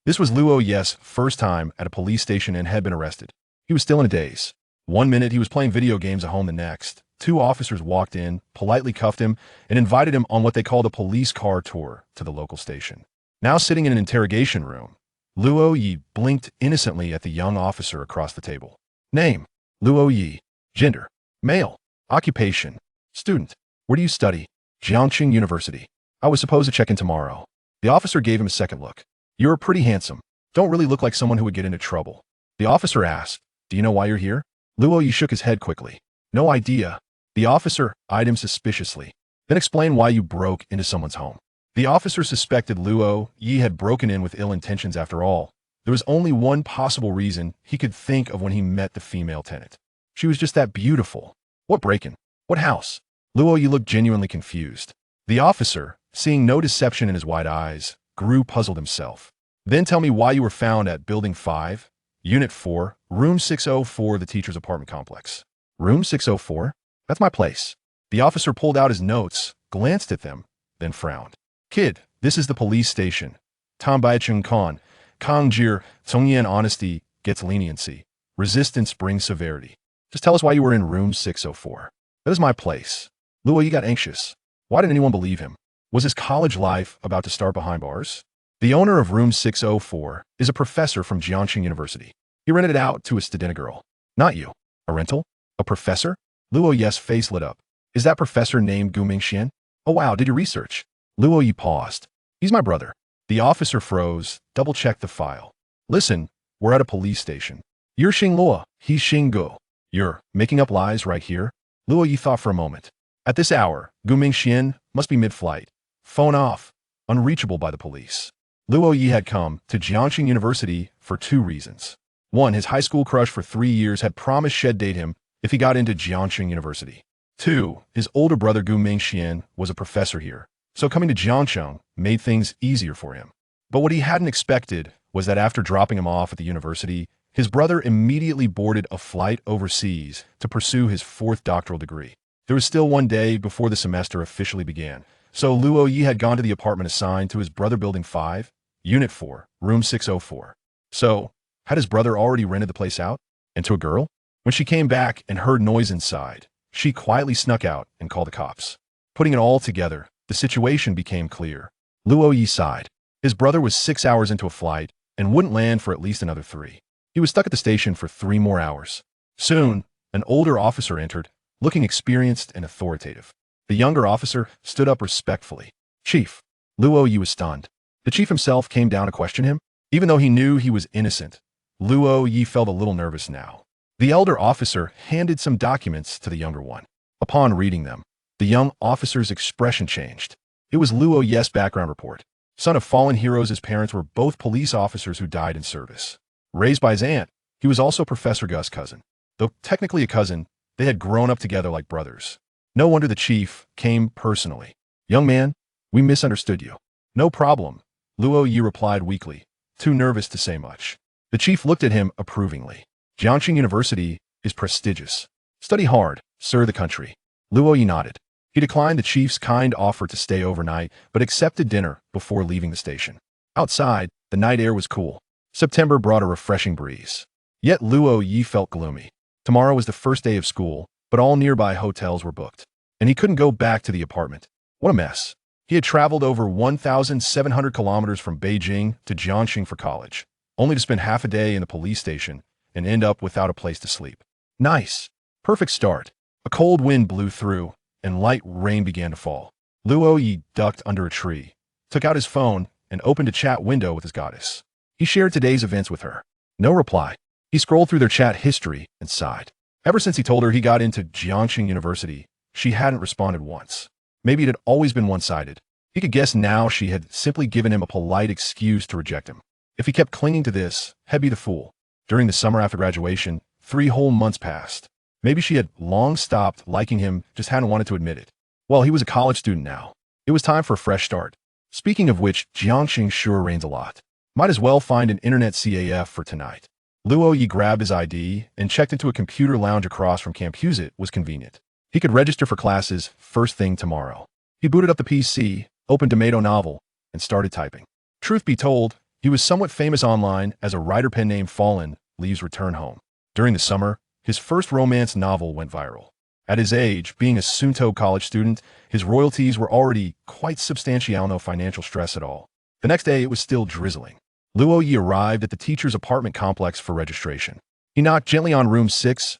This was Luo Ye's first time at a police station and had been arrested. He was still in a daze. One minute he was playing video games at home, the next, two officers walked in, politely cuffed him, and invited him on what they called a police car tour to the local station. Now sitting in an interrogation room, Luo Ye blinked innocently at the young officer across the table. Name: Luo Ye. Gender: male. Occupation: student. Where do you study? Jiangxing University. I was supposed to check in tomorrow. The officer gave him a second look. You're pretty handsome. Don't really look like someone who would get into trouble. The officer asked, do you know why you're here? Luo Ye shook his head quickly. No idea. The officer eyed him suspiciously. Then explain why you broke into someone's home. The officer suspected Luo Ye had broken in with ill intentions after all. There was only one possible reason he could think of when he met the female tenant. She was just that beautiful. What break-in? What house? Luo Ye looked genuinely confused. The officer, seeing no deception in his wide eyes, grew puzzled himself. Then tell me why you were found at Building 5, Unit 4, Room 604, the teacher's apartment complex. Room 604? That's my place. The officer pulled out his notes, glanced at them, then frowned. Kid, this is the police station. Tom Baizhou Khan, Kangjir, Tongyan honesty gets leniency. Resistance brings severity. Just tell us why you were in room 604. That is my place. Luo Ye got anxious. Why didn't anyone believe him? Was his college life about to start behind bars? The owner of room 604 is a professor from Jiangxing University. He rented it out to a student girl. Not you. A rental? A professor? Luo Ye's face lit up. Is that professor named Gu Mingxian? Oh wow, did you research? Luo Ye paused. He's my brother. The officer froze, double-checked the file. Listen, we're at a police station. You're Xing Luo, he's Xing Gu. You're making up lies right here? Luo Ye thought for a moment. At this hour, Gu Mingxian must be mid-flight. Phone off. Unreachable by the police. Luo Ye had come to Jiangxing University for two reasons. One, his high school crush for 3 years had promised she'd date him if he got into Jiangxing University. Two, his older brother Gu Mingxian was a professor here, so coming to Jiangxing made things easier for him. But what he hadn't expected was that after dropping him off at the university, his brother immediately boarded a flight overseas to pursue his 4th doctoral degree. There was still one day before the semester officially began, so Luo Ye had gone to the apartment assigned to his brother Building 5, Unit 4, Room 604. So, had his brother already rented the place out? And to a girl? When she came back and heard noise inside, she quietly snuck out and called the cops. Putting it all together, the situation became clear. Luo Ye sighed. His brother was 6 hours into a flight and wouldn't land for at least another 3. He was stuck at the station for 3 more hours. Soon, an older officer entered, looking experienced and authoritative. The younger officer stood up respectfully. Chief. Luo Ye was stunned. The chief himself came down to question him. Even though he knew he was innocent, Luo Ye felt a little nervous now. The elder officer handed some documents to the younger one. Upon reading them, the young officer's expression changed. It was Luo Ye's background report. Son of fallen heroes, his parents were both police officers who died in service. Raised by his aunt, he was also Professor Gus' cousin. Though technically a cousin, they had grown up together like brothers. No wonder the chief came personally. Young man, we misunderstood you. No problem, Luo Ye replied weakly, too nervous to say much. The chief looked at him approvingly. Jiangxing University is prestigious. Study hard, serve the country. Luo Ye nodded. He declined the chief's kind offer to stay overnight, but accepted dinner before leaving the station. Outside, the night air was cool. September brought a refreshing breeze. Yet Luo Ye felt gloomy. Tomorrow was the first day of school, but all nearby hotels were booked. And he couldn't go back to the apartment. What a mess. He had traveled over 1,700 kilometers from Beijing to Jiangxing for college, only to spend half a day in the police station and end up without a place to sleep. Nice. Perfect start. A cold wind blew through, and light rain began to fall. Luo Ye ducked under a tree, took out his phone, and opened a chat window with his goddess. He shared today's events with her. No reply. He scrolled through their chat history and sighed. Ever since he told her he got into Jiangxing University, she hadn't responded once. Maybe it had always been one-sided. He could guess now she had simply given him a polite excuse to reject him. If he kept clinging to this, he'd be the fool. During the summer after graduation, 3 whole months passed. Maybe she had long stopped liking him, just hadn't wanted to admit it. Well, he was a college student now. It was time for a fresh start. Speaking of which, Jiangxing sure rains a lot. Might as well find an internet CAF for tonight. Luo Ye grabbed his ID and checked into a computer lounge across from Camp Huzit was convenient. He could register for classes first thing tomorrow. He booted up the PC, opened Tomato Novel, and started typing. Truth be told, He was somewhat famous online as a writer pen name Fallen Leaves Return Home. During the summer, his first romance novel went viral. At his age, being a Sunto college student, his royalties were already quite substantial, no financial stress at all. The next day, it was still drizzling. Luo Ye arrived at the teacher's apartment complex for registration. He knocked gently on room 60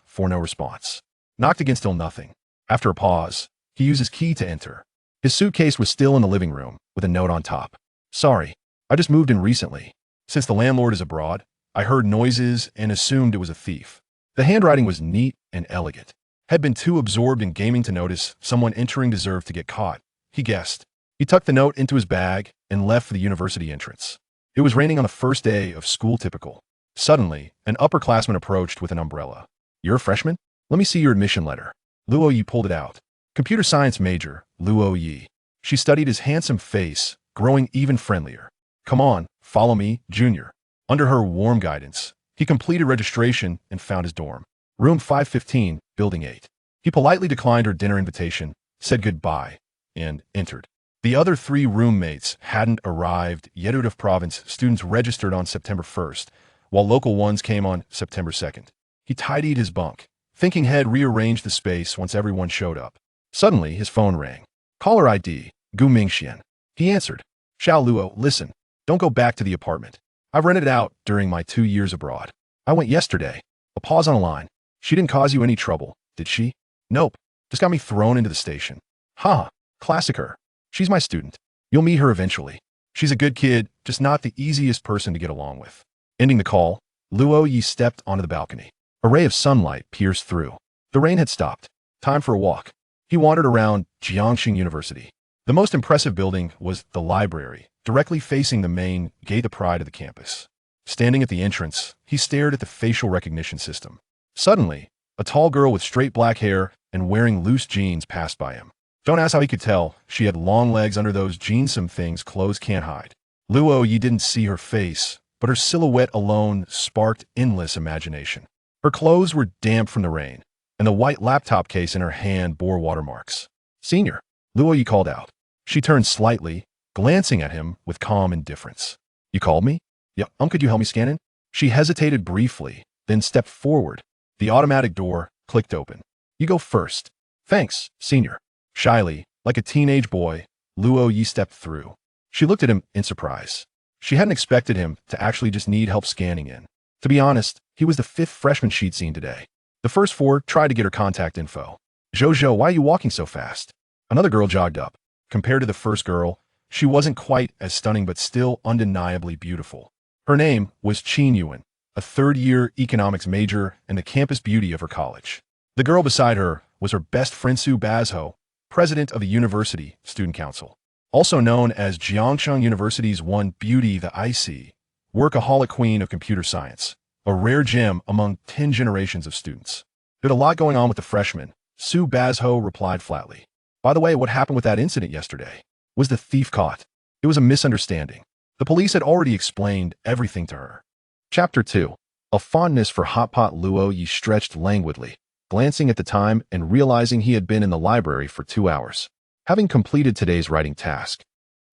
for no response. Knocked again, still nothing. After a pause, he used his key to enter. His suitcase was still in the living room, with a note on top. Sorry, I just moved in recently. Since the landlord is abroad, I heard noises and assumed it was a thief. The handwriting was neat and elegant. Had been too absorbed in gaming to notice someone entering deserved to get caught, he guessed. He tucked the note into his bag and left for the university entrance. It was raining on the first day of school, typical. Suddenly, an upperclassman approached with an umbrella. You're a freshman? Let me see your admission letter. Luo Ye pulled it out. Computer science major, Luo Ye. She studied his handsome face, growing even friendlier. Come on, follow me, junior. Under her warm guidance, he completed registration and found his dorm. Room 515, Building 8. He politely declined her dinner invitation, said goodbye, and entered. The other 3 roommates hadn't arrived yet. Out of province students registered on September 1st, while local ones came on September 2nd. He tidied his bunk, thinking he'd rearrange the space once everyone showed up. Suddenly, his phone rang. Caller ID, Gu Mingxian. He answered. Xiao Luo, listen, don't go back to the apartment. I've rented it out during my 2 years abroad. I went yesterday. A pause on a line. She didn't cause you any trouble, did she? Nope. Just got me thrown into the station. Ha! Classic her. She's my student. You'll meet her eventually. She's a good kid, just not the easiest person to get along with. Ending the call, Luo Ye stepped onto the balcony. A ray of sunlight pierced through. The rain had stopped. Time for a walk. He wandered around Jiangxing University. The most impressive building was the library, directly facing the main gate, the pride of the campus. Standing at the entrance, he stared at the facial recognition system. Suddenly, a tall girl with straight black hair and wearing loose jeans passed by him. Don't ask how he could tell. She had long legs under those jeans, some things clothes can't hide. Luo Ye didn't see her face, but her silhouette alone sparked endless imagination. Her clothes were damp from the rain, and the white laptop case in her hand bore watermarks. Senior, Luo Ye called out. She turned slightly, glancing at him with calm indifference. You called me? Yeah, could you help me scan in? She hesitated briefly, then stepped forward. The automatic door clicked open. You go first. Thanks, senior. Shyly, like a teenage boy, Luo Ye stepped through. She looked at him in surprise. She hadn't expected him to actually just need help scanning in. To be honest, he was the 5th freshman she'd seen today. The first 4 tried to get her contact info. Zhou, why are you walking so fast? Another girl jogged up. Compared to the first girl, she wasn't quite as stunning but still undeniably beautiful. Her name was Qin Yuan, a 3rd-year economics major and the campus beauty of her college. The girl beside her was her best friend Su Baizhou, president of the university student council. Also known as Jiangxing University's one beauty, the IC, workaholic queen of computer science, a rare gem among 10 generations of students. There's a lot going on with the freshmen, Su Baizhou replied flatly. By the way, what happened with that incident yesterday? Was the thief caught? It was a misunderstanding. The police had already explained everything to her. Chapter 2. A fondness for hot pot. Luo Ye stretched languidly, glancing at the time and realizing he had been in the library for 2 hours. Having completed today's writing task,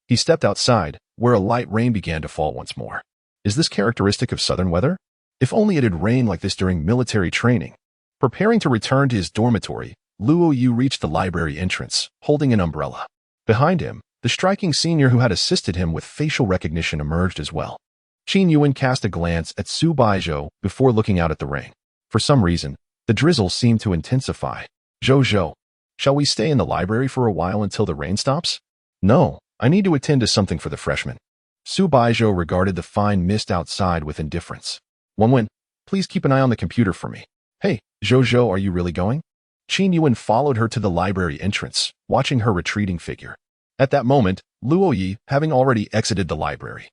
he stepped outside, where a light rain began to fall once more. Is this characteristic of southern weather? If only it had rained like this during military training. Preparing to return to his dormitory, Luo Ye reached the library entrance, holding an umbrella. Behind him, the striking senior who had assisted him with facial recognition emerged as well. Qin Yuan cast a glance at Su Baizhou before looking out at the rain. For some reason, the drizzle seemed to intensify. Zhou, shall we stay in the library for a while until the rain stops? No, I need to attend to something for the freshmen. Su Baizhou regarded the fine mist outside with indifference. Wenwen, please keep an eye on the computer for me. Hey, Zhou, are you really going? Qin Yuan followed her to the library entrance, watching her retreating figure. At that moment, Luo Ye, having already exited the library,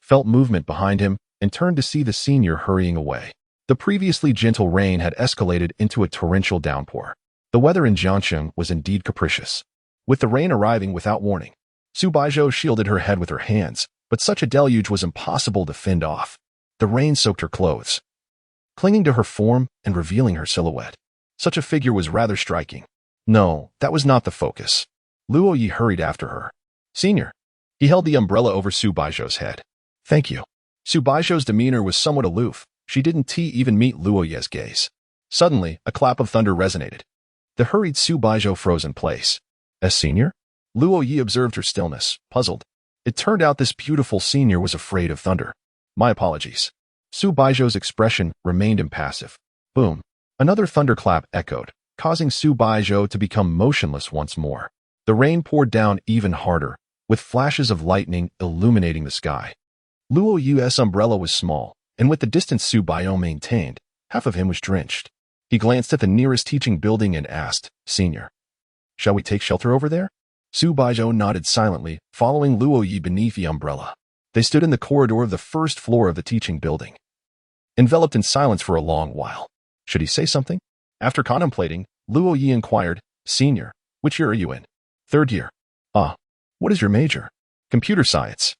felt movement behind him and turned to see the senior hurrying away. The previously gentle rain had escalated into a torrential downpour. The weather in Jiangxing was indeed capricious. With the rain arriving without warning, Su Baizhou shielded her head with her hands, but such a deluge was impossible to fend off. The rain soaked her clothes, clinging to her form and revealing her silhouette. Such a figure was rather striking. No, that was not the focus. Luo Ye hurried after her. Senior. He held the umbrella over Su Baizhou's head. Thank you. Su Baizhou's demeanor was somewhat aloof. She didn't even meet Luo Ye's gaze. Suddenly, a clap of thunder resonated. The hurried Su Baizhou froze in place. As senior? Luo Ye observed her stillness, puzzled. It turned out this beautiful senior was afraid of thunder. My apologies. Su Baizhou's expression remained impassive. Boom. Another thunderclap echoed, causing Su Baizhou to become motionless once more. The rain poured down even harder, with flashes of lightning illuminating the sky. Luo Ye's umbrella was small, and with the distance Su Baizhou maintained, half of him was drenched. He glanced at the nearest teaching building and asked, Senior, shall we take shelter over there? Su Baizhou nodded silently, following Luo Ye beneath the umbrella. They stood in the corridor of the first floor of the teaching building, enveloped in silence for a long while. Should he say something? After contemplating, Luo Ye inquired, Senior, which year are you in? Third year. What is your major? Computer science.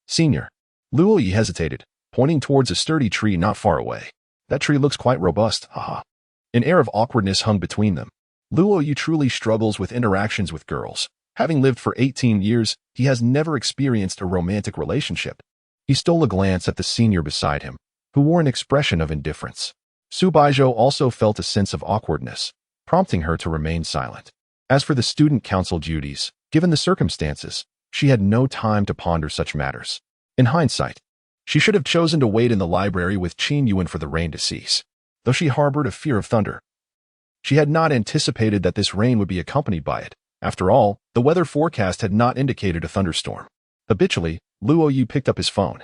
Senior. Luo Ye hesitated, pointing towards a sturdy tree not far away. That tree looks quite robust, haha. An air of awkwardness hung between them. Luo Ye truly struggles with interactions with girls. Having lived for 18 years, he has never experienced a romantic relationship. He stole a glance at the senior beside him, who wore an expression of indifference. Su Baizhou also felt a sense of awkwardness, prompting her to remain silent. As for the student council duties, given the circumstances, she had no time to ponder such matters. In hindsight, she should have chosen to wait in the library with Qin Yuan for the rain to cease. Though she harbored a fear of thunder, she had not anticipated that this rain would be accompanied by it. After all, the weather forecast had not indicated a thunderstorm. Habitually, Luo Ye picked up his phone,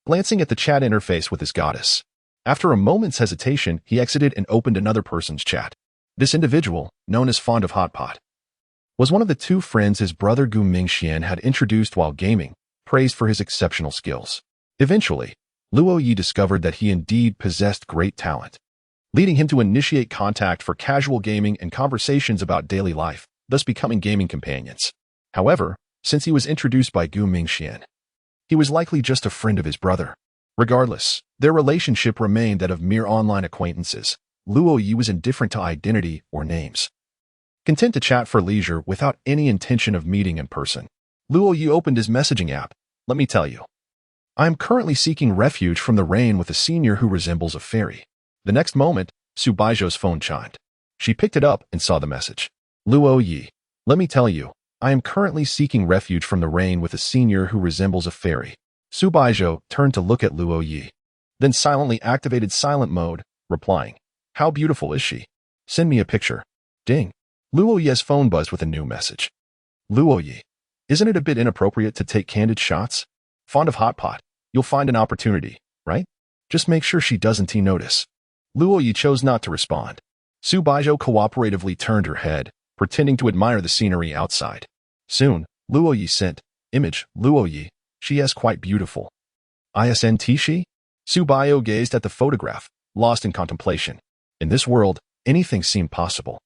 glancing at the chat interface with his goddess. After a moment's hesitation, he exited and opened another person's chat. This individual, known as Fond of Hot Pot, was one of the two friends his brother Gu Mingxian had introduced while gaming, praised for his exceptional skills. Eventually, Luo Ye discovered that he indeed possessed great talent, leading him to initiate contact for casual gaming and conversations about daily life, thus becoming gaming companions. However, since he was introduced by Gu Mingxian, he was likely just a friend of his brother. Regardless, their relationship remained that of mere online acquaintances. Luo Ye was indifferent to identity or names, content to chat for leisure without any intention of meeting in person. Luo Ye opened his messaging app. Let me tell you, I am currently seeking refuge from the rain with a senior who resembles a fairy. The next moment, Su Baizhou's phone chimed. She picked it up and saw the message. Luo Ye, let me tell you, I am currently seeking refuge from the rain with a senior who resembles a fairy. Su Baizhou turned to look at Luo Ye, then silently activated silent mode, replying, How beautiful is she? Send me a picture. Ding. Luo Ye's phone buzzed with a new message. Luo Ye, isn't it a bit inappropriate to take candid shots? Fond of Hot Pot, you'll find an opportunity, right? Just make sure she doesn't notice. Luo Ye chose not to respond. Su Baizhou cooperatively turned her head, pretending to admire the scenery outside. Soon, Luo Ye sent, Image, Luo Ye, she is quite beautiful. Isn't she? Su Baizhou gazed at the photograph, lost in contemplation. In this world, anything seemed possible.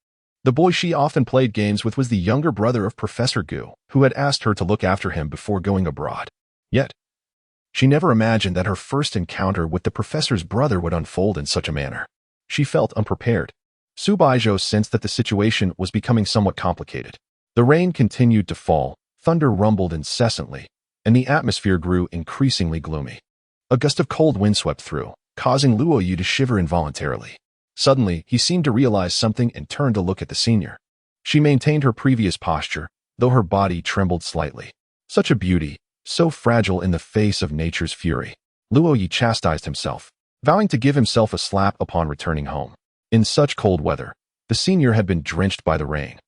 The boy she often played games with was the younger brother of Professor Gu, who had asked her to look after him before going abroad. Yet, she never imagined that her first encounter with the professor's brother would unfold in such a manner. She felt unprepared. Su Baizhou sensed that the situation was becoming somewhat complicated. The rain continued to fall, thunder rumbled incessantly, and the atmosphere grew increasingly gloomy. A gust of cold wind swept through, causing Luo Ye to shiver involuntarily. Suddenly, he seemed to realize something and turned to look at the senior. She maintained her previous posture, though her body trembled slightly. Such a beauty, so fragile in the face of nature's fury. Luo Ye chastised himself, vowing to give himself a slap upon returning home. In such cold weather, the senior had been drenched by the rain,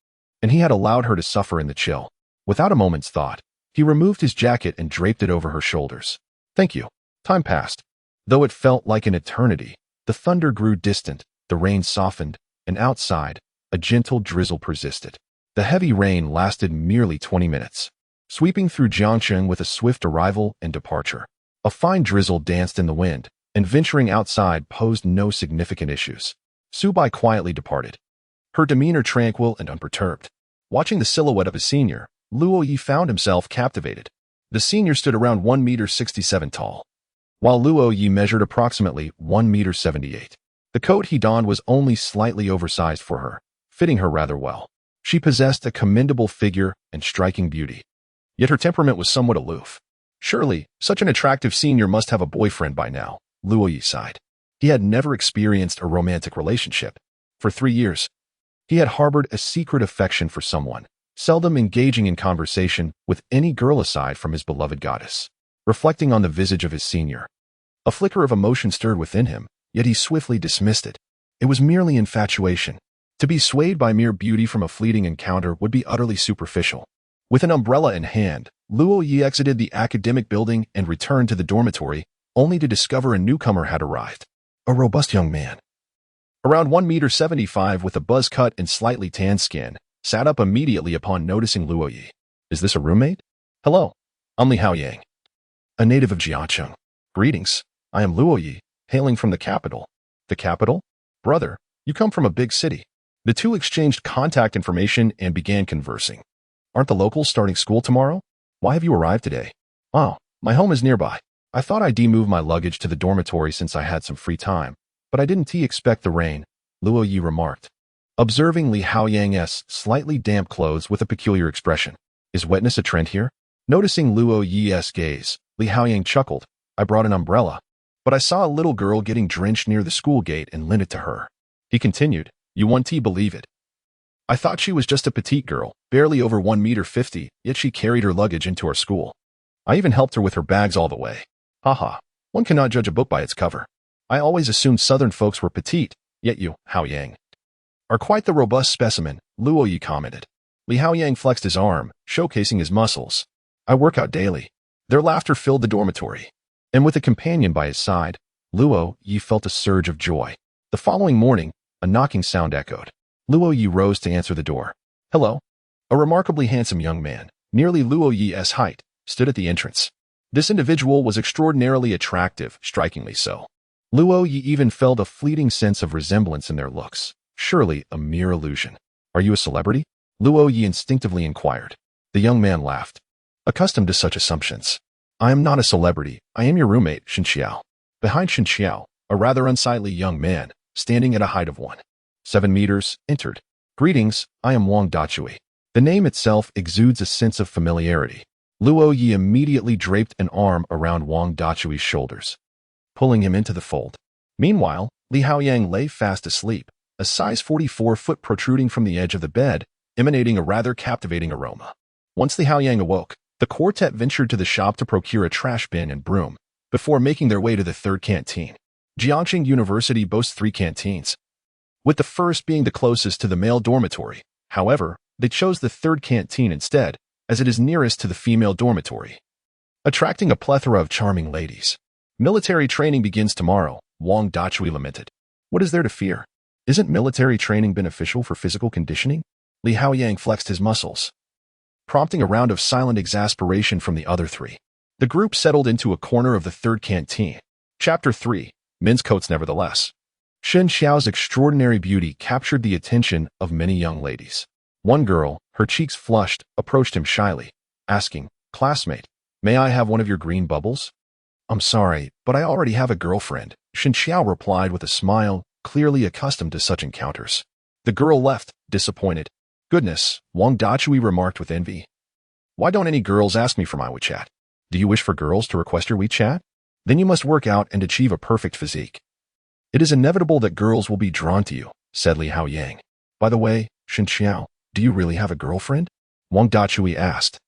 and he had allowed her to suffer in the chill. Without a moment's thought, he removed his jacket and draped it over her shoulders. Thank you. Time passed. Though it felt like an eternity, the thunder grew distant, the rain softened, and outside, a gentle drizzle persisted. The heavy rain lasted merely 20 minutes, sweeping through Jiangcheng with a swift arrival and departure. A fine drizzle danced in the wind, and venturing outside posed no significant issues. Su Bai quietly departed, her demeanor tranquil and unperturbed. Watching the silhouette of his senior, Luo Ye found himself captivated. The senior stood around 1.67 meters tall, while Luo Ye measured approximately 1.78 meters. The coat he donned was only slightly oversized for her, fitting her rather well. She possessed a commendable figure and striking beauty, yet her temperament was somewhat aloof. Surely, such an attractive senior must have a boyfriend by now, Luo Ye sighed. He had never experienced a romantic relationship. For 3 years, he had harbored a secret affection for someone, seldom engaging in conversation with any girl aside from his beloved goddess. Reflecting on the visage of his senior, a flicker of emotion stirred within him, yet he swiftly dismissed it. It was merely infatuation. To be swayed by mere beauty from a fleeting encounter would be utterly superficial. With an umbrella in hand, Luo Ye exited the academic building and returned to the dormitory, only to discover a newcomer had arrived. A robust young man, around 1.75 m with a buzz cut and slightly tanned skin, sat up immediately upon noticing Luo Ye. Is this a roommate? Hello, I'm Li Haoyang, a native of Jiacheng. Greetings, I am Luo Ye, hailing from the capital. The capital? Brother, you come from a big city. The two exchanged contact information and began conversing. Aren't the locals starting school tomorrow? Why have you arrived today? Oh, my home is nearby. I thought I'd move my luggage to the dormitory since I had some free time, but I didn't expect the rain, Luo Ye remarked, observing Li Haoyang's slightly damp clothes with a peculiar expression. Is wetness a trend here? Noticing Luo Ye's gaze, Li Haoyang chuckled. I brought an umbrella, but I saw a little girl getting drenched near the school gate and lent it to her. He continued, you won't believe it. I thought she was just a petite girl, barely over 1.50 m, yet she carried her luggage into our school. I even helped her with her bags all the way. Haha, one cannot judge a book by its cover. I always assumed southern folks were petite, yet you, Haoyang, are quite the robust specimen, Luo Ye commented. Li Haoyang flexed his arm, showcasing his muscles. I work out daily. Their laughter filled the dormitory. And with a companion by his side, Luo Ye felt a surge of joy. The following morning, a knocking sound echoed. Luo Ye rose to answer the door. Hello. A remarkably handsome young man, nearly Luo Ye's height, stood at the entrance. This individual was extraordinarily attractive, strikingly so. Luo Ye even felt a fleeting sense of resemblance in their looks. Surely a mere illusion. Are you a celebrity? Luo Ye instinctively inquired. The young man laughed, accustomed to such assumptions. I am not a celebrity. I am your roommate, Shen Xiao. Behind Shen Xiao, a rather unsightly young man, standing at a height of 1.7 meters, entered. Greetings, I am Wang Dachui. The name itself exudes a sense of familiarity. Luo Ye immediately draped an arm around Wang Dachui's shoulders, pulling him into the fold. Meanwhile, Li Haoyang lay fast asleep, a size 44 foot protruding from the edge of the bed, emanating a rather captivating aroma. Once Li Haoyang awoke, the quartet ventured to the shop to procure a trash bin and broom, before making their way to the third canteen. Jiangxing University boasts 3 canteens, with the first being the closest to the male dormitory. However, they chose the third canteen instead, as it is nearest to the female dormitory, attracting a plethora of charming ladies. Military training begins tomorrow, Wang Dachui lamented. What is there to fear? Isn't military training beneficial for physical conditioning? Li Haoyang flexed his muscles, prompting a round of silent exasperation from the other three. The group settled into a corner of the third canteen. Chapter 3. Men's Coats Nevertheless. Shen Xiao's extraordinary beauty captured the attention of many young ladies. One girl, her cheeks flushed, approached him shyly, asking, Classmate, may I have one of your green bubbles? I'm sorry, but I already have a girlfriend, Shen Xiao replied with a smile, clearly accustomed to such encounters. The girl left, disappointed. Goodness, Wang Dachui remarked with envy. Why don't any girls ask me for my WeChat? Do you wish for girls to request your WeChat? Then you must work out and achieve a perfect physique. It is inevitable that girls will be drawn to you, said Li Haoyang. By the way, Shen Xiao, do you really have a girlfriend? Wang Dachui asked,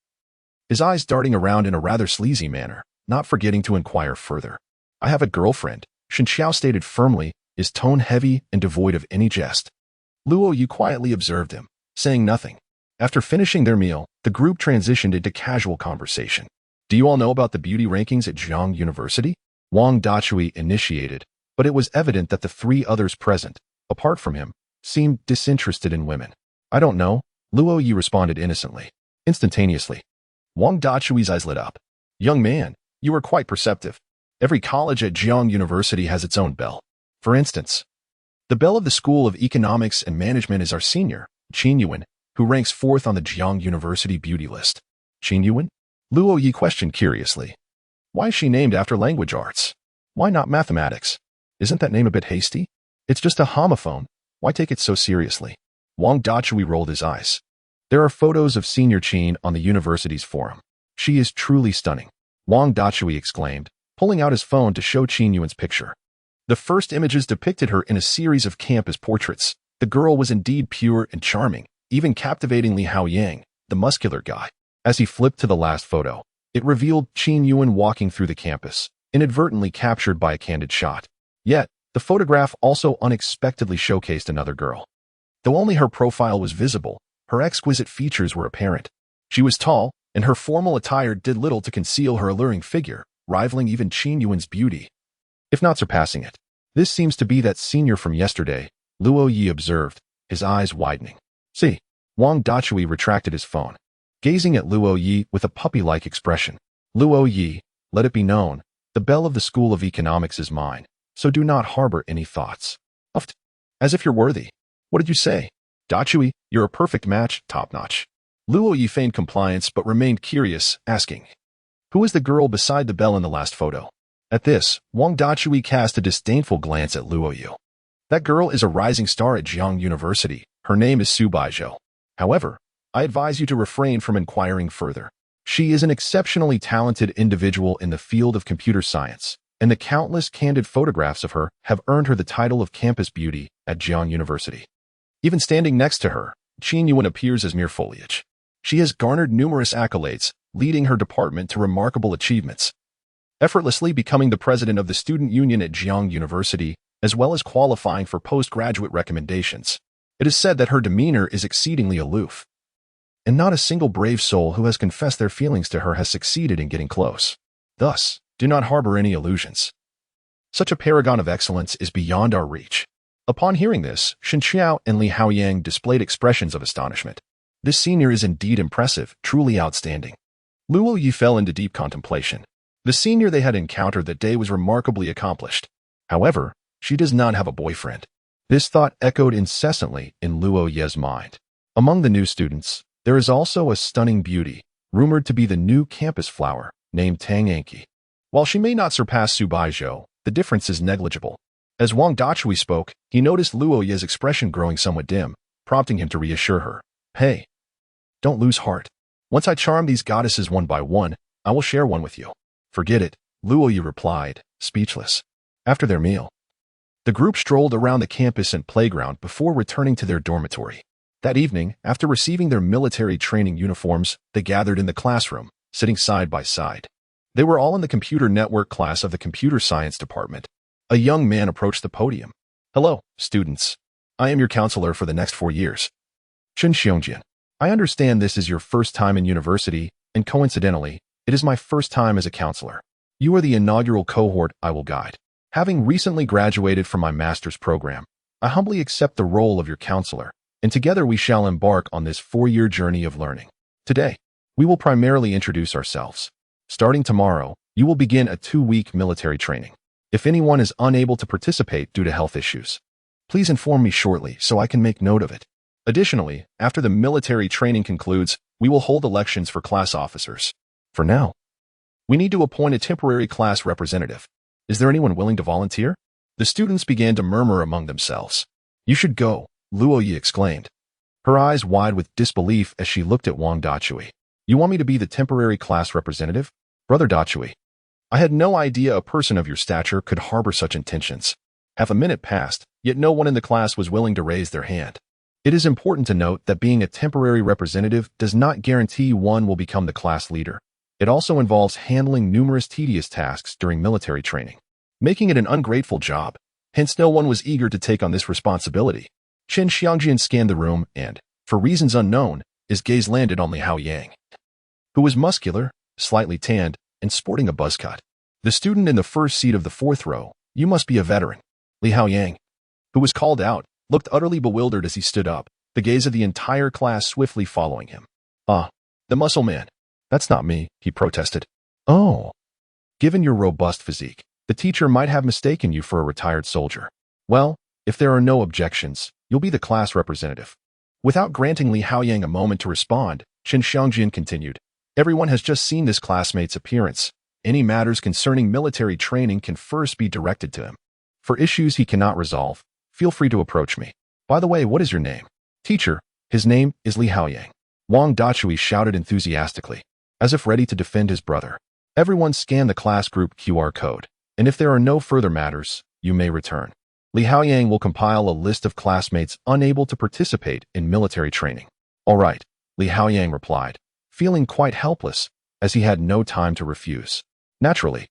his eyes darting around in a rather sleazy manner, not forgetting to inquire further. I have a girlfriend, Shen Xiao stated firmly, his tone heavy and devoid of any jest. Luo Ye quietly observed him, saying nothing. After finishing their meal, the group transitioned into casual conversation. Do you all know about the beauty rankings at Jiang University? Wang Dachui initiated, but it was evident that the 3 others present, apart from him, seemed disinterested in women. I don't know, Luo Ye responded innocently. Instantaneously, Wang Dachui's eyes lit up. Young man, you are quite perceptive. Every college at Jiang University has its own belle. For instance, the belle of the School of Economics and Management is our senior, Qin Yuan, who ranks 4th on the Jiang University beauty list. Qin Yuan? Luo Ye questioned curiously. Why is she named after language arts? Why not mathematics? Isn't that name a bit hasty? It's just a homophone. Why take it so seriously? Wang Dachui rolled his eyes. There are photos of Senior Qin on the university's forum. She is truly stunning. Wang Dachui exclaimed, pulling out his phone to show Qin Yuan's picture. The first images depicted her in a series of campus portraits. The girl was indeed pure and charming, even captivating Li Haoyang, the muscular guy. As he flipped to the last photo, it revealed Qin Yuan walking through the campus, inadvertently captured by a candid shot. Yet, the photograph also unexpectedly showcased another girl. Though only her profile was visible, her exquisite features were apparent. She was tall, and her formal attire did little to conceal her alluring figure, rivaling even Qin Yuan's beauty, if not surpassing it. This seems to be that senior from yesterday, Luo Ye observed, his eyes widening. See, Wang Dachui retracted his phone, gazing at Luo Ye with a puppy-like expression. Luo Ye, let it be known, the belle of the School of Economics is mine, so do not harbor any thoughts. Uft. As if you're worthy. What did you say? Dachui, you're a perfect match, top-notch. Luo Ye feigned compliance but remained curious, asking, who is the girl beside the belle in the last photo? At this, Wang Dachui cast a disdainful glance at Luo Ye. That girl is a rising star at Jiang University. Her name is Su Baizhou. However, I advise you to refrain from inquiring further. She is an exceptionally talented individual in the field of computer science, and the countless candid photographs of her have earned her the title of campus beauty at Jiang University. Even standing next to her, Qin Yuan appears as mere foliage. She has garnered numerous accolades, leading her department to remarkable achievements, effortlessly becoming the president of the student union at Jiang University, as well as qualifying for postgraduate recommendations. It is said that her demeanor is exceedingly aloof, and not a single brave soul who has confessed their feelings to her has succeeded in getting close. Thus, do not harbor any illusions. Such a paragon of excellence is beyond our reach. Upon hearing this, Shen Xiao and Li Haoyang displayed expressions of astonishment. This senior is indeed impressive, truly outstanding. Luo Ye fell into deep contemplation. The senior they had encountered that day was remarkably accomplished. However, she does not have a boyfriend. This thought echoed incessantly in Luo Ye's mind. Among the new students, there is also a stunning beauty, rumored to be the new campus flower, named Tang Anki. While she may not surpass Su Baizhou, the difference is negligible. As Wang Dachui spoke, he noticed Luo Ye's expression growing somewhat dim, prompting him to reassure her. Hey, don't lose heart. Once I charm these goddesses one by one, I will share one with you. Forget it, Luo Ye replied, speechless. After their meal, the group strolled around the campus and playground before returning to their dormitory. That evening, after receiving their military training uniforms, they gathered in the classroom, sitting side by side. They were all in the computer network class of the computer science department. A young man approached the podium. Hello, students. I am your counselor for the next 4 years. Shen Xiongjian. I understand this is your first time in university, and coincidentally, it is my first time as a counselor. You are the inaugural cohort I will guide. Having recently graduated from my master's program, I humbly accept the role of your counselor, and together we shall embark on this 4-year journey of learning. Today, we will primarily introduce ourselves. Starting tomorrow, you will begin a 2-week military training. If anyone is unable to participate due to health issues, please inform me shortly so I can make note of it. Additionally, after the military training concludes, we will hold elections for class officers. For now, we need to appoint a temporary class representative. Is there anyone willing to volunteer? The students began to murmur among themselves. You should go, Luo Ye exclaimed, her eyes wide with disbelief as she looked at Wang Dachui. You want me to be the temporary class representative? Brother Dachui, I had no idea a person of your stature could harbor such intentions. Half a minute passed, yet no one in the class was willing to raise their hand. It is important to note that being a temporary representative does not guarantee one will become the class leader. It also involves handling numerous tedious tasks during military training, making it an ungrateful job. Hence, no one was eager to take on this responsibility. Chen Xiangjian scanned the room and, for reasons unknown, his gaze landed on Li Haoyang, who was muscular, slightly tanned, and sporting a buzz cut. The student in the first seat of the 4th row, you must be a veteran. Li Haoyang, who was called out, looked utterly bewildered as he stood up, the gaze of the entire class swiftly following him. Ah, the muscle man. That's not me, he protested. Oh. Given your robust physique, the teacher might have mistaken you for a retired soldier. Well, if there are no objections, you'll be the class representative. Without granting Li Haoyang a moment to respond, Chen Xiangjian continued. Everyone has just seen this classmate's appearance. Any matters concerning military training can first be directed to him. For issues he cannot resolve, feel free to approach me. By the way, what is your name? Teacher, his name is Li Haoyang. Wang Dachui shouted enthusiastically, as if ready to defend his brother. Everyone scan the class group QR code, and if there are no further matters, you may return. Li Haoyang will compile a list of classmates unable to participate in military training. All right, Li Haoyang replied, feeling quite helpless, as he had no time to refuse. Naturally,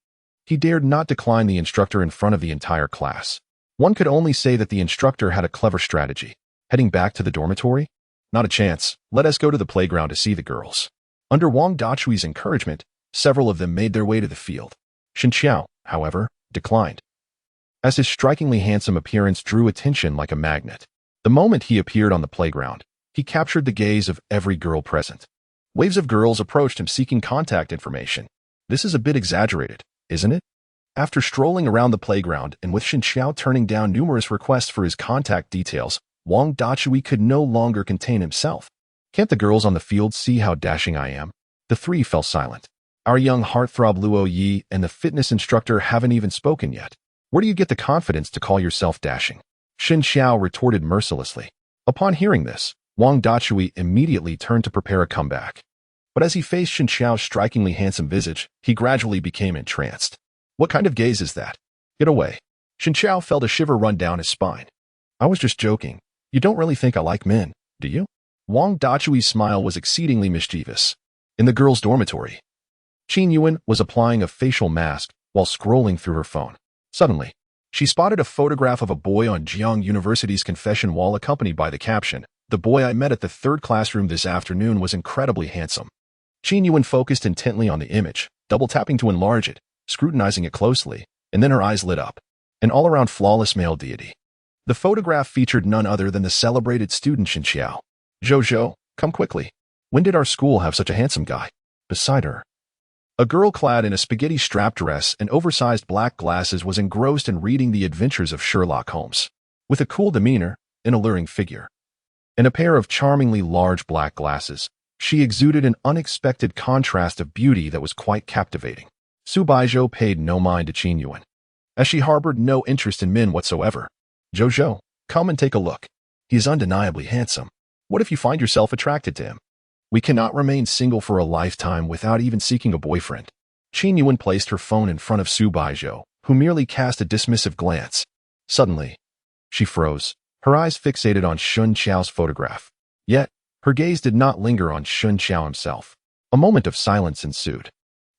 he dared not decline the instructor in front of the entire class. One could only say that the instructor had a clever strategy. Heading back to the dormitory? Not a chance. Let us go to the playground to see the girls. Under Wang Dachui's encouragement, several of them made their way to the field. Shen Qiao, however, declined, as his strikingly handsome appearance drew attention like a magnet. The moment he appeared on the playground, he captured the gaze of every girl present. Waves of girls approached him seeking contact information. This is a bit exaggerated, isn't it? After strolling around the playground and with Shen Qiao turning down numerous requests for his contact details, Wang Dachui could no longer contain himself. Can't the girls on the field see how dashing I am? The three fell silent. Our young heartthrob Luo Ye and the fitness instructor haven't even spoken yet. Where do you get the confidence to call yourself dashing? Shen Qiao retorted mercilessly. Upon hearing this, Wang Dachui immediately turned to prepare a comeback. But as he faced Shen Qiao's strikingly handsome visage, he gradually became entranced. What kind of gaze is that? Get away. Shen Qiao felt a shiver run down his spine. I was just joking. You don't really think I like men, do you? Wang Dachui's smile was exceedingly mischievous. In the girls' dormitory, Qin Yuan was applying a facial mask while scrolling through her phone. Suddenly, she spotted a photograph of a boy on Jiang University's confession wall accompanied by the caption, "The boy I met at the third classroom this afternoon was incredibly handsome." Qin Yuan focused intently on the image, double-tapping to enlarge it, scrutinizing it closely, and then her eyes lit up. An all-around flawless male deity. The photograph featured none other than the celebrated student Shen Qiao. "Zhou, come quickly. When did our school have such a handsome guy?" Beside her, a girl clad in a spaghetti-strap dress and oversized black glasses was engrossed in reading The Adventures of Sherlock Holmes. With a cool demeanor, an alluring figure, and a pair of charmingly large black glasses, she exuded an unexpected contrast of beauty that was quite captivating. Su Baizhou paid no mind to Qin Yuan, as she harbored no interest in men whatsoever. "Zhou, come and take a look. He is undeniably handsome. What if you find yourself attracted to him? We cannot remain single for a lifetime without even seeking a boyfriend." Qin Yuan placed her phone in front of Su Baizhou, who merely cast a dismissive glance. Suddenly, she froze, her eyes fixated on Shen Qiao's photograph. Yet, her gaze did not linger on Shen Qiao himself. A moment of silence ensued.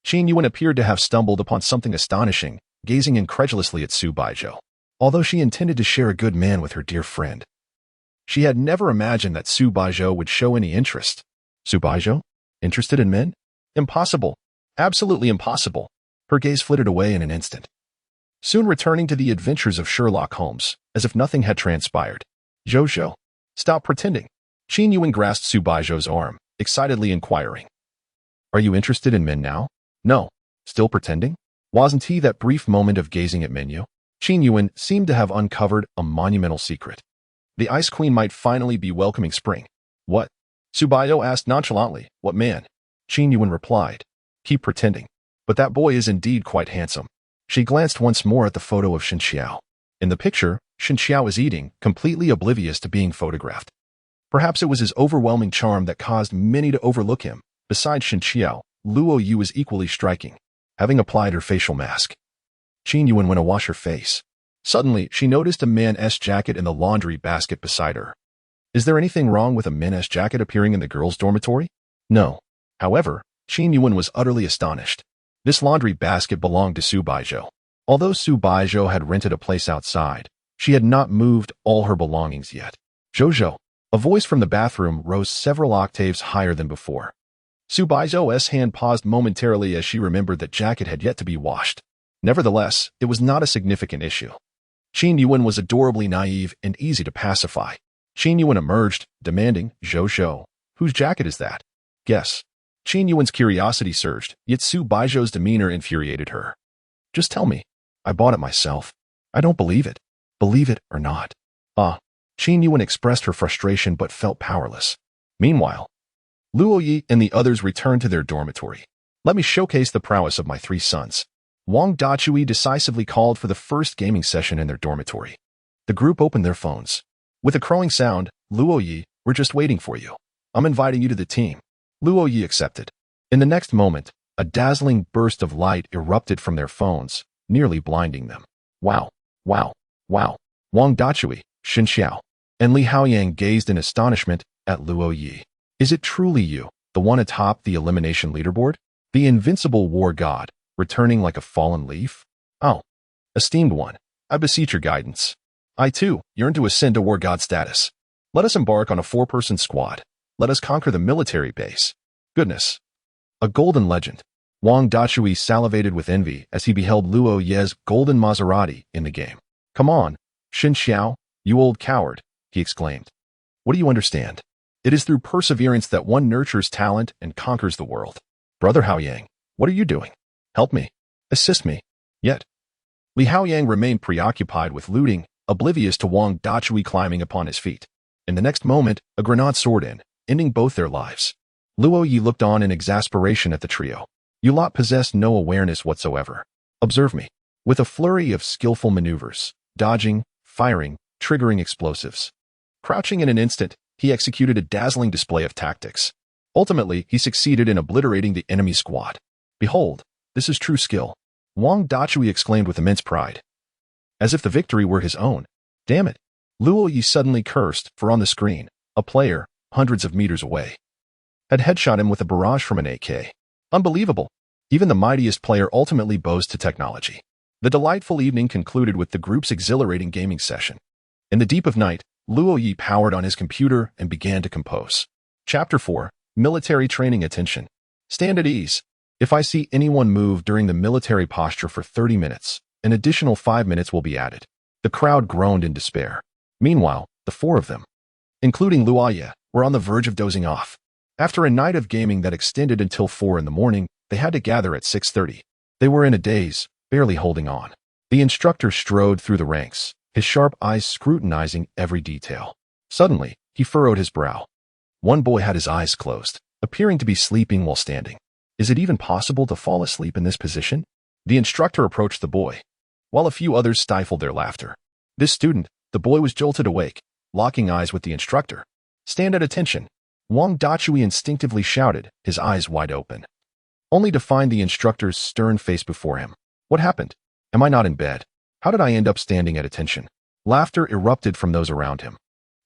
Qin Yuan appeared to have stumbled upon something astonishing, gazing incredulously at Su Baizhou. Although she intended to share a good man with her dear friend, she had never imagined that Su Baizhou would show any interest. Su Baizhou? Interested in men? Impossible. Absolutely impossible. Her gaze flitted away in an instant, soon returning to The Adventures of Sherlock Holmes, as if nothing had transpired. "Zhou, stop pretending." Qin Yuan grasped Su Baizhou's arm, excitedly inquiring, "Are you interested in men now?" "No. Still pretending?" Wasn't he that brief moment of gazing at Menu? Qin Yuan seemed to have uncovered a monumental secret. The Ice Queen might finally be welcoming spring. "What?" Su Baizhou asked nonchalantly. "What man?" Qin Yuan replied, "Keep pretending. But that boy is indeed quite handsome." She glanced once more at the photo of Shen Qiao. In the picture, Shen Qiao is eating, completely oblivious to being photographed. Perhaps it was his overwhelming charm that caused many to overlook him. Besides Shen Qiao, Luo Ye was equally striking, having applied her facial mask. Qin Yuan went to wash her face. Suddenly, she noticed a man's jacket in the laundry basket beside her. Is there anything wrong with a man's jacket appearing in the girls' dormitory? No. However, Qin Yuan was utterly astonished. This laundry basket belonged to Su Baizhou. Although Su Baizhou had rented a place outside, she had not moved all her belongings yet. "Zhou." A voice from the bathroom rose several octaves higher than before. Su Baizhou's hand paused momentarily as she remembered that jacket had yet to be washed. Nevertheless, it was not a significant issue. Qin Yuan was adorably naive and easy to pacify. Qin Yuan emerged, demanding, "Zhou, whose jacket is that?" "Guess." Qin Yuan's curiosity surged, yet Su Baizhou's demeanor infuriated her. "Just tell me. I bought it myself. I don't believe it. Believe it or not." Qin Yuan expressed her frustration but felt powerless. Meanwhile, Luo Ye and the others returned to their dormitory. "Let me showcase the prowess of my three sons." Wang Dachui decisively called for the first gaming session in their dormitory. The group opened their phones. With a crowing sound, "Luo Ye, we're just waiting for you. I'm inviting you to the team." Luo Ye accepted. In the next moment, A dazzling burst of light erupted from their phones, nearly blinding them. Wow, wow, wow. Wang Dachui, Xin Xiao, and Li Haoyang gazed in astonishment at Luo Ye. Is it truly you, the one atop the elimination leaderboard? The invincible war god, returning like a fallen leaf? Oh, esteemed one, I beseech your guidance. I too yearn to ascend to war god status. Let us embark on a 4-person squad. Let us conquer the military base. Goodness. A golden legend. Wang Dachui salivated with envy as he beheld Luo Ye's golden Maserati in the game. Come on, Xin Xiao, you old coward, he exclaimed. What do you understand? It is through perseverance that one nurtures talent and conquers the world. Brother Haoyang, what are you doing? Help me. Assist me. Yet, Li Haoyang remained preoccupied with looting, oblivious to Wang Dachui climbing upon his feet. In the next moment, a grenade soared in, ending both their lives. Luo Ye looked on in exasperation at the trio. You lot possess no awareness whatsoever. Observe me. With a flurry of skillful maneuvers, dodging, firing, triggering explosives. Crouching in an instant, he executed a dazzling display of tactics. Ultimately, he succeeded in obliterating the enemy squad. Behold, this is true skill. Wang Dachui exclaimed with immense pride. As if the victory were his own. Damn it. Luo Ye suddenly cursed, for on the screen, a player, hundreds of meters away, had headshot him with a barrage from an AK. Unbelievable. Even the mightiest player ultimately bows to technology. The delightful evening concluded with the group's exhilarating gaming session. In the deep of night, Luo Ye powered on his computer and began to compose. Chapter 4. Military Training Attention. Stand at ease. If I see anyone move during the military posture for 30 minutes, an additional 5 minutes will be added. The crowd groaned in despair. Meanwhile, the 4 of them, including Luo Ye, were on the verge of dozing off. After a night of gaming that extended until 4 in the morning, they had to gather at 6:30. They were in a daze, barely holding on. The instructor strode through the ranks, his sharp eyes scrutinizing every detail. Suddenly, he furrowed his brow. One boy had his eyes closed, appearing to be sleeping while standing. Is it even possible to fall asleep in this position? The instructor approached the boy, while a few others stifled their laughter. This student, the boy was jolted awake, locking eyes with the instructor. Stand at attention. Wang Dachui instinctively shouted, his eyes wide open, only to find the instructor's stern face before him. What happened? Am I not in bed? How did I end up standing at attention? Laughter erupted from those around him.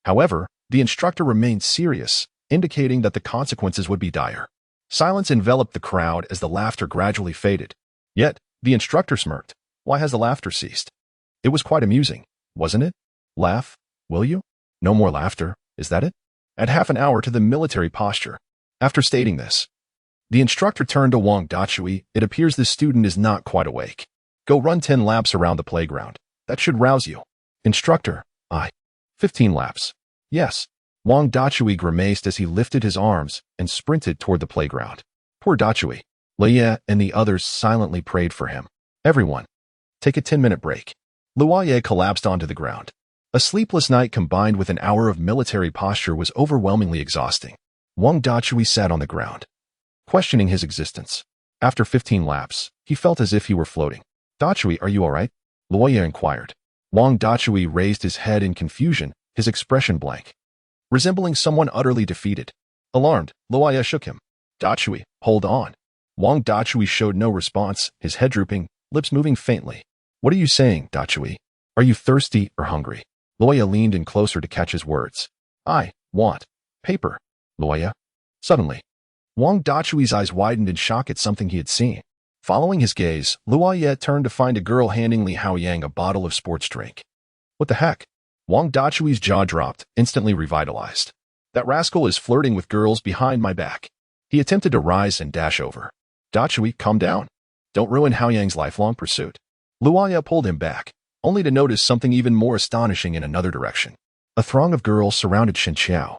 However, the instructor remained serious, indicating that the consequences would be dire. Silence enveloped the crowd as the laughter gradually faded. Yet, the instructor smirked. Why has the laughter ceased? It was quite amusing, wasn't it? Laugh, will you? No more laughter, is that it? Add half an hour to the military posture. After stating this, the instructor turned to Wang Dachui. It appears this student is not quite awake. Go run 10 laps around the playground. That should rouse you. Instructor, 15 laps. Yes. Wang Dachui grimaced as he lifted his arms and sprinted toward the playground. Poor Dachui. Luo Ye and the others silently prayed for him. Everyone, take a 10-minute break. Luo Ye collapsed onto the ground. A sleepless night combined with an hour of military posture was overwhelmingly exhausting. Wang Dachui sat on the ground, questioning his existence. After 15 laps, he felt as if he were floating. Dachui, are you all right? Luo Ye inquired. Wang Dachui raised his head in confusion, his expression blank, resembling someone utterly defeated. Alarmed, Luo Ye shook him. Dachui, hold on. Wang Dachui showed no response, his head drooping, lips moving faintly. What are you saying, Dachui? Are you thirsty or hungry? Luo Ye leaned in closer to catch his words. I want paper, Luo Ye. Suddenly, Wang Dachui's eyes widened in shock at something he had seen. Following his gaze, Luo Ye turned to find a girl handing Li Haoyang a bottle of sports drink. What the heck? Wang Dachui's jaw dropped, instantly revitalized. That rascal is flirting with girls behind my back. He attempted to rise and dash over. Dachui, calm down. Don't ruin Haoyang's lifelong pursuit. Luo Ye pulled him back, only to notice something even more astonishing in another direction. A throng of girls surrounded Xin Xiao,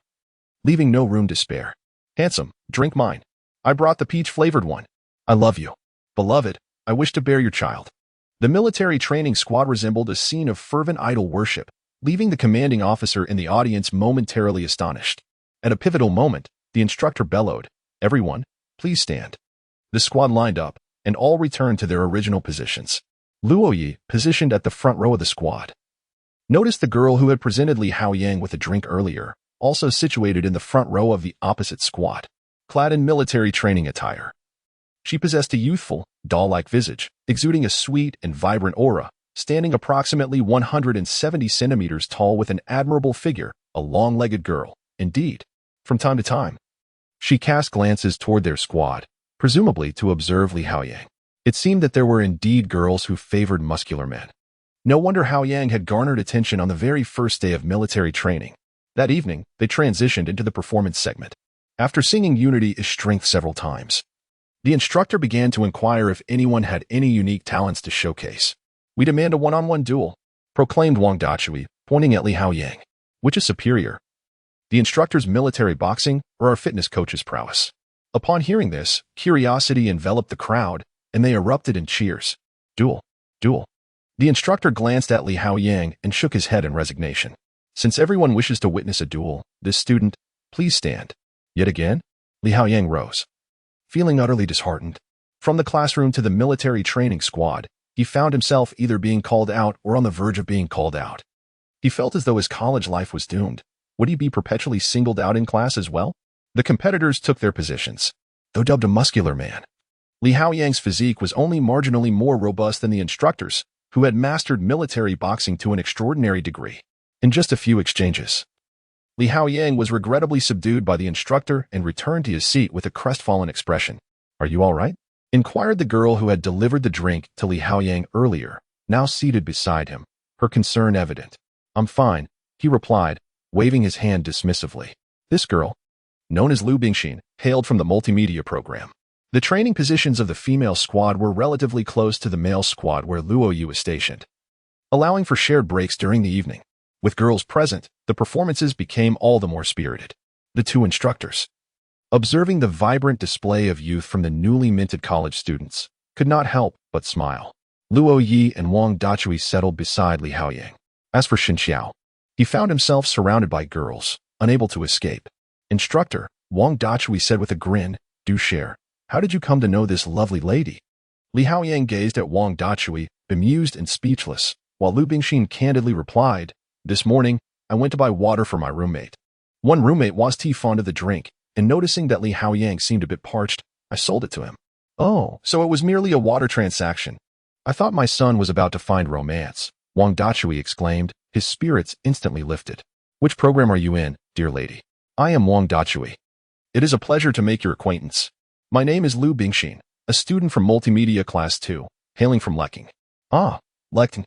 leaving no room to spare. Handsome, drink mine. I brought the peach-flavored one. I love you. Beloved, I wish to bear your child. The military training squad resembled a scene of fervent idol worship, leaving the commanding officer in the audience momentarily astonished. At a pivotal moment, the instructor bellowed, Everyone, please stand. The squad lined up, and all returned to their original positions. Luo Ye, positioned at the front row of the squad, noticed the girl who had presented Li Haoyang with a drink earlier, also situated in the front row of the opposite squad, clad in military training attire. She possessed a youthful, doll-like visage, exuding a sweet and vibrant aura, standing approximately 170 centimeters tall with an admirable figure, a long-legged girl, indeed. From time to time, she cast glances toward their squad, presumably to observe Li Haoyang. It seemed that there were indeed girls who favored muscular men. No wonder Haoyang had garnered attention on the very first day of military training. That evening, they transitioned into the performance segment. After singing Unity is Strength several times, the instructor began to inquire if anyone had any unique talents to showcase. "We demand a one-on-one duel," proclaimed Wang Dachui, pointing at Li Haoyang. "Which is superior, the instructor's military boxing or our fitness coach's prowess?" Upon hearing this, curiosity enveloped the crowd, and they erupted in cheers. "Duel, duel." The instructor glanced at Li Haoyang and shook his head in resignation. "Since everyone wishes to witness a duel, this student, please stand." Yet again, Li Haoyang rose. Feeling utterly disheartened, from the classroom to the military training squad, he found himself either being called out or on the verge of being called out. He felt as though his college life was doomed. Would he be perpetually singled out in class as well? The competitors took their positions. Though dubbed a muscular man, Li Haoyang's physique was only marginally more robust than the instructors, who had mastered military boxing to an extraordinary degree. In just a few exchanges, Li Haoyang was regrettably subdued by the instructor and returned to his seat with a crestfallen expression. "Are you all right?" inquired the girl who had delivered the drink to Li Haoyang earlier, now seated beside him, her concern evident. "I'm fine," he replied, waving his hand dismissively. This girl, known as Luo Ye, hailed from the multimedia program. The training positions of the female squad were relatively close to the male squad where Luo Ye was stationed, allowing for shared breaks during the evening. With girls present, the performances became all the more spirited. The two instructors, observing the vibrant display of youth from the newly minted college students, could not help but smile. Luo Ye and Wang Dachui settled beside Li Haoyang. As for Xin Xiao, he found himself surrounded by girls, unable to escape. "Instructor," Wang Dachui said with a grin, "do share. How did you come to know this lovely lady?" Li Haoyang gazed at Wang Dachui, bemused and speechless, while Luo Ye candidly replied, "This morning, I went to buy water for my roommate. One roommate was too fond of the drink, and noticing that Li Haoyang seemed a bit parched, I sold it to him." "Oh, so it was merely a water transaction. I thought my son was about to find romance," Wang Dachui exclaimed, his spirits instantly lifted. "Which program are you in, dear lady?" "I am Wang Dachui. It is a pleasure to make your acquaintance. My name is Luo Ye, a student from Multimedia Class 2, hailing from Leking." "Ah, Leking.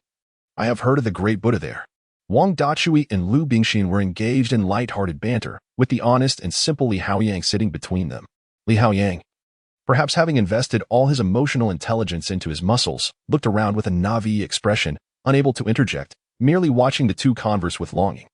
I have heard of the great Buddha there." Wang Dachui and Luo Ye were engaged in light-hearted banter, with the honest and simple Li Haoyang sitting between them. Li Haoyang, perhaps having invested all his emotional intelligence into his muscles, looked around with a naive expression, unable to interject, merely watching the two converse with longing.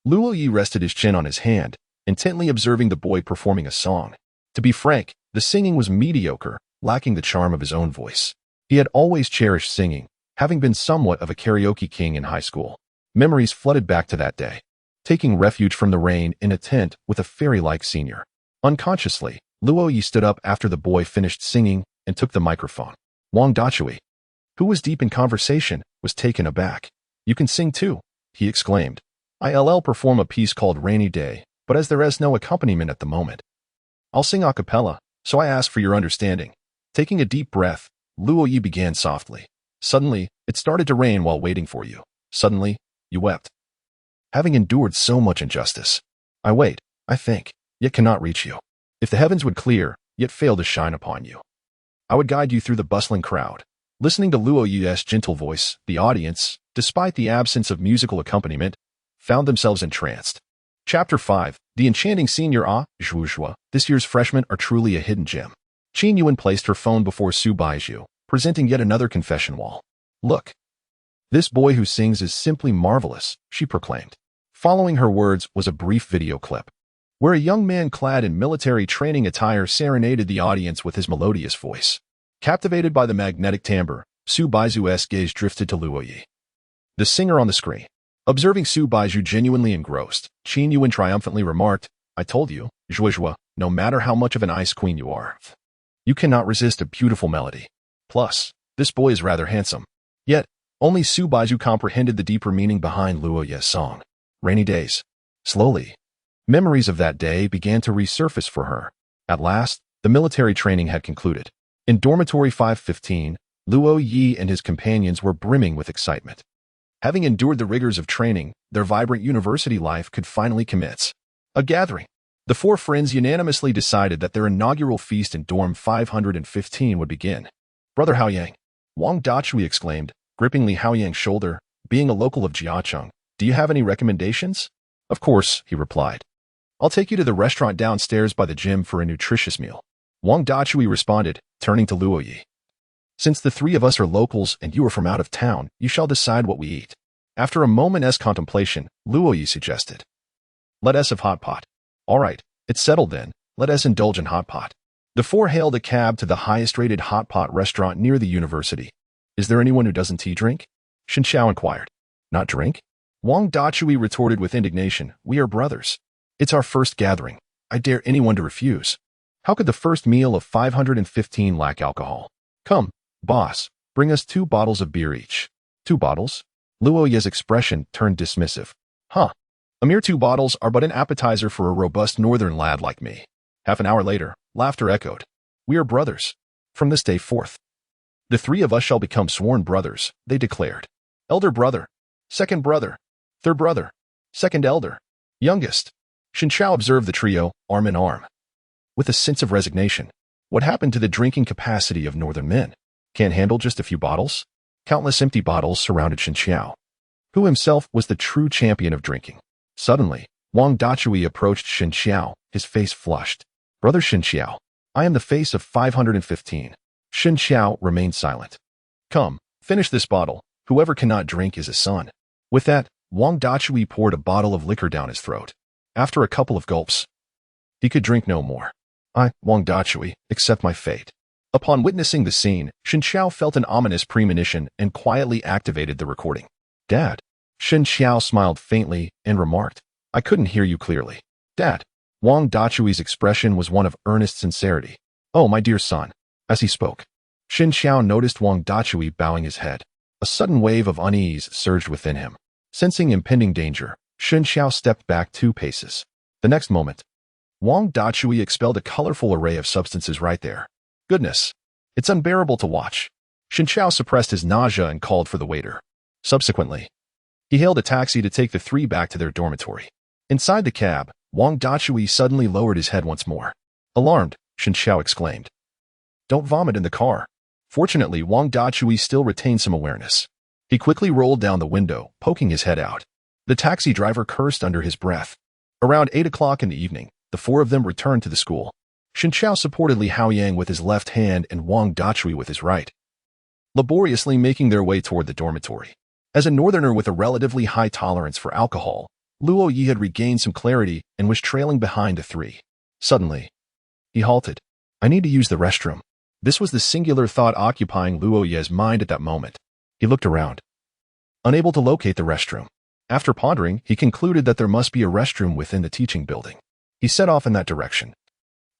Luo Ye rested his chin on his hand, intently observing the boy performing a song. To be frank, the singing was mediocre, lacking the charm of his own voice. He had always cherished singing, having been somewhat of a karaoke king in high school. Memories flooded back to that day, taking refuge from the rain in a tent with a fairy-like senior. Unconsciously, Luo Ye stood up after the boy finished singing and took the microphone. Wang Dachui, who was deep in conversation, was taken aback. "You can sing too," he exclaimed. "I'll perform a piece called Rainy Day, but as there is no accompaniment at the moment, I'll sing a cappella, so I ask for your understanding." Taking a deep breath, Luo Ye began softly. "Suddenly, it started to rain while waiting for you. Suddenly, you wept. Having endured so much injustice, I wait, I think, yet cannot reach you. If the heavens would clear, yet fail to shine upon you, I would guide you through the bustling crowd." Listening to Luo Ye's gentle voice, the audience, despite the absence of musical accompaniment, found themselves entranced. Chapter 5, The Enchanting Senior Zhuozhua. This year's freshmen are truly a hidden gem. Qin Yuan placed her phone before Su Baizhou, presenting yet another confession wall. "Look. This boy who sings is simply marvelous," she proclaimed. Following her words was a brief video clip, where a young man clad in military training attire serenaded the audience with his melodious voice. Captivated by the magnetic timbre, Su Baizhou's gaze drifted to Luo Ye, the singer on the screen. Observing Su Baizhou genuinely engrossed, Qin Yuan triumphantly remarked, "I told you, Zhuozhua, no matter how much of an ice queen you are, you cannot resist a beautiful melody. Plus, this boy is rather handsome." Yet, only Su Baizhou comprehended the deeper meaning behind Luo Ye's song. Rainy days. Slowly, memories of that day began to resurface for her. At last, the military training had concluded. In dormitory 515, Luo Ye and his companions were brimming with excitement. Having endured the rigors of training, their vibrant university life could finally commence. A gathering. The four friends unanimously decided that their inaugural feast in dorm 515 would begin. "Brother Haoyang," Wang Dachui exclaimed, grippingly Haoyang's shoulder, "being a local of Jiacheng, do you have any recommendations?" "Of course," he replied. "I'll take you to the restaurant downstairs by the gym for a nutritious meal." Wang Dachui responded, turning to Luo Ye. "Since the three of us are locals and you are from out of town, you shall decide what we eat." After a moment's contemplation, Luo Ye suggested, "Let us have hot pot." "All right, it's settled then. Let us indulge in hot pot." The four hailed a cab to the highest-rated hot pot restaurant near the university. "Is there anyone who doesn't tea drink?" Shen Xiao inquired. "Not drink?" Wang Dachui retorted with indignation, "We are brothers. It's our first gathering. I dare anyone to refuse. How could the first meal of 515 lack alcohol? Come, boss, bring us 2 bottles of beer each." "2 bottles?" Luo Ye's expression turned dismissive. "Huh. A mere 2 bottles are but an appetizer for a robust northern lad like me." Half an hour later, laughter echoed. "We are brothers. From this day forth, the three of us shall become sworn brothers," they declared. "Elder brother, second brother, third brother, second elder, youngest." Shen Xiao observed the trio, arm in arm, with a sense of resignation. What happened to the drinking capacity of northern men? Can't handle just a few bottles? Countless empty bottles surrounded Shen Xiao, who himself was the true champion of drinking. Suddenly, Wang Dachui approached Shen Xiao, his face flushed. "Brother Shen Xiao, I am the face of 515. Shen Xiao remained silent. "Come, finish this bottle. Whoever cannot drink is a son." With that, Wang Dachui poured a bottle of liquor down his throat. After a couple of gulps, he could drink no more. "I, Wang Dachui, accept my fate." Upon witnessing the scene, Shen Xiao felt an ominous premonition and quietly activated the recording. "Dad." Shen Xiao smiled faintly and remarked, "I couldn't hear you clearly." "Dad." Wang Dachui's expression was one of earnest sincerity. "Oh, my dear son." As he spoke, Shen Xiao noticed Wang Dachui bowing his head. A sudden wave of unease surged within him. Sensing impending danger, Shen Xiao stepped back 2 paces. The next moment, Wang Dachui expelled a colorful array of substances right there. "Goodness, it's unbearable to watch." Shen Xiao suppressed his nausea and called for the waiter. Subsequently, he hailed a taxi to take the 3 back to their dormitory. Inside the cab, Wang Dachui suddenly lowered his head once more. Alarmed, Shen Xiao exclaimed, "Don't vomit in the car." Fortunately, Wang Dachui still retained some awareness. He quickly rolled down the window, poking his head out. The taxi driver cursed under his breath. Around 8 o'clock in the evening, the 4 of them returned to the school. Shen Xiao supported Li Haoyang with his left hand and Wang Dachui with his right, laboriously making their way toward the dormitory. As a northerner with a relatively high tolerance for alcohol, Luo Ye had regained some clarity and was trailing behind the 3. Suddenly, he halted. "I need to use the restroom." This was the singular thought occupying Luo Ye's mind at that moment. He looked around, unable to locate the restroom. After pondering, he concluded that there must be a restroom within the teaching building. He set off in that direction,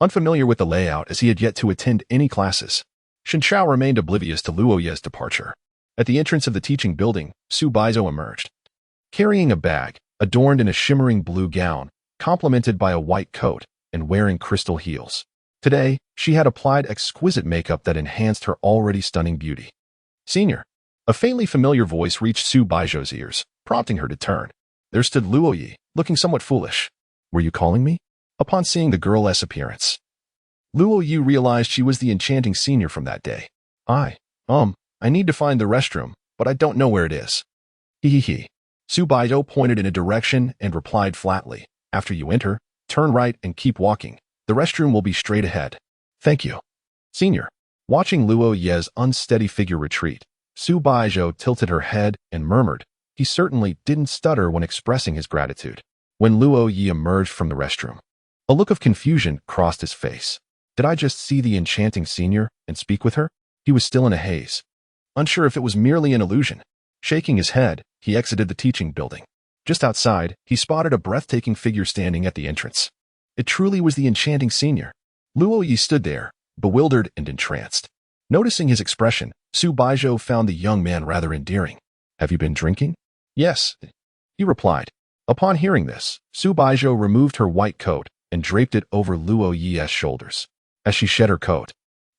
unfamiliar with the layout as he had yet to attend any classes. Shen Xiao remained oblivious to Luo Ye's departure. At the entrance of the teaching building, Su Baizhou emerged, carrying a bag, adorned in a shimmering blue gown, complemented by a white coat, and wearing crystal heels. Today, she had applied exquisite makeup that enhanced her already stunning beauty. "Senior." A faintly familiar voice reached Su Baizhou's ears, prompting her to turn. There stood Luo Ye, looking somewhat foolish. "Were you calling me?" Upon seeing the girl's appearance, Luo Ye realized she was the enchanting senior from that day. I need to find the restroom, but I don't know where it is." He. Su Baizhou pointed in a direction and replied flatly, "After you enter, turn right and keep walking. The restroom will be straight ahead." "Thank you, senior." Watching Luo Ye's unsteady figure retreat, Su Baizhou tilted her head and murmured, he certainly didn't stutter when expressing his gratitude. When Luo Ye emerged from the restroom, a look of confusion crossed his face. Did I just see the enchanting senior and speak with her? He was still in a haze, unsure if it was merely an illusion. Shaking his head, he exited the teaching building. Just outside, he spotted a breathtaking figure standing at the entrance. It truly was the enchanting senior. Luo Ye stood there, bewildered and entranced. Noticing his expression, Su Baizhou found the young man rather endearing. "Have you been drinking?" "Yes," he replied. Upon hearing this, Su Baizhou removed her white coat and draped it over Luo Ye's shoulders. As she shed her coat,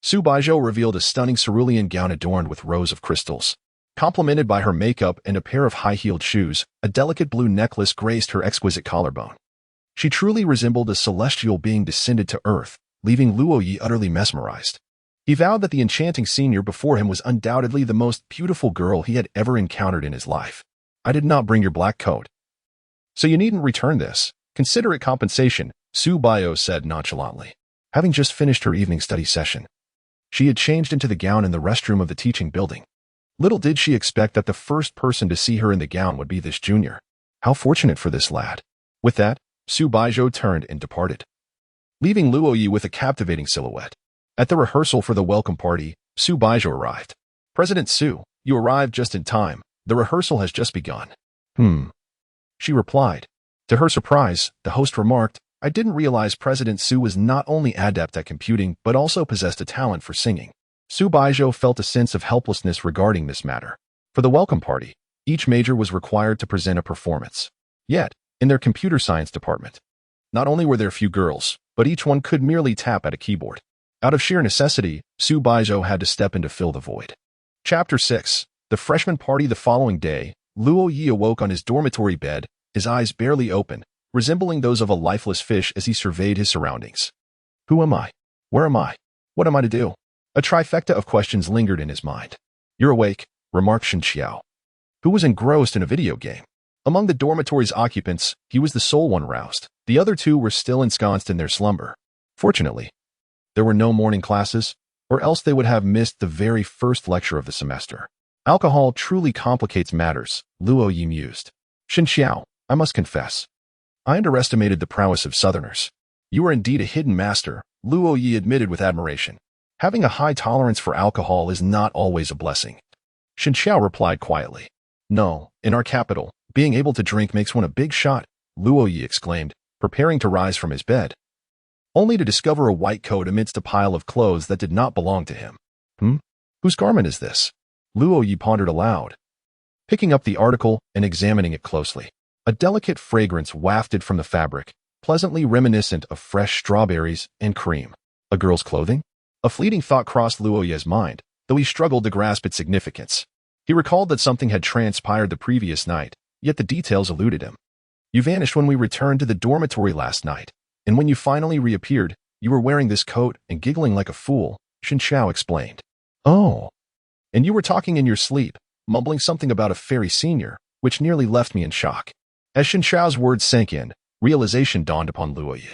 Su Baizhou revealed a stunning cerulean gown adorned with rows of crystals. Complemented by her makeup and a pair of high-heeled shoes, a delicate blue necklace graced her exquisite collarbone. She truly resembled a celestial being descended to earth, leaving Luo Ye utterly mesmerized. He vowed that the enchanting senior before him was undoubtedly the most beautiful girl he had ever encountered in his life. I did not bring your black coat, so you needn't return this. Consider it compensation, Su Baizhou said nonchalantly. Having just finished her evening study session, she had changed into the gown in the restroom of the teaching building. Little did she expect that the first person to see her in the gown would be this junior. How fortunate for this lad. With that, Su Baizhou turned and departed, leaving Luo Ye with a captivating silhouette. At the rehearsal for the welcome party, Su Baizhou arrived. President Su, you arrived just in time. The rehearsal has just begun. She replied. To her surprise, the host remarked, I didn't realize President Su was not only adept at computing but also possessed a talent for singing. Su Baizhou felt a sense of helplessness regarding this matter. For the welcome party, each major was required to present a performance. Yet, in their computer science department, not only were there few girls, but each one could merely tap at a keyboard. Out of sheer necessity, Su Baizhou had to step in to fill the void. Chapter 6. The freshman party. The following day, Luo Ye awoke on his dormitory bed, his eyes barely open, resembling those of a lifeless fish as he surveyed his surroundings. Who am I? Where am I? What am I to do? A trifecta of questions lingered in his mind. You're awake, remarked Shen Xiao, who was engrossed in a video game. Among the dormitory's occupants, he was the sole one roused. The other two were still ensconced in their slumber. Fortunately, there were no morning classes, or else they would have missed the very first lecture of the semester. Alcohol truly complicates matters, Luo Ye mused. Shen Xiao, I must confess, I underestimated the prowess of Southerners. You are indeed a hidden master, Luo Ye admitted with admiration. Having a high tolerance for alcohol is not always a blessing. Shen Xiao replied quietly. No, in our capital, being able to drink makes one a big shot, Luo Ye exclaimed, preparing to rise from his bed, only to discover a white coat amidst a pile of clothes that did not belong to him. Whose garment is this? Luo Ye pondered aloud, picking up the article and examining it closely. A delicate fragrance wafted from the fabric, pleasantly reminiscent of fresh strawberries and cream. A girl's clothing? A fleeting thought crossed Luo Ye's mind, though he struggled to grasp its significance. He recalled that something had transpired the previous night, yet the details eluded him. You vanished when we returned to the dormitory last night, and when you finally reappeared, you were wearing this coat and giggling like a fool, Shen Xiao explained. Oh. And you were talking in your sleep, mumbling something about a fairy senior, which nearly left me in shock. As Shen Xiao's words sank in, realization dawned upon Luo Ye.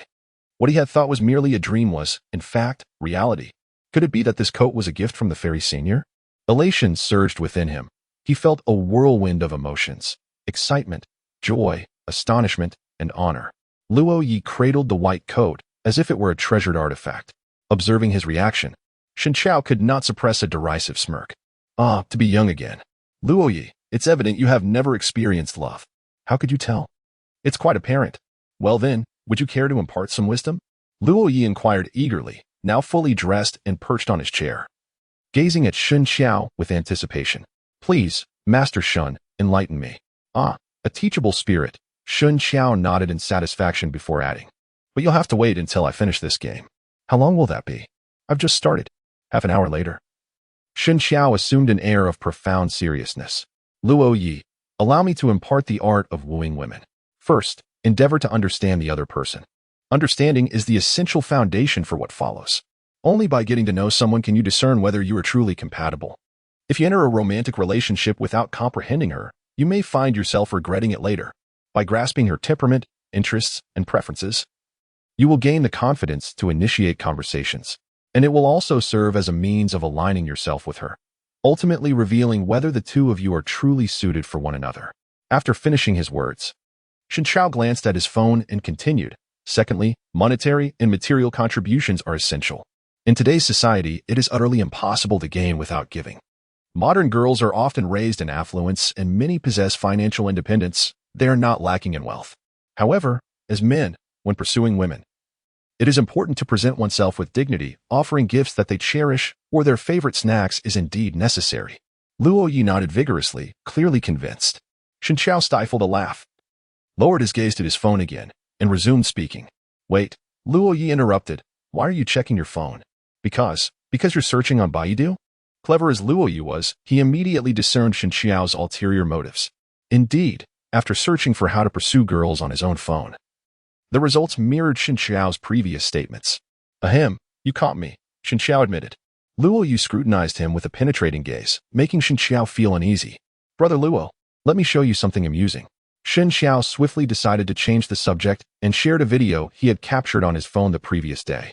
What he had thought was merely a dream was, in fact, reality. Could it be that this coat was a gift from the fairy senior? Elation surged within him. He felt a whirlwind of emotions: excitement, joy, astonishment, and honor. Luo Ye cradled the white coat as if it were a treasured artifact. Observing his reaction, Shen Xiao could not suppress a derisive smirk. Ah, to be young again. Luo Ye, it's evident you have never experienced love. How could you tell? It's quite apparent. Well then, would you care to impart some wisdom? Luo Ye inquired eagerly, now fully dressed and perched on his chair, gazing at Shen Xiao with anticipation. Please, Master Shen, enlighten me. Ah, a teachable spirit. Shen Xiao nodded in satisfaction before adding. But you'll have to wait until I finish this game. How long will that be? I've just started. Half an hour later. Shen Xiao assumed an air of profound seriousness. Luo Ye, allow me to impart the art of wooing women. First, endeavor to understand the other person. Understanding is the essential foundation for what follows. Only by getting to know someone can you discern whether you are truly compatible. If you enter a romantic relationship without comprehending her, you may find yourself regretting it later. By grasping her temperament, interests, and preferences, you will gain the confidence to initiate conversations, and it will also serve as a means of aligning yourself with her, ultimately revealing whether the two of you are truly suited for one another. After finishing his words, Shen Xiao glanced at his phone and continued. Secondly, monetary and material contributions are essential. In today's society, it is utterly impossible to gain without giving. Modern girls are often raised in affluence and many possess financial independence. They are not lacking in wealth. However, as men, when pursuing women, it is important to present oneself with dignity. Offering gifts that they cherish or their favorite snacks is indeed necessary. Luo Ye nodded vigorously, clearly convinced. Shen Xiao stifled a laugh, lowered his gaze to his phone again, and resumed speaking. Wait, Luo Ye interrupted. Why are you checking your phone? Because Because you're searching on Baidu? Clever as Luo Ye was, he immediately discerned Shen Xiao's ulterior motives. Indeed, after searching for how to pursue girls on his own phone, the results mirrored Shen Xiao's previous statements. Ahem, you caught me, Shen Xiao admitted. Luo Ye scrutinized him with a penetrating gaze, making Shen Xiao feel uneasy. Brother Luo, let me show you something amusing. Shen Xiao swiftly decided to change the subject and shared a video he had captured on his phone the previous day.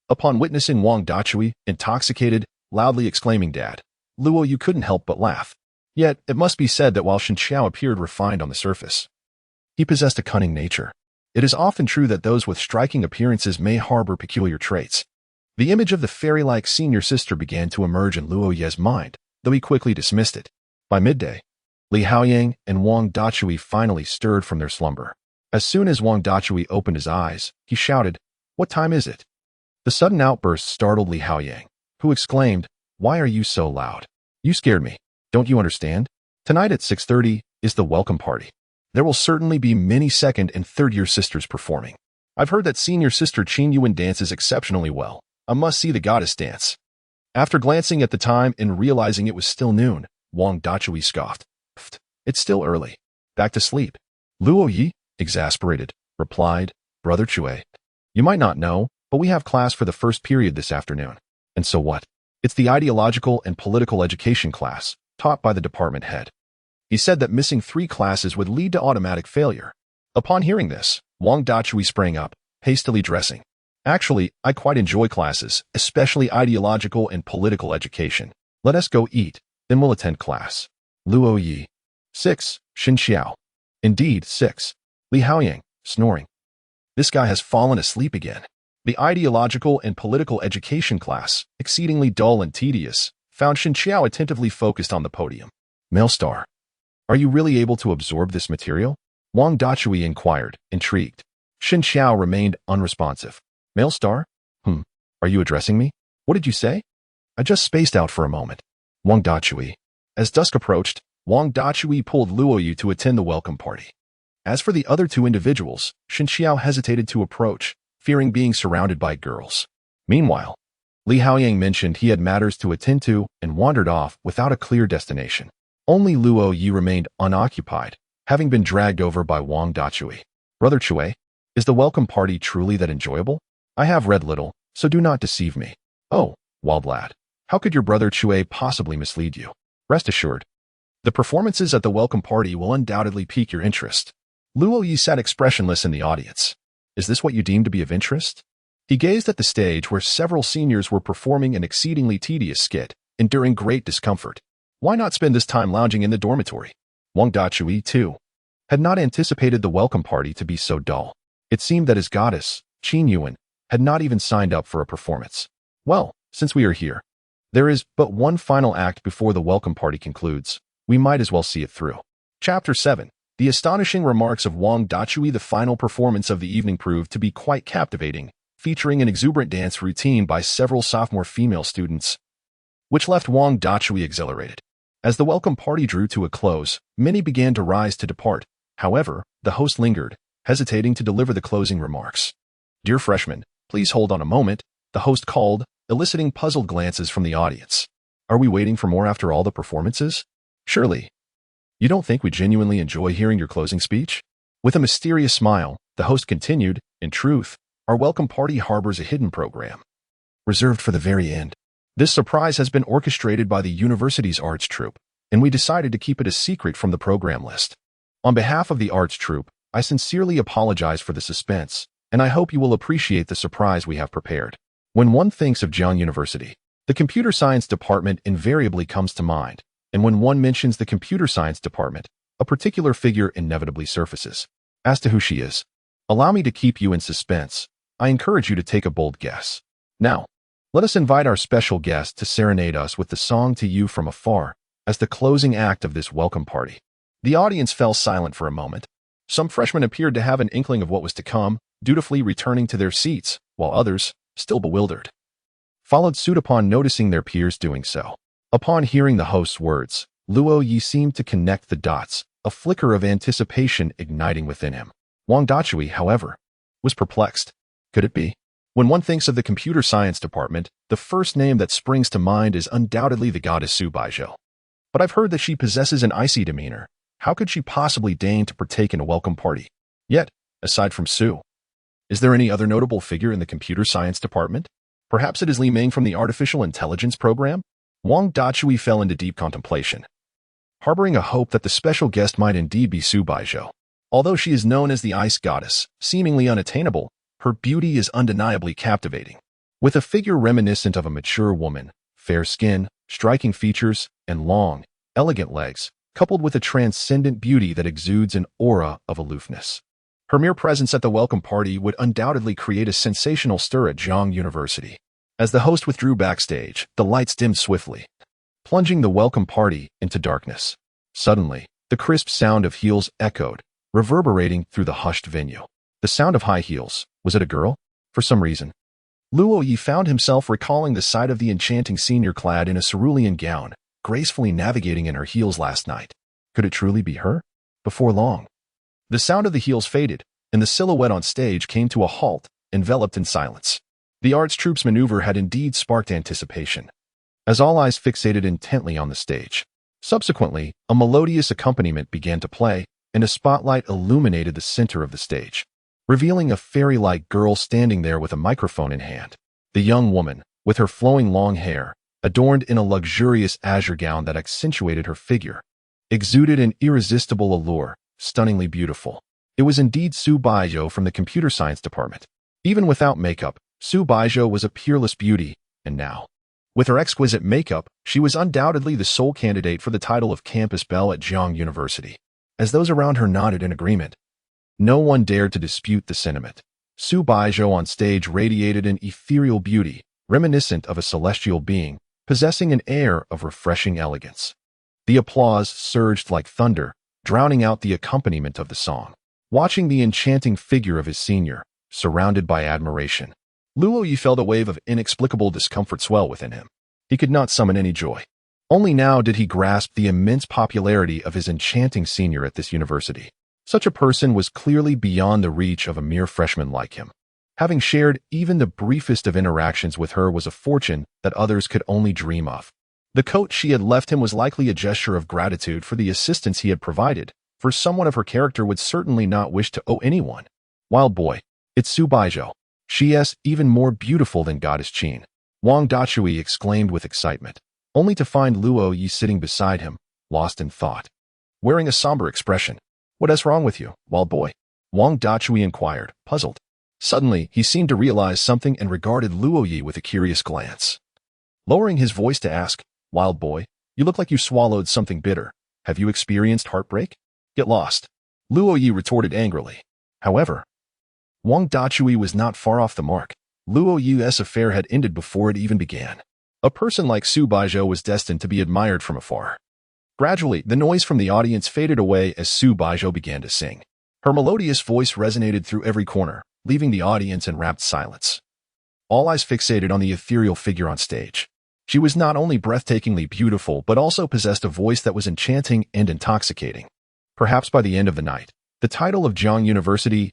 Upon witnessing Wang Dachui, intoxicated, loudly exclaiming Dad, Luo Ye couldn't help but laugh. Yet, it must be said that while Shen Xiao appeared refined on the surface, he possessed a cunning nature. It is often true that those with striking appearances may harbor peculiar traits. The image of the fairy-like senior sister began to emerge in Luo Ye's mind, though he quickly dismissed it. By midday, Li Haoyang and Wang Dachui finally stirred from their slumber. As soon as Wang Dachui opened his eyes, he shouted, "What time is it?" The sudden outburst startled Li Haoyang, who exclaimed, "Why are you so loud? You scared me. Don't you understand? Tonight at 6:30 is the welcome party. There will certainly be many second and third-year sisters performing. I've heard that senior sister Qin Yuan dances exceptionally well. I must see the goddess dance." After glancing at the time and realizing it was still noon, Wang Dachui scoffed. "It's still early. Back to sleep." Luo Ye, exasperated, replied, "Brother Chue, you might not know, but we have class for the first period this afternoon. And so what? It's the ideological and political education class, taught by the department head." He said that missing 3 classes would lead to automatic failure. Upon hearing this, Wang Dachui sprang up, hastily dressing. "Actually, I quite enjoy classes, especially ideological and political education. Let us go eat, then we'll attend class." Luo Ye. 6. Shen Xiao. Indeed, 6. Li Haoyang, snoring. This guy has fallen asleep again. The ideological and political education class, exceedingly dull and tedious, found Shen Xiao attentively focused on the podium. "Male star, are you really able to absorb this material?" Wang Dachui inquired, intrigued. Shen Xiao remained unresponsive. "Male star? Are you addressing me? What did you say?" "I just spaced out for a moment." Wang Dachui. As dusk approached, Wang Dachui pulled Luo Ye to attend the welcome party. As for the other 2 individuals, Shen Xiao hesitated to approach, fearing being surrounded by girls. Meanwhile, Li Haoyang mentioned he had matters to attend to and wandered off without a clear destination. Only Luo Ye remained unoccupied, having been dragged over by Wang Dachui. "Brother Chue, is the welcome party truly that enjoyable? I have read little, so do not deceive me." "Oh, wild lad, how could your brother Chue possibly mislead you? Rest assured, the performances at the welcome party will undoubtedly pique your interest." Luo Ye sat expressionless in the audience. "Is this what you deem to be of interest?" He gazed at the stage where several seniors were performing an exceedingly tedious skit, enduring great discomfort. Why not spend this time lounging in the dormitory? Wang Dachui, too, had not anticipated the welcome party to be so dull. It seemed that his goddess, Qin Yuan, had not even signed up for a performance. "Well, since we are here, there is but one final act before the welcome party concludes. We might as well see it through." Chapter 7. The astonishing remarks of Wang Dachui. The final performance of the evening proved to be quite captivating, featuring an exuberant dance routine by several sophomore female students, which left Wang Dachui exhilarated. As the welcome party drew to a close, many began to rise to depart. However, the host lingered, hesitating to deliver the closing remarks. "Dear freshmen, please hold on a moment," the host called, eliciting puzzled glances from the audience. "Are we waiting for more after all the performances? Surely you don't think we genuinely enjoy hearing your closing speech?" With a mysterious smile, the host continued, "In truth, our welcome party harbors a hidden program, reserved for the very end. This surprise has been orchestrated by the university's arts troupe, and we decided to keep it a secret from the program list. On behalf of the arts troupe, I sincerely apologize for the suspense, and I hope you will appreciate the surprise we have prepared." When one thinks of Jiang University, the computer science department invariably comes to mind. And when one mentions the computer science department, a particular figure inevitably surfaces. As to who she is, allow me to keep you in suspense. I encourage you to take a bold guess. Now, let us invite our special guest to serenade us with the song To You From Afar as the closing act of this welcome party. The audience fell silent for a moment. Some freshmen appeared to have an inkling of what was to come, dutifully returning to their seats, while others, still bewildered, followed suit upon noticing their peers doing so. Upon hearing the host's words, Luo Ye seemed to connect the dots, a flicker of anticipation igniting within him. Wang Dachui, however, was perplexed. Could it be? When one thinks of the computer science department, the first name that springs to mind is undoubtedly the goddess Su Baizhou. But I've heard that she possesses an icy demeanor. How could she possibly deign to partake in a welcome party? Yet, aside from Su, is there any other notable figure in the computer science department? Perhaps it is Li Ming from the artificial intelligence program? Wang Dachui fell into deep contemplation, harboring a hope that the special guest might indeed be Su Baizhou. Although she is known as the ice goddess, seemingly unattainable, her beauty is undeniably captivating. With a figure reminiscent of a mature woman, fair skin, striking features, and long, elegant legs, coupled with a transcendent beauty that exudes an aura of aloofness. Her mere presence at the welcome party would undoubtedly create a sensational stir at Zhang University. As the host withdrew backstage, the lights dimmed swiftly, plunging the welcome party into darkness. Suddenly, the crisp sound of heels echoed, reverberating through the hushed venue. The sound of high heels. Was it a girl? For some reason, Luo Ye found himself recalling the sight of the enchanting senior clad in a cerulean gown, gracefully navigating in her heels last night. Could it truly be her? Before long, the sound of the heels faded, and the silhouette on stage came to a halt, enveloped in silence. The arts troupe's maneuver had indeed sparked anticipation, as all eyes fixated intently on the stage. Subsequently, a melodious accompaniment began to play, and a spotlight illuminated the center of the stage, revealing a fairy-like girl standing there with a microphone in hand. The young woman, with her flowing long hair, adorned in a luxurious azure gown that accentuated her figure, exuded an irresistible allure, stunningly beautiful. It was indeed Su Baizhou from the computer science department. Even without makeup, Su Baizhou was a peerless beauty, and now, with her exquisite makeup, she was undoubtedly the sole candidate for the title of Campus Belle at Zhang University. As those around her nodded in agreement, no one dared to dispute the sentiment. Su Baizhou on stage radiated an ethereal beauty, reminiscent of a celestial being, possessing an air of refreshing elegance. The applause surged like thunder, drowning out the accompaniment of the song. Watching the enchanting figure of his senior, surrounded by admiration, Luo Ye felt a wave of inexplicable discomfort swell within him. He could not summon any joy. Only now did he grasp the immense popularity of his enchanting senior at this university. Such a person was clearly beyond the reach of a mere freshman like him. Having shared even the briefest of interactions with her was a fortune that others could only dream of. The coat she had left him was likely a gesture of gratitude for the assistance he had provided, for someone of her character would certainly not wish to owe anyone. Wild boy, it's Su Baizhou. She is even more beautiful than Goddess Qin. Wang Dachui exclaimed with excitement, only to find Luo Ye sitting beside him, lost in thought, wearing a somber expression. What is wrong with you, wild boy? Wang Dachui inquired, puzzled. Suddenly, he seemed to realize something and regarded Luo Ye with a curious glance. Lowering his voice to ask, wild boy, you look like you swallowed something bitter. Have you experienced heartbreak? Get lost. Luo Ye retorted angrily. However, Wang Dachui was not far off the mark. Luo Ye's affair had ended before it even began. A person like Su Baizhou was destined to be admired from afar. Gradually, the noise from the audience faded away as Su Baizhou began to sing. Her melodious voice resonated through every corner, leaving the audience in rapt silence. All eyes fixated on the ethereal figure on stage. She was not only breathtakingly beautiful, but also possessed a voice that was enchanting and intoxicating. Perhaps by the end of the night, the title of Zhang University's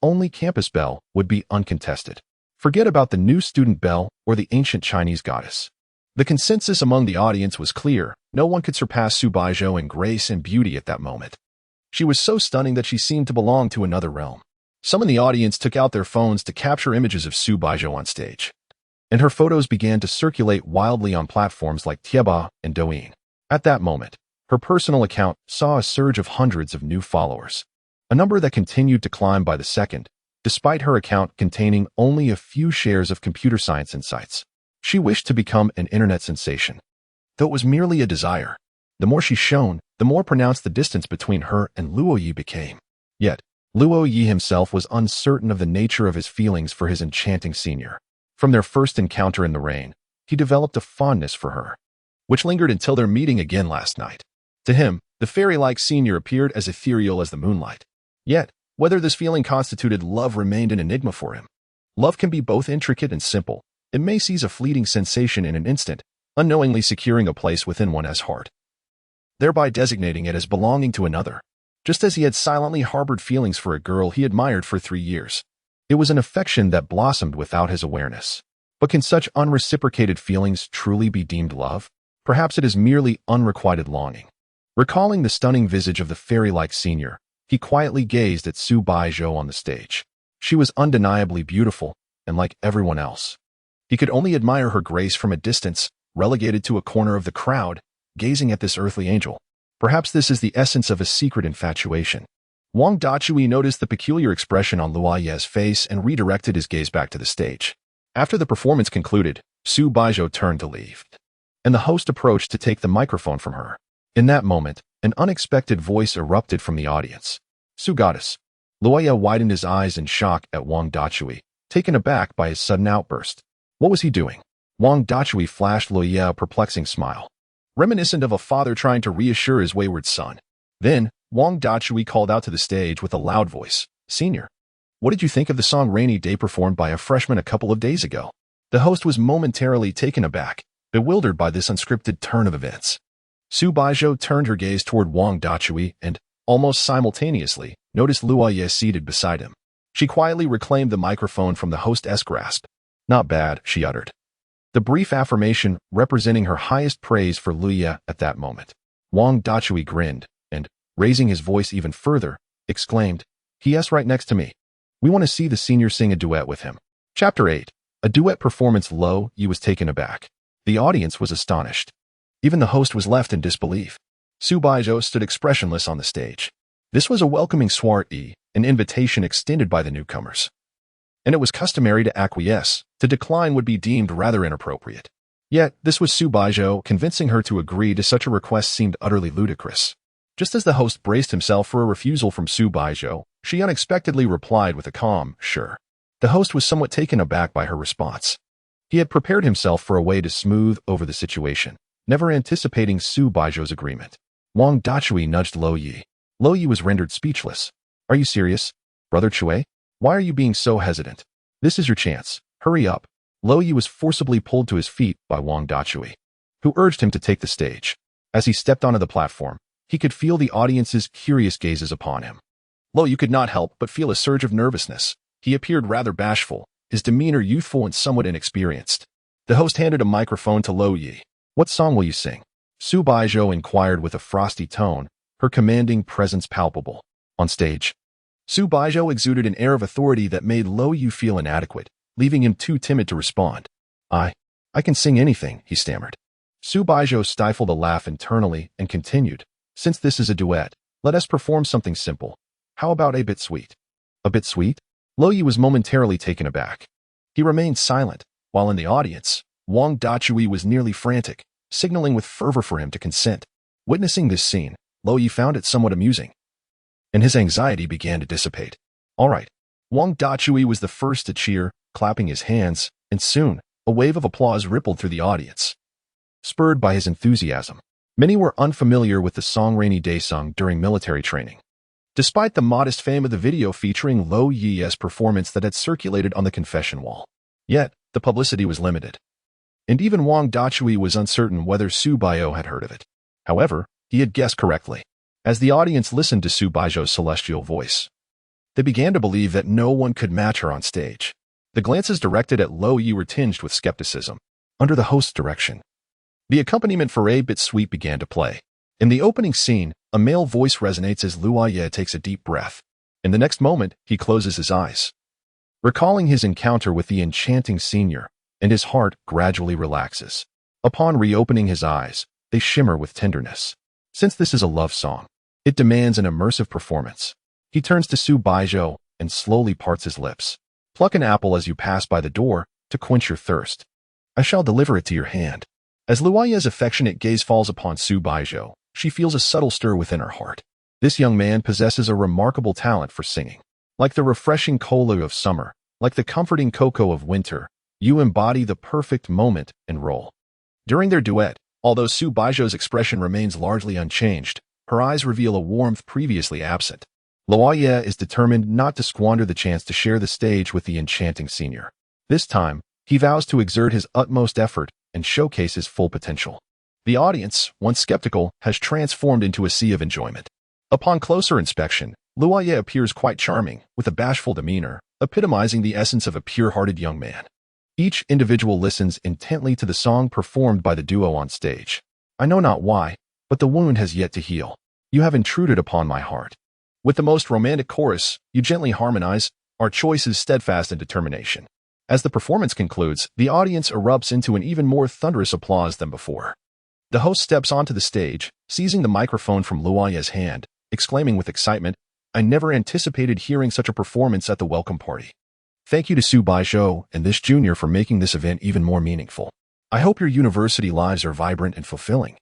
only campus belle would be uncontested. Forget about the new student belle or the ancient Chinese goddess. The consensus among the audience was clear. No one could surpass Su Baizhou in grace and beauty at that moment. She was so stunning that she seemed to belong to another realm. Some in the audience took out their phones to capture images of Su Baizhou on stage, and her photos began to circulate wildly on platforms like Tieba and Douyin. At that moment, her personal account saw a surge of hundreds of new followers, a number that continued to climb by the second, despite her account containing only a few shares of computer science insights. She wished to become an internet sensation, though it was merely a desire. The more she shone, the more pronounced the distance between her and Luo Ye became. Yet, Luo Ye himself was uncertain of the nature of his feelings for his enchanting senior. From their first encounter in the rain, he developed a fondness for her, which lingered until their meeting again last night. To him, the fairy-like senior appeared as ethereal as the moonlight. Yet, whether this feeling constituted love remained an enigma for him. Love can be both intricate and simple. It may seize a fleeting sensation in an instant, unknowingly securing a place within one's heart, thereby designating it as belonging to another, just as he had silently harbored feelings for a girl he admired for 3 years. It was an affection that blossomed without his awareness. But can such unreciprocated feelings truly be deemed love? Perhaps it is merely unrequited longing. Recalling the stunning visage of the fairy-like senior, he quietly gazed at Su Baizhou on the stage. She was undeniably beautiful, and like everyone else. He could only admire her grace from a distance, relegated to a corner of the crowd, gazing at this earthly angel. Perhaps this is the essence of a secret infatuation. Wang Dachui noticed the peculiar expression on Luo Ye's face and redirected his gaze back to the stage. After the performance concluded, Su Baizhou turned to leave, and the host approached to take the microphone from her. In that moment, an unexpected voice erupted from the audience. "Su Goddess." Luo Ye widened his eyes in shock at Wang Dachui, taken aback by his sudden outburst. What was he doing? Wang Dachui flashed Luo Ye a perplexing smile, reminiscent of a father trying to reassure his wayward son. Then, Wang Dachui called out to the stage with a loud voice, "Senior, what did you think of the song Rainy Day performed by a freshman a couple of days ago?" The host was momentarily taken aback, bewildered by this unscripted turn of events. Su Baizhou turned her gaze toward Wang Dachui and, almost simultaneously, noticed Luo Ye seated beside him. She quietly reclaimed the microphone from the hostess' grasp. "Not bad," she uttered. The brief affirmation representing her highest praise for Luo Ye at that moment. Wang Dachui grinned and, raising his voice even further, exclaimed, "He's right next to me. We want to see the senior sing a duet with him." Chapter 8. A duet performance. Luo Ye was taken aback. The audience was astonished. Even the host was left in disbelief. Su Baizhou stood expressionless on the stage. This was a welcoming soiree, an invitation extended by the newcomers. And it was customary to acquiesce. To decline would be deemed rather inappropriate. Yet, this was Su Baizhou. Convincing her to agree to such a request seemed utterly ludicrous. Just as the host braced himself for a refusal from Su Baizhou, she unexpectedly replied with a calm, "Sure." The host was somewhat taken aback by her response. He had prepared himself for a way to smooth over the situation, never anticipating Su Baizhou's agreement. Wang Dachui nudged Luo Ye. Luo Ye was rendered speechless. "Are you serious? Brother Chui? Why are you being so hesitant? This is your chance. Hurry up." Luo Ye was forcibly pulled to his feet by Wang Dachui, who urged him to take the stage. As he stepped onto the platform, he could feel the audience's curious gazes upon him. Luo Ye could not help but feel a surge of nervousness. He appeared rather bashful, his demeanor youthful and somewhat inexperienced. The host handed a microphone to Luo Ye. "What song will you sing?" Su Baizhou inquired with a frosty tone, her commanding presence palpable. On stage, Su Baizhou exuded an air of authority that made Luo Ye feel inadequate, leaving him too timid to respond. I can sing anything," he stammered. Su Baizhou stifled a laugh internally and continued, "Since this is a duet, let us perform something simple. How about a bit sweet?" "A bit sweet?" Luo Ye was momentarily taken aback. He remained silent, while in the audience, Wang Dachui was nearly frantic, signaling with fervor for him to consent. Witnessing this scene, Luo Ye found it somewhat amusing, and his anxiety began to dissipate. "All right." Wang Dachui was the first to cheer, clapping his hands, and soon, a wave of applause rippled through the audience. Spurred by his enthusiasm, many were unfamiliar with the song Rainy Day sung during military training. Despite the modest fame of the video featuring Luo Ye's performance that had circulated on the confession wall, yet the publicity was limited. And even Wang Dachui was uncertain whether Su Baizhou had heard of it. However, he had guessed correctly. As the audience listened to Su Baizhou's celestial voice, they began to believe that no one could match her on stage. The glances directed at Luo Ye were tinged with skepticism. Under the host's direction, the accompaniment for A Bit Sweet began to play. In the opening scene, a male voice resonates as Luo Ye takes a deep breath. In the next moment, he closes his eyes, recalling his encounter with the enchanting senior, and his heart gradually relaxes. Upon reopening his eyes, they shimmer with tenderness. Since this is a love song, it demands an immersive performance. He turns to Su Baizhou and slowly parts his lips. "Pluck an apple as you pass by the door to quench your thirst. I shall deliver it to your hand." As Luo Ye's affectionate gaze falls upon Su Baizhou, she feels a subtle stir within her heart. This young man possesses a remarkable talent for singing. Like the refreshing cola of summer, like the comforting cocoa of winter, you embody the perfect moment and role. During their duet, although Su Baizhou's expression remains largely unchanged, her eyes reveal a warmth previously absent. Luo Ye is determined not to squander the chance to share the stage with the enchanting senior. This time, he vows to exert his utmost effort and showcase his full potential. The audience, once skeptical, has transformed into a sea of enjoyment. Upon closer inspection, Luo Ye appears quite charming, with a bashful demeanor, epitomizing the essence of a pure-hearted young man. Each individual listens intently to the song performed by the duo on stage. I know not why, but the wound has yet to heal. You have intruded upon my heart. With the most romantic chorus, you gently harmonize, our choice is steadfast in determination. As the performance concludes, the audience erupts into an even more thunderous applause than before. The host steps onto the stage, seizing the microphone from Luo Ye's hand, exclaiming with excitement, I never anticipated hearing such a performance at the welcome party. Thank you to Su Baizhou and this junior for making this event even more meaningful. I hope your university lives are vibrant and fulfilling.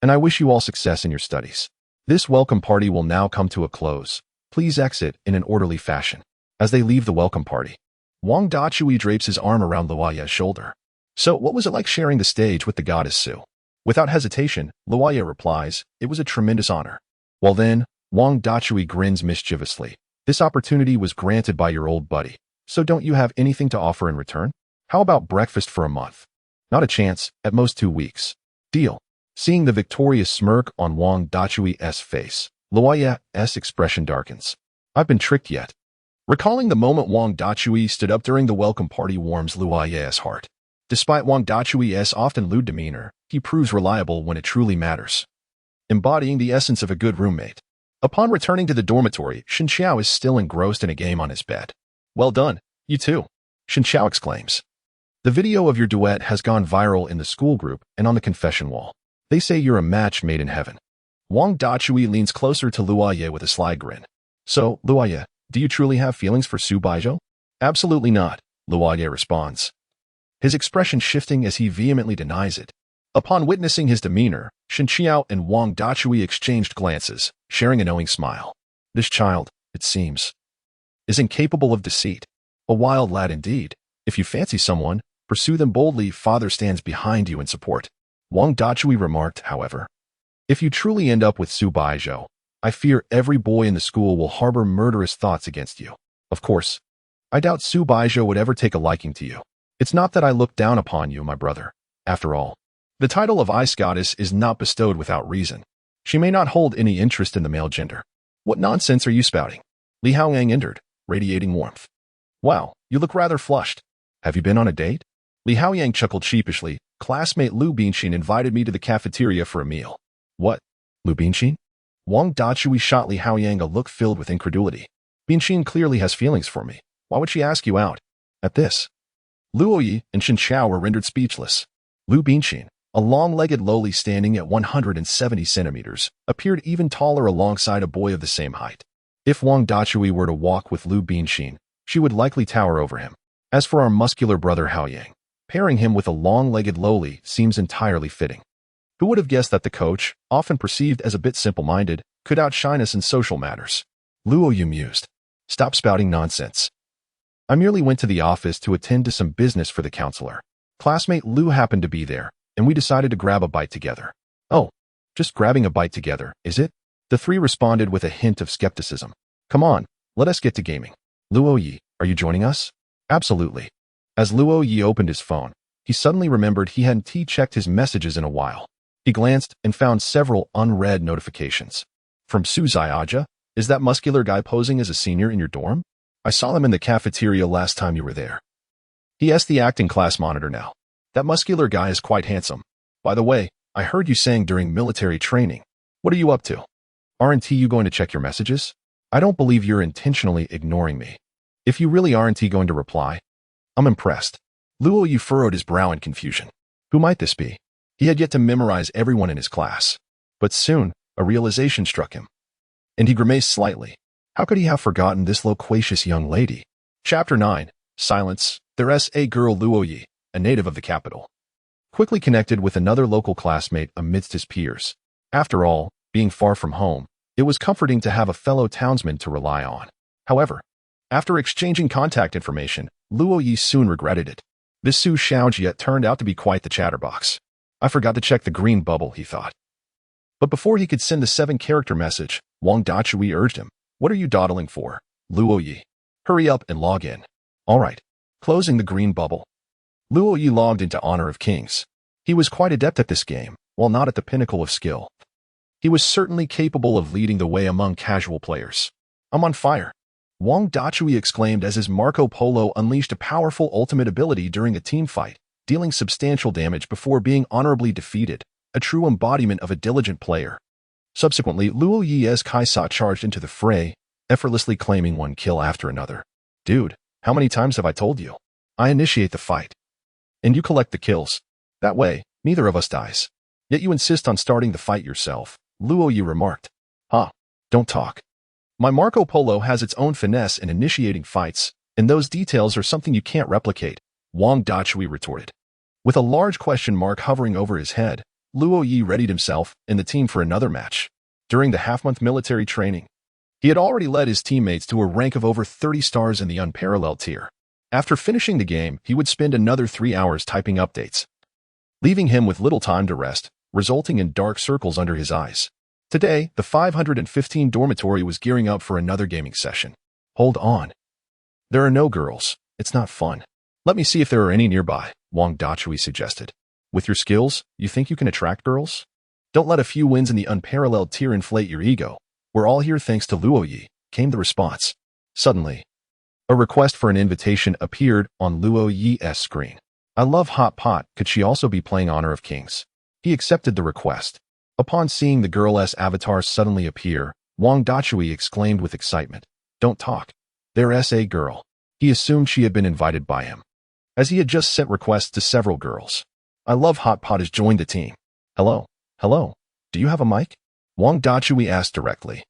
And I wish you all success in your studies. This welcome party will now come to a close. Please exit in an orderly fashion. As they leave the welcome party, Wang Dachui drapes his arm around Luo Ye's shoulder. So what was it like sharing the stage with the goddess Su? Without hesitation, Luo Ye replies, it was a tremendous honor. Well then, Wang Dachui grins mischievously. This opportunity was granted by your old buddy. So don't you have anything to offer in return? How about breakfast for a month? Not a chance, at most 2 weeks. Deal. Seeing the victorious smirk on Wang Dachui's face, Luo Ye's expression darkens. I've been tricked yet. Recalling the moment Wang Dachui stood up during the welcome party warms Luo Ye's heart. Despite Wang Dachui's often lewd demeanor, he proves reliable when it truly matters. Embodying the essence of a good roommate. Upon returning to the dormitory, Shen Xiao is still engrossed in a game on his bed. Well done, you too, Shen Xiao exclaims. The video of your duet has gone viral in the school group and on the confession wall. They say you're a match made in heaven. Wang Dachui leans closer to Luo Ye with a sly grin. So, Luo Ye, do you truly have feelings for Su Baizhou? Absolutely not, Luo Ye responds, his expression shifting as he vehemently denies it. Upon witnessing his demeanor, Shen Xiao and Wang Dachui exchanged glances, sharing a knowing smile. This child, it seems, is incapable of deceit. A wild lad indeed. If you fancy someone, pursue them boldly, father stands behind you in support. Wang Dachui remarked, however. If you truly end up with Su Baizhou, I fear every boy in the school will harbor murderous thoughts against you. Of course, I doubt Su Baizhou would ever take a liking to you. It's not that I look down upon you, my brother. After all, the title of Ice Goddess is not bestowed without reason. She may not hold any interest in the male gender. What nonsense are you spouting? Li Haoyang entered, radiating warmth. Wow, you look rather flushed. Have you been on a date? Li Haoyang chuckled sheepishly. Classmate Lu Binxin invited me to the cafeteria for a meal. What? Lu Binxin? Wang Dachui shot Li Haoyang a look filled with incredulity. Binxin clearly has feelings for me. Why would she ask you out? At this, Luo Ye and Shen Xiao were rendered speechless. Lu Binxin, a long-legged lowly standing at 170 centimeters, appeared even taller alongside a boy of the same height. If Wang Dachui were to walk with Lu Binxin, she would likely tower over him. As for our muscular brother Haoyang, pairing him with a long-legged lowly seems entirely fitting. Who would have guessed that the coach, often perceived as a bit simple-minded, could outshine us in social matters? Luo Ye mused. Stop spouting nonsense. I merely went to the office to attend to some business for the counselor. Classmate Lu happened to be there, and we decided to grab a bite together. Oh, just grabbing a bite together, is it? The three responded with a hint of skepticism. Come on, let us get to gaming. Luo Ye, are you joining us? Absolutely. As Luo Ye opened his phone, he suddenly remembered he hadn't checked his messages in a while. He glanced and found several unread notifications. From Su Baizhou, is that muscular guy posing as a senior in your dorm? I saw him in the cafeteria last time you were there. He asked the acting class monitor now. That muscular guy is quite handsome. By the way, I heard you sang during military training. What are you up to? Aren't you going to check your messages? I don't believe you're intentionally ignoring me. If you really aren't going to reply, I'm impressed. Luo Ye furrowed his brow in confusion. Who might this be? He had yet to memorize everyone in his class. But soon, a realization struck him. And he grimaced slightly. How could he have forgotten this loquacious young lady? Chapter 9. Silence. There's a girl Luo Ye, a native of the capital, quickly connected with another local classmate amidst his peers. After all, being far from home, it was comforting to have a fellow townsman to rely on. However, after exchanging contact information, Luo Ye soon regretted it. This Su Xiaojie turned out to be quite the chatterbox. I forgot to check the green bubble, he thought. But before he could send the 7-character message, Wang Dachui urged him. What are you dawdling for, Luo Ye? Hurry up and log in. All right. Closing the green bubble. Luo Ye logged into Honor of Kings. He was quite adept at this game, while not at the pinnacle of skill. He was certainly capable of leading the way among casual players. I'm on fire. Wang Dachui exclaimed as his Marco Polo unleashed a powerful ultimate ability during a team fight, dealing substantial damage before being honorably defeated, a true embodiment of a diligent player. Subsequently, Luo Ye's Kaisa charged into the fray, effortlessly claiming one kill after another. Dude, how many times have I told you? I initiate the fight. And you collect the kills. That way, neither of us dies. Yet you insist on starting the fight yourself, Luo Ye remarked. Huh, don't talk. My Marco Polo has its own finesse in initiating fights, and those details are something you can't replicate, Wang Dachui retorted. With a large question mark hovering over his head, Luo Ye readied himself and the team for another match. During the half-month military training, he had already led his teammates to a rank of over 30 stars in the unparalleled tier. After finishing the game, he would spend another 3 hours typing updates, leaving him with little time to rest, resulting in dark circles under his eyes. Today, the 515 dormitory was gearing up for another gaming session. Hold on. There are no girls. It's not fun. Let me see if there are any nearby, Wang Dachui suggested. With your skills, you think you can attract girls? Don't let a few wins in the unparalleled tier inflate your ego. We're all here thanks to Luo Ye, came the response. Suddenly, a request for an invitation appeared on Luo Ye's screen. I love Hot Pot. Could she also be playing Honor of Kings? He accepted the request. Upon seeing the girl's avatar suddenly appear, Wang Dachui exclaimed with excitement. Don't talk. There's a girl. He assumed she had been invited by him, as he had just sent requests to several girls. I love Hot Pot has joined the team. Hello. Hello. Do you have a mic? Wang Dachui asked directly.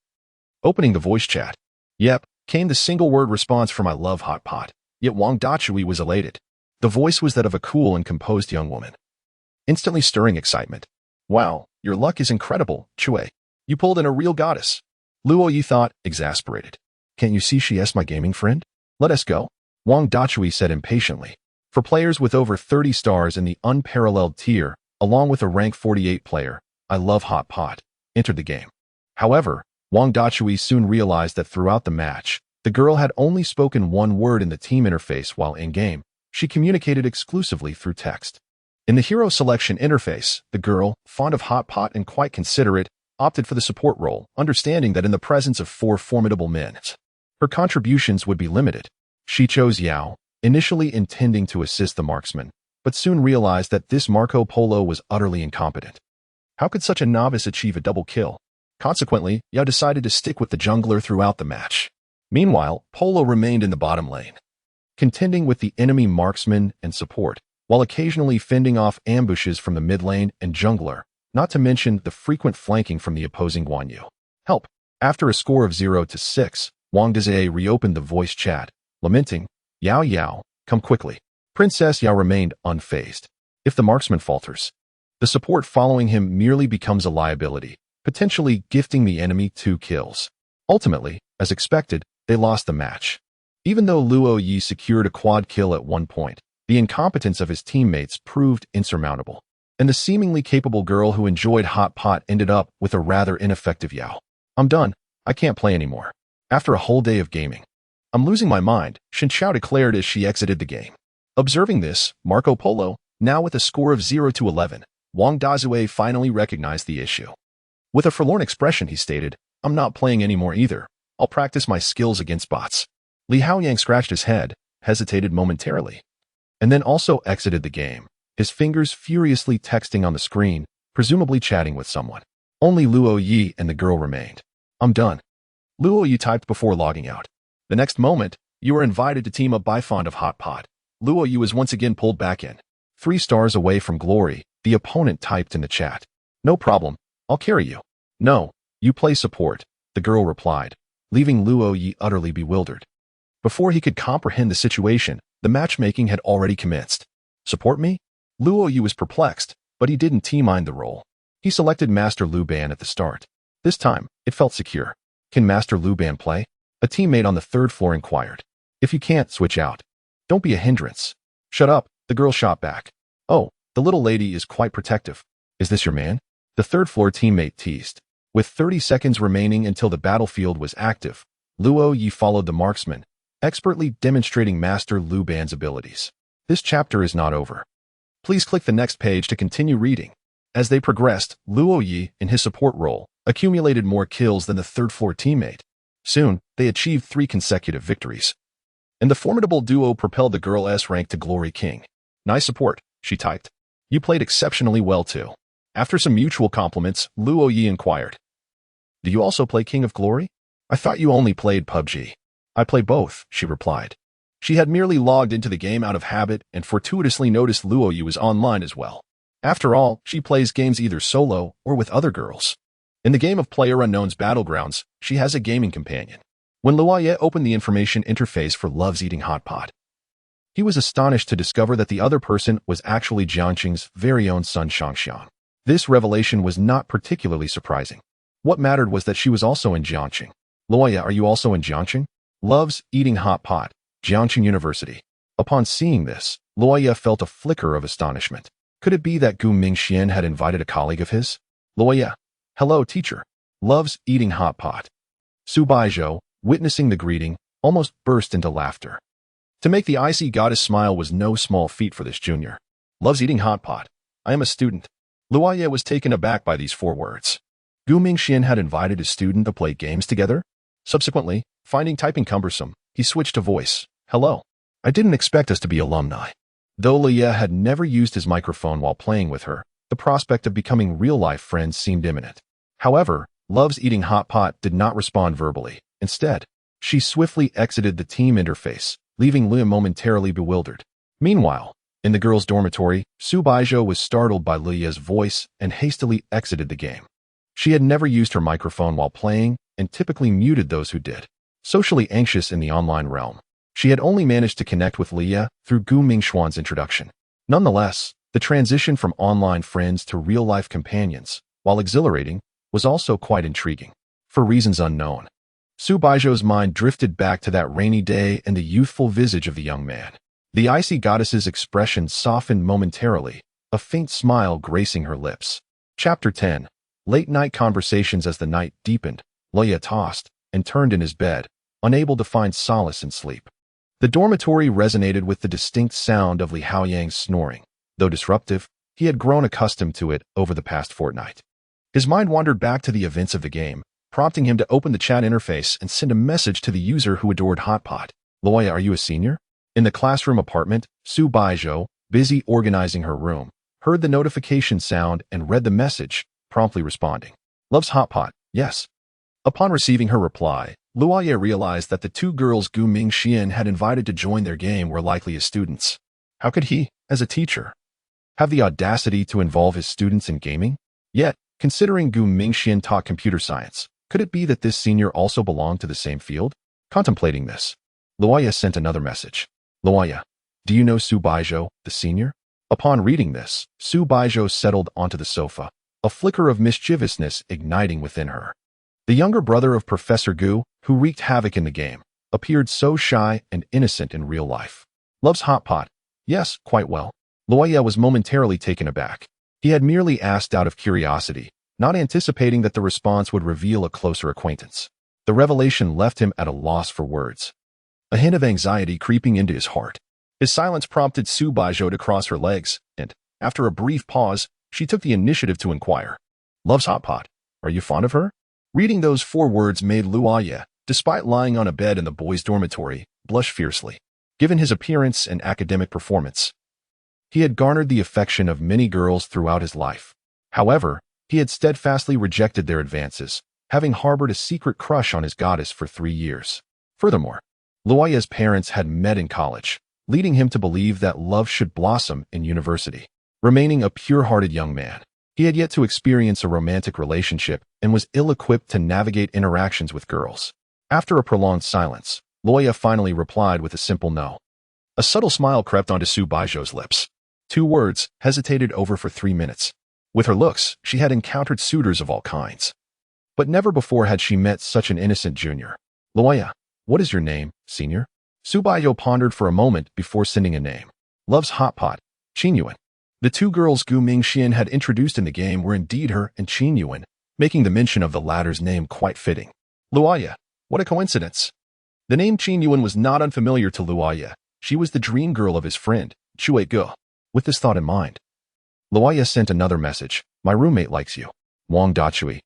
Opening the voice chat. Yep, came the single-word response from I love Hot Pot. Yet Wang Dachui was elated. The voice was that of a cool and composed young woman, instantly stirring excitement. Wow, your luck is incredible, Chue. You pulled in a real goddess. Luo Ye thought, exasperated. Can't you see she is my gaming friend? Let us go. Wang Dachui said impatiently. For players with over 30 stars in the unparalleled tier, along with a rank 48 player, I love Hot Pot, entered the game. However, Wang Dachui soon realized that throughout the match, the girl had only spoken one word in the team interface while in-game. She communicated exclusively through text. In the hero selection interface, the girl, fond of Hot Pot and quite considerate, opted for the support role, understanding that in the presence of 4 formidable men, her contributions would be limited. She chose Yao, initially intending to assist the marksman, but soon realized that this Marco Polo was utterly incompetent. How could such a novice achieve a double kill? Consequently, Yao decided to stick with the jungler throughout the match. Meanwhile, Polo remained in the bottom lane, contending with the enemy marksman and support, while occasionally fending off ambushes from the mid lane and jungler, not to mention the frequent flanking from the opposing Guan Yu. Help! After a score of 0-6, Wang Dazhe reopened the voice chat, lamenting, Yao Yao, come quickly. Princess Yao remained unfazed. If the marksman falters, the support following him merely becomes a liability, potentially gifting the enemy 2 kills. Ultimately, as expected, they lost the match. Even though Luo Ye secured a quad kill at one point, the incompetence of his teammates proved insurmountable, and the seemingly capable girl who enjoyed Hot Pot ended up with a rather ineffective Yao. I'm done. I can't play anymore. After a whole day of gaming, I'm losing my mind, Shen Xiao declared as she exited the game. Observing this, Marco Polo, now with a score of 0-11, Wang Dazue finally recognized the issue. With a forlorn expression, he stated, I'm not playing anymore either. I'll practice my skills against bots. Li Haoyang scratched his head, hesitated momentarily, and then also exited the game, his fingers furiously texting on the screen, presumably chatting with someone. Only Luo Ye and the girl remained. I'm done. Luo Ye typed before logging out. The next moment, you were invited to team up by Fond of Hot Pot. Luo Ye was once again pulled back in. 3 stars away from glory, the opponent typed in the chat. No problem, I'll carry you. No, you play support, the girl replied, leaving Luo Ye utterly bewildered. Before he could comprehend the situation, the matchmaking had already commenced. Support me? Luo Ye was perplexed, but he didn't team-mind the role. He selected Master Lu Ban at the start. This time, it felt secure. Can Master Lu Ban play? A teammate on the 3rd floor inquired. If you can't, switch out. Don't be a hindrance. Shut up, the girl shot back. Oh, the little lady is quite protective. Is this your man? The 3rd floor teammate teased. With 30 seconds remaining until the battlefield was active, Luo Ye followed the marksman, expertly demonstrating Master Lu Ban's abilities. This chapter is not over. Please click the next page to continue reading. As they progressed, Luo Ye, in his support role, accumulated more kills than the 3rd floor teammate. Soon, they achieved 3 consecutive victories. And the formidable duo propelled the girl's rank to Glory King. Nice support, she typed. You played exceptionally well too. After some mutual compliments, Luo Ye inquired. Do you also play King of Glory? I thought you only played PUBG. I play both, she replied. She had merely logged into the game out of habit and fortuitously noticed Luo Ye was online as well. After all, she plays games either solo or with other girls. In the game of PlayerUnknown's Battlegrounds, she has a gaming companion. When Luo Ye opened the information interface for Love's Eating Hot Pot, he was astonished to discover that the other person was actually Jiangqing's very own son Shangxiang. This revelation was not particularly surprising. What mattered was that she was also in Jiangqing. Luo Ye, are you also in Jiangqing? Love's Eating Hot Pot, Jiangqing University. Upon seeing this, Luo Ye felt a flicker of astonishment. Could it be that Gu Mingxian had invited a colleague of his? Luo Ye. Hello, teacher. Love's Eating Hot Pot. Su Baizhou, witnessing the greeting, almost burst into laughter. To make the icy goddess smile was no small feat for this junior. Love's Eating Hot Pot. I am a student. Luo Ye was taken aback by these 4 words. Gu Mingxian had invited his student to play games together? Subsequently, finding typing cumbersome, he switched to voice. Hello. I didn't expect us to be alumni. Though Luo Ye had never used his microphone while playing with her, the prospect of becoming real-life friends seemed imminent. However, Love's Eating Hot Pot did not respond verbally. Instead, she swiftly exited the team interface, leaving Luo Ye momentarily bewildered. Meanwhile, in the girls' dormitory, Su Baizhou was startled by Luo Ye's voice and hastily exited the game. She had never used her microphone while playing and typically muted those who did. Socially anxious in the online realm, she had only managed to connect with Luo Ye through Gu Mingxuan's introduction. Nonetheless, the transition from online friends to real-life companions, while exhilarating, was also quite intriguing. For reasons unknown, Su Baizhou's mind drifted back to that rainy day and the youthful visage of the young man. The icy goddess's expression softened momentarily, a faint smile gracing her lips. Chapter 10. Late-night conversations. As the night deepened, Luo Ye tossed and turned in his bed, unable to find solace in sleep. The dormitory resonated with the distinct sound of Li Haoyang's snoring. Though disruptive, he had grown accustomed to it over the past fortnight. His mind wandered back to the events of the game, prompting him to open the chat interface and send a message to the user who adored Hot Pot. Luo Ye, are you a senior? In the classroom apartment, Su Baizhou, busy organizing her room, heard the notification sound and read the message, promptly responding. Love's Hot Pot, yes. Upon receiving her reply, Luo Ye realized that the 2 girls Gu Mingxian had invited to join their game were likely his students. How could he, as a teacher, have the audacity to involve his students in gaming? Yet, considering Gu Mingxian taught computer science, could it be that this senior also belonged to the same field? Contemplating this, Luo Ye sent another message. Luo Ye, do you know Su Baizhou, the senior? Upon reading this, Su Baizhou settled onto the sofa, a flicker of mischievousness igniting within her. The younger brother of Professor Gu, who wreaked havoc in the game, appeared so shy and innocent in real life. Love's Hot Pot. Yes, quite well. Luo Ye was momentarily taken aback. He had merely asked out of curiosity, not anticipating that the response would reveal a closer acquaintance. The revelation left him at a loss for words, a hint of anxiety creeping into his heart. His silence prompted Su Baizhou to cross her legs, and, after a brief pause, she took the initiative to inquire. Love's Hot Pot. Are you fond of her? Reading those 4 words made Luo Ye, despite lying on a bed in the boys' dormitory, blush fiercely. Given his appearance and academic performance, he had garnered the affection of many girls throughout his life. However, he had steadfastly rejected their advances, having harbored a secret crush on his goddess for 3 years. Furthermore, Luo Ye's parents had met in college, leading him to believe that love should blossom in university. Remaining a pure-hearted young man, he had yet to experience a romantic relationship and was ill-equipped to navigate interactions with girls. After a prolonged silence, Luo Ye finally replied with a simple no. A subtle smile crept onto Su Baizhou's lips. 2 words hesitated over for 3 minutes. With her looks, she had encountered suitors of all kinds. But never before had she met such an innocent junior. Luo Ye, what is your name, senior? Su Baizhou pondered for a moment before sending a name. Love's Hot Pot, Qin. The 2 girls Gu Mingxian had introduced in the game were indeed her and Qin, making the mention of the latter's name quite fitting. Luo Ye, what a coincidence. The name Qin was not unfamiliar to Luo Ye. She was the dream girl of his friend, Chu Ge. With this thought in mind, Luo Ye sent another message. My roommate likes you. Wang Dachui.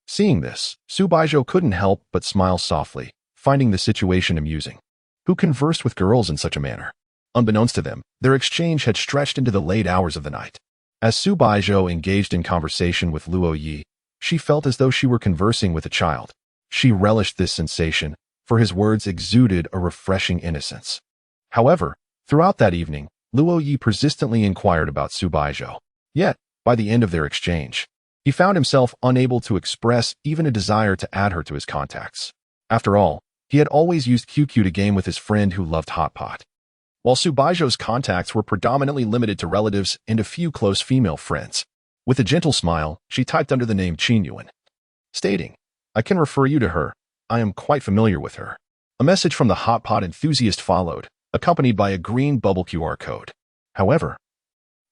Seeing this, Su Baizhou couldn't help but smile softly, finding the situation amusing. Who conversed with girls in such a manner? Unbeknownst to them, their exchange had stretched into the late hours of the night. As Su Baizhou engaged in conversation with Luo Ye, she felt as though she were conversing with a child. She relished this sensation, for his words exuded a refreshing innocence. However, throughout that evening, Luo Ye persistently inquired about Su Baizhou. Yet, by the end of their exchange, he found himself unable to express even a desire to add her to his contacts. After all, he had always used QQ to game with his friend who loved hot pot. While Su Baizhou's contacts were predominantly limited to relatives and a few close female friends. With a gentle smile, she typed under the name Qinyuan, stating, "I can refer you to her. I am quite familiar with her." A message from the hot pot enthusiast followed, accompanied by a green bubble QR code. However,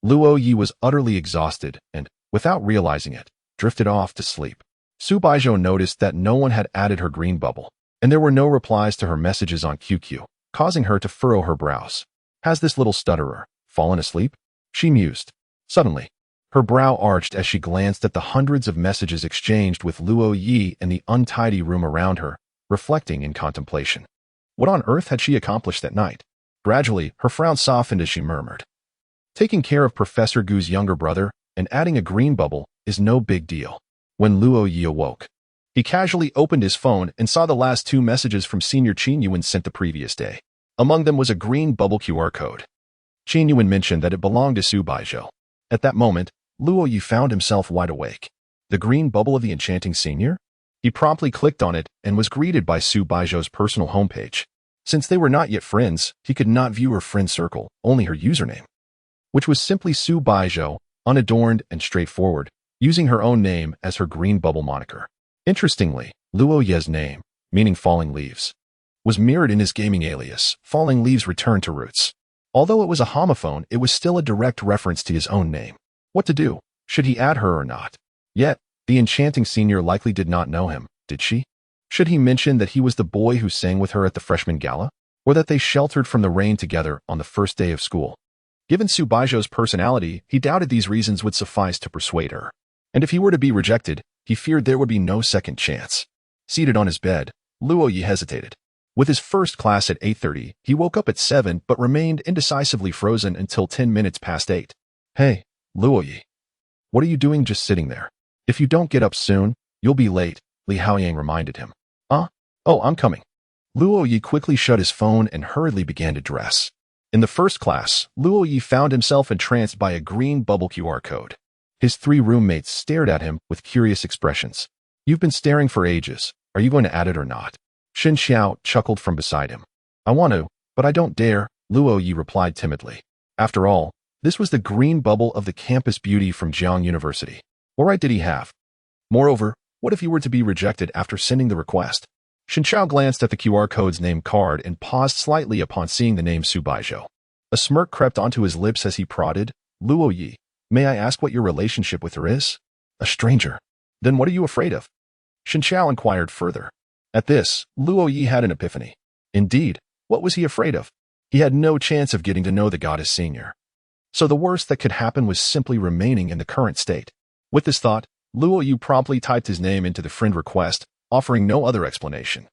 Luo Ye was utterly exhausted and, without realizing it, drifted off to sleep. Su Baizhou noticed that no one had added her green bubble, and there were no replies to her messages on QQ, causing her to furrow her brows. Has this little stutterer fallen asleep? She mused. Suddenly, her brow arched as she glanced at the hundreds of messages exchanged with Luo Ye and the untidy room around her, reflecting in contemplation. What on earth had she accomplished that night? Gradually, her frown softened as she murmured, "Taking care of Professor Gu's younger brother and adding a green bubble is no big deal." When Luo Ye awoke, he casually opened his phone and saw the last two messages from Senior Qinyuan sent the previous day. Among them was a green bubble QR code. Qinyuan mentioned that it belonged to Su Baizhou. At that moment, Luo Ye found himself wide awake. The green bubble of the enchanting senior? He promptly clicked on it and was greeted by Su Baizhou's personal homepage. Since they were not yet friends, he could not view her friend circle, only her username, which was simply Su Baizhou, unadorned and straightforward, using her own name as her green bubble moniker. Interestingly, Luo Ye's name, meaning falling leaves, was mirrored in his gaming alias, Falling Leaves Return to Roots. Although it was a homophone, it was still a direct reference to his own name. What to do? Should he add her or not? Yet, the enchanting senior likely did not know him, did she? Should he mention that he was the boy who sang with her at the freshman gala? Or that they sheltered from the rain together on the first day of school? Given Su Baizhou's personality, he doubted these reasons would suffice to persuade her. And if he were to be rejected, he feared there would be no second chance. Seated on his bed, Luo Ye hesitated. With his first class at 8:30, he woke up at 7 but remained indecisively frozen until 10 minutes past 8. "Hey, Luo Ye. What are you doing just sitting there? If you don't get up soon, you'll be late," Li Haoyang reminded him. Oh, I'm coming." Luo Ye quickly shut his phone and hurriedly began to dress. In the first class, Luo Ye found himself entranced by a green bubble QR code. His three roommates stared at him with curious expressions. "You've been staring for ages. Are you going to add it or not?" Shen Xiao chuckled from beside him. "I want to, but I don't dare," Luo Ye replied timidly. After all, this was the green bubble of the campus beauty from Jiang University. What right did he have? Moreover, what if he were to be rejected after sending the request? Shen Xiao glanced at the QR code's name card and paused slightly upon seeing the name Su Baizhou. A smirk crept onto his lips as he prodded, "Luo Ye, may I ask what your relationship with her is?" "A stranger." "Then what are you afraid of?" Shen Xiao inquired further. At this, Luo Ye had an epiphany. Indeed, what was he afraid of? He had no chance of getting to know the goddess senior. So the worst that could happen was simply remaining in the current state. With this thought, Luo Ye promptly typed his name into the friend request, offering no other explanation,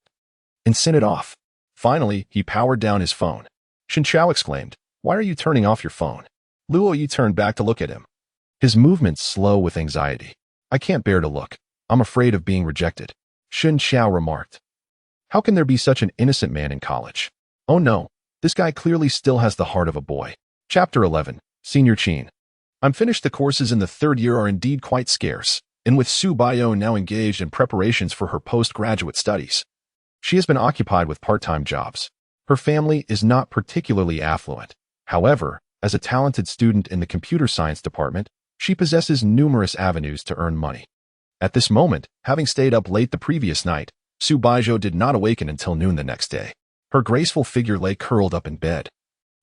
and sent it off. Finally, he powered down his phone. Shen Xiao exclaimed, "Why are you turning off your phone?" Luo Ye turned back to look at him, his movements slow with anxiety. "I can't bear to look. I'm afraid of being rejected," Shen Xiao remarked. How can there be such an innocent man in college? Oh no, this guy clearly still has the heart of a boy. Chapter 11, Senior Qin. I'm finished. The courses in the third year are indeed quite scarce, and with Su Baizhou now engaged in preparations for her postgraduate studies, she has been occupied with part-time jobs. Her family is not particularly affluent. However, as a talented student in the computer science department, she possesses numerous avenues to earn money. At this moment, having stayed up late the previous night, Su Baizhou did not awaken until noon the next day. Her graceful figure lay curled up in bed.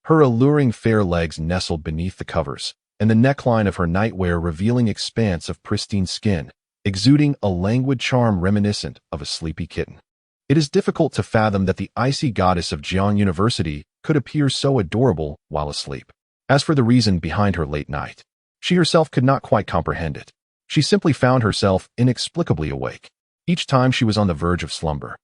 Her alluring fair legs nestled beneath the covers, and the neckline of her nightwear revealing expanse of pristine skin, exuding a languid charm reminiscent of a sleepy kitten. It is difficult to fathom that the icy goddess of Jiang University could appear so adorable while asleep. As for the reason behind her late night, she herself could not quite comprehend it. She simply found herself inexplicably awake. Each time she was on the verge of slumber,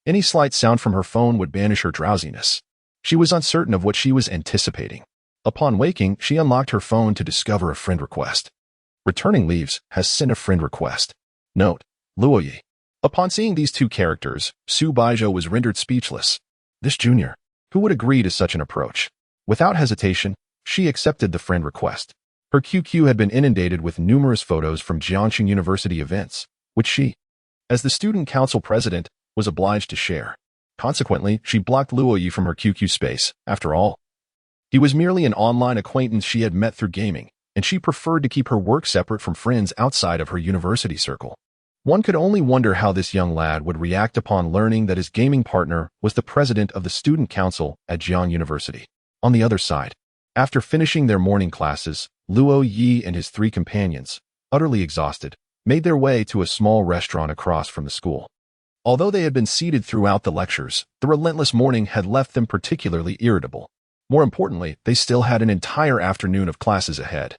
any slight sound from her phone would banish her drowsiness. She was uncertain of what she was anticipating. Upon waking, she unlocked her phone to discover a friend request. Returning leaves has sent a friend request. Note: Luo Ye. Upon seeing these two characters, Su Baizhou was rendered speechless. This junior, who would agree to such an approach? Without hesitation, she accepted the friend request. Her QQ had been inundated with numerous photos from Jiangxing University events, which she, as the student council president, was obliged to share. Consequently, she blocked Luo Ye from her QQ space. After all, he was merely an online acquaintance she had met through gaming, and she preferred to keep her work separate from friends outside of her university circle. One could only wonder how this young lad would react upon learning that his gaming partner was the president of the student council at Jiang University. On the other side, after finishing their morning classes, Luo Ye and his 3 companions, utterly exhausted, made their way to a small restaurant across from the school. Although they had been seated throughout the lectures, the relentless morning had left them particularly irritable. More importantly, they still had an entire afternoon of classes ahead.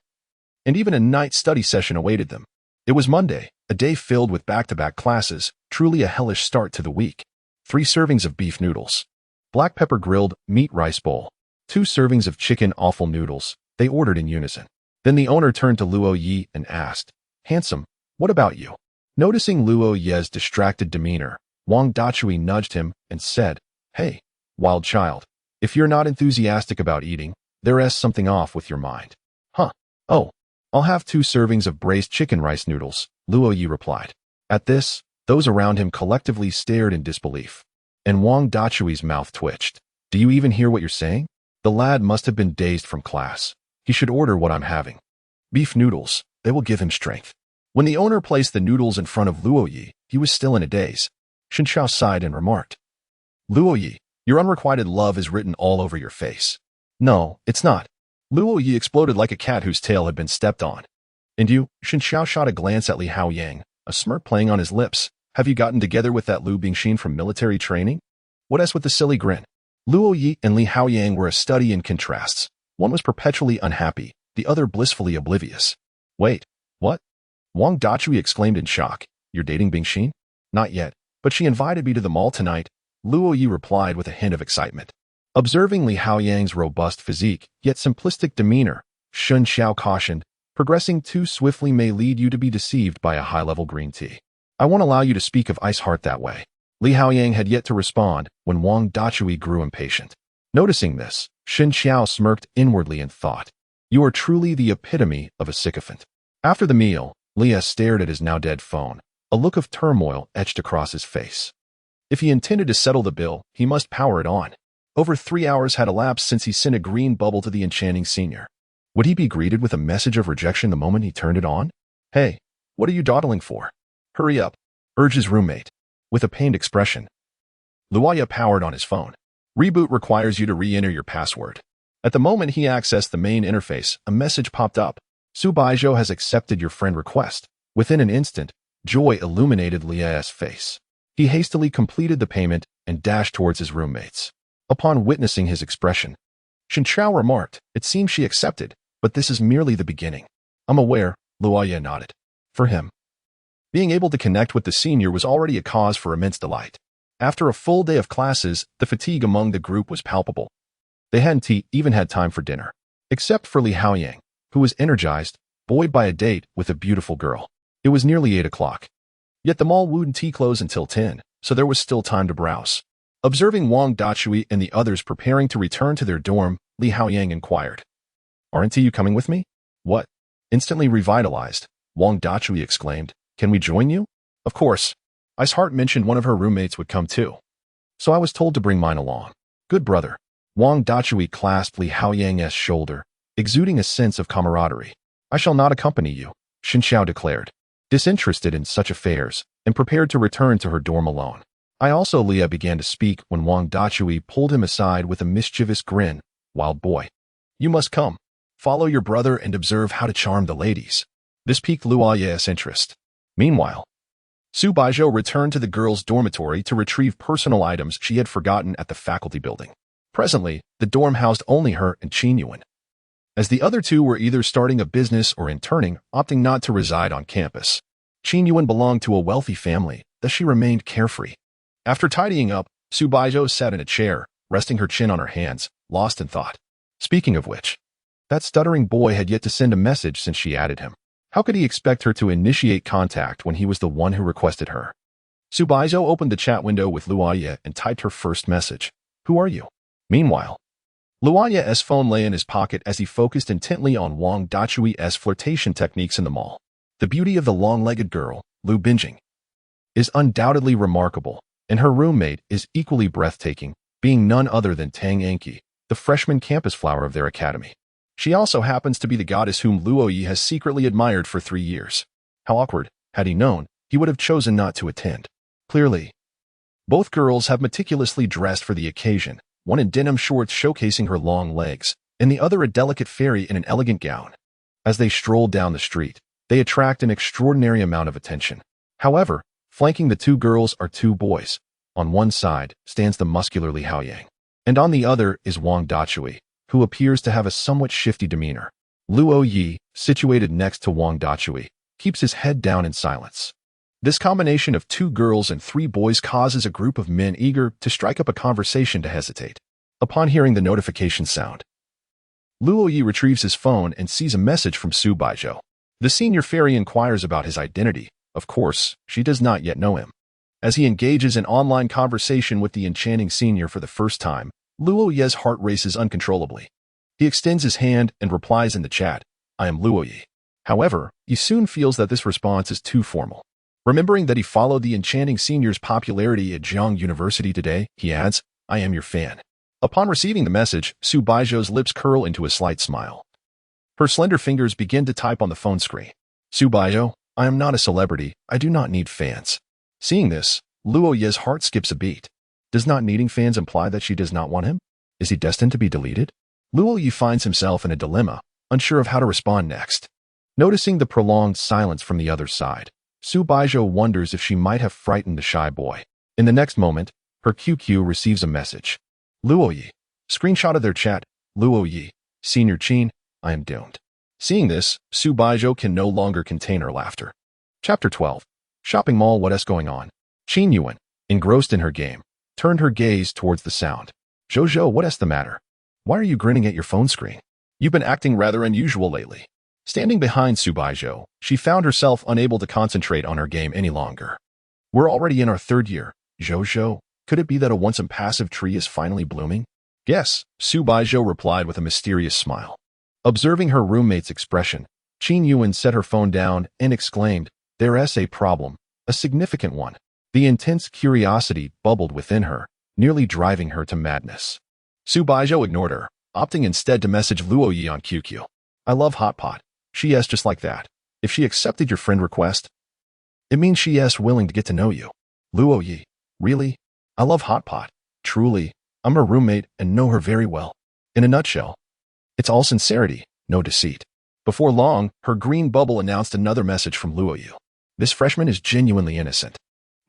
And even a night study session awaited them. It was Monday, a day filled with back-to-back classes, truly a hellish start to the week. 3 servings of beef noodles, black pepper grilled meat rice bowl, 2 servings of chicken offal noodles, they ordered in unison. Then the owner turned to Luo Ye and asked, "Handsome, what about you?" Noticing Luo Ye's distracted demeanor, Wang Dachui nudged him and said, "Hey, wild child, if you're not enthusiastic about eating, there is something off with your mind." "Huh? Oh, I'll have 2 servings of braised chicken rice noodles," Luo Ye replied. At this, those around him collectively stared in disbelief, and Wang Dachui's mouth twitched. "Do you even hear what you're saying?" The lad must have been dazed from class. He should order what I'm having. Beef noodles, they will give him strength. When the owner placed the noodles in front of Luo Ye, he was still in a daze. Shen Xiao sighed and remarked, "Luo Ye, your unrequited love is written all over your face." "No, it's not." Luo Ye exploded like a cat whose tail had been stepped on. "And you?" Shen Xiao shot a glance at Li Haoyang, a smirk playing on his lips. "Have you gotten together with that Lu Bingxin from military training?" What else with the silly grin? Luo Ye and Li Haoyang were a study in contrasts. One was perpetually unhappy, the other blissfully oblivious. "Wait, what?" Wang Dachui exclaimed in shock. "You're dating Bingxin?" "Not yet, but she invited me to the mall tonight," Luo Ye replied with a hint of excitement. Observing Li Haoyang's robust physique, yet simplistic demeanor, Shen Xiao cautioned, "Progressing too swiftly may lead you to be deceived by a high-level green tea. I won't allow you to speak of Ice Heart that way." Li Haoyang had yet to respond when Wang Dachui grew impatient. Noticing this, Shen Xiao smirked inwardly and thought, "You are truly the epitome of a sycophant." After the meal, Leah stared at his now-dead phone, a look of turmoil etched across his face. If he intended to settle the bill, he must power it on. Over 3 hours had elapsed since he sent a green bubble to the enchanting senior. Would he be greeted with a message of rejection the moment he turned it on? "Hey, what are you dawdling for? Hurry up," urged his roommate, with a pained expression. Luo Ye powered on his phone. "Reboot requires you to re-enter your password." At the moment he accessed the main interface, a message popped up. "Su Baizhou has accepted your friend request." Within an instant, joy illuminated Lie's face. He hastily completed the payment and dashed towards his roommates. Upon witnessing his expression, Shen Xiao remarked, "It seems she accepted, but this is merely the beginning." "I'm aware," Luo Ye nodded. For him, being able to connect with the senior was already a cause for immense delight. After a full day of classes, the fatigue among the group was palpable. They hadn't even had time for dinner, except for Li Haoyang, who was energized, buoyed by a date with a beautiful girl. It was nearly 8 o'clock. Yet the mall wouldn't close until 10, so there was still time to browse. Observing Wang Dachui and the others preparing to return to their dorm, Li Haoyang inquired, "Aren't you coming with me?" "What?" Instantly revitalized, Wang Dachui exclaimed, "Can we join you?" "Of course. Ice Heart mentioned one of her roommates would come too, so I was told to bring mine along." "Good brother." Wang Dachui clasped Li Haoyang's shoulder, exuding a sense of camaraderie. "I shall not accompany you," Shen Xiao declared, disinterested in such affairs, and prepared to return to her dorm alone. "I also," Leah began to speak when Wang Dachui pulled him aside with a mischievous grin. "Wild boy, you must come. Follow your brother and observe how to charm the ladies." This piqued Luo Ye's interest. Meanwhile, Su Baizhou returned to the girls' dormitory to retrieve personal items she had forgotten at the faculty building. Presently, the dorm housed only her and Qin Yuan. as the other two were either starting a business or interning, opting not to reside on campus. Qin Yuan belonged to a wealthy family, thus she remained carefree. After tidying up, Su Baizhou sat in a chair, resting her chin on her hands, lost in thought. Speaking of which, that stuttering boy had yet to send a message since she added him. How could he expect her to initiate contact when he was the one who requested her? Su Baizhou opened the chat window with Luo Ye and typed her first message. Who are you? Meanwhile, Luo Ye's phone lay in his pocket as he focused intently on Wang Dachui's flirtation techniques in the mall. The beauty of the long-legged girl, Lu Bingjing, is undoubtedly remarkable, and her roommate is equally breathtaking, being none other than Tang Enki, the freshman campus flower of their academy. She also happens to be the goddess whom Luo Ye has secretly admired for 3 years. How awkward. Had he known, he would have chosen not to attend. Clearly, both girls have meticulously dressed for the occasion, one in denim shorts showcasing her long legs, and the other a delicate fairy in an elegant gown. As they stroll down the street, they attract an extraordinary amount of attention. However, flanking the two girls are two boys. On one side stands the muscularly Hao Yang, and on the other is Wang Dachui, who appears to have a somewhat shifty demeanor. Luo Ye, situated next to Wang Dachui, keeps his head down in silence. This combination of 2 girls and 3 boys causes a group of men eager to strike up a conversation to hesitate. Upon hearing the notification sound, Luo Ye retrieves his phone and sees a message from Su Baizhou. The senior fairy inquires about his identity. Of course, she does not yet know him. As he engages in online conversation with the enchanting senior for the first time, Luo Ye's heart races uncontrollably. He extends his hand and replies in the chat, I am Luo Ye. However, he soon feels that this response is too formal. Remembering that he followed the enchanting senior's popularity at Zhang University today, he adds, I am your fan. Upon receiving the message, Su Baizhou's lips curl into a slight smile. Her slender fingers begin to type on the phone screen. Su Baizhou, I am not a celebrity. I do not need fans. Seeing this, Luo Ye's heart skips a beat. Does not needing fans imply that she does not want him? Is he destined to be deleted? Luo Ye finds himself in a dilemma, unsure of how to respond next. Noticing the prolonged silence from the other side, Su Baizhou wonders if she might have frightened the shy boy. In the next moment, her QQ receives a message. Luo Ye. Screenshot of their chat. Luo Ye. Senior Qin, I am doomed. Seeing this, Su Baizhou can no longer contain her laughter. Chapter 12. Shopping mall. What's going on? Qin Yuan, engrossed in her game, turned her gaze towards the sound. Zhou, what's the matter? Why are you grinning at your phone screen? You've been acting rather unusual lately. Standing behind Su Baizhou, she found herself unable to concentrate on her game any longer. We're already in our 3rd year. Zhou, could it be that a once impassive tree is finally blooming? Yes, Su Baizhou replied with a mysterious smile. Observing her roommate's expression, Qin Yuan set her phone down and exclaimed, There's a problem, a significant one. The intense curiosity bubbled within her, nearly driving her to madness. Su Baizhou ignored her, opting instead to message Luo Ye on QQ. I love Hot Pot. She is just like that. If she accepted your friend request, it means she is willing to get to know you. Luo Ye, really? I love Hot Pot. Truly, I'm her roommate and know her very well. In a nutshell, it's all sincerity, no deceit. Before long, her green bubble announced another message from Luo Ye. This freshman is genuinely innocent.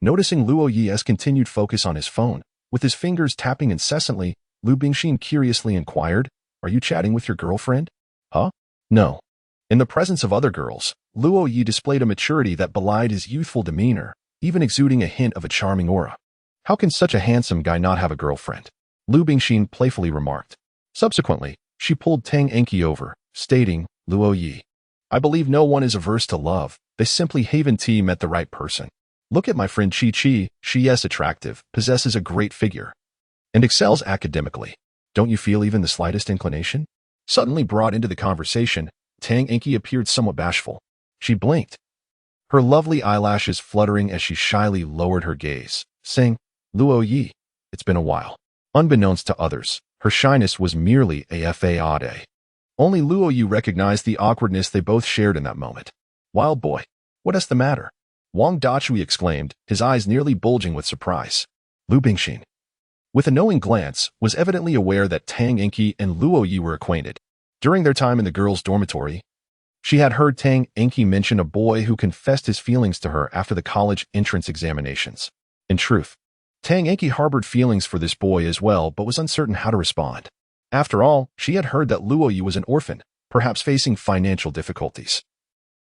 Noticing Luo Ye's continued focus on his phone, with his fingers tapping incessantly, Lu Bingxin curiously inquired, Are you chatting with your girlfriend? Huh? No. In the presence of other girls, Luo Ye displayed a maturity that belied his youthful demeanor, even exuding a hint of a charming aura. How can such a handsome guy not have a girlfriend? Lu Bingxin playfully remarked. Subsequently, she pulled Tang Enki over, stating, Luo Ye, I believe no one is averse to love. They simply haven't met the right person. Look at my friend Chi. She is attractive, possesses a great figure, and excels academically. Don't you feel even the slightest inclination? Suddenly brought into the conversation, Tang Enki appeared somewhat bashful. She blinked, her lovely eyelashes fluttering as she shyly lowered her gaze, saying, Luo Ye, it's been a while. Unbeknownst to others, her shyness was merely a fade. Only Luo Ye recognized the awkwardness they both shared in that moment. Wild boy, what's the matter? Wang Dachui exclaimed, his eyes nearly bulging with surprise. Lu Bingxin, with a knowing glance, was evidently aware that Tang Enki and Luo Ye were acquainted. During their time in the girls' dormitory, she had heard Tang Enki mention a boy who confessed his feelings to her after the college entrance examinations. In truth, Tang Enki harbored feelings for this boy as well but was uncertain how to respond. After all, she had heard that Luo Ye was an orphan, perhaps facing financial difficulties,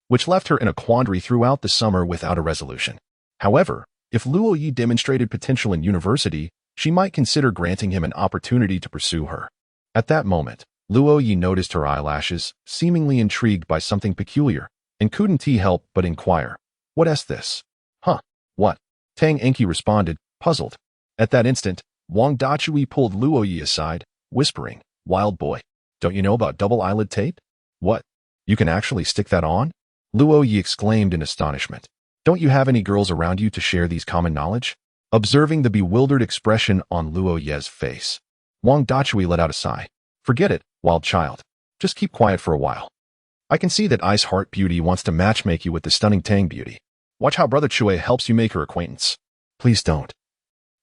which left her in a quandary throughout the summer without a resolution. However, if Luo Ye demonstrated potential in university, she might consider granting him an opportunity to pursue her. At that moment, Luo Ye noticed her eyelashes, seemingly intrigued by something peculiar, and couldn't help but inquire, "What's this?" "Huh, what?" Tang Enki responded, puzzled. At that instant, Wang Dachui pulled Luo Ye aside, whispering, "Wild boy, don't you know about double eyelid tape?" "What? You can actually stick that on?" Luo Ye exclaimed in astonishment. "Don't you have any girls around you to share these common knowledge?" Observing the bewildered expression on Luo Ye's face, Wang Dachui let out a sigh. "Forget it, wild child. Just keep quiet for a while. I can see that Ice Heart Beauty wants to matchmake you with the stunning Tang Beauty. Watch how Brother Chui helps you make her acquaintance." "Please don't."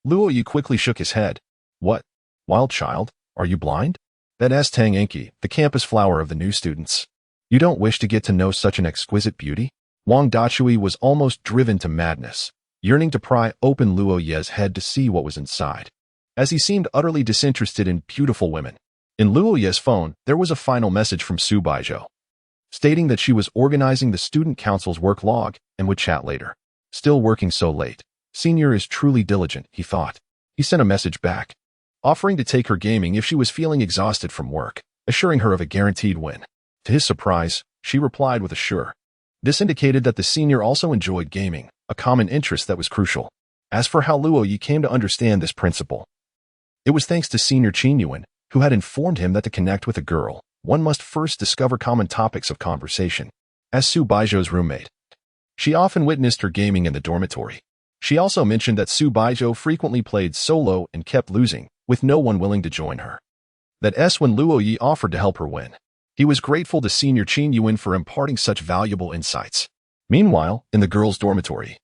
Luo Ye quickly shook his head. "What? Wild child, are you blind? That's Tang Enki, the campus flower of the new students. You don't wish to get to know such an exquisite beauty?" Wang Dachui was almost driven to madness, yearning to pry open Luo Ye's head to see what was inside, as he seemed utterly disinterested in beautiful women. In Luo Ye's phone, there was a final message from Su Baizhou, stating that she was organizing the student council's work log and would chat later. Still working so late. Senior is truly diligent, he thought. He sent a message back, offering to take her gaming if she was feeling exhausted from work, assuring her of a guaranteed win. To his surprise, she replied with a sure. This indicated that the senior also enjoyed gaming, a common interest that was crucial. As for how Luo Ye came to understand this principle, it was thanks to Senior Qin Yuan, who had informed him that to connect with a girl, one must first discover common topics of conversation. As Su Baizhou's roommate, she often witnessed her gaming in the dormitory. She also mentioned that Su Baizhou frequently played solo and kept losing, with no one willing to join her. That's when Luo Ye offered to help her win. He was grateful to Senior Qin Yuan for imparting such valuable insights. Meanwhile, in the girls' dormitory,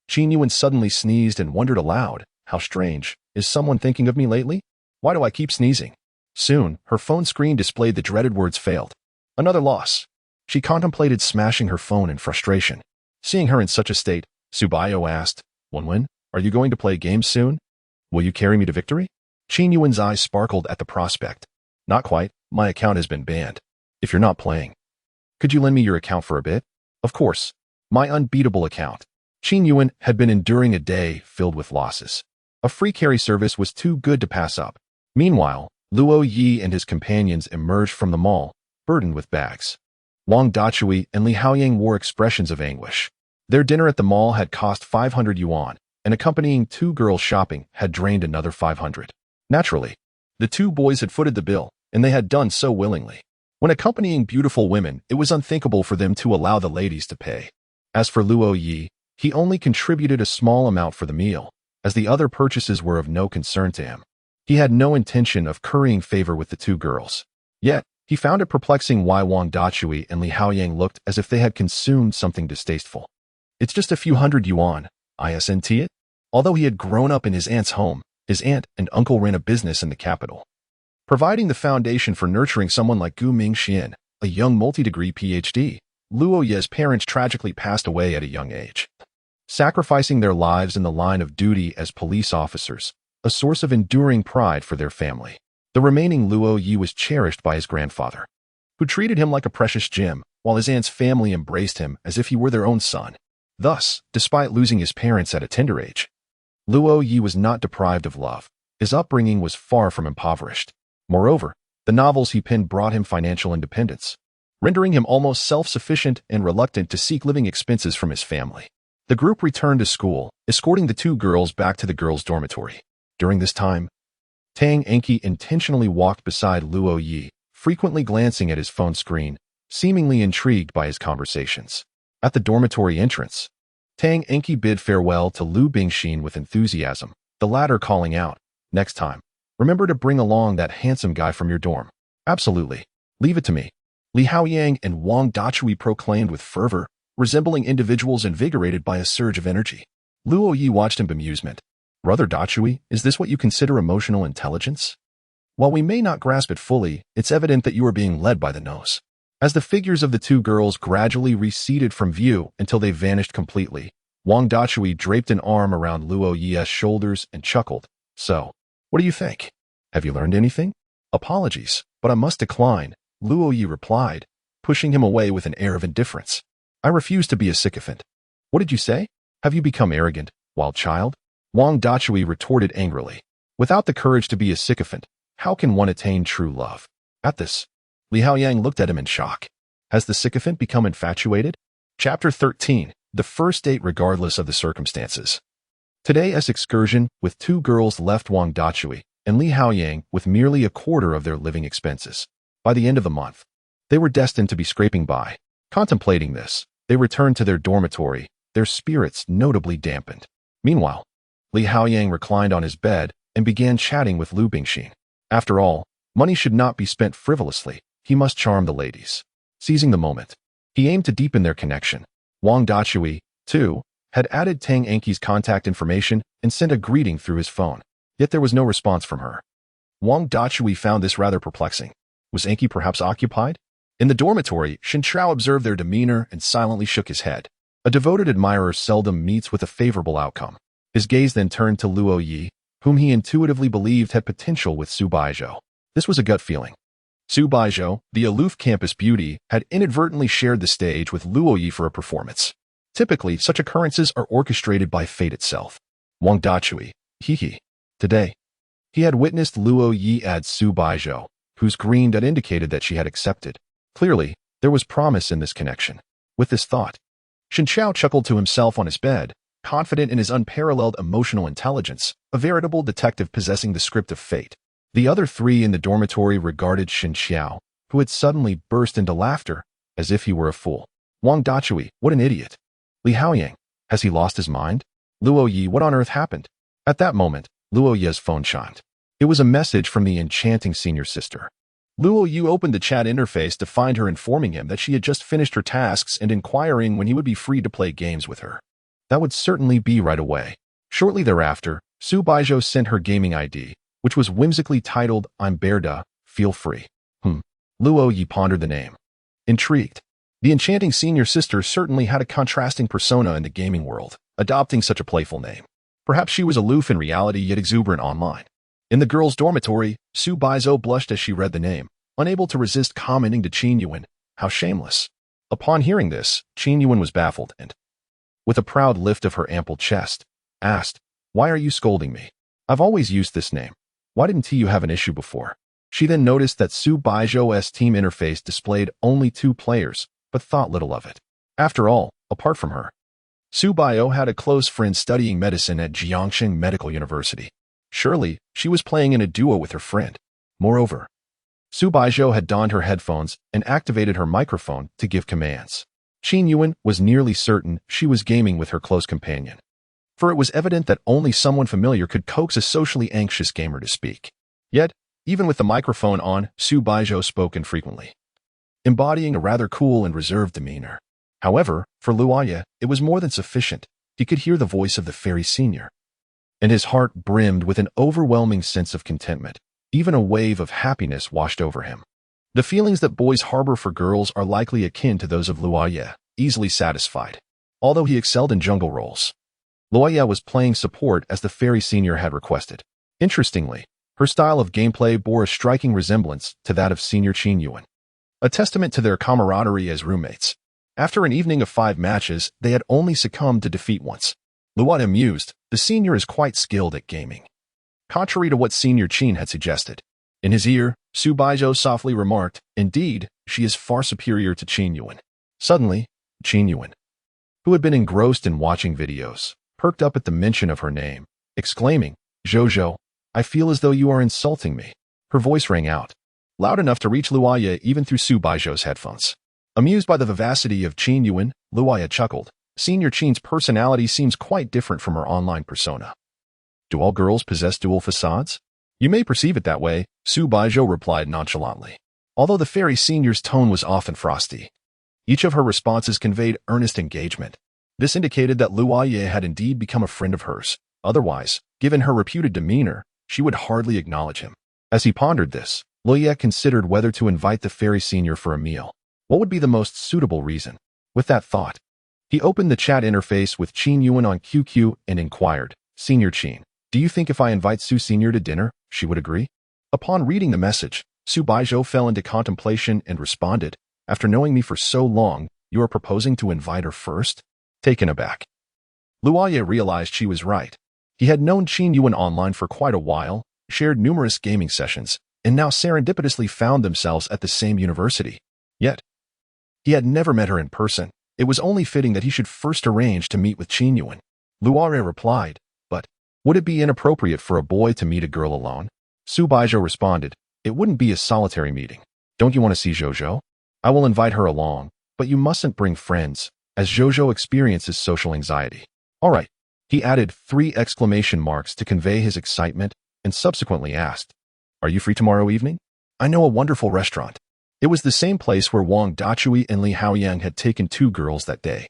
Qin Yuan suddenly sneezed and wondered aloud, "How strange. Is someone thinking of me lately? Why do I keep sneezing?" Soon, her phone screen displayed the dreaded words "failed." Another loss. She contemplated smashing her phone in frustration. Seeing her in such a state, Su Baizhou asked, "Wenwen, are you going to play games soon? Will you carry me to victory?" Qin Yuan's eyes sparkled at the prospect. "Not quite. My account has been banned. If you're not playing, could you lend me your account for a bit?" "Of course. My unbeatable account." Qin Yuan had been enduring a day filled with losses. A free carry service was too good to pass up. Meanwhile, Luo Ye and his companions emerged from the mall, burdened with bags. Wang Dachui and Li Haoyang wore expressions of anguish. Their dinner at the mall had cost 500 yuan, and accompanying two girls shopping had drained another 500. Naturally, the two boys had footed the bill, and they had done so willingly. When accompanying beautiful women, it was unthinkable for them to allow the ladies to pay. As for Luo Ye, he only contributed a small amount for the meal, as the other purchases were of no concern to him. He had no intention of currying favor with the two girls. Yet, he found it perplexing why Wang Dachui and Li Haoyang looked as if they had consumed something distasteful. "It's just a few hundred yuan, isn't it?" Although he had grown up in his aunt's home, his aunt and uncle ran a business in the capital, providing the foundation for nurturing someone like Gu Mingxian, a young multi-degree PhD. Luo Ye's parents tragically passed away at a young age, sacrificing their lives in the line of duty as police officers, a source of enduring pride for their family. The remaining Luo Ye was cherished by his grandfather, who treated him like a precious gem, while his aunt's family embraced him as if he were their own son. Thus, despite losing his parents at a tender age, Luo Ye was not deprived of love. His upbringing was far from impoverished. Moreover, the novels he penned brought him financial independence, rendering him almost self-sufficient and reluctant to seek living expenses from his family. The group returned to school, escorting the two girls back to the girls' dormitory. During this time, Tang Enki intentionally walked beside Luo Ye, frequently glancing at his phone screen, seemingly intrigued by his conversations. At the dormitory entrance, Tang Enki bid farewell to Lu Bingxin with enthusiasm, the latter calling out, "Next time, remember to bring along that handsome guy from your dorm." "Absolutely. Leave it to me," Li Haoyang and Wang Dachui proclaimed with fervor, resembling individuals invigorated by a surge of energy. Luo Ye watched in bemusement. "Brother Dachui, is this what you consider emotional intelligence? While we may not grasp it fully, it's evident that you are being led by the nose." As the figures of the two girls gradually receded from view until they vanished completely, Wang Dachui draped an arm around Luo Ye's shoulders and chuckled. "So, what do you think? Have you learned anything?" "Apologies, but I must decline," Luo Ye replied, pushing him away with an air of indifference. I refuse to be a sycophant. What did you say? Have you become arrogant, wild child? Wang Dachui retorted angrily. Without the courage to be a sycophant, how can one attain true love? At this, Li Haoyang looked at him in shock. Has the sycophant become infatuated? Chapter 13. The First Date Regardless of the Circumstances. Today's excursion with two girls left Wang Dachui and Li Haoyang with merely a quarter of their living expenses. By the end of the month, they were destined to be scraping by. Contemplating this, they returned to their dormitory, their spirits notably dampened. Meanwhile, Li Haoyang reclined on his bed and began chatting with Lu Bingxin. After all, money should not be spent frivolously. He must charm the ladies. Seizing the moment, he aimed to deepen their connection. Wang Dachui, too, had added Tang Anqi's contact information and sent a greeting through his phone. Yet there was no response from her. Wang Dachui found this rather perplexing. Was Anqi perhaps occupied? In the dormitory, Shen Chao observed their demeanor and silently shook his head. A devoted admirer seldom meets with a favorable outcome. His gaze then turned to Luo Ye, whom he intuitively believed had potential with Su Baizhou. This was a gut feeling. Su Baizhou, the aloof campus beauty, had inadvertently shared the stage with Luo Ye for a performance. Typically, such occurrences are orchestrated by fate itself. Wang Dachui, Today, he had witnessed Luo Ye add Su Baizhou, whose green dot indicated that she had accepted. Clearly, there was promise in this connection. With this thought, Shen Chao chuckled to himself on his bed, confident in his unparalleled emotional intelligence, a veritable detective possessing the script of fate. The other three in the dormitory regarded Shen Chao, who had suddenly burst into laughter, as if he were a fool. Wang Dachui, what an idiot. Li Haoyang, has he lost his mind? Luo Ye, what on earth happened? At that moment, Luo Ye's phone chimed. It was a message from the enchanting senior sister. Luo Ye opened the chat interface to find her informing him that she had just finished her tasks and inquiring when he would be free to play games with her. That would certainly be right away. Shortly thereafter, Su Baizhou sent her gaming ID, which was whimsically titled, I'm Berda, feel free. Luo Ye pondered the name. Intrigued. The enchanting senior sister certainly had a contrasting persona in the gaming world, adopting such a playful name. Perhaps she was aloof in reality yet exuberant online. In the girls' dormitory, Su Baizhou blushed as she read the name, unable to resist commenting to Qin Yuan, how shameless. Upon hearing this, Qin Yuan was baffled and, with a proud lift of her ample chest, asked, Why are you scolding me? I've always used this name. Why didn't you have an issue before? She then noticed that Su Baizhou's team interface displayed only 2 players, but thought little of it. After all, apart from her, Su Baizhou had a close friend studying medicine at Jiangxing Medical University. Surely, she was playing in a duo with her friend. Moreover, Su Baizhou had donned her headphones and activated her microphone to give commands. Qin Yuan was nearly certain she was gaming with her close companion, for it was evident that only someone familiar could coax a socially anxious gamer to speak. Yet, even with the microphone on, Su Baizhou spoke infrequently, embodying a rather cool and reserved demeanor. However, for Luo Ye, it was more than sufficient. He could hear the voice of the fairy senior, and his heart brimmed with an overwhelming sense of contentment. Even a wave of happiness washed over him. The feelings that boys harbor for girls are likely akin to those of Luo Ye, easily satisfied. Although he excelled in jungle roles, Luo Ye was playing support as the fairy senior had requested. Interestingly, her style of gameplay bore a striking resemblance to that of senior Qin Yuan, a testament to their camaraderie as roommates. After an evening of 5 matches, they had only succumbed to defeat once. Luo Ye mused, the senior is quite skilled at gaming, contrary to what senior Qin had suggested. In his ear, Su Baizhou softly remarked, indeed, she is far superior to Qin Yuan. Suddenly, Qin Yuan, who had been engrossed in watching videos, perked up at the mention of her name, exclaiming, Zhou, I feel as though you are insulting me. Her voice rang out, loud enough to reach Luo Ye even through Su Baizhou's headphones. Amused by the vivacity of Qin Yuan, Luo Ye chuckled. Senior Qin's personality seems quite different from her online persona. Do all girls possess dual facades? You may perceive it that way, Su Baizhou replied nonchalantly. Although the fairy senior's tone was often frosty, each of her responses conveyed earnest engagement. This indicated that Luo Ye had indeed become a friend of hers. Otherwise, given her reputed demeanor, she would hardly acknowledge him. As he pondered this, Luo Ye considered whether to invite the fairy senior for a meal. What would be the most suitable reason? With that thought, he opened the chat interface with Qin Yuan on QQ and inquired, Senior Qin, do you think if I invite Su Senior to dinner, she would agree? Upon reading the message, Su Baizhou fell into contemplation and responded, "After knowing me for so long, you are proposing to invite her first?" Taken aback, Luo Ye realized she was right. He had known Qin Yuan online for quite a while, shared numerous gaming sessions, and now serendipitously found themselves at the same university. Yet, he had never met her in person. It was only fitting that he should first arrange to meet with Qin Yuan. Luo Ye replied, "But would it be inappropriate for a boy to meet a girl alone?" Su Baizhou responded, "It wouldn't be a solitary meeting. Don't you want to see Zhou? I will invite her along, but you mustn't bring friends, as Zhou experiences social anxiety." "All right." He added 3 exclamation marks to convey his excitement and subsequently asked, "Are you free tomorrow evening? I know a wonderful restaurant." It was the same place where Wang Dachui and Li Haoyang had taken 2 girls that day.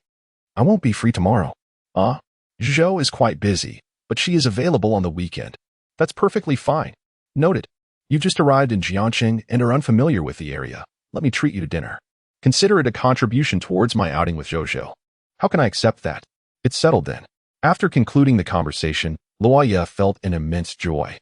"I won't be free tomorrow." "Ah? Zhou is quite busy, but she is available on the weekend." "That's perfectly fine." "Noted. You just arrived in Jiangxing and are unfamiliar with the area. Let me treat you to dinner. Consider it a contribution towards my outing with Zhou. How can I accept that?" "It's settled then." After concluding the conversation, Luo Ye felt an immense joy.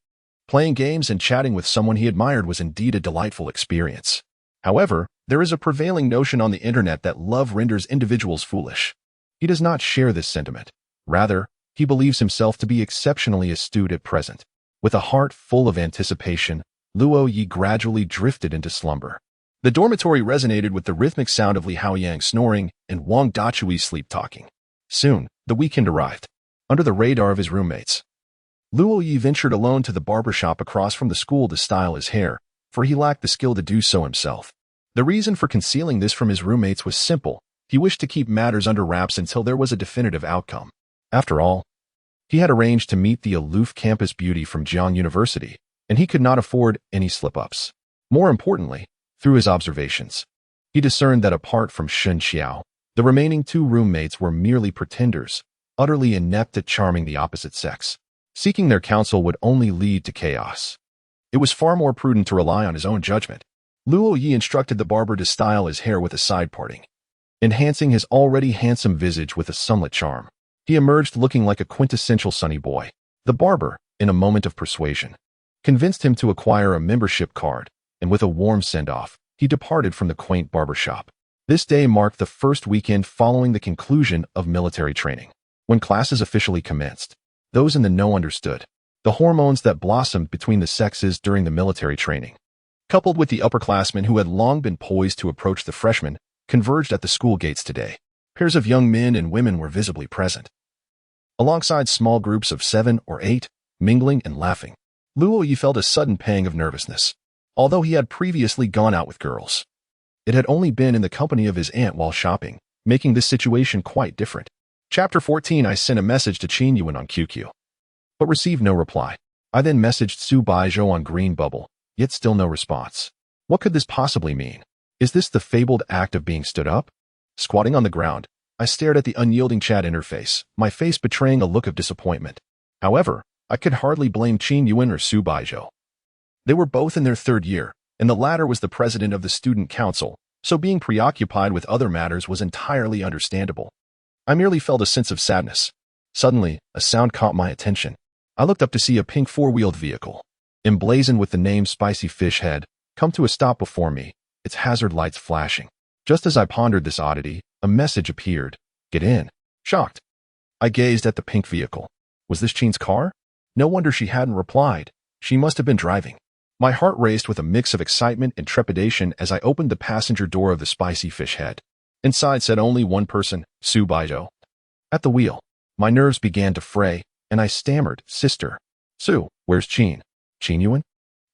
Playing games and chatting with someone he admired was indeed a delightful experience. However, there is a prevailing notion on the internet that love renders individuals foolish. He does not share this sentiment. Rather, he believes himself to be exceptionally astute at present. With a heart full of anticipation, Luo Ye gradually drifted into slumber. The dormitory resonated with the rhythmic sound of Li Haoyang snoring and Wang Dachui's sleep-talking. Soon, the weekend arrived. Under the radar of his roommates, Luo Ye ventured alone to the barber shop across from the school to style his hair, for he lacked the skill to do so himself. The reason for concealing this from his roommates was simple. He wished to keep matters under wraps until there was a definitive outcome. After all, he had arranged to meet the aloof campus beauty from Jiang University, and he could not afford any slip-ups. More importantly, through his observations, he discerned that apart from Shen Xiao, the remaining 2 roommates were merely pretenders, utterly inept at charming the opposite sex. Seeking their counsel would only lead to chaos. It was far more prudent to rely on his own judgment. Luo Ye instructed the barber to style his hair with a side parting, enhancing his already handsome visage with a sunlit charm. He emerged looking like a quintessential sunny boy. The barber, in a moment of persuasion, convinced him to acquire a membership card, and with a warm send-off, he departed from the quaint barber shop. This day marked the first weekend following the conclusion of military training. When classes officially commenced, those in the know understood. The hormones that blossomed between the sexes during the military training, coupled with the upperclassmen who had long been poised to approach the freshmen, converged at the school gates today. Pairs of young men and women were visibly present, alongside small groups of 7 or 8, mingling and laughing. Luo Ye felt a sudden pang of nervousness. Although he had previously gone out with girls, it had only been in the company of his aunt while shopping, making this situation quite different. Chapter 14. I sent a message to Qin Yuan on QQ, but received no reply. I then messaged Su Baizhou on Green Bubble, yet still no response. What could this possibly mean? Is this the fabled act of being stood up? Squatting on the ground, I stared at the unyielding chat interface, my face betraying a look of disappointment. However, I could hardly blame Qin Yuan or Su Baizhou. They were both in their 3rd year, and the latter was the president of the student council, so being preoccupied with other matters was entirely understandable. I merely felt a sense of sadness. Suddenly, a sound caught my attention. I looked up to see a pink 4-wheeled vehicle, emblazoned with the name Spicy Fish Head, come to a stop before me, its hazard lights flashing. Just as I pondered this oddity, a message appeared. Get in. Shocked, I gazed at the pink vehicle. Was this Qin's car? No wonder she hadn't replied. She must have been driving. My heart raced with a mix of excitement and trepidation as I opened the passenger door of the Spicy Fish Head. Inside sat only one person, Su Baizhou. At the wheel, my nerves began to fray, and I stammered, "Sister. Su, where's Qin? Qin Yuan?"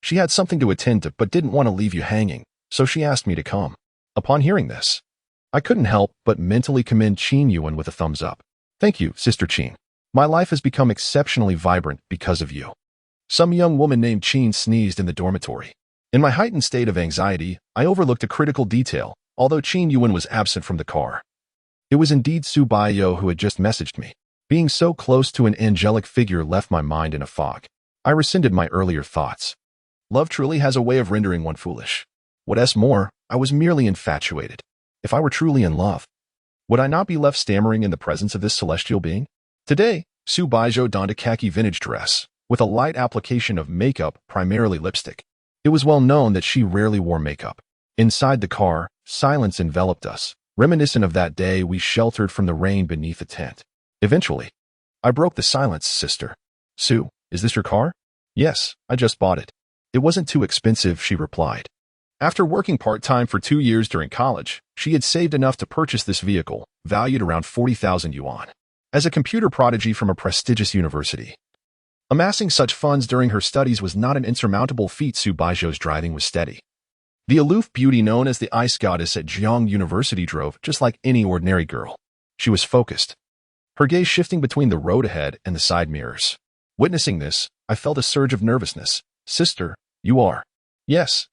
She had something to attend to but didn't want to leave you hanging, so she asked me to come. Upon hearing this, I couldn't help but mentally commend Qin Yuan with a thumbs up. Thank you, Sister Qin. My life has become exceptionally vibrant because of you. Some young woman named Qin sneezed in the dormitory. In my heightened state of anxiety, I overlooked a critical detail, although Qin Yuan was absent from the car. It was indeed Su Baizhou who had just messaged me. Being so close to an angelic figure left my mind in a fog. I rescinded my earlier thoughts. Love truly has a way of rendering one foolish. What's more, I was merely infatuated. If I were truly in love, would I not be left stammering in the presence of this celestial being? Today, Su Baizhou donned a khaki vintage dress, with a light application of makeup, primarily lipstick. It was well known that she rarely wore makeup. Inside the car, silence enveloped us, reminiscent of that day we sheltered from the rain beneath a tent. Eventually, I broke the silence, sister. Su, is this your car? Yes, I just bought it. It wasn't too expensive, she replied. After working part-time for 2 years during college, she had saved enough to purchase this vehicle, valued around 40,000 yuan. As a computer prodigy from a prestigious university, amassing such funds during her studies was not an insurmountable feat. Su Baizhou's driving was steady. The aloof beauty known as the ice goddess at Jiang University drove just like any ordinary girl. She was focused, her gaze shifting between the road ahead and the side mirrors. Witnessing this, I felt a surge of nervousness. Sister, you are? Yes.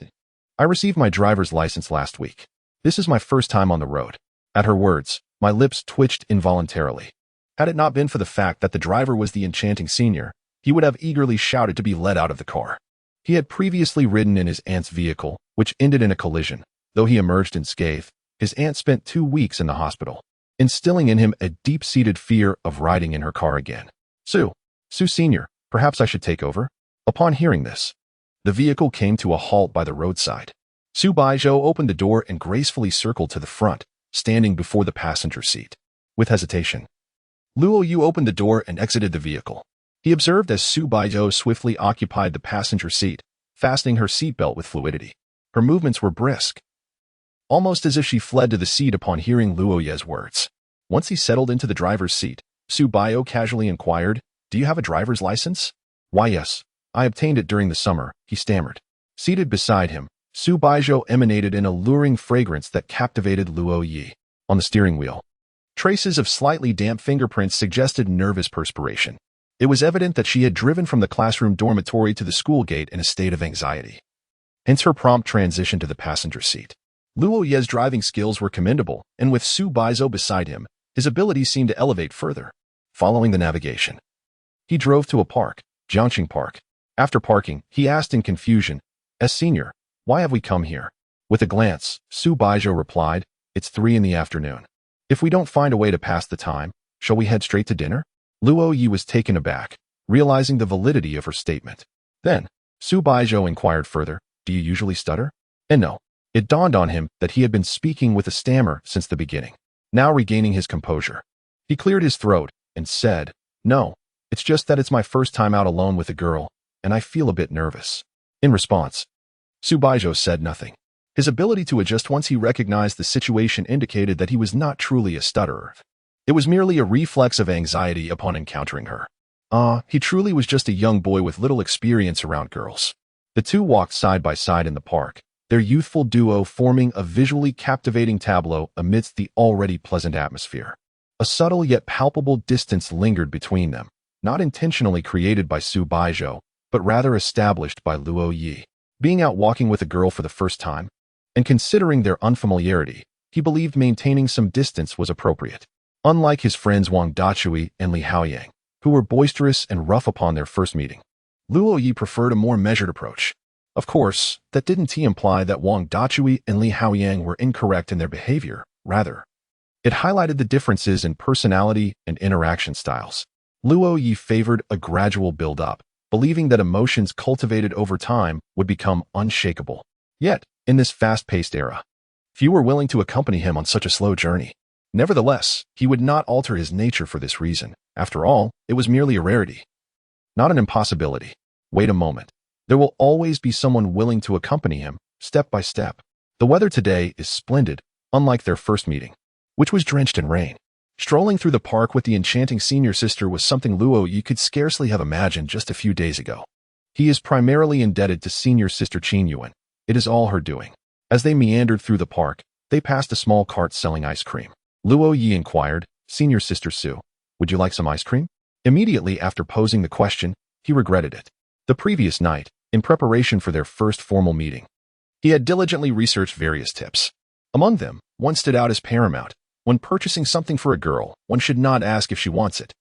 I received my driver's license last week. This is my first time on the road. At her words, my lips twitched involuntarily. Had it not been for the fact that the driver was the enchanting senior, he would have eagerly shouted to be let out of the car. He had previously ridden in his aunt's vehicle, which ended in a collision. Though he emerged unscathed, his aunt spent 2 weeks in the hospital, instilling in him a deep-seated fear of riding in her car again. Su Senior, perhaps I should take over? Upon hearing this, the vehicle came to a halt by the roadside. Su Baizhou opened the door and gracefully circled to the front, standing before the passenger seat. With hesitation, Luo Ye opened the door and exited the vehicle. He observed as Su Baizhou swiftly occupied the passenger seat, fastening her seatbelt with fluidity. Her movements were brisk, almost as if she fled to the seat upon hearing Luo Ye's words. Once he settled into the driver's seat, Su Baizhou casually inquired, "Do you have a driver's license?" "Why, yes. I obtained it during the summer," he stammered. Seated beside him, Su Baizhou emanated an alluring fragrance that captivated Luo Ye. On the steering wheel, traces of slightly damp fingerprints suggested nervous perspiration. It was evident that she had driven from the classroom dormitory to the school gate in a state of anxiety. Hence her prompt transition to the passenger seat. Luo Ye's driving skills were commendable, and with Su Baizhou beside him, his abilities seemed to elevate further. Following the navigation, he drove to a park, Jiangqing Park. After parking, he asked in confusion, "Senior, why have we come here?" With a glance, Su Baizhou replied, "It's 3 in the afternoon. If we don't find a way to pass the time, shall we head straight to dinner?" Luo Ye was taken aback, realizing the validity of her statement. Then, Su Baizhou inquired further, "Do you usually stutter?" And no. It dawned on him that he had been speaking with a stammer since the beginning. Now regaining his composure, he cleared his throat and said, "No, it's just that it's my first time out alone with a girl, and I feel a bit nervous." In response, Su Baizhou said nothing. His ability to adjust once he recognized the situation indicated that he was not truly a stutterer. It was merely a reflex of anxiety upon encountering her. He truly was just a young boy with little experience around girls. The two walked side by side in the park, their youthful duo forming a visually captivating tableau amidst the already pleasant atmosphere. A subtle yet palpable distance lingered between them, not intentionally created by Su Baizhou, but rather established by Luo Ye. Being out walking with a girl for the first time, and considering their unfamiliarity, he believed maintaining some distance was appropriate. Unlike his friends Wang Dachui and Li Haoyang, who were boisterous and rough upon their first meeting, Luo Ye preferred a more measured approach. Of course, that didn't imply that Wang Dachui and Li Haoyang were incorrect in their behavior. Rather, it highlighted the differences in personality and interaction styles. Luo Ye favored a gradual build-up, believing that emotions cultivated over time would become unshakable. Yet, in this fast-paced era, few were willing to accompany him on such a slow journey. Nevertheless, he would not alter his nature for this reason. After all, it was merely a rarity, not an impossibility. Wait a moment. There will always be someone willing to accompany him, step by step. The weather today is splendid, unlike their first meeting, which was drenched in rain. Strolling through the park with the enchanting senior sister was something Luo Ye could scarcely have imagined just a few days ago. He is primarily indebted to senior sister Qin Yuan. It is all her doing. As they meandered through the park, they passed a small cart selling ice cream. Luo Ye inquired, "Senior sister Su, would you like some ice cream?" Immediately after posing the question, he regretted it. The previous night, in preparation for their first formal meeting, he had diligently researched various tips. Among them, one stood out as paramount. When purchasing something for a girl, one should not ask if she wants it,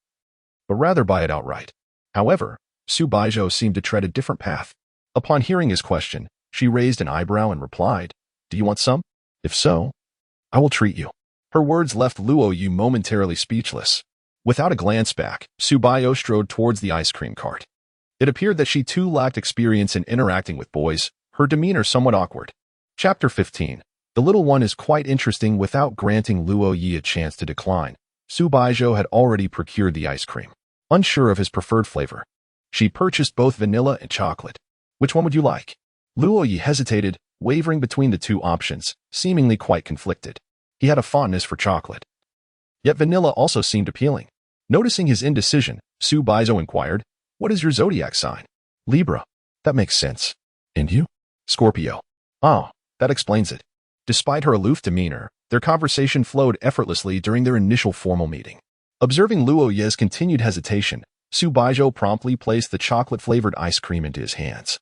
but rather buy it outright. However, Su Baizhou seemed to tread a different path. Upon hearing his question, she raised an eyebrow and replied, "Do you want some? If so, I will treat you." Her words left Luo Ye momentarily speechless. Without a glance back, Su Baizhou strode towards the ice cream cart. It appeared that she too lacked experience in interacting with boys, her demeanor somewhat awkward. Chapter 15. The little one is quite interesting. Without granting Luo Ye a chance to decline, Su Baizhou had already procured the ice cream. Unsure of his preferred flavor, she purchased both vanilla and chocolate. Which one would you like? Luo Ye hesitated, wavering between the two options, seemingly quite conflicted. He had a fondness for chocolate. Yet vanilla also seemed appealing. Noticing his indecision, Su Baizhou inquired, "What is your zodiac sign?" "Libra." "That makes sense." "And you?" "Scorpio." "Oh, that explains it." Despite her aloof demeanor, their conversation flowed effortlessly during their initial formal meeting. Observing Luo Ye's continued hesitation, Su Baizhou promptly placed the chocolate-flavored ice cream into his hands,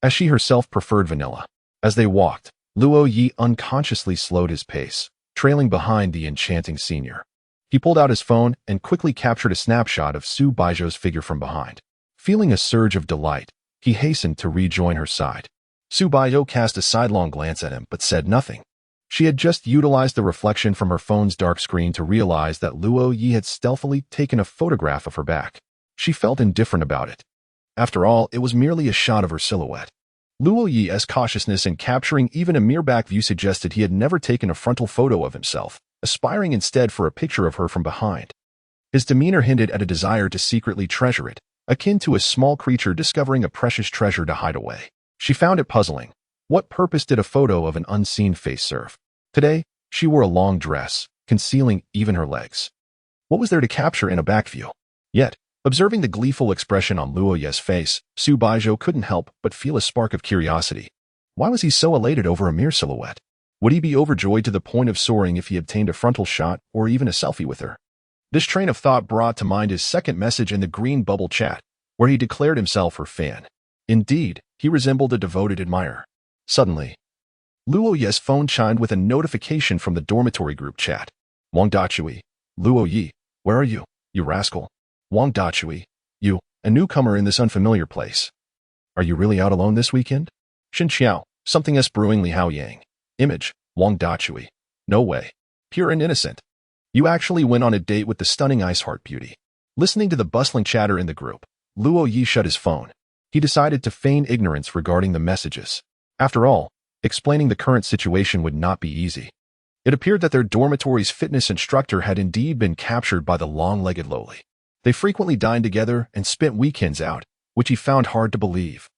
as she herself preferred vanilla. As they walked, Luo Ye unconsciously slowed his pace, trailing behind the enchanting senior. He pulled out his phone and quickly captured a snapshot of Su Baizhou's figure from behind. Feeling a surge of delight, he hastened to rejoin her side. Su Baizhou cast a sidelong glance at him but said nothing. She had just utilized the reflection from her phone's dark screen to realize that Luo Ye had stealthily taken a photograph of her back. She felt indifferent about it. After all, it was merely a shot of her silhouette. Luo Ye's cautiousness in capturing even a mere back view suggested he had never taken a frontal photo of himself, aspiring instead for a picture of her from behind. His demeanor hinted at a desire to secretly treasure it, akin to a small creature discovering a precious treasure to hide away. She found it puzzling. What purpose did a photo of an unseen face serve? Today, she wore a long dress, concealing even her legs. What was there to capture in a back view? Yet, observing the gleeful expression on Luo Ye's face, Su Baizhou couldn't help but feel a spark of curiosity. Why was he so elated over a mere silhouette? Would he be overjoyed to the point of soaring if he obtained a frontal shot or even a selfie with her? This train of thought brought to mind his second message in the green bubble chat, where he declared himself her fan. Indeed, he resembled a devoted admirer. Suddenly, Luo Ye's phone chimed with a notification from the dormitory group chat. "Wang Dachui, Luo Ye, where are you, you rascal? Wang Dachui, you, a newcomer in this unfamiliar place. Are you really out alone this weekend? Xin Xiao, something S brewing Li Hao Yang. Image, Wang Dachui. No way. Pure and innocent. You actually went on a date with the stunning Ice Heart Beauty." Listening to the bustling chatter in the group, Luo Ye shut his phone. He decided to feign ignorance regarding the messages. After all, explaining the current situation would not be easy. It appeared that their dormitory's fitness instructor had indeed been captured by the long-legged lowly. They frequently dined together and spent weekends out, which he found hard to believe,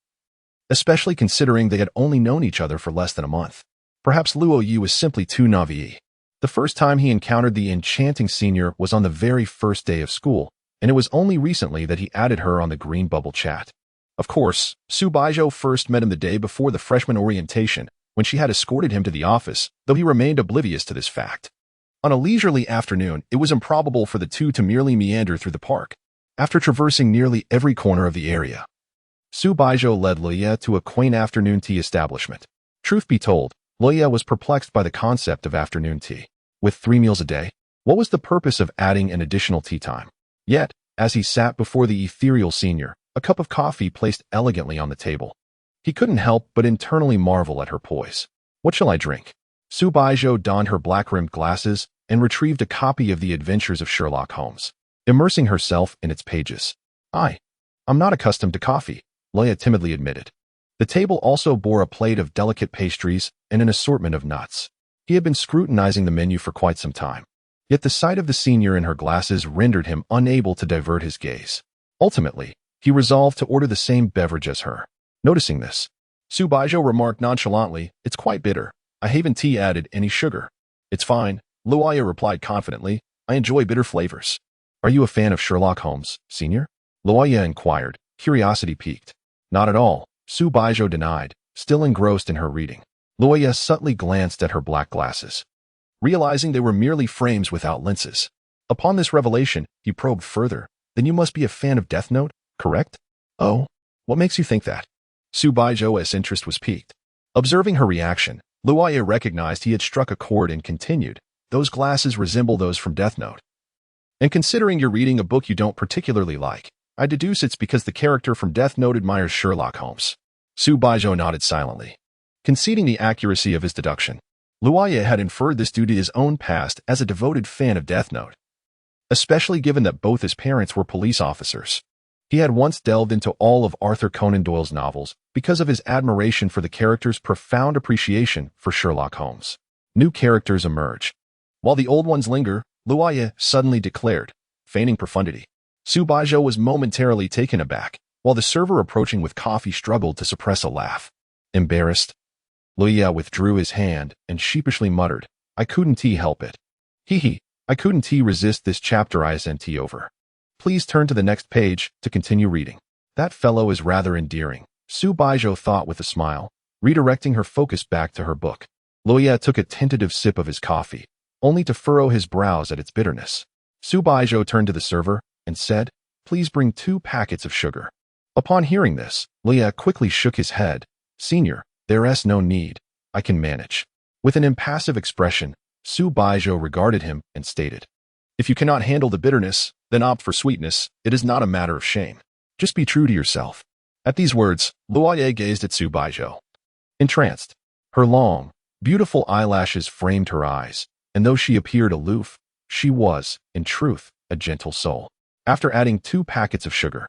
especially considering they had only known each other for less than a month. Perhaps Luo Ye was simply too naive. The first time he encountered the enchanting senior was on the very first day of school, and it was only recently that he added her on the green bubble chat. Of course, Su Baizhou first met him the day before the freshman orientation, when she had escorted him to the office, though he remained oblivious to this fact. On a leisurely afternoon, it was improbable for the two to merely meander through the park. After traversing nearly every corner of the area, Su Baizhou led Luo Ye to a quaint afternoon tea establishment. Truth be told, Luo Ye was perplexed by the concept of afternoon tea. With 3 meals a day, what was the purpose of adding an additional tea time? Yet, as he sat before the ethereal senior, a cup of coffee placed elegantly on the table, he couldn't help but internally marvel at her poise. "What shall I drink?" Su Baizhou donned her black-rimmed glasses and retrieved a copy of The Adventures of Sherlock Holmes, immersing herself in its pages. I'm not accustomed to coffee," Luo Ye timidly admitted. The table also bore a plate of delicate pastries and an assortment of nuts. He had been scrutinizing the menu for quite some time, yet the sight of the senior in her glasses rendered him unable to divert his gaze. Ultimately, he resolved to order the same beverage as her. Noticing this, Su Baizhou remarked nonchalantly, "It's quite bitter. I haven't tea added any sugar." "It's fine," Luo Ye replied confidently. "I enjoy bitter flavors." "Are you a fan of Sherlock Holmes, Senior?" Luo Ye inquired, curiosity piqued. "Not at all," Su Baizhou denied, still engrossed in her reading. Luo Ye subtly glanced at her black glasses, realizing they were merely frames without lenses. Upon this revelation, he probed further. "Then you must be a fan of Death Note, correct?" "Oh, what makes you think that?" Su Baizhou's interest was piqued. Observing her reaction, Luo Ye recognized he had struck a chord and continued, "Those glasses resemble those from Death Note. And considering you're reading a book you don't particularly like, I deduce it's because the character from Death Note admires Sherlock Holmes." Su Baizhou nodded silently, conceding the accuracy of his deduction. Luo Ye had inferred this due to his own past as a devoted fan of Death Note, especially given that both his parents were police officers. He had once delved into all of Arthur Conan Doyle's novels because of his admiration for the character's profound appreciation for Sherlock Holmes. New characters emerge. While the old ones linger, Luo Ye suddenly declared, feigning profundity. Su Baizhou was momentarily taken aback, while the server approaching with coffee struggled to suppress a laugh. Embarrassed, Luo Ye withdrew his hand and sheepishly muttered, I couldn't help it. Hee, I couldn't resist this chapter I sent over. Please turn to the next page to continue reading. That fellow is rather endearing, Su Baizhou thought with a smile, redirecting her focus back to her book. Luo Ye took a tentative sip of his coffee, only to furrow his brows at its bitterness. Su Baizhou turned to the server and said, Please bring 2 packets of sugar. Upon hearing this, Luo Ye quickly shook his head. Senior, there's no need. I can manage. With an impassive expression, Su Baizhou regarded him and stated, If you cannot handle the bitterness, then opt for sweetness. It is not a matter of shame. Just be true to yourself. At these words, Luo Ye gazed at Su Baizhou. Entranced, her long, beautiful eyelashes framed her eyes, and though she appeared aloof, she was, in truth, a gentle soul. After adding 2 packets of sugar,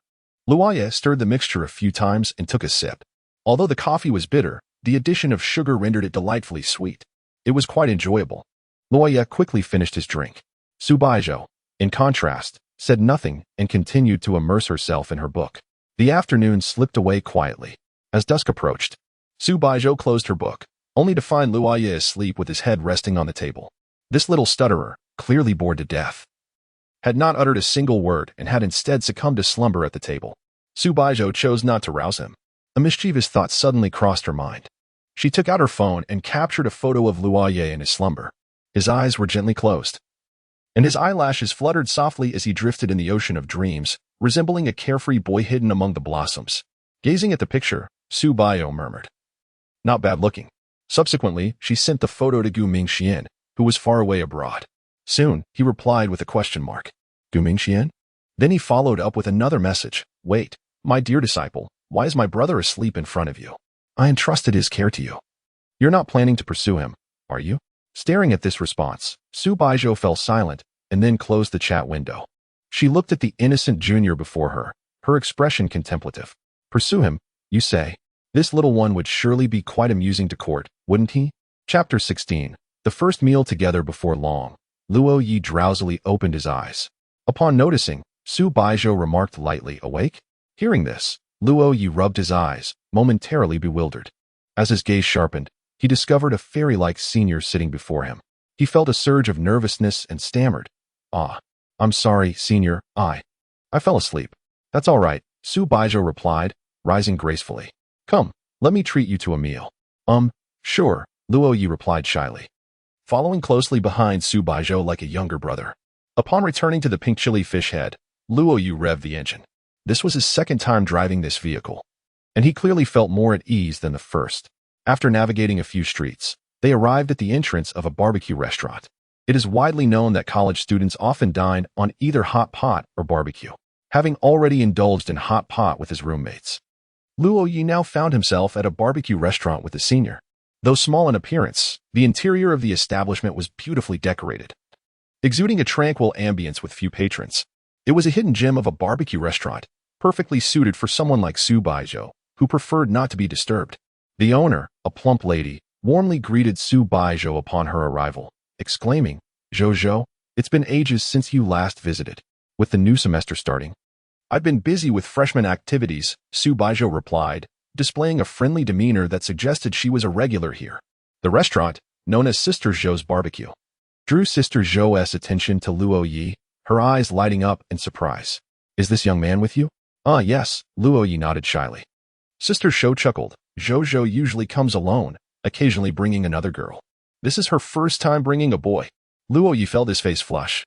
Luo Ye stirred the mixture a few times and took a sip. Although the coffee was bitter, the addition of sugar rendered it delightfully sweet. It was quite enjoyable. Luo Ye quickly finished his drink. Su Baizhou, in contrast, said nothing and continued to immerse herself in her book. The afternoon slipped away quietly. As dusk approached, Su Baizhou closed her book, only to find Luo Ye asleep with his head resting on the table. This little stutterer, clearly bored to death, had not uttered a single word and had instead succumbed to slumber at the table. Su Baizhou chose not to rouse him. A mischievous thought suddenly crossed her mind. She took out her phone and captured a photo of Luo Ye in his slumber. His eyes were gently closed, and his eyelashes fluttered softly as he drifted in the ocean of dreams, resembling a carefree boy hidden among the blossoms. Gazing at the picture, Su Baizhou murmured, Not bad looking. Subsequently, she sent the photo to Gu Mingxian, who was far away abroad. Soon, he replied with a question mark. Gu Mingxian? Then he followed up with another message. Wait, my dear disciple, why is my brother asleep in front of you? I entrusted his care to you. You're not planning to pursue him, are you? Staring at this response, Su Baizhou fell silent and then closed the chat window. She looked at the innocent junior before her, her expression contemplative. Pursue him, you say? This little one would surely be quite amusing to court, wouldn't he? Chapter 16. The first meal together before long. Luo Ye drowsily opened his eyes. Upon noticing, Su Baizhou remarked lightly, Awake? Hearing this, Luo Ye rubbed his eyes, momentarily bewildered. As his gaze sharpened, he discovered a fairy-like senior sitting before him. He felt a surge of nervousness and stammered, I'm sorry, senior, I fell asleep. That's all right, Su Baizhou replied, rising gracefully. Come, let me treat you to a meal. Sure, Luo Ye replied shyly, following closely behind Su Baizhou like a younger brother. Upon returning to the pink chili fish head, Luo Ye revved the engine. This was his second time driving this vehicle, and he clearly felt more at ease than the first. After navigating a few streets, they arrived at the entrance of a barbecue restaurant. It is widely known that college students often dine on either hot pot or barbecue. Having already indulged in hot pot with his roommates, Luo Ye now found himself at a barbecue restaurant with the senior. Though small in appearance, the interior of the establishment was beautifully decorated, exuding a tranquil ambience with few patrons. It was a hidden gem of a barbecue restaurant, perfectly suited for someone like Su Baizhou, who preferred not to be disturbed. The owner, a plump lady, warmly greeted Su Baizhou upon her arrival, exclaiming, Zhou, it's been ages since you last visited. With the new semester starting, I've been busy with freshman activities, Su Baizhou replied, displaying a friendly demeanor that suggested she was a regular here. The restaurant, known as Sister Zhou's Barbecue, drew Sister Zhou's attention to Luo Ye, her eyes lighting up in surprise. Is this young man with you? Yes, Luo Ye nodded shyly. Sister Zhou chuckled. Zhou usually comes alone, occasionally bringing another girl. This is her first time bringing a boy. Luo Ye felt his face flush,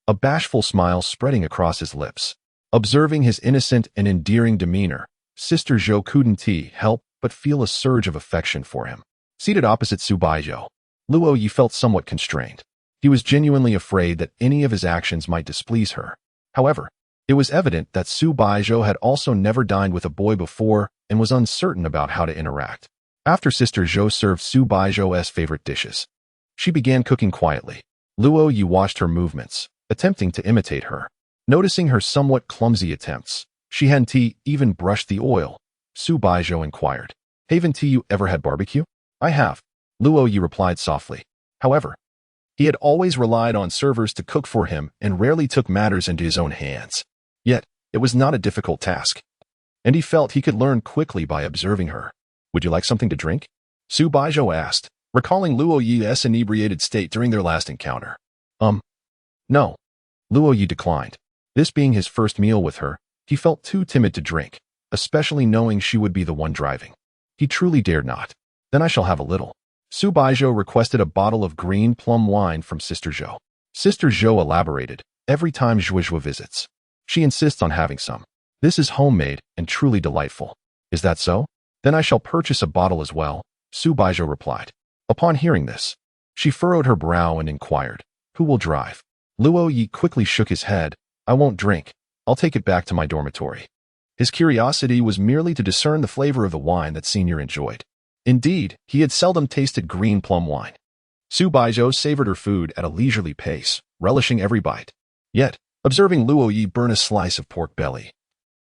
a bashful smile spreading across his lips. Observing his innocent and endearing demeanor, Sister Zhou couldn't help but feel a surge of affection for him. Seated opposite Su Baizhou, Luo Ye felt somewhat constrained. He was genuinely afraid that any of his actions might displease her. However, it was evident that Su Baizhou had also never dined with a boy before and was uncertain about how to interact. After Sister Zhou served Su Baizhou's favorite dishes, she began cooking quietly. Luo Ye watched her movements, attempting to imitate her. Noticing her somewhat clumsy attempts, She hadn't even brushed the oil. Su Baizhou inquired. Haven't you ever had barbecue? I have, Luo Ye replied softly. However, he had always relied on servers to cook for him and rarely took matters into his own hands. Yet, it was not a difficult task, and he felt he could learn quickly by observing her. Would you like something to drink? Su Baizhou asked, recalling Luo Ye's inebriated state during their last encounter. No. Luo Ye declined. This being his first meal with her, he felt too timid to drink, especially knowing she would be the one driving. He truly dared not. Then I shall have a little. Su Baizhou requested a bottle of green plum wine from Sister Zhou. Sister Zhou elaborated, every time Zhuizhu visits, she insists on having some. This is homemade and truly delightful. Is that so? Then I shall purchase a bottle as well, Su Baizhou replied. Upon hearing this, she furrowed her brow and inquired, who will drive? Luo Ye quickly shook his head. I won't drink. I'll take it back to my dormitory. His curiosity was merely to discern the flavor of the wine that Senior enjoyed. Indeed, he had seldom tasted green plum wine. Su Baizhou savored her food at a leisurely pace, relishing every bite. Yet, observing Luo Ye burn a slice of pork belly,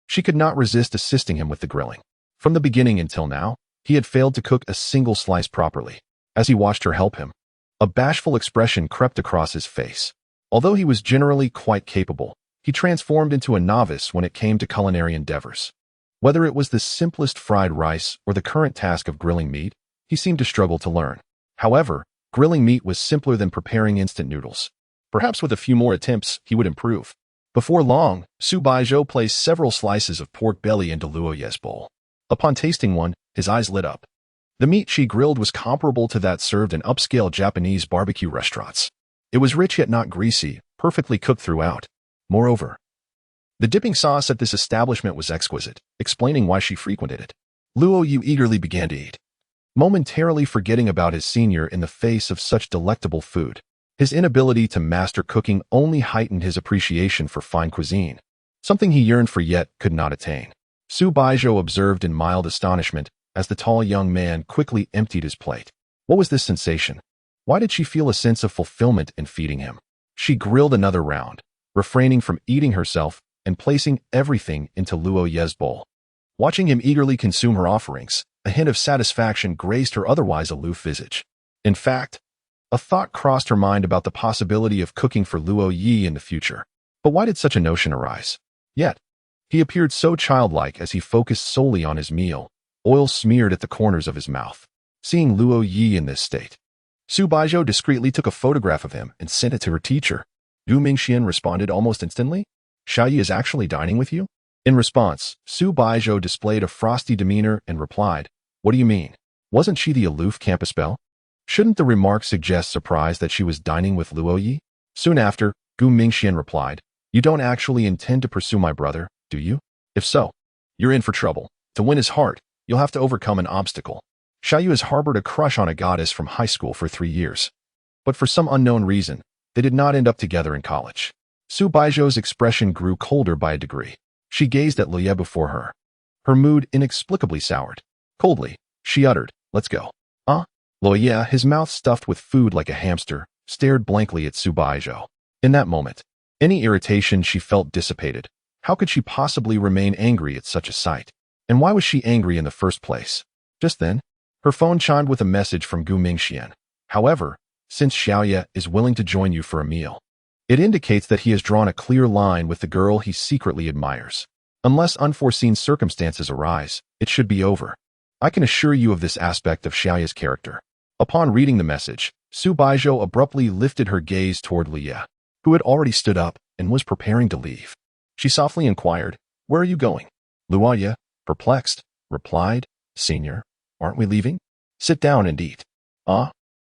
she could not resist assisting him with the grilling. From the beginning until now, he had failed to cook a single slice properly. As he watched her help him, a bashful expression crept across his face. Although he was generally quite capable, he transformed into a novice when it came to culinary endeavors. Whether it was the simplest fried rice or the current task of grilling meat, he seemed to struggle to learn. However, grilling meat was simpler than preparing instant noodles. Perhaps with a few more attempts, he would improve. Before long, Su Baizhou placed several slices of pork belly into Luo Ye's bowl. Upon tasting one, his eyes lit up. The meat she grilled was comparable to that served in upscale Japanese barbecue restaurants. It was rich yet not greasy, perfectly cooked throughout. Moreover, the dipping sauce at this establishment was exquisite, explaining why she frequented it. Luo Ye eagerly began to eat, momentarily forgetting about his senior in the face of such delectable food. His inability to master cooking only heightened his appreciation for fine cuisine, something he yearned for yet could not attain. Su Baizhou observed in mild astonishment as the tall young man quickly emptied his plate. What was this sensation? Why did she feel a sense of fulfillment in feeding him? She grilled another round, refraining from eating herself and placing everything into Luo Ye's bowl. Watching him eagerly consume her offerings, a hint of satisfaction graced her otherwise aloof visage. In fact, a thought crossed her mind about the possibility of cooking for Luo Ye in the future. But why did such a notion arise? Yet, he appeared so childlike as he focused solely on his meal, oil smeared at the corners of his mouth. Seeing Luo Ye in this state, Su Baizhou discreetly took a photograph of him and sent it to her teacher. Gu Mingxian responded almost instantly. Xiao Yi is actually dining with you? In response, Su Baizhou displayed a frosty demeanor and replied, what do you mean? Wasn't she the aloof campus belle? Shouldn't the remark suggest surprise that she was dining with Luo Ye? Soon after, Gu Mingxian replied, you don't actually intend to pursue my brother, do you? If so, you're in for trouble. To win his heart, you'll have to overcome an obstacle. Xiao Yu has harbored a crush on a goddess from high school for 3 years. But for some unknown reason, they did not end up together in college. Su Baizhou's expression grew colder by a degree. She gazed at Luo Ye before her. Her mood inexplicably soured. Coldly, she uttered, let's go. Luo Ye, his mouth stuffed with food like a hamster, stared blankly at Su Baizhou. In that moment, any irritation she felt dissipated. How could she possibly remain angry at such a sight? And why was she angry in the first place? Just then, her phone chimed with a message from Gu Mingxian. However, since Xiao Ye is willing to join you for a meal, it indicates that he has drawn a clear line with the girl he secretly admires. Unless unforeseen circumstances arise, it should be over. I can assure you of this aspect of Xiao Ye's character. Upon reading the message, Su Baizhou abruptly lifted her gaze toward Luo Ye, who had already stood up and was preparing to leave. She softly inquired, where are you going? Luo Ye, perplexed, replied, Senior, aren't we leaving? Sit down and eat.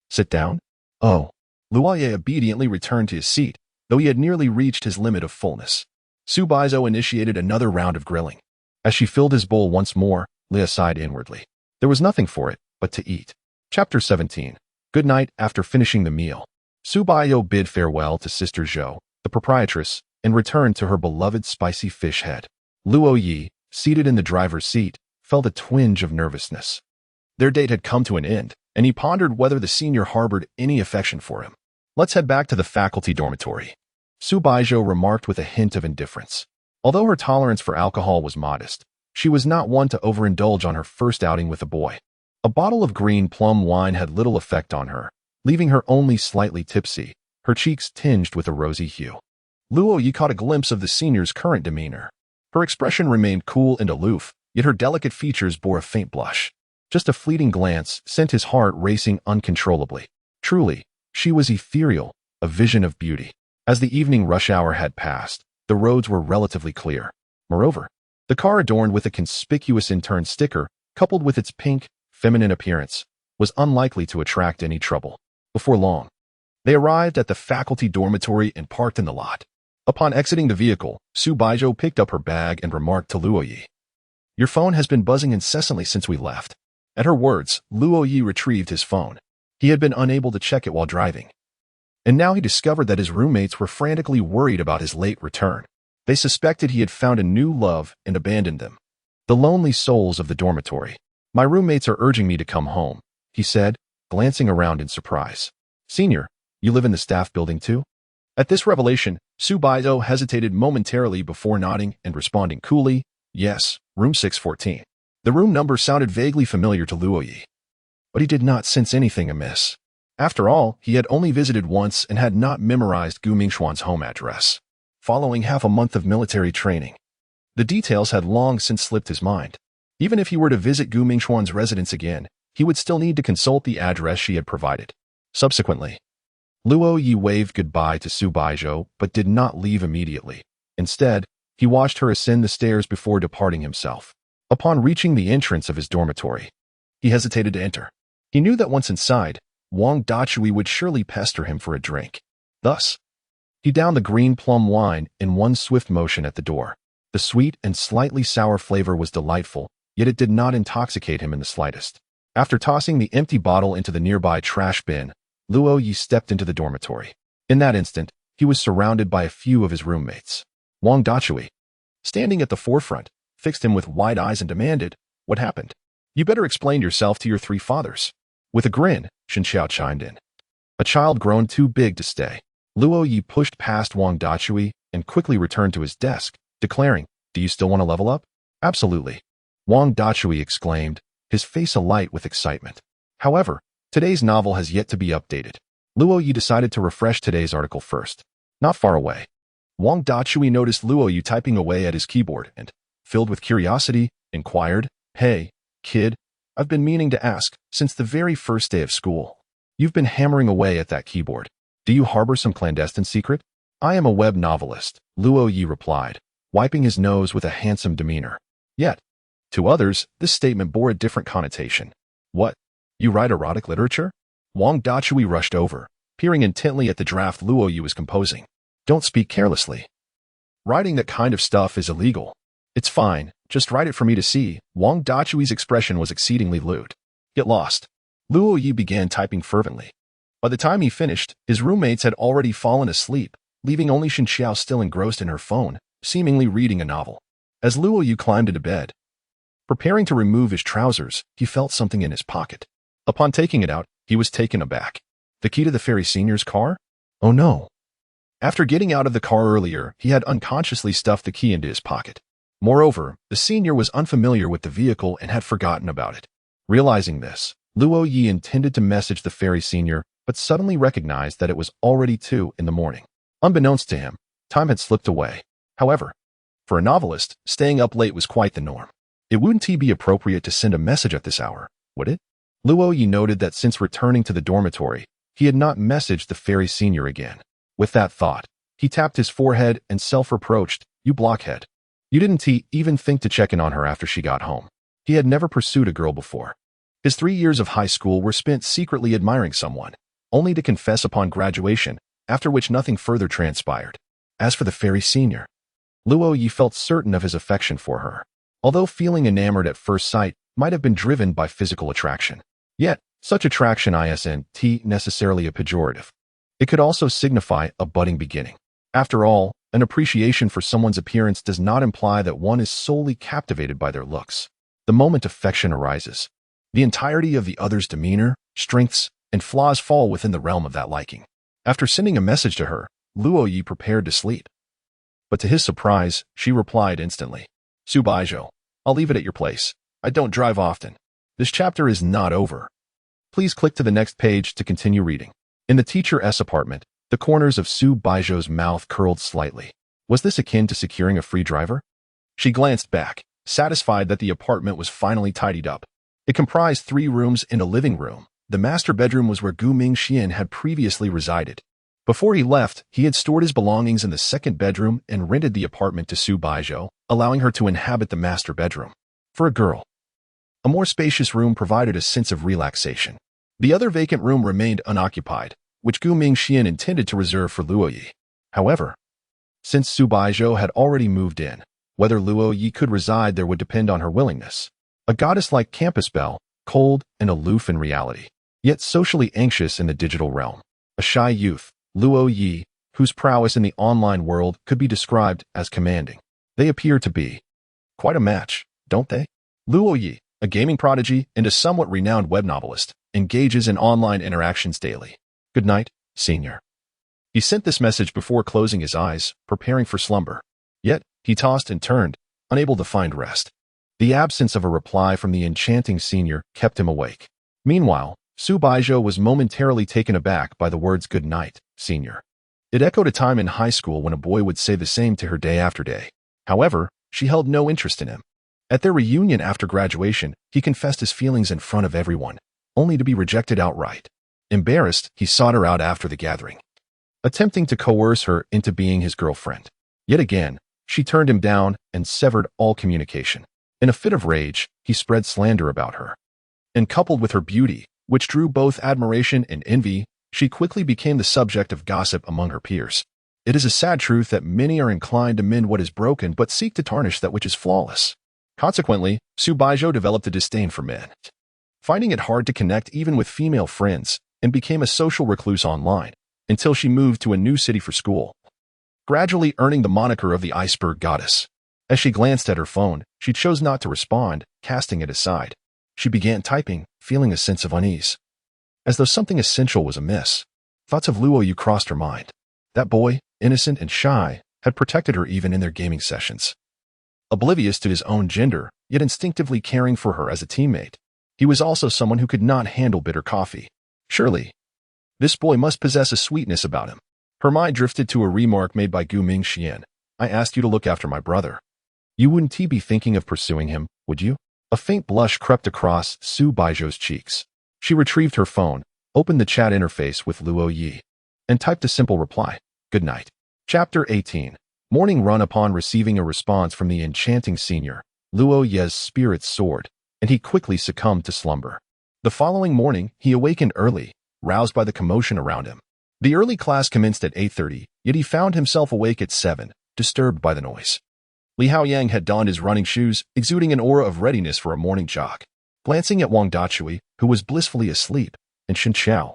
Sit down? Oh. Luo Ye obediently returned to his seat, though he had nearly reached his limit of fullness. Su Baizhou initiated another round of grilling. As she filled his bowl once more, Leah sighed inwardly. There was nothing for it but to eat. Chapter 17. Good night. After finishing the meal, Su Baizhou bid farewell to Sister Zhou, the proprietress, and returned to her beloved spicy fish head. Luo Ye, seated in the driver's seat, felt a twinge of nervousness. Their date had come to an end, and he pondered whether the senior harbored any affection for him. Let's head back to the faculty dormitory, Su Baizhou remarked with a hint of indifference. Although her tolerance for alcohol was modest, she was not one to overindulge on her first outing with a boy. A bottle of green plum wine had little effect on her, leaving her only slightly tipsy, her cheeks tinged with a rosy hue. Luo Ye caught a glimpse of the senior's current demeanor. Her expression remained cool and aloof, yet her delicate features bore a faint blush. Just a fleeting glance sent his heart racing uncontrollably. Truly, she was ethereal, a vision of beauty. As the evening rush hour had passed, the roads were relatively clear. Moreover, the car adorned with a conspicuous intern sticker, coupled with its pink, feminine appearance, was unlikely to attract any trouble. Before long, they arrived at the faculty dormitory and parked in the lot. Upon exiting the vehicle, Su Baizhou picked up her bag and remarked to Luo Ye, "Your phone has been buzzing incessantly since we left." At her words, Luo Ye retrieved his phone. He had been unable to check it while driving. And now he discovered that his roommates were frantically worried about his late return. They suspected he had found a new love and abandoned them. The lonely souls of the dormitory. "My roommates are urging me to come home," he said, glancing around in surprise. "Senior, you live in the staff building too?" At this revelation, Su Baizhou hesitated momentarily before nodding and responding coolly, "Yes, room 614. The room number sounded vaguely familiar to Luo Ye, but he did not sense anything amiss. After all, he had only visited once and had not memorized Gu Mingxuan's home address. Following half a month of military training, the details had long since slipped his mind. Even if he were to visit Gu Mingxuan's residence again, he would still need to consult the address she had provided. Subsequently, Luo Ye waved goodbye to Su Baizhou but did not leave immediately. Instead, he watched her ascend the stairs before departing himself. Upon reaching the entrance of his dormitory, he hesitated to enter. He knew that once inside, Wang Dachui would surely pester him for a drink. Thus, he downed the green plum wine in one swift motion at the door. The sweet and slightly sour flavor was delightful, yet it did not intoxicate him in the slightest. After tossing the empty bottle into the nearby trash bin, Luo Ye stepped into the dormitory. In that instant, he was surrounded by a few of his roommates. Wang Dachui, standing at the forefront, fixed him with wide eyes and demanded, "What happened? You better explain yourself to your three fathers." With a grin, Shen Xiao chimed in. "A child grown too big to stay." Luo Ye pushed past Wang Dachui and quickly returned to his desk, declaring, "Do you still want to level up?" "Absolutely," Wang Dachui exclaimed, his face alight with excitement. However, today's novel has yet to be updated. Luo Ye decided to refresh today's article first. Not far away, Wang Dachui noticed Luo Ye typing away at his keyboard and, filled with curiosity, inquired, "Hey, kid, I've been meaning to ask, since the very first day of school. You've been hammering away at that keyboard. Do you harbor some clandestine secret?" "I am a web novelist," Luo Ye replied, wiping his nose with a handsome demeanor. Yet, to others, this statement bore a different connotation. "What? You write erotic literature?" Wang Dachui rushed over, peering intently at the draft Luo Ye was composing. "Don't speak carelessly. Writing that kind of stuff is illegal." "It's fine, just write it for me to see." Wang Dachui's expression was exceedingly lewd. "Get lost." Luo Ye began typing fervently. By the time he finished, his roommates had already fallen asleep, leaving only Shen Xiao still engrossed in her phone, seemingly reading a novel. As Luo Ye climbed into bed, preparing to remove his trousers, he felt something in his pocket. Upon taking it out, he was taken aback. The key to the fairy senior's car? Oh no. After getting out of the car earlier, he had unconsciously stuffed the key into his pocket. Moreover, the senior was unfamiliar with the vehicle and had forgotten about it. Realizing this, Luo Ye intended to message the fairy senior, but suddenly recognized that it was already 2 in the morning. Unbeknownst to him, time had slipped away. However, for a novelist, staying up late was quite the norm. It wouldn't be appropriate to send a message at this hour, would it? Luo Ye noted that since returning to the dormitory, he had not messaged the fairy senior again. With that thought, he tapped his forehead and self-reproached, "You blockhead. You didn't even think to check in on her after she got home." He had never pursued a girl before. His 3 years of high school were spent secretly admiring someone, only to confess upon graduation, after which nothing further transpired. As for the fairy senior, Luo Ye felt certain of his affection for her. Although feeling enamored at first sight might have been driven by physical attraction. Yet, such attraction isn't necessarily a pejorative. It could also signify a budding beginning. After all, an appreciation for someone's appearance does not imply that one is solely captivated by their looks. The moment affection arises, the entirety of the other's demeanor, strengths, and flaws fall within the realm of that liking. After sending a message to her, Luo Ye prepared to sleep. But to his surprise, she replied instantly. Su Baizhou, I'll leave it at your place. I don't drive often. This chapter is not over. Please click to the next page to continue reading. In the teacher's apartment, the corners of Su Baizhou's mouth curled slightly. Was this akin to securing a free driver? She glanced back, satisfied that the apartment was finally tidied up. It comprised 3 rooms and a living room. The master bedroom was where Gu Mingxian had previously resided. Before he left, he had stored his belongings in the second bedroom and rented the apartment to Su Baizhou, allowing her to inhabit the master bedroom. For a girl, a more spacious room provided a sense of relaxation. The other vacant room remained unoccupied, which Gu Mingxian intended to reserve for Luo Ye. However, since Su Baizhou had already moved in, whether Luo Ye could reside there would depend on her willingness. A goddess-like campus belle, cold and aloof in reality, yet socially anxious in the digital realm. A shy youth, Luo Ye, whose prowess in the online world could be described as commanding. They appear to be quite a match, don't they? Luo Ye, a gaming prodigy and a somewhat renowned web novelist, engages in online interactions daily. Good night, senior. He sent this message before closing his eyes, preparing for slumber. Yet, he tossed and turned, unable to find rest. The absence of a reply from the enchanting senior kept him awake. Meanwhile, Su Baizhou was momentarily taken aback by the words "good night, senior." It echoed a time in high school when a boy would say the same to her day after day. However, she held no interest in him. At their reunion after graduation, he confessed his feelings in front of everyone, only to be rejected outright. Embarrassed, he sought her out after the gathering, attempting to coerce her into being his girlfriend. Yet again, she turned him down and severed all communication. In a fit of rage, he spread slander about her. And coupled with her beauty, which drew both admiration and envy, she quickly became the subject of gossip among her peers. It is a sad truth that many are inclined to mend what is broken but seek to tarnish that which is flawless. Consequently, Su Baizhou developed a disdain for men, finding it hard to connect even with female friends, and became a social recluse online, until she moved to a new city for school, gradually earning the moniker of the iceberg goddess. As she glanced at her phone, she chose not to respond, casting it aside. She began typing, feeling a sense of unease. As though something essential was amiss, thoughts of Luo Ye crossed her mind. That boy, innocent and shy, had protected her even in their gaming sessions. Oblivious to his own gender, yet instinctively caring for her as a teammate, he was also someone who could not handle bitter coffee. Surely, this boy must possess a sweetness about him. Her mind drifted to a remark made by Gu Mingxian. I asked you to look after my brother. You wouldn't be thinking of pursuing him, would you? A faint blush crept across Su Baizhou's cheeks. She retrieved her phone, opened the chat interface with Luo Ye, and typed a simple reply. Good night. Chapter 18. Morning run. Upon receiving a response from the enchanting senior, Luo Ye's spirits soared, and he quickly succumbed to slumber. The following morning, he awakened early, roused by the commotion around him. The early class commenced at 8:30, yet he found himself awake at 7, disturbed by the noise. Li Haoyang had donned his running shoes, exuding an aura of readiness for a morning jog. Glancing at Wang Dachui, who was blissfully asleep, and Shen Qiao,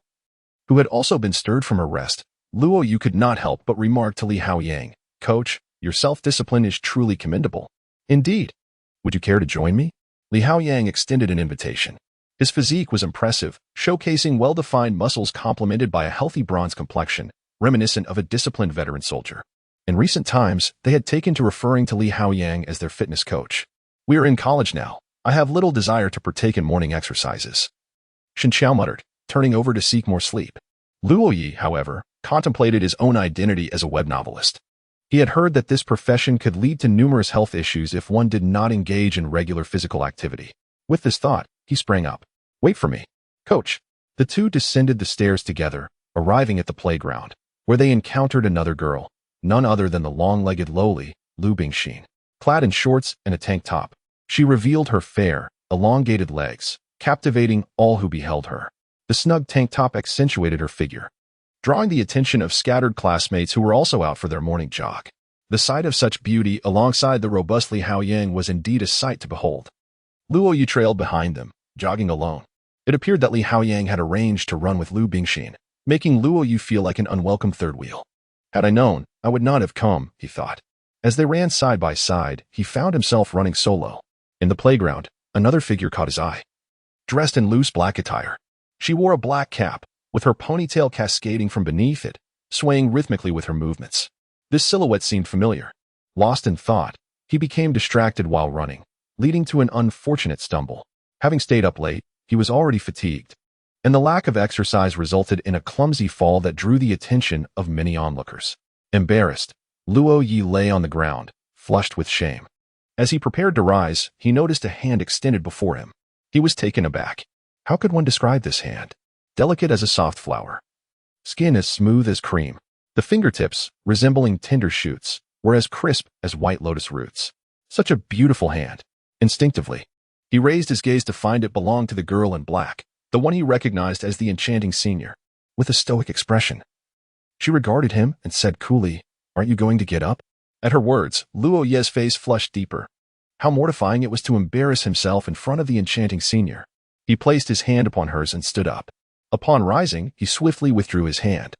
who had also been stirred from her rest, Luo Ye could not help but remark to Li Haoyang, Coach, your self-discipline is truly commendable. Indeed. Would you care to join me? Li Haoyang extended an invitation. His physique was impressive, showcasing well-defined muscles complemented by a healthy bronze complexion, reminiscent of a disciplined veteran soldier. In recent times, they had taken to referring to Li Haoyang as their fitness coach. We are in college now. I have little desire to partake in morning exercises. Shen Qiao muttered, turning over to seek more sleep. Luo Ye, however, contemplated his own identity as a web novelist. He had heard that this profession could lead to numerous health issues if one did not engage in regular physical activity. With this thought, he sprang up. Wait for me, Coach. The two descended the stairs together, arriving at the playground, where they encountered another girl, none other than the long-legged lowly, Lu Bingxian. Clad in shorts and a tank top, she revealed her fair, elongated legs, captivating all who beheld her. The snug tank top accentuated her figure, drawing the attention of scattered classmates who were also out for their morning jog. The sight of such beauty alongside the robust Li Haoyang was indeed a sight to behold. Luo Ye trailed behind them, jogging alone. It appeared that Li Haoyang had arranged to run with Lu Bingxian, making Luo Ye feel like an unwelcome third wheel. Had I known, I would not have come, he thought. As they ran side by side, he found himself running solo. In the playground, another figure caught his eye. Dressed in loose black attire, she wore a black cap, with her ponytail cascading from beneath it, swaying rhythmically with her movements. This silhouette seemed familiar. Lost in thought, he became distracted while running, leading to an unfortunate stumble. Having stayed up late, he was already fatigued, and the lack of exercise resulted in a clumsy fall that drew the attention of many onlookers. Embarrassed, Luo Ye lay on the ground, flushed with shame. As he prepared to rise, he noticed a hand extended before him. He was taken aback. How could one describe this hand? Delicate as a soft flower. Skin as smooth as cream. The fingertips, resembling tender shoots, were as crisp as white lotus roots. Such a beautiful hand. Instinctively, he raised his gaze to find it belonged to the girl in black, the one he recognized as the enchanting senior, with a stoic expression. She regarded him and said coolly, "Aren't you going to get up?" At her words, Luo Ye's face flushed deeper. How mortifying it was to embarrass himself in front of the enchanting senior. He placed his hand upon hers and stood up. Upon rising, he swiftly withdrew his hand,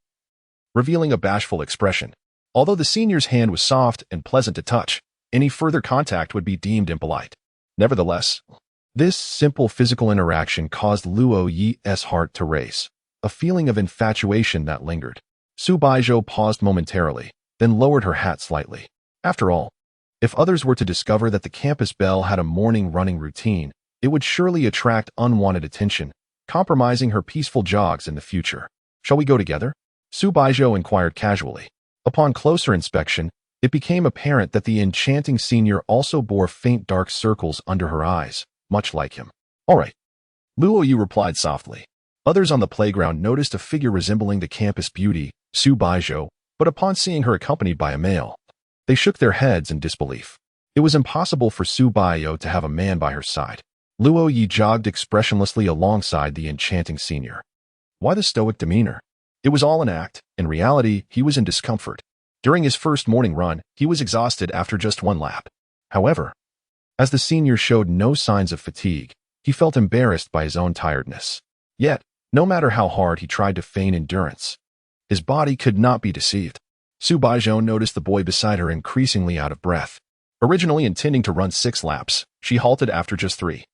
revealing a bashful expression. Although the senior's hand was soft and pleasant to touch, any further contact would be deemed impolite. Nevertheless, this simple physical interaction caused Luo Ye's heart to race, a feeling of infatuation that lingered. Su Baizhou paused momentarily, then lowered her hat slightly. After all, if others were to discover that the campus belle had a morning running routine, it would surely attract unwanted attention, compromising her peaceful jogs in the future. "Shall we go together?" Su Baizhou inquired casually. Upon closer inspection, it became apparent that the enchanting senior also bore faint dark circles under her eyes, much like him. "All right," Luo Ye replied softly. Others on the playground noticed a figure resembling the campus beauty, Su Baizhou, but upon seeing her accompanied by a male, they shook their heads in disbelief. It was impossible for Su Baizhou to have a man by her side. Luo Ye jogged expressionlessly alongside the enchanting senior. Why the stoic demeanor? It was all an act. In reality, he was in discomfort. During his first morning run, he was exhausted after just one lap. However, as the senior showed no signs of fatigue, he felt embarrassed by his own tiredness. Yet, no matter how hard he tried to feign endurance, his body could not be deceived. Su Baizhou noticed the boy beside her increasingly out of breath. Originally intending to run 6 laps, she halted after just 3.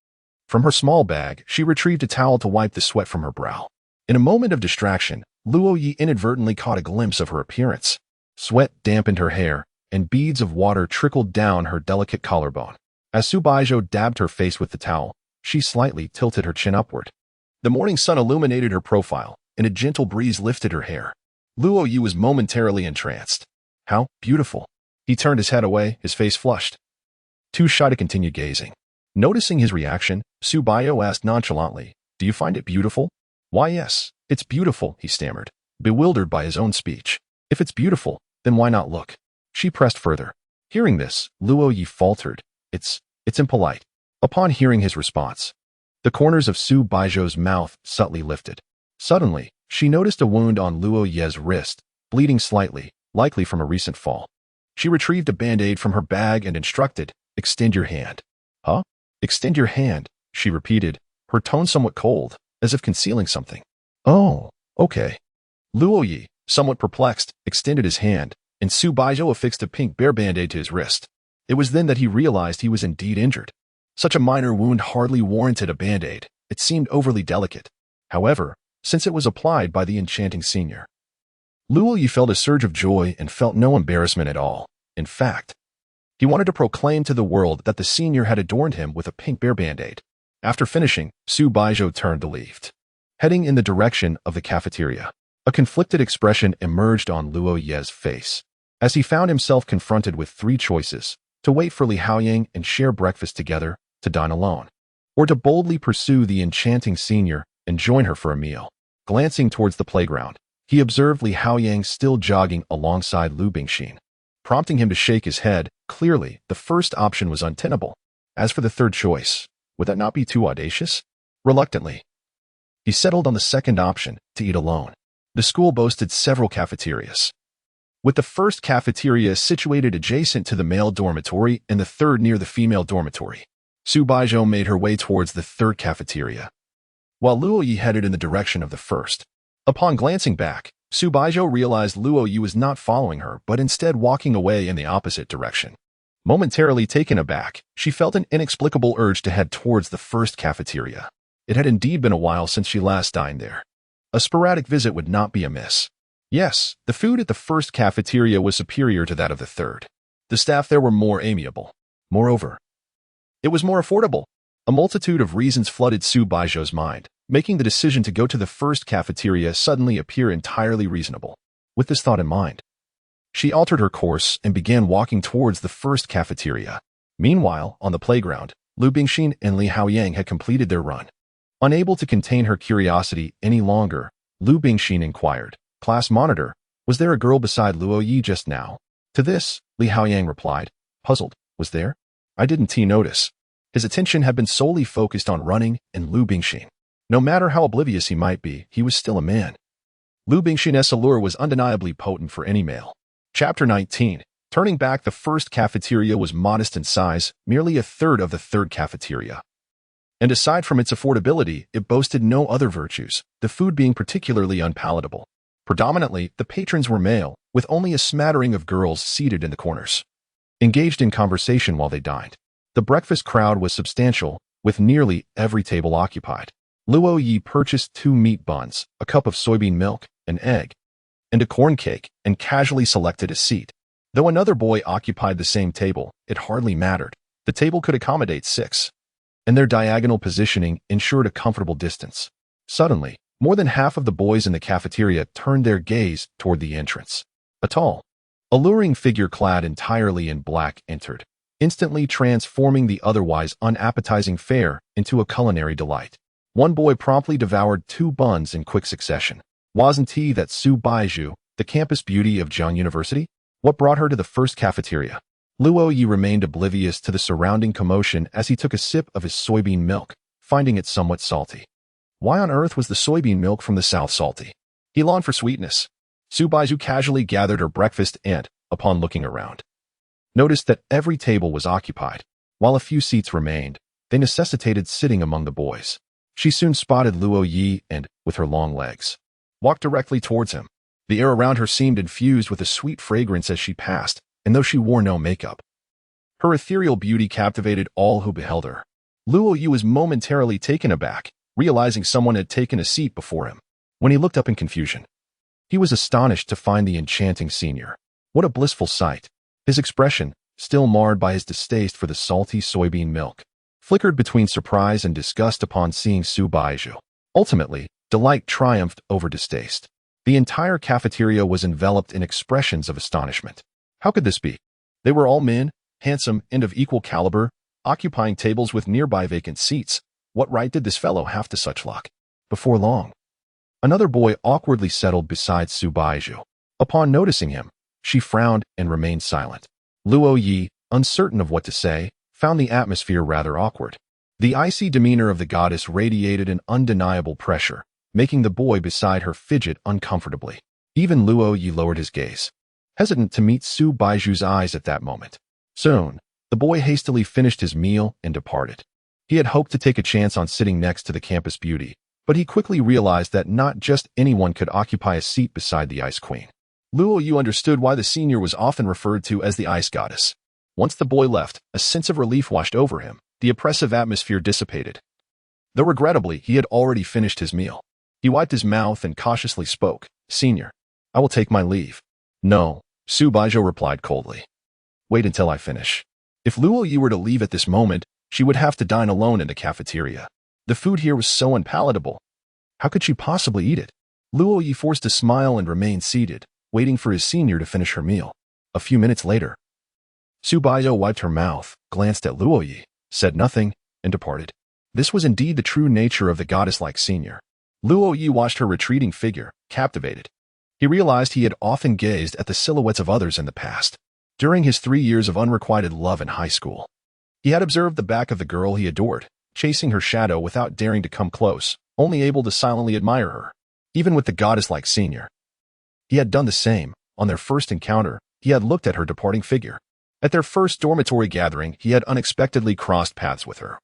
From her small bag, she retrieved a towel to wipe the sweat from her brow. In a moment of distraction, Luo Ye inadvertently caught a glimpse of her appearance. Sweat dampened her hair, and beads of water trickled down her delicate collarbone. As Su Baizhou dabbed her face with the towel, she slightly tilted her chin upward. The morning sun illuminated her profile, and a gentle breeze lifted her hair. Luo Ye was momentarily entranced. How beautiful! He turned his head away, his face flushed, too shy to continue gazing. Noticing his reaction, Su Baizhou asked nonchalantly, "Do you find it beautiful?" "Why, yes, it's beautiful," he stammered, bewildered by his own speech. "If it's beautiful, then why not look?" She pressed further. Hearing this, Luo Ye faltered. It's impolite." Upon hearing his response, the corners of Su Baizhou's mouth subtly lifted. Suddenly, she noticed a wound on Luo Ye's wrist, bleeding slightly, likely from a recent fall. She retrieved a band-aid from her bag and instructed, "Extend your hand." "Huh? Extend your hand," she repeated, her tone somewhat cold, as if concealing something. "Oh, okay." Luo Ye, somewhat perplexed, extended his hand, and Su Baizhou affixed a pink bear band-aid to his wrist. It was then that he realized he was indeed injured. Such a minor wound hardly warranted a band-aid. It seemed overly delicate. However, since it was applied by the enchanting senior, Luo Ye felt a surge of joy and felt no embarrassment at all. In fact, he wanted to proclaim to the world that the senior had adorned him with a pink bear band-aid. After finishing, Su Baizhou turned to leave, heading in the direction of the cafeteria. A conflicted expression emerged on Luo Ye's face, as he found himself confronted with 3 choices: to wait for Li Haoying and share breakfast together, to dine alone, or to boldly pursue the enchanting senior and join her for a meal. Glancing towards the playground, he observed Li Haoying still jogging alongside Lu Bingxin, prompting him to shake his head. Clearly, the first option was untenable. As for the third choice, would that not be too audacious? Reluctantly, he settled on the second option, to eat alone. The school boasted several cafeterias, with the first cafeteria situated adjacent to the male dormitory and the third near the female dormitory. Su Baizhou made her way towards the third cafeteria, while Luo Ye headed in the direction of the first. Upon glancing back, Su Baizhou realized Luo Ye was not following her, but instead walking away in the opposite direction. Momentarily taken aback, she felt an inexplicable urge to head towards the first cafeteria. It had indeed been a while since she last dined there. A sporadic visit would not be amiss. Yes, the food at the first cafeteria was superior to that of the third. The staff there were more amiable. Moreover, it was more affordable. A multitude of reasons flooded Su Baizhou's mind, making the decision to go to the first cafeteria suddenly appear entirely reasonable. With this thought in mind, she altered her course and began walking towards the first cafeteria. Meanwhile, on the playground, Lu Bingxin and Li Haoyang had completed their run. Unable to contain her curiosity any longer, Lu Bingxin inquired, "Class monitor, was there a girl beside Luo Ye just now?" To this, Li Haoyang replied, puzzled, "Was there? I didn't notice." His attention had been solely focused on running and Lu Bingxin. No matter how oblivious he might be, he was still a man. Lu Bingxin's allure was undeniably potent for any male. Chapter 19. Turning back, the first cafeteria was modest in size, merely a third of the third cafeteria. And aside from its affordability, it boasted no other virtues, the food being particularly unpalatable. Predominantly, the patrons were male, with only a smattering of girls seated in the corners, engaged in conversation while they dined. The breakfast crowd was substantial, with nearly every table occupied. Luo Ye purchased 2 meat buns, a cup of soybean milk, an egg, and a corn cake, and casually selected a seat. Though another boy occupied the same table, it hardly mattered. The table could accommodate 6, and their diagonal positioning ensured a comfortable distance. Suddenly, more than half of the boys in the cafeteria turned their gaze toward the entrance. A tall, alluring figure clad entirely in black entered, instantly transforming the otherwise unappetizing fare into a culinary delight. One boy promptly devoured 2 buns in quick succession. Wasn't he that Su Baizhou, the campus beauty of Zhang University? What brought her to the first cafeteria? Luo Ye remained oblivious to the surrounding commotion as he took a sip of his soybean milk, finding it somewhat salty. Why on earth was the soybean milk from the south salty? He longed for sweetness. Su Baizhou casually gathered her breakfast and, upon looking around, noticed that every table was occupied. While a few seats remained, they necessitated sitting among the boys. She soon spotted Luo Ye and, with her long legs, walked directly towards him. The air around her seemed infused with a sweet fragrance as she passed, and though she wore no makeup, her ethereal beauty captivated all who beheld her. Luo Ye was momentarily taken aback, realizing someone had taken a seat before him. When he looked up in confusion, he was astonished to find the enchanting senior. What a blissful sight! His expression, still marred by his distaste for the salty soybean milk, flickered between surprise and disgust upon seeing Su Baizhou. Ultimately, delight triumphed over distaste. The entire cafeteria was enveloped in expressions of astonishment. How could this be? They were all men, handsome and of equal caliber, occupying tables with nearby vacant seats. What right did this fellow have to such luck? Before long, another boy awkwardly settled beside Su Baizhou. Upon noticing him, she frowned and remained silent. Luo Ye, uncertain of what to say, found the atmosphere rather awkward. The icy demeanor of the goddess radiated an undeniable pressure, making the boy beside her fidget uncomfortably. Even Luo Ye lowered his gaze, hesitant to meet Su Baizhou's eyes at that moment. Soon, the boy hastily finished his meal and departed. He had hoped to take a chance on sitting next to the campus beauty, but he quickly realized that not just anyone could occupy a seat beside the Ice Queen. Luo Ye understood why the senior was often referred to as the Ice Goddess. Once the boy left, a sense of relief washed over him. The oppressive atmosphere dissipated. Though regrettably, he had already finished his meal. He wiped his mouth and cautiously spoke. "Senior, I will take my leave." "No," Su Baizhou replied coldly. "Wait until I finish." If Luo Ye were to leave at this moment, she would have to dine alone in the cafeteria. The food here was so unpalatable. How could she possibly eat it? Luo Ye forced a smile and remained seated, waiting for his senior to finish her meal. A few minutes later, Su Baizhou wiped her mouth, glanced at Luo Ye, said nothing, and departed. This was indeed the true nature of the goddess-like senior. Luo Ye watched her retreating figure, captivated. He realized he had often gazed at the silhouettes of others in the past. During his 3 years of unrequited love in high school, he had observed the back of the girl he adored, chasing her shadow without daring to come close, only able to silently admire her. Even with the goddess-like senior, he had done the same. On their first encounter, he had looked at her departing figure. At their first dormitory gathering, he had unexpectedly crossed paths with her,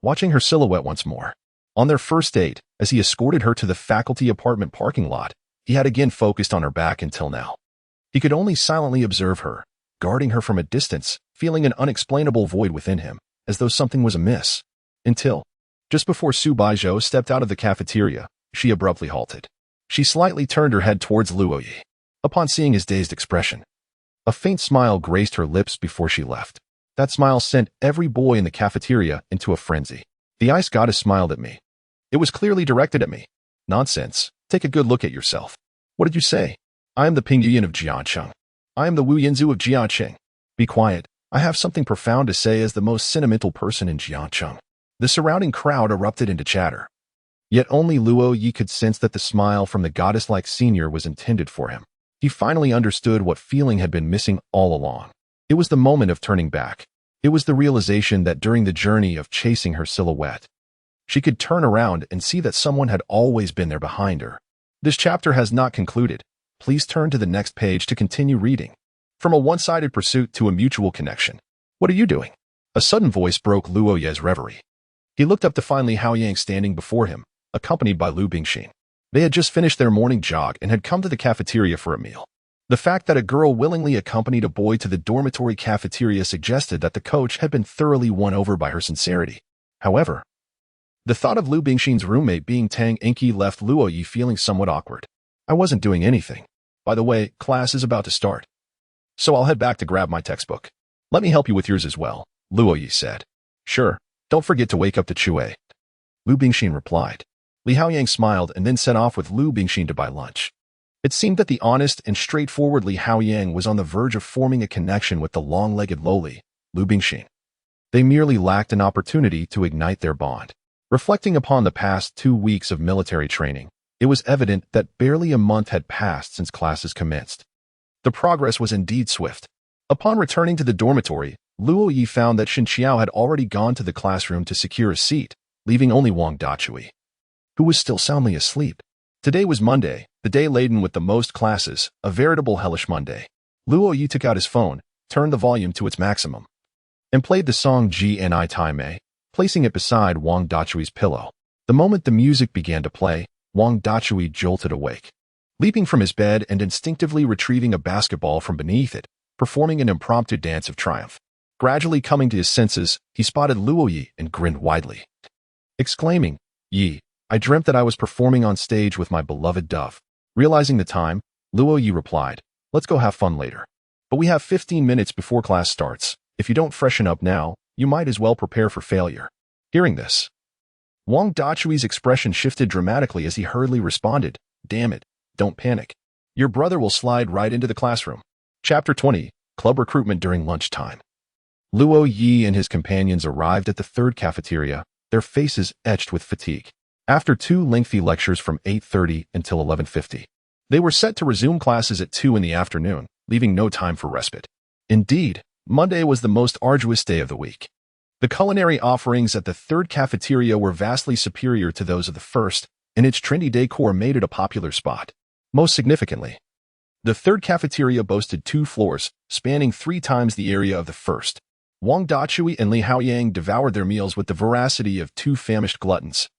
watching her silhouette once more. On their first date, as he escorted her to the faculty apartment parking lot, he had again focused on her back until now. He could only silently observe her, guarding her from a distance, feeling an unexplainable void within him, as though something was amiss. Until, just before Su Baizhou stepped out of the cafeteria, she abruptly halted. She slightly turned her head towards Luo Ye. Upon seeing his dazed expression, A faint smile graced her lips before she left. That smile sent every boy in the cafeteria into a frenzy. The ice goddess smiled at me. It was clearly directed at me. Nonsense. Take a good look at yourself. What did you say? I am the Pingyuan of Jiancheng. I am the Wu Yinzu of Jiancheng. Be quiet. I have something profound to say as the most sentimental person in Jiancheng. The surrounding crowd erupted into chatter. Yet only Luo Ye could sense that the smile from the goddess-like senior was intended for him. He finally understood what feeling had been missing all along. It was the moment of turning back. It was the realization that during the journey of chasing her silhouette, she could turn around and see that someone had always been there behind her. This chapter has not concluded. Please turn to the next page to continue reading. From a one-sided pursuit to a mutual connection. What are you doing? A sudden voice broke Luo Ye's reverie. He looked up to find Li Haoyang standing before him, accompanied by Lu Bingxin. They had just finished their morning jog and had come to the cafeteria for a meal. The fact that a girl willingly accompanied a boy to the dormitory cafeteria suggested that the coach had been thoroughly won over by her sincerity. However, the thought of Lu Bingxin's roommate being Tang Enki left Luo Ye feeling somewhat awkward. I wasn't doing anything. By the way, class is about to start. So I'll head back to grab my textbook. Let me help you with yours as well, Luo Ye said. Sure, don't forget to wake up the Chue. Lu Bingxin replied. Li Haoyang smiled and then set off with Lu Bingxin to buy lunch. It seemed that the honest and straightforward Li Haoyang was on the verge of forming a connection with the long-legged lowly, Lu Bingxin. They merely lacked an opportunity to ignite their bond. Reflecting upon the past 2 weeks of military training, it was evident that barely a month had passed since classes commenced. The progress was indeed swift. Upon returning to the dormitory, Luo Ye found that Shen Qiao had already gone to the classroom to secure a seat, leaving only Wang Dachui, who was still soundly asleep. Today was Monday, the day laden with the most classes, a veritable hellish Monday. Luo Ye took out his phone, turned the volume to its maximum, and played the song Gni Tai Mei, placing it beside Wang Dachui's pillow. The moment the music began to play, Wang Dachui jolted awake. Leaping from his bed and instinctively retrieving a basketball from beneath it, performing an impromptu dance of triumph. Gradually coming to his senses, he spotted Luo Ye and grinned widely, exclaiming, Ye, I dreamt that I was performing on stage with my beloved dove. Realizing the time, Luo Ye replied, let's go have fun later. But we have 15 minutes before class starts. If you don't freshen up now, you might as well prepare for failure. Hearing this, Wang Dachui's expression shifted dramatically as he hurriedly responded, damn it, don't panic. Your brother will slide right into the classroom. Chapter 20, Club Recruitment During Lunchtime. Luo Ye and his companions arrived at the third cafeteria, their faces etched with fatigue. After 2 lengthy lectures from 8:30 until 11:50, they were set to resume classes at 2 in the afternoon, leaving no time for respite. Indeed, Monday was the most arduous day of the week. The culinary offerings at the third cafeteria were vastly superior to those of the first, and its trendy decor made it a popular spot. Most significantly, the third cafeteria boasted 2 floors, spanning 3 times the area of the first. Wang Dachui and Li Haoyang devoured their meals with the voracity of 2 famished gluttons.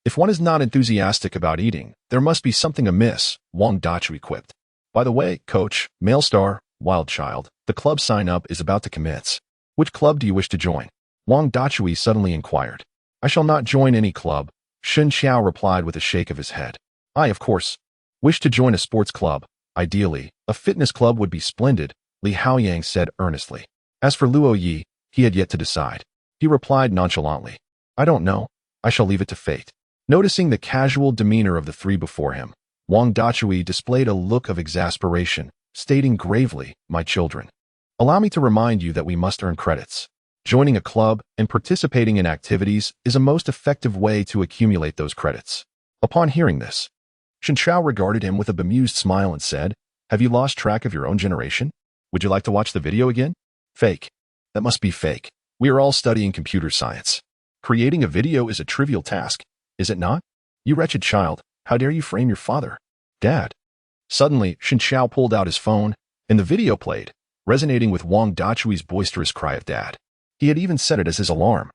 If one is not enthusiastic about eating, there must be something amiss, Wang Dachui quipped. By the way, coach, male star, wild child, the club sign-up is about to commence. Which club do you wish to join? Wang Dachui suddenly inquired. I shall not join any club, Shen Qiao replied with a shake of his head. I, of course, wish to join a sports club. Ideally, a fitness club would be splendid, Li Haoyang said earnestly. As for Luo Ye, he had yet to decide. He replied nonchalantly, I don't know. I shall leave it to fate. Noticing the casual demeanor of the 3 before him, Wang Dachui displayed a look of exasperation, stating gravely, my children, allow me to remind you that we must earn credits. Joining a club and participating in activities is a most effective way to accumulate those credits. Upon hearing this, Shen Qiao regarded him with a bemused smile and said, have you lost track of your own generation? Would you like to watch the video again? Fake. That must be fake. We are all studying computer science. Creating a video is a trivial task, is it not? You wretched child, how dare you frame your father? Dad. Suddenly, Shen Qiao pulled out his phone, and the video played, resonating with Wang Dachui's boisterous cry of dad. He had even set it as his alarm,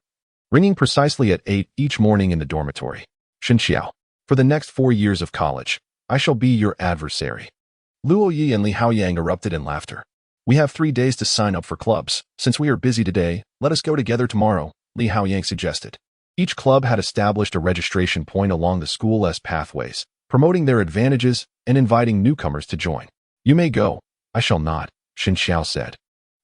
ringing precisely at 8 each morning in the dormitory. Shen Qiao, for the next 4 years of college, I shall be your adversary. Luo Ye and Li Haoyang erupted in laughter. We have 3 days to sign up for clubs. Since we are busy today, let us go together tomorrow, Li Haoyang suggested. Each club had established a registration point along the school's pathways, promoting their advantages and inviting newcomers to join. You may go. I shall not, Xin Xiao said,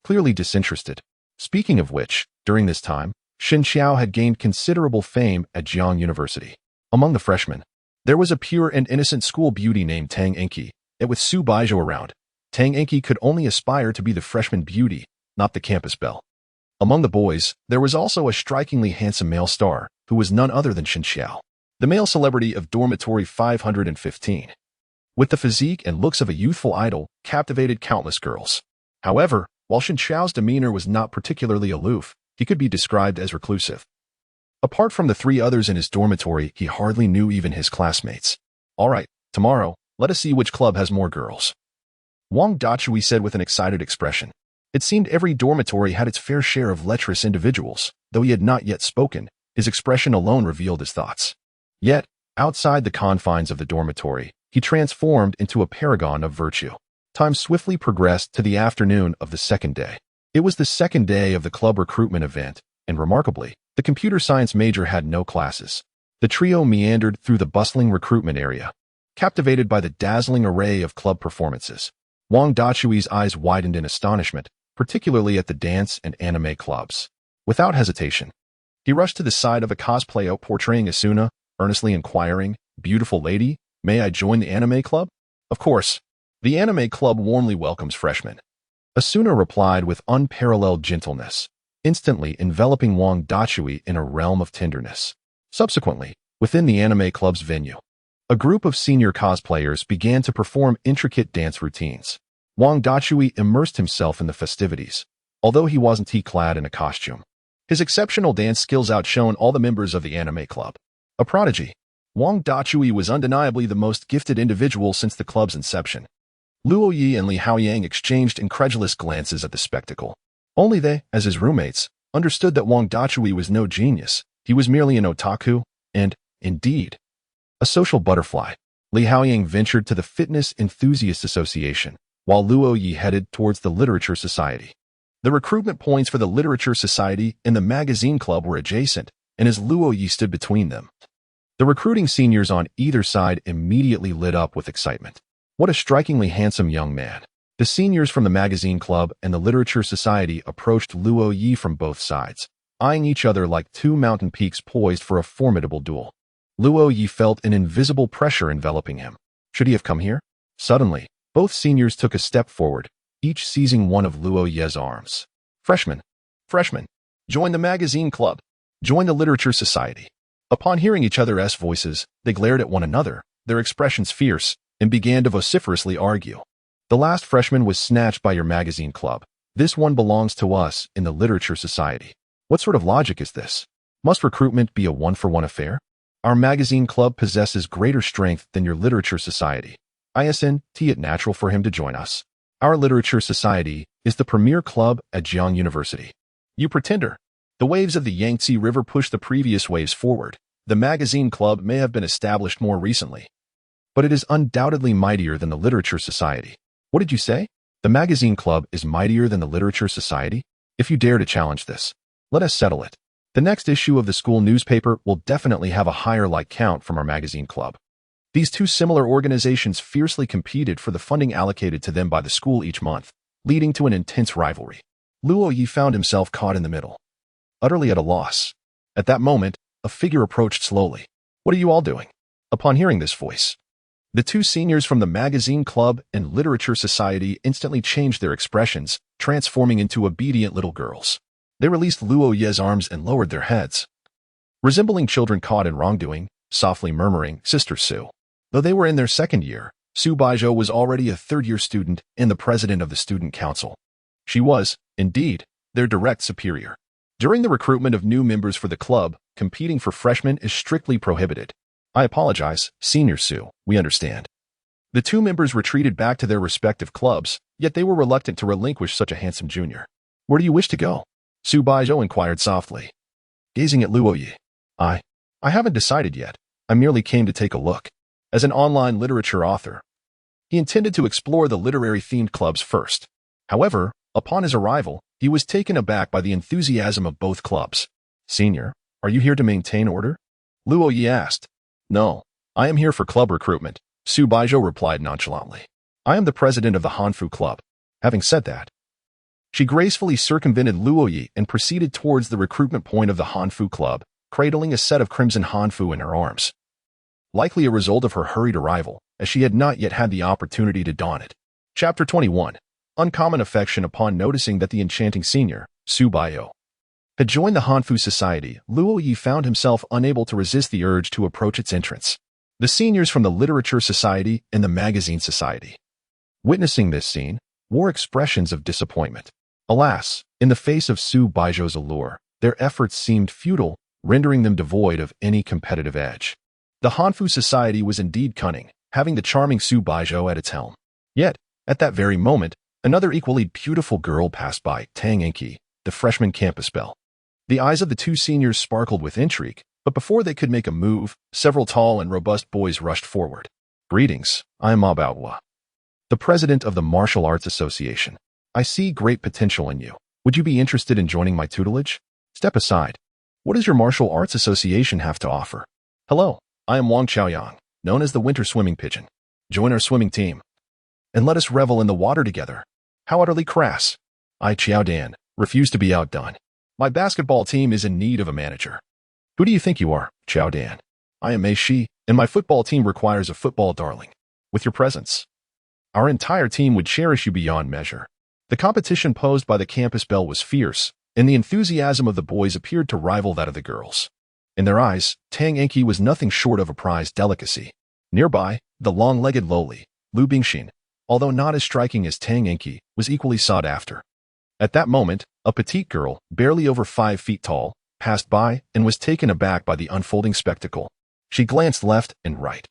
clearly disinterested. Speaking of which, during this time, Xin Xiao had gained considerable fame at Jiang University. Among the freshmen, there was a pure and innocent school beauty named Tang Enki, and with Su Baizhou around, Tang Enki could only aspire to be the freshman beauty, not the campus belle. Among the boys, there was also a strikingly handsome male star, who was none other than Xin Xiao, the male celebrity of dormitory 515. With the physique and looks of a youthful idol, captivated countless girls. However, while Xin Xiao's demeanor was not particularly aloof, he could be described as reclusive. Apart from the three others in his dormitory, he hardly knew even his classmates. All right, tomorrow, let us see which club has more girls. Wang Dachui said with an excited expression. It seemed every dormitory had its fair share of lecherous individuals. Though he had not yet spoken, his expression alone revealed his thoughts. Yet, outside the confines of the dormitory, he transformed into a paragon of virtue. Time swiftly progressed to the afternoon of the second day. It was the second day of the club recruitment event, and remarkably, the computer science major had no classes. The trio meandered through the bustling recruitment area, captivated by the dazzling array of club performances. Wang Dachui's eyes widened in astonishment, particularly at the dance and anime clubs. Without hesitation, he rushed to the side of a cosplayer portraying Asuna, earnestly inquiring, "Beautiful lady, may I join the anime club?" Of course, the anime club warmly welcomes freshmen. Asuna replied with unparalleled gentleness, instantly enveloping Wang Dachui in a realm of tenderness. Subsequently, within the anime club's venue, a group of senior cosplayers began to perform intricate dance routines. Wang Dachui immersed himself in the festivities, although he wasn't clad in a costume. His exceptional dance skills outshone all the members of the anime club. A prodigy, Wang Dachui was undeniably the most gifted individual since the club's inception. Luo Ye and Li Haoyang exchanged incredulous glances at the spectacle. Only they, as his roommates, understood that Wang Dachui was no genius. He was merely an otaku, and, indeed, a social butterfly. Li Haoyang ventured to the Fitness Enthusiast Association, while Luo Ye headed towards the Literature Society. The recruitment points for the Literature Society and the Magazine Club were adjacent, and as Luo Ye stood between them, the recruiting seniors on either side immediately lit up with excitement. What a strikingly handsome young man. The seniors from the Magazine Club and the Literature Society approached Luo Ye from both sides, eyeing each other like two mountain peaks poised for a formidable duel. Luo Ye felt an invisible pressure enveloping him. Should he have come here? Suddenly, both seniors took a step forward, each seizing one of Luo Ye's arms. Freshmen, join the Magazine Club. Join the Literature Society. Upon hearing each other's voices, they glared at one another, their expressions fierce, and began to vociferously argue. The last freshman was snatched by your Magazine Club. This one belongs to us in the Literature Society. What sort of logic is this? Must recruitment be a one-for-one affair? Our Magazine Club possesses greater strength than your Literature Society. Isn't it natural for him to join us? Our Literature Society is the premier club at Jiang University. You pretender. The waves of the Yangtze River push the previous waves forward. The Magazine Club may have been established more recently, but it is undoubtedly mightier than the Literature Society. What did you say? The Magazine Club is mightier than the Literature Society? If you dare to challenge this, let us settle it. The next issue of the school newspaper will definitely have a higher like count from our Magazine Club. These two similar organizations fiercely competed for the funding allocated to them by the school each month, leading to an intense rivalry. Luo Ye found himself caught in the middle, utterly at a loss. At that moment, a figure approached slowly. What are you all doing? Upon hearing this voice, the two seniors from the Magazine Club and Literature Society instantly changed their expressions, transforming into obedient little girls. They released Luo Ye's arms and lowered their heads, resembling children caught in wrongdoing, softly murmuring, "Sister Su." Though they were in their second year, Su Baizhou was already a third-year student and the president of the student council. She was, indeed, their direct superior. During the recruitment of new members for the club, competing for freshmen is strictly prohibited. I apologize, Senior Su, we understand. The two members retreated back to their respective clubs, yet they were reluctant to relinquish such a handsome junior. Where do you wish to go? Su Baizhou inquired softly, gazing at Luo Ye. I haven't decided yet. I merely came to take a look. As an online literature author, he intended to explore the literary-themed clubs first. However, upon his arrival, he was taken aback by the enthusiasm of both clubs. Senior, are you here to maintain order? Luo Ye asked. No, I am here for club recruitment, Su Baizhou replied nonchalantly. I am the president of the Hanfu Club. Having said that, she gracefully circumvented Luo Ye and proceeded towards the recruitment point of the Hanfu Club, cradling a set of crimson Hanfu in her arms. Likely a result of her hurried arrival, as she had not yet had the opportunity to don it. Chapter 21. Uncommon affection. Upon noticing that the enchanting senior, Su Baizhou, had joined the Hanfu Society, Luo Ye found himself unable to resist the urge to approach its entrance. The seniors from the Literature Society and the Magazine Society, witnessing this scene, wore expressions of disappointment. Alas, in the face of Su Baizhou's allure, their efforts seemed futile, rendering them devoid of any competitive edge. The Hanfu Society was indeed cunning, having the charming Su Baizhou at its helm. Yet, at that very moment, another equally beautiful girl passed by, Tang Enki, the freshman campus belle. The eyes of the two seniors sparkled with intrigue, but before they could make a move, several tall and robust boys rushed forward. Greetings, I am Ma Baohua, the president of the Martial Arts Association. I see great potential in you. Would you be interested in joining my tutelage? Step aside. What does your Martial Arts Association have to offer? Hello, I am Wang Chaoyang, known as the Winter Swimming Pigeon. Join our swimming team, and let us revel in the water together. How utterly crass. I, Qiao Dan, refuse to be outdone. My basketball team is in need of a manager. Who do you think you are, Qiao Dan? I am Mei Shi, and my football team requires a football darling. With your presence, our entire team would cherish you beyond measure. The competition posed by the campus belle was fierce, and the enthusiasm of the boys appeared to rival that of the girls. In their eyes, Tang Enki was nothing short of a prized delicacy. Nearby, the long-legged lowly, Lu Bingxin, although not as striking as Tang Enki, was equally sought after. At that moment, a petite girl, barely over 5 feet tall, passed by and was taken aback by the unfolding spectacle. She glanced left and right.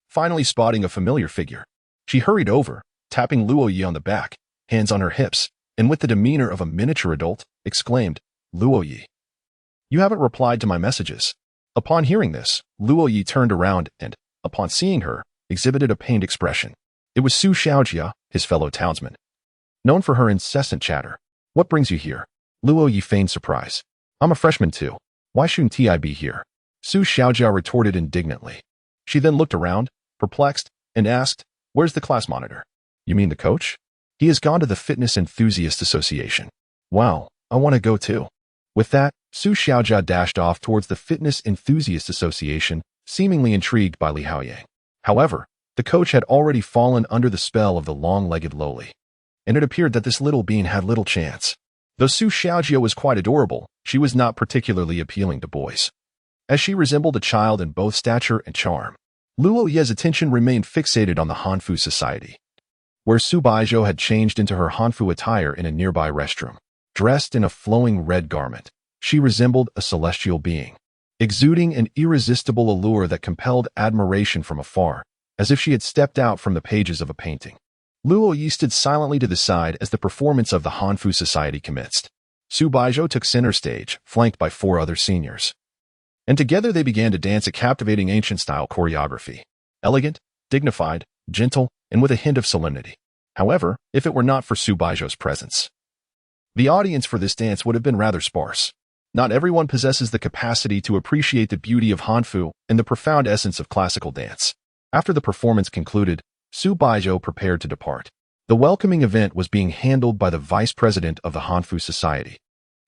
Finally spotting a familiar figure, she hurried over, tapping Luo Ye on the back, hands on her hips, and with the demeanor of a miniature adult, exclaimed, Luo Ye, you haven't replied to my messages. Upon hearing this, Luo Ye turned around and, upon seeing her, exhibited a pained expression. It was Su Xiaojia, his fellow townsman, known for her incessant chatter. What brings you here? Luo Ye feigned surprise. I'm a freshman too. Why shouldn't I be here? Su Xiaojia retorted indignantly. She then looked around, perplexed, and asked, where's the class monitor? You mean the coach? He has gone to the Fitness Enthusiast Association. Wow, I want to go too. With that, Su Xiaojia dashed off towards the Fitness Enthusiast Association, seemingly intrigued by Li Haoyang. However, the coach had already fallen under the spell of the long-legged lowly, and it appeared that this little being had little chance. Though Su Xiaojia was quite adorable, she was not particularly appealing to boys, as she resembled a child in both stature and charm. Luo Ye's attention remained fixated on the Hanfu Society, where Su Baizhou had changed into her Hanfu attire in a nearby restroom. Dressed in a flowing red garment, she resembled a celestial being, exuding an irresistible allure that compelled admiration from afar, as if she had stepped out from the pages of a painting. Luo Ye stood silently to the side as the performance of the Hanfu Society commenced. Su Baizhou took center stage, flanked by 4 other seniors, and together they began to dance a captivating ancient-style choreography. Elegant, dignified, gentle, and with a hint of solemnity. However, if it were not for Su Baizhou's presence, the audience for this dance would have been rather sparse. Not everyone possesses the capacity to appreciate the beauty of Hanfu and the profound essence of classical dance. After the performance concluded, Su Baizhou prepared to depart. The welcoming event was being handled by the vice president of the Hanfu Society,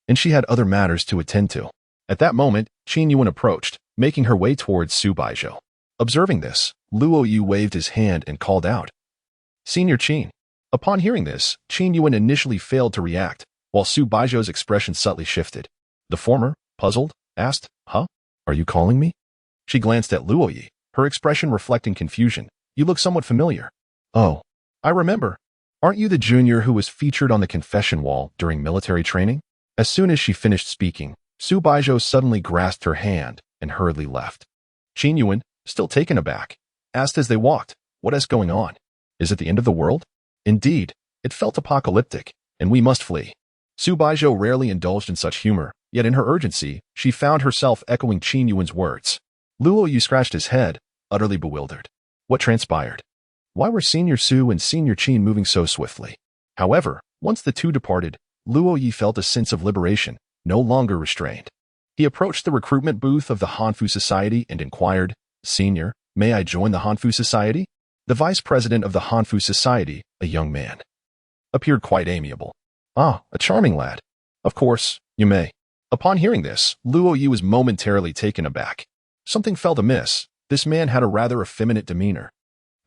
and she had other matters to attend to. At that moment, Qin Yuan approached, making her way towards Su Baizhou. Observing this, Luo Ye waved his hand and called out, Senior Qin. Upon hearing this, Qin Yuan initially failed to react, while Su Baizhou's expression subtly shifted. The former, puzzled, asked, Huh? Are you calling me? She glanced at Luo Ye, her expression reflecting confusion. You look somewhat familiar. Oh, I remember. Aren't you the junior who was featured on the confession wall during military training? As soon as she finished speaking, Su Baizhou suddenly grasped her hand and hurriedly left. Qin Yuan, still taken aback, asked as they walked, what is going on? Is it the end of the world? Indeed, it felt apocalyptic, and we must flee. Su Baizhou rarely indulged in such humor, yet in her urgency, she found herself echoing Qin Yuan's words. Luo Ye scratched his head, utterly bewildered. What transpired? Why were Senior Su and Senior Qin moving so swiftly? However, once the two departed, Luo Ye felt a sense of liberation, no longer restrained. He approached the recruitment booth of the Hanfu Society and inquired, Senior, may I join the Hanfu Society? The vice president of the Hanfu Society, a young man, appeared quite amiable. Ah, a charming lad. Of course, you may. Upon hearing this, Luo Ye was momentarily taken aback. Something felt amiss. This man had a rather effeminate demeanor.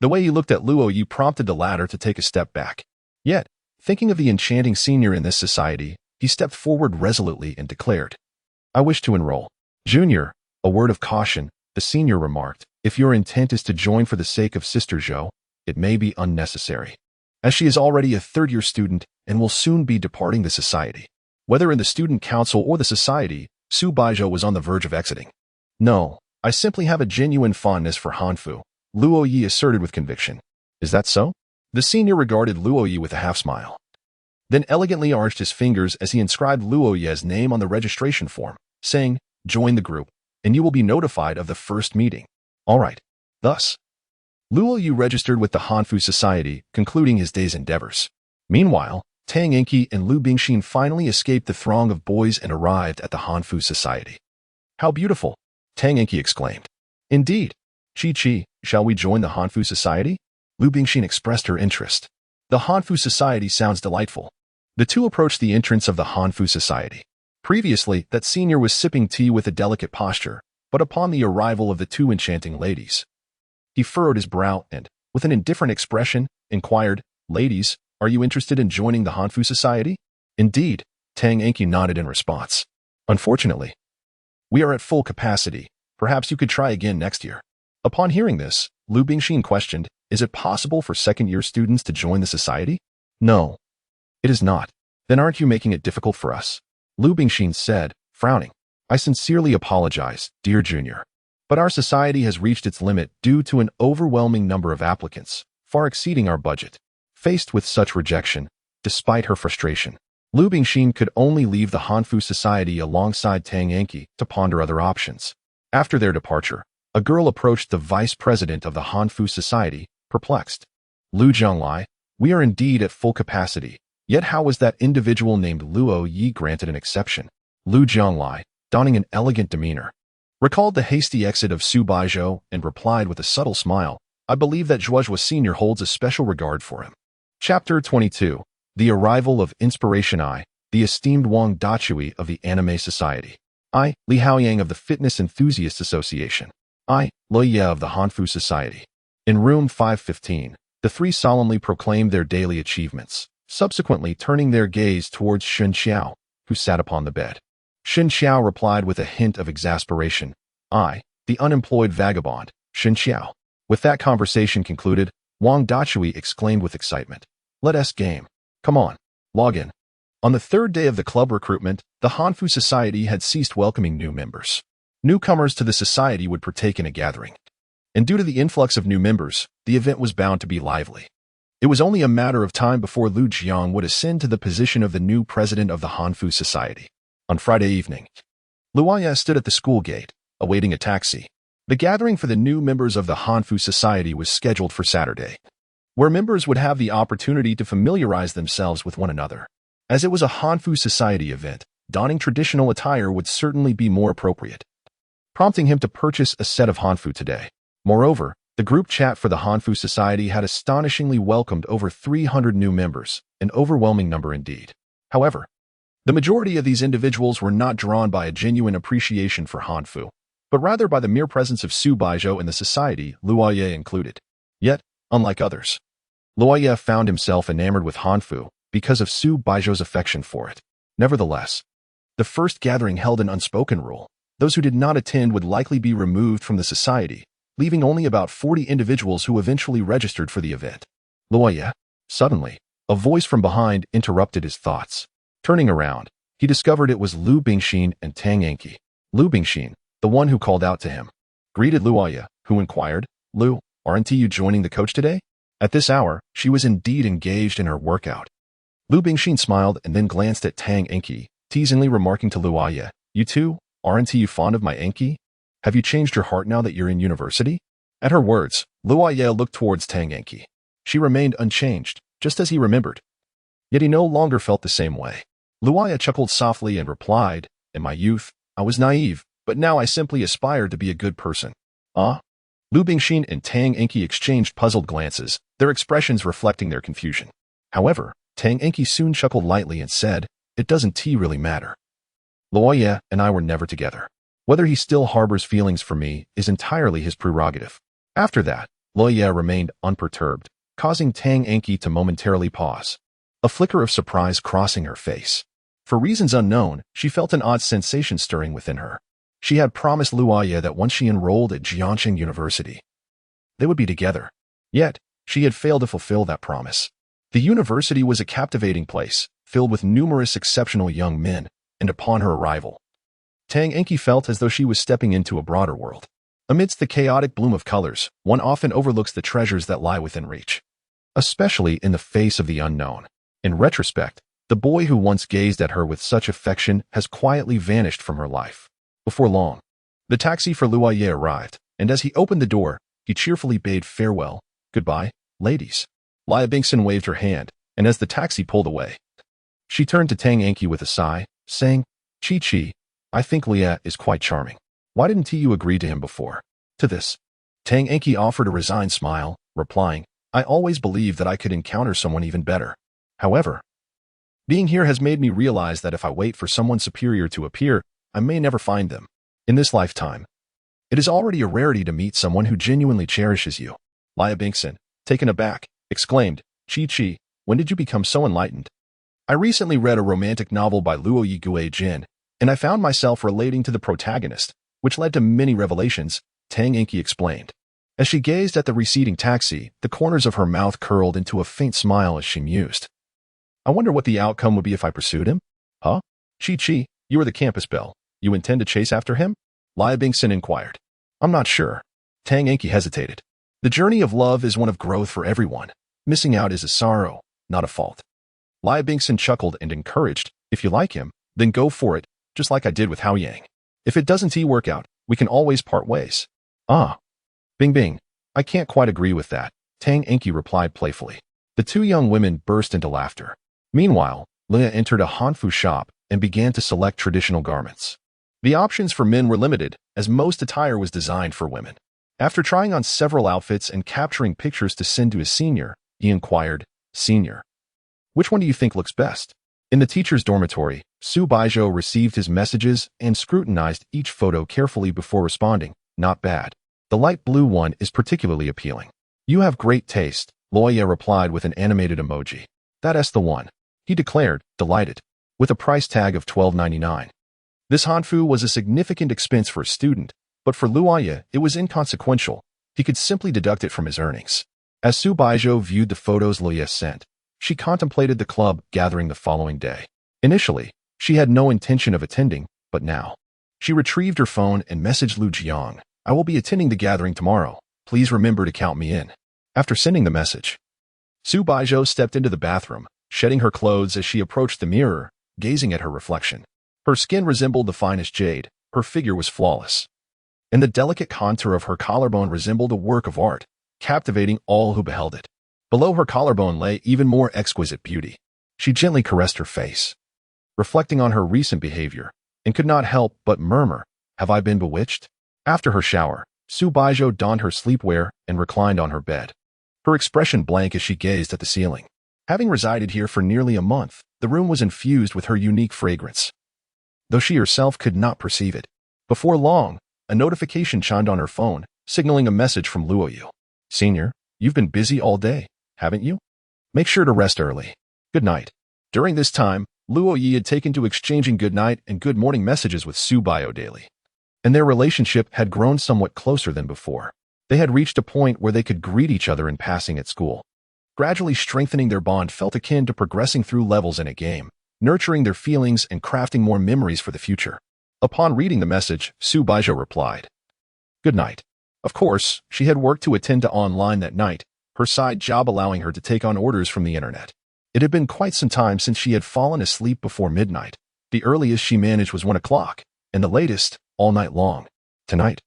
The way he looked at Luo Ye prompted the latter to take a step back. Yet, thinking of the enchanting senior in this society, he stepped forward resolutely and declared, "I wish to enroll." "Junior, a word of caution," the senior remarked. "If your intent is to join for the sake of Sister Zhou, it may be unnecessary, as she is already a third-year student and will soon be departing the society." Whether in the student council or the society, Su Baizhou was on the verge of exiting. "No, I simply have a genuine fondness for Hanfu," Luo Ye asserted with conviction. "Is that so?" The senior regarded Luo Ye with a half-smile, then elegantly arched his fingers as he inscribed Luo Ye's name on the registration form, saying, "Join the group, and you will be notified of the first meeting." All right. Thus, Luo Ye registered with the Hanfu Society, concluding his day's endeavors. Meanwhile, Tang Enki and Lu Bingxin finally escaped the throng of boys and arrived at the Hanfu Society. "How beautiful!" Tang Enki exclaimed. "Indeed. Chi, shall we join the Hanfu Society?" Lu Bingxin expressed her interest. "The Hanfu Society sounds delightful." The two approached the entrance of the Hanfu Society. Previously, that senior was sipping tea with a delicate posture, but upon the arrival of the two enchanting ladies, he furrowed his brow and, with an indifferent expression, inquired, "Ladies, are you interested in joining the Hanfu Society?" "Indeed," Tang Enki nodded in response. "Unfortunately, we are at full capacity. Perhaps you could try again next year." Upon hearing this, Lu Bingxin questioned, "Is it possible for second-year students to join the society?" "No, it is not." "Then aren't you making it difficult for us?" Lu Bingxin said, frowning. "I sincerely apologize, dear junior, but our society has reached its limit due to an overwhelming number of applicants, far exceeding our budget." Faced with such rejection, despite her frustration, Lu Bingxin could only leave the Hanfu Society alongside Tang Enki to ponder other options. After their departure, a girl approached the vice president of the Hanfu Society, perplexed. "Lu Zhonglai, we are indeed at full capacity, yet how was that individual named Luo Ye granted an exception?" Lu Zhonglai, donning an elegant demeanor, recalled the hasty exit of Su Baizhou and replied with a subtle smile, "I believe that Zhuozhua Senior holds a special regard for him." Chapter 22. The Arrival of Inspiration. I, the esteemed Wang Dachui of the Anime Society. I, Li Haoyang of the Fitness Enthusiasts Association. I, Luo Ye of the Hanfu Society. In room 515, the three solemnly proclaimed their daily achievements, subsequently turning their gaze towards Shen Xiao, who sat upon the bed. Shen Xiao replied with a hint of exasperation, "I, the unemployed vagabond, Shen Xiao." With that conversation concluded, Wang Dachui exclaimed with excitement, "Let us game. Come on, log in." On the third day of the club recruitment, the Hanfu Society had ceased welcoming new members. Newcomers to the society would partake in a gathering. And due to the influx of new members, the event was bound to be lively. It was only a matter of time before Lu Jiang would ascend to the position of the new president of the Hanfu Society. On Friday evening, Luo Ye stood at the school gate, awaiting a taxi. The gathering for the new members of the Hanfu Society was scheduled for Saturday, where members would have the opportunity to familiarize themselves with one another. As it was a Hanfu Society event, donning traditional attire would certainly be more appropriate, prompting him to purchase a set of Hanfu today. Moreover, the group chat for the Hanfu Society had astonishingly welcomed over 300 new members, an overwhelming number indeed. However, the majority of these individuals were not drawn by a genuine appreciation for Hanfu, but rather by the mere presence of Su Baizhou in the society, Luo Ye included. Yet, unlike others, Luo Ye found himself enamored with Hanfu because of Su Baizhou's affection for it. Nevertheless, the first gathering held an unspoken rule. Those who did not attend would likely be removed from the society, leaving only about 40 individuals who eventually registered for the event. Luo Ye, suddenly, a voice from behind interrupted his thoughts. Turning around, he discovered it was Lu Bingxin and Tang Enki. Lu Bingxin, the one who called out to him, greeted Luo Ye, who inquired, "Lu, aren't you joining the coach today?" At this hour, she was indeed engaged in her workout. Lu Bingxin smiled and then glanced at Tang Enki, teasingly remarking to Luo Ye, "You too, aren't you fond of my Enki? Have you changed your heart now that you're in university?" At her words, Luo Ye looked towards Tang Enki. She remained unchanged, just as he remembered. Yet he no longer felt the same way. Luo Ye chuckled softly and replied, "In my youth, I was naive, but now I simply aspire to be a good person." Ah? Lu Bingxin and Tang Enki exchanged puzzled glances, their expressions reflecting their confusion. However, Tang Enki soon chuckled lightly and said, "It doesn't really matter. Luo Ye and I were never together. Whether he still harbors feelings for me is entirely his prerogative." After that, Luo Ye remained unperturbed, causing Tang Enki to momentarily pause, a flicker of surprise crossing her face. For reasons unknown, she felt an odd sensation stirring within her. She had promised Luo Ye that once she enrolled at Jiangxing University, they would be together. Yet, she had failed to fulfill that promise. The university was a captivating place, filled with numerous exceptional young men, and upon her arrival, Tang Enki felt as though she was stepping into a broader world. Amidst the chaotic bloom of colors, one often overlooks the treasures that lie within reach, especially in the face of the unknown. In retrospect, the boy who once gazed at her with such affection has quietly vanished from her life. Before long, the taxi for Luo Ye arrived, and as he opened the door, he cheerfully bade farewell. "Goodbye, ladies." Lia Bingson waved her hand, and as the taxi pulled away, she turned to Tang Enki with a sigh, saying, "Chi, I think Lia is quite charming. Why didn't you agree to him before?" To this, Tang Enki offered a resigned smile, replying, "I always believed that I could encounter someone even better. However, being here has made me realize that if I wait for someone superior to appear, I may never find them. In this lifetime, it is already a rarity to meet someone who genuinely cherishes you." Lia Bingson, taken aback, exclaimed, "Chi, when did you become so enlightened?" "I recently read a romantic novel by Luo Ye, and I found myself relating to the protagonist, which led to many revelations," Tang Enki explained. As she gazed at the receding taxi, the corners of her mouth curled into a faint smile as she mused. "I wonder what the outcome would be if I pursued him?" "Huh? Chi, you are the campus belle. You intend to chase after him?" Lia Bingson inquired. "I'm not sure." Tang Enki hesitated. "The journey of love is one of growth for everyone. Missing out is a sorrow, not a fault." Lia Bingson chuckled and encouraged, "If you like him, then go for it, just like I did with Hao Yang. If it doesn't work out, we can always part ways." "Ah. Bing, I can't quite agree with that," Tang Enki replied playfully. The two young women burst into laughter. Meanwhile, Lia entered a Hanfu shop and began to select traditional garments. The options for men were limited, as most attire was designed for women. After trying on several outfits and capturing pictures to send to his senior, he inquired, "Senior, which one do you think looks best?" In the teacher's dormitory, Su Baizhou received his messages and scrutinized each photo carefully before responding, "Not bad. The light blue one is particularly appealing." "You have great taste," Luo Ye replied with an animated emoji. "That's the one," he declared, delighted, with a price tag of $12.99. This hanfu was a significant expense for a student, but for Luo Ye, it was inconsequential. He could simply deduct it from his earnings. As Su Baizhou viewed the photos Luo Ye sent, she contemplated the club gathering the following day. Initially, she had no intention of attending, but now, she retrieved her phone and messaged Lu Jiang, "I will be attending the gathering tomorrow. Please remember to count me in." After sending the message, Su Baizhou stepped into the bathroom, shedding her clothes as she approached the mirror, gazing at her reflection. Her skin resembled the finest jade, her figure was flawless, and the delicate contour of her collarbone resembled a work of art, captivating all who beheld it. Below her collarbone lay even more exquisite beauty. She gently caressed her face, reflecting on her recent behavior, and could not help but murmur, "Have I been bewitched?" After her shower, Su Baizhou donned her sleepwear and reclined on her bed, her expression blank as she gazed at the ceiling. Having resided here for nearly a month, the room was infused with her unique fragrance, though she herself could not perceive it. Before long, a notification chimed on her phone, signaling a message from Luo Ye. "Senior, you've been busy all day, haven't you? Make sure to rest early. Good night." During this time, Luo Ye had taken to exchanging good night and good morning messages with Su Baizhou daily, and their relationship had grown somewhat closer than before. They had reached a point where they could greet each other in passing at school. Gradually strengthening their bond felt akin to progressing through levels in a game, nurturing their feelings and crafting more memories for the future. Upon reading the message, Su Baizhou replied, "Good night." Of course, she had work to attend to online that night, her side job allowing her to take on orders from the internet. It had been quite some time since she had fallen asleep before midnight. The earliest she managed was 1 o'clock, and the latest, all night long. Tonight,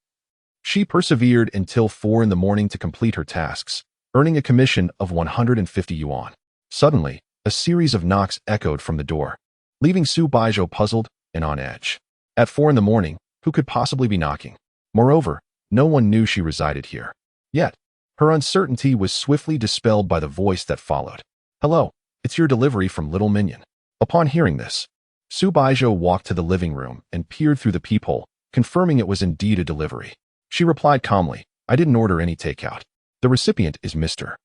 she persevered until 4 in the morning to complete her tasks, earning a commission of 150 yuan. Suddenly, a series of knocks echoed from the door, leaving Su Baizhou puzzled and on edge. At 4 in the morning, who could possibly be knocking? Moreover, no one knew she resided here. Yet, her uncertainty was swiftly dispelled by the voice that followed. "Hello, It's your delivery from Little Minion." Upon hearing this, Su Baizhou walked to the living room and peered through the peephole, confirming it was indeed a delivery. She replied calmly, "I didn't order any takeout. The recipient is Mr.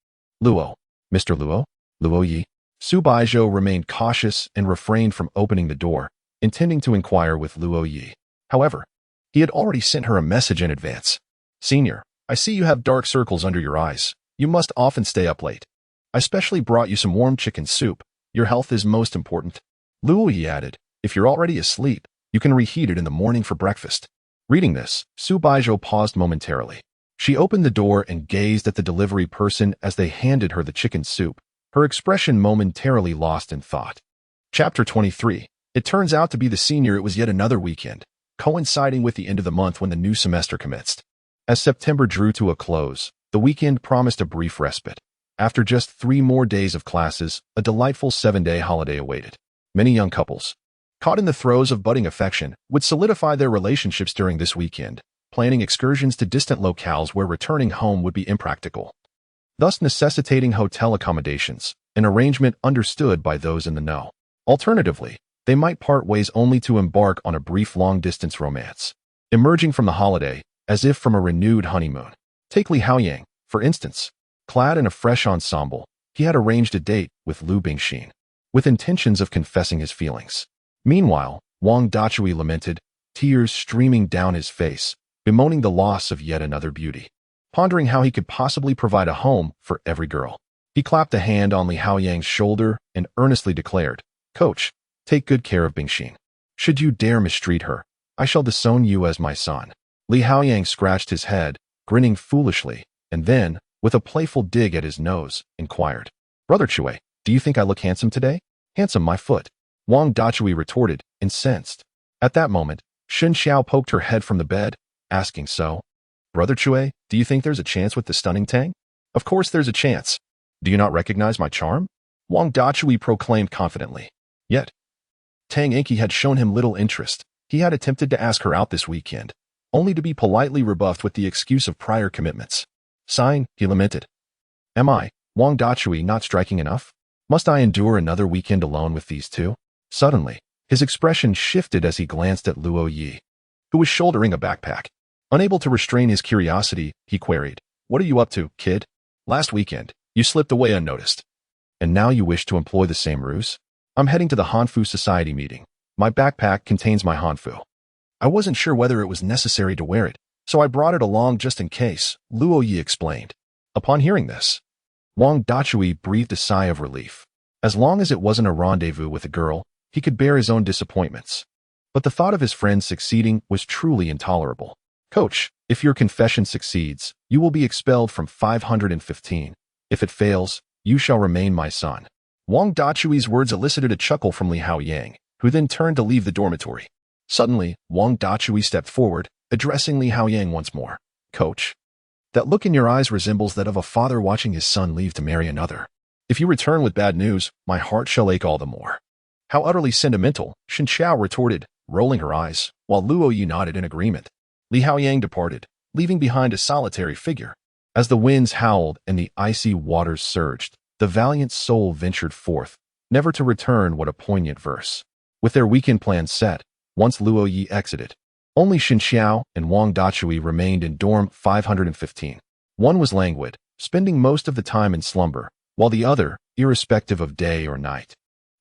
Luo." "Mr. Luo? Luo Ye?" Su Baizhou remained cautious and refrained from opening the door, intending to inquire with Luo Ye. However, he had already sent her a message in advance. "Senior, I see you have dark circles under your eyes. You must often stay up late. I specially brought you some warm chicken soup. Your health is most important." Luo Ye added, "If you're already asleep, you can reheat it in the morning for breakfast." Reading this, Su Baizhou paused momentarily. She opened the door and gazed at the delivery person as they handed her the chicken soup, her expression momentarily lost in thought. Chapter 23. It turns out to be the senior. It was yet another weekend, coinciding with the end of the month when the new semester commenced. As September drew to a close, the weekend promised a brief respite. After just 3 more days of classes, a delightful 7-day holiday awaited. Many young couples, caught in the throes of budding affection, would solidify their relationships during this weekend, planning excursions to distant locales where returning home would be impractical, thus necessitating hotel accommodations, an arrangement understood by those in the know. Alternatively, they might part ways only to embark on a brief long-distance romance, emerging from the holiday as if from a renewed honeymoon. Take Li Haoyang, for instance. Clad in a fresh ensemble, he had arranged a date with Lu Bingxin, with intentions of confessing his feelings. Meanwhile, Wang Dachui lamented, tears streaming down his face, bemoaning the loss of yet another beauty, pondering how he could possibly provide a home for every girl. He clapped a hand on Li Haoyang's shoulder and earnestly declared, "Coach, take good care of Bingxin. Should you dare mistreat her, I shall disown you as my son." Li Haoyang scratched his head, grinning foolishly, and then, with a playful dig at his nose, inquired, "Brother Chui, do you think I look handsome today?" "Handsome, my foot," Wang Dachui retorted, incensed. At that moment, Shen Xiao poked her head from the bed, asking, "So, Brother Chui, do you think there's a chance with the stunning Tang?" "Of course there's a chance. Do you not recognize my charm?" Wang Dachui proclaimed confidently. Yet, Tang Enki had shown him little interest. He had attempted to ask her out this weekend, only to be politely rebuffed with the excuse of prior commitments. Sighing, he lamented, "Am I, Wang Dachui, not striking enough? Must I endure another weekend alone with these two?" Suddenly, his expression shifted as he glanced at Luo Ye, who was shouldering a backpack. Unable to restrain his curiosity, he queried, "What are you up to, kid? Last weekend, you slipped away unnoticed. And now you wish to employ the same ruse?" "I'm heading to the Hanfu Society meeting. My backpack contains my Hanfu. I wasn't sure whether it was necessary to wear it, so I brought it along just in case," Luo Ye explained. Upon hearing this, Wang Dachui breathed a sigh of relief. As long as it wasn't a rendezvous with a girl, he could bear his own disappointments. But the thought of his friend succeeding was truly intolerable. "Coach, if your confession succeeds, you will be expelled from 515. If it fails, you shall remain my son." Wang Dachui's words elicited a chuckle from Li Haoyang, who then turned to leave the dormitory. Suddenly, Wang Dachui stepped forward, addressing Li Haoyang once more. "Coach, that look in your eyes resembles that of a father watching his son leave to marry another. If you return with bad news, my heart shall ache all the more." "How utterly sentimental," Shen Xiao retorted, rolling her eyes, while Luo Ye nodded in agreement. Li Haoyang departed, leaving behind a solitary figure. As the winds howled and the icy waters surged, the valiant soul ventured forth, never to return. What a poignant verse. With their weekend plans set, once Luo Ye exited, only Shen Xiao and Wang Dachui remained in dorm 515. One was languid, spending most of the time in slumber, while the other, irrespective of day or night,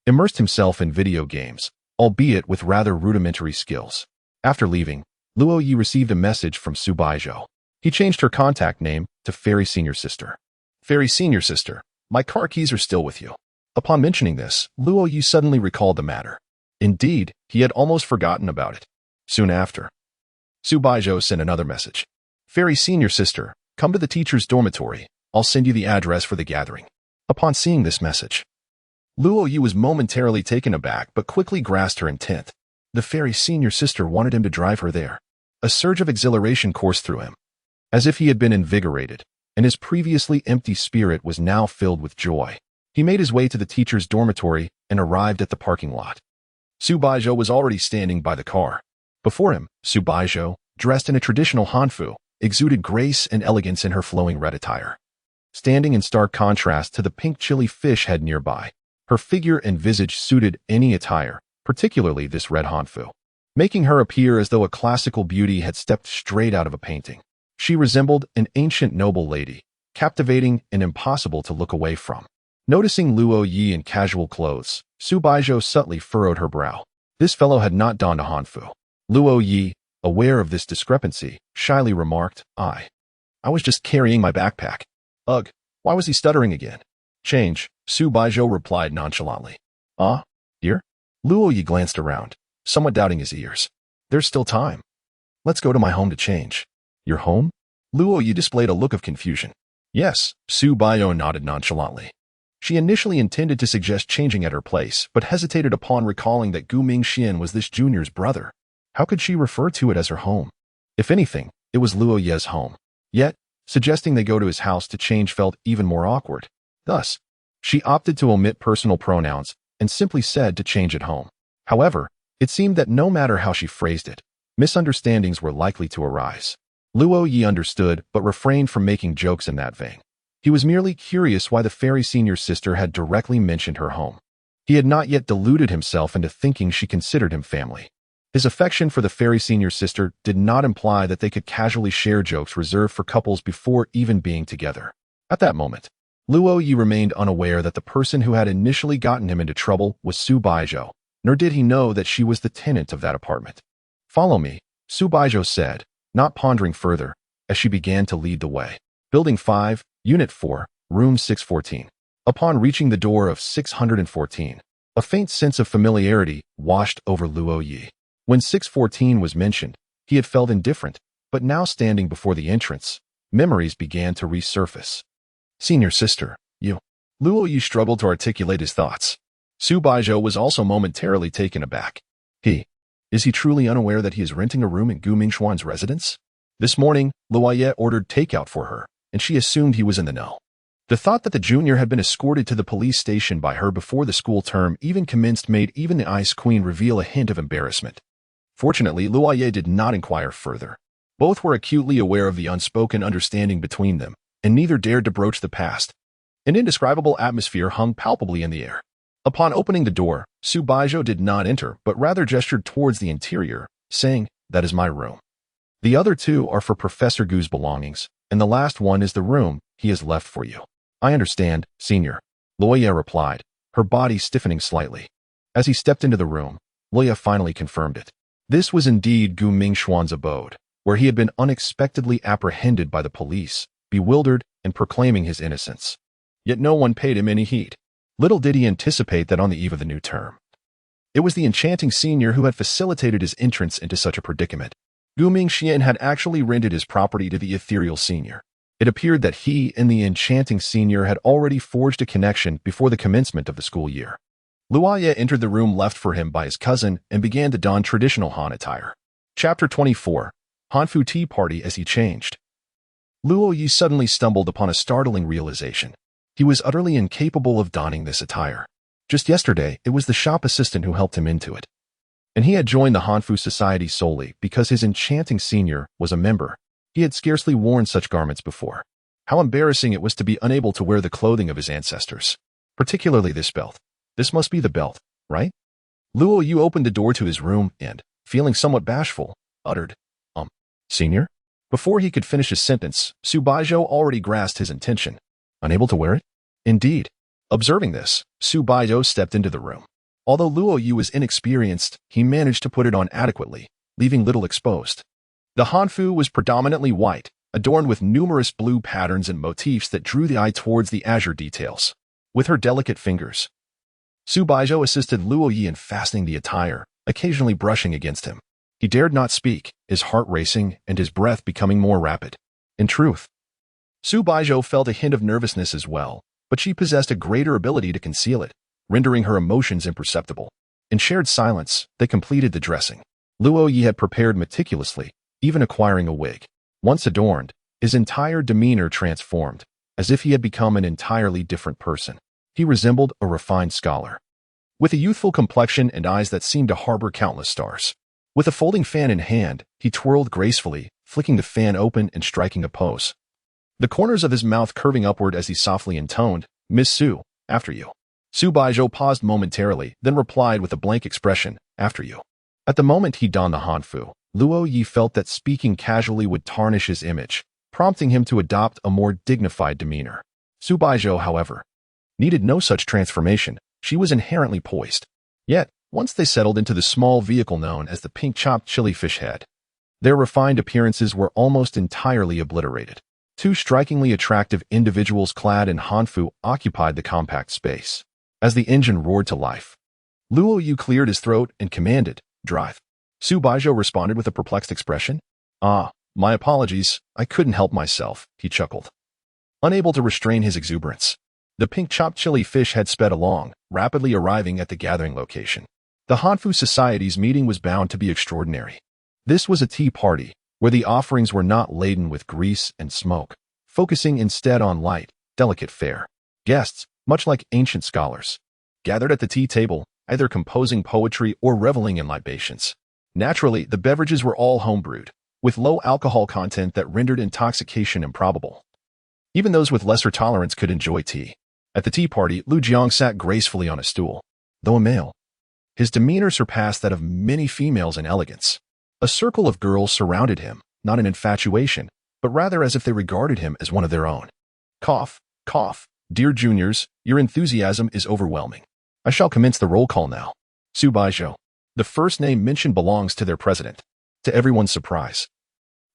immersed himself in video games, albeit with rather rudimentary skills. After leaving, Luo Ye received a message from Su Baizhou. He changed her contact name to Fairy Senior Sister. "Fairy Senior Sister, my car keys are still with you." Upon mentioning this, Luo Ye suddenly recalled the matter. Indeed, he had almost forgotten about it. Soon after, Su Baizhou sent another message. "Fairy Senior Sister, come to the teacher's dormitory. I'll send you the address for the gathering." Upon seeing this message, Luo Ye was momentarily taken aback but quickly grasped her intent. The Fairy Senior Sister wanted him to drive her there. A surge of exhilaration coursed through him, as if he had been invigorated, and his previously empty spirit was now filled with joy. He made his way to the teacher's dormitory and arrived at the parking lot. Su Baizhou was already standing by the car. Before him, Su Baizhou, dressed in a traditional Hanfu, exuded grace and elegance in her flowing red attire, standing in stark contrast to the pink chili fish head nearby. Her figure and visage suited any attire, particularly this red hanfu, making her appear as though a classical beauty had stepped straight out of a painting. She resembled an ancient noble lady, captivating and impossible to look away from. Noticing Luo Ye in casual clothes, Su Baizhou subtly furrowed her brow. This fellow had not donned a hanfu. Luo Ye, aware of this discrepancy, shyly remarked, I was just carrying my backpack. Ugh, why was he stuttering again? Change, Su Baizhou replied nonchalantly. Ah, here? Luo Ye glanced around, somewhat doubting his ears. There's still time. Let's go to my home to change. Your home? Luo Ye displayed a look of confusion. Yes, Su Baizhou nodded nonchalantly. She initially intended to suggest changing at her place, but hesitated upon recalling that Gu Mingxian was this junior's brother. How could she refer to it as her home? If anything, it was Luo Ye's home. Yet, suggesting they go to his house to change felt even more awkward. Thus, she opted to omit personal pronouns and simply said to change at home. However, it seemed that no matter how she phrased it, misunderstandings were likely to arise. Luo Ye understood but refrained from making jokes in that vein. He was merely curious why the fairy senior sister had directly mentioned her home. He had not yet deluded himself into thinking she considered him family. His affection for the fairy senior sister did not imply that they could casually share jokes reserved for couples before even being together. At that moment, Luo Ye remained unaware that the person who had initially gotten him into trouble was Su Baizhou, nor did he know that she was the tenant of that apartment. Follow me, Su Baizhou said, not pondering further, as she began to lead the way. Building 5, Unit 4, Room 614. Upon reaching the door of 614, a faint sense of familiarity washed over Luo Ye. When 614 was mentioned, he had felt indifferent, but now standing before the entrance, memories began to resurface. Senior sister, you. Luo Ye struggled to articulate his thoughts. Su Baizhou was also momentarily taken aback. Is he truly unaware that he is renting a room in Gu Mingxuan's residence? This morning, Luo Ye ordered takeout for her, and she assumed he was in the know. The thought that the junior had been escorted to the police station by her before the school term even commenced made even the Ice Queen reveal a hint of embarrassment. Fortunately, Luo Ye did not inquire further. Both were acutely aware of the unspoken understanding between them, and neither dared to broach the past. An indescribable atmosphere hung palpably in the air. Upon opening the door, Su Baizhou did not enter, but rather gestured towards the interior, saying, "That is my room. The other two are for Professor Gu's belongings, and the last one is the room he has left for you." "I understand, senior," Luo Ye replied, her body stiffening slightly. As he stepped into the room, Luo Ye finally confirmed it. This was indeed Gu Mingxuan's abode, where he had been unexpectedly apprehended by the police, bewildered and proclaiming his innocence. Yet no one paid him any heed. Little did he anticipate that on the eve of the new term, it was the enchanting senior who had facilitated his entrance into such a predicament. Gu Mingxian had actually rented his property to the ethereal senior. It appeared that he and the enchanting senior had already forged a connection before the commencement of the school year. Luo Ye entered the room left for him by his cousin and began to don traditional Han attire. Chapter 24. Hanfu Tea Party as he changed. Luo Ye suddenly stumbled upon a startling realization. He was utterly incapable of donning this attire. Just yesterday, it was the shop assistant who helped him into it. And he had joined the Hanfu Society solely because his enchanting senior was a member. He had scarcely worn such garments before. How embarrassing it was to be unable to wear the clothing of his ancestors. Particularly this belt. This must be the belt, right? Luo Ye opened the door to his room and, feeling somewhat bashful, uttered, Senior? Before he could finish his sentence, Su Baizhou already grasped his intention. Unable to wear it? Indeed. Observing this, Su Baizhou stepped into the room. Although Luo Ye was inexperienced, he managed to put it on adequately, leaving little exposed. The hanfu was predominantly white, adorned with numerous blue patterns and motifs that drew the eye towards the azure details. With her delicate fingers, Su Baizhou assisted Luo Ye in fastening the attire, occasionally brushing against him. He dared not speak, his heart racing and his breath becoming more rapid. In truth, Su Baizhou felt a hint of nervousness as well, but she possessed a greater ability to conceal it, rendering her emotions imperceptible. In shared silence, they completed the dressing. Luo Ye had prepared meticulously, even acquiring a wig. Once adorned, his entire demeanor transformed, as if he had become an entirely different person. He resembled a refined scholar, with a youthful complexion and eyes that seemed to harbor countless stars. With a folding fan in hand, he twirled gracefully, flicking the fan open and striking a pose. The corners of his mouth curving upward as he softly intoned, "Miss Su, after you." Su Baizhou paused momentarily, then replied with a blank expression, "After you." At the moment he donned the hanfu, Luo Ye felt that speaking casually would tarnish his image, prompting him to adopt a more dignified demeanor. Su Baizhou, however, needed no such transformation. She was inherently poised. Yet, once they settled into the small vehicle known as the pink-chopped chili fish head, their refined appearances were almost entirely obliterated. Two strikingly attractive individuals clad in hanfu occupied the compact space. As the engine roared to life, Luo Ye cleared his throat and commanded, "Drive." Su Baizhou responded with a perplexed expression. "Ah, my apologies, I couldn't help myself," he chuckled, unable to restrain his exuberance. The pink-chopped chili fish had sped along, rapidly arriving at the gathering location. The Hanfu Society's meeting was bound to be extraordinary. This was a tea party, where the offerings were not laden with grease and smoke, focusing instead on light, delicate fare. Guests, much like ancient scholars, gathered at the tea table, either composing poetry or reveling in libations. Naturally, the beverages were all homebrewed, with low alcohol content that rendered intoxication improbable. Even those with lesser tolerance could enjoy tea. At the tea party, Lu Jiang sat gracefully on a stool. Though a male, his demeanor surpassed that of many females in elegance. A circle of girls surrounded him, not in infatuation, but rather as if they regarded him as one of their own. Cough, cough. Dear juniors, your enthusiasm is overwhelming. I shall commence the roll call now. Su Baizhou. The first name mentioned belongs to their president. To everyone's surprise,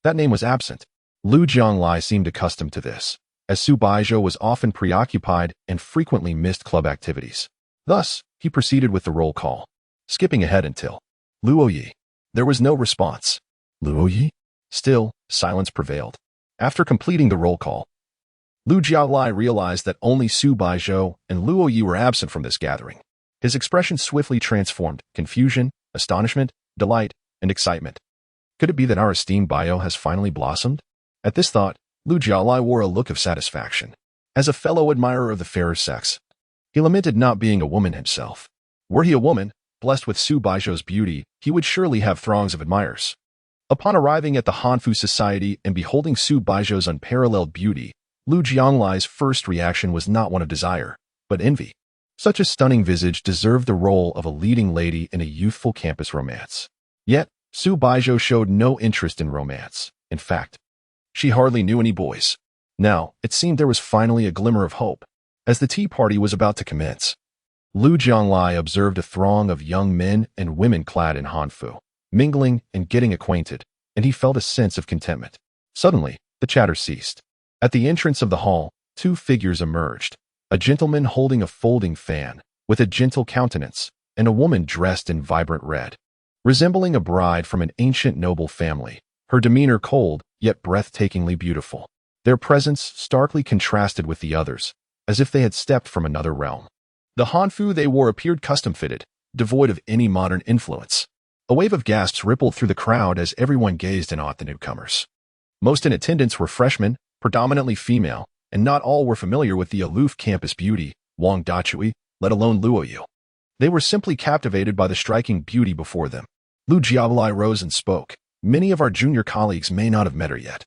that name was absent. Lu Jianglai seemed accustomed to this, as Su Baizhou was often preoccupied and frequently missed club activities. Thus, he proceeded with the roll call, skipping ahead until Luo Ye. There was no response. Luo Ye? Still, silence prevailed. After completing the roll call, Lu Jiaolai realized that only Su Baizhou and Luo Ye were absent from this gathering. His expression swiftly transformed: confusion, astonishment, delight, and excitement. Could it be that our esteemed Baizhou has finally blossomed? At this thought, Lu Jiaolai wore a look of satisfaction. As a fellow admirer of the fairer sex, he lamented not being a woman himself. Were he a woman, blessed with Su Baizhou's beauty, he would surely have throngs of admirers. Upon arriving at the Hanfu Society and beholding Su Baizhou's unparalleled beauty, Lu Jianglai's first reaction was not one of desire, but envy. Such a stunning visage deserved the role of a leading lady in a youthful campus romance. Yet, Su Baizhou showed no interest in romance. In fact, she hardly knew any boys. Now, it seemed there was finally a glimmer of hope. As the tea party was about to commence, Lu Jianglai observed a throng of young men and women clad in hanfu, mingling and getting acquainted, and he felt a sense of contentment. Suddenly, the chatter ceased. At the entrance of the hall, two figures emerged, a gentleman holding a folding fan, with a gentle countenance, and a woman dressed in vibrant red. Resembling a bride from an ancient noble family, her demeanor cold, yet breathtakingly beautiful. Their presence starkly contrasted with the others, as if they had stepped from another realm. The hanfu they wore appeared custom-fitted, devoid of any modern influence. A wave of gasps rippled through the crowd as everyone gazed in awe at the newcomers. Most in attendance were freshmen, predominantly female, and not all were familiar with the aloof campus beauty, Wang Dachui, let alone Luo Ye. They were simply captivated by the striking beauty before them. Lu Jiaolai rose and spoke. Many of our junior colleagues may not have met her yet.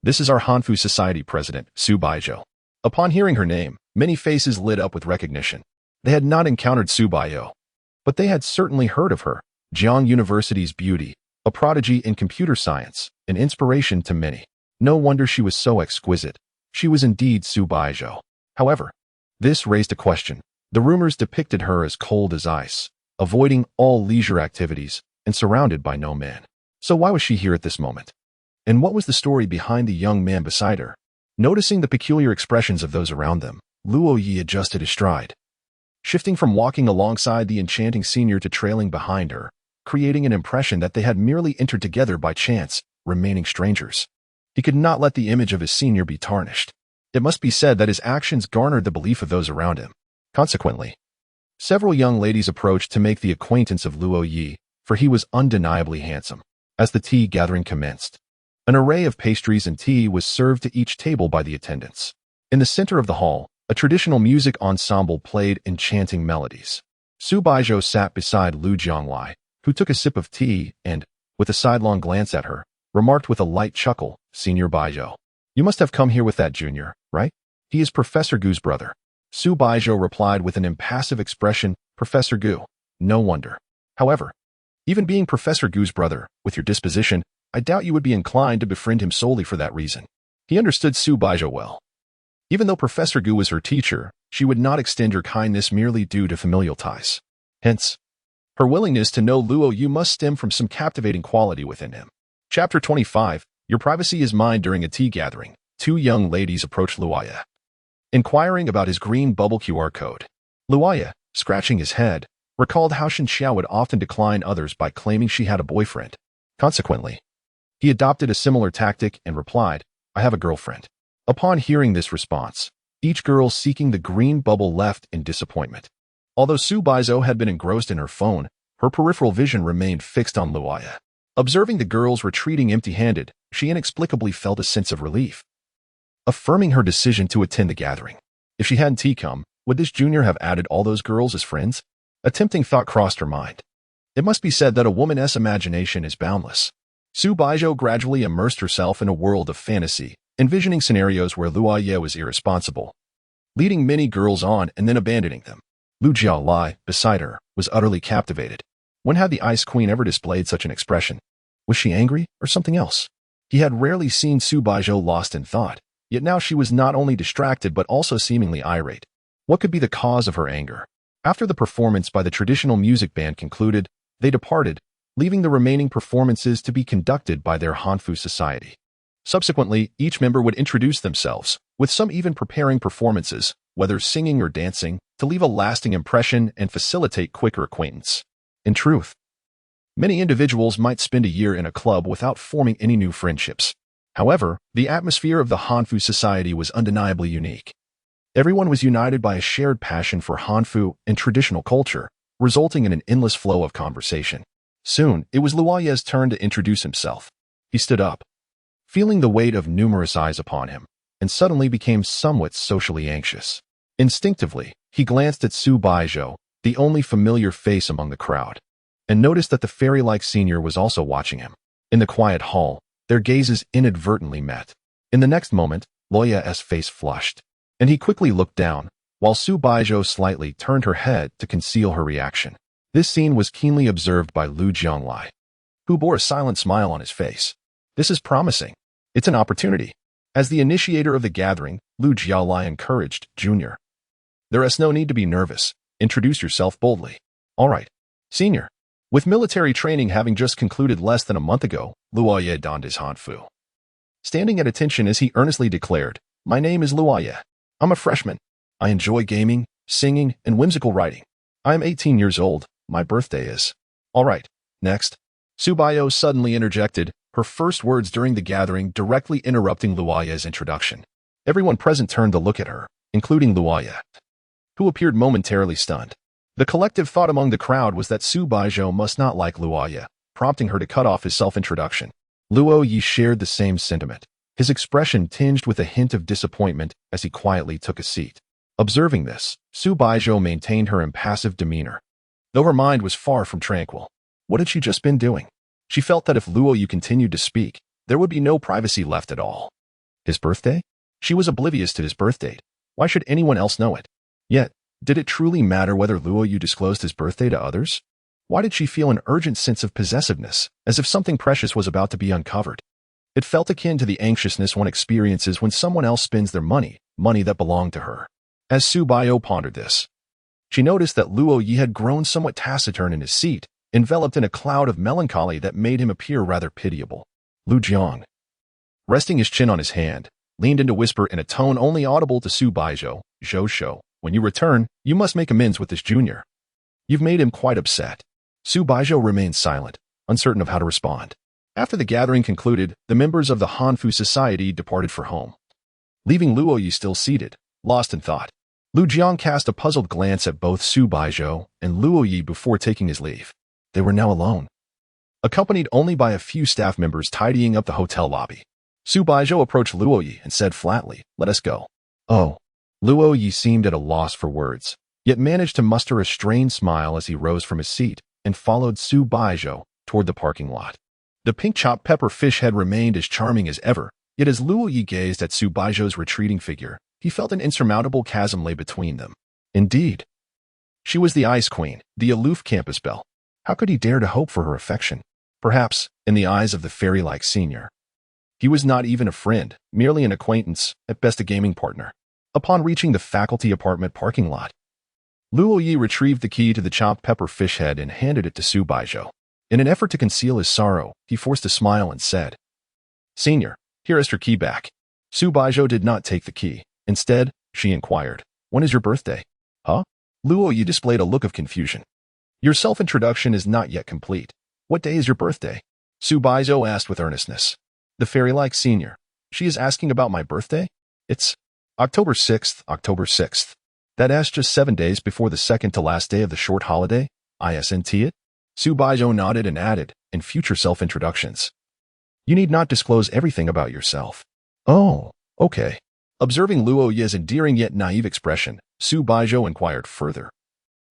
This is our Hanfu Society president, Su Baizhou. Upon hearing her name, many faces lit up with recognition. They had not encountered Su Baizhou, but they had certainly heard of her. Jiang University's beauty, a prodigy in computer science, an inspiration to many. No wonder she was so exquisite. She was indeed Su Baizhou. However, this raised a question. The rumors depicted her as cold as ice, avoiding all leisure activities, and surrounded by no man. So why was she here at this moment? And what was the story behind the young man beside her? Noticing the peculiar expressions of those around them, Luo Ye adjusted his stride, shifting from walking alongside the enchanting senior to trailing behind her, creating an impression that they had merely entered together by chance, remaining strangers. He could not let the image of his senior be tarnished. It must be said that his actions garnered the belief of those around him. Consequently, several young ladies approached to make the acquaintance of Luo Ye, for he was undeniably handsome. As the tea gathering commenced, an array of pastries and tea was served to each table by the attendants. In the center of the hall, a traditional music ensemble played enchanting melodies. Su Baizhou sat beside Lu Jianglai, who took a sip of tea and, with a sidelong glance at her, remarked with a light chuckle, "Senior Baizhou, you must have come here with that junior, right? He is Professor Gu's brother." Su Baizhou replied with an impassive expression, Professor Gu. No wonder. However, even being Professor Gu's brother, with your disposition, I doubt you would be inclined to befriend him solely for that reason. He understood Su Baizhou well. Even though Professor Gu was her teacher, she would not extend her kindness merely due to familial ties. Hence, her willingness to know Luo Ye must stem from some captivating quality within him. Chapter 25. Your privacy is mine. During a tea gathering, two young ladies approached Luo Ye, inquiring about his green bubble QR code. Luo Ye, scratching his head, recalled how Shen Xiao would often decline others by claiming she had a boyfriend. Consequently, he adopted a similar tactic and replied, I have a girlfriend. Upon hearing this response, each girl seeking the green bubble left in disappointment. Although Su Baizhou had been engrossed in her phone, her peripheral vision remained fixed on Luo Ye. Observing the girls retreating empty-handed, she inexplicably felt a sense of relief, affirming her decision to attend the gathering. If she hadn't come, would this junior have added all those girls as friends? A tempting thought crossed her mind. It must be said that a woman's imagination is boundless. Su Baizhou gradually immersed herself in a world of fantasy, envisioning scenarios where Luo Ye was irresponsible, leading many girls on and then abandoning them. Lu Jialai, beside her, was utterly captivated. When had the Ice Queen ever displayed such an expression? Was she angry or something else? He had rarely seen Su Baizhou lost in thought, yet now she was not only distracted but also seemingly irate. What could be the cause of her anger? After the performance by the traditional music band concluded, they departed, leaving the remaining performances to be conducted by their Hanfu society. Subsequently, each member would introduce themselves, with some even preparing performances, whether singing or dancing, to leave a lasting impression and facilitate quicker acquaintance. In truth, many individuals might spend a year in a club without forming any new friendships. However, the atmosphere of the Hanfu society was undeniably unique. Everyone was united by a shared passion for Hanfu and traditional culture, resulting in an endless flow of conversation. Soon, it was Luo Ye's turn to introduce himself. He stood up, feeling the weight of numerous eyes upon him, and suddenly became somewhat socially anxious. Instinctively, he glanced at Su Baizhou, the only familiar face among the crowd, and noticed that the fairy-like senior was also watching him. In the quiet hall, their gazes inadvertently met. In the next moment, Luo Ye's face flushed, and he quickly looked down, while Su Baizhou slightly turned her head to conceal her reaction. This scene was keenly observed by Lu Jianglai, who bore a silent smile on his face. This is promising. It's an opportunity. As the initiator of the gathering, Lu Jianglai encouraged Junior. There is no need to be nervous. Introduce yourself boldly. All right, Senior. With military training having just concluded less than a month ago, Luo Ye donned his Hanfu, standing at attention as he earnestly declared, My name is Luo Ye. I'm a freshman. I enjoy gaming, singing, and whimsical writing. I am 18 years old. My birthday is. All right, next. Su Baizhou suddenly interjected, her first words during the gathering directly interrupting Luo Ye's introduction. Everyone present turned to look at her, including Luo Ye, who appeared momentarily stunned. The collective thought among the crowd was that Su Baizhou must not like Luo Ye, prompting her to cut off his self-introduction. Luo Ye shared the same sentiment, his expression tinged with a hint of disappointment as he quietly took a seat. Observing this, Su Baizhou maintained her impassive demeanor, though her mind was far from tranquil. What had she just been doing? She felt that if Luo Ye continued to speak, there would be no privacy left at all. His birthday? She was oblivious to his birth date. Why should anyone else know it? Yet, did it truly matter whether Luo Ye disclosed his birthday to others? Why did she feel an urgent sense of possessiveness, as if something precious was about to be uncovered? It felt akin to the anxiousness one experiences when someone else spends their money that belonged to her. As Su Baizhou pondered this, she noticed that Luo Ye had grown somewhat taciturn in his seat, enveloped in a cloud of melancholy that made him appear rather pitiable. Lu Jiang, resting his chin on his hand, leaned in to whisper in a tone only audible to Su Baizhou, Zhou Shou, when you return, you must make amends with this junior. You've made him quite upset. Su Baizhou remained silent, uncertain of how to respond. After the gathering concluded, the members of the Hanfu society departed for home, leaving Luo Ye still seated, lost in thought. Lu Jiang cast a puzzled glance at both Su Baizhou and Luo Ye before taking his leave. They were now alone, accompanied only by a few staff members tidying up the hotel lobby. Su Baizhou approached Luo Ye and said flatly, Let us go. Oh. Luo Ye seemed at a loss for words, yet managed to muster a strained smile as he rose from his seat and followed Su Baizhou toward the parking lot. The pink chopped pepper fish head remained as charming as ever, yet as Luo Ye gazed at Su Baizhou's retreating figure, He felt an insurmountable chasm lay between them. Indeed, she was the ice queen, the aloof campus belle. How could he dare to hope for her affection? Perhaps, in the eyes of the fairy-like senior, he was not even a friend, merely an acquaintance, at best a gaming partner. Upon reaching the faculty apartment parking lot, Luo Ye retrieved the key to the chopped pepper fish head and handed it to Su Baizhou. In an effort to conceal his sorrow, he forced a smile and said, "Senior, here is your key back." Su Baizhou did not take the key. Instead, she inquired, "When is your birthday?" "Huh?" Luo Ye displayed a look of confusion. "Your self-introduction is not yet complete. What day is your birthday?" Su Baizhou asked with earnestness. The fairy-like senior. She is asking about my birthday? It's October 6th, October 6th. That's just 7 days before the second to last day of the short holiday, isn't it? Su Baizhou nodded and added, in future self-introductions, "You need not disclose everything about yourself." "Oh, okay." Observing Luo Ye's endearing yet naive expression, Su Baizhou inquired further,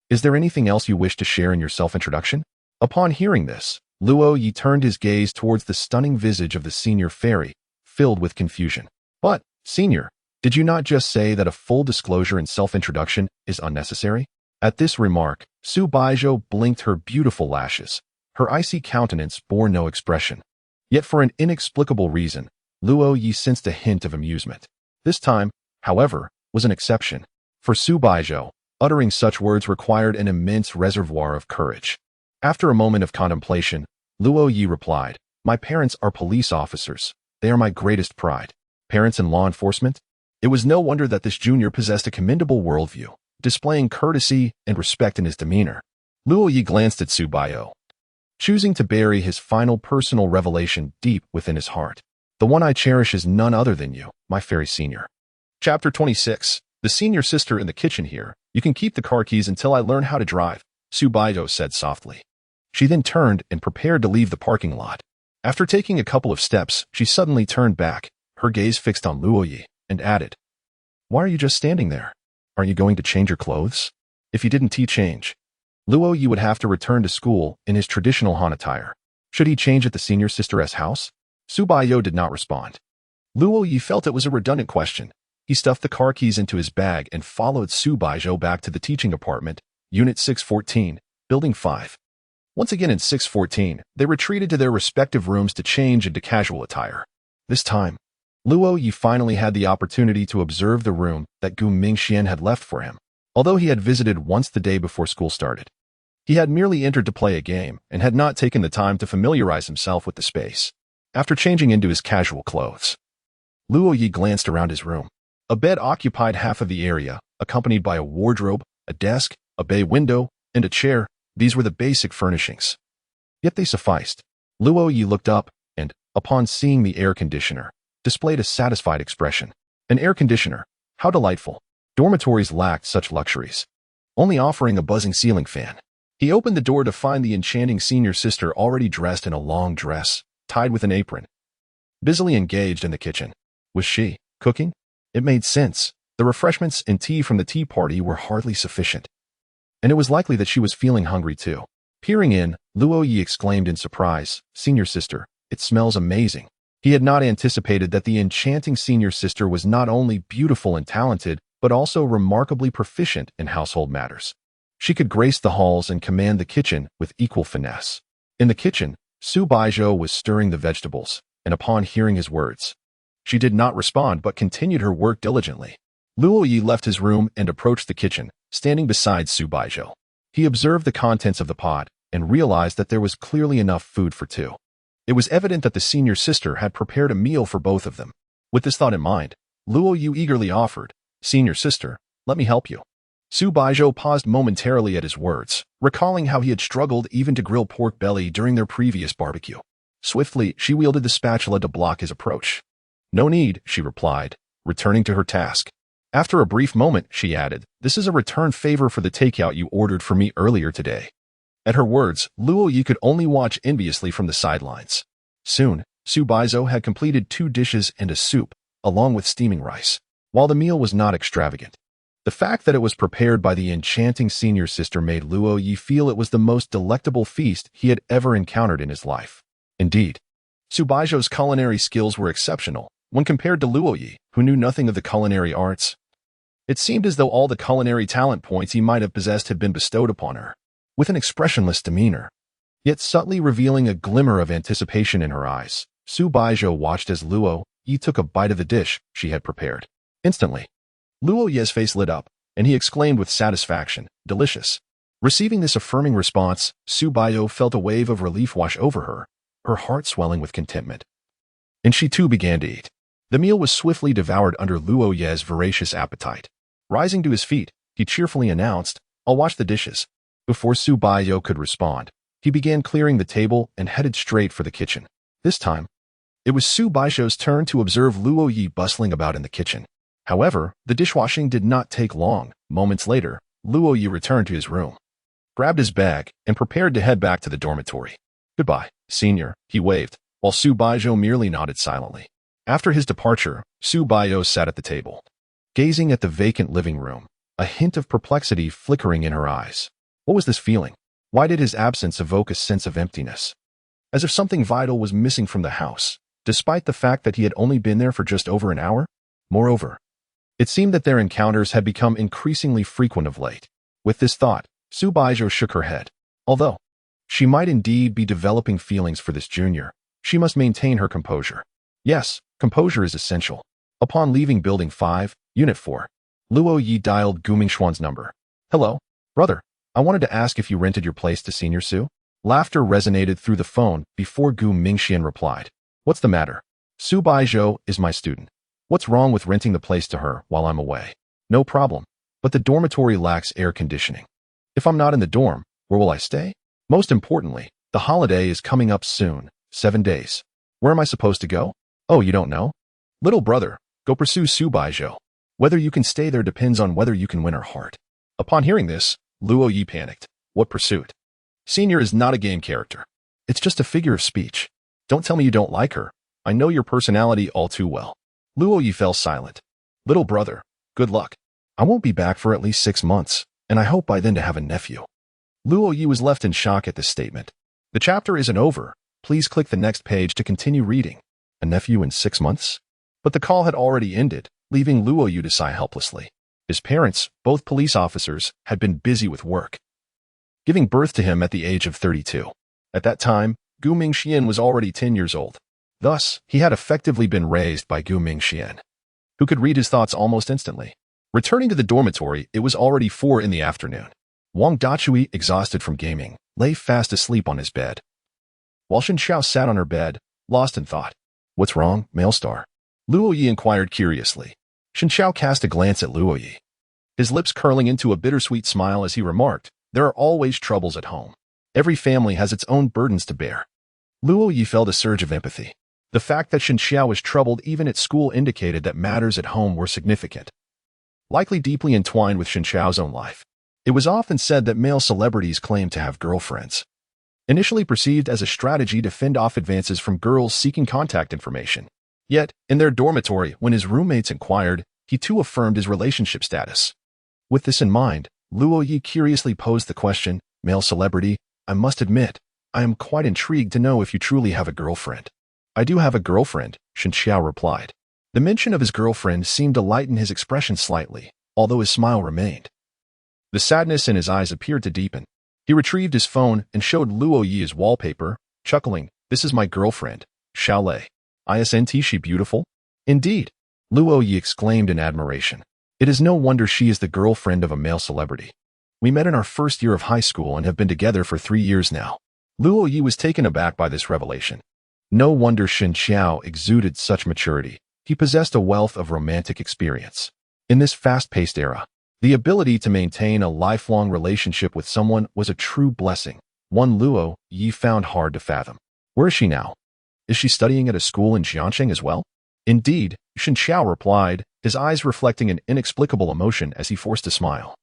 "Is there anything else you wish to share in your self-introduction?" Upon hearing this, Luo Ye turned his gaze towards the stunning visage of the senior fairy, filled with confusion. "But, senior, did you not just say that a full disclosure and self-introduction is unnecessary?" At this remark, Su Baizhou blinked her beautiful lashes. Her icy countenance bore no expression. Yet for an inexplicable reason, Luo Ye sensed a hint of amusement. This time, however, was an exception. For Su Baizhou, uttering such words required an immense reservoir of courage. After a moment of contemplation, Luo Ye replied, "My parents are police officers. They are my greatest pride." Parents in law enforcement? It was no wonder that this junior possessed a commendable worldview, displaying courtesy and respect in his demeanor. Luo Ye glanced at Su Baizhou, choosing to bury his final personal revelation deep within his heart. "The one I cherish is none other than you, my fairy senior." Chapter 26. The senior sister in the kitchen here. "You can keep the car keys until I learn how to drive," Su Baizhou said softly. She then turned and prepared to leave the parking lot. After taking a couple of steps, she suddenly turned back, her gaze fixed on Luo Ye, and added, "Why are you just standing there? Aren't you going to change your clothes?" If he didn't change, Luo Ye would have to return to school in his traditional Han attire. Should he change at the senior sister's house? Su Baizhou did not respond. Luo Ye felt it was a redundant question. He stuffed the car keys into his bag and followed Su Baizhou back to the teaching apartment, Unit 614, Building 5. Once again in 614, they retreated to their respective rooms to change into casual attire. This time, Luo Ye finally had the opportunity to observe the room that Gu Mingxian had left for him. Although he had visited once the day before school started, he had merely entered to play a game and had not taken the time to familiarize himself with the space. After changing into his casual clothes, Luo Ye glanced around his room. A bed occupied half of the area, accompanied by a wardrobe, a desk, a bay window, and a chair. These were the basic furnishings. Yet they sufficed. Luo Ye looked up and, upon seeing the air conditioner, displayed a satisfied expression. An air conditioner? How delightful. Dormitories lacked such luxuries, only offering a buzzing ceiling fan. He opened the door to find the enchanting senior sister already dressed in a long dress, tied with an apron, busily engaged in the kitchen. Was she cooking? It made sense. The refreshments and tea from the tea party were hardly sufficient, and it was likely that she was feeling hungry too. Peering in, Luo Ye exclaimed in surprise, "Senior sister, it smells amazing." He had not anticipated that the enchanting senior sister was not only beautiful and talented, but also remarkably proficient in household matters. She could grace the halls and command the kitchen with equal finesse. In the kitchen, Su Baizhou was stirring the vegetables, and upon hearing his words, she did not respond but continued her work diligently. Luo Ye left his room and approached the kitchen, standing beside Su Baizhou. He observed the contents of the pot and realized that there was clearly enough food for two. It was evident that the senior sister had prepared a meal for both of them. With this thought in mind, Luo Ye eagerly offered, "Senior sister, let me help you." Su Baizhou paused momentarily at his words, recalling how he had struggled even to grill pork belly during their previous barbecue. Swiftly, she wielded the spatula to block his approach. "No need," she replied, returning to her task. After a brief moment, she added, "This is a return favor for the takeout you ordered for me earlier today." At her words, Luo Ye could only watch enviously from the sidelines. Soon, Su Baizhou had completed 2 dishes and a soup, along with steaming rice. While the meal was not extravagant, the fact that it was prepared by the enchanting senior sister made Luo Ye feel it was the most delectable feast he had ever encountered in his life. Indeed, Su Baizhou's culinary skills were exceptional when compared to Luo Ye, who knew nothing of the culinary arts, It seemed as though all the culinary talent points he might have possessed had been bestowed upon her, with an expressionless demeanor, yet subtly revealing a glimmer of anticipation in her eyes. Su Baizhou watched as Luo Ye took a bite of the dish she had prepared. Instantly, Luo Ye's face lit up, and he exclaimed with satisfaction, "Delicious." Receiving this affirming response, Su Baizhou felt a wave of relief wash over her heart swelling with contentment. And she too began to eat. The meal was swiftly devoured under Luo Ye's voracious appetite. Rising to his feet, he cheerfully announced, "I'll wash the dishes." Before Su Baizhou could respond, he began clearing the table and headed straight for the kitchen. This time, it was Su Baizhou's turn to observe Luo Ye bustling about in the kitchen. However, the dishwashing did not take long. Moments later, Luo Ye returned to his room, grabbed his bag, and prepared to head back to the dormitory. "Goodbye, senior," he waved, while Su Baizhou merely nodded silently. After his departure, Su Baizhou sat at the table, gazing at the vacant living room, a hint of perplexity flickering in her eyes. What was this feeling? Why did his absence evoke a sense of emptiness? As if something vital was missing from the house, despite the fact that he had only been there for just over an hour? Moreover, it seemed that their encounters had become increasingly frequent of late. With this thought, Su Baizhou shook her head. Although she might indeed be developing feelings for this junior, she must maintain her composure. Yes, composure is essential. Upon leaving Building 5, Unit 4, Luo Ye dialed Gu Mingxuan's number. "Hello, brother. I wanted to ask if you rented your place to Senior Su?" Laughter resonated through the phone before Gu Mingxian replied. "What's the matter? Su Baizhou is my student. What's wrong with renting the place to her while I'm away?" "No problem, but the dormitory lacks air conditioning. If I'm not in the dorm, where will I stay? Most importantly, the holiday is coming up soon, 7 days. Where am I supposed to go?" "Oh, you don't know? Little brother, go pursue Su Baizhou. Whether you can stay there depends on whether you can win her heart." Upon hearing this, Luo Ye panicked. "What pursuit? Senior is not a game character. It's just a figure of speech. Don't tell me you don't like her. I know your personality all too well." Luo Ye fell silent. "Little brother, good luck. I won't be back for at least 6 months, and I hope by then to have a nephew." Luo Ye was left in shock at this statement. The chapter isn't over. Please click the next page to continue reading. A nephew in 6 months? But the call had already ended, leaving Luo Ye to sigh helplessly. His parents, both police officers, had been busy with work, giving birth to him at the age of 32. At that time, Gu Mingxian was already 10 years old. Thus, he had effectively been raised by Gu Mingxian, who could read his thoughts almost instantly. Returning to the dormitory, it was already 4 in the afternoon. Wang Dachui, exhausted from gaming, lay fast asleep on his bed, while Shen Xiao sat on her bed, lost in thought. "What's wrong, male star?" Luo Ye inquired curiously. Shen Xiao cast a glance at Luo Ye, his lips curling into a bittersweet smile as he remarked, "There are always troubles at home. Every family has its own burdens to bear." Luo Ye felt a surge of empathy. The fact that Shen Xiao was troubled even at school indicated that matters at home were significant, likely deeply entwined with Shen Xiao's own life. It was often said that male celebrities claimed to have girlfriends, initially perceived as a strategy to fend off advances from girls seeking contact information. Yet, in their dormitory, when his roommates inquired, he too affirmed his relationship status. With this in mind, Luo Ye curiously posed the question, "Male celebrity, I must admit, I am quite intrigued to know if you truly have a girlfriend." "I do have a girlfriend," Shen Xiao replied. The mention of his girlfriend seemed to lighten his expression slightly, although his smile remained. The sadness in his eyes appeared to deepen. He retrieved his phone and showed Luo Ye his wallpaper, chuckling, "This is my girlfriend, Xiaolei. Isn't she beautiful?" "Indeed," Luo Ye exclaimed in admiration. "It is no wonder she is the girlfriend of a male celebrity. We met in our first year of high school and have been together for 3 years now." Luo Ye was taken aback by this revelation. No wonder Shen Xiao exuded such maturity. He possessed a wealth of romantic experience. In this fast-paced era, the ability to maintain a lifelong relationship with someone was a true blessing, one Luo Ye found hard to fathom. "Where is she now? Is she studying at a school in Jiangxing as well?" "Indeed," Shen Xiao replied, his eyes reflecting an inexplicable emotion as he forced a smile.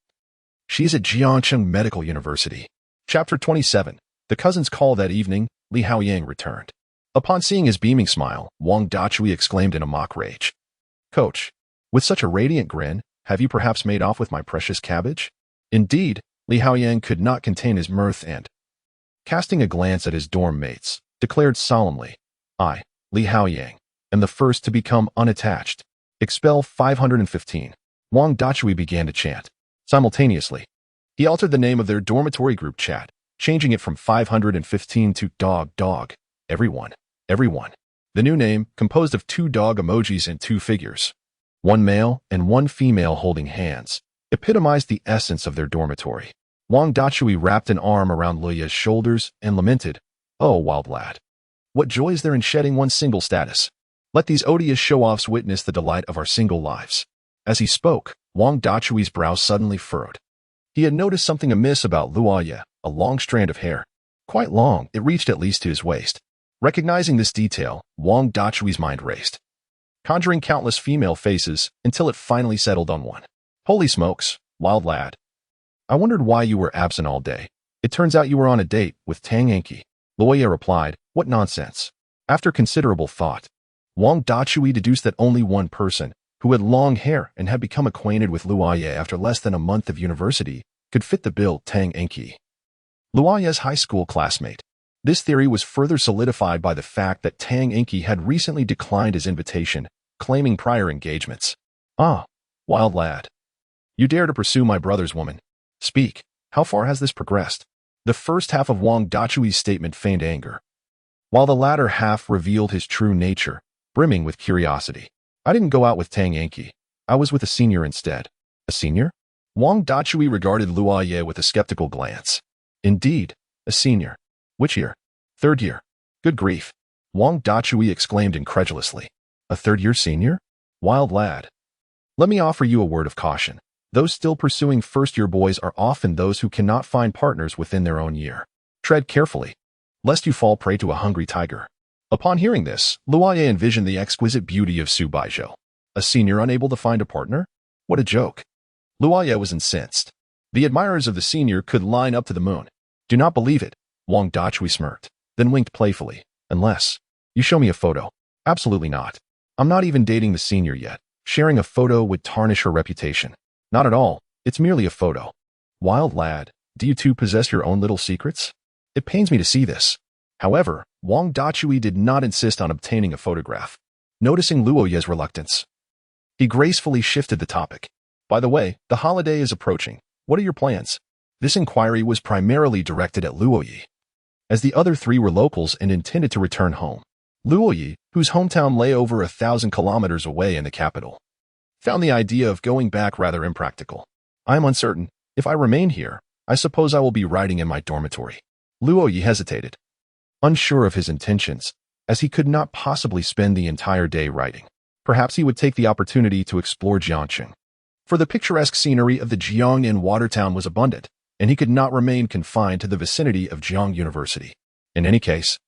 "She is at Jiangxing Medical University." Chapter 27. The cousins' call that evening, Li Haoyang returned. Upon seeing his beaming smile, Wang Dachui exclaimed in a mock rage, "Coach, with such a radiant grin, have you perhaps made off with my precious cabbage?" Indeed, Li Haoyang could not contain his mirth and, casting a glance at his dorm mates, declared solemnly, "I, Li Haoyang, am the first to become unattached. Expel 515. Wang Dachui began to chant. Simultaneously, he altered the name of their dormitory group chat, changing it from 515 to dog, dog, everyone, everyone. The new name, composed of 2 dog emojis and 2 figures, one male and one female holding hands, epitomized the essence of their dormitory. Wang Dachui wrapped an arm around Luo Ye's shoulders and lamented, "Oh, wild lad. What joy is there in shedding one single status? Let these odious show-offs witness the delight of our single lives." As he spoke, Wang Dachui's brow suddenly furrowed. He had noticed something amiss about Luo Ye, a long strand of hair. Quite long, it reached at least to his waist. Recognizing this detail, Wang Dachui's mind raced, conjuring countless female faces until it finally settled on one. "Holy smokes, wild lad. I wondered why you were absent all day. It turns out you were on a date with Tang Enki." Luo Ye replied, "What nonsense." After considerable thought, Wang Dachui deduced that only one person, who had long hair and had become acquainted with Luo Ye after less than a month of university, could fit the bill: Tang Enki. Luo Ye's high school classmate. This theory was further solidified by the fact that Tang Enki had recently declined his invitation, claiming prior engagements. "Ah, wild lad. You dare to pursue my brother's woman. Speak, how far has this progressed?" The first half of Wang Dachui's statement feigned anger, while the latter half revealed his true nature, brimming with curiosity. "I didn't go out with Tang Enki. I was with a senior instead." "A senior?" Wang Dachui regarded Luo Ye with a skeptical glance. "Indeed, a senior. Which year?" "Third year." "Good grief," Wang Dachui exclaimed incredulously. "A third-year senior? Wild lad. Let me offer you a word of caution. Those still pursuing first-year boys are often those who cannot find partners within their own year. Tread carefully, lest you fall prey to a hungry tiger." Upon hearing this, Luo Ye envisioned the exquisite beauty of Su Baizhou. A senior unable to find a partner? What a joke. Luo Ye was incensed. The admirers of the senior could line up to the moon. "Do not believe it," Wang Dachui smirked, then winked playfully. "Unless you show me a photo." "Absolutely not. I'm not even dating the senior yet. Sharing a photo would tarnish her reputation." "Not at all. It's merely a photo." "Wild lad, do you two possess your own little secrets? It pains me to see this." However, Wang Dachui did not insist on obtaining a photograph. Noticing Luo Ye's reluctance, he gracefully shifted the topic. "By the way, the holiday is approaching. What are your plans?" This inquiry was primarily directed at Luo Ye, as the other 3 were locals and intended to return home. Luo Ye, whose hometown lay over 1,000 kilometers away in the capital, found the idea of going back rather impractical. "I am uncertain. If I remain here, I suppose I will be writing in my dormitory." Luo Ye hesitated, unsure of his intentions, as he could not possibly spend the entire day writing. Perhaps he would take the opportunity to explore Jiangcheng, for the picturesque scenery of the Jiangnan watertown was abundant, and he could not remain confined to the vicinity of Jiang University. In any case,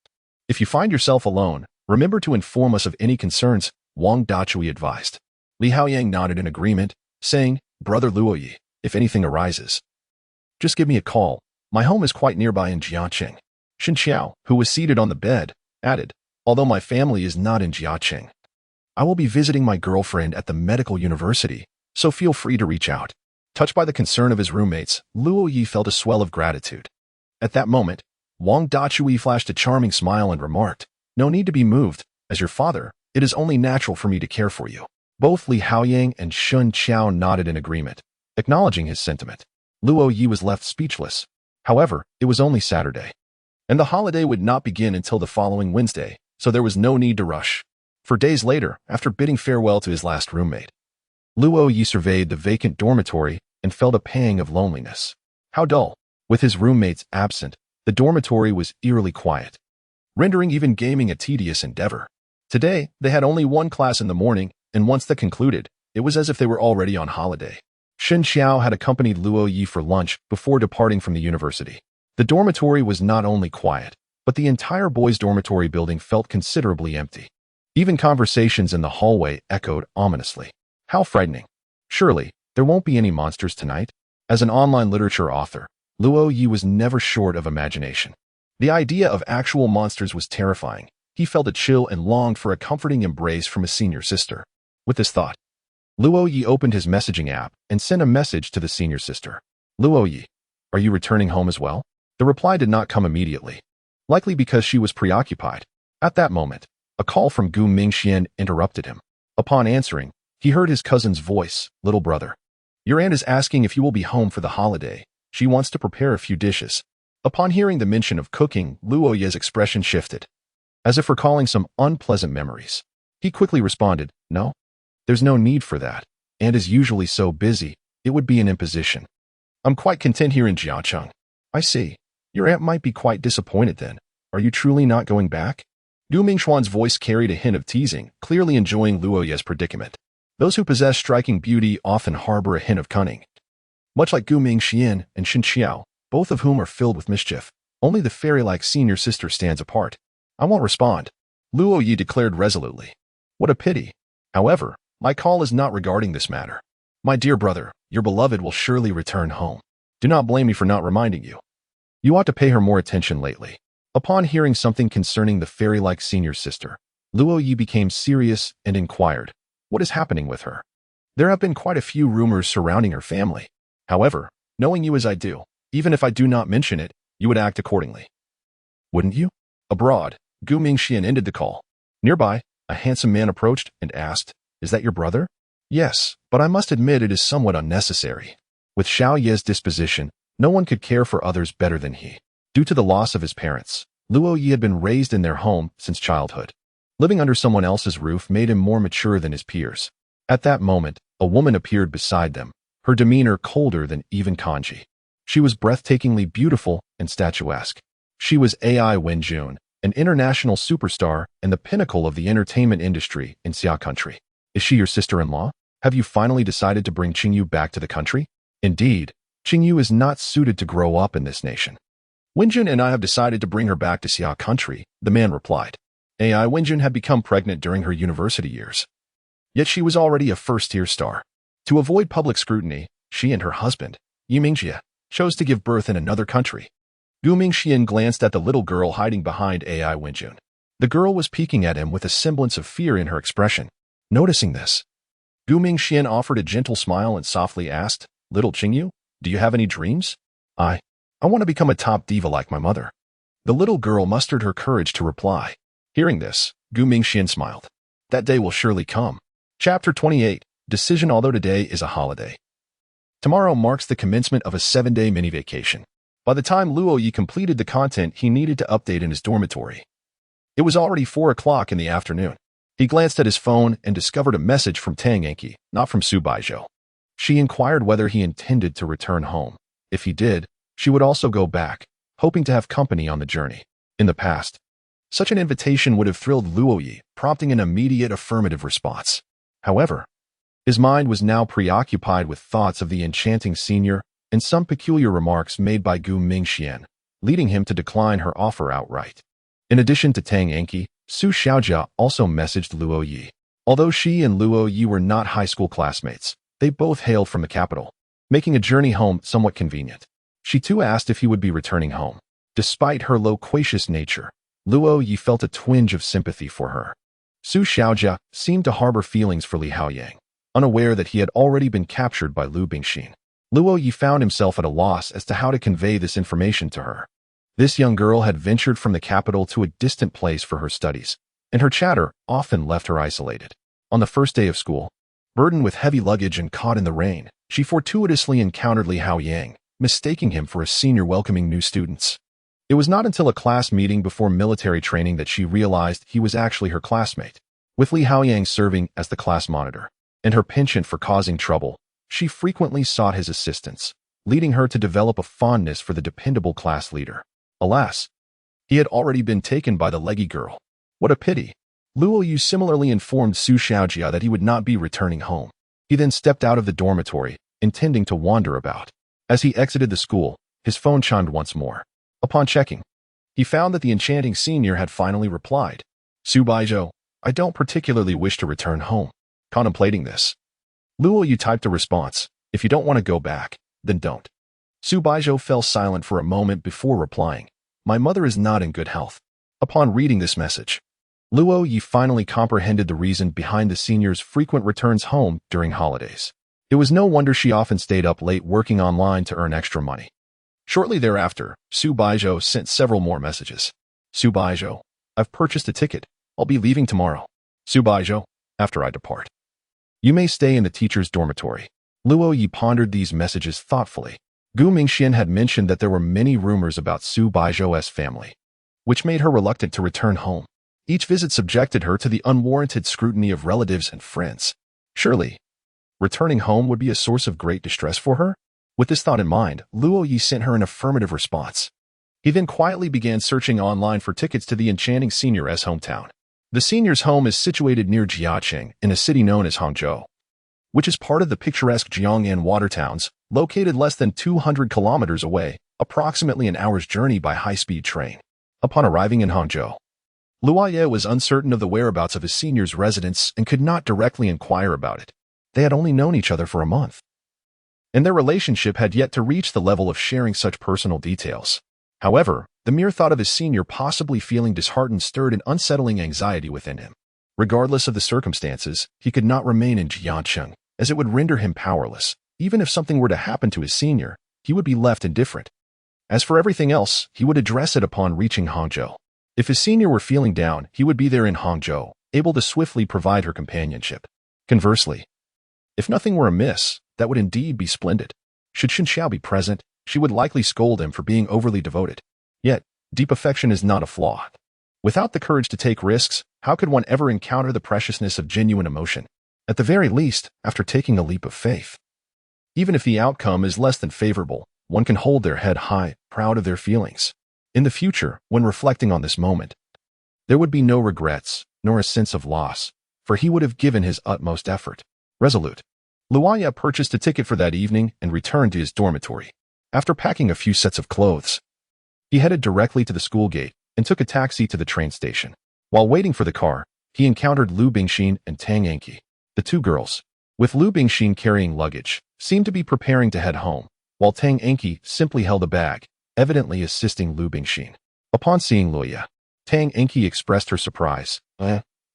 if you find yourself alone, remember to inform us of any concerns, Wang Dachui advised. Li Haoyang nodded in agreement, saying, "Brother Luo Ye, if anything arises, just give me a call. My home is quite nearby in Jiangcheng." Shen Qiao, who was seated on the bed, added, "Although my family is not in Jiangcheng, I will be visiting my girlfriend at the medical university, so feel free to reach out." Touched by the concern of his roommates, Luo Ye felt a swell of gratitude. At that moment, Wang Dachui flashed a charming smile and remarked, "No need to be moved. As your father, it is only natural for me to care for you." Both Li Haoyang and Shen Qiao nodded in agreement, acknowledging his sentiment. Luo Ye was left speechless. However, it was only Saturday, and the holiday would not begin until the following Wednesday, so there was no need to rush. For days later, after bidding farewell to his last roommate, Luo Ye surveyed the vacant dormitory and felt a pang of loneliness. How dull. With his roommates absent, the dormitory was eerily quiet, rendering even gaming a tedious endeavor. Today, they had only one class in the morning, and once that concluded, it was as if they were already on holiday. Shen Qiao had accompanied Luo Ye for lunch before departing from the university. The dormitory was not only quiet, but the entire boys' dormitory building felt considerably empty. Even conversations in the hallway echoed ominously. How frightening. Surely, there won't be any monsters tonight? As an online literature author, Luo Ye was never short of imagination. The idea of actual monsters was terrifying. He felt a chill and longed for a comforting embrace from his senior sister. With this thought, Luo Ye opened his messaging app and sent a message to the senior sister. "Luo Ye, are you returning home as well?" The reply did not come immediately, likely because she was preoccupied. At that moment, a call from Gu Mingxian interrupted him. Upon answering, He heard his cousin's voice. Little brother, your aunt is asking if you will be home for the holiday. She wants to prepare a few dishes. Upon hearing the mention of cooking, Luo Ye's expression shifted, as if recalling some unpleasant memories. He quickly responded, no, there's no need for that. Aunt is usually so busy, it would be an imposition. I'm quite content here in Jiacheng. I see. Your aunt might be quite disappointed then. Are you truly not going back? Gu Mingxuan's voice carried a hint of teasing, clearly enjoying Luo Ye's predicament. Those who possess striking beauty often harbor a hint of cunning. Much like Gu Mingxian and Xin Xiao, both of whom are filled with mischief, only the fairy-like senior sister stands apart. I won't respond, Luo Ye declared resolutely. What a pity. However, my call is not regarding this matter. My dear brother, your beloved will surely return home. Do not blame me for not reminding you. You ought to pay her more attention lately. Upon hearing something concerning the fairy-like senior sister, Luo Ye became serious and inquired, what is happening with her? There have been quite a few rumors surrounding her family. However, knowing you as I do, even if I do not mention it, you would act accordingly. Wouldn't you? Abroad, Gu Mingxian ended the call. Nearby, a handsome man approached and asked, is that your brother? Yes, but I must admit it is somewhat unnecessary. With Xiao Ye's disposition, no one could care for others better than he. Due to the loss of his parents, Luo Ye had been raised in their home since childhood. Living under someone else's roof made him more mature than his peers. At that moment, a woman appeared beside them, her demeanor colder than even kanji. She was breathtakingly beautiful and statuesque. She was Ai Wenjun, an international superstar and the pinnacle of the entertainment industry in Xia country. Is she your sister-in-law? Have you finally decided to bring Qingyu back to the country? Indeed, Qingyu is not suited to grow up in this nation. Wenjun and I have decided to bring her back to Xia country, the man replied. Ai Wenjun had become pregnant during her university years. Yet she was already a first-tier star. To avoid public scrutiny, she and her husband, Yu Mingjie, chose to give birth in another country. Gu Mingxian glanced at the little girl hiding behind Ai Wenjun. The girl was peeking at him with a semblance of fear in her expression. Noticing this, Gu Mingxian offered a gentle smile and softly asked, Little Qingyu, do you have any dreams? I want to become a top diva like my mother. The little girl mustered her courage to reply. Hearing this, Gu Mingxian smiled. That day will surely come. Chapter 28, Decision. Although today is a holiday, tomorrow marks the commencement of a 7-day mini-vacation. By the time Luo Ye completed the content he needed to update in his dormitory, it was already 4 o'clock in the afternoon. He glanced at his phone and discovered a message from Tang Yanqi, not from Su Baizhou. She inquired whether he intended to return home. If he did, she would also go back, hoping to have company on the journey. In the past, such an invitation would have thrilled Luo Ye, prompting an immediate affirmative response. However, his mind was now preoccupied with thoughts of the enchanting senior and some peculiar remarks made by Gu Mingxian, leading him to decline her offer outright. In addition to Tang Yanqi, Su Xiaojia also messaged Luo Ye. Although she and Luo Ye were not high school classmates, they both hailed from the capital, making a journey home somewhat convenient. She too asked if he would be returning home. Despite her loquacious nature, Luo Ye felt a twinge of sympathy for her. Su Xiaojia seemed to harbor feelings for Li Haoyang, unaware that he had already been captured by Lu Bingxin. Luo Ye found himself at a loss as to how to convey this information to her. This young girl had ventured from the capital to a distant place for her studies, and her chatter often left her isolated. On the first day of school, burdened with heavy luggage and caught in the rain, she fortuitously encountered Li Haoyang, mistaking him for a senior welcoming new students. It was not until a class meeting before military training that she realized he was actually her classmate. With Li Haoyang serving as the class monitor, and her penchant for causing trouble, she frequently sought his assistance, leading her to develop a fondness for the dependable class leader. Alas, he had already been taken by the leggy girl. What a pity. Luo Ye similarly informed Su Xiaojia that he would not be returning home. He then stepped out of the dormitory, intending to wander about. As he exited the school, his phone chimed once more. Upon checking, he found that the enchanting senior had finally replied. Su Baizhou, I don't particularly wish to return home. Contemplating this, Luo Ye typed a response. If you don't want to go back, then don't. Su Baizhou fell silent for a moment before replying. My mother is not in good health. Upon reading this message, Luo Ye finally comprehended the reason behind the senior's frequent returns home during holidays. It was no wonder she often stayed up late working online to earn extra money. Shortly thereafter, Su Baizhou sent several more messages. Su Baizhou, I've purchased a ticket. I'll be leaving tomorrow. Su Baizhou, after I depart, You may stay in the teacher's dormitory. Luo Ye pondered these messages thoughtfully. Gu Mingxian had mentioned that there were many rumors about Su Baizhou's family, which made her reluctant to return home. Each visit subjected her to the unwarranted scrutiny of relatives and friends. Surely, returning home would be a source of great distress for her? With this thought in mind, Luo Ye sent her an affirmative response. He then quietly began searching online for tickets to the enchanting senior's hometown. The senior's home is situated near Jiaqing in a city known as Hangzhou, which is part of the picturesque Jiang'an water towns, located less than 200 kilometers away, approximately an hour's journey by high-speed train. Upon arriving in Hangzhou, Luo Ye was uncertain of the whereabouts of his senior's residence and could not directly inquire about it. They had only known each other for a month, and their relationship had yet to reach the level of sharing such personal details. However, the mere thought of his senior possibly feeling disheartened stirred an unsettling anxiety within him. Regardless of the circumstances, he could not remain in Jiangcheng, as it would render him powerless. Even if something were to happen to his senior, he would be left indifferent. As for everything else, he would address it upon reaching Hangzhou. If his senior were feeling down, he would be there in Hangzhou, able to swiftly provide her companionship. Conversely, if nothing were amiss, that would indeed be splendid. Should Xin Xiao be present, she would likely scold him for being overly devoted. Yet, deep affection is not a flaw. Without the courage to take risks, how could one ever encounter the preciousness of genuine emotion? At the very least, after taking a leap of faith. Even if the outcome is less than favorable, one can hold their head high, proud of their feelings. In the future, when reflecting on this moment, there would be no regrets, nor a sense of loss, for he would have given his utmost effort. Resolute, Luo Ye purchased a ticket for that evening and returned to his dormitory. After packing a few sets of clothes, he headed directly to the school gate and took a taxi to the train station. While waiting for the car, he encountered Lu Bingxin and Tang Enqi. The two girls, with Lu Bingxin carrying luggage, seemed to be preparing to head home, while Tang Enqi simply held a bag, evidently assisting Lu Bingxin. Upon seeing Luo Ye, Tang Enqi expressed her surprise.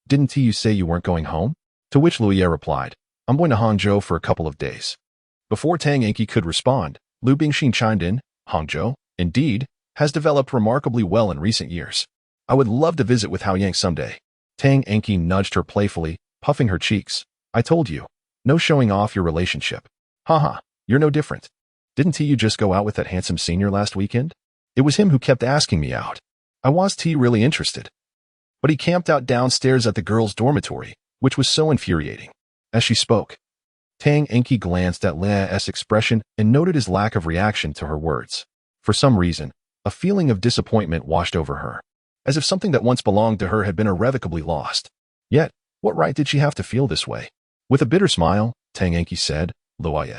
Didn't you say you weren't going home? To which Luo Ye replied, I'm going to Hangzhou for a couple of days. Before Tang Enqi could respond, Lu Bingxin chimed in, Hangzhou, indeed, has developed remarkably well in recent years. I would love to visit with Hao Yang someday. Tang Enqi nudged her playfully, puffing her cheeks. I told you, no showing off your relationship. Haha, you're no different. Didn't you just go out with that handsome senior last weekend? It was him who kept asking me out. I was really interested. But he camped out downstairs at the girls' dormitory, which was so infuriating. As she spoke, Tang Enqi glanced at Luo's expression and noted his lack of reaction to her words. For some reason, a feeling of disappointment washed over her, as if something that once belonged to her had been irrevocably lost. Yet, what right did she have to feel this way? With a bitter smile, Tang Enqi said, Luo Ye,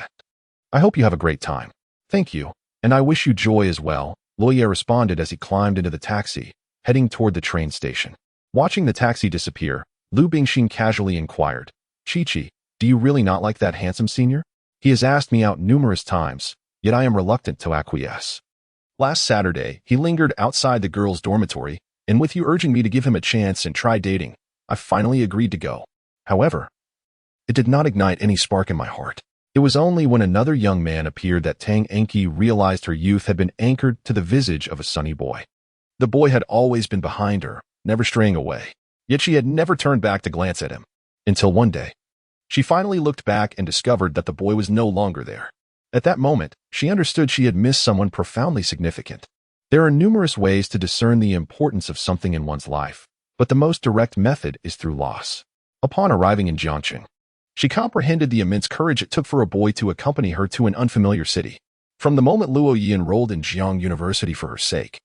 I hope you have a great time. Thank you, and I wish you joy as well, Luo Ye responded as he climbed into the taxi, heading toward the train station. Watching the taxi disappear, Lu Bingxin casually inquired, Chi-Chi, do you really not like that handsome senior? He has asked me out numerous times, yet I am reluctant to acquiesce. Last Saturday, he lingered outside the girls' dormitory, and with you urging me to give him a chance and try dating, I finally agreed to go. However, it did not ignite any spark in my heart. It was only when another young man appeared that Tang Enqi realized her youth had been anchored to the visage of a sunny boy. The boy had always been behind her, never straying away, yet she had never turned back to glance at him. Until one day, she finally looked back and discovered that the boy was no longer there. At that moment, she understood she had missed someone profoundly significant. There are numerous ways to discern the importance of something in one's life, but the most direct method is through loss. Upon arriving in Jiangcheng, she comprehended the immense courage it took for a boy to accompany her to an unfamiliar city. From the moment Luo Ye enrolled in Jiang University for her sake,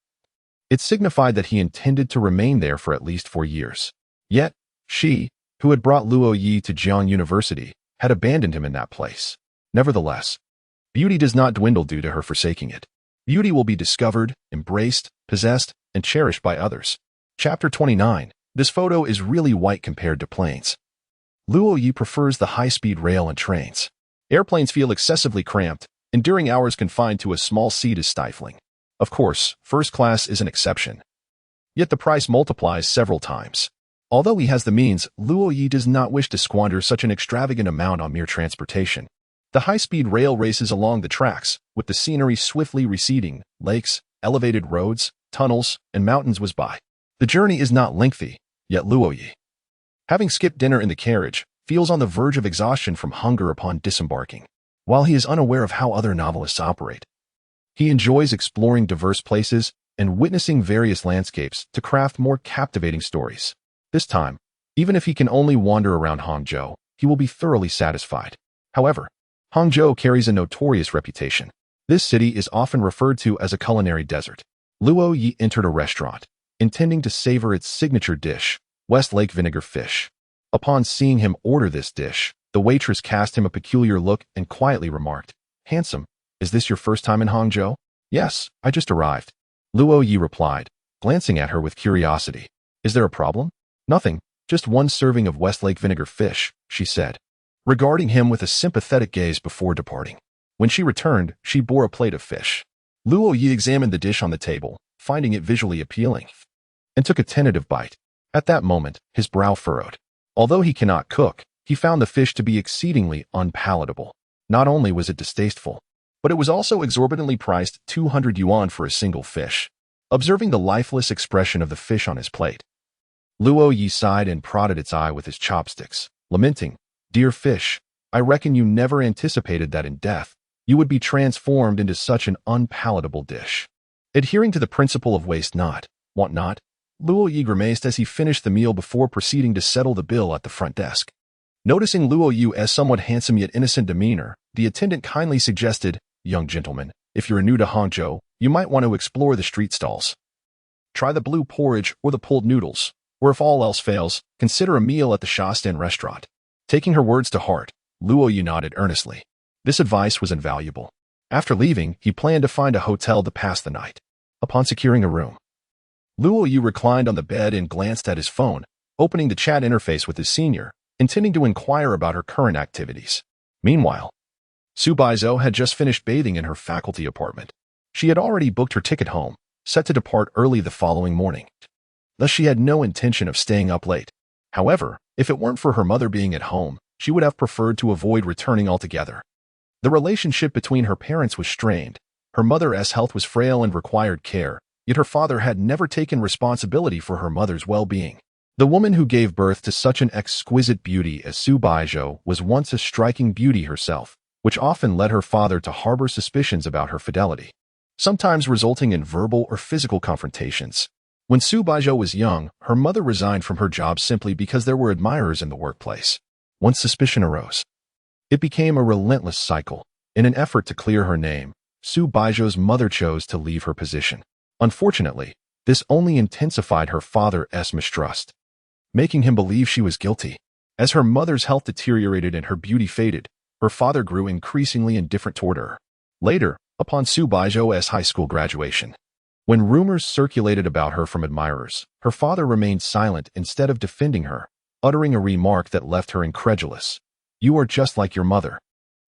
it signified that he intended to remain there for at least 4 years. Yet, she, who had brought Luo Ye to Jiang University, had abandoned him in that place. Nevertheless, beauty does not dwindle due to her forsaking it. Beauty will be discovered, embraced, possessed, and cherished by others. Chapter 29. This photo is really white compared to planes. Luo Ye prefers the high-speed rail and trains. Airplanes feel excessively cramped, and during hours confined to a small seat is stifling. Of course, first class is an exception. Yet the price multiplies several times. Although he has the means, Luo Ye does not wish to squander such an extravagant amount on mere transportation. The high-speed rail races along the tracks, with the scenery swiftly receding, lakes, elevated roads, tunnels, and mountains whiz by. The journey is not lengthy, yet Luo Ye, having skipped dinner in the carriage, feels on the verge of exhaustion from hunger upon disembarking. While he is unaware of how other novelists operate, he enjoys exploring diverse places and witnessing various landscapes to craft more captivating stories. This time, even if he can only wander around Hangzhou, he will be thoroughly satisfied. However, Hangzhou carries a notorious reputation. This city is often referred to as a culinary desert. Luo Ye entered a restaurant, intending to savor its signature dish, Westlake vinegar fish. Upon seeing him order this dish, the waitress cast him a peculiar look and quietly remarked, "Handsome, is this your first time in Hangzhou?" "Yes, I just arrived," Luo Ye replied, glancing at her with curiosity. "Is there a problem?" "Nothing, just one serving of Westlake vinegar fish," she said, regarding him with a sympathetic gaze before departing. When she returned, she bore a plate of fish. Luo Ye examined the dish on the table, finding it visually appealing, and took a tentative bite. At that moment, his brow furrowed. Although he cannot cook, he found the fish to be exceedingly unpalatable. Not only was it distasteful, but it was also exorbitantly priced 200 yuan for a single fish. Observing the lifeless expression of the fish on his plate, Luo Ye sighed and prodded its eye with his chopsticks, lamenting, "Dear fish, I reckon you never anticipated that in death, you would be transformed into such an unpalatable dish." Adhering to the principle of waste not, want not, Luo Ye grimaced as he finished the meal before proceeding to settle the bill at the front desk. Noticing Luo Ye's somewhat handsome yet innocent demeanor, the attendant kindly suggested, "Young gentleman, if you're new to Hangzhou, you might want to explore the street stalls. Try the blue porridge or the pulled noodles, or if all else fails, consider a meal at the Shastan restaurant." Taking her words to heart, Luo Ye nodded earnestly. This advice was invaluable. After leaving, he planned to find a hotel to pass the night. Upon securing a room, Luo Ye reclined on the bed and glanced at his phone, opening the chat interface with his senior, intending to inquire about her current activities. Meanwhile, Su Baizhou had just finished bathing in her faculty apartment. She had already booked her ticket home, set to depart early the following morning. Thus she had no intention of staying up late. However, if it weren't for her mother being at home, she would have preferred to avoid returning altogether. The relationship between her parents was strained. Her mother's health was frail and required care, yet her father had never taken responsibility for her mother's well-being. The woman who gave birth to such an exquisite beauty as Su Baizhou was once a striking beauty herself, which often led her father to harbor suspicions about her fidelity, sometimes resulting in verbal or physical confrontations. When Su Baizhou was young, her mother resigned from her job simply because there were admirers in the workplace. Once suspicion arose, it became a relentless cycle. In an effort to clear her name, Su Baizhou's mother chose to leave her position. Unfortunately, this only intensified her father's mistrust, making him believe she was guilty. As her mother's health deteriorated and her beauty faded, her father grew increasingly indifferent toward her. Later, upon Su Baizhou's high school graduation, when rumors circulated about her from admirers, her father remained silent instead of defending her, uttering a remark that left her incredulous. "You are just like your mother,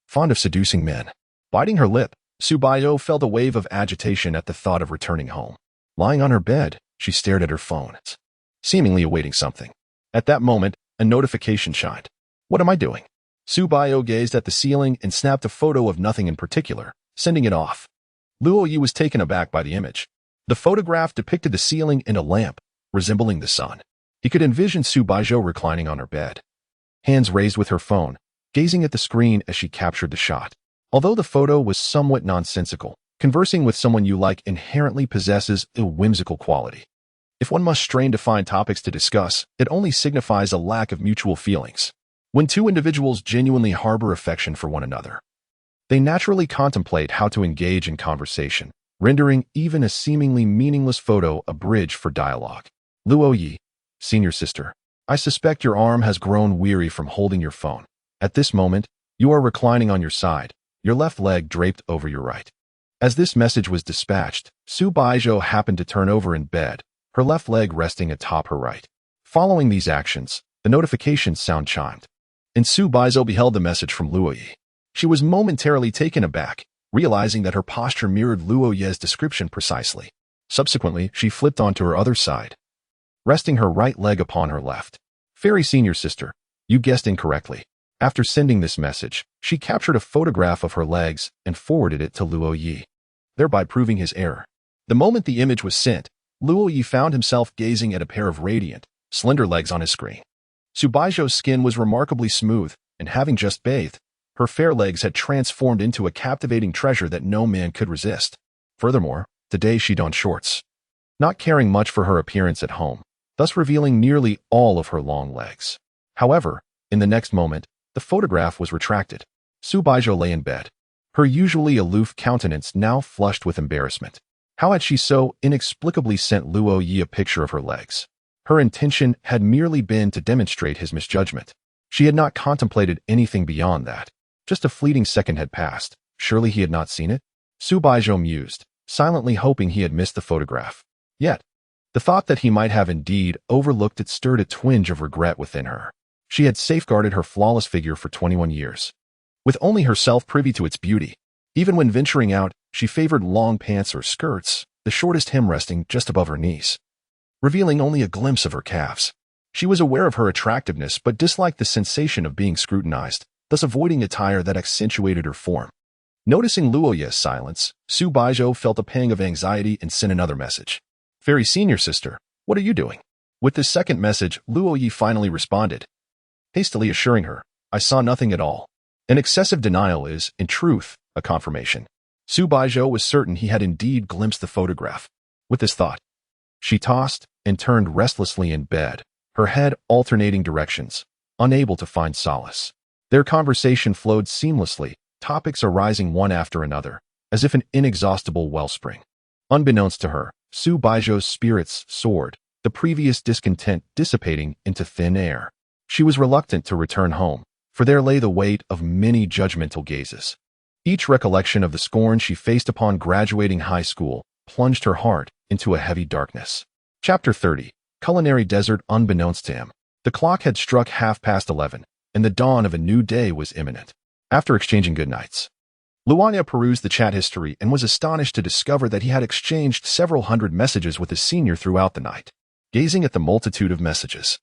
fond of seducing men." Biting her lip, Su Baizhou felt a wave of agitation at the thought of returning home. Lying on her bed, she stared at her phone, seemingly awaiting something. At that moment, a notification shined. "What am I doing?" Su Baizhou gazed at the ceiling and snapped a photo of nothing in particular, sending it off. Luo Ye was taken aback by the image. The photograph depicted the ceiling and a lamp, resembling the sun. He could envision Su Baizhou reclining on her bed, hands raised with her phone, gazing at the screen as she captured the shot. Although the photo was somewhat nonsensical, conversing with someone you like inherently possesses a whimsical quality. If one must strain to find topics to discuss, it only signifies a lack of mutual feelings. When two individuals genuinely harbor affection for one another, they naturally contemplate how to engage in conversation, rendering even a seemingly meaningless photo a bridge for dialogue. Luo Ye, senior sister, I suspect your arm has grown weary from holding your phone. At this moment, you are reclining on your side, your left leg draped over your right. As this message was dispatched, Su Baizhou happened to turn over in bed, her left leg resting atop her right. Following these actions, the notification sound chimed, and Su Baizhou beheld the message from Luo Ye. She was momentarily taken aback, realizing that her posture mirrored Luo Ye's description precisely. Subsequently, she flipped onto her other side, resting her right leg upon her left. Fairy senior sister, you guessed incorrectly. After sending this message, she captured a photograph of her legs and forwarded it to Luo Ye, thereby proving his error. The moment the image was sent, Luo Ye found himself gazing at a pair of radiant, slender legs on his screen. Su Baizhou's skin was remarkably smooth, and having just bathed, her fair legs had transformed into a captivating treasure that no man could resist. Furthermore, today she donned shorts, not caring much for her appearance at home, thus revealing nearly all of her long legs. However, in the next moment, the photograph was retracted. Su Baizhou lay in bed, her usually aloof countenance now flushed with embarrassment. How had she so inexplicably sent Luo Ye a picture of her legs? Her intention had merely been to demonstrate his misjudgment. She had not contemplated anything beyond that. Just a fleeting second had passed. Surely he had not seen it? Su Baizhou mused, silently hoping he had missed the photograph. Yet, the thought that he might have indeed overlooked it stirred a twinge of regret within her. She had safeguarded her flawless figure for 21 years, with only herself privy to its beauty. Even when venturing out, she favored long pants or skirts, the shortest hem resting just above her knees, revealing only a glimpse of her calves. She was aware of her attractiveness but disliked the sensation of being scrutinized, thus avoiding attire that accentuated her form. Noticing Luo Ye's silence, Su Baizhou felt a pang of anxiety and sent another message. Very senior sister, what are you doing? With this second message, Luo Ye finally responded, hastily assuring her, I saw nothing at all. An excessive denial is, in truth, a confirmation. Su Baizhou was certain he had indeed glimpsed the photograph. With this thought, she tossed and turned restlessly in bed, her head alternating directions, unable to find solace. Their conversation flowed seamlessly, topics arising one after another, as if an inexhaustible wellspring. Unbeknownst to her, Su Baizhou's spirits soared, the previous discontent dissipating into thin air. She was reluctant to return home, for there lay the weight of many judgmental gazes. Each recollection of the scorn she faced upon graduating high school plunged her heart into a heavy darkness. Chapter 30. Culinary Desert. Unbeknownst to him, the clock had struck 11:30, and the dawn of a new day was imminent. After exchanging goodnights, Luo Ye perused the chat history and was astonished to discover that he had exchanged several hundred messages with his senior throughout the night. Gazing at the multitude of messages,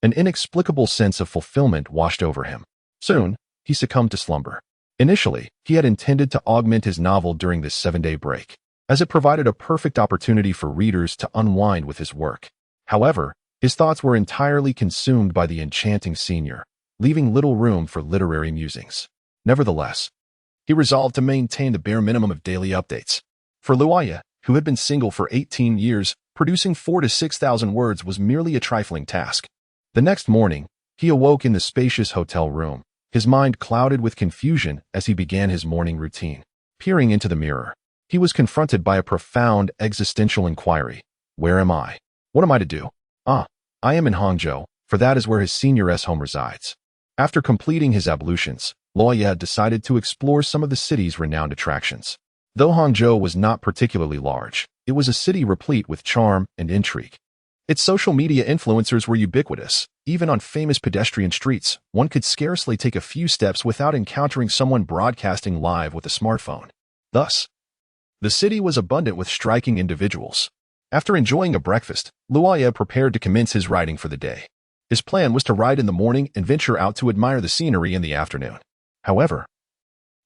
an inexplicable sense of fulfillment washed over him. Soon, he succumbed to slumber. Initially, he had intended to augment his novel during this 7-day break, as it provided a perfect opportunity for readers to unwind with his work. However, his thoughts were entirely consumed by the enchanting senior, leaving little room for literary musings. Nevertheless, he resolved to maintain the bare minimum of daily updates. For Luo Ye, who had been single for 18 years, producing 4,000 to 6,000 words was merely a trifling task. The next morning, he awoke in the spacious hotel room, his mind clouded with confusion as he began his morning routine. Peering into the mirror, he was confronted by a profound existential inquiry. Where am I? What am I to do? I am in Hangzhou, for that is where his senior's home resides. After completing his ablutions, Luo Ye had decided to explore some of the city's renowned attractions. Though Hangzhou was not particularly large, it was a city replete with charm and intrigue. Its social media influencers were ubiquitous. Even on famous pedestrian streets, one could scarcely take a few steps without encountering someone broadcasting live with a smartphone. Thus, the city was abundant with striking individuals. After enjoying a breakfast, Luo Ye prepared to commence his writing for the day. His plan was to ride in the morning and venture out to admire the scenery in the afternoon. However,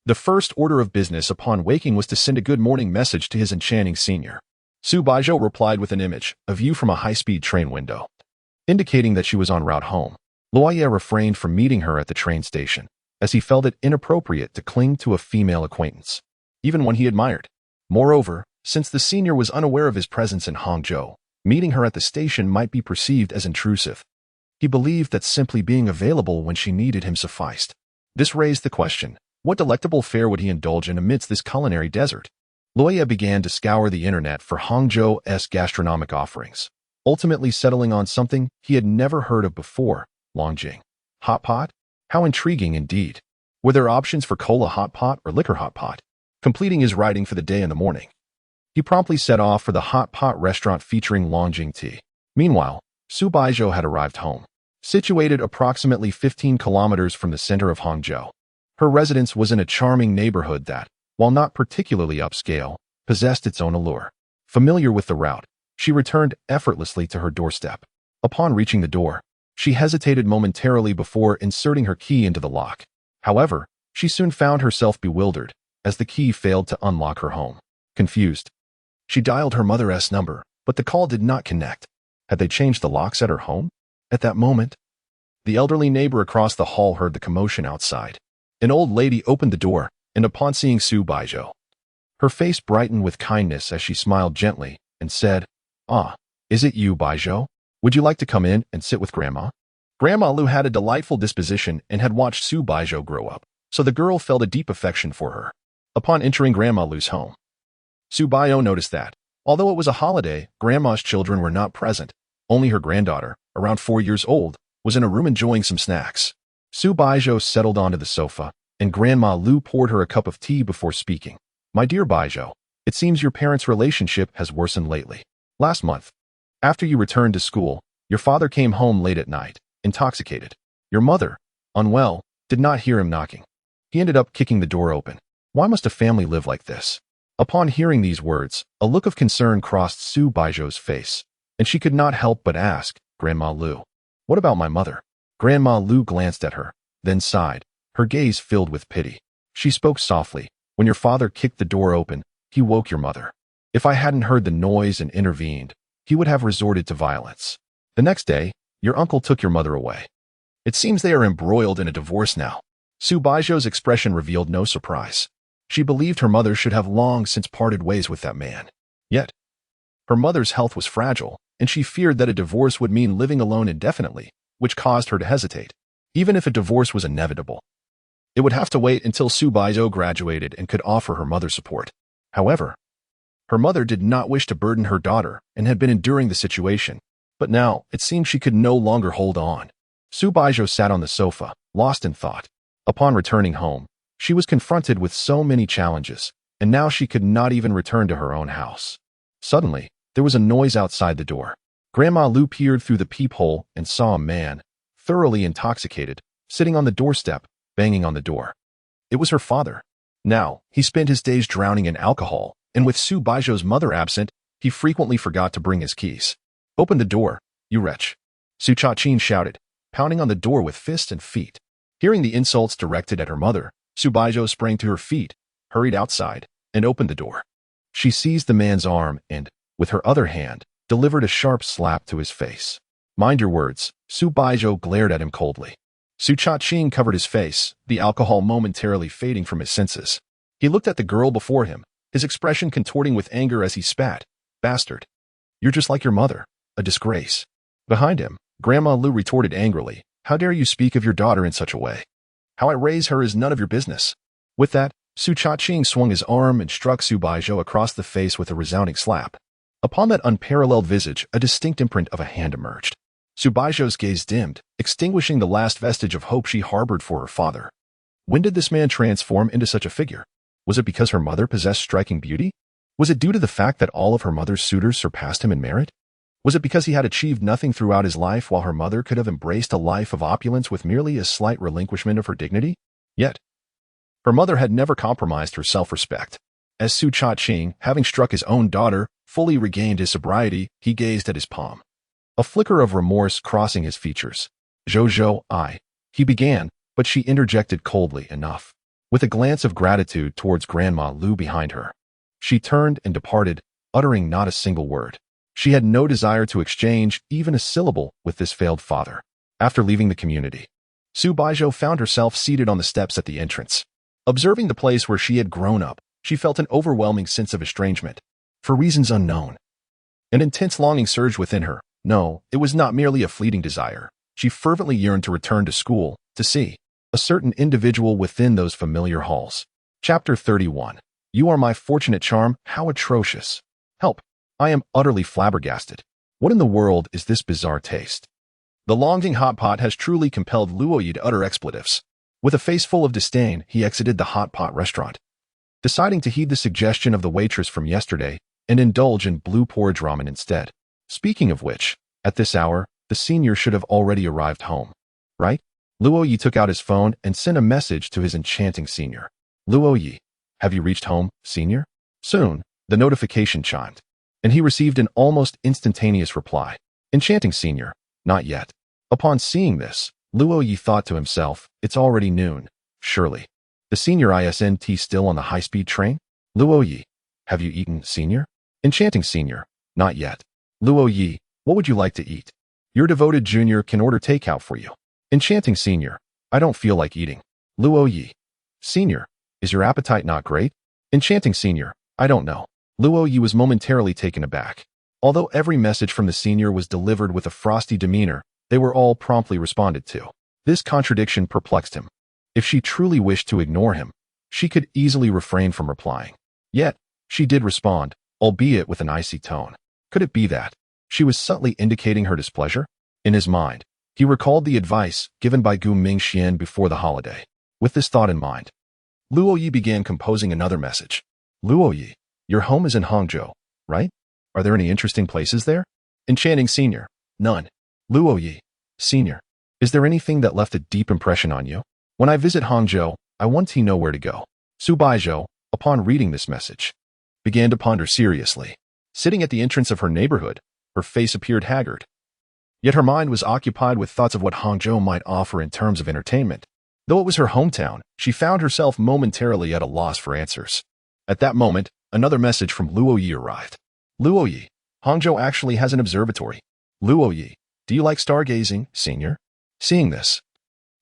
the first order of business upon waking was to send a good morning message to his enchanting senior. Su Baizhou replied with an image, a view from a high-speed train window, indicating that she was en route home. Luo Ye refrained from meeting her at the train station, as he felt it inappropriate to cling to a female acquaintance, even one he admired. Moreover, since the senior was unaware of his presence in Hangzhou, meeting her at the station might be perceived as intrusive. He believed that simply being available when she needed him sufficed. This raised the question, what delectable fare would he indulge in amidst this culinary desert? Luo Ye began to scour the internet for Hangzhou's gastronomic offerings, ultimately settling on something he had never heard of before, Longjing. Hot pot? How intriguing indeed. Were there options for cola hot pot or liquor hot pot? Completing his writing for the day in the morning, he promptly set off for the hot pot restaurant featuring Longjing tea. Meanwhile, Su Baizhou had arrived home. Situated approximately 15 kilometers from the center of Hangzhou, her residence was in a charming neighborhood that, while not particularly upscale, possessed its own allure. Familiar with the route, she returned effortlessly to her doorstep. Upon reaching the door, she hesitated momentarily before inserting her key into the lock. However, she soon found herself bewildered, as the key failed to unlock her home. Confused, she dialed her mother's number, but the call did not connect. Had they changed the locks at her home? At that moment, The elderly neighbor across the hall heard the commotion outside. An old lady opened the door, and upon seeing Su Baizhou, her face brightened with kindness as she smiled gently and said, "Ah, is it you, Baizhou? Would you like to come in and sit with Grandma?" Grandma Lu had a delightful disposition and had watched Su Baizhou grow up, so the girl felt a deep affection for her. Upon entering Grandma Lu's home, Su Baizhou noticed that, although it was a holiday, Grandma's children were not present. Only her granddaughter, around 4 years old, was in a room enjoying some snacks. Su Baizhou settled onto the sofa, and Grandma Lu poured her a cup of tea before speaking. "My dear Baizhou, it seems your parents' relationship has worsened lately. Last month, after you returned to school, your father came home late at night, intoxicated. Your mother, unwell, did not hear him knocking. He ended up kicking the door open. Why must a family live like this?" Upon hearing these words, a look of concern crossed Su Baizhou's face, and she could not help but ask, "Grandma Lu, what about my mother?" Grandma Lu glanced at her, then sighed, her gaze filled with pity. She spoke softly, "When your father kicked the door open, he woke your mother. If I hadn't heard the noise and intervened, he would have resorted to violence. The next day, your uncle took your mother away. It seems they are embroiled in a divorce now." Su Baizhou's expression revealed no surprise. She believed her mother should have long since parted ways with that man. Yet, her mother's health was fragile, and she feared that a divorce would mean living alone indefinitely, which caused her to hesitate. Even if a divorce was inevitable, it would have to wait until Su Baizhou graduated and could offer her mother support. However, her mother did not wish to burden her daughter and had been enduring the situation, but now it seemed she could no longer hold on. Su Baizhou sat on the sofa, lost in thought. Upon returning home, she was confronted with so many challenges, and now she could not even return to her own house. Suddenly, there was a noise outside the door. Grandma Lu peered through the peephole and saw a man, thoroughly intoxicated, sitting on the doorstep, banging on the door. It was her father. Now, he spent his days drowning in alcohol, and with Su Baizhou's mother absent, he frequently forgot to bring his keys. "Open the door, you wretch," Su Chaqing shouted, pounding on the door with fist and feet. Hearing the insults directed at her mother, Su Baizhou sprang to her feet, hurried outside, and opened the door. She seized the man's arm and, with her other hand, delivered a sharp slap to his face. "Mind your words," Su Baizhou glared at him coldly. Su Chaqing covered his face, the alcohol momentarily fading from his senses. He looked at the girl before him, his expression contorting with anger as he spat. "Bastard. You're just like your mother, a disgrace." Behind him, Grandma Lu retorted angrily, "How dare you speak of your daughter in such a way? How I raise her is none of your business." With that, Su Chaqing swung his arm and struck Su Baizhou across the face with a resounding slap. Upon that unparalleled visage, a distinct imprint of a hand emerged. Su Baizhou's gaze dimmed, extinguishing the last vestige of hope she harbored for her father. When did this man transform into such a figure? Was it because her mother possessed striking beauty? Was it due to the fact that all of her mother's suitors surpassed him in merit? Was it because he had achieved nothing throughout his life while her mother could have embraced a life of opulence with merely a slight relinquishment of her dignity? Yet, her mother had never compromised her self-respect. As Su Chaqing, having struck his own daughter, fully regained his sobriety, he gazed at his palm. A flicker of remorse crossing his features. "Zhou, he began, but she interjected coldly enough. With a glance of gratitude towards Grandma Lu behind her, she turned and departed, uttering not a single word. She had no desire to exchange even a syllable with this failed father. After leaving the community, Su Baizhou found herself seated on the steps at the entrance. Observing the place where she had grown up, she felt an overwhelming sense of estrangement. For reasons unknown, an intense longing surged within her. No, it was not merely a fleeting desire. She fervently yearned to return to school, to see a certain individual within those familiar halls. Chapter 31. You are my fortunate charm. How atrocious. Help. I am utterly flabbergasted. What in the world is this bizarre taste? The longing hot pot has truly compelled Luo Ye to utter expletives. With a face full of disdain, he exited the hot pot restaurant, deciding to heed the suggestion of the waitress from yesterday and indulge in blue porridge ramen instead. Speaking of which, at this hour, the senior should have already arrived home. Right? Luo Ye took out his phone and sent a message to his enchanting senior. "Luo Ye, have you reached home, senior?" Soon, the notification chimed, and he received an almost instantaneous reply. "Enchanting senior, not yet." Upon seeing this, Luo Ye thought to himself, "It's already noon. Surely. The senior isn't still on the high-speed train?" "Luo Ye, have you eaten, senior?" "Enchanting senior, not yet." "Luo Ye, what would you like to eat? Your devoted junior can order takeout for you." Enchanting Senior, I don't feel like eating. Luo Ye. Senior, is your appetite not great? Enchanting Senior, I don't know. Luo Ye was momentarily taken aback. Although every message from the senior was delivered with a frosty demeanor, they were all promptly responded to. This contradiction perplexed him. If she truly wished to ignore him, she could easily refrain from replying. Yet, she did respond, albeit with an icy tone. Could it be that she was subtly indicating her displeasure? In his mind, he recalled the advice given by Gu Mingxian before the holiday. With this thought in mind, Luo Ye began composing another message. Luo Ye, your home is in Hangzhou, right? Are there any interesting places there? Enchanting Senior, none. Luo Ye, Senior, is there anything that left a deep impression on you? When I visit Hangzhou, I want to know where to go. Su Baizhou, upon reading this message, began to ponder seriously. Sitting at the entrance of her neighborhood, her face appeared haggard. Yet her mind was occupied with thoughts of what Hangzhou might offer in terms of entertainment. Though it was her hometown, she found herself momentarily at a loss for answers. At that moment, another message from Luo Ye arrived. Luo Ye, Hangzhou actually has an observatory. Luo Ye, do you like stargazing, Senior? Seeing this,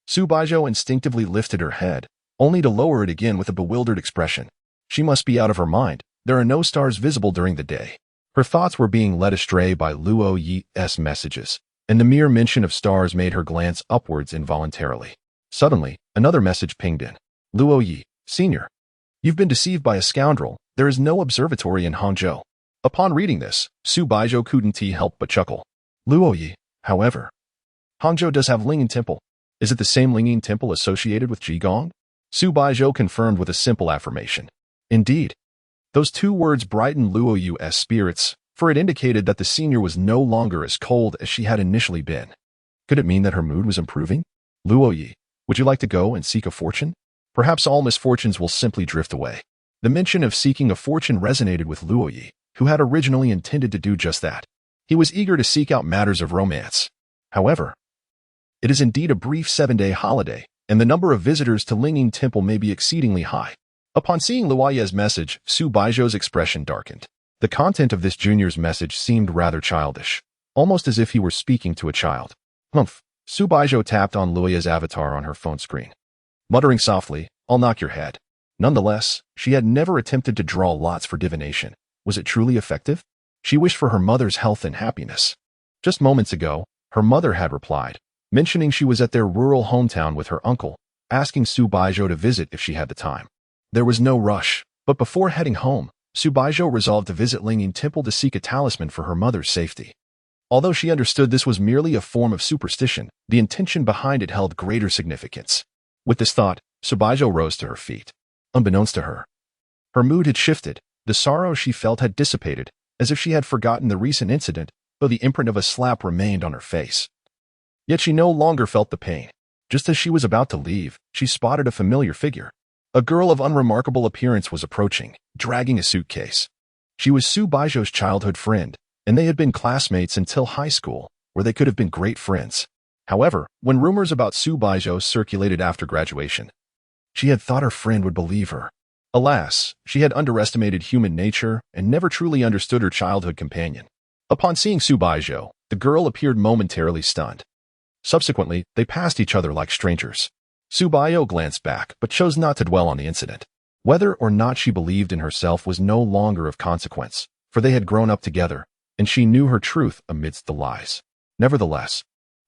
Su Baizhou instinctively lifted her head, only to lower it again with a bewildered expression. She must be out of her mind. There are no stars visible during the day. Her thoughts were being led astray by Luo Ye's messages, and the mere mention of stars made her glance upwards involuntarily. Suddenly, another message pinged in. Luo Ye, Senior, you've been deceived by a scoundrel. There is no observatory in Hangzhou. Upon reading this, Su Baizhou couldn't help but chuckle. Luo Ye, however, Hangzhou does have Lingyin Temple. Is it the same Lingyin Temple associated with Jigong? Su Baizhou confirmed with a simple affirmation. Indeed. Those two words brightened Luo Ye's spirits, for it indicated that the senior was no longer as cold as she had initially been. Could it mean that her mood was improving? Luo Ye, would you like to go and seek a fortune? Perhaps all misfortunes will simply drift away. The mention of seeking a fortune resonated with Luo Ye, who had originally intended to do just that. He was eager to seek out matters of romance. However, it is indeed a brief 7-day holiday, and the number of visitors to Lingyin Temple may be exceedingly high. Upon seeing Luo Ye's message, Su Baizhou's expression darkened. The content of this junior's message seemed rather childish, almost as if he were speaking to a child. Humph. Su Baizhou tapped on Luo Ye's avatar on her phone screen. Muttering softly, I'll knock your head. Nonetheless, she had never attempted to draw lots for divination. Was it truly effective? She wished for her mother's health and happiness. Just moments ago, her mother had replied, mentioning she was at their rural hometown with her uncle, asking Su Baizhou to visit if she had the time. There was no rush, but before heading home, Su Baizhou resolved to visit Lingyin Temple to seek a talisman for her mother's safety. Although she understood this was merely a form of superstition, the intention behind it held greater significance. With this thought, Su Baizhou rose to her feet. Unbeknownst to her, her mood had shifted. The sorrow she felt had dissipated, as if she had forgotten the recent incident, though the imprint of a slap remained on her face. Yet she no longer felt the pain. Just as she was about to leave, she spotted a familiar figure. A girl of unremarkable appearance was approaching, dragging a suitcase. She was Su Baizhou's childhood friend, and they had been classmates until high school, where they could have been great friends. However, when rumors about Su Baizhou circulated after graduation, she had thought her friend would believe her. Alas, she had underestimated human nature and never truly understood her childhood companion. Upon seeing Su Baizhou, the girl appeared momentarily stunned. Subsequently, they passed each other like strangers. Su Baizhou glanced back, but chose not to dwell on the incident. Whether or not she believed in herself was no longer of consequence, for they had grown up together, and she knew her truth amidst the lies. Nevertheless,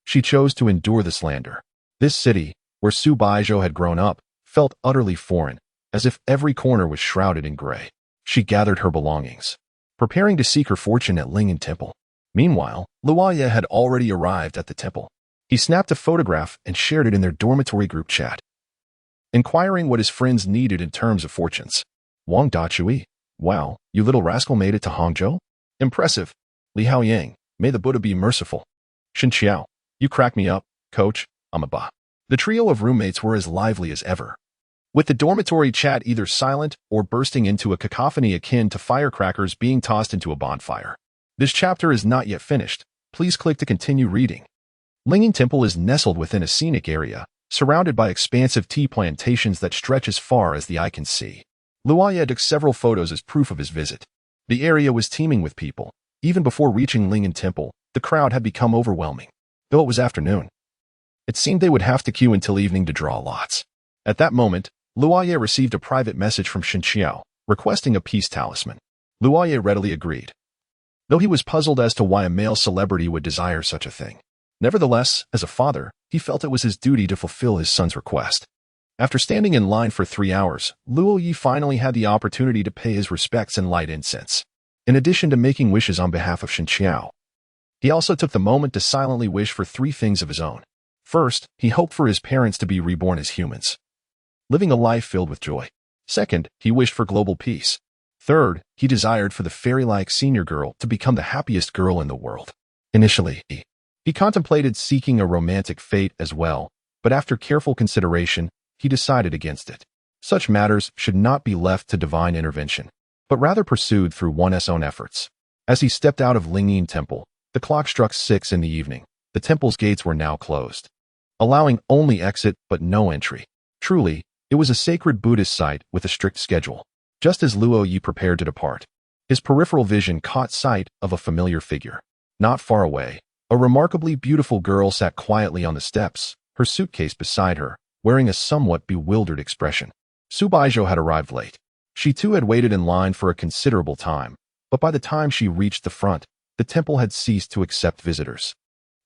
she chose to endure the slander. This city, where Su Baizhou had grown up, felt utterly foreign, as if every corner was shrouded in gray. She gathered her belongings, preparing to seek her fortune at Lingyin Temple. Meanwhile, Luo Ye had already arrived at the temple. He snapped a photograph and shared it in their dormitory group chat, inquiring what his friends needed in terms of fortunes. Wang Dachui, wow, you little rascal made it to Hangzhou? Impressive. Li Haoyang, may the Buddha be merciful. Shin Qiao, you crack me up, coach, I'm a ba. The trio of roommates were as lively as ever, with the dormitory chat either silent or bursting into a cacophony akin to firecrackers being tossed into a bonfire. This chapter is not yet finished. Please click to continue reading. Lingyin Temple is nestled within a scenic area, surrounded by expansive tea plantations that stretch as far as the eye can see. Luo Ye took several photos as proof of his visit. The area was teeming with people. Even before reaching Lingyin Temple, the crowd had become overwhelming. Though it was afternoon, It seemed they would have to queue until evening to draw lots. At that moment, Luo Ye received a private message from Shinqiao, requesting a peace talisman. Luo Ye readily agreed, though he was puzzled as to why a male celebrity would desire such a thing. Nevertheless, as a father, he felt it was his duty to fulfill his son's request. After standing in line for 3 hours, Luo Ye finally had the opportunity to pay his respects and light incense. In addition to making wishes on behalf of Shinqiao, he also took the moment to silently wish for 3 things of his own. First, he hoped for his parents to be reborn as humans, living a life filled with joy. Second, he wished for global peace. Third, he desired for the fairy-like senior girl to become the happiest girl in the world. Initially, he contemplated seeking a romantic fate as well, but after careful consideration, he decided against it. Such matters should not be left to divine intervention, but rather pursued through one's own efforts. As he stepped out of Lingyin Temple, the clock struck 6 in the evening. The temple's gates were now closed, allowing only exit but no entry. Truly, it was a sacred Buddhist site with a strict schedule. Just as Luo Ye prepared to depart, his peripheral vision caught sight of a familiar figure. Not far away, a remarkably beautiful girl sat quietly on the steps, her suitcase beside her, wearing a somewhat bewildered expression. Su Baizhou had arrived late. She too had waited in line for a considerable time, but by the time she reached the front, the temple had ceased to accept visitors.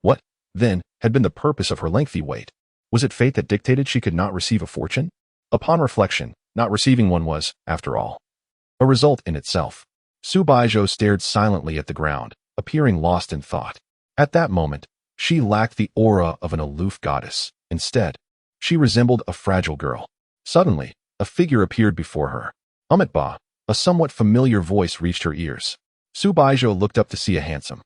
What, then, had been the purpose of her lengthy wait? Was it fate that dictated she could not receive a fortune? Upon reflection, not receiving one was, after all, a result in itself. Su Baizhou stared silently at the ground, appearing lost in thought. At that moment, she lacked the aura of an aloof goddess. Instead, she resembled a fragile girl. Suddenly, a figure appeared before her. Ba, a somewhat familiar voice reached her ears. Su Baizhou looked up to see a handsome,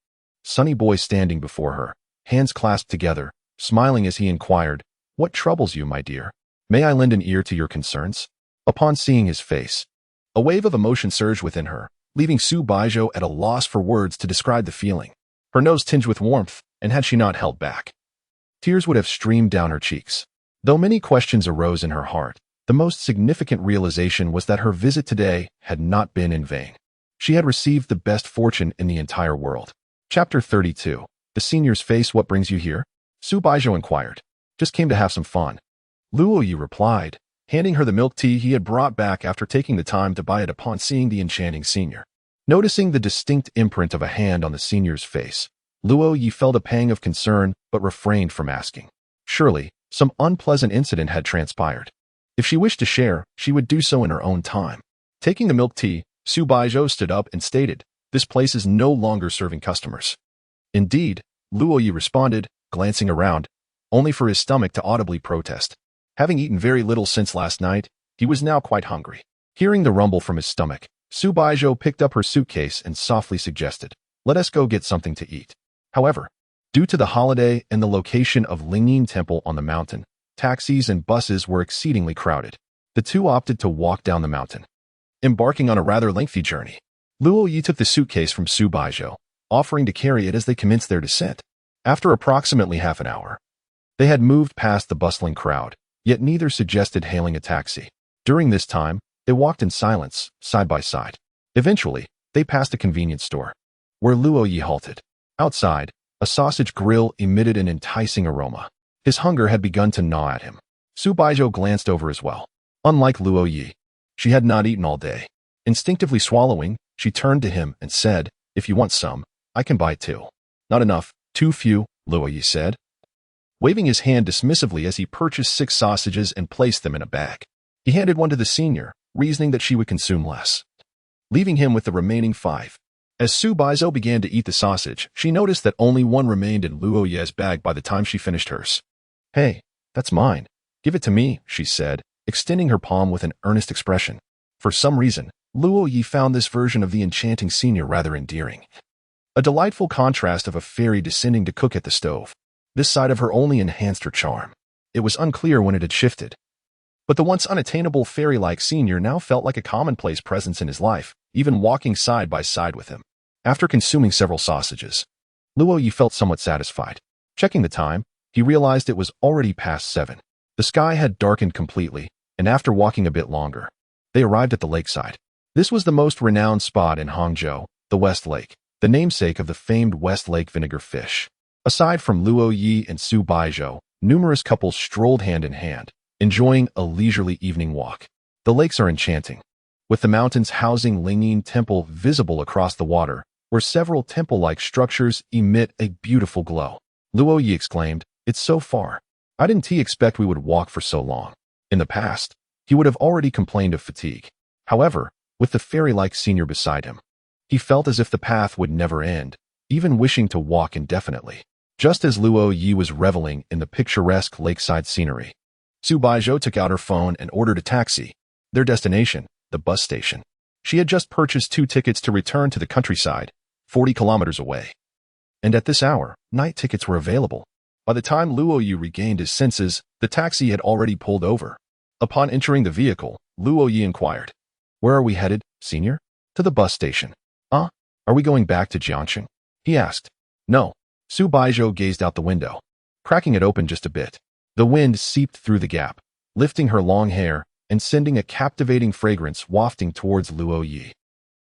sunny boy standing before her, hands clasped together, smiling as he inquired, "What troubles you, my dear? May I lend an ear to your concerns?" Upon seeing his face, a wave of emotion surged within her, leaving Su Baizhou at a loss for words to describe the feeling. Her nose tinged with warmth, and had she not held back, tears would have streamed down her cheeks. Though many questions arose in her heart, the most significant realization was that her visit today had not been in vain. She had received the best fortune in the entire world. Chapter 32. The senior's face. What brings you here? Su Baizhou inquired. Just came to have some fun. Luo Ye replied, handing her the milk tea he had brought back after taking the time to buy it upon seeing the enchanting senior. Noticing the distinct imprint of a hand on the senior's face, Luo Ye felt a pang of concern but refrained from asking. Surely, some unpleasant incident had transpired. If she wished to share, she would do so in her own time. Taking the milk tea, Su Baizhou stood up and stated, "This place is no longer serving customers." "Indeed," Luo Ye responded, glancing around, only for his stomach to audibly protest. Having eaten very little since last night, he was now quite hungry. Hearing the rumble from his stomach, Su Baizhou picked up her suitcase and softly suggested, "Let us go get something to eat." However, due to the holiday and the location of Lingyin Temple on the mountain, taxis and buses were exceedingly crowded. The two opted to walk down the mountain, embarking on a rather lengthy journey. Luo Ye took the suitcase from Su Baizhou, offering to carry it as they commenced their descent. After approximately half an hour, they had moved past the bustling crowd, yet neither suggested hailing a taxi. During this time, they walked in silence, side by side. Eventually, they passed a convenience store, where Luo Ye halted. Outside, a sausage grill emitted an enticing aroma. His hunger had begun to gnaw at him. Su Baizhou glanced over as well. Unlike Luo Ye, she had not eaten all day. Instinctively swallowing, she turned to him and said, "If you want some, I can buy 2. "Not enough, too few," Luo Ye said, waving his hand dismissively as he purchased 6 sausages and placed them in a bag. He handed one to the senior, reasoning that she would consume less, leaving him with the remaining 5. As Su Baizhou began to eat the sausage, she noticed that only one remained in Luo Ye's bag by the time she finished hers. "Hey, that's mine. Give it to me," she said, extending her palm with an earnest expression. For some reason, Luo Ye found this version of the enchanting senior rather endearing. A delightful contrast of a fairy descending to cook at the stove. This side of her only enhanced her charm. It was unclear when it had shifted, but the once unattainable fairy-like senior now felt like a commonplace presence in his life, even walking side by side with him. After consuming several sausages, Luo Ye felt somewhat satisfied. Checking the time, he realized it was already past 7. The sky had darkened completely, and after walking a bit longer, they arrived at the lakeside. This was the most renowned spot in Hangzhou, the West Lake, the namesake of the famed West Lake vinegar fish. Aside from Luo Ye and Su Baizhou, Numerous couples strolled hand in hand, enjoying a leisurely evening walk. The lakes are enchanting, with the mountains housing Lingyin Temple visible across the water, where several temple-like structures emit a beautiful glow. Luo Ye exclaimed, "It's so far. I didn't expect we would walk for so long." In the past, he would have already complained of fatigue. However, with the fairy-like senior beside him, he felt as if the path would never end, even wishing to walk indefinitely. Just as Luo Ye was reveling in the picturesque lakeside scenery, Su Baizhou took out her phone and ordered a taxi. Their destination, the bus station. She had just purchased 2 tickets to return to the countryside, 40 kilometers away. And at this hour, night tickets were available. By the time Luo Ye regained his senses, the taxi had already pulled over. Upon entering the vehicle, Luo Ye inquired, "Where are we headed, senior?" "To the bus station." "Are we going back to Jiangxing?" he asked. "No." Su Baizhou gazed out the window, cracking it open just a bit. The wind seeped through the gap, lifting her long hair and sending a captivating fragrance wafting towards Luo Ye.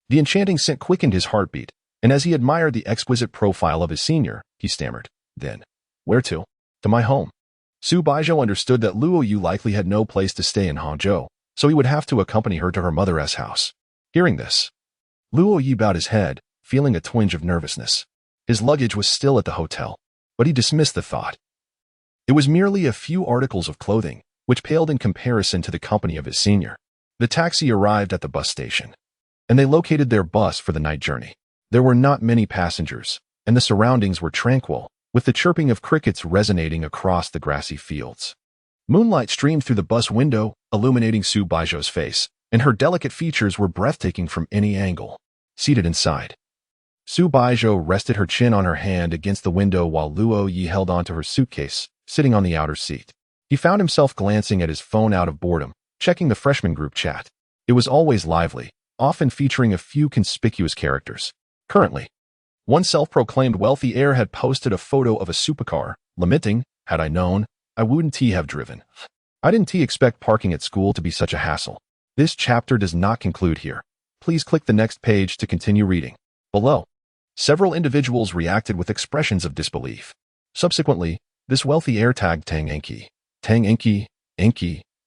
The enchanting scent quickened his heartbeat, and as he admired the exquisite profile of his senior, he stammered, "Then, where to?" "To my home." Su Baizhou understood that Luo Ye likely had no place to stay in Hangzhou, so he would have to accompany her to her mother's house. Hearing this, Luo Ye bowed his head, feeling a twinge of nervousness. His luggage was still at the hotel, but he dismissed the thought. It was merely a few articles of clothing, which paled in comparison to the company of his senior. The taxi arrived at the bus station, and they located their bus for the night journey. There were not many passengers, and the surroundings were tranquil, with the chirping of crickets resonating across the grassy fields. Moonlight streamed through the bus window, illuminating Su Baizhou's face, and her delicate features were breathtaking from any angle. Seated inside, Su Baizhou rested her chin on her hand against the window while Luo Ye held onto her suitcase, sitting on the outer seat. He found himself glancing at his phone out of boredom, checking the freshman group chat. It was always lively, often featuring a few conspicuous characters. Currently, one self-proclaimed wealthy heir had posted a photo of a supercar, lamenting, "Had I known, I wouldn't have driven. I didn't expect parking at school to be such a hassle." This chapter does not conclude here. Please click the next page to continue reading. Below, several individuals reacted with expressions of disbelief. Subsequently, this wealthy heir tagged Tang Enki. "Tang Enki,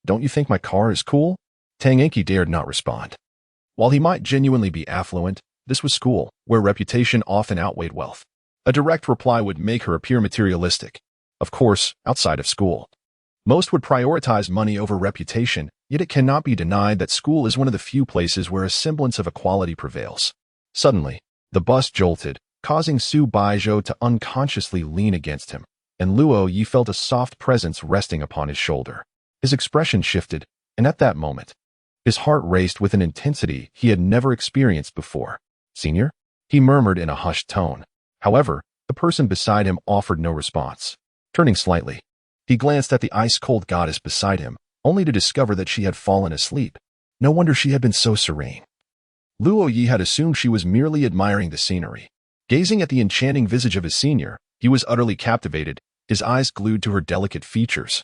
don't you think my car is cool?" Tang Enki dared not respond. While he might genuinely be affluent, this was school, where reputation often outweighed wealth. A direct reply would make her appear materialistic. Of course, outside of school, most would prioritize money over reputation, yet it cannot be denied that school is one of the few places where a semblance of equality prevails. Suddenly, the bus jolted, causing Su Baizhou to unconsciously lean against him, and Luo Ye felt a soft presence resting upon his shoulder. His expression shifted, and at that moment, his heart raced with an intensity he had never experienced before. "Senior?" he murmured in a hushed tone. However, the person beside him offered no response. Turning slightly, he glanced at the ice-cold goddess beside him, only to discover that she had fallen asleep. No wonder she had been so serene. Luo Ye had assumed she was merely admiring the scenery. Gazing at the enchanting visage of his senior, he was utterly captivated, his eyes glued to her delicate features.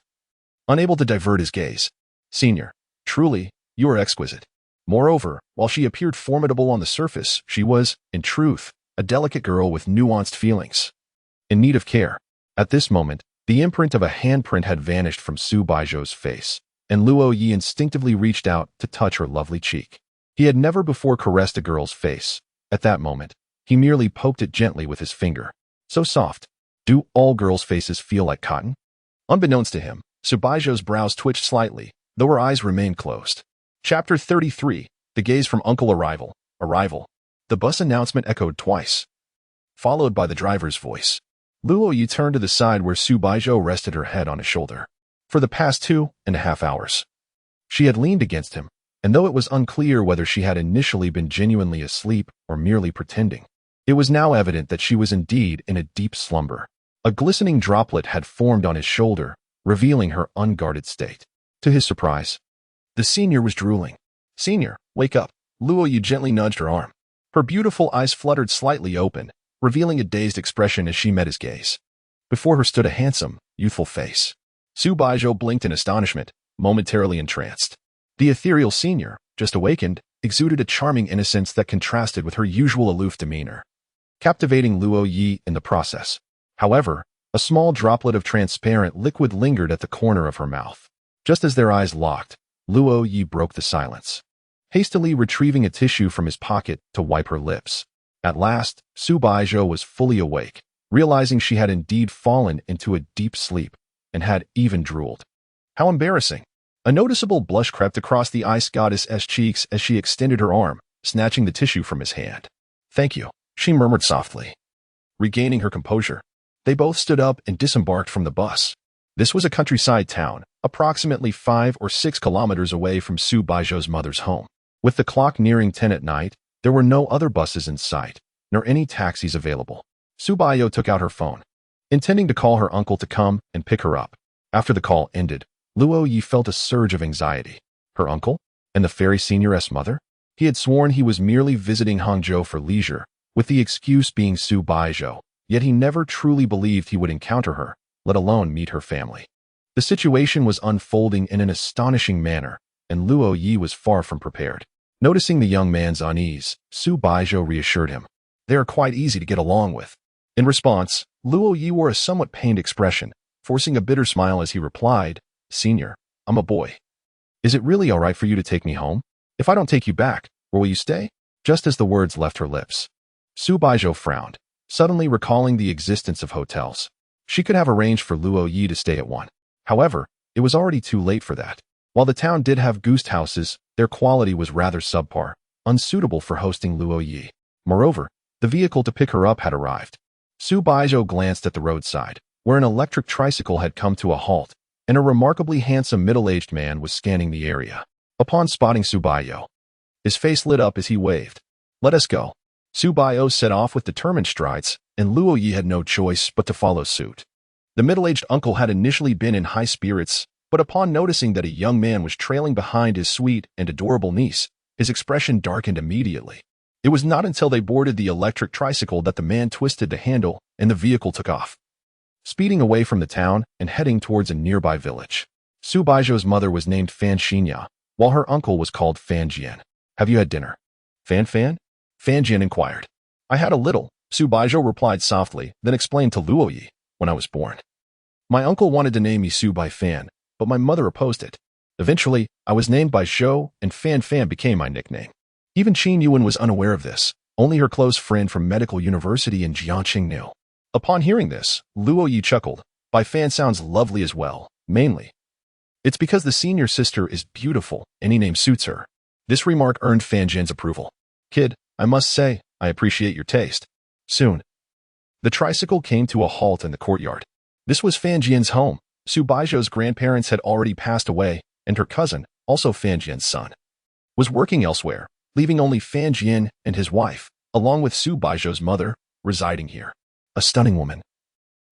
Unable to divert his gaze, "Senior, truly, you are exquisite." Moreover, while she appeared formidable on the surface, she was, in truth, a delicate girl with nuanced feelings, in need of care. At this moment, the imprint of a handprint had vanished from Su Baizhou's face, and Luo Ye instinctively reached out to touch her lovely cheek. He had never before caressed a girl's face. At that moment, he merely poked it gently with his finger. So soft. Do all girls' faces feel like cotton? Unbeknownst to him, Su Baizhou's brows twitched slightly, though her eyes remained closed. Chapter 33. The gaze from Uncle Arrival. The bus announcement echoed twice, followed by the driver's voice. Luo Ye turned to the side where Su Baizhou rested her head on his shoulder. For the past 2.5 hours, she had leaned against him, and though it was unclear whether she had initially been genuinely asleep or merely pretending, it was now evident that she was indeed in a deep slumber. A glistening droplet had formed on his shoulder, revealing her unguarded state. To his surprise, the senior was drooling. "Senior, wake up." Luo Ye gently nudged her arm. Her beautiful eyes fluttered slightly open, revealing a dazed expression as she met his gaze. Before her stood a handsome, youthful face. Su Baizhou blinked in astonishment, momentarily entranced. The ethereal senior, just awakened, exuded a charming innocence that contrasted with her usual aloof demeanor, captivating Luo Ye in the process. However, A small droplet of transparent liquid lingered at the corner of her mouth. Just as their eyes locked, Luo Ye broke the silence, hastily retrieving a tissue from his pocket to wipe her lips. At last, Su Baizhou was fully awake, realizing she had indeed fallen into a deep sleep and had even drooled. How embarrassing! A noticeable blush crept across the ice goddess's cheeks as she extended her arm, snatching the tissue from his hand. "Thank you," she murmured softly. Regaining her composure, they both stood up and disembarked from the bus. This was a countryside town, approximately 5 or 6 kilometers away from Su Baizhou's mother's home. With the clock nearing 10 at night, there were no other buses in sight, nor any taxis available. Su Baizhou took out her phone, intending to call her uncle to come and pick her up. After the call ended, Luo Ye felt a surge of anxiety. Her uncle? And the fairy senioress mother? He had sworn he was merely visiting Hangzhou for leisure, with the excuse being Su Baizhou, yet he never truly believed he would encounter her, let alone meet her family. The situation was unfolding in an astonishing manner, and Luo Ye was far from prepared. Noticing the young man's unease, Su Baizhou reassured him. "They are quite easy to get along with." In response, Luo Ye wore a somewhat pained expression, forcing a bitter smile as he replied, "Senior, I'm a boy. Is it really all right for you to take me home? If I don't take you back, where will you stay?" Just as the words left her lips, Su Baizhou frowned, suddenly recalling the existence of hotels. She could have arranged for Luo Ye to stay at one. However, it was already too late for that. While the town did have guest houses, their quality was rather subpar, unsuitable for hosting Luo Ye. Moreover, the vehicle to pick her up had arrived. Su Baizhou glanced at the roadside, where an electric tricycle had come to a halt, and a remarkably handsome middle-aged man was scanning the area. Upon spotting Su Baizhou, his face lit up as he waved. "Let us go." Su Baizhou set off with determined strides, and Luo Ye had no choice but to follow suit. The middle-aged uncle had initially been in high spirits, but upon noticing that a young man was trailing behind his sweet and adorable niece, his expression darkened immediately. It was not until they boarded the electric tricycle that the man twisted the handle and the vehicle took off, speeding away from the town and heading towards a nearby village. Su Baizhou's mother was named Fan Xinya, while her uncle was called Fan Jian. "Have you had dinner?" Fan? Fan Jian inquired. "I had a little," Su Baizhou replied softly, then explained to Luo Ye, "When I was born, my uncle wanted to name me Su Bai Fan, but my mother opposed it. Eventually, I was named by Zhou, and Fan became my nickname." Even Qin Yuan was unaware of this. Only her close friend from medical university in Jiangqing knew. Upon hearing this, Luo Ye chuckled. "Bai Fan sounds lovely as well, mainly. It's because the senior sister is beautiful, any name suits her." This remark earned Fan Jian's approval. "Kid, I must say, I appreciate your taste." Soon, the tricycle came to a halt in the courtyard. This was Fan Jian's home. Su Baizhou's grandparents had already passed away, and her cousin, also Fan Jian's son, was working elsewhere, leaving only Fan Jian and his wife, along with Su Baizhou's mother, residing here. A stunning woman,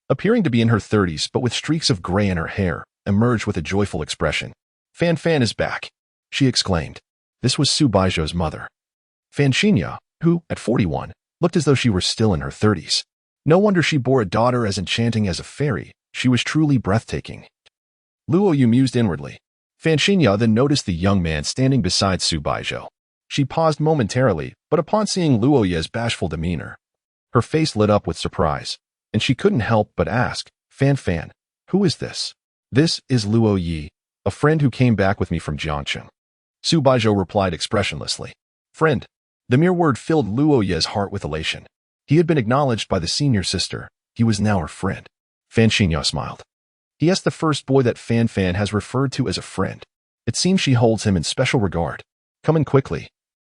appearing to be in her 30s but with streaks of gray in her hair, emerged with a joyful expression. Fan is back," she exclaimed. This was Su Baizhou's mother, Fan Xinya, who, at 41, looked as though she were still in her 30s. No wonder she bore a daughter as enchanting as a fairy. She was truly breathtaking. Luo Ye mused inwardly. Fan Xinya then noticed the young man standing beside Su Baizhou. She paused momentarily, but upon seeing Luo Ye's bashful demeanor, her face lit up with surprise, and she couldn't help but ask, Fan, who is this?" "This is Luo Ye, a friend who came back with me from Jiangqing." Su Baizhou replied expressionlessly. "Friend." The mere word filled Luo Ye's heart with elation. He had been acknowledged by the senior sister. He was now her friend. Fan Xinya smiled. "He is the first boy that Fan has referred to as a friend. It seems she holds him in special regard. Come in quickly.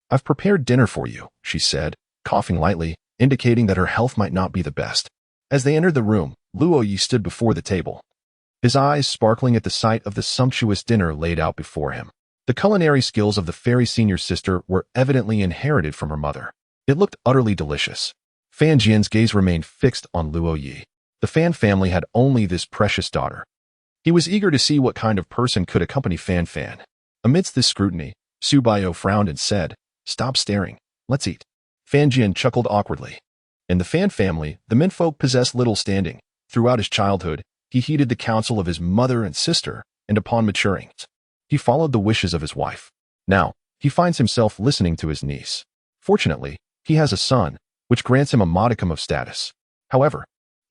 I've prepared dinner for you," she said, coughing lightly, indicating that her health might not be the best. As they entered the room, Luo Ye stood before the table, his eyes sparkling at the sight of the sumptuous dinner laid out before him. The culinary skills of the fairy senior sister were evidently inherited from her mother. It looked utterly delicious. Fan Jian's gaze remained fixed on Luo Ye. The Fan family had only this precious daughter. He was eager to see what kind of person could accompany Fan. Amidst this scrutiny, Su Baizhou frowned and said, "Stop staring. Let's eat." Fan Jian chuckled awkwardly. In the Fan family, the menfolk possessed little standing. Throughout his childhood, he heeded the counsel of his mother and sister, and upon maturing, he followed the wishes of his wife. Now, he finds himself listening to his niece. Fortunately, he has a son, which grants him a modicum of status. However,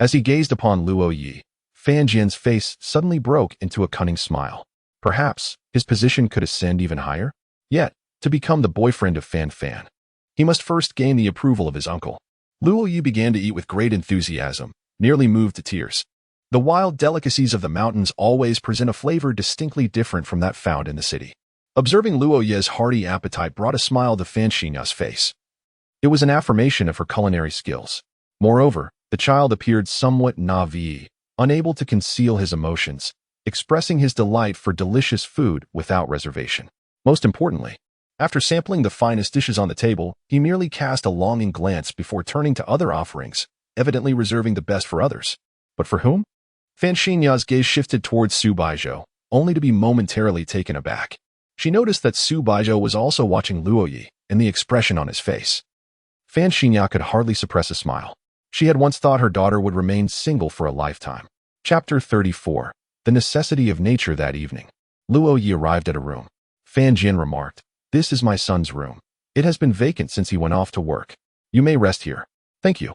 As he gazed upon Luo Ye, Fan Jian's face suddenly broke into a cunning smile. Perhaps his position could ascend even higher? Yet, to become the boyfriend of Fan Fan, he must first gain the approval of his uncle. Luo Ye began to eat with great enthusiasm, nearly moved to tears. The wild delicacies of the mountains always present a flavor distinctly different from that found in the city. Observing Luo Ye's hearty appetite brought a smile to Fan Xinya's face. It was an affirmation of her culinary skills. Moreover, the child appeared somewhat naive, unable to conceal his emotions, expressing his delight for delicious food without reservation. Most importantly, after sampling the finest dishes on the table, he merely cast a longing glance before turning to other offerings, evidently reserving the best for others. But for whom? Fan Xinya's gaze shifted towards Su Baizhou, only to be momentarily taken aback. She noticed that Su Baizhou was also watching Luo Ye, and the expression on his face. Fan Xinya could hardly suppress a smile. She had once thought her daughter would remain single for a lifetime. Chapter 34. The Necessity of Nature. That evening, Luo Ye arrived at a room. Fan Jian remarked, "This is my son's room. It has been vacant since he went off to work. You may rest here." "Thank you,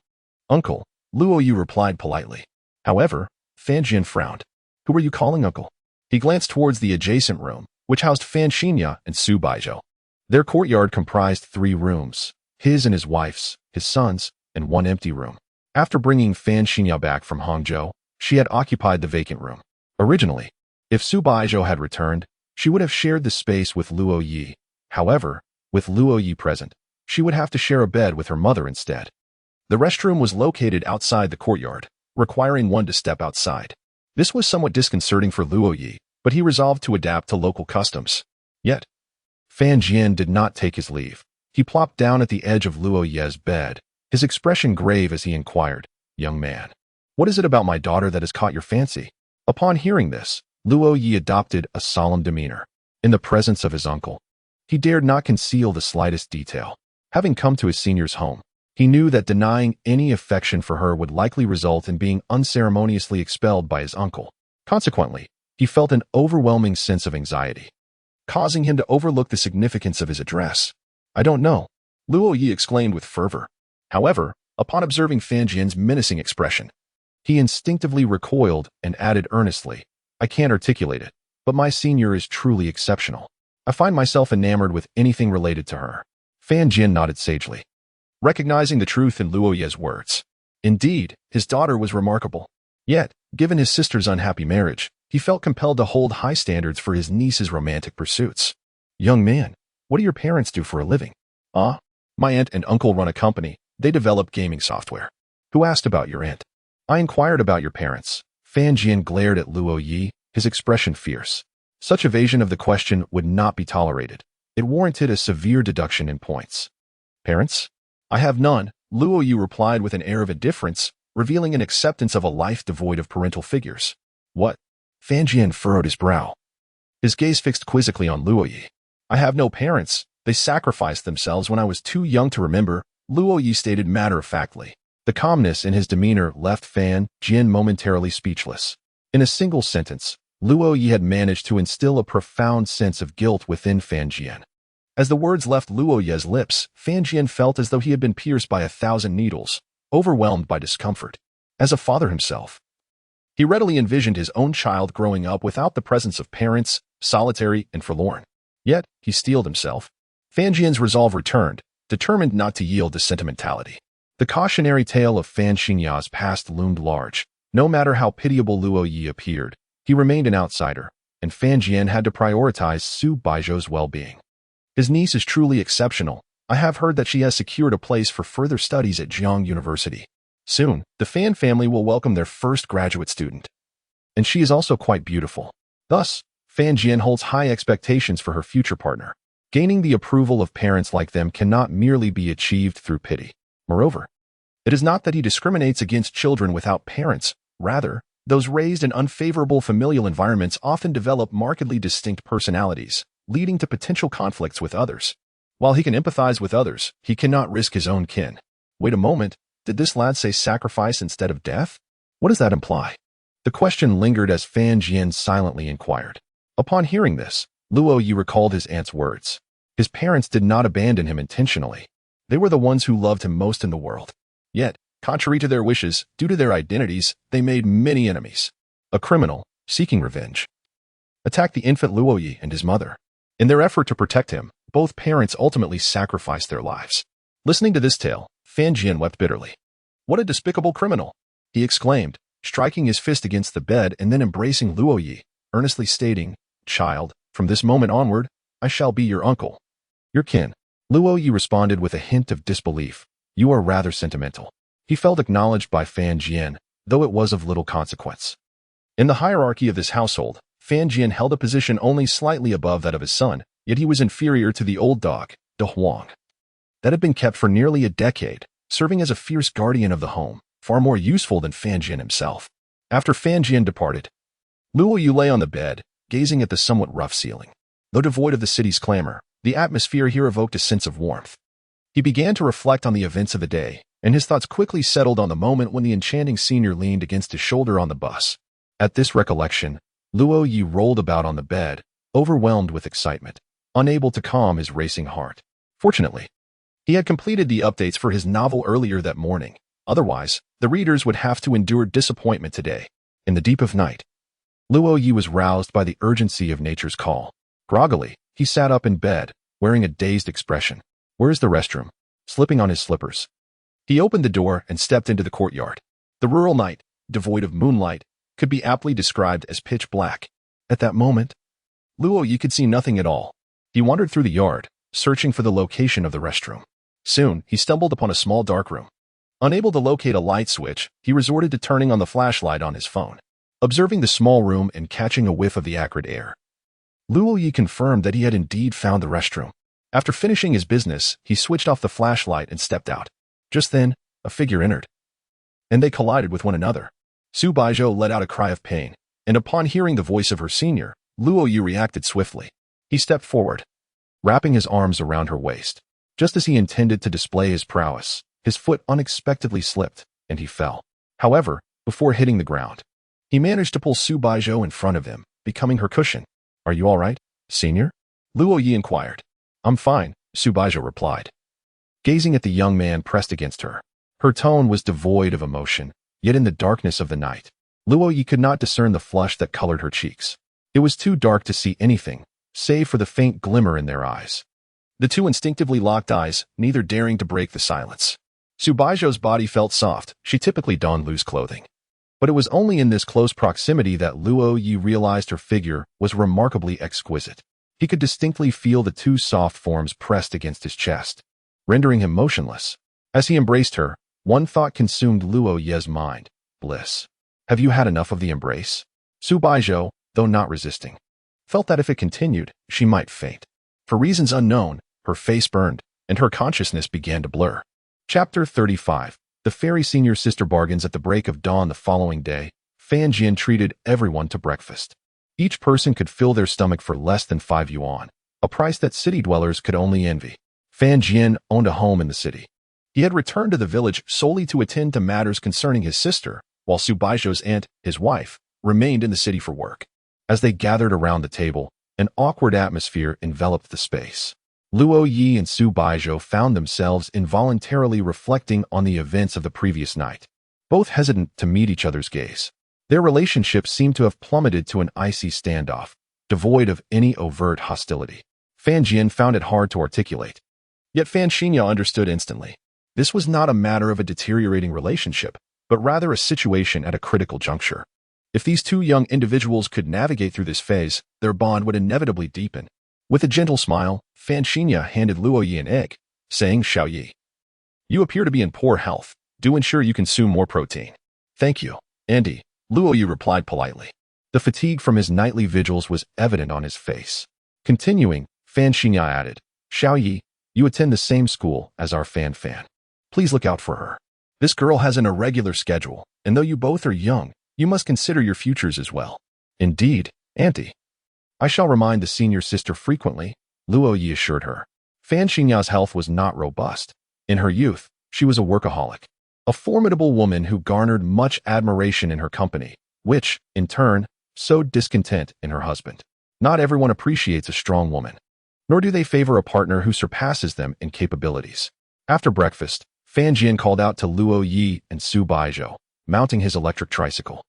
Uncle," Luo Ye replied politely. However, Fan Jian frowned. "Who are you calling uncle?" He glanced towards the adjacent room, which housed Fan Xinya and Su Baizhou. Their courtyard comprised 3 rooms, his and his wife's, his son's, and 1 empty room. After bringing Fan Xinya back from Hangzhou, she had occupied the vacant room. Originally, if Su Baizhou had returned, she would have shared the space with Luo Ye. However, with Luo Ye present, she would have to share a bed with her mother instead. The restroom was located outside the courtyard, requiring one to step outside. This was somewhat disconcerting for Luo Ye, but he resolved to adapt to local customs. Yet, Fan Jian did not take his leave. He plopped down at the edge of Luo Ye's bed, his expression grave as he inquired, "Young man, what is it about my daughter that has caught your fancy?" Upon hearing this, Luo Ye adopted a solemn demeanor. In the presence of his uncle, he dared not conceal the slightest detail. Having come to his senior's home, he knew that denying any affection for her would likely result in being unceremoniously expelled by his uncle. Consequently, he felt an overwhelming sense of anxiety, causing him to overlook the significance of his address. "I don't know," Luo Ye exclaimed with fervor. However, upon observing Fan Jian's menacing expression, he instinctively recoiled and added earnestly, "I can't articulate it, but my senior is truly exceptional. I find myself enamored with anything related to her." Fan Jian nodded sagely, recognizing the truth in Luo Ye's words. Indeed, his daughter was remarkable. Yet, given his sister's unhappy marriage, he felt compelled to hold high standards for his niece's romantic pursuits. "Young man, what do your parents do for a living?" "Ah, my aunt and uncle run a company. They develop gaming software." "Who asked about your aunt?" "I inquired about your parents." Fan Jian glared at Luo Ye, his expression fierce. Such evasion of the question would not be tolerated. It warranted a severe deduction in points. "Parents? I have none," Luo Ye replied with an air of indifference, revealing an acceptance of a life devoid of parental figures. "What?" Fan Jian furrowed his brow. His gaze fixed quizzically on Luo Ye. "I have no parents. They sacrificed themselves when I was too young to remember," Luo Ye stated matter-of-factly. The calmness in his demeanor left Fan Jian momentarily speechless. In a single sentence, Luo Ye had managed to instill a profound sense of guilt within Fan Jian. As the words left Luo Ye's lips, Fan Jian felt as though he had been pierced by 1,000 needles, overwhelmed by discomfort. As a father himself, he readily envisioned his own child growing up without the presence of parents, solitary and forlorn. Yet, he steeled himself. Fan Jian's resolve returned, determined not to yield to sentimentality. The cautionary tale of Fan Xinya's past loomed large. No matter how pitiable Luo Ye appeared, he remained an outsider, and Fan Jian had to prioritize Su Baizhou's well-being. "His niece is truly exceptional. I have heard that she has secured a place for further studies at Jiang University. Soon, the Fan family will welcome their first graduate student. And she is also quite beautiful." Thus, Fan Jian holds high expectations for her future partner. Gaining the approval of parents like them cannot merely be achieved through pity. Moreover, it is not that he discriminates against children without parents. Rather, those raised in unfavorable familial environments often develop markedly distinct personalities, leading to potential conflicts with others. While he can empathize with others, he cannot risk his own kin. Wait a moment, did this lad say sacrifice instead of death? What does that imply? The question lingered as Fan Jian silently inquired. Upon hearing this, Luo Ye recalled his aunt's words. His parents did not abandon him intentionally. They were the ones who loved him most in the world. Yet, Contrary to their wishes, due to their identities, they made many enemies. A criminal, seeking revenge, attacked the infant Luo Ye and his mother. In their effort to protect him, both parents ultimately sacrificed their lives. Listening to this tale, Fan Jian wept bitterly. "What a despicable criminal!" he exclaimed, striking his fist against the bed and then embracing Luo Ye, earnestly stating, "Child, from this moment onward, I shall be your uncle, your kin." Luo Ye responded with a hint of disbelief. "You are rather sentimental." He felt acknowledged by Fan Jian, though it was of little consequence. In the hierarchy of this household, Fan Jian held a position only slightly above that of his son, yet he was inferior to the old dog, De Huang, that had been kept for nearly a decade, serving as a fierce guardian of the home, far more useful than Fan Jian himself. After Fan Jian departed, Luo Ye lay on the bed, gazing at the somewhat rough ceiling. Though devoid of the city's clamor, the atmosphere here evoked a sense of warmth. He began to reflect on the events of the day, and his thoughts quickly settled on the moment when the enchanting senior leaned against his shoulder on the bus. At this recollection, Luo Ye rolled about on the bed, overwhelmed with excitement, unable to calm his racing heart. Fortunately, he had completed the updates for his novel earlier that morning. Otherwise, the readers would have to endure disappointment today. In the deep of night, Luo Ye was roused by the urgency of nature's call. Groggily, he sat up in bed, wearing a dazed expression. "Where's the restroom?" Slipping on his slippers, he opened the door and stepped into the courtyard. The rural night, devoid of moonlight, could be aptly described as pitch black. At that moment, Luo Ye could see nothing at all. He wandered through the yard, searching for the location of the restroom. Soon, he stumbled upon a small dark room. Unable to locate a light switch, he resorted to turning on the flashlight on his phone. Observing the small room and catching a whiff of the acrid air, Luo Ye confirmed that he had indeed found the restroom. After finishing his business, he switched off the flashlight and stepped out. Just then, a figure entered, and they collided with one another. Su Baizhou let out a cry of pain, and upon hearing the voice of her senior, Luo Ye reacted swiftly. He stepped forward, wrapping his arms around her waist. Just as he intended to display his prowess, his foot unexpectedly slipped, and he fell. However, before hitting the ground, he managed to pull Su Baizhou in front of him, becoming her cushion. "Are you all right, senior?" Luo Ye inquired. "I'm fine," Su Baizhou replied, gazing at the young man pressed against her. Her tone was devoid of emotion, yet in the darkness of the night, Luo Ye could not discern the flush that colored her cheeks. It was too dark to see anything, save for the faint glimmer in their eyes. The two instinctively locked eyes, neither daring to break the silence. Su Baizhou's body felt soft. She typically donned loose clothing. But it was only in this close proximity that Luo Ye realized her figure was remarkably exquisite. He could distinctly feel the two soft forms pressed against his chest, rendering him motionless. As he embraced her, one thought consumed Luo Ye's mind: bliss. Have you had enough of the embrace? Su Baizhou, though not resisting, felt that if it continued, she might faint. For reasons unknown, her face burned, and her consciousness began to blur. Chapter 35. The fairy senior sister bargains. At the break of dawn the following day, Fan Jian treated everyone to breakfast. Each person could fill their stomach for less than 5 yuan, a price that city dwellers could only envy. Fan Jian owned a home in the city. He had returned to the village solely to attend to matters concerning his sister, while Su Baizhou's aunt, his wife, remained in the city for work. As they gathered around the table, an awkward atmosphere enveloped the space. Luo Ye and Su Baizhou found themselves involuntarily reflecting on the events of the previous night, both hesitant to meet each other's gaze. Their relationship seemed to have plummeted to an icy standoff, devoid of any overt hostility. Fan Jian found it hard to articulate. Yet Fan Xinya understood instantly. This was not a matter of a deteriorating relationship, but rather a situation at a critical juncture. If these two young individuals could navigate through this phase, their bond would inevitably deepen. With a gentle smile, Fan Xinya handed Luo Ye an egg, saying, "Xiao Yi, you appear to be in poor health. Do ensure you consume more protein." "Thank you, Andy," Luo Ye replied politely. The fatigue from his nightly vigils was evident on his face. Continuing, Fan Xinya added, "Xiao Yi, you attend the same school as our Fan. Please look out for her. This girl has an irregular schedule, and though you both are young, you must consider your futures as well." "Indeed, Auntie. I shall remind the senior sister frequently," Luo Ye assured her. Fan Xinya's health was not robust. In her youth, she was a workaholic, a formidable woman who garnered much admiration in her company, which, in turn, sowed discontent in her husband. Not everyone appreciates a strong woman, nor do they favor a partner who surpasses them in capabilities. After breakfast, Fan Jian called out to Luo Ye and Su Baizhou, mounting his electric tricycle.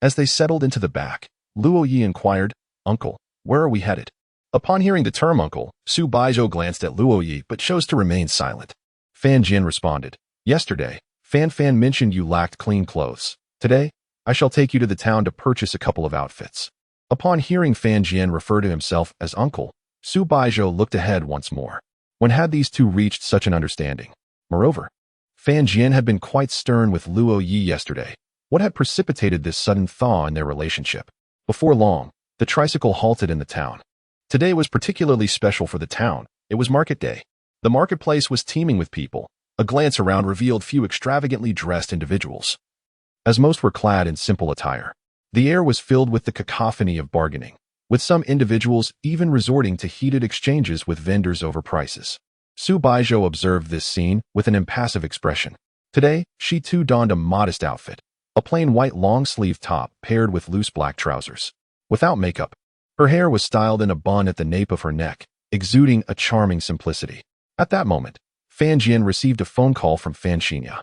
As they settled into the back, Luo Ye inquired, "Uncle, where are we headed?" Upon hearing the term uncle, Su Baizhou glanced at Luo Ye but chose to remain silent. Fan Jian responded, "Yesterday, Fan mentioned you lacked clean clothes. Today, I shall take you to the town to purchase a couple of outfits." Upon hearing Fan Jian refer to himself as uncle, Su Baizhou looked ahead once more. When had these two reached such an understanding? Moreover, Fan Jian had been quite stern with Luo Ye yesterday. What had precipitated this sudden thaw in their relationship? Before long, the tricycle halted in the town. Today was particularly special for the town. It was market day. The marketplace was teeming with people. A glance around revealed few extravagantly dressed individuals, as most were clad in simple attire. The air was filled with the cacophony of bargaining, with some individuals even resorting to heated exchanges with vendors over prices. Su Baizhou observed this scene with an impassive expression. Today, she too donned a modest outfit, a plain white long-sleeved top paired with loose black trousers. Without makeup, her hair was styled in a bun at the nape of her neck, exuding a charming simplicity. At that moment, Fan Jian received a phone call from Fan Xinya.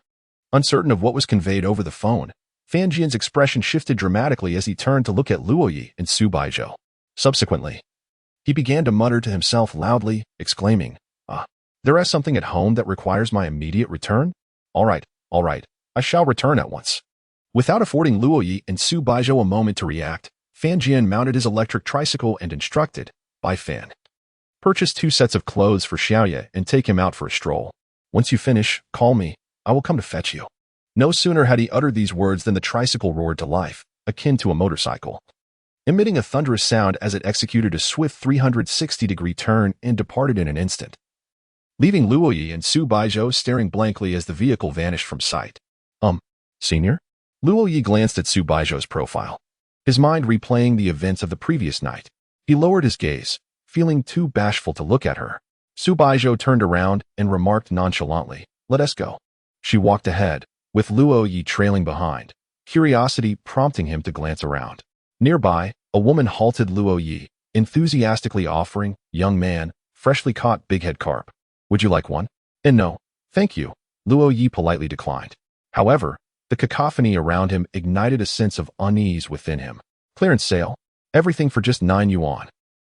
Uncertain of what was conveyed over the phone, Fan Jian's expression shifted dramatically as he turned to look at Luo Ye and Su Baizhou. Subsequently, he began to mutter to himself loudly, exclaiming, there is something at home that requires my immediate return? All right, I shall return at once." Without affording Luo Ye and Su Baizhou a moment to react, Fan Jian mounted his electric tricycle and instructed, "By Fan, purchase 2 sets of clothes for Xiao Ye and take him out for a stroll. Once you finish, call me. I will come to fetch you." No sooner had he uttered these words than the tricycle roared to life, akin to a motorcycle, emitting a thunderous sound as it executed a swift 360-degree turn and departed in an instant, leaving Luo Ye and Su Baizhou staring blankly as the vehicle vanished from sight. Senior? Luo Ye glanced at Su Baizhou's profile, his mind replaying the events of the previous night. He lowered his gaze, feeling too bashful to look at her. Su Baizhou turned around and remarked nonchalantly, "Let us go." She walked ahead, with Luo Ye trailing behind, curiosity prompting him to glance around. Nearby, a woman halted Luo Ye, enthusiastically offering, "Young man, freshly caught bighead carp. Would you like one?" "And no, thank you," Luo Ye politely declined. However, the cacophony around him ignited a sense of unease within him. "Clearance sale. Everything for just 9 yuan.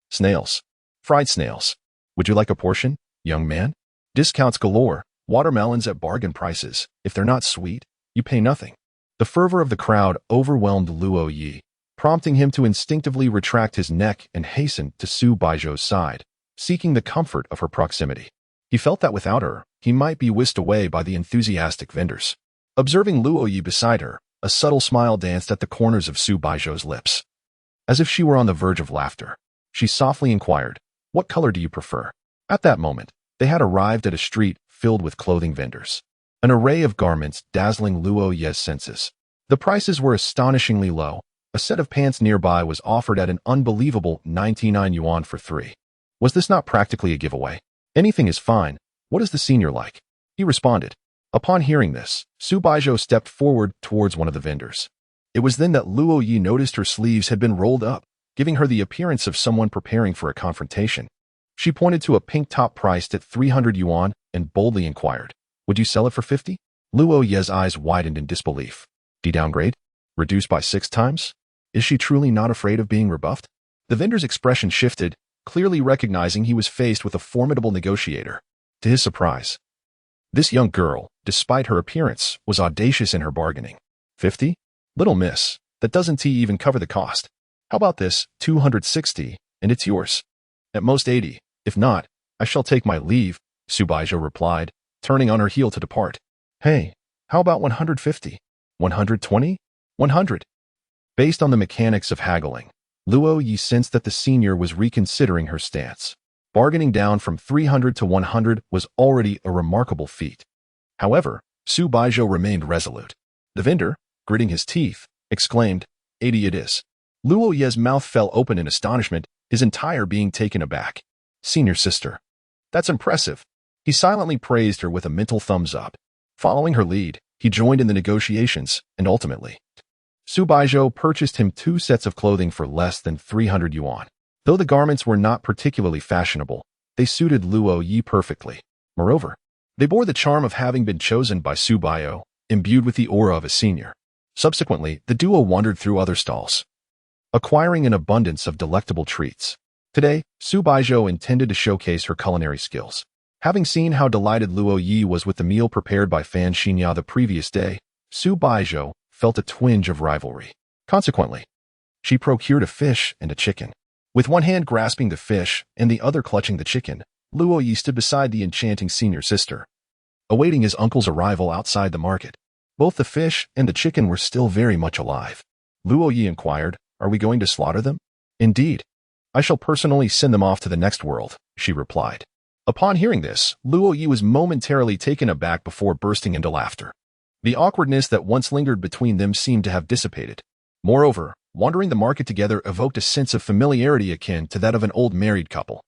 Snails. Fried snails. Would you like a portion, young man? Discounts galore. Watermelons at bargain prices. If they're not sweet, you pay nothing." The fervor of the crowd overwhelmed Luo Ye, prompting him to instinctively retract his neck and hasten to Su Baizhou's side, seeking the comfort of her proximity. He felt that without her, he might be whisked away by the enthusiastic vendors. Observing Luo Ye beside her, a subtle smile danced at the corners of Su Baizhou's lips. As if she were on the verge of laughter, she softly inquired, "What color do you prefer?" At that moment, they had arrived at a street filled with clothing vendors, an array of garments dazzling Luo Ye's senses. The prices were astonishingly low. A set of pants nearby was offered at an unbelievable 99 yuan for 3. Was this not practically a giveaway? "Anything is fine. What is the senior like?" he responded. Upon hearing this, Su Baizhou stepped forward towards one of the vendors. It was then that Luo Ye noticed her sleeves had been rolled up, giving her the appearance of someone preparing for a confrontation. She pointed to a pink top priced at 300 yuan and boldly inquired, "Would you sell it for 50? Luo Ye's eyes widened in disbelief. Downgrade? Reduced by 6 times? Is she truly not afraid of being rebuffed? The vendor's expression shifted, clearly recognizing he was faced with a formidable negotiator. To his surprise, this young girl, despite her appearance, was audacious in her bargaining. 50? Little miss, that doesn't even cover the cost. How about this, 260, and it's yours. At most 80. If not, I shall take my leave, Su Baizhou replied, turning on her heel to depart. Hey, how about 150? 120? 100? Based on the mechanics of haggling, Luo Ye sensed that the senior was reconsidering her stance. Bargaining down from 300 to 100 was already a remarkable feat. However, Su Baizhou remained resolute. The vendor, gritting his teeth, exclaimed, 80 it is. Luo Ye's mouth fell open in astonishment, his entire being taken aback. Senior sister. That's impressive. He silently praised her with a mental thumbs up. Following her lead, he joined in the negotiations, and ultimately, Su Baizhou purchased him 2 sets of clothing for less than 300 yuan. Though the garments were not particularly fashionable, they suited Luo Ye perfectly. Moreover, They bore the charm of having been chosen by Su Baizhou, imbued with the aura of a senior. Subsequently, the duo wandered through other stalls, acquiring an abundance of delectable treats. Today, Su Baizhou intended to showcase her culinary skills. Having seen how delighted Luo Ye was with the meal prepared by Fan Xinya the previous day, Su Baizhou felt a twinge of rivalry. Consequently, she procured a fish and a chicken. With one hand grasping the fish and the other clutching the chicken, Luo Ye stood beside the enchanting senior sister, awaiting his uncle's arrival outside the market. Both the fish and the chicken were still very much alive. Luo Ye inquired, "Are we going to slaughter them?" "Indeed. I shall personally send them off to the next world," she replied. Upon hearing this, Luo Ye was momentarily taken aback before bursting into laughter. The awkwardness that once lingered between them seemed to have dissipated. Moreover, wandering the market together evoked a sense of familiarity akin to that of an old married couple.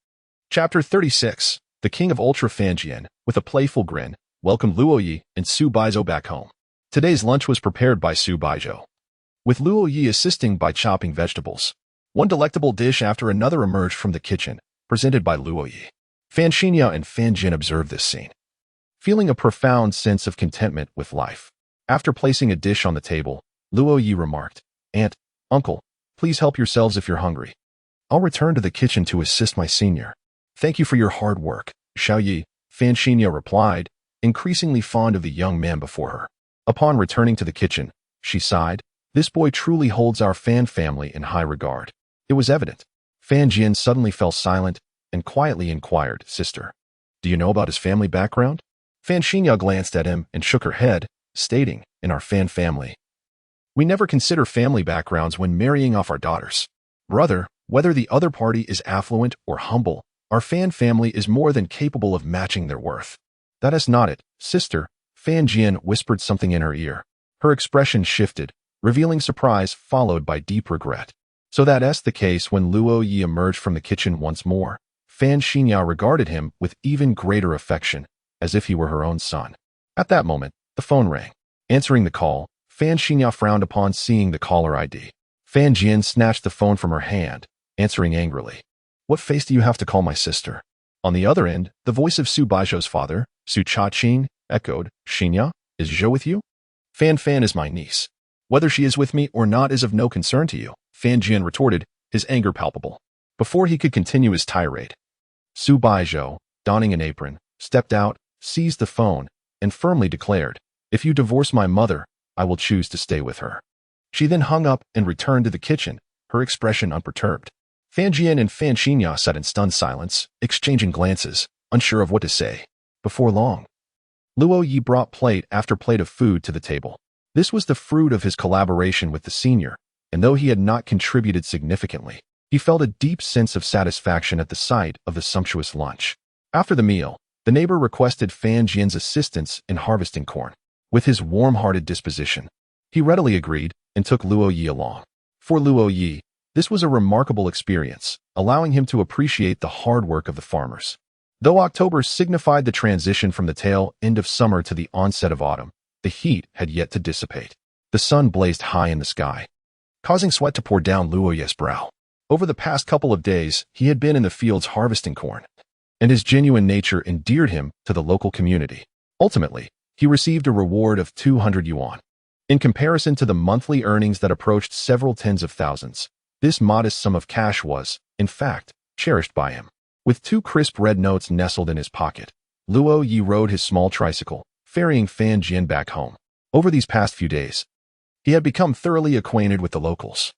Chapter 36. The King of Ultra Fanjian, with a playful grin, welcomed Luo Ye and Su Baizhou back home. Today's lunch was prepared by Su Baizhou, with Luo Ye assisting by chopping vegetables. One delectable dish after another emerged from the kitchen, presented by Luo Ye. Fan Xinya and Fan Jin observed this scene, feeling a profound sense of contentment with life. After placing a dish on the table, Luo Ye remarked, "Aunt, uncle, please help yourselves if you're hungry. I'll return to the kitchen to assist my senior." "Thank you for your hard work, Xiao Yi," Fan Xinya replied, increasingly fond of the young man before her. Upon returning to the kitchen, she sighed, "This boy truly holds our Fan family in high regard." It was evident. Fan Jin suddenly fell silent and quietly inquired, "Sister, do you know about his family background?" Fan Xinya glanced at him and shook her head, stating, "In our Fan family, we never consider family backgrounds when marrying off our daughters. Brother, whether the other party is affluent or humble, our Fan family is more than capable of matching their worth." "That is not it, sister." Fan Jin whispered something in her ear. Her expression shifted, revealing surprise followed by deep regret. So that's the case. When Luo Ye emerged from the kitchen once more, Fan Xinya regarded him with even greater affection, as if he were her own son. At that moment, the phone rang. Answering the call, Fan Xinya frowned upon seeing the caller ID. Fan Jin snatched the phone from her hand, answering angrily, "What face do you have to call my sister?" On the other end, the voice of Su Baizhou's father, Su Chaqing, echoed, "Xinya, is Zhou with you?" Fan is my niece. Whether she is with me or not is of no concern to you," Fan Jin retorted, his anger palpable. Before he could continue his tirade, Su Baizhou, donning an apron, stepped out, seized the phone, and firmly declared, "If you divorce my mother, I will choose to stay with her." She then hung up and returned to the kitchen, her expression unperturbed. Fan Jian and Fan Xinya sat in stunned silence, exchanging glances, unsure of what to say. Before long, Luo Ye brought plate after plate of food to the table. This was the fruit of his collaboration with the senior, and though he had not contributed significantly, he felt a deep sense of satisfaction at the sight of the sumptuous lunch. After the meal, the neighbor requested Fan Jian's assistance in harvesting corn. With his warm-hearted disposition, he readily agreed and took Luo Ye along. For Luo Ye, this was a remarkable experience, allowing him to appreciate the hard work of the farmers. Though October signified the transition from the tail end of summer to the onset of autumn, the heat had yet to dissipate. The sun blazed high in the sky, causing sweat to pour down Luo Ye's brow. Over the past couple of days, he had been in the fields harvesting corn, and his genuine nature endeared him to the local community. Ultimately, he received a reward of 200 yuan. In comparison to the monthly earnings that approached several tens of thousands, this modest sum of cash was, in fact, cherished by him. With 2 crisp red notes nestled in his pocket, Luo Ye rode his small tricycle, ferrying Fan Jin back home. Over these past few days, he had become thoroughly acquainted with the locals,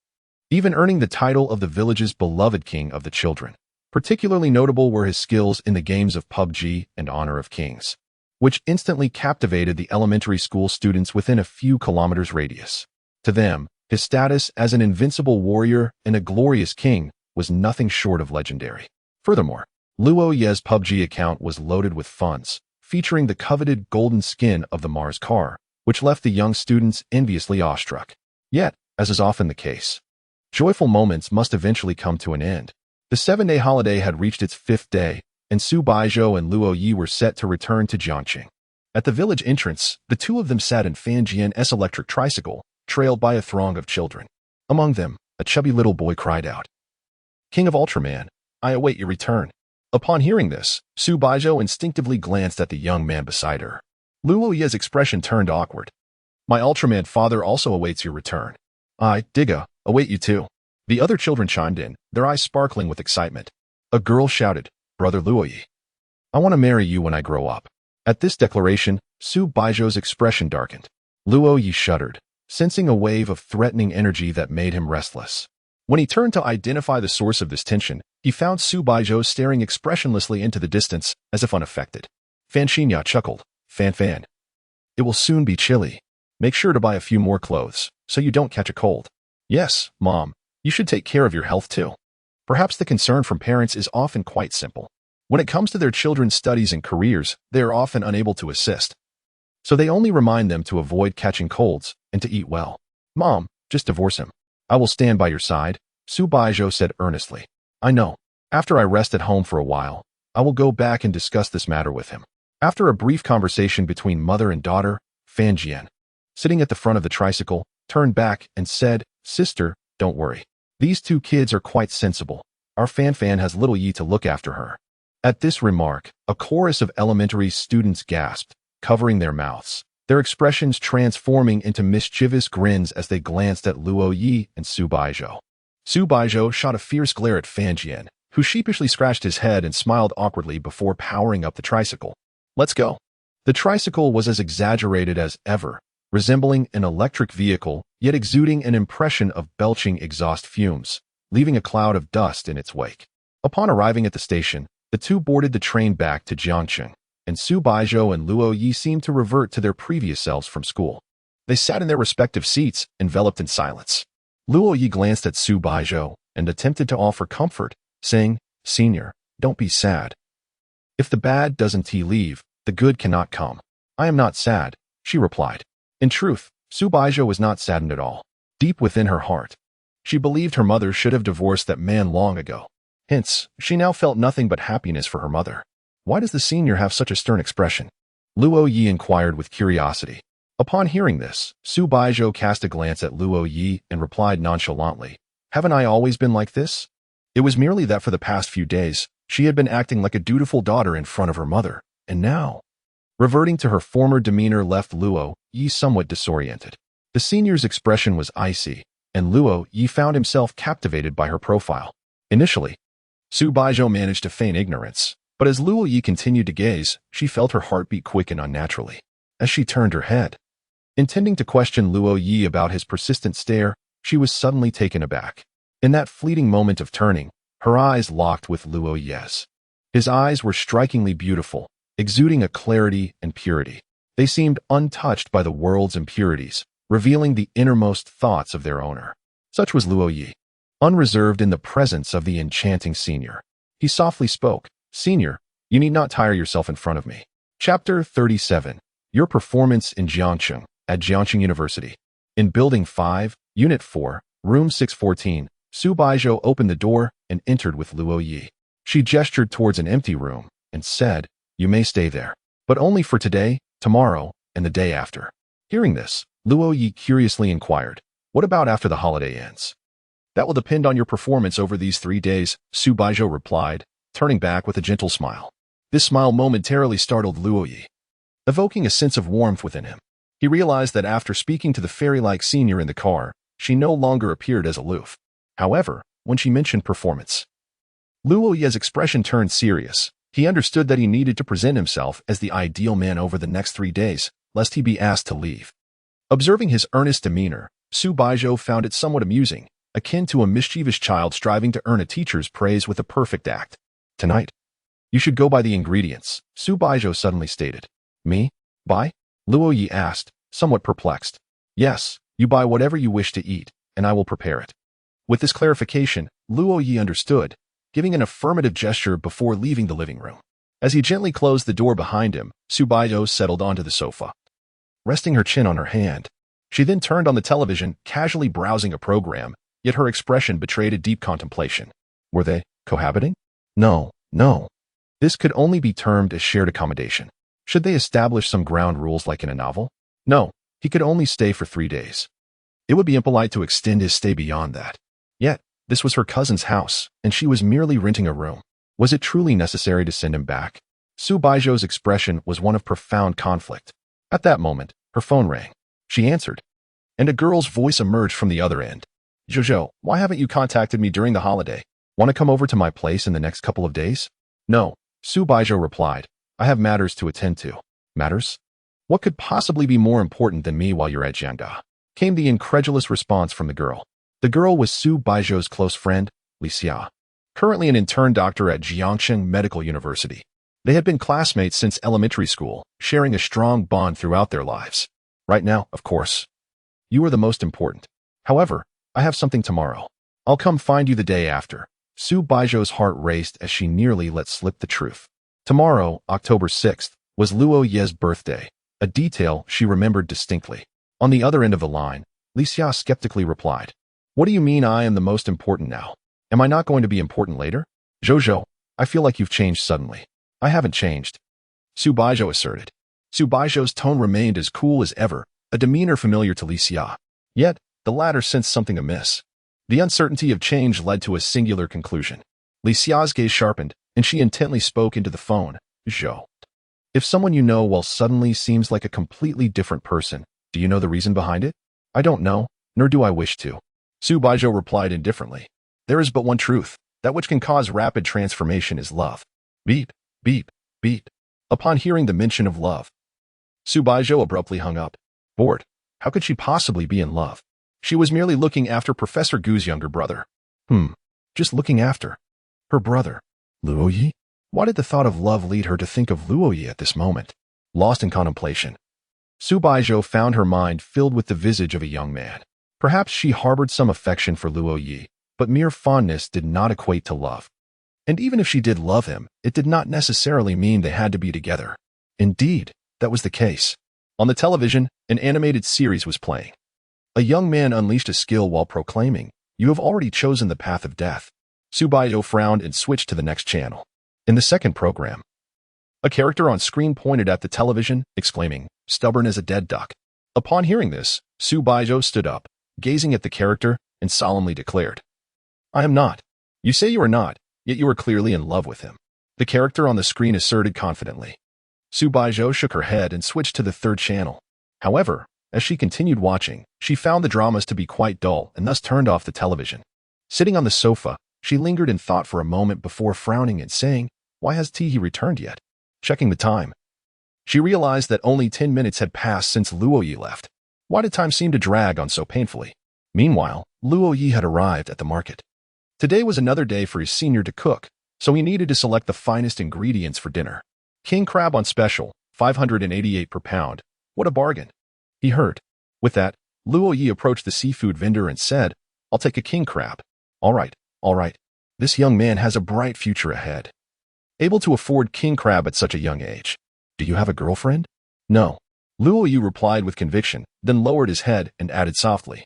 even earning the title of the village's beloved king of the children. Particularly notable were his skills in the games of PUBG and Honor of Kings, which instantly captivated the elementary school students within a few kilometers radius. To them, his status as an invincible warrior and a glorious king was nothing short of legendary. Furthermore, Luo Ye's PUBG account was loaded with funds, featuring the coveted golden skin of the Mars car, which left the young students enviously awestruck. Yet, as is often the case, joyful moments must eventually come to an end. The 7-day holiday had reached its 5th day, and Su Baizhou and Luo Ye were set to return to Jiangqing. At the village entrance, the two of them sat in Fan Jian's electric tricycle, trailed by a throng of children. Among them, a chubby little boy cried out, "King of Ultraman, I await your return." Upon hearing this, Su Baizhou instinctively glanced at the young man beside her. Luo Ye's expression turned awkward. My Ultraman father also awaits your return. I, Digga, await you too. The other children chimed in, their eyes sparkling with excitement. A girl shouted, Brother Luo Ye, I want to marry you when I grow up. At this declaration, Su Baizhou's expression darkened. Luo Ye shuddered, sensing a wave of threatening energy that made him restless. When he turned to identify the source of this tension, he found Su Baizhou staring expressionlessly into the distance, as if unaffected. Fan Xinya chuckled. Fan. It will soon be chilly. Make sure to buy a few more clothes, so you don't catch a cold. Yes, Mom, you should take care of your health too. Perhaps the concern from parents is often quite simple. When it comes to their children's studies and careers, they are often unable to assist. So they only remind them to avoid catching colds and to eat well. Mom, just divorce him. I will stand by your side, Su Baizhou said earnestly. I know. After I rest at home for a while, I will go back and discuss this matter with him. After a brief conversation between mother and daughter, Fan Jian, sitting at the front of the tricycle, turned back and said, Sister, don't worry. These two kids are quite sensible. Our Fan has little Yi to look after her. At this remark, a chorus of elementary students gasped, covering their mouths, their expressions transforming into mischievous grins as they glanced at Luo Ye and Su Baizhou. Su Baizhou shot a fierce glare at Fan Jian, who sheepishly scratched his head and smiled awkwardly before powering up the tricycle. Let's go. The tricycle was as exaggerated as ever, resembling an electric vehicle, yet exuding an impression of belching exhaust fumes, leaving a cloud of dust in its wake. Upon arriving at the station, the two boarded the train back to Jiangcheng, and Su Baizhou and Luo Ye seemed to revert to their previous selves from school. They sat in their respective seats, enveloped in silence. Luo Ye glanced at Su Baizhou and attempted to offer comfort, saying, Senior, don't be sad. If the bad doesn't leave, the good cannot come. I am not sad, she replied. In truth, Su Baizhou was not saddened at all. Deep within her heart, she believed her mother should have divorced that man long ago. Hence, she now felt nothing but happiness for her mother. Why does the senior have such a stern expression? Luo Ye inquired with curiosity. Upon hearing this, Su Baizhou cast a glance at Luo Ye and replied nonchalantly, Haven't I always been like this? It was merely that for the past few days, she had been acting like a dutiful daughter in front of her mother, and now, reverting to her former demeanor left Luo Ye somewhat disoriented. The senior's expression was icy, and Luo Ye found himself captivated by her profile. Initially, Su Baizhou managed to feign ignorance, but as Luo Ye continued to gaze, she felt her heartbeat quicken unnaturally. As she turned her head, intending to question Luo Ye about his persistent stare, she was suddenly taken aback. In that fleeting moment of turning, her eyes locked with Luo Ye's. His eyes were strikingly beautiful, exuding a clarity and purity. They seemed untouched by the world's impurities, revealing the innermost thoughts of their owner. Such was Luo Ye, unreserved in the presence of the enchanting senior. He softly spoke, Senior, you need not tire yourself in front of me. Chapter 37. Your performance in Jiangcheng, at Jiangcheng University. In Building 5, Unit 4, Room 614, Su Baizhou opened the door and entered with Luo Ye. She gestured towards an empty room and said, You may stay there, but only for today, tomorrow, and the day after. Hearing this, Luo Ye curiously inquired, What about after the holiday ends? That will depend on your performance over these 3 days, Su Baizhou replied, turning back with a gentle smile. This smile momentarily startled Luo Ye, evoking a sense of warmth within him. He realized that after speaking to the fairy-like senior in the car, she no longer appeared as aloof. However, when she mentioned performance, Luo Ye's expression turned serious. He understood that he needed to present himself as the ideal man over the next 3 days, lest he be asked to leave. Observing his earnest demeanor, Su Baizhou found it somewhat amusing, akin to a mischievous child striving to earn a teacher's praise with a perfect act. Tonight, you should go by the ingredients, Su Baizhou suddenly stated. Me? Buy? Luo Ye asked, somewhat perplexed. Yes, you buy whatever you wish to eat, and I will prepare it. With this clarification, Luo Ye understood, giving an affirmative gesture before leaving the living room. As he gently closed the door behind him, Su Baizhou settled onto the sofa, resting her chin on her hand. She then turned on the television, casually browsing a program, yet her expression betrayed a deep contemplation. Were they cohabiting? No. This could only be termed as shared accommodation. Should they establish some ground rules like in a novel? No, he could only stay for 3 days. It would be impolite to extend his stay beyond that. Yet, this was her cousin's house, and she was merely renting a room. Was it truly necessary to send him back? Su Baizhou's expression was one of profound conflict. At that moment, her phone rang. She answered, and a girl's voice emerged from the other end. Jojo, why haven't you contacted me during the holiday? Want to come over to my place in the next couple of days? No, Su Baizhou replied. I have matters to attend to. Matters? What could possibly be more important than me while you're at Jiangda? Came the incredulous response from the girl. The girl was Su Baizhou's close friend, Li Xia, currently an intern doctor at Jiangsheng Medical University. They had been classmates since elementary school, sharing a strong bond throughout their lives. Right now, of course. You are the most important. However, I have something tomorrow. I'll come find you the day after. Su Baizhou's heart raced as she nearly let slip the truth. Tomorrow, October 6th, was Luo Ye's birthday, a detail she remembered distinctly. On the other end of the line, Li Xia skeptically replied, What do you mean I am the most important now? Am I not going to be important later? Jojo, I feel like you've changed suddenly. I haven't changed, Su Baizhou asserted. Su Baizhou's tone remained as cool as ever, a demeanor familiar to Li Xia. Yet, the latter sensed something amiss. The uncertainty of change led to a singular conclusion. Li Xia's gaze sharpened, and she intently spoke into the phone. Zhou. If someone you know well suddenly seems like a completely different person, do you know the reason behind it? I don't know, nor do I wish to. Su Baizhou replied indifferently. There is but one truth. That which can cause rapid transformation is love. Beep, beep, beep. Upon hearing the mention of love, Su Baizhou abruptly hung up. Bored. How could she possibly be in love? She was merely looking after Professor Gu's younger brother. Just looking after her brother. Luo Ye? Why did the thought of love lead her to think of Luo Ye at this moment? Lost in contemplation, Su Baizhou found her mind filled with the visage of a young man. Perhaps she harbored some affection for Luo Ye, but mere fondness did not equate to love. And even if she did love him, it did not necessarily mean they had to be together. Indeed, that was the case. On the television, an animated series was playing. A young man unleashed a skill while proclaiming, You have already chosen the path of death. Su Baizhou frowned and switched to the next channel. In the second program, a character on screen pointed at the television, exclaiming, Stubborn as a dead duck. Upon hearing this, Su Baizhou stood up, gazing at the character, and solemnly declared, I am not. You say you are not, yet you are clearly in love with him. The character on the screen asserted confidently. Su Baizhou shook her head and switched to the third channel. However, as she continued watching, she found the dramas to be quite dull and thus turned off the television. Sitting on the sofa, she lingered in thought for a moment before frowning and saying, Why has he returned yet? Checking the time, she realized that only 10 minutes had passed since Luo Ye left. Why did time seem to drag on so painfully? Meanwhile, Luo Ye had arrived at the market. Today was another day for his senior to cook, so he needed to select the finest ingredients for dinner. King crab on special, 588 per pound. What a bargain, he heard. With that, Luo Ye approached the seafood vendor and said, I'll take a king crab. All right. This young man has a bright future ahead. Able to afford king crab at such a young age. Do you have a girlfriend? No. Luo Ye replied with conviction, then lowered his head and added softly.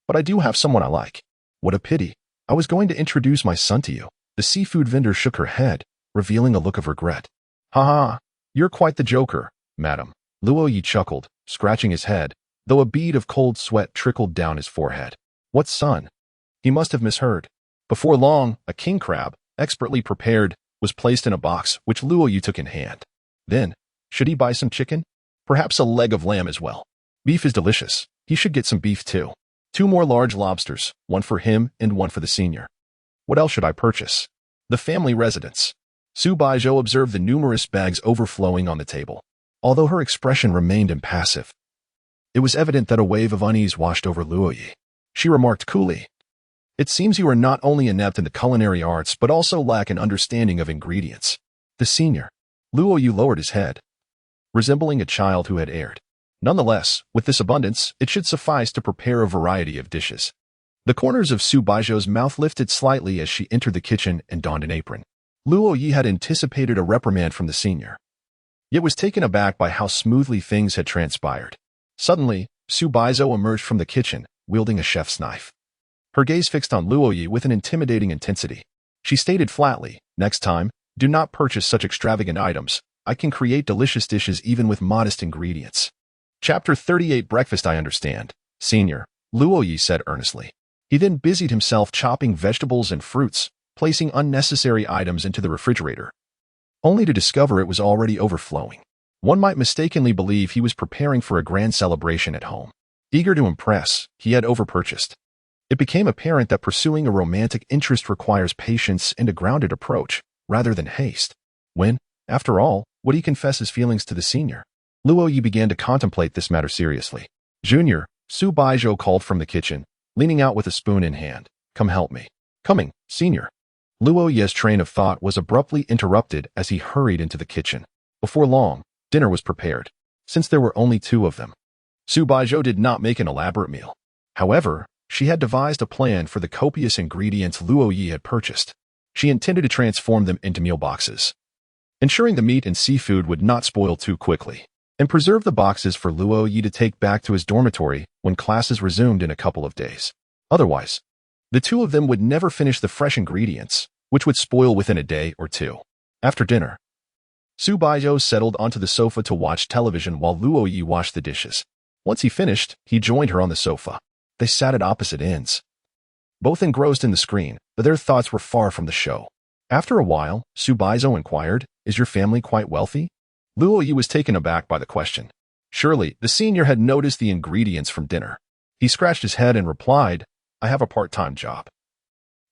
But I do have someone I like. What a pity. I was going to introduce my son to you. The seafood vendor shook her head, revealing a look of regret. Ha, you're quite the joker, madam. Luo Ye chuckled, scratching his head, though a bead of cold sweat trickled down his forehead. What son? He must have misheard. Before long, a king crab, expertly prepared, was placed in a box which Luo Ye took in hand. Then, should he buy some chicken? Perhaps a leg of lamb as well. Beef is delicious. He should get some beef too. 2 more large lobsters, one for him and one for the senior. What else should I purchase? The family residence. Su Baizhou observed the numerous bags overflowing on the table. Although her expression remained impassive, it was evident that a wave of unease washed over Luo Ye. She remarked coolly, It seems you are not only inept in the culinary arts but also lack an understanding of ingredients. The senior, Luo Ye lowered his head, resembling a child who had erred. Nonetheless, with this abundance, it should suffice to prepare a variety of dishes. The corners of Su Baizhou's mouth lifted slightly as she entered the kitchen and donned an apron. Luo Ye had anticipated a reprimand from the senior, yet was taken aback by how smoothly things had transpired. Suddenly, Su Baizhou emerged from the kitchen, wielding a chef's knife. Her gaze fixed on Luo Ye with an intimidating intensity. She stated flatly, Next time, do not purchase such extravagant items. I can create delicious dishes even with modest ingredients. Chapter 38 Breakfast I understand, Senior, Luo Ye said earnestly. He then busied himself chopping vegetables and fruits, placing unnecessary items into the refrigerator, only to discover it was already overflowing. One might mistakenly believe he was preparing for a grand celebration at home. Eager to impress, he had overpurchased. It became apparent that pursuing a romantic interest requires patience and a grounded approach, rather than haste. When, after all, would he confess his feelings to the senior? Luo Ye began to contemplate this matter seriously. Junior, Su Baizhou called from the kitchen, leaning out with a spoon in hand. Come help me. Coming, senior. Luo Ye's train of thought was abruptly interrupted as he hurried into the kitchen. Before long, dinner was prepared, since there were only two of them. Su Baizhou did not make an elaborate meal. However, she had devised a plan for the copious ingredients Luo Ye had purchased. She intended to transform them into meal boxes, ensuring the meat and seafood would not spoil too quickly, and preserve the boxes for Luo Ye to take back to his dormitory when classes resumed in a couple of days. Otherwise, the two of them would never finish the fresh ingredients, which would spoil within a day or two. After dinner, Su Baizhou settled onto the sofa to watch television while Luo Ye washed the dishes. Once he finished, he joined her on the sofa. They sat at opposite ends, both engrossed in the screen, but their thoughts were far from the show. After a while, Su Baizhou inquired, "Is your family quite wealthy?" Luo Ye was taken aback by the question. Surely, the senior had noticed the ingredients from dinner. He scratched his head and replied, "I have a part-time job,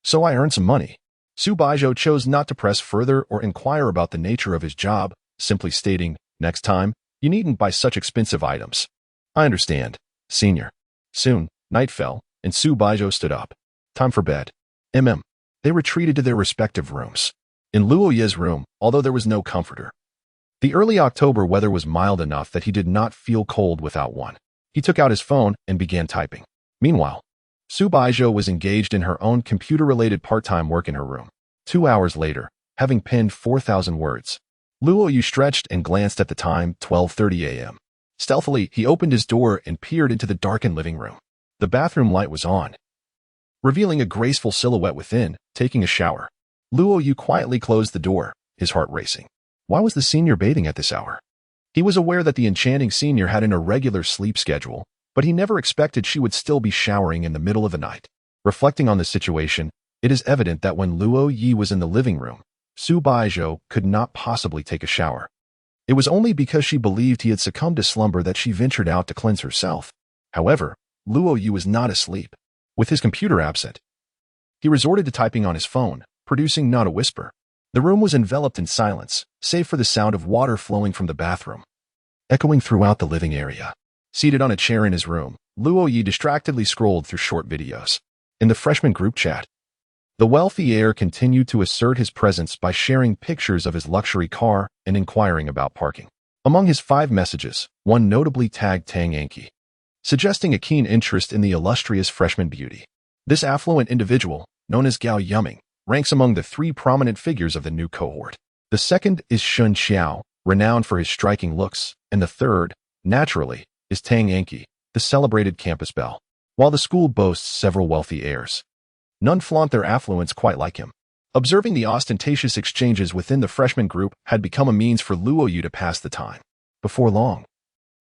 so I earn some money." Su Baizhou chose not to press further or inquire about the nature of his job, simply stating, "Next time, you needn't buy such expensive items." "I understand, senior." Soon, night fell, and Su Baizhou stood up. Time for bed. They retreated to their respective rooms. In Luo Ye's room, although there was no comforter, the early October weather was mild enough that he did not feel cold without one. He took out his phone and began typing. Meanwhile, Su Baizhou was engaged in her own computer-related part-time work in her room. 2 hours later, having penned 4,000 words, Luo Ye stretched and glanced at the time, 12:30 a.m. Stealthily, he opened his door and peered into the darkened living room. The bathroom light was on, revealing a graceful silhouette within, taking a shower. Luo Ye quietly closed the door, his heart racing. Why was the senior bathing at this hour? He was aware that the enchanting senior had an irregular sleep schedule, but he never expected she would still be showering in the middle of the night. Reflecting on the situation, it is evident that when Luo Ye was in the living room, Su Baizhou could not possibly take a shower. It was only because she believed he had succumbed to slumber that she ventured out to cleanse herself. However, Luo Ye was not asleep. With his computer absent, he resorted to typing on his phone, producing not a whisper. The room was enveloped in silence, save for the sound of water flowing from the bathroom, echoing throughout the living area. Seated on a chair in his room, Luo Ye distractedly scrolled through short videos. In the freshman group chat, the wealthy heir continued to assert his presence by sharing pictures of his luxury car and inquiring about parking. Among his 5 messages, one notably tagged Tang Anki, suggesting a keen interest in the illustrious freshman beauty. This affluent individual, known as Gao Yuming, ranks among the 3 prominent figures of the new cohort. The second is Shun Xiao, renowned for his striking looks, and the third, naturally, is Tang Anki, the celebrated campus belle. While the school boasts several wealthy heirs, none flaunt their affluence quite like him. Observing the ostentatious exchanges within the freshman group had become a means for Luo Ye to pass the time. Before long,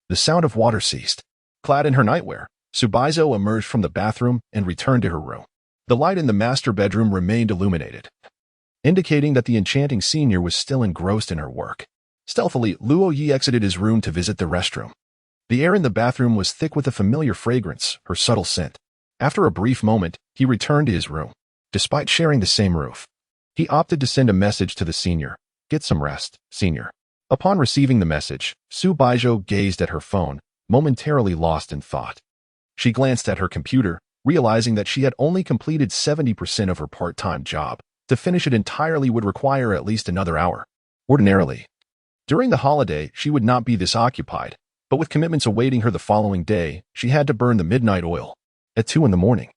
the sound of water ceased. Clad in her nightwear, Su Baizhou emerged from the bathroom and returned to her room. The light in the master bedroom remained illuminated, indicating that the enchanting senior was still engrossed in her work. Stealthily, Luo Ye exited his room to visit the restroom. The air in the bathroom was thick with a familiar fragrance, her subtle scent. After a brief moment, he returned to his room. Despite sharing the same roof, he opted to send a message to the senior. "Get some rest, senior." Upon receiving the message, Su Baizhou gazed at her phone, momentarily lost in thought. She glanced at her computer, realizing that she had only completed 70% of her part-time job. To finish it entirely would require at least another hour. Ordinarily, during the holiday, she would not be this occupied, but with commitments awaiting her the following day, she had to burn the midnight oil. At 2 in the morning,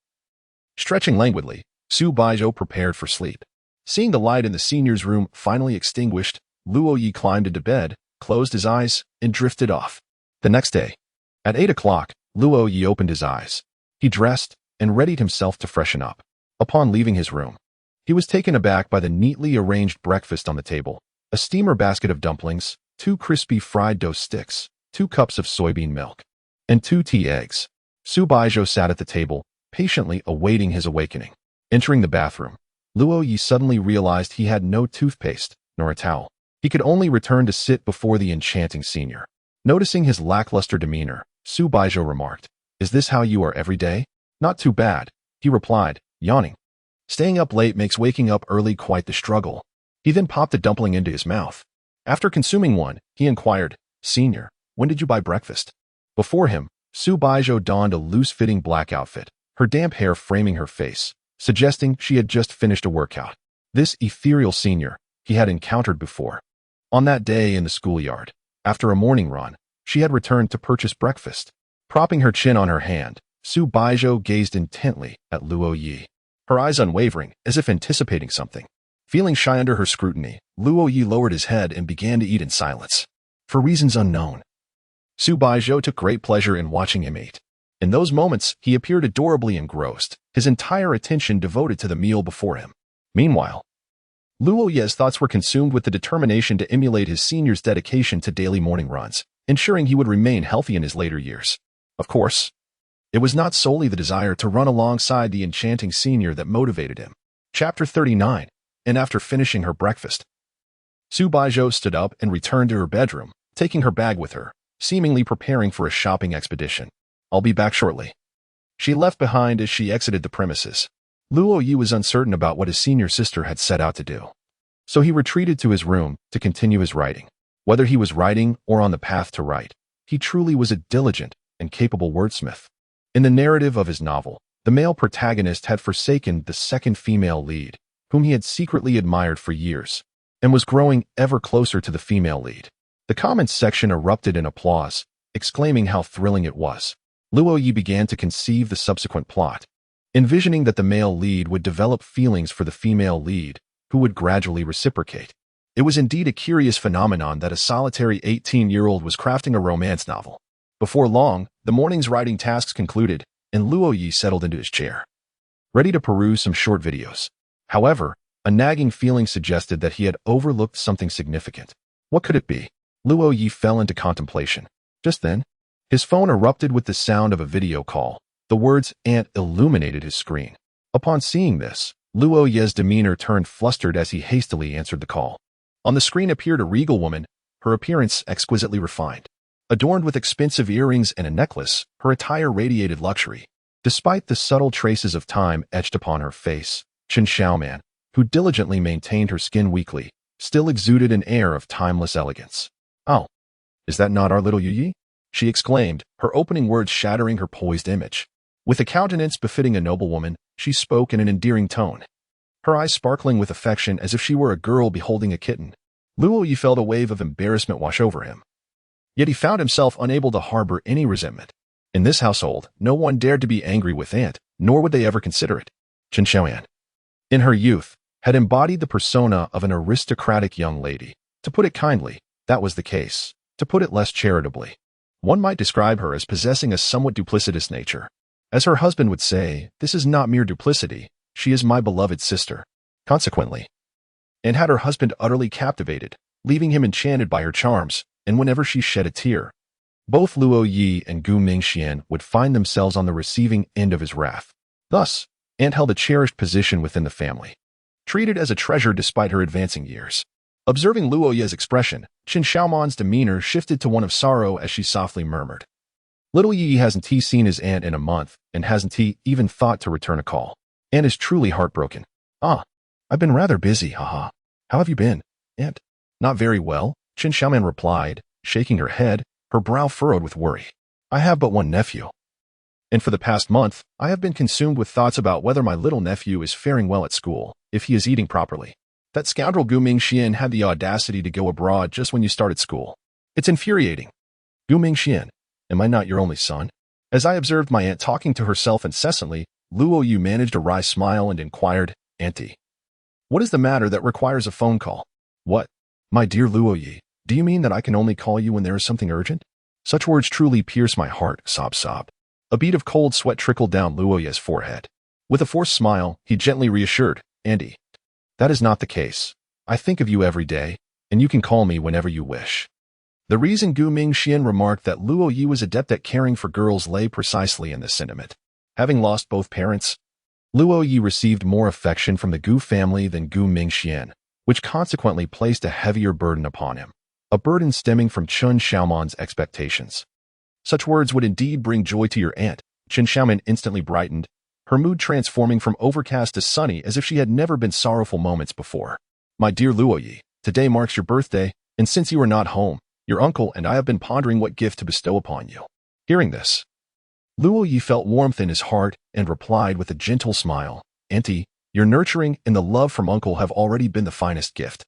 stretching languidly, Su Baizhou prepared for sleep. Seeing the light in the senior's room finally extinguished, Luo Ye climbed into bed, closed his eyes, and drifted off. The next day, at 8 o'clock, Luo Ye opened his eyes. He dressed and readied himself to freshen up. Upon leaving his room, he was taken aback by the neatly arranged breakfast on the table: a steamer basket of dumplings, 2 crispy fried dough sticks, 2 cups of soybean milk, and 2 tea eggs. Su Baizhou sat at the table, patiently awaiting his awakening. Entering the bathroom, Luo Ye suddenly realized he had no toothpaste, nor a towel. He could only return to sit before the enchanting senior. Noticing his lackluster demeanor, Su Baizhou remarked, "Is this how you are every day?" "Not too bad," he replied, yawning. "Staying up late makes waking up early quite the struggle." He then popped a dumpling into his mouth. After consuming one, he inquired, "Senior, when did you buy breakfast?" Before him, Su Baizhou donned a loose-fitting black outfit, her damp hair framing her face, suggesting she had just finished a workout. This ethereal senior he had encountered before. On that day in the schoolyard, after a morning run, she had returned to purchase breakfast. Propping her chin on her hand, Su Baizhou gazed intently at Luo Ye, her eyes unwavering, as if anticipating something. Feeling shy under her scrutiny, Luo Ye lowered his head and began to eat in silence. For reasons unknown, Su Baizhou took great pleasure in watching him eat. In those moments, he appeared adorably engrossed, his entire attention devoted to the meal before him. Meanwhile, Luo Ye's thoughts were consumed with the determination to emulate his senior's dedication to daily morning runs, ensuring he would remain healthy in his later years. Of course, it was not solely the desire to run alongside the enchanting senior that motivated him. Chapter 39. And after finishing her breakfast, Su Baizhou stood up and returned to her bedroom, taking her bag with her, seemingly preparing for a shopping expedition. "I'll be back shortly." She left behind as she exited the premises. Luo Ye was uncertain about what his senior sister had set out to do, so he retreated to his room to continue his writing. Whether he was writing or on the path to write, he truly was a diligent and capable wordsmith. In the narrative of his novel, the male protagonist had forsaken the second female lead, whom he had secretly admired for years, and was growing ever closer to the female lead. The comments section erupted in applause, exclaiming how thrilling it was. Luo Ye began to conceive the subsequent plot, envisioning that the male lead would develop feelings for the female lead, who would gradually reciprocate. It was indeed a curious phenomenon that a solitary 18-year-old was crafting a romance novel. Before long, the morning's writing tasks concluded, and Luo Ye settled into his chair, ready to peruse some short videos. However, a nagging feeling suggested that he had overlooked something significant. What could it be? Luo Ye fell into contemplation. Just then, his phone erupted with the sound of a video call. The words "aunt" illuminated his screen. Upon seeing this, Luo Ye's demeanor turned flustered as he hastily answered the call. On the screen appeared a regal woman, her appearance exquisitely refined. Adorned with expensive earrings and a necklace, her attire radiated luxury. Despite the subtle traces of time etched upon her face, Chen Xiaoman, who diligently maintained her skin weekly, still exuded an air of timeless elegance. "Oh, is that not our little Yu Yi?" she exclaimed, her opening words shattering her poised image. With a countenance befitting a noblewoman, she spoke in an endearing tone, her eyes sparkling with affection as if she were a girl beholding a kitten. Luo Ye felt a wave of embarrassment wash over him. Yet he found himself unable to harbor any resentment. In this household, no one dared to be angry with aunt, nor would they ever consider it. Chen Xiaoyan, in her youth, had embodied the persona of an aristocratic young lady. To put it kindly, that was the case. To put it less charitably, one might describe her as possessing a somewhat duplicitous nature. As her husband would say, "This is not mere duplicity, she is my beloved sister." Consequently, and had her husband utterly captivated, leaving him enchanted by her charms, and whenever she shed a tear, both Luo Ye and Gu Mingxian would find themselves on the receiving end of his wrath. Thus, aunt held a cherished position within the family, treated as a treasure despite her advancing years. Observing Luo Ye's expression, Chen Xiaoman's demeanor shifted to one of sorrow as she softly murmured, "Little Yi hasn't he seen his aunt in a month, and hasn't he even thought to return a call. Aunt is truly heartbroken." "Ah, I've been rather busy, haha. How have you been, aunt?" "Not very well," Chen Xiaoman replied, shaking her head, her brow furrowed with worry. "I have but one nephew, and for the past month, I have been consumed with thoughts about whether my little nephew is faring well at school, if he is eating properly. That scoundrel Gu Mingxian had the audacity to go abroad just when you started school. It's infuriating. Gu Mingxian, am I not your only son?" As I observed my aunt talking to herself incessantly, Luo Yu managed a wry smile and inquired, "Auntie, what is the matter that requires a phone call?" "What? My dear Luo Yi, do you mean that I can only call you when there is something urgent?" Such words truly pierce my heart, sob. A bead of cold sweat trickled down Luo Ye's forehead. With a forced smile, he gently reassured, "Auntie, that is not the case. I think of you every day, and you can call me whenever you wish." The reason Gu Mingxian remarked that Luo Yi was adept at caring for girls lay precisely in this sentiment. Having lost both parents, Luo Ye received more affection from the Gu family than Gu Mingxian, which consequently placed a heavier burden upon him, a burden stemming from Chen Xiaoman's expectations. Such words would indeed bring joy to your aunt. Chen Xiaoman instantly brightened, her mood transforming from overcast to sunny as if she had never been sorrowful moments before. My dear Luo Ye, today marks your birthday, and since you are not home, your uncle and I have been pondering what gift to bestow upon you. Hearing this, Luo Ye felt warmth in his heart and replied with a gentle smile, Auntie, your nurturing and the love from uncle have already been the finest gift.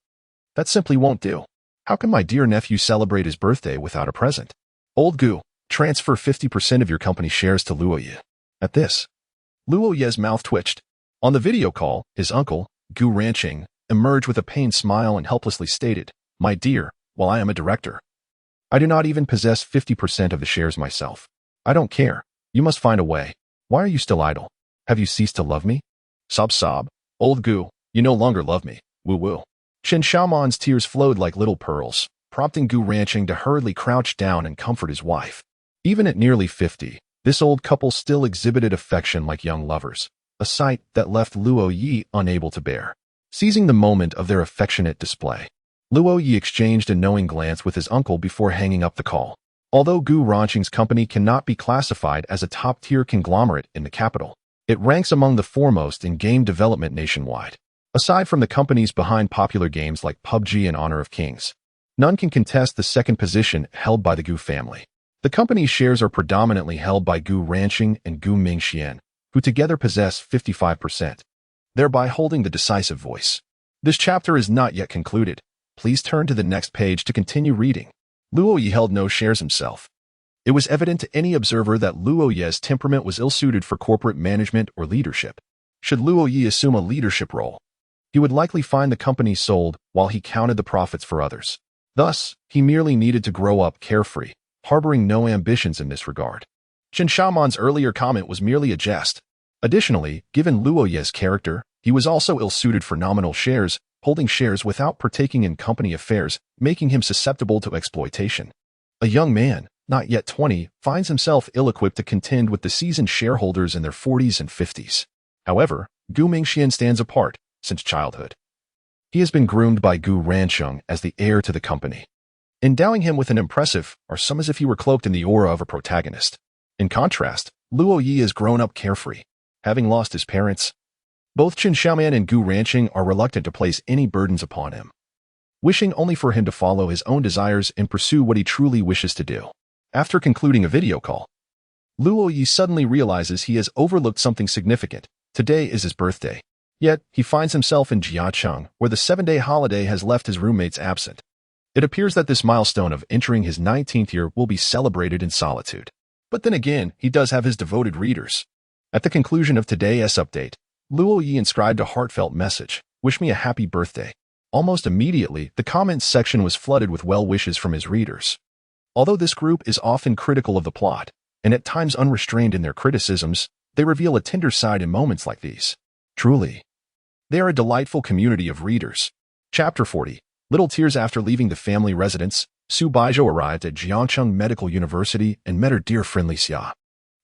That simply won't do. How can my dear nephew celebrate his birthday without a present? Old Gu, transfer 50% of your company shares to Luo Ye. At this, Luo Ye's mouth twitched. On the video call, his uncle, Gu Ranqing, emerged with a pained smile and helplessly stated, My dear, while I am a director, I do not even possess 50% of the shares myself. I don't care. You must find a way. Why are you still idle? Have you ceased to love me? Sob sob. Old Gu, you no longer love me. Woo woo. Chen Xiaoman's tears flowed like little pearls, prompting Gu Ranqing to hurriedly crouch down and comfort his wife. Even at nearly 50, this old couple still exhibited affection like young lovers, a sight that left Luo Ye unable to bear. Seizing the moment of their affectionate display, Luo Ye exchanged a knowing glance with his uncle before hanging up the call. Although Gu Ranqing's company cannot be classified as a top-tier conglomerate in the capital, it ranks among the foremost in game development nationwide. Aside from the companies behind popular games like PUBG and Honor of Kings, none can contest the second position held by the Gu family. The company's shares are predominantly held by Gu Ranqing and Gu Mingxian, who together possess 55%, thereby holding the decisive voice. This chapter is not yet concluded. Please turn to the next page to continue reading. Luo Ye held no shares himself. It was evident to any observer that Luo Ye's temperament was ill-suited for corporate management or leadership. Should Luo Ye assume a leadership role, he would likely find the company sold while he counted the profits for others. Thus, he merely needed to grow up carefree, harboring no ambitions in this regard. Chen Xiaoman's earlier comment was merely a jest. Additionally, given Luo Ye's character, he was also ill-suited for nominal shares, holding shares without partaking in company affairs, making him susceptible to exploitation. A young man, not yet 20, finds himself ill-equipped to contend with the seasoned shareholders in their 40s and 50s. However, Gu Mingxian stands apart since childhood. He has been groomed by Gu Ranqing as the heir to the company, endowing him with an impressive, or some as if he were cloaked in the aura of a protagonist. In contrast, Luo Ye has grown up carefree, having lost his parents. Both Chen Xiaoman and Gu Ranqing are reluctant to place any burdens upon him, wishing only for him to follow his own desires and pursue what he truly wishes to do. After concluding a video call, Luo Ye suddenly realizes he has overlooked something significant. Today is his birthday. Yet, he finds himself in Jiacheng, where the 7-day holiday has left his roommates absent. It appears that this milestone of entering his 19th year will be celebrated in solitude. But then again, he does have his devoted readers. At the conclusion of today's update, Luo Ye inscribed a heartfelt message, "Wish me a happy birthday." Almost immediately, the comments section was flooded with well wishes from his readers. Although this group is often critical of the plot, and at times unrestrained in their criticisms, they reveal a tender side in moments like these. Truly, they are a delightful community of readers. Chapter 40. Little tears after leaving the family residence, Su Baizhou arrived at Jiangcheng Medical University and met her dear friend Li Xia.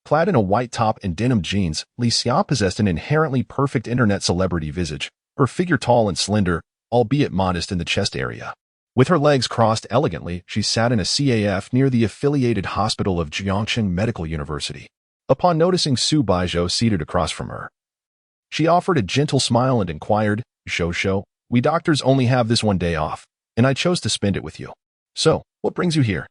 Clad in a white top and denim jeans, Li Xia possessed an inherently perfect internet celebrity visage, her figure tall and slender, albeit modest in the chest area. With her legs crossed elegantly, she sat in a CAF near the affiliated hospital of Jiangcheng Medical University. Upon noticing Su Baizhou seated across from her, she offered a gentle smile and inquired, "Shou, we doctors only have this one day off, and I chose to spend it with you. So, what brings you here?"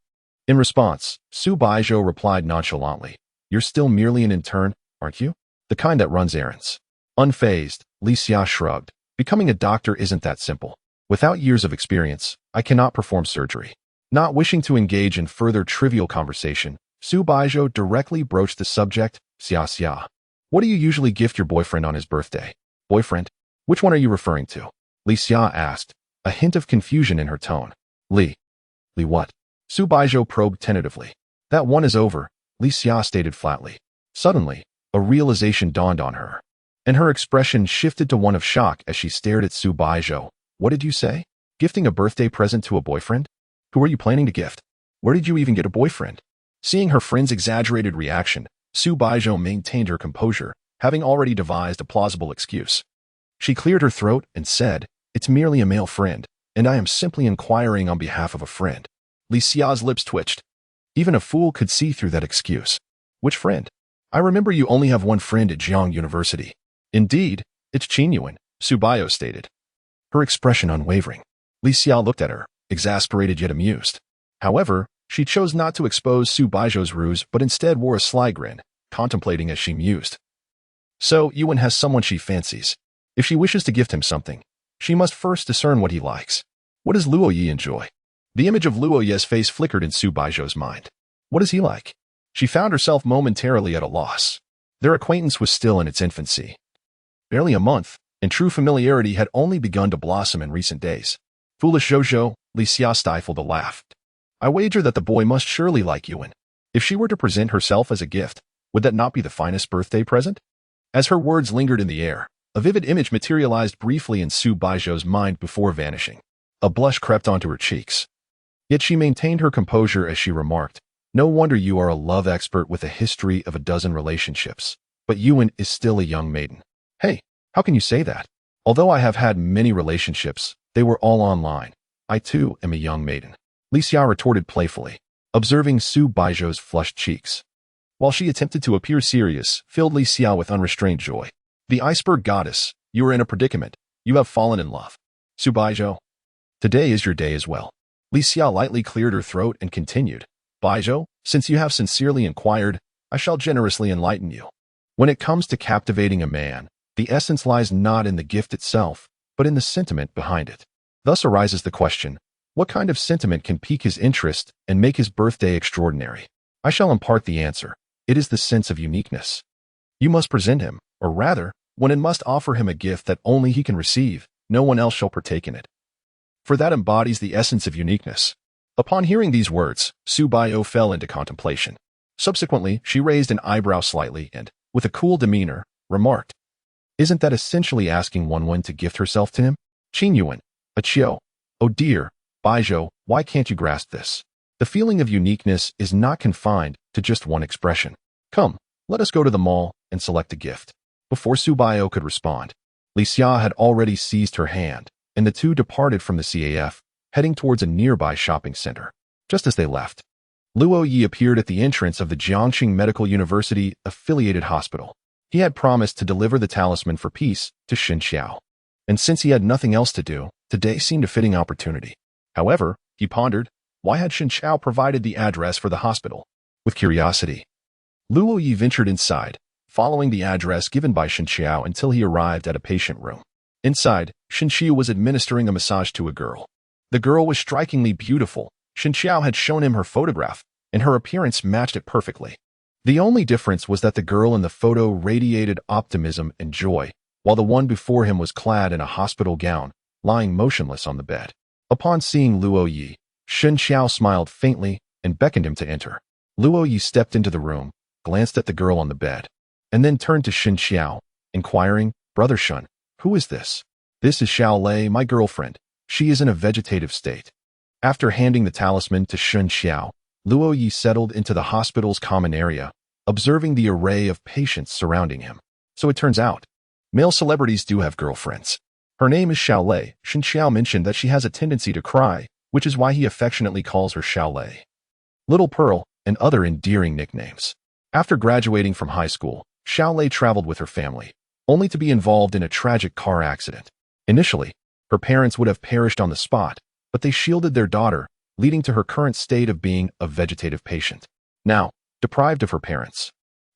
In response, Su Baizhou replied nonchalantly, "You're still merely an intern, aren't you? The kind that runs errands." Unfazed, Li Xia shrugged. "Becoming a doctor isn't that simple. Without years of experience, I cannot perform surgery." Not wishing to engage in further trivial conversation, Su Baizhou directly broached the subject. "Xia, what do you usually gift your boyfriend on his birthday?" "Boyfriend? Which one are you referring to?" Li Xia asked, a hint of confusion in her tone. Li what?" Su Baizhou probed tentatively. "That one is over," Li Xia stated flatly. Suddenly, a realization dawned on her, and her expression shifted to one of shock as she stared at Su Baizhou. "What did you say? Gifting a birthday present to a boyfriend? Who are you planning to gift? Where did you even get a boyfriend?" Seeing her friend's exaggerated reaction, Su Baizhou maintained her composure, having already devised a plausible excuse. She cleared her throat and said, "It's merely a male friend, and I am simply inquiring on behalf of a friend." Li Xia's lips twitched. Even a fool could see through that excuse. Which friend? I remember you only have one friend at Jiang University. Indeed, it's Qin Yuan, Su Baizhou stated. Her expression unwavering. Li Xia looked at her, exasperated yet amused. However, she chose not to expose Su Baizhou's ruse but instead wore a sly grin, contemplating as she mused. So, Yuan has someone she fancies. If she wishes to gift him something, she must first discern what he likes. What does Luo Ye enjoy? The image of Luo Ye's face flickered in Su Baizhou's mind. What is he like? She found herself momentarily at a loss. Their acquaintance was still in its infancy. Barely a month, and true familiarity had only begun to blossom in recent days. Foolish Zhou, Li Xia stifled a laugh. I wager that the boy must surely like Yuan. If she were to present herself as a gift, would that not be the finest birthday present? As her words lingered in the air, a vivid image materialized briefly in Su Baizhou's mind before vanishing. A blush crept onto her cheeks. Yet she maintained her composure as she remarked, "No wonder you are a love expert with a history of a dozen relationships. But Yuan is still a young maiden." Hey, how can you say that? Although I have had many relationships, they were all online. I too am a young maiden. Li Xia retorted playfully, observing Su Baizhou's flushed cheeks. While she attempted to appear serious, filled Li Xia with unrestrained joy. The iceberg goddess, you are in a predicament. You have fallen in love. Su Baizhou, today is your day as well. Li Xia lightly cleared her throat and continued, Baizhou, since you have sincerely inquired, I shall generously enlighten you. When it comes to captivating a man, the essence lies not in the gift itself, but in the sentiment behind it. Thus arises the question, what kind of sentiment can pique his interest and make his birthday extraordinary? I shall impart the answer. It is the sense of uniqueness. You must present him, or rather, one must offer him a gift that only he can receive, no one else shall partake in it. For that embodies the essence of uniqueness. Upon hearing these words, Su Baizhou fell into contemplation. Subsequently, she raised an eyebrow slightly and, with a cool demeanor, remarked, Isn't that essentially asking one to gift herself to him? Qin Yuan, a Chiu. Oh dear, Baizhou, why can't you grasp this? The feeling of uniqueness is not confined to just one expression. Come, let us go to the mall and select a gift. Before Su Baizhou could respond, Li Xia had already seized her hand, and the two departed from the CAF, heading towards a nearby shopping center. Just as they left, Luo Ye appeared at the entrance of the Jiangxing Medical University affiliated hospital. He had promised to deliver the talisman for peace to Shen Xiao. And since he had nothing else to do, today seemed a fitting opportunity. However, he pondered, why had Shen Xiao provided the address for the hospital? With curiosity, Luo Ye ventured inside, following the address given by Shen Xiao until he arrived at a patient room. Inside, Shen Xiao was administering a massage to a girl. The girl was strikingly beautiful. Shen Xiao had shown him her photograph, and her appearance matched it perfectly. The only difference was that the girl in the photo radiated optimism and joy, while the one before him was clad in a hospital gown, lying motionless on the bed. Upon seeing Luo Ye, Shen Xiao smiled faintly and beckoned him to enter. Luo Ye stepped into the room, glanced at the girl on the bed, and then turned to Shen Xiao, inquiring, Brother Shen, who is this? This is Xiao Lei, my girlfriend. She is in a vegetative state. After handing the talisman to Shen Xiao, Luo Ye settled into the hospital's common area, observing the array of patients surrounding him. So it turns out, male celebrities do have girlfriends. Her name is Xiao Lei. Shen Xiao mentioned that she has a tendency to cry, which is why he affectionately calls her Xiao Lei. Little Pearl, and other endearing nicknames. After graduating from high school, Xiao Lei traveled with her family, only to be involved in a tragic car accident. Initially, her parents would have perished on the spot, but they shielded their daughter, leading to her current state of being a vegetative patient. Now, deprived of her parents,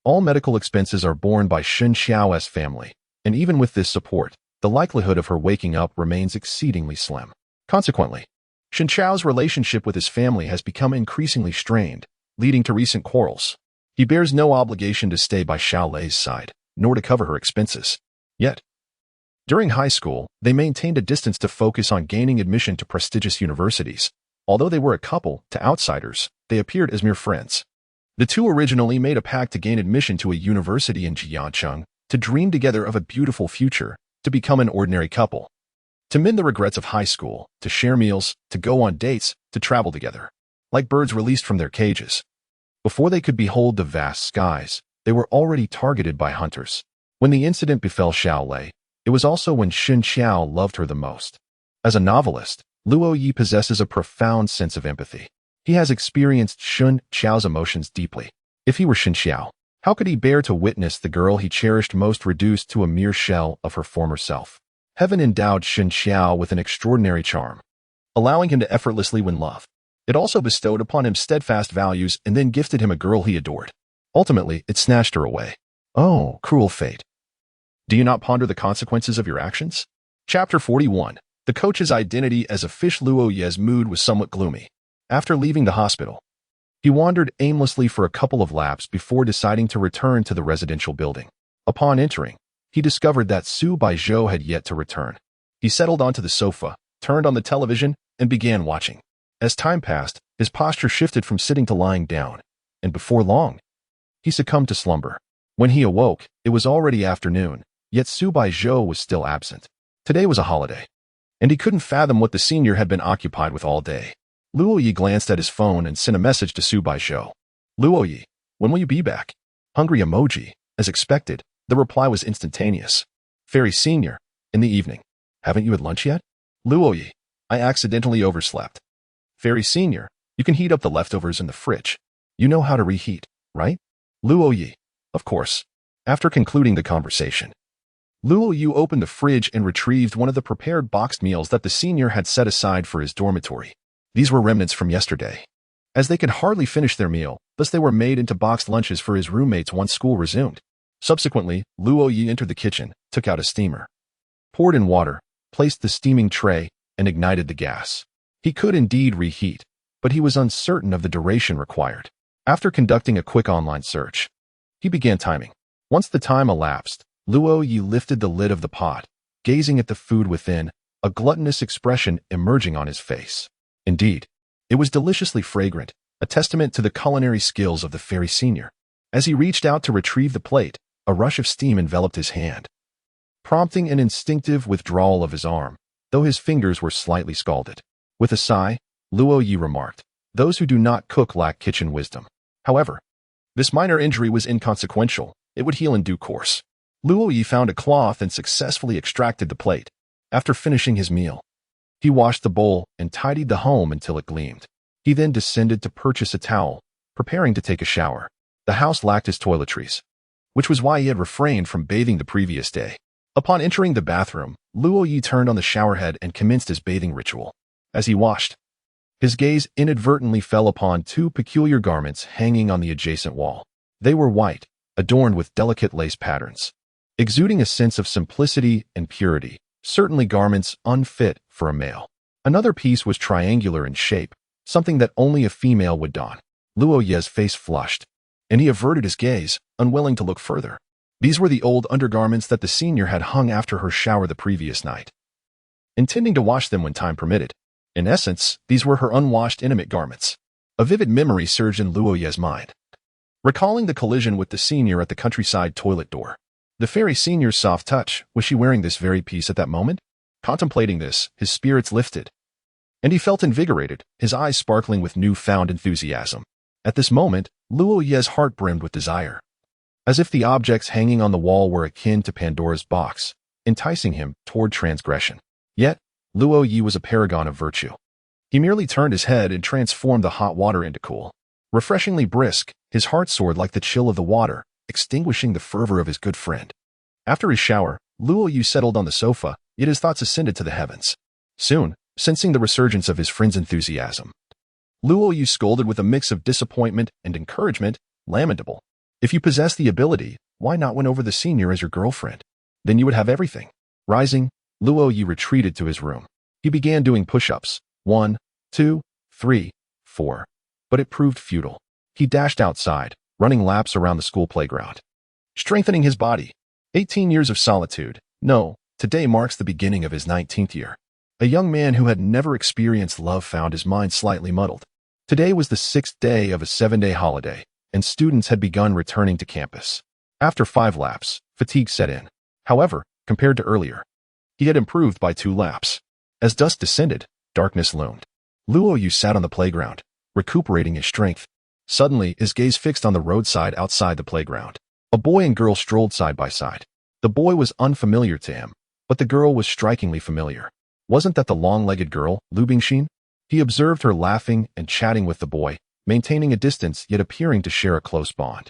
all medical expenses are borne by Shen Xiao's family, and even with this support, the likelihood of her waking up remains exceedingly slim. Consequently, Shen Xiao's relationship with his family has become increasingly strained, leading to recent quarrels. He bears no obligation to stay by Xiao Lei's side, nor to cover her expenses. Yet, during high school, they maintained a distance to focus on gaining admission to prestigious universities. Although they were a couple, to outsiders, they appeared as mere friends. The two originally made a pact to gain admission to a university in Jiangcheng, to dream together of a beautiful future, to become an ordinary couple. To mend the regrets of high school, to share meals, to go on dates, to travel together. Like birds released from their cages. Before they could behold the vast skies, they were already targeted by hunters. When the incident befell Xiao Lei, it was also when Xun Xiao loved her the most. As a novelist, Luo Ye possesses a profound sense of empathy. He has experienced Xun Xiao's emotions deeply. If he were Xun Xiao, how could he bear to witness the girl he cherished most reduced to a mere shell of her former self? Heaven endowed Xun Xiao with an extraordinary charm, allowing him to effortlessly win love. It also bestowed upon him steadfast values and then gifted him a girl he adored. Ultimately, it snatched her away. Oh, cruel fate. Do you not ponder the consequences of your actions? Chapter 41. The coach's identity as a fish. Luo Ye's mood was somewhat gloomy. After leaving the hospital, he wandered aimlessly for a couple of laps before deciding to return to the residential building. Upon entering, he discovered that Su Baizhou had yet to return. He settled onto the sofa, turned on the television, and began watching. As time passed, his posture shifted from sitting to lying down, and before long, he succumbed to slumber. When he awoke, it was already afternoon, yet Su Baizhou was still absent. Today was a holiday, and he couldn't fathom what the senior had been occupied with all day. Luo Ye glanced at his phone and sent a message to Su Baizhou. Luo Ye, when will you be back? Hungry emoji. As expected, the reply was instantaneous. Fairy Senior, in the evening. Haven't you had lunch yet? Luo Ye, I accidentally overslept. Fairy Senior, you can heat up the leftovers in the fridge. You know how to reheat, right? Luo Ye, of course. After concluding the conversation, Luo Ye opened the fridge and retrieved one of the prepared boxed meals that the senior had set aside for his dormitory. These were remnants from yesterday, as they could hardly finish their meal, thus they were made into boxed lunches for his roommates once school resumed. Subsequently, Luo Ye entered the kitchen, took out a steamer, poured in water, placed the steaming tray, and ignited the gas. He could indeed reheat, but he was uncertain of the duration required. After conducting a quick online search, he began timing. Once the time elapsed, Luo Ye lifted the lid of the pot, gazing at the food within, a gluttonous expression emerging on his face. Indeed, it was deliciously fragrant, a testament to the culinary skills of the fairy senior. As he reached out to retrieve the plate, a rush of steam enveloped his hand, prompting an instinctive withdrawal of his arm, though his fingers were slightly scalded. With a sigh, Luo Ye remarked, "Those who do not cook lack kitchen wisdom." However, this minor injury was inconsequential. It would heal in due course. Luo Ye found a cloth and successfully extracted the plate. After finishing his meal, he washed the bowl and tidied the home until it gleamed. He then descended to purchase a towel, preparing to take a shower. The house lacked his toiletries, which was why he had refrained from bathing the previous day. Upon entering the bathroom, Luo Ye turned on the showerhead and commenced his bathing ritual. As he washed, his gaze inadvertently fell upon two peculiar garments hanging on the adjacent wall. They were white, adorned with delicate lace patterns, exuding a sense of simplicity and purity, certainly garments unfit for a male. Another piece was triangular in shape, something that only a female would don. Luo Ye's face flushed, and he averted his gaze, unwilling to look further. These were the old undergarments that the senior had hung after her shower the previous night, intending to wash them when time permitted. In essence, these were her unwashed intimate garments. A vivid memory surged in Luo Ye's mind, recalling the collision with the senior at the countryside toilet door. The fairy senior's soft touch, was she wearing this very piece at that moment? Contemplating this, his spirits lifted, and he felt invigorated, his eyes sparkling with newfound enthusiasm. At this moment, Luo Ye's heart brimmed with desire, as if the objects hanging on the wall were akin to Pandora's box, enticing him toward transgression. Yet, Luo Ye was a paragon of virtue. He merely turned his head and transformed the hot water into cool. Refreshingly brisk, his heart soared like the chill of the water, extinguishing the fervor of his good friend. After his shower, Luo Ye settled on the sofa, yet his thoughts ascended to the heavens. Soon, sensing the resurgence of his friend's enthusiasm, Luo Ye scolded with a mix of disappointment and encouragement. Lamentable. If you possess the ability, why not win over the senior as your girlfriend? Then you would have everything. Rising, Luo Ye retreated to his room. He began doing push-ups. 1, 2, 3, 4. But it proved futile. He dashed outside, running laps around the school playground, strengthening his body. 18 years of solitude. No, today marks the beginning of his 19th year. A young man who had never experienced love found his mind slightly muddled. Today was the 6th day of a 7-day holiday, and students had begun returning to campus. After 5 laps, fatigue set in. However, compared to earlier, he had improved by 2 laps. As dusk descended, darkness loomed. Luo Ye sat on the playground, recuperating his strength. Suddenly, his gaze fixed on the roadside outside the playground. A boy and girl strolled side by side. The boy was unfamiliar to him, but the girl was strikingly familiar. Wasn't that the long-legged girl, Lu Bingxin? He observed her laughing and chatting with the boy, maintaining a distance yet appearing to share a close bond.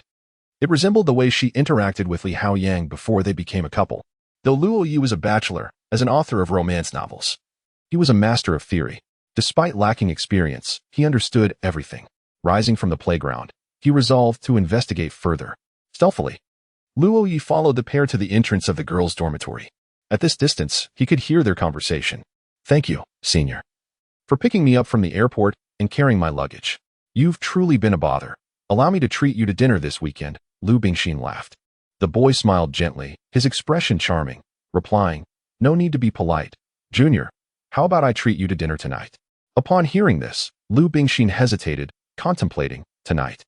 It resembled the way she interacted with Li Haoyang before they became a couple. Though Luo Ye was a bachelor, as an author of romance novels, he was a master of theory. Despite lacking experience, he understood everything. Rising from the playground, he resolved to investigate further. Stealthily, Luo Ye followed the pair to the entrance of the girls' dormitory. At this distance, he could hear their conversation. "Thank you, senior, for picking me up from the airport and carrying my luggage. You've truly been a bother. Allow me to treat you to dinner this weekend," Lu Bingxin laughed. The boy smiled gently, his expression charming, replying, "No need to be polite. Junior, how about I treat you to dinner tonight?" Upon hearing this, Lu Bingxin hesitated, contemplating tonight.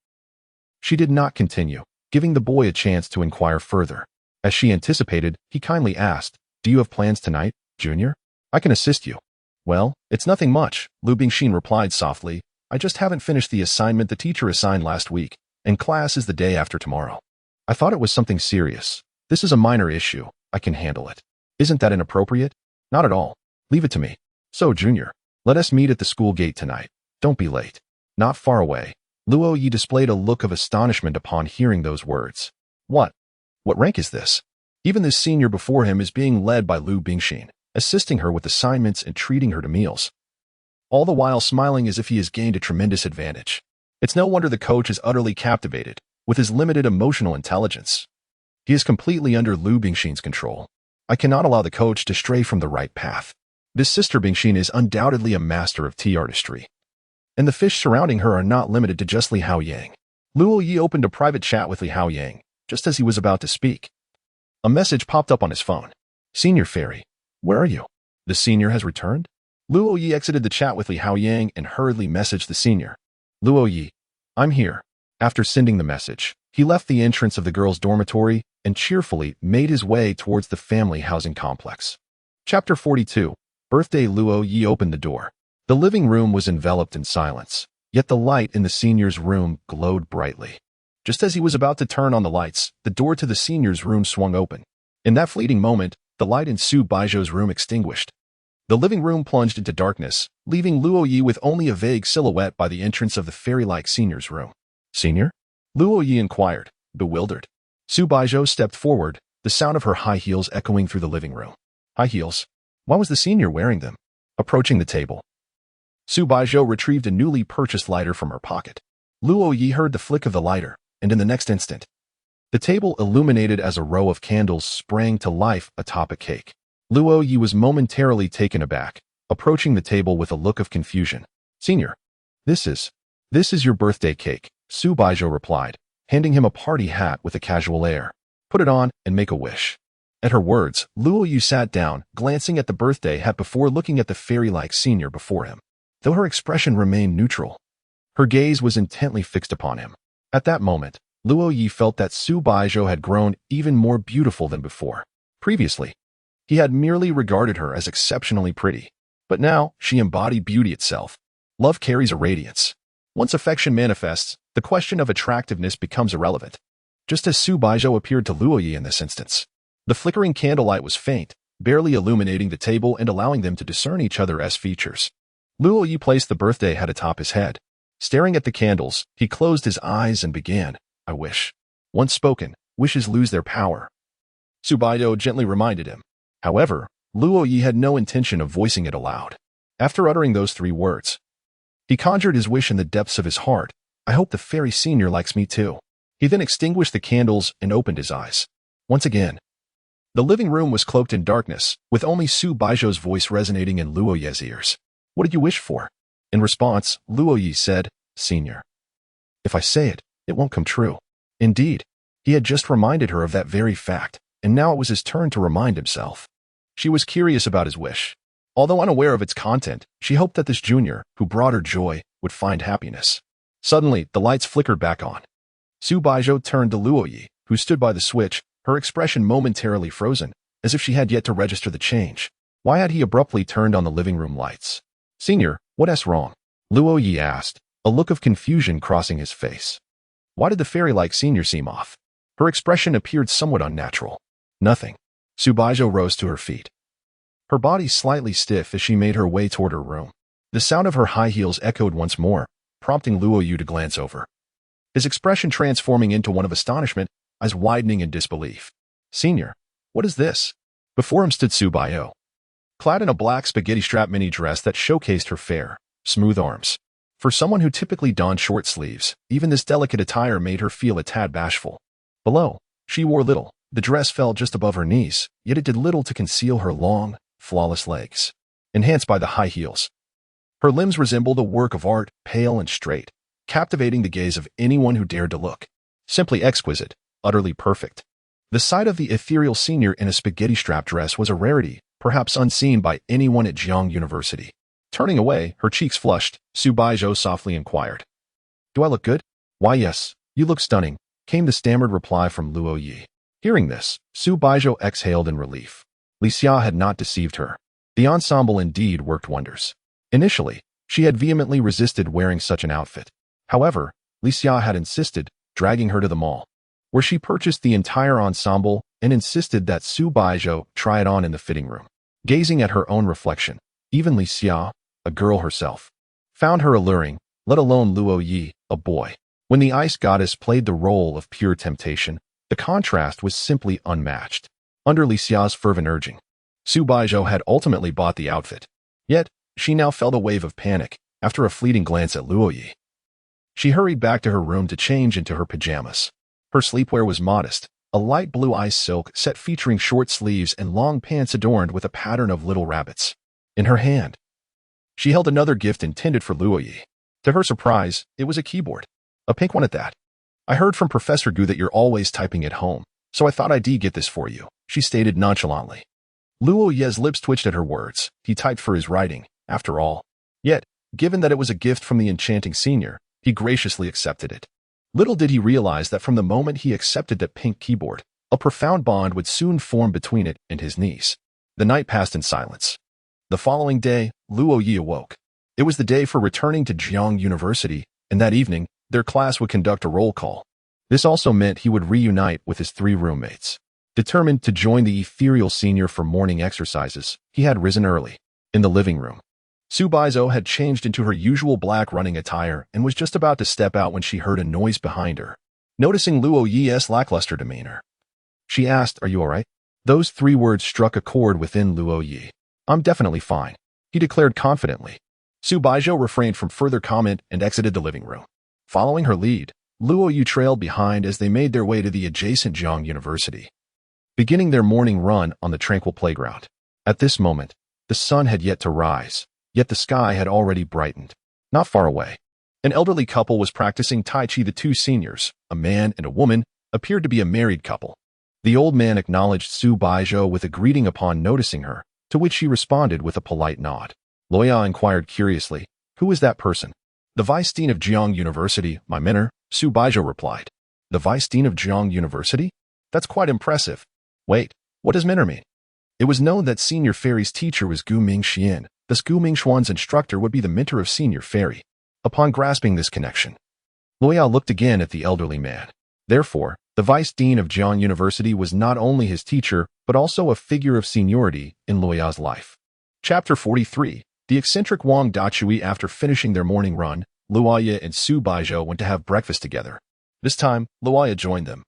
She did not continue, giving the boy a chance to inquire further. As she anticipated, he kindly asked, "Do you have plans tonight, Junior? I can assist you." "Well, it's nothing much," Lu Bingxin replied softly. "I just haven't finished the assignment the teacher assigned last week, and class is the day after tomorrow. I thought it was something serious. This is a minor issue. I can handle it. Isn't that inappropriate?" "Not at all. Leave it to me. So, Junior, let us meet at the school gate tonight. Don't be late." Not far away, Luo Ye displayed a look of astonishment upon hearing those words. What rank is this? Even this senior before him is being led by Lu Bingxin, assisting her with assignments and treating her to meals, all the while smiling as if he has gained a tremendous advantage. It's no wonder the coach is utterly captivated with his limited emotional intelligence. He is completely under Lu Bingxin's control. I cannot allow the coach to stray from the right path. This sister Bingxin is undoubtedly a master of tea artistry. And the fish surrounding her are not limited to just Li Haoyang. Luo Ye opened a private chat with Li Haoyang, just as he was about to speak. A message popped up on his phone. "Senior Fairy, where are you? The senior has returned?" Luo Ye exited the chat with Li Haoyang and hurriedly messaged the senior. "Luo Ye, I'm here." After sending the message, he left the entrance of the girls' dormitory and cheerfully made his way towards the family housing complex. Chapter 42. Birthday. Luo Ye opened the door. The living room was enveloped in silence, yet the light in the senior's room glowed brightly. Just as he was about to turn on the lights, the door to the senior's room swung open. In that fleeting moment, the light in Su Baizhou's room extinguished. The living room plunged into darkness, leaving Luo Ye with only a vague silhouette by the entrance of the fairy-like senior's room. "Senior?" Luo Ye inquired, bewildered. Su Baizhou stepped forward, the sound of her high heels echoing through the living room. High heels? Why was the senior wearing them? Approaching the table, Su Baizhou retrieved a newly purchased lighter from her pocket. Luo Ye heard the flick of the lighter, and in the next instant, the table illuminated as a row of candles sprang to life atop a cake. Luo Ye was momentarily taken aback, approaching the table with a look of confusion. "Senior, this is your birthday cake," Su Baizhou replied, handing him a party hat with a casual air. "Put it on and make a wish." At her words, Luo Ye sat down, glancing at the birthday hat before looking at the fairy-like senior before him. Though her expression remained neutral, her gaze was intently fixed upon him. At that moment, Luo Ye felt that Su Baizhou had grown even more beautiful than before. Previously, he had merely regarded her as exceptionally pretty, but now she embodied beauty itself. Love carries a radiance. Once affection manifests, the question of attractiveness becomes irrelevant. Just as Su Baizhou appeared to Luo Ye in this instance, the flickering candlelight was faint, barely illuminating the table and allowing them to discern each other's features. Luo Ye placed the birthday hat atop his head. Staring at the candles, he closed his eyes and began, "I wish." Once spoken, wishes lose their power, Su Baizhou gently reminded him. However, Luo Ye had no intention of voicing it aloud. After uttering those 3 words, he conjured his wish in the depths of his heart. "I hope the fairy senior likes me too." He then extinguished the candles and opened his eyes. Once again, the living room was cloaked in darkness, with only Su Baizhou's voice resonating in Luo Ye's ears. "What did you wish for?" In response, Luo Ye said, "Senior, if I say it, it won't come true." Indeed, he had just reminded her of that very fact, and now it was his turn to remind himself. She was curious about his wish. Although unaware of its content, she hoped that this junior, who brought her joy, would find happiness. Suddenly, the lights flickered back on. Su Baizhou turned to Luo Ye, who stood by the switch, her expression momentarily frozen, as if she had yet to register the change. Why had he abruptly turned on the living room lights? "Senior, what's wrong?" Luo Ye asked, a look of confusion crossing his face. Why did the fairy-like senior seem off? Her expression appeared somewhat unnatural. Nothing. Su Baizhou rose to her feet, her body slightly stiff as she made her way toward her room. The sound of her high heels echoed once more, prompting Luo Ye to glance over, his expression transforming into one of astonishment, eyes widening in disbelief. "Senior, what is this?" Before him stood Su Baizhou, clad in a black spaghetti-strap mini dress that showcased her fair, smooth arms. For someone who typically donned short sleeves, even this delicate attire made her feel a tad bashful. Below, she wore little. The dress fell just above her knees, yet it did little to conceal her long, flawless legs, enhanced by the high heels. Her limbs resembled a work of art, pale and straight, captivating the gaze of anyone who dared to look. Simply exquisite, utterly perfect. The sight of the ethereal senior in a spaghetti-strap dress was a rarity, perhaps unseen by anyone at Jiang University. Turning away, her cheeks flushed, Su Baizhou softly inquired, "Do I look good?" "Why, yes, you look stunning," came the stammered reply from Luo Ye. Hearing this, Su Baizhou exhaled in relief. Li Xia had not deceived her. The ensemble indeed worked wonders. Initially, she had vehemently resisted wearing such an outfit. However, Li Xia had insisted, dragging her to the mall, where she purchased the entire ensemble and insisted that Su Baizhou try it on in the fitting room. Gazing at her own reflection, even Li Xia, a girl herself, found her alluring, let alone Luo Ye, a boy. When the ice goddess played the role of pure temptation, the contrast was simply unmatched. Under Li Xia's fervent urging, Su Baizhou had ultimately bought the outfit. Yet, she now felt a wave of panic after a fleeting glance at Luo Ye. She hurried back to her room to change into her pajamas. Her sleepwear was modest, a light blue ice silk set featuring short sleeves and long pants adorned with a pattern of little rabbits. In her hand, she held another gift intended for Luo Ye. To her surprise, it was a keyboard. A pink one at that. "I heard from Professor Gu that you're always typing at home, so I thought I'd get this for you," she stated nonchalantly. Luo Ye's lips twitched at her words. He typed for his writing, after all. Yet, given that it was a gift from the enchanting senior, he graciously accepted it. Little did he realize that from the moment he accepted that pink keyboard, a profound bond would soon form between it and his niece. The night passed in silence. The following day, Luo Ye awoke. It was the day for returning to Jiang University, and that evening, their class would conduct a roll call. This also meant he would reunite with his 3 roommates. Determined to join the ethereal senior for morning exercises, he had risen early. In the living room, Su Baizhou had changed into her usual black running attire and was just about to step out when she heard a noise behind her. Noticing Luo Ye's lackluster demeanor, she asked, "Are you all right?" Those 3 words struck a chord within Luo Ye. "I'm definitely fine," he declared confidently. Su Baizhou refrained from further comment and exited the living room. Following her lead, Luo Ye trailed behind as they made their way to the adjacent Jiang University, beginning their morning run on the tranquil playground. At this moment, the sun had yet to rise, yet the sky had already brightened. Not far away, an elderly couple was practicing Tai Chi. The 2 seniors, a man and a woman, appeared to be a married couple. The old man acknowledged Su Baizhou with a greeting upon noticing her, to which she responded with a polite nod. Luo Ye inquired curiously, "Who is that person?" "The Vice Dean of Jiang University, my mentor," Su Baizhou replied. "The Vice Dean of Jiang University? That's quite impressive. Wait, what does mentor mean?" It was known that Senior Fairy's teacher was Gu Mingxian, thus Gu Mingxuan's instructor would be the mentor of Senior Fairy. Upon grasping this connection, Luo Ye looked again at the elderly man. Therefore, the Vice Dean of Jiang University was not only his teacher, but also a figure of seniority in Luo Ye's life. Chapter 43. The eccentric Wang Dachui. After finishing their morning run, Luo Ye and Su Baizhou went to have breakfast together. This time, Luo Ye joined them.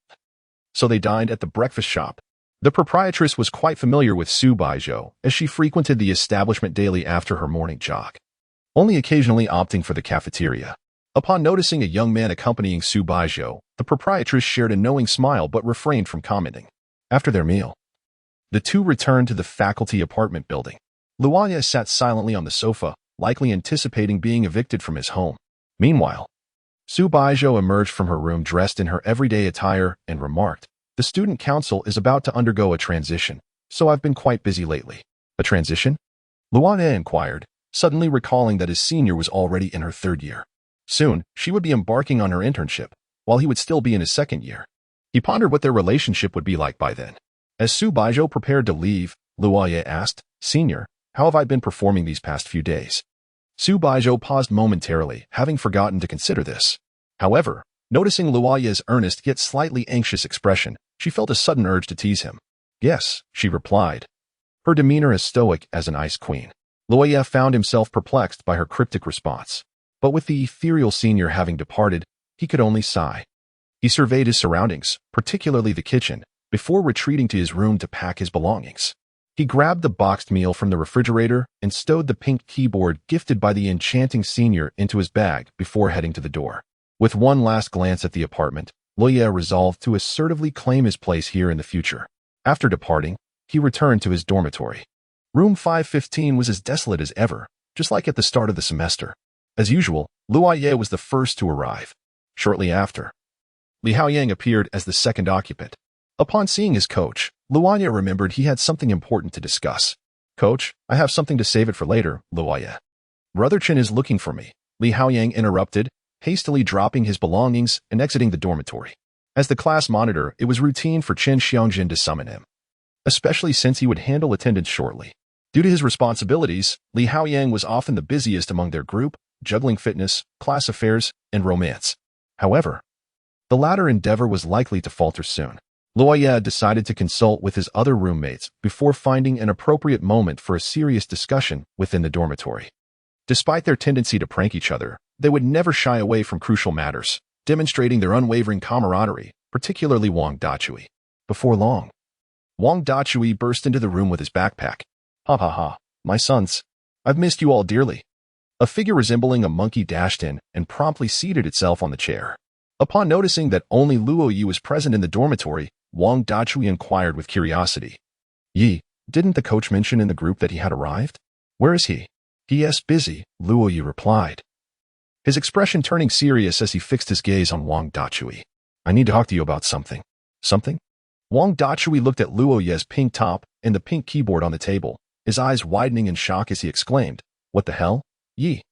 So they dined at the breakfast shop. The proprietress was quite familiar with Su Baizhou, as she frequented the establishment daily after her morning jog, only occasionally opting for the cafeteria. Upon noticing a young man accompanying Su Baizhou, the proprietress shared a knowing smile but refrained from commenting. After their meal, the 2 returned to the faculty apartment building. Luo Ye sat silently on the sofa, likely anticipating being evicted from his home. Meanwhile, Su Baizhou emerged from her room dressed in her everyday attire and remarked, "The student council is about to undergo a transition, so I've been quite busy lately." "A transition?" Luo Ye inquired, suddenly recalling that his senior was already in her 3rd year. Soon, she would be embarking on her internship, while he would still be in his 2nd year. He pondered what their relationship would be like by then. As Su Baizhou prepared to leave, Luo Ye asked, "Senior, how have I been performing these past few days?" Su Baizhou paused momentarily, having forgotten to consider this. However, noticing Luo Ye's earnest yet slightly anxious expression, she felt a sudden urge to tease him. Yes, she replied, her demeanor as stoic as an ice queen. Luo Ye found himself perplexed by her cryptic response, but with the ethereal senior having departed, he could only sigh. He surveyed his surroundings, particularly the kitchen, before retreating to his room to pack his belongings. He grabbed the boxed meal from the refrigerator and stowed the pink keyboard gifted by the enchanting senior into his bag before heading to the door. With one last glance at the apartment, Luo Ye resolved to assertively claim his place here in the future. After departing, he returned to his dormitory. Room 515 was as desolate as ever, just like at the start of the semester. As usual, Luo Ye was the first to arrive. Shortly after, Li Haoyang appeared as the second occupant. Upon seeing his coach, Luo Ye remembered he had something important to discuss. Coach, I have something to save it for later, Luo Ye. Brother Chen is looking for me, Li Haoyang interrupted, hastily dropping his belongings and exiting the dormitory. As the class monitor, it was routine for Chen Xiangjin to summon him, especially since he would handle attendance shortly. Due to his responsibilities, Li Haoyang was often the busiest among their group, juggling fitness, class affairs, and romance. However, the latter endeavor was likely to falter soon. Luo Ye decided to consult with his other roommates before finding an appropriate moment for a serious discussion within the dormitory. Despite their tendency to prank each other, they would never shy away from crucial matters, demonstrating their unwavering camaraderie, particularly Wang Dachui. Before long, Wang Dachui burst into the room with his backpack. Ha ha ha, my sons, I've missed you all dearly. A figure resembling a monkey dashed in and promptly seated itself on the chair. Upon noticing that only Luo Ye was present in the dormitory, Wang Dachui inquired with curiosity. Yi, didn't the coach mention in the group that he had arrived? Where is he? He is busy, Luo Ye replied, his expression turning serious as he fixed his gaze on Wang Dachui. I need to talk to you about something. Something? Wang Dachui looked at Luo Ye's pink top and the pink keyboard on the table, his eyes widening in shock as he exclaimed, What the hell? Yi,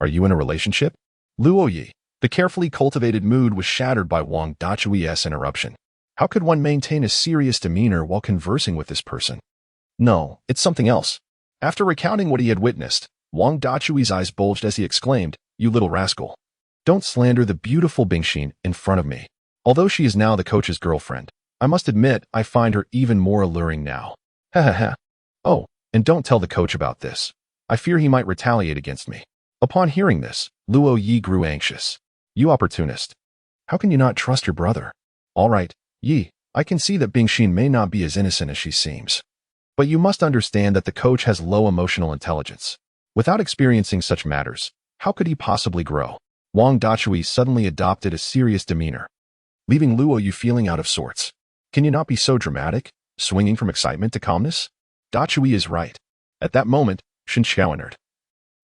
are you in a relationship? Luo Ye. The carefully cultivated mood was shattered by Wang Dachui's interruption. How could one maintain a serious demeanor while conversing with this person? No, it's something else. After recounting what he had witnessed, Wang Dachui's eyes bulged as he exclaimed, You little rascal. Don't slander the beautiful Bingxin in front of me. Although she is now the coach's girlfriend, I must admit I find her even more alluring now. Ha ha ha. Oh, and don't tell the coach about this. I fear he might retaliate against me. Upon hearing this, Luo Ye grew anxious. You opportunist. How can you not trust your brother? All right, Yi, I can see that Bingxin may not be as innocent as she seems. But you must understand that the coach has low emotional intelligence. Without experiencing such matters, how could he possibly grow? Wang Dachui suddenly adopted a serious demeanor, leaving Luo Ye feeling out of sorts. Can you not be so dramatic, swinging from excitement to calmness? Dachui is right. At that moment, Shen Xiao entered.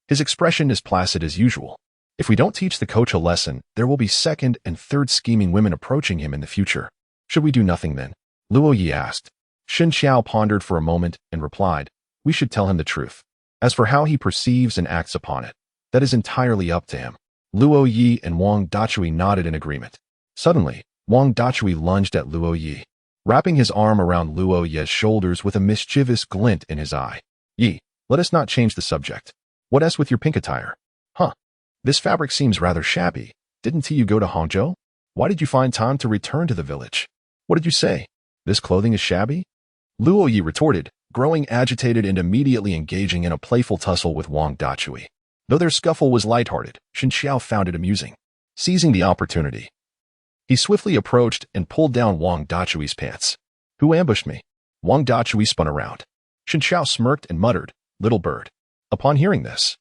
His expression is placid as usual. If we don't teach the coach a lesson, there will be second and third scheming women approaching him in the future. Should we do nothing then? Luo Ye asked. Shen Xiao pondered for a moment and replied, We should tell him the truth. As for how he perceives and acts upon it, that is entirely up to him. Luo Ye and Wang Dachui nodded in agreement. Suddenly, Wang Dachui lunged at Luo Ye, wrapping his arm around Luo Ye's shoulders with a mischievous glint in his eye. Yi, let us not change the subject. What else with your pink attire? Huh. This fabric seems rather shabby. Didn't you go to Hangzhou? Why did you find time to return to the village? What did you say? This clothing is shabby? Luo Ye retorted, growing agitated and immediately engaging in a playful tussle with Wang Dachui. Though their scuffle was lighthearted, Shen Xiao found it amusing. Seizing the opportunity, he swiftly approached and pulled down Wang Dachui's pants. Who ambushed me? Wang Dachui spun around. Shen Xiao smirked and muttered, Little bird. Upon hearing this,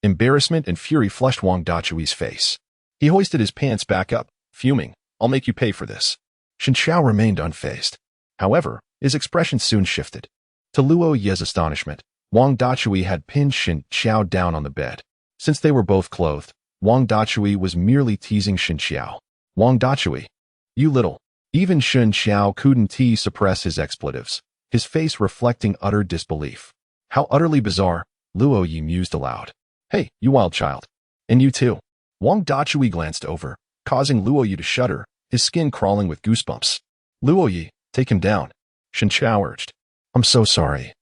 embarrassment and fury flushed Wang Dachui's face. He hoisted his pants back up, fuming, I'll make you pay for this. Shen Xiao remained unfazed. However, his expression soon shifted. To Luo Ye's astonishment, Wang Dachui had pinned Shen Xiao down on the bed. Since they were both clothed, Wang Dachui was merely teasing Shen Xiao. Wang Dachui, you little. Even Shen Xiao couldn't suppress his expletives, his face reflecting utter disbelief. How utterly bizarre, Luo Ye mused aloud. Hey, you wild child. And you too. Wang Dachui glanced over, causing Luo Ye to shudder, his skin crawling with goosebumps. Luo Ye, take him down. Shen Xiao urged. I'm so sorry.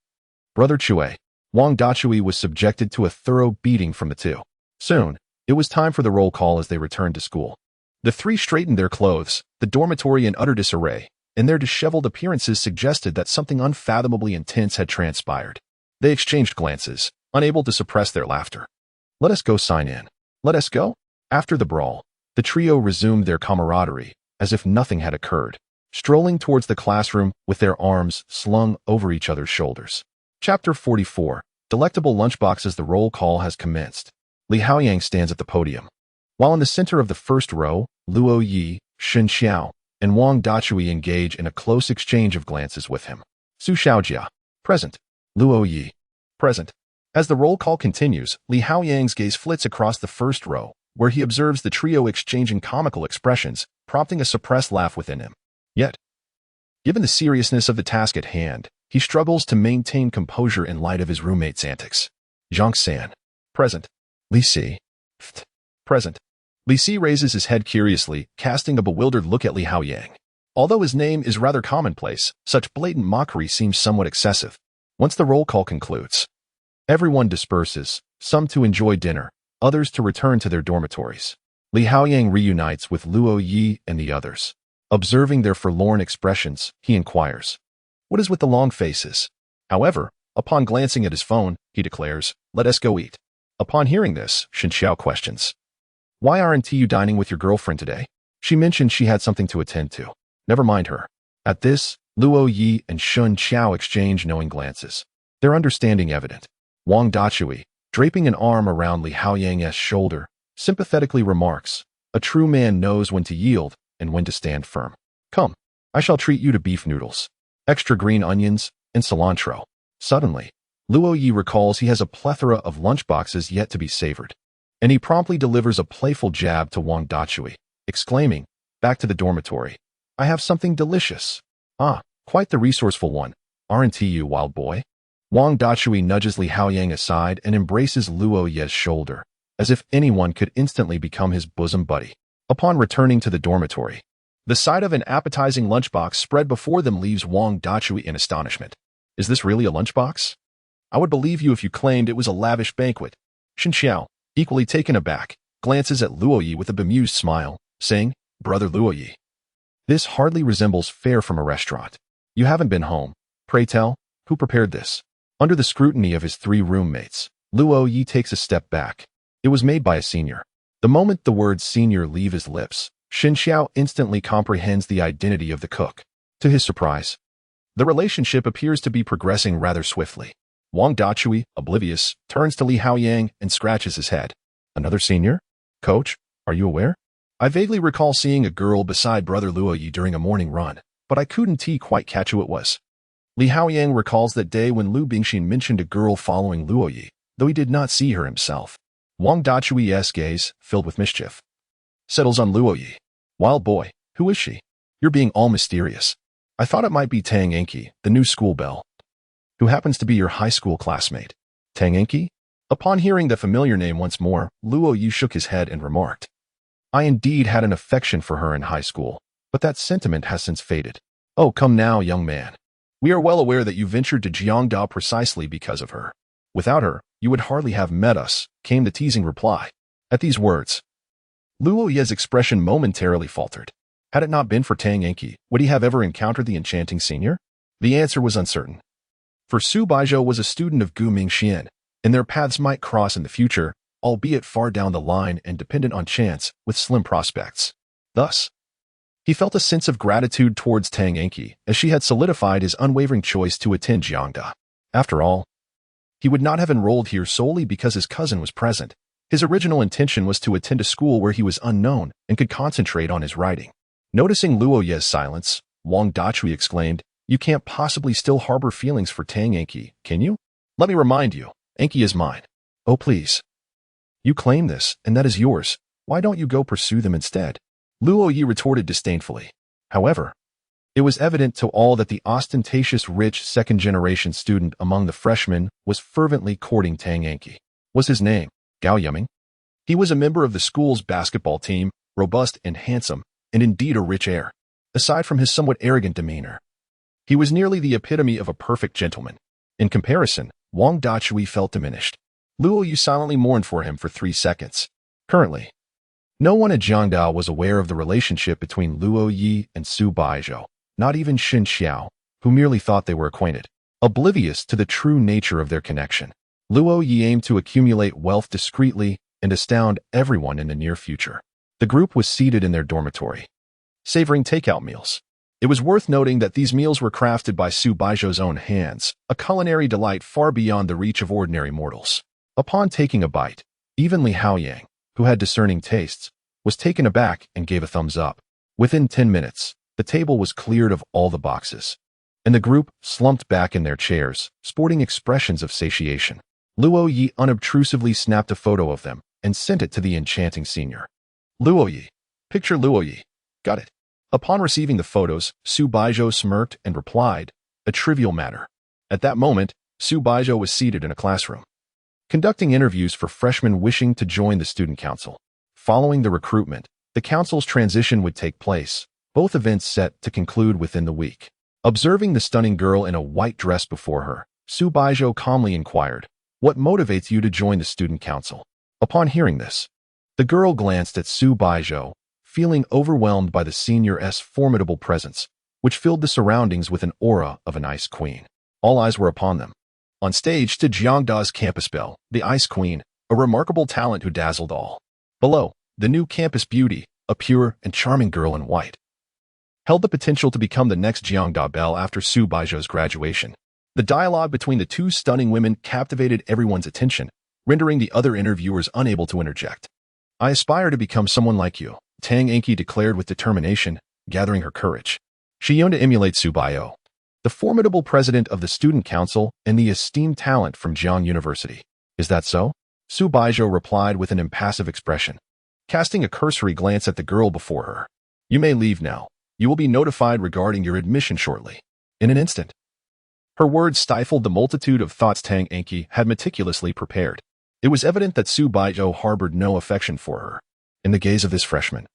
Brother Chui. Wang Dachui was subjected to a thorough beating from the two. Soon, it was time for the roll call as they returned to school. The three straightened their clothes, the dormitory in utter disarray, and their disheveled appearances suggested that something unfathomably intense had transpired. They exchanged glances, unable to suppress their laughter. "Let us go sign in. Let us go." After the brawl, the trio resumed their camaraderie, as if nothing had occurred, strolling towards the classroom with their arms slung over each other's shoulders. Chapter 44. Delectable Lunchboxes. The roll call has commenced. Li Haoyang stands at the podium. While in the center of the first row, Luo Ye, Shen Xiao, and Wang Dachui engage in a close exchange of glances with him. Su Xiaojia, present. Luo Ye, present. As the roll call continues, Li Haoyang's gaze flits across the first row, where he observes the trio exchanging comical expressions, prompting a suppressed laugh within him. Yet, given the seriousness of the task at hand, he struggles to maintain composure in light of his roommate's antics. Zhang San, present. Li Si, present. Li Si raises his head curiously, casting a bewildered look at Li Haoyang. Although his name is rather commonplace, such blatant mockery seems somewhat excessive. Once the roll call concludes, everyone disperses, some to enjoy dinner, others to return to their dormitories. Li Haoyang reunites with Luo Ye and the others. Observing their forlorn expressions, he inquires, "What is with the long faces?" However, upon glancing at his phone, he declares, "Let us go eat." Upon hearing this, Shen Xiao questions, "Why aren't you dining with your girlfriend today? She mentioned she had something to attend to." "Never mind her." At this, Luo Ye and Shen Xiao exchange knowing glances, their understanding evident. Wang Dachui, draping an arm around Li Haoyang's shoulder, sympathetically remarks, "A true man knows when to yield and when to stand firm. Come, I shall treat you to beef noodles, extra green onions, and cilantro." Suddenly, Luo Ye recalls he has a plethora of lunchboxes yet to be savored, and he promptly delivers a playful jab to Wang Dachui, exclaiming, "Back to the dormitory. I have something delicious." "Ah, quite the resourceful one, aren't you, wild boy?" Wang Dachui nudges Li Haoyang aside and embraces Luo Ye's shoulder, as if anyone could instantly become his bosom buddy. Upon returning to the dormitory, the sight of an appetizing lunchbox spread before them leaves Wang Dachui in astonishment. "Is this really a lunchbox? I would believe you if you claimed it was a lavish banquet." Shen Xiao, equally taken aback, glances at Luo Ye with a bemused smile, saying, "Brother Luo Ye, this hardly resembles fare from a restaurant. You haven't been home. Pray tell, who prepared this?" Under the scrutiny of his three roommates, Luo Ye takes a step back. It was made by a senior. The moment the words senior leave his lips, Shen Xiao instantly comprehends the identity of the cook. To his surprise, the relationship appears to be progressing rather swiftly. Wang Dachui, oblivious, turns to Li Haoyang and scratches his head. "Another senior? Coach, are you aware? I vaguely recall seeing a girl beside Brother Luo Ye during a morning run, but I couldn't quite catch who it was." Li Haoyang recalls that day when Lu Bingxin mentioned a girl following Luo Ye, though he did not see her himself. Wang Dachui's gaze, filled with mischief, settles on Luo Ye. "Wild boy, who is she? You're being all mysterious. I thought it might be Tang Enki, the new school belle, who happens to be your high school classmate." "Tang Enki?" Upon hearing the familiar name once more, Luo Ye shook his head and remarked, "I indeed had an affection for her in high school, but that sentiment has since faded." "Oh, come now, young man. We are well aware that you ventured to Jiangda precisely because of her. Without her, you would hardly have met us," came the teasing reply. At these words, Luo Ye's expression momentarily faltered. Had it not been for Tang Enki, would he have ever encountered the enchanting senior? The answer was uncertain. For Su Baizhou was a student of Gu Mingxian, and their paths might cross in the future, albeit far down the line and dependent on chance, with slim prospects. Thus, he felt a sense of gratitude towards Tang Enki, as she had solidified his unwavering choice to attend Jiangda. After all, he would not have enrolled here solely because his cousin was present. His original intention was to attend a school where he was unknown and could concentrate on his writing. Noticing Luo Ye's silence, Wang Dachui exclaimed, "You can't possibly still harbor feelings for Tang Enki, can you? Let me remind you, Enki is mine." "Oh, please. You claim this, and that is yours. Why don't you go pursue them instead?" Luo Ye retorted disdainfully. However, it was evident to all that the ostentatious rich second-generation student among the freshmen was fervently courting Tang Enki. Was his name Gao Yiming? He was a member of the school's basketball team, robust and handsome, and indeed a rich heir. Aside from his somewhat arrogant demeanor, he was nearly the epitome of a perfect gentleman. In comparison, Wang Dachui felt diminished. Luo Ye silently mourned for him for 3 seconds. Currently, no one at Jiangdao was aware of the relationship between Luo Ye and Su Baizhou. not even Xin Xiao, who merely thought they were acquainted, oblivious to the true nature of their connection. Luo Ye aimed to accumulate wealth discreetly and astound everyone in the near future. The group was seated in their dormitory, savoring takeout meals. It was worth noting that these meals were crafted by Su Baizhou's own hands, a culinary delight far beyond the reach of ordinary mortals. Upon taking a bite, even Li Haoyang, who had discerning tastes, was taken aback and gave a thumbs up. Within 10 minutes, the table was cleared of all the boxes, and the group slumped back in their chairs, sporting expressions of satiation. Luo Ye unobtrusively snapped a photo of them and sent it to the enchanting senior. Luo Ye. Picture Luo Ye. Got it. Upon receiving the photos, Su Baizhou smirked and replied, a trivial matter. At that moment, Su Baizhou was seated in a classroom, conducting interviews for freshmen wishing to join the student council. Following the recruitment, the council's transition would take place, both events set to conclude within the week. Observing the stunning girl in a white dress before her, Su Baizhou calmly inquired, what motivates you to join the student council? Upon hearing this, the girl glanced at Su Baizhou, feeling overwhelmed by the senior's formidable presence, which filled the surroundings with an aura of an ice queen. All eyes were upon them. On stage stood Jiangda's campus belle, the Ice Queen, a remarkable talent who dazzled all. Below, the new campus beauty, a pure and charming girl in white, held the potential to become the next Jiangda belle after Su Baizhou's graduation. The dialogue between the two stunning women captivated everyone's attention, rendering the other interviewers unable to interject. I aspire to become someone like you, Tang Enki declared with determination, gathering her courage. She yearned to emulate Su Baizhou, the formidable president of the student council and the esteemed talent from Jiang University. Is that so? Su Baizhou replied with an impassive expression, casting a cursory glance at the girl before her. You may leave now. You will be notified regarding your admission shortly. In an instant. Her words stifled the multitude of thoughts Tang Enki had meticulously prepared. It was evident that Su Baizhou harbored no affection for her. In the gaze of this freshman,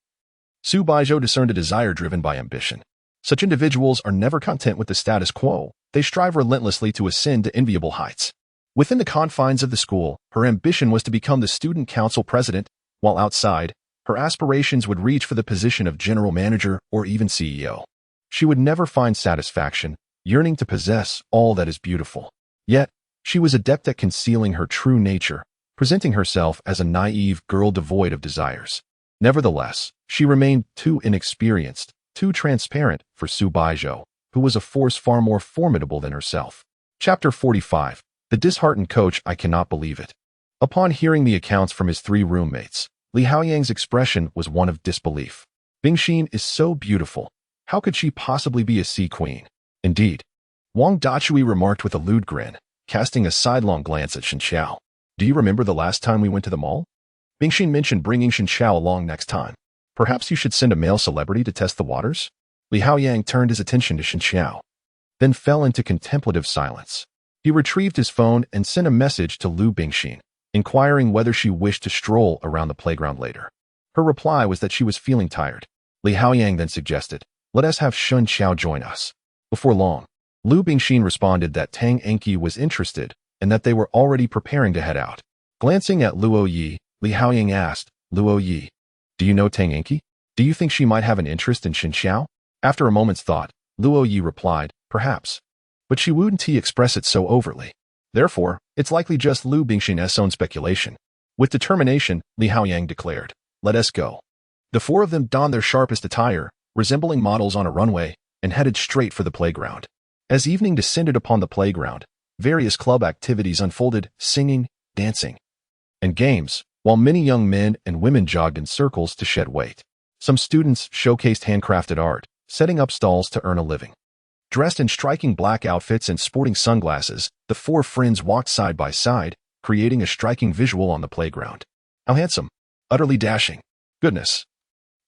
Su Baizhou discerned a desire driven by ambition. Such individuals are never content with the status quo. They strive relentlessly to ascend to enviable heights. Within the confines of the school, her ambition was to become the student council president, while outside, her aspirations would reach for the position of general manager or even CEO. She would never find satisfaction, yearning to possess all that is beautiful. Yet, she was adept at concealing her true nature, presenting herself as a naive girl devoid of desires. Nevertheless, she remained too inexperienced, too transparent for Su Baizhou, who was a force far more formidable than herself. Chapter 45. The disheartened coach. I cannot believe it. Upon hearing the accounts from his 3 roommates, Li Haoyang's expression was one of disbelief. Bingxin is so beautiful. How could she possibly be a sea queen? Indeed. Wang Dachui remarked with a lewd grin, casting a sidelong glance at Shen Xiao. Do you remember the last time we went to the mall? Bingxin mentioned bringing Shen Xiao along next time. Perhaps you should send a male celebrity to test the waters? Li Haoyang turned his attention to Shen Xiao, then fell into contemplative silence. He retrieved his phone and sent a message to Lu Bingxin, inquiring whether she wished to stroll around the playground later. Her reply was that she was feeling tired. Li Haoyang then suggested, let us have Shen Xiao join us. Before long, Lu Bingxin responded that Tang Enki was interested and that they were already preparing to head out. Glancing at Luo Ye, Li Haoyang asked, Luo Ye, do you know Tang Enki? Do you think she might have an interest in Shen Xiao? After a moment's thought, Luo Ye replied, perhaps. But she wouldn't express it so overtly. Therefore, it's likely just Lu Bingxin's own speculation. With determination, Li Haoyang declared, let us go. The 4 of them donned their sharpest attire, resembling models on a runway, and headed straight for the playground. As evening descended upon the playground, various club activities unfolded, singing, dancing, and games, while many young men and women jogged in circles to shed weight. Some students showcased handcrafted art, setting up stalls to earn a living. Dressed in striking black outfits and sporting sunglasses, the 4 friends walked side by side, creating a striking visual on the playground. How handsome. Utterly dashing. Goodness.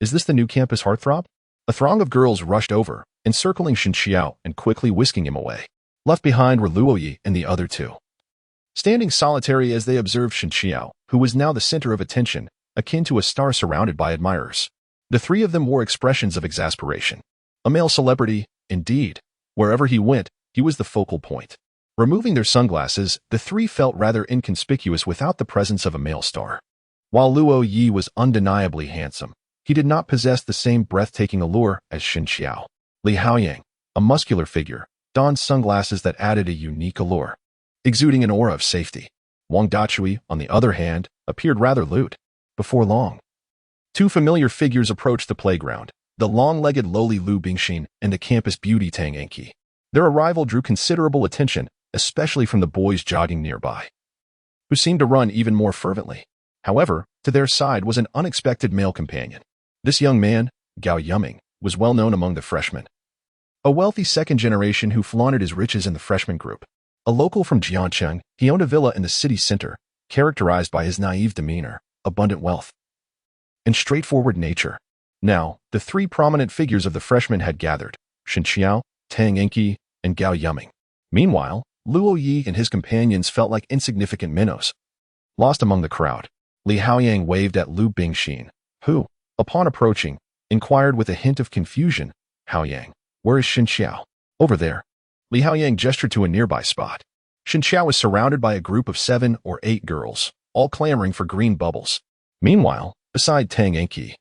Is this the new campus heartthrob? A throng of girls rushed over, encircling Shen Xiao and quickly whisking him away. Left behind were Luo Ye and the other 2. Standing solitary as they observed Shen Xiao, who was now the center of attention, akin to a star surrounded by admirers. The 3 of them wore expressions of exasperation. A male celebrity, indeed. Wherever he went, he was the focal point. Removing their sunglasses, the 3 felt rather inconspicuous without the presence of a male star. While Luo Ye was undeniably handsome, he did not possess the same breathtaking allure as Shen Xiao. Li Haoyang, a muscular figure, donned sunglasses that added a unique allure, exuding an aura of safety. Wang Dachui, on the other hand, appeared rather lewd. Before long, two familiar figures approached the playground, the long-legged lowly Lu Bingxin and the campus beauty Tang Enki. Their arrival drew considerable attention, especially from the boys jogging nearby, who seemed to run even more fervently. However, to their side was an unexpected male companion. This young man, Gao Yuming, was well known among the freshmen. A wealthy second generation who flaunted his riches in the freshman group. A local from Jiancheng, he owned a villa in the city center, characterized by his naive demeanor, abundant wealth, and straightforward nature. Now, the three prominent figures of the freshmen had gathered: Shen Xiao, Tang Enki, and Gao Yuming. Meanwhile, Luo Ye and his companions felt like insignificant minnows, lost among the crowd. Li Haoyang waved at Lu Bingxin, who, upon approaching, inquired with a hint of confusion, "Haoyang, where is Shen Xiao?" "Over there." Li Haoyang gestured to a nearby spot. Shen Xiao was surrounded by a group of 7 or 8 girls, all clamoring for green bubbles. Meanwhile, beside Tang Enki,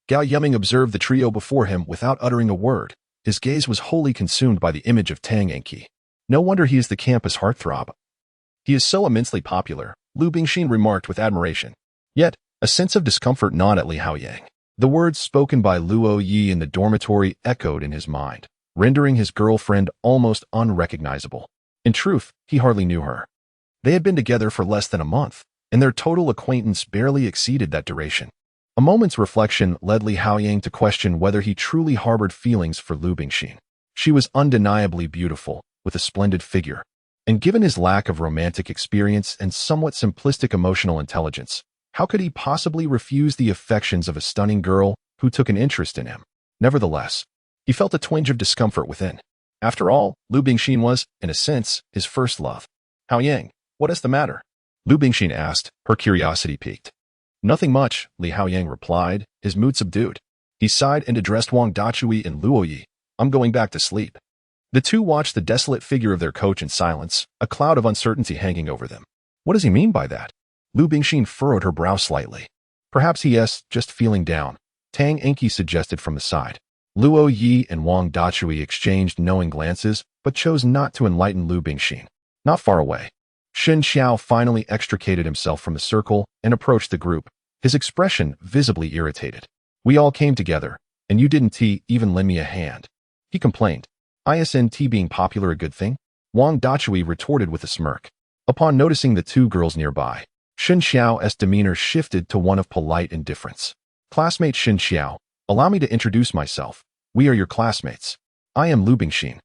Gao Yuming observed the trio before him without uttering a word. His gaze was wholly consumed by the image of Tang Enki. No wonder he is the campus heartthrob. He is so immensely popular, Lu Bingxin remarked with admiration. Yet, a sense of discomfort gnawed at Li Haoyang. The words spoken by Luo Ye in the dormitory echoed in his mind, rendering his girlfriend almost unrecognizable. In truth, he hardly knew her. They had been together for less than a month, and their total acquaintance barely exceeded that duration. A moment's reflection led Li Haoyang to question whether he truly harbored feelings for Lu Bingxin. She was undeniably beautiful, with a splendid figure, and given his lack of romantic experience and somewhat simplistic emotional intelligence, how could he possibly refuse the affections of a stunning girl who took an interest in him? Nevertheless, he felt a twinge of discomfort within. After all, Lu Bingxin was, in a sense, his first love. "Haoyang, what is the matter?" Lu Bingxin asked, her curiosity piqued. "Nothing much," Li Haoyang replied, his mood subdued. He sighed and addressed Wang Dachui and Luo Ye. "I'm going back to sleep." The two watched the desolate figure of their coach in silence, a cloud of uncertainty hanging over them. What does he mean by that? Lu Bingxin furrowed her brow slightly. Perhaps he is just feeling down, Tang Enki suggested from the side. Luo Ye and Wang Dachui exchanged knowing glances, but chose not to enlighten Lu Bingxin. Not far away, Shen Xiao finally extricated himself from the circle and approached the group, his expression visibly irritated. "We all came together, and you didn't even lend me a hand," he complained. "Isn't being popular a good thing?" Wang Dachui retorted with a smirk. Upon noticing the two girls nearby, Shen Xiao's demeanor shifted to one of polite indifference. "Classmate Shen Xiao, allow me to introduce myself. We are your classmates. I am Lu Bingxin.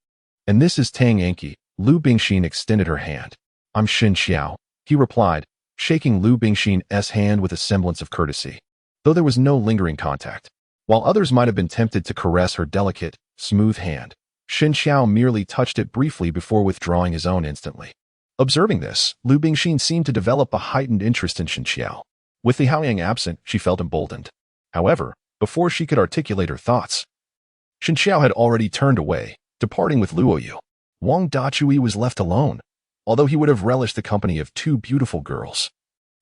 And this is Tang Enki." Lu Bingxin extended her hand. "I'm Shen Xiao," he replied, shaking Lu Bingxin's hand with a semblance of courtesy, though there was no lingering contact. While others might have been tempted to caress her delicate, smooth hand, Shen Xiao merely touched it briefly before withdrawing his own instantly. Observing this, Lu Bingxin seemed to develop a heightened interest in Shen Xiao. With Li Haoyang absent, she felt emboldened. However, before she could articulate her thoughts, Shen Xiao had already turned away, departing with Luo Ye. Wang Dachui was left alone. Although he would have relished the company of two beautiful girls,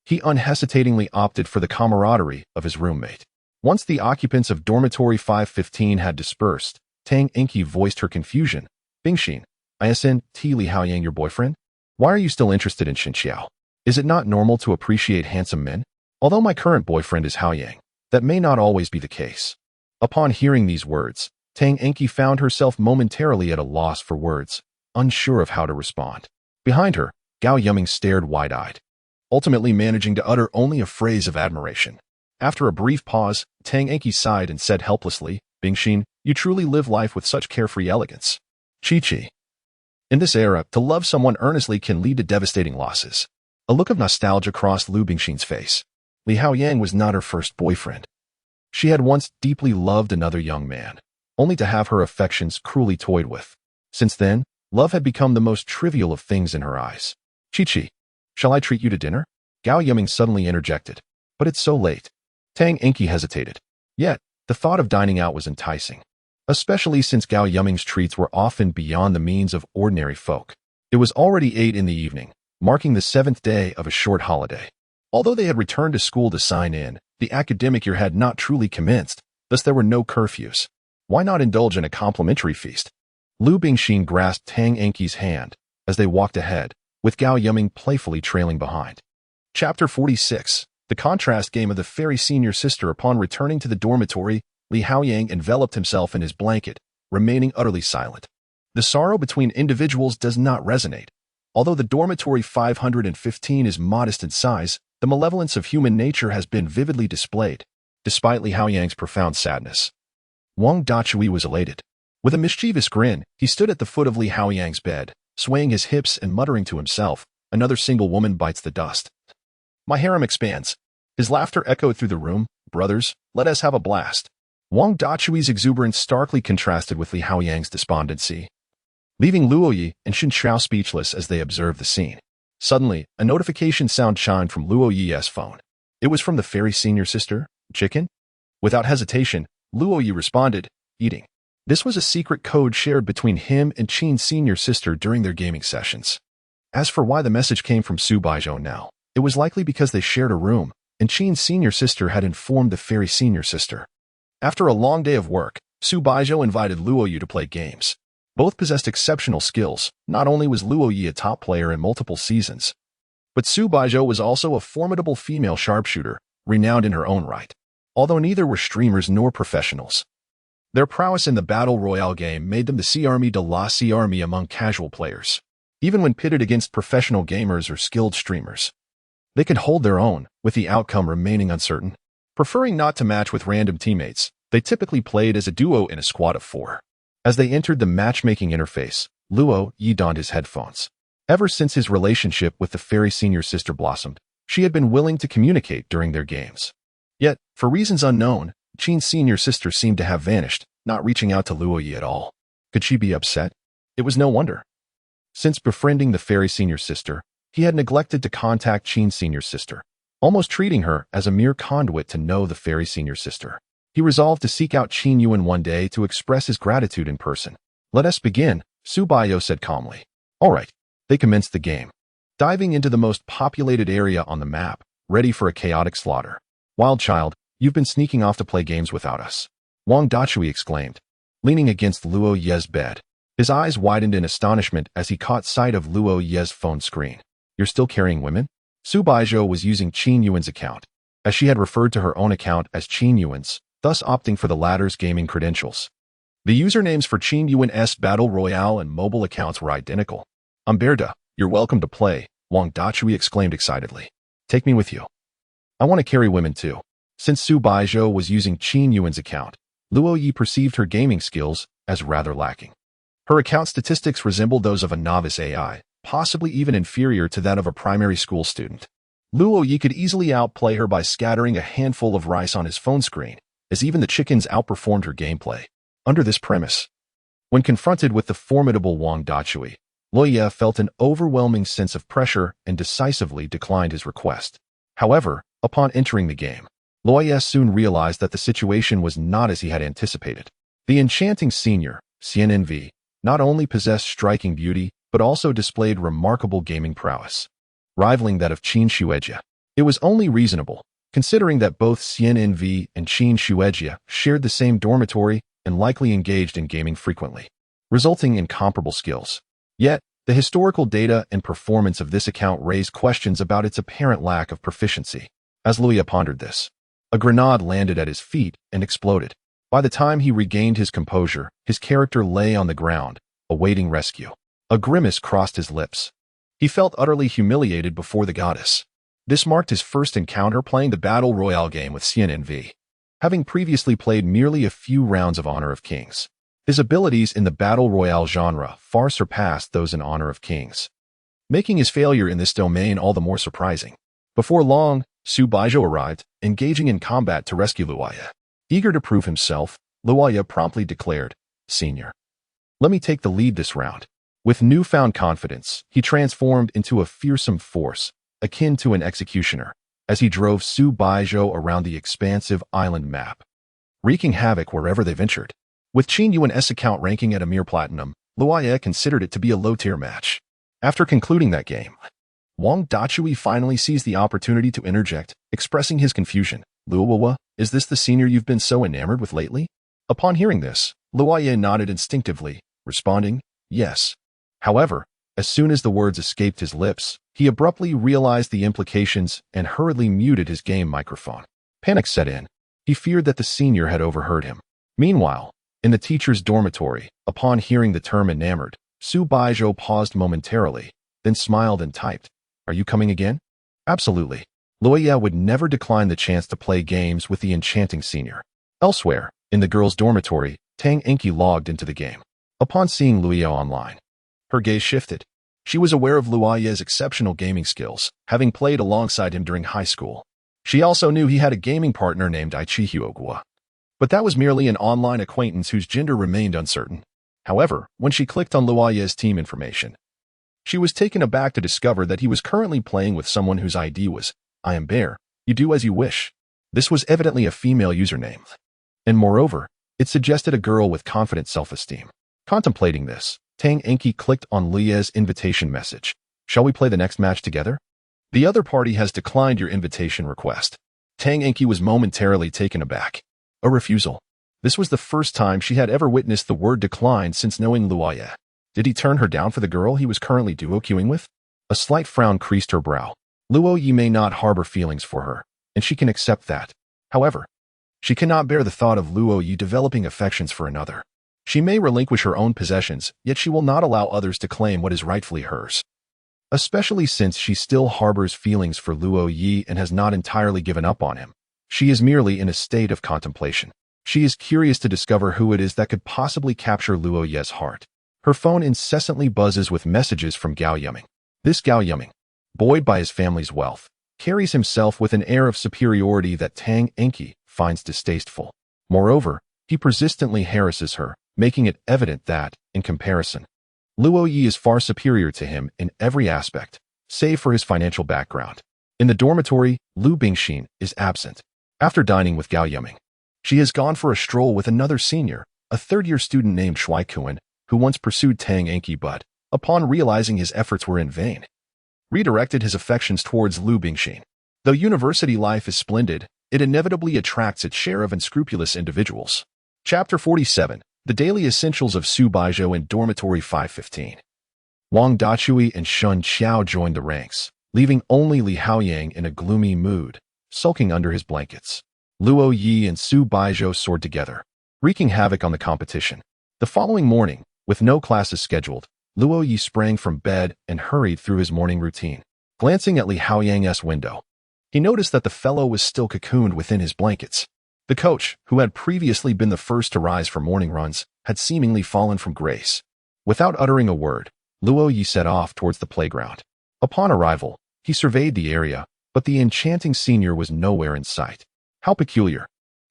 he unhesitatingly opted for the camaraderie of his roommate. Once the occupants of dormitory 515 had dispersed, Tang Enki voiced her confusion. "Bingxin, isn't Li Haoyang your boyfriend? Why are you still interested in Shen Xiao? Is it not normal to appreciate handsome men? Although my current boyfriend is Haoyang, that may not always be the case." Upon hearing these words, Tang Enki found herself momentarily at a loss for words, unsure of how to respond. Behind her, Gao Yuming stared wide-eyed, ultimately managing to utter only a phrase of admiration. After a brief pause, Tang Enki sighed and said helplessly, "Bingxin, you truly live life with such carefree elegance." Chi. In this era, to love someone earnestly can lead to devastating losses. A look of nostalgia crossed Lu Bingxin's face. Li Haoyang was not her first boyfriend. She had once deeply loved another young man, only to have her affections cruelly toyed with. Since then, love had become the most trivial of things in her eyes. "Chi, shall I treat you to dinner?" Gao Yuming suddenly interjected. "But it's so late." Tang Enki hesitated. Yet, the thought of dining out was enticing, especially since Gao Yuming's treats were often beyond the means of ordinary folk. It was already 8 in the evening, marking the 7th day of a short holiday. Although they had returned to school to sign in, the academic year had not truly commenced, thus there were no curfews. Why not indulge in a complimentary feast? Lu Bingxin grasped Tang Enki's hand as they walked ahead, with Gao Yiming playfully trailing behind. Chapter 46. The contrast game of the fairy senior sister. Upon returning to the dormitory, Li Haoyang enveloped himself in his blanket, remaining utterly silent. The sorrow between individuals does not resonate. Although the dormitory 515 is modest in size, the malevolence of human nature has been vividly displayed, despite Li Haoyang's profound sadness. Wang Dachui was elated. With a mischievous grin, he stood at the foot of Li Haoyang's bed, swaying his hips and muttering to himself, "Another single woman bites the dust. My harem expands." His laughter echoed through the room. "Brothers, let us have a blast." Wang Dachui's exuberance starkly contrasted with Li Haoyang's despondency, leaving Luo Ye and Xin Xiao speechless as they observed the scene. Suddenly, a notification sound chimed from Luo Ye's phone. It was from the fairy senior sister, Chicken. Without hesitation, Luo Ye responded, "Eating." This was a secret code shared between him and Qin's senior sister during their gaming sessions. As for why the message came from Su Baizhou now, it was likely because they shared a room, and Qin's senior sister had informed the fairy senior sister. After a long day of work, Su Baizhou invited Luo Ye to play games. Both possessed exceptional skills. Not only was Luo Ye a top player in multiple seasons, but Su Baizhou was also a formidable female sharpshooter, renowned in her own right. Although neither were streamers nor professionals, their prowess in the Battle Royale game made them the C-Army de la C-Army among casual players. Even when pitted against professional gamers or skilled streamers, they could hold their own, with the outcome remaining uncertain. Preferring not to match with random teammates, they typically played as a duo in a squad of 4. As they entered the matchmaking interface, Luo Ye donned his headphones. Ever since his relationship with the fairy senior sister blossomed, she had been willing to communicate during their games. Yet, for reasons unknown, Qin's senior sister seemed to have vanished, not reaching out to Luo Ye at all. Could she be upset? It was no wonder. Since befriending the fairy senior sister, he had neglected to contact Qin's senior sister, almost treating her as a mere conduit to know the fairy senior sister. He resolved to seek out Qin Yuan one day to express his gratitude in person. "Let us begin," Su Baizhou said calmly. All right. They commenced the game, diving into the most populated area on the map, ready for a chaotic slaughter. "Wild child, you've been sneaking off to play games without us," Wang Dachui exclaimed, leaning against Luo Ye's bed. His eyes widened in astonishment as he caught sight of Luo Ye's phone screen. "You're still carrying women?" Su Baizhou was using Qin Yuan's account, as she had referred to her own account as Qin Yuan's, thus opting for the latter's gaming credentials. The usernames for Qin Yuan's Battle Royale and mobile accounts were identical. "Umberta, you're welcome to play," Wang Dachui exclaimed excitedly. "Take me with you. I want to carry women too." Since Su Baizhou was using Qin Yuan's account, Luo Ye perceived her gaming skills as rather lacking. Her account statistics resembled those of a novice AI, possibly even inferior to that of a primary school student. Luo Ye could easily outplay her by scattering a handful of rice on his phone screen, as even the chickens outperformed her gameplay. Under this premise, when confronted with the formidable Wang Dachui, Luo Ye felt an overwhelming sense of pressure and decisively declined his request. However, upon entering the game, Luo Ye soon realized that the situation was not as he had anticipated. The enchanting senior, CNNV, not only possessed striking beauty, but also displayed remarkable gaming prowess, rivaling that of Qin Shueijie. It was only reasonable, considering that both CNNV and Qin Shueijie shared the same dormitory and likely engaged in gaming frequently, resulting in comparable skills. Yet, the historical data and performance of this account raised questions about its apparent lack of proficiency. As Luo Ye pondered this, a grenade landed at his feet and exploded. By the time he regained his composure, his character lay on the ground, awaiting rescue. A grimace crossed his lips. He felt utterly humiliated before the goddess. This marked his first encounter playing the Battle Royale game with CNNV, having previously played merely a few rounds of Honor of Kings. His abilities in the Battle Royale genre far surpassed those in Honor of Kings, making his failure in this domain all the more surprising. Before long, Su Baizhou arrived, engaging in combat to rescue Luo Ye. Eager to prove himself, Luo Ye promptly declared, "Senior, let me take the lead this round." With newfound confidence, he transformed into a fearsome force, akin to an executioner, as he drove Su Baizhou around the expansive island map, wreaking havoc wherever they ventured. With Qin Yuan's account ranking at a mere platinum, Luo Ye considered it to be a low-tier match. After concluding that game, Wang Dachui finally seized the opportunity to interject, expressing his confusion. "Luo Ye, is this the senior you've been so enamored with lately?" Upon hearing this, Luo Ye nodded instinctively, responding, yes. However, as soon as the words escaped his lips, he abruptly realized the implications and hurriedly muted his game microphone. Panic set in. He feared that the senior had overheard him. Meanwhile, in the teacher's dormitory, upon hearing the term enamored, Su Baizhou paused momentarily, then smiled and typed, "Are you coming again?" Absolutely. Luo Ye would never decline the chance to play games with the enchanting senior. Elsewhere, in the girls' dormitory, Tang Enki logged into the game. Upon seeing Luo Ye online, her gaze shifted. She was aware of Luo Ye's exceptional gaming skills, having played alongside him during high school. She also knew he had a gaming partner named Aichi Hyogwa. But that was merely an online acquaintance whose gender remained uncertain. However, when she clicked on Luo Ye's team information, she was taken aback to discover that he was currently playing with someone whose ID was, "I am Bear, you do as you wish." This was evidently a female username. And moreover, it suggested a girl with confident self-esteem. Contemplating this, Tang Enki clicked on Luo Ye's invitation message. "Shall we play the next match together?" "The other party has declined your invitation request." Tang Enki was momentarily taken aback. A refusal. This was the first time she had ever witnessed the word decline since knowing Luo Ye. Did he turn her down for the girl he was currently duo queuing with? A slight frown creased her brow. Luo Ye may not harbor feelings for her, and she can accept that. However, she cannot bear the thought of Luo Ye developing affections for another. She may relinquish her own possessions, yet she will not allow others to claim what is rightfully hers. Especially since she still harbors feelings for Luo Ye and has not entirely given up on him. She is merely in a state of contemplation. She is curious to discover who it is that could possibly capture Luo Ye's heart. Her phone incessantly buzzes with messages from Gao Yuming. This Gao Yuming, buoyed by his family's wealth, carries himself with an air of superiority that Tang Enki finds distasteful. Moreover, he persistently harasses her, making it evident that, in comparison, Luo Ye is far superior to him in every aspect, save for his financial background. In the dormitory, Lu Bingxin is absent. After dining with Gao Yuming, she has gone for a stroll with another senior, a third-year student named Shui Kuan, who once pursued Tang Enki but, upon realizing his efforts were in vain, redirected his affections towards Lu Bingxin. Though university life is splendid, it inevitably attracts its share of unscrupulous individuals. Chapter 47. The Daily Essentials of Su Baizhou in Dormitory 515. Wang Dachui and Shun Qiao joined the ranks, leaving only Li Haoyang in a gloomy mood, sulking under his blankets. Luo Ye and Su Baizhou soared together, wreaking havoc on the competition. The following morning, with no classes scheduled, Luo Ye sprang from bed and hurried through his morning routine. Glancing at Li Haoyang's window, he noticed that the fellow was still cocooned within his blankets. The coach, who had previously been the first to rise for morning runs, had seemingly fallen from grace. Without uttering a word, Luo Ye set off towards the playground. Upon arrival, he surveyed the area, but the enchanting senior was nowhere in sight. How peculiar.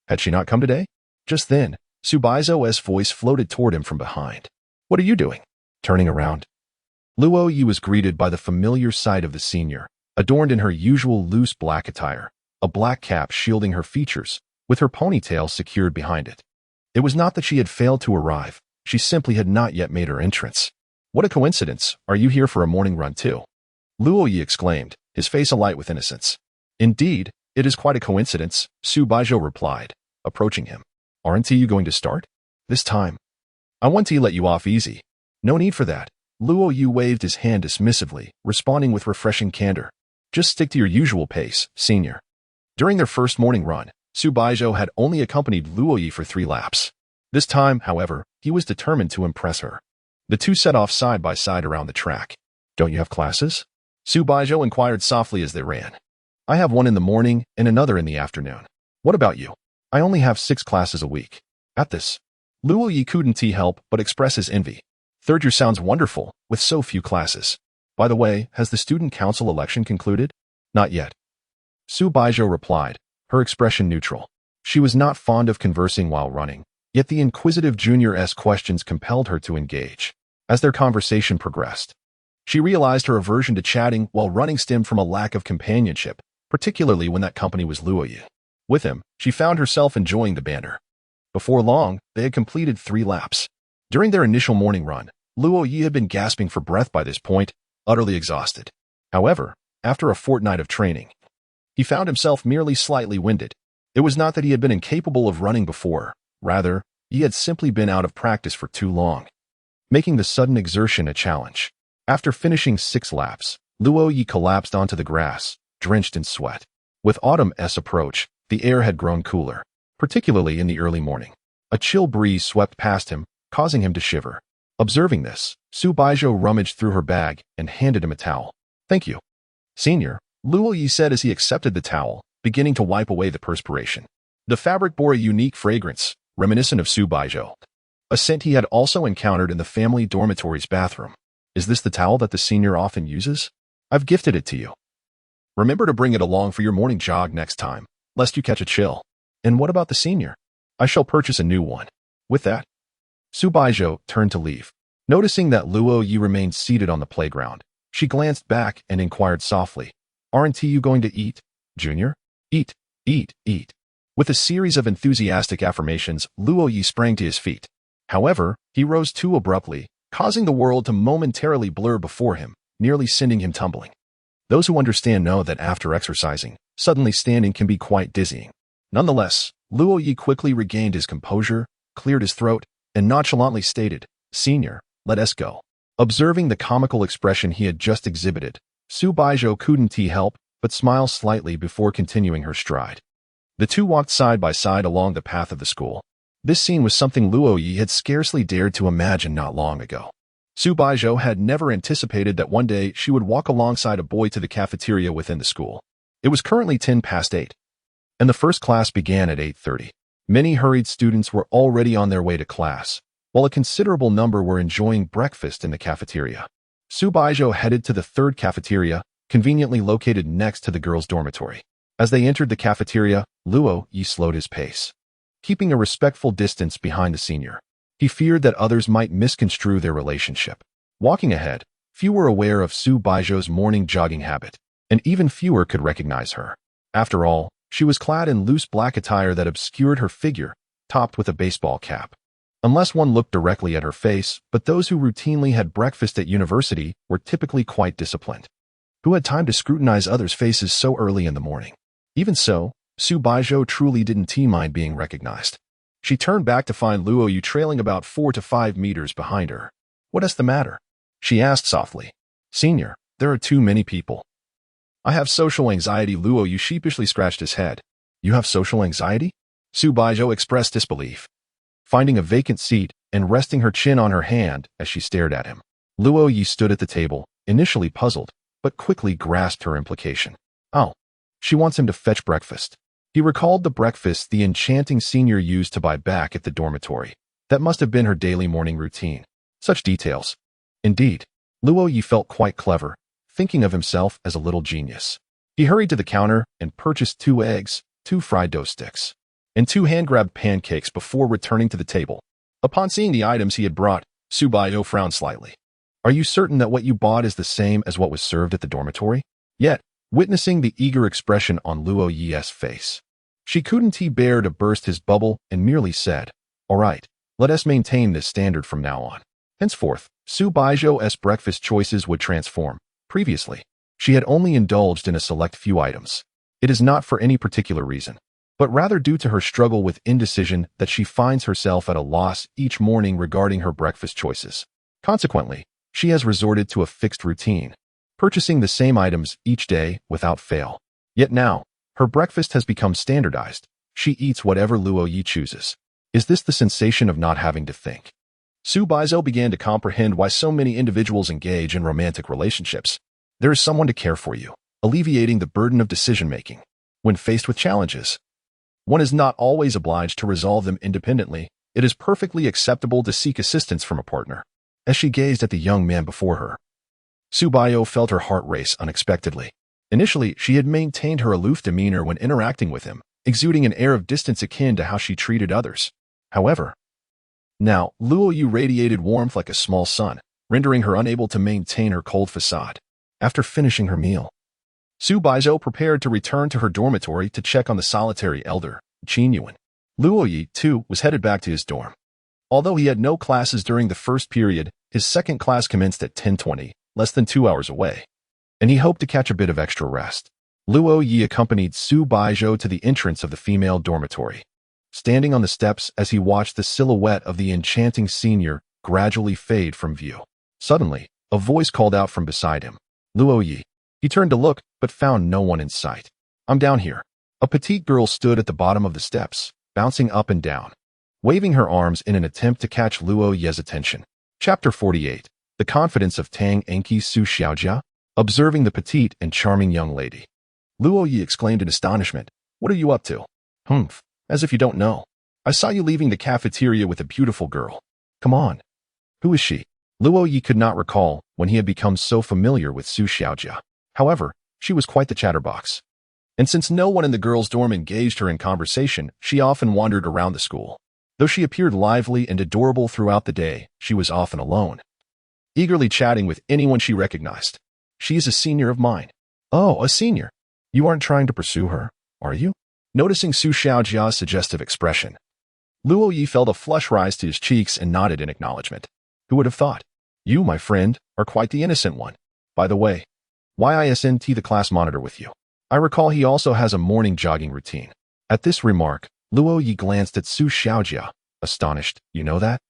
Had she not come today? Just then, Su Baizhou's voice floated toward him from behind. "What are you doing?" Turning around, Luo Ye was greeted by the familiar sight of the senior, adorned in her usual loose black attire, a black cap shielding her features, with her ponytail secured behind it. It was not that she had failed to arrive, she simply had not yet made her entrance. "What a coincidence, are you here for a morning run too?" Luo Ye exclaimed, his face alight with innocence. "Indeed, it is quite a coincidence," Su Baizhou replied, approaching him. "Aren't you going to start? This time, I want to let you off easy." "No need for that." Luo Ye waved his hand dismissively, responding with refreshing candor. "Just stick to your usual pace, senior." During their first morning run, Su Baizhou had only accompanied Luo Ye for 3 laps. This time, however, he was determined to impress her. The two set off side by side around the track. "Don't you have classes?" Su Baizhou inquired softly as they ran. "I have one in the morning and another in the afternoon. What about you?" "I only have 6 classes a week." At this, Luo Ye couldn't help but express his envy. "Third year sounds wonderful, with so few classes. By the way, has the student council election concluded?" "Not yet." Su Baizhou replied, her expression neutral. She was not fond of conversing while running, yet the inquisitive junior's questions compelled her to engage. As their conversation progressed, she realized her aversion to chatting while running stemmed from a lack of companionship, particularly when that company was Luo Ye. With him, she found herself enjoying the banter. Before long, they had completed 3 laps. During their initial morning run, Luo Ye had been gasping for breath by this point, utterly exhausted. However, after a fortnight of training, he found himself merely slightly winded. It was not that he had been incapable of running before, rather, Ye had simply been out of practice for too long, making the sudden exertion a challenge. After finishing 6 laps, Luo Ye collapsed onto the grass, drenched in sweat. With autumn's approach, the air had grown cooler, particularly in the early morning. A chill breeze swept past him, causing him to shiver. Observing this, Su Baizhou rummaged through her bag and handed him a towel. "Thank you, Senior," Luo Ye said as he accepted the towel, beginning to wipe away the perspiration. The fabric bore a unique fragrance, reminiscent of Su Baizhou, a scent he had also encountered in the family dormitory's bathroom. "Is this the towel that the senior often uses? I've gifted it to you. Remember to bring it along for your morning jog next time, lest you catch a chill." "And what about the senior?" "I shall purchase a new one." With that, Su Baizhou turned to leave. Noticing that Luo Ye remained seated on the playground, she glanced back and inquired softly, "Aren't you going to eat, Junior?" "Eat, eat, eat." With a series of enthusiastic affirmations, Luo Ye sprang to his feet. However, he rose too abruptly, causing the world to momentarily blur before him, nearly sending him tumbling. Those who understand know that after exercising, suddenly standing can be quite dizzying. Nonetheless, Luo Ye quickly regained his composure, cleared his throat, and nonchalantly stated, "Senior, let us go." Observing the comical expression he had just exhibited, Su Baizhou couldn't help but smile slightly before continuing her stride. The two walked side by side along the path of the school. This scene was something Luo Ye had scarcely dared to imagine not long ago. Su Baizhou had never anticipated that one day she would walk alongside a boy to the cafeteria within the school. It was currently 8:10, and the first class began at 8:30. Many hurried students were already on their way to class, while a considerable number were enjoying breakfast in the cafeteria. Su Baizhou headed to the third cafeteria, conveniently located next to the girls' dormitory. As they entered the cafeteria, Luo Ye slowed his pace, keeping a respectful distance behind the senior. He feared that others might misconstrue their relationship. Walking ahead, few were aware of Su Baizhou's morning jogging habit, and even fewer could recognize her. After all, she was clad in loose black attire that obscured her figure, topped with a baseball cap. Unless one looked directly at her face, but those who routinely had breakfast at university were typically quite disciplined. Who had time to scrutinize others' faces so early in the morning? Even so, Su Baizhou truly didn't mind being recognized. She turned back to find Luo Ye trailing about 4 to 5 meters behind her. "What is the matter?" she asked softly. "Senior, there are too many people." "I have social anxiety." Luo Ye sheepishly scratched his head. "You have social anxiety?" Su Baizhou expressed disbelief, finding a vacant seat and resting her chin on her hand as she stared at him. Luo Ye stood at the table, initially puzzled, but quickly grasped her implication. Oh, she wants him to fetch breakfast. He recalled the breakfast the enchanting senior used to buy back at the dormitory. That must have been her daily morning routine. Such details. Indeed, Luo Ye felt quite clever, thinking of himself as a little genius. He hurried to the counter and purchased 2 eggs, 2 fried dough sticks, and 2 hand-grabbed pancakes before returning to the table. Upon seeing the items he had brought, Su Baizhou frowned slightly. "Are you certain that what you bought is the same as what was served at the dormitory?" Yet, witnessing the eager expression on Luo Ye's face, she couldn't bear to burst his bubble and merely said, "All right, let us maintain this standard from now on." Henceforth, Su Baizhou's breakfast choices would transform. Previously, she had only indulged in a select few items. It is not for any particular reason, but rather due to her struggle with indecision that she finds herself at a loss each morning regarding her breakfast choices. Consequently, she has resorted to a fixed routine, purchasing the same items each day without fail. Yet now, her breakfast has become standardized. She eats whatever Luo Ye chooses. Is this the sensation of not having to think? Su Baizhou began to comprehend why so many individuals engage in romantic relationships. There is someone to care for you, alleviating the burden of decision-making. When faced with challenges, one is not always obliged to resolve them independently. It is perfectly acceptable to seek assistance from a partner. As she gazed at the young man before her, Su Baizhou felt her heart race unexpectedly. Initially, she had maintained her aloof demeanor when interacting with him, exuding an air of distance akin to how she treated others. However, now, Luo Ye radiated warmth like a small sun, rendering her unable to maintain her cold facade. After finishing her meal, Su Baizhou prepared to return to her dormitory to check on the solitary elder, Qin Yuan. Luo Ye, too, was headed back to his dorm. Although he had no classes during the first period, his second class commenced at 10:20, less than 2 hours away, and he hoped to catch a bit of extra rest. Luo Ye accompanied Su Baizhou to the entrance of the female dormitory. standing on the steps as he watched the silhouette of the enchanting senior gradually fade from view. Suddenly, a voice called out from beside him, "Luo Ye." He turned to look, but found no one in sight. "I'm down here." A petite girl stood at the bottom of the steps, bouncing up and down, waving her arms in an attempt to catch Luo Ye's attention. Chapter 48. The Confidence of Tang Enki Su Xiaojia. Observing the petite and charming young lady, Luo Ye exclaimed in astonishment, "What are you up to?" "Humph, as if you don't know. I saw you leaving the cafeteria with a beautiful girl. Come on." "Who is she?" Luo Ye could not recall when he had become so familiar with Su Xiaojia. However, she was quite the chatterbox. And since no one in the girls' dorm engaged her in conversation, she often wandered around the school. Though she appeared lively and adorable throughout the day, she was often alone, eagerly chatting with anyone she recognized. "She is a senior of mine." "Oh, a senior. You aren't trying to pursue her, are you?" Noticing Su Xiaojia's suggestive expression, Luo Ye felt a flush rise to his cheeks and nodded in acknowledgement. "Who would have thought? You, my friend, are quite the innocent one. By the way, why isn't the class monitor with you? I recall he also has a morning jogging routine." At this remark, Luo Ye glanced at Su Xiaojia, astonished. "You know that?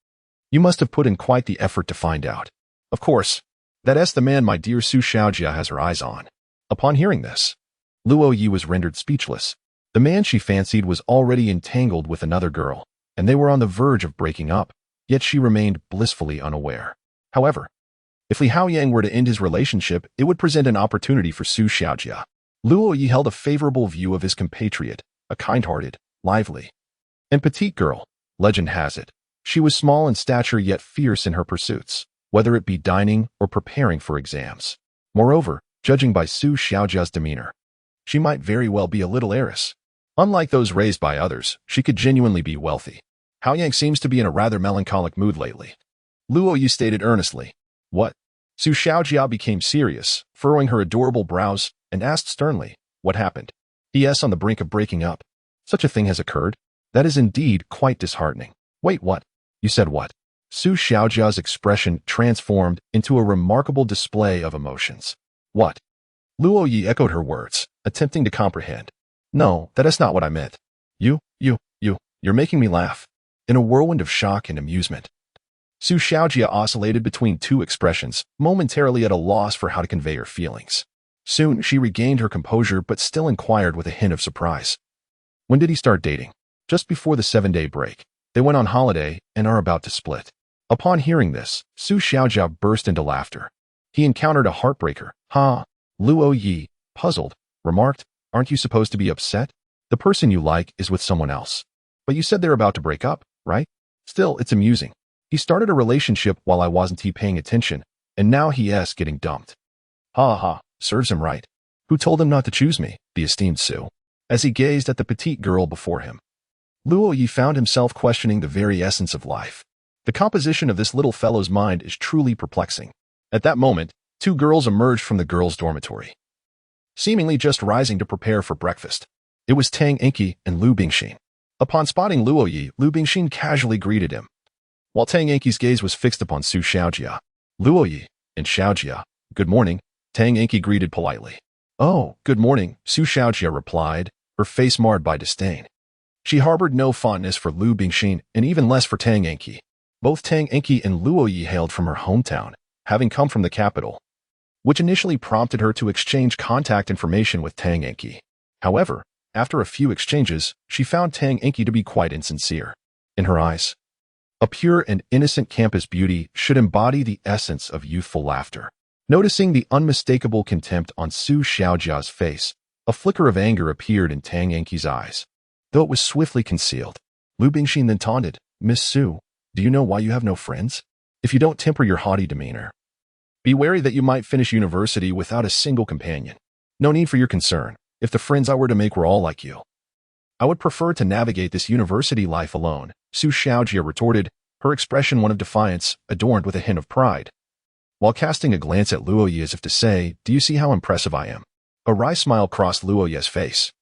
You must have put in quite the effort to find out." "Of course. That's the man my dear Su Xiaojia has her eyes on." Upon hearing this, Luo Ye was rendered speechless. The man she fancied was already entangled with another girl, and they were on the verge of breaking up, yet she remained blissfully unaware. However, if Li Haoyang were to end his relationship, it would present an opportunity for Su Xiaojia. Luo Ye held a favorable view of his compatriot, a kind-hearted, lively, and petite girl. Legend has it, she was small in stature yet fierce in her pursuits, whether it be dining or preparing for exams. Moreover, judging by Su Xiaojia's demeanor, she might very well be a little heiress. Unlike those raised by others, she could genuinely be wealthy. "Haoyang seems to be in a rather melancholic mood lately," Luo Ye stated earnestly. "What?" Su Xiaojia became serious, furrowing her adorable brows, and asked sternly, "What happened?" "Yes, on the brink of breaking up. Such a thing has occurred? That is indeed quite disheartening." "Wait, what? You said what?" Su Xiaojia's expression transformed into a remarkable display of emotions. "What?" Luo Ye echoed her words, attempting to comprehend. "No, that is not what I meant. You're making me laugh." In a whirlwind of shock and amusement, Su Xiaojia oscillated between two expressions, momentarily at a loss for how to convey her feelings. Soon, she regained her composure but still inquired with a hint of surprise. "When did he start dating?" "Just before the 7-day break. They went on holiday and are about to split." Upon hearing this, Su Xiaojia burst into laughter. "He encountered a heartbreaker, huh?" Luo Ye, puzzled, remarked, "Aren't you supposed to be upset? The person you like is with someone else. But you said they're about to break up, right? Still, it's amusing. He started a relationship while I wasn't paying attention, and now he's getting dumped. Ha ha, serves him right. Who told him not to choose me?" the esteemed Su, as he gazed at the petite girl before him. Luo Ye found himself questioning the very essence of life. The composition of this little fellow's mind is truly perplexing. At that moment, two girls emerged from the girls' dormitory, seemingly just rising to prepare for breakfast. It was Tang Enki and Lu Bingxin. Upon spotting Luo Ye, Lu Bingxin casually greeted him, while Tang Enki's gaze was fixed upon Su Xiaojia. "Luo Ye and Xiaojia, good morning," Tang Enki greeted politely. "Oh, good morning," Su Xiaojia replied, her face marred by disdain. She harbored no fondness for Lu Bingxin and even less for Tang Enki. Both Tang Enki and Luo Ye hailed from her hometown, having come from the capital, which initially prompted her to exchange contact information with Tang Enki. However, after a few exchanges, she found Tang Enki to be quite insincere. In her eyes, a pure and innocent campus beauty should embody the essence of youthful laughter. Noticing the unmistakable contempt on Su Xiaojia's face, a flicker of anger appeared in Tang Enki's eyes, though it was swiftly concealed. Lu Bingxin then taunted, "Miss Su, do you know why you have no friends? If you don't temper your haughty demeanor, be wary that you might finish university without a single companion. No need for your concern. If the friends I were to make were all like you, I would prefer to navigate this university life alone," Su Xiaojia retorted, her expression one of defiance, adorned with a hint of pride, while casting a glance at Luo Ye as if to say, "Do you see how impressive I am?" A wry smile crossed Luo Ye's face.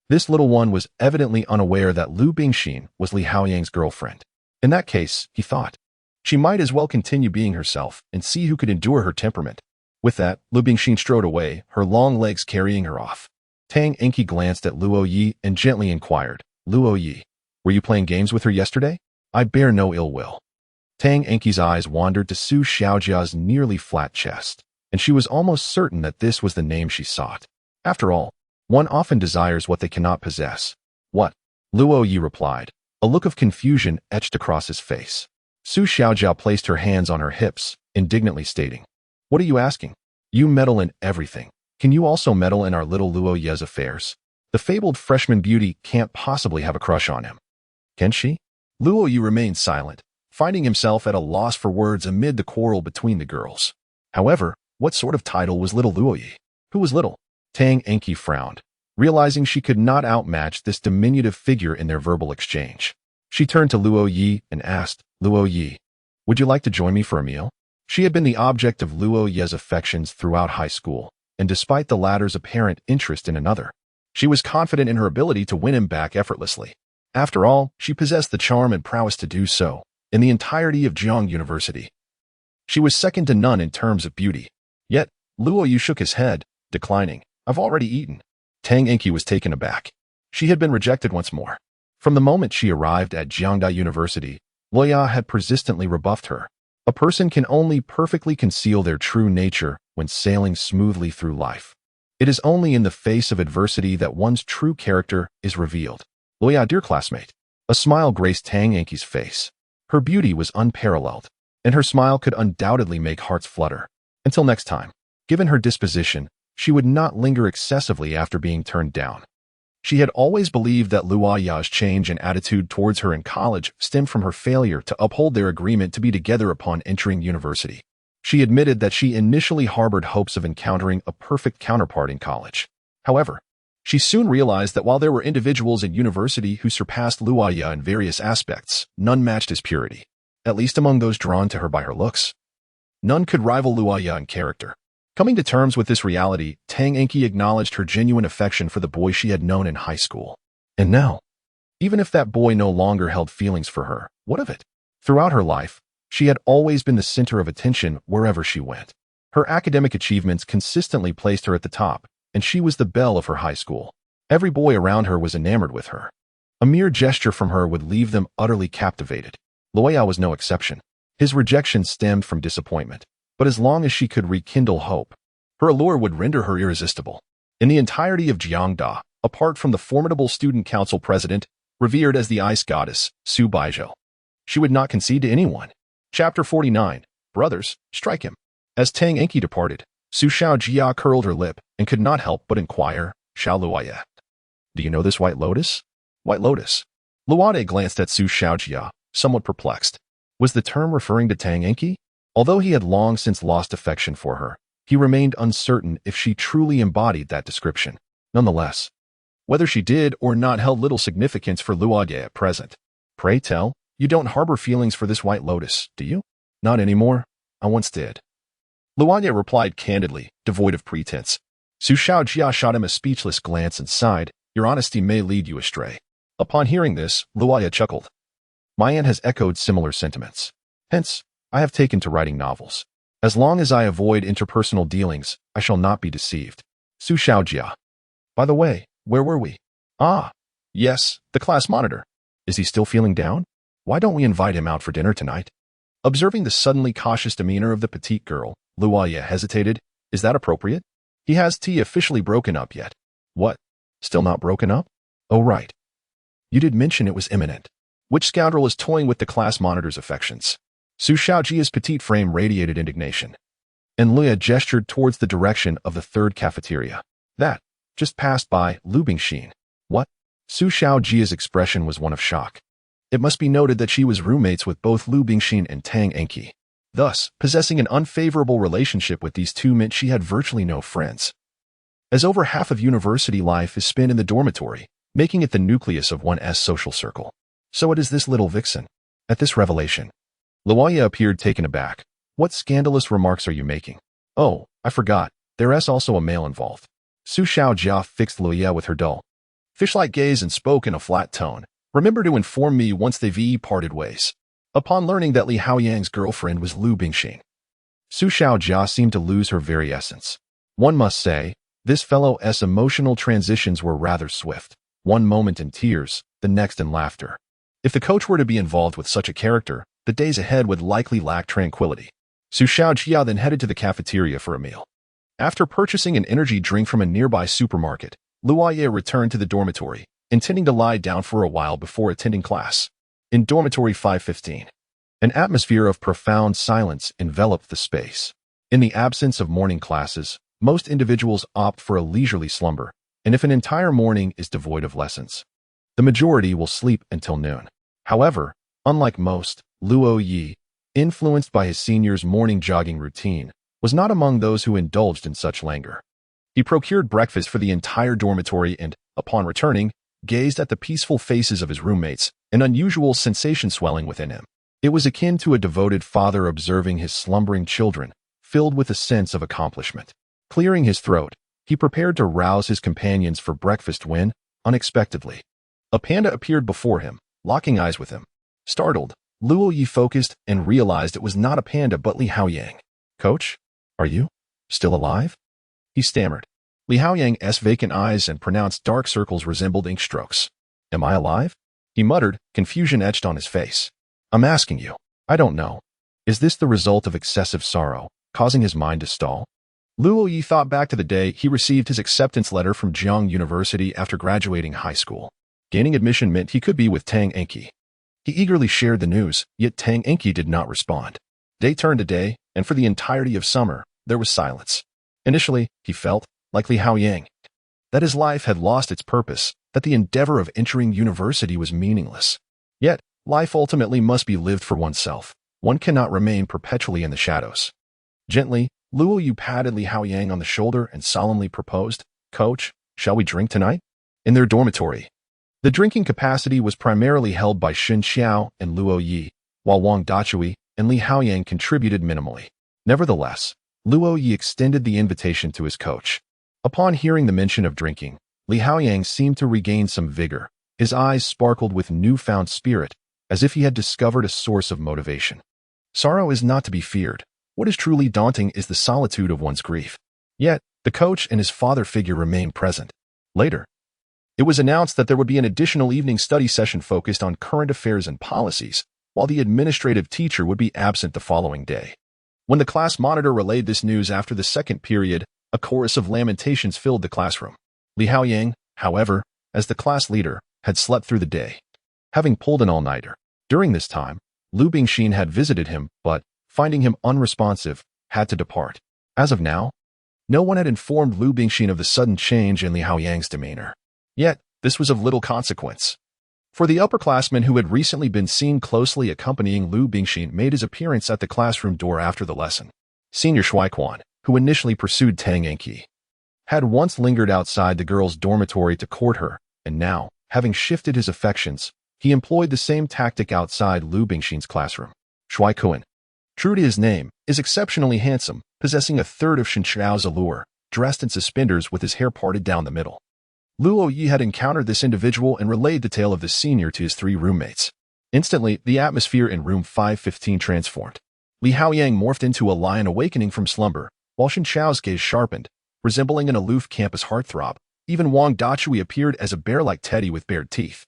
This little one was evidently unaware that Lu Bingxin was Li Haoyang's girlfriend. In that case, he thought, she might as well continue being herself and see who could endure her temperament. With that, Lu Bingxin strode away, her long legs carrying her off. Tang Enki glanced at Luo Ye and gently inquired, "Luo Ye, Were you playing games with her yesterday? I bear no ill will. Tang Enki's eyes wandered to Su Xiaojia's nearly flat chest, and she was almost certain that this was the name she sought. After all, one often desires what they cannot possess. What? Luo Ye replied, a look of confusion etched across his face. Su Xiaojia placed her hands on her hips, indignantly stating, what are you asking? You meddle in everything. Can you also meddle in our little Luo Ye's affairs? The fabled freshman beauty can't possibly have a crush on him. Can she? Luo Ye remained silent, finding himself at a loss for words amid the quarrel between the girls. However, what sort of title was little Luo Ye? Who was little? Tang Enki frowned, realizing she could not outmatch this diminutive figure in their verbal exchange. She turned to Luo Ye and asked, Luo Ye, would you like to join me for a meal? She had been the object of Luo Ye's affections throughout high school, and despite the latter's apparent interest in another, she was confident in her ability to win him back effortlessly. After all, she possessed the charm and prowess to do so in the entirety of Jiang University. She was second to none in terms of beauty. Yet, Luo Ye shook his head, declining. I've already eaten. Tang Enki was taken aback. She had been rejected once more. From the moment she arrived at Jiangda University, Luo Ye had persistently rebuffed her. A person can only perfectly conceal their true nature when sailing smoothly through life. It is only in the face of adversity that one's true character is revealed. Luo Ye, dear classmate. A smile graced Tang Enki's face. Her beauty was unparalleled, and her smile could undoubtedly make hearts flutter. Until next time, given her disposition, she would not linger excessively after being turned down. She had always believed that Luo Ye's change in attitude towards her in college stemmed from her failure to uphold their agreement to be together upon entering university. She admitted that she initially harbored hopes of encountering a perfect counterpart in college. However, she soon realized that while there were individuals in university who surpassed Luo Ye in various aspects, none matched his purity, at least among those drawn to her by her looks. None could rival Luo Ye in character. Coming to terms with this reality, Tang Enki acknowledged her genuine affection for the boy she had known in high school. And now, even if that boy no longer held feelings for her, what of it? Throughout her life, she had always been the center of attention wherever she went. Her academic achievements consistently placed her at the top, and she was the belle of her high school. Every boy around her was enamored with her. A mere gesture from her would leave them utterly captivated. Luo Ye was no exception. His rejection stemmed from disappointment. But as long as she could rekindle hope, her allure would render her irresistible. In the entirety of Jiangda, apart from the formidable student council president, revered as the ice goddess, Su Baizhou, she would not concede to anyone. Chapter 49, Brothers, Strike Him. As Tang Enki departed, Su Xiaojia curled her lip and could not help but inquire, Xiao Luo Ye, do you know this white lotus? White lotus. Luo Ye glanced at Su Xiaojia, somewhat perplexed. Was the term referring to Tang Enki? Although he had long since lost affection for her, he remained uncertain if she truly embodied that description. Nonetheless, whether she did or not held little significance for Luo Ye at present. Pray tell, you don't harbor feelings for this white lotus, do you? Not anymore. I once did. Luo Ye replied candidly, devoid of pretense. Su Xiaojia shot him a speechless glance and sighed, your honesty may lead you astray. Upon hearing this, Luo Ye chuckled. My aunt has echoed similar sentiments. Hence, I have taken to writing novels. As long as I avoid interpersonal dealings, I shall not be deceived. Su Xiaojia. By the way, where were we? Ah, yes, the class monitor. Is he still feeling down? Why don't we invite him out for dinner tonight? Observing the suddenly cautious demeanor of the petite girl, Luo Ye hesitated. Is that appropriate? He has tea officially broken up yet. What? Still not broken up? Oh, right. You did mention it was imminent. Which scoundrel is toying with the class monitor's affections? Su Xiaojia's petite frame radiated indignation, and Luo Ye gestured towards the direction of the third cafeteria. That, just passed by, Lu Bingxin. What? Su Xiaojia's expression was one of shock. It must be noted that she was roommates with both Lu Bingxin and Tang Enki. Thus, possessing an unfavorable relationship with these two meant she had virtually no friends, as over half of university life is spent in the dormitory, making it the nucleus of one's social circle. So it is this little vixen. At this revelation, Luo Ye appeared taken aback. What scandalous remarks are you making? Oh, I forgot. There's also a male involved. Su Xiaojia fixed Luo Ye with her dull, fish-like gaze and spoke in a flat tone. Remember to inform me once they've parted ways. Upon learning that Li Haoyang's girlfriend was Lu Bingxin, Su Xiaojia seemed to lose her very essence. One must say, this fellow's emotional transitions were rather swift. One moment in tears, the next in laughter. If the coach were to be involved with such a character, the days ahead would likely lack tranquility. Su Baizhou then headed to the cafeteria for a meal. After purchasing an energy drink from a nearby supermarket, Luo Ye returned to the dormitory, intending to lie down for a while before attending class. In dormitory 515, an atmosphere of profound silence enveloped the space. In the absence of morning classes, most individuals opt for a leisurely slumber, and if an entire morning is devoid of lessons, the majority will sleep until noon. However, unlike most, Luo Ye, influenced by his senior's morning jogging routine, was not among those who indulged in such languor. He procured breakfast for the entire dormitory and, upon returning, gazed at the peaceful faces of his roommates, an unusual sensation swelling within him. It was akin to a devoted father observing his slumbering children, filled with a sense of accomplishment. Clearing his throat, he prepared to rouse his companions for breakfast when, unexpectedly, a panda appeared before him, locking eyes with him. Startled, Luo Ye focused and realized it was not a panda but Li Haoyang. "Coach, are you still alive?" he stammered. Li Haoyang's vacant eyes and pronounced dark circles resembled ink strokes. "Am I alive?" he muttered, confusion etched on his face. "I'm asking you. I don't know. Is this the result of excessive sorrow, causing his mind to stall?" Luo Ye thought back to the day he received his acceptance letter from Jiang University after graduating high school. Gaining admission meant he could be with Tang Enki. He eagerly shared the news, yet Tang Enki did not respond. Day turned to day, and for the entirety of summer, there was silence. Initially, he felt, like Li Haoyang, that his life had lost its purpose, that the endeavor of entering university was meaningless. Yet, life ultimately must be lived for oneself. One cannot remain perpetually in the shadows. Gently, Luo Ye patted Li Haoyang on the shoulder and solemnly proposed, "Coach, shall we drink tonight?" In their dormitory, the drinking capacity was primarily held by Xin Xiao and Luo Ye, while Wang Dachui and Li Haoyang contributed minimally. Nevertheless, Luo Ye extended the invitation to his coach. Upon hearing the mention of drinking, Li Haoyang seemed to regain some vigor. His eyes sparkled with newfound spirit, as if he had discovered a source of motivation. Sorrow is not to be feared. What is truly daunting is the solitude of one's grief. Yet, the coach and his father figure remained present. Later, it was announced that there would be an additional evening study session focused on current affairs and policies, while the administrative teacher would be absent the following day. When the class monitor relayed this news after the second period, a chorus of lamentations filled the classroom. Li Haoyang, however, as the class leader, had slept through the day, having pulled an all-nighter. During this time, Lu Bingxin had visited him, but, finding him unresponsive, had to depart. As of now, no one had informed Lu Bingxin of the sudden change in Li Haoyang's demeanor. Yet, this was of little consequence. For the upperclassman who had recently been seen closely accompanying Lu Bingxin made his appearance at the classroom door after the lesson. Senior Shuaiquan, who initially pursued Tang Enki, had once lingered outside the girl's dormitory to court her, and now, having shifted his affections, he employed the same tactic outside Lu Bingxin's classroom. Shuaiquan, true to his name, is exceptionally handsome, possessing a third of Shen Xiao's allure, dressed in suspenders with his hair parted down the middle. Luo Ye had encountered this individual and relayed the tale of the senior to his three roommates. Instantly, the atmosphere in room 515 transformed. Li Haoyang morphed into a lion awakening from slumber, while Shen Xiao's gaze sharpened, resembling an aloof campus heartthrob. Even Wang Dachui appeared as a bear-like teddy with bared teeth.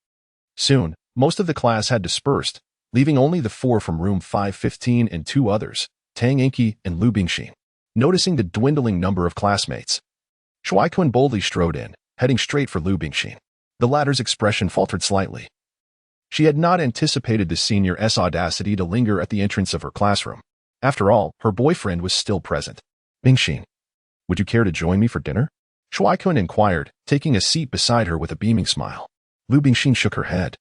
Soon, most of the class had dispersed, leaving only the four from room 515 and two others, Tang Enki and Lu Bingxin. Noticing the dwindling number of classmates, Shuaiquan boldly strode in, heading straight for Lu Bingxin. The latter's expression faltered slightly. She had not anticipated the senior's audacity to linger at the entrance of her classroom. After all, her boyfriend was still present. "Bingxin, would you care to join me for dinner?" Shuaiquan inquired, taking a seat beside her with a beaming smile. Lu Bingxin shook her head.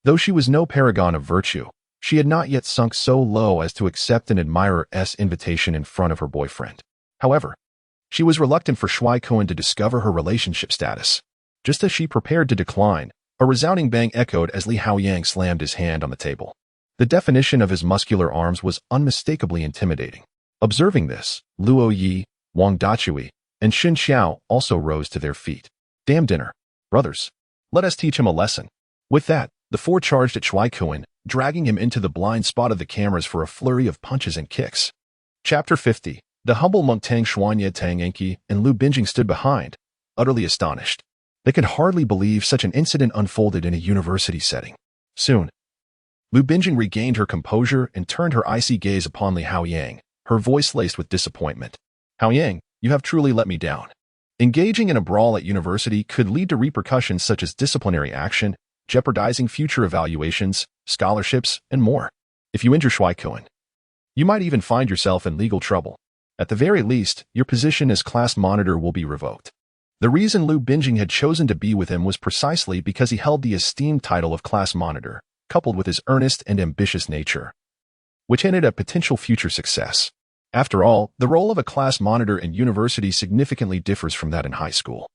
Though she was no paragon of virtue, she had not yet sunk so low as to accept an admirer's invitation in front of her boyfriend. However, she was reluctant for Shuaiquan to discover her relationship status. Just as she prepared to decline, a resounding bang echoed as Li Haoyang slammed his hand on the table. The definition of his muscular arms was unmistakably intimidating. Observing this, Luo Ye, Wang Dachui, and Xin Xiao also rose to their feet. "Damn dinner. Brothers, let us teach him a lesson." With that, the four charged at Shuaiquan, dragging him into the blind spot of the cameras for a flurry of punches and kicks. Chapter 50. The humble monk Tang Xuanye, Tang Enki, and Lu Bingxin stood behind, utterly astonished. They could hardly believe such an incident unfolded in a university setting. Soon, Lu Bingjing regained her composure and turned her icy gaze upon Li Haoyang, her voice laced with disappointment. Haoyang, you have truly let me down. Engaging in a brawl at university could lead to repercussions such as disciplinary action, jeopardizing future evaluations, scholarships, and more. If you injure Shuai Kuan, you might even find yourself in legal trouble. At the very least, your position as class monitor will be revoked. The reason Lu Bingjing had chosen to be with him was precisely because he held the esteemed title of class monitor, coupled with his earnest and ambitious nature, which hinted at potential future success. After all, the role of a class monitor in university significantly differs from that in high school.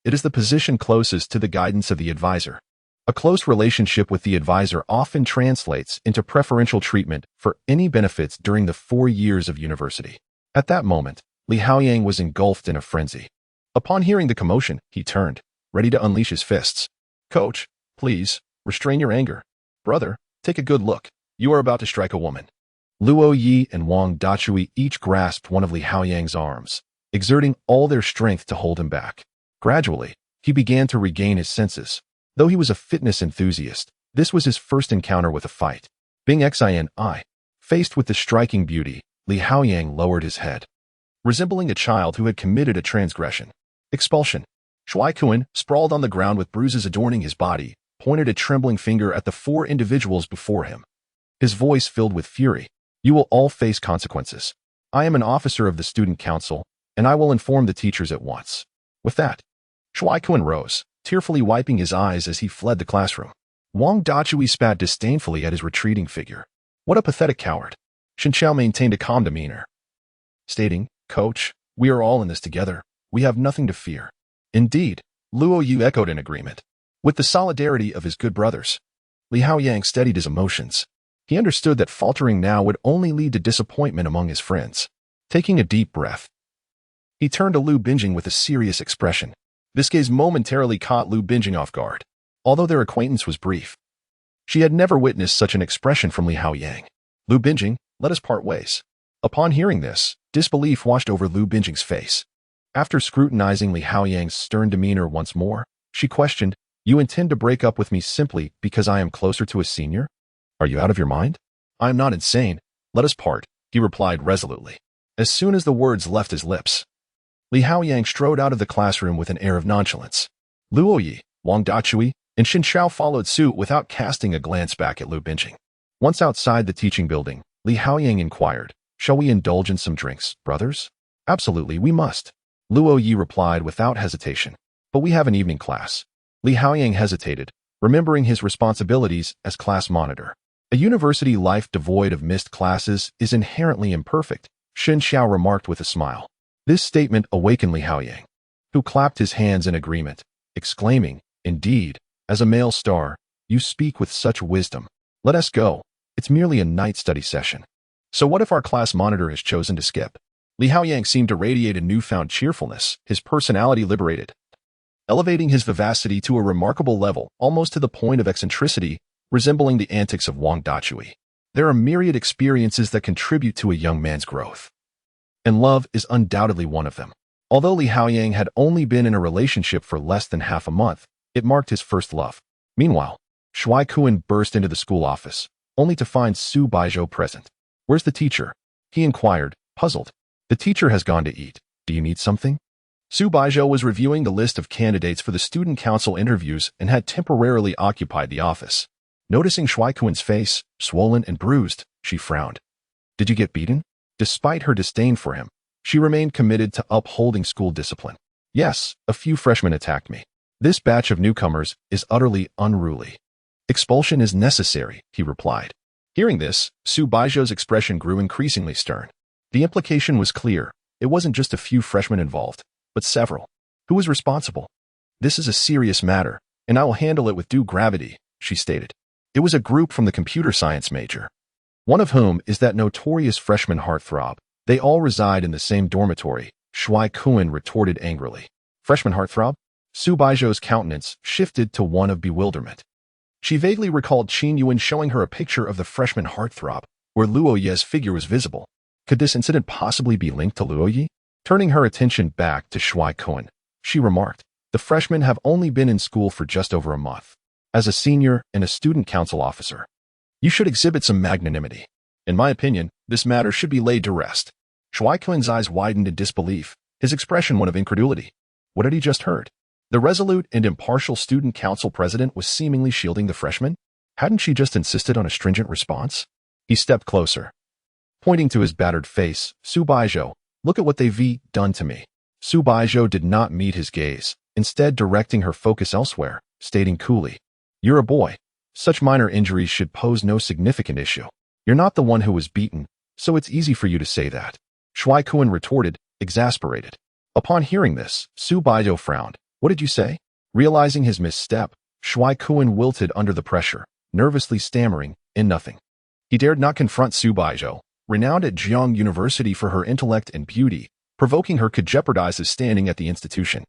It is the position closest to the guidance of the advisor. A close relationship with the advisor often translates into preferential treatment for any benefits during the 4 years of university. At that moment, Li Haoyang was engulfed in a frenzy. Upon hearing the commotion, he turned, ready to unleash his fists. Coach, please, restrain your anger. Brother, take a good look. You are about to strike a woman. Luo Ye and Wang Dachui each grasped one of Li Haoyang's arms, exerting all their strength to hold him back. Gradually, he began to regain his senses. Though he was a fitness enthusiast, this was his first encounter with a fight. Being Xin, faced with the striking beauty, Li Haoyang lowered his head, resembling a child who had committed a transgression. Expulsion. Shuai Kuan, sprawled on the ground with bruises adorning his body, pointed a trembling finger at the 4 individuals before him. His voice filled with fury. You will all face consequences. I am an officer of the student council, and I will inform the teachers at once. With that, Shuai Kuan rose, tearfully wiping his eyes as he fled the classroom. Wang Dachui spat disdainfully at his retreating figure. What a pathetic coward. Shen Qiao maintained a calm demeanor, stating, Coach, we are all in this together. We have nothing to fear. Indeed, Luo Ye echoed in agreement. With the solidarity of his good brothers, Li Haoyang steadied his emotions. He understood that faltering now would only lead to disappointment among his friends. Taking a deep breath, he turned to Lu Bingjing with a serious expression. This gaze momentarily caught Lu Bingjing off guard. Although their acquaintance was brief, she had never witnessed such an expression from Li Haoyang. Lu Bingjing, let us part ways. Upon hearing this, disbelief washed over Lu Bingjing's face. After scrutinizing Li Haoyang's stern demeanor once more, she questioned, You intend to break up with me simply because I am closer to a senior? Are you out of your mind? I am not insane. Let us part, he replied resolutely. As soon as the words left his lips, Li Haoyang strode out of the classroom with an air of nonchalance. Luo Ye, Wang Dachui, and Xin Xiao followed suit without casting a glance back at Lu Bingjing. Once outside the teaching building, Li Haoyang inquired, Shall we indulge in some drinks, brothers? Absolutely, we must. Luo Ye replied without hesitation. But we have an evening class. Li Haoyang hesitated, remembering his responsibilities as class monitor. A university life devoid of missed classes is inherently imperfect, Xin Xiao remarked with a smile. This statement awakened Li Haoyang, who clapped his hands in agreement, exclaiming, Indeed, as a male star, you speak with such wisdom. Let us go. It's merely a night study session. So what if our class monitor has chosen to skip? Li Haoyang seemed to radiate a newfound cheerfulness, his personality liberated, elevating his vivacity to a remarkable level, almost to the point of eccentricity, resembling the antics of Wang Dachui. There are myriad experiences that contribute to a young man's growth, and love is undoubtedly one of them. Although Li Haoyang had only been in a relationship for less than half a month, it marked his first love. Meanwhile, Shuai Kuan burst into the school office, only to find Su Baizhou present. Where's the teacher? He inquired, puzzled. The teacher has gone to eat. Do you need something? Su Baizhou was reviewing the list of candidates for the student council interviews and had temporarily occupied the office. Noticing Shuai Kuan's face, swollen and bruised, she frowned. Did you get beaten? Despite her disdain for him, she remained committed to upholding school discipline. Yes, a few freshmen attacked me. This batch of newcomers is utterly unruly. Expulsion is necessary, he replied. Hearing this, Su Baizhou's expression grew increasingly stern. The implication was clear. It wasn't just a few freshmen involved, but several. Who was responsible? This is a serious matter, and I will handle it with due gravity, she stated. It was a group from the computer science major, one of whom is that notorious freshman heartthrob. They all reside in the same dormitory, Shuai Kuan retorted angrily. Freshman heartthrob? Su Baizhou's countenance shifted to one of bewilderment. She vaguely recalled Qin Yuan showing her a picture of the freshman heartthrob, where Luo Ye's figure was visible. Could this incident possibly be linked to Luo Ye? Turning her attention back to Shuai Kuan, she remarked, the freshmen have only been in school for just over a month. As a senior and a student council officer, You should exhibit some magnanimity. In my opinion, this matter should be laid to rest. Shuai Kun's eyes widened in disbelief, his expression one of incredulity. What had he just heard? The resolute and impartial student council president was seemingly shielding the freshman? Hadn't she just insisted on a stringent response? He stepped closer. Pointing to his battered face, Su Baizhou, look at what they've done to me. Su Baizhou did not meet his gaze, instead directing her focus elsewhere, stating coolly, You're a boy. Such minor injuries should pose no significant issue. You're not the one who was beaten, so it's easy for you to say that. Shuai Kun retorted, exasperated. Upon hearing this, Su Baizhou frowned. What did you say? Realizing his misstep, Shuai Kun wilted under the pressure, nervously stammering, in nothing. He dared not confront Su Baizhou, renowned at Jiang University for her intellect and beauty. Provoking her could jeopardize his standing at the institution.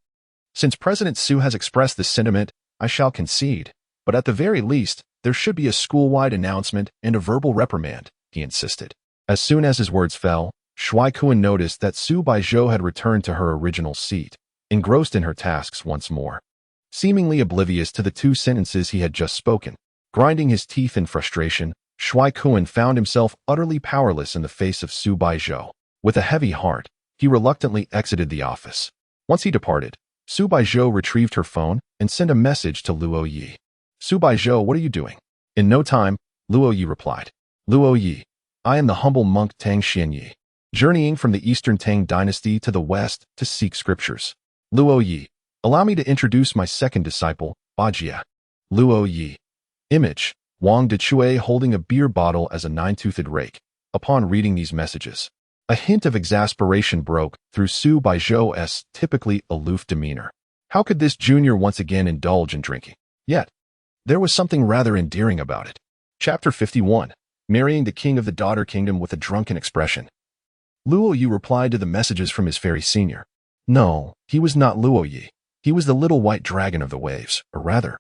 Since President Su has expressed this sentiment, I shall concede, but at the very least, there should be a school-wide announcement and a verbal reprimand, he insisted. As soon as his words fell, Shuai Kun noticed that Su Baizhou had returned to her original seat, engrossed in her tasks once more. Seemingly oblivious to the 2 sentences he had just spoken, grinding his teeth in frustration, Shuai Kun found himself utterly powerless in the face of Su Baizhou. With a heavy heart, he reluctantly exited the office. Once he departed, Su Baizhou retrieved her phone and sent a message to Luo Ye. Su Baizhou, what are you doing? In no time, Luo Ye replied. Luo Ye, I am the humble monk Tang Xianyi, journeying from the Eastern Tang dynasty to the West to seek scriptures. Luo Ye, allow me to introduce my second disciple, Bajia. Luo Ye. Image, Wang Dechui holding a beer bottle as a 9-toothed rake. Upon reading these messages, a hint of exasperation broke through Su Baizhou's typically aloof demeanor. How could this junior once again indulge in drinking? Yet, there was something rather endearing about it. Chapter 51. Marrying the king of the daughter kingdom with a drunken expression. Luo Ye replied to the messages from his fairy senior. No, he was not Luo Ye. He was the little white dragon of the waves, or rather,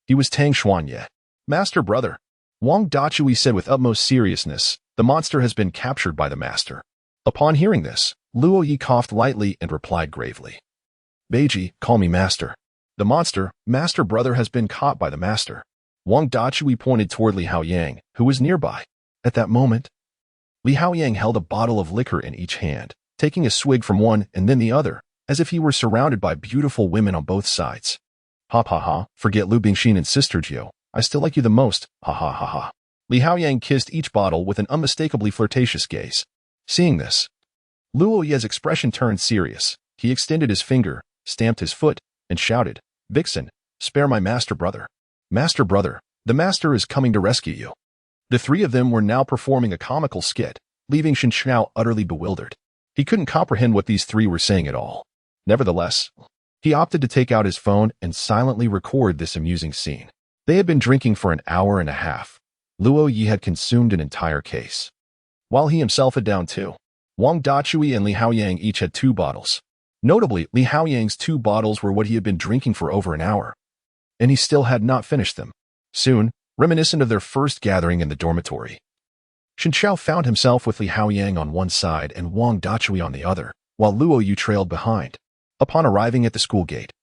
he was Tang Xuanye. Master brother, Wang Dachui said with utmost seriousness, the monster has been captured by the master. Upon hearing this, Luo Ye coughed lightly and replied gravely. Beiji, call me master. The monster, master brother, has been caught by the master. Wang Dachui pointed toward Li Haoyang, who was nearby. At that moment, Li Haoyang held a bottle of liquor in each hand, taking a swig from one and then the other, as if he were surrounded by beautiful women on both sides. Ha ha ha, forget Lu Bingxin and Sister Jiu. I still like you the most, ha ha ha ha. Li Haoyang kissed each bottle with an unmistakably flirtatious gaze. Seeing this, Luo Ye's expression turned serious. He extended his finger, stamped his foot, and shouted, Vixen, spare my master brother. Master brother, the master is coming to rescue you. The 3 of them were now performing a comical skit, leaving Shen Xiao utterly bewildered. He couldn't comprehend what these 3 were saying at all. Nevertheless, he opted to take out his phone and silently record this amusing scene. They had been drinking for an hour and a half. Luo Ye had consumed an entire case, while he himself had downed 2. Wang Dachui and Li Haoyang each had 2 bottles. Notably, Li Haoyang's 2 bottles were what he had been drinking for over an hour, and he still had not finished them. Soon, reminiscent of their first gathering in the dormitory, Shen Xiao found himself with Li Haoyang on one side and Wang Dachui on the other, while Luo Ye trailed behind. Upon arriving at the school gate,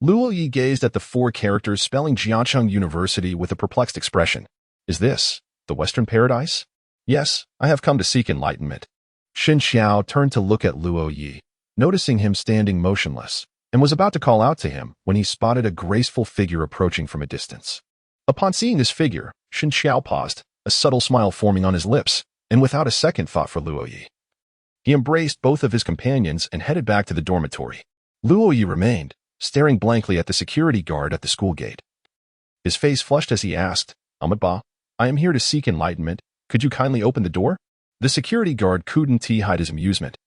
Luo Ye gazed at the 4 characters spelling Jiangcheng University with a perplexed expression. Is this the Western paradise? Yes, I have come to seek enlightenment. Shen Xiao turned to look at Luo Ye, noticing him standing motionless, and was about to call out to him when he spotted a graceful figure approaching from a distance. Upon seeing this figure, Shen Xiao paused, a subtle smile forming on his lips, and without a second thought for Luo Ye, he embraced both of his companions and headed back to the dormitory. Luo Ye remained, staring blankly at the security guard at the school gate. His face flushed as he asked, Ahmed Ba, I am here to seek enlightenment. Could you kindly open the door? The security guard couldn't hide his amusement,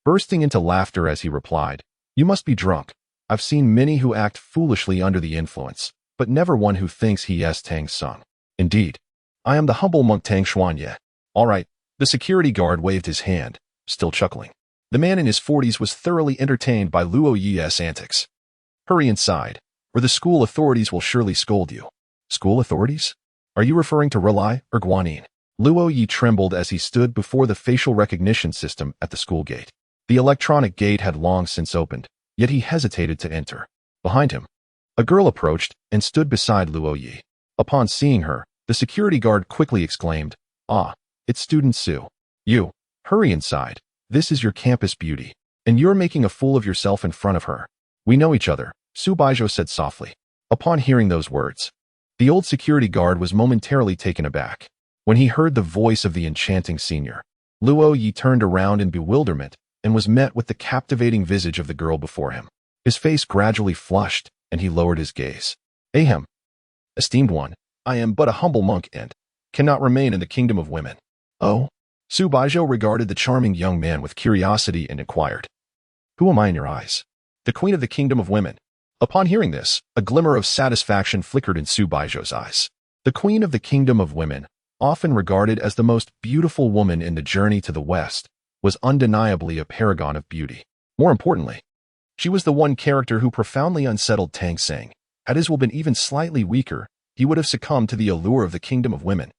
bursting into laughter as he replied, You must be drunk. I've seen many who act foolishly under the influence, but never one who thinks he is Tang Sung. Indeed, I am the humble monk Tang Xuanye. All right, the security guard waved his hand, still chuckling. The man in his 40s was thoroughly entertained by Luo Ye's antics. Hurry inside, or the school authorities will surely scold you. School authorities? Are you referring to Relai or Guanyin? Luo Ye trembled as he stood before the facial recognition system at the school gate. The electronic gate had long since opened, yet he hesitated to enter. Behind him, a girl approached and stood beside Luo Ye. Upon seeing her, The security guard quickly exclaimed, "Ah, it's student Su. You, hurry inside. This is your campus beauty. And you're making a fool of yourself in front of her. We know each other," Su Baizhou said softly. Upon hearing those words, the old security guard was momentarily taken aback. When he heard the voice of the enchanting senior, Luo Ye turned around in bewilderment and was met with the captivating visage of the girl before him. His face gradually flushed, and he lowered his gaze. "Ahem. Esteemed one, I am but a humble monk and cannot remain in the kingdom of women." "Oh?" Su Baizhou regarded the charming young man with curiosity and inquired, "Who am I in your eyes?" "The queen of the kingdom of women." Upon hearing this, a glimmer of satisfaction flickered in Su Baizhou's eyes. The queen of the kingdom of women, often regarded as the most beautiful woman in the journey to the West, was undeniably a paragon of beauty. More importantly, she was the one character who profoundly unsettled Tang Seng. Had his will been even slightly weaker, he would have succumbed to the allure of the kingdom of women.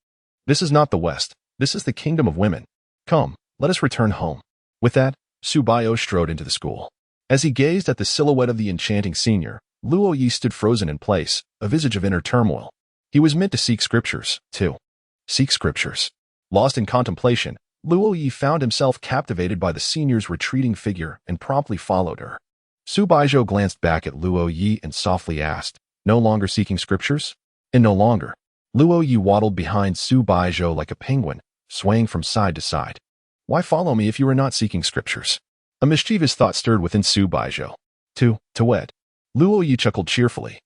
This is not the West. This is the kingdom of women. Come, let us return home. With that, Su Baizhou strode into the school. As he gazed at the silhouette of the enchanting senior, Luo Ye stood frozen in place, a visage of inner turmoil. He was meant to seek scriptures, too. Seek scriptures. Lost in contemplation, Luo Ye found himself captivated by the senior's retreating figure and promptly followed her. Su Baizhou glanced back at Luo Ye and softly asked, "No longer seeking scriptures?" "And no longer." Luo Ye waddled behind Su Baizhou like a penguin, swaying from side to side. "Why follow me if you are not seeking scriptures?" A mischievous thought stirred within Su Baizhou. To wed. Luo Ye chuckled cheerfully.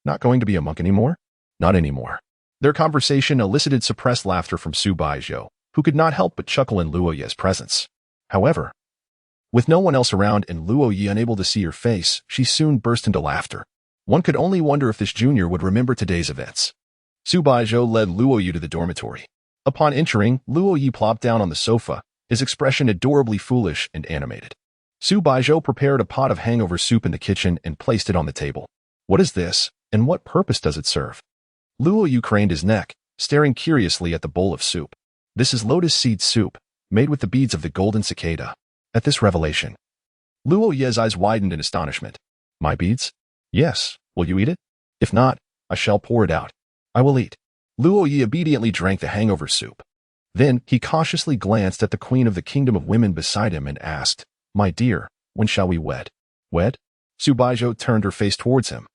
"Not going to be a monk anymore?" "Not anymore." Their conversation elicited suppressed laughter from Su Baizhou, who could not help but chuckle in Luo Ye's presence. However, with no one else around and Luo Ye unable to see her face, she soon burst into laughter. One could only wonder if this junior would remember today's events. Su Baizhou led Luo Ye to the dormitory. Upon entering, Luo Ye plopped down on the sofa, his expression adorably foolish and animated. Su Baizhou prepared a pot of hangover soup in the kitchen and placed it on the table. "What is this, and what purpose does it serve?" Luo Ye craned his neck, staring curiously at the bowl of soup. "This is lotus seed soup, made with the beads of the golden cicada." At this revelation, Luo Ye's eyes widened in astonishment. "My beads?" "Yes. Will you eat it? If not, I shall pour it out." "I will eat." Luo Ye obediently drank the hangover soup. Then he cautiously glanced at the queen of the kingdom of women beside him and asked, "My dear, when shall we wed?" "Wed?" Su Baizhou turned her face towards him,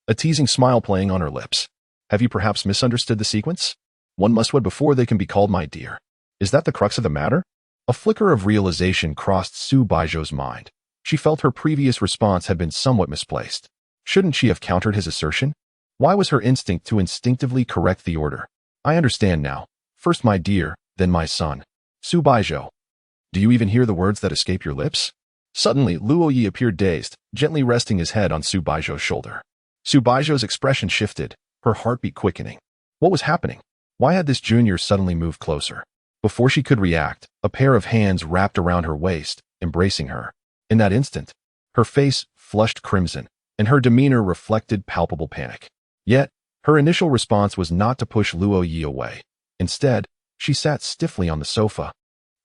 a teasing smile playing on her lips. "Have you perhaps misunderstood the sequence? One must wed before they can be called my dear. Is that the crux of the matter?" A flicker of realization crossed Su Baizhou's mind. She felt her previous response had been somewhat misplaced. Shouldn't she have countered his assertion? Why was her instinct to instinctively correct the order? "I understand now. First my dear, then my son." "Su Baizhou, do you even hear the words that escape your lips?" Suddenly, Luo Ye appeared dazed, gently resting his head on Su Baizhou's shoulder. Su Baizhou's expression shifted, her heartbeat quickening. What was happening? Why had this junior suddenly moved closer? Before she could react, a pair of hands wrapped around her waist, embracing her. In that instant, her face flushed crimson, and her demeanor reflected palpable panic. Yet, her initial response was not to push Luo Ye away. Instead, she sat stiffly on the sofa,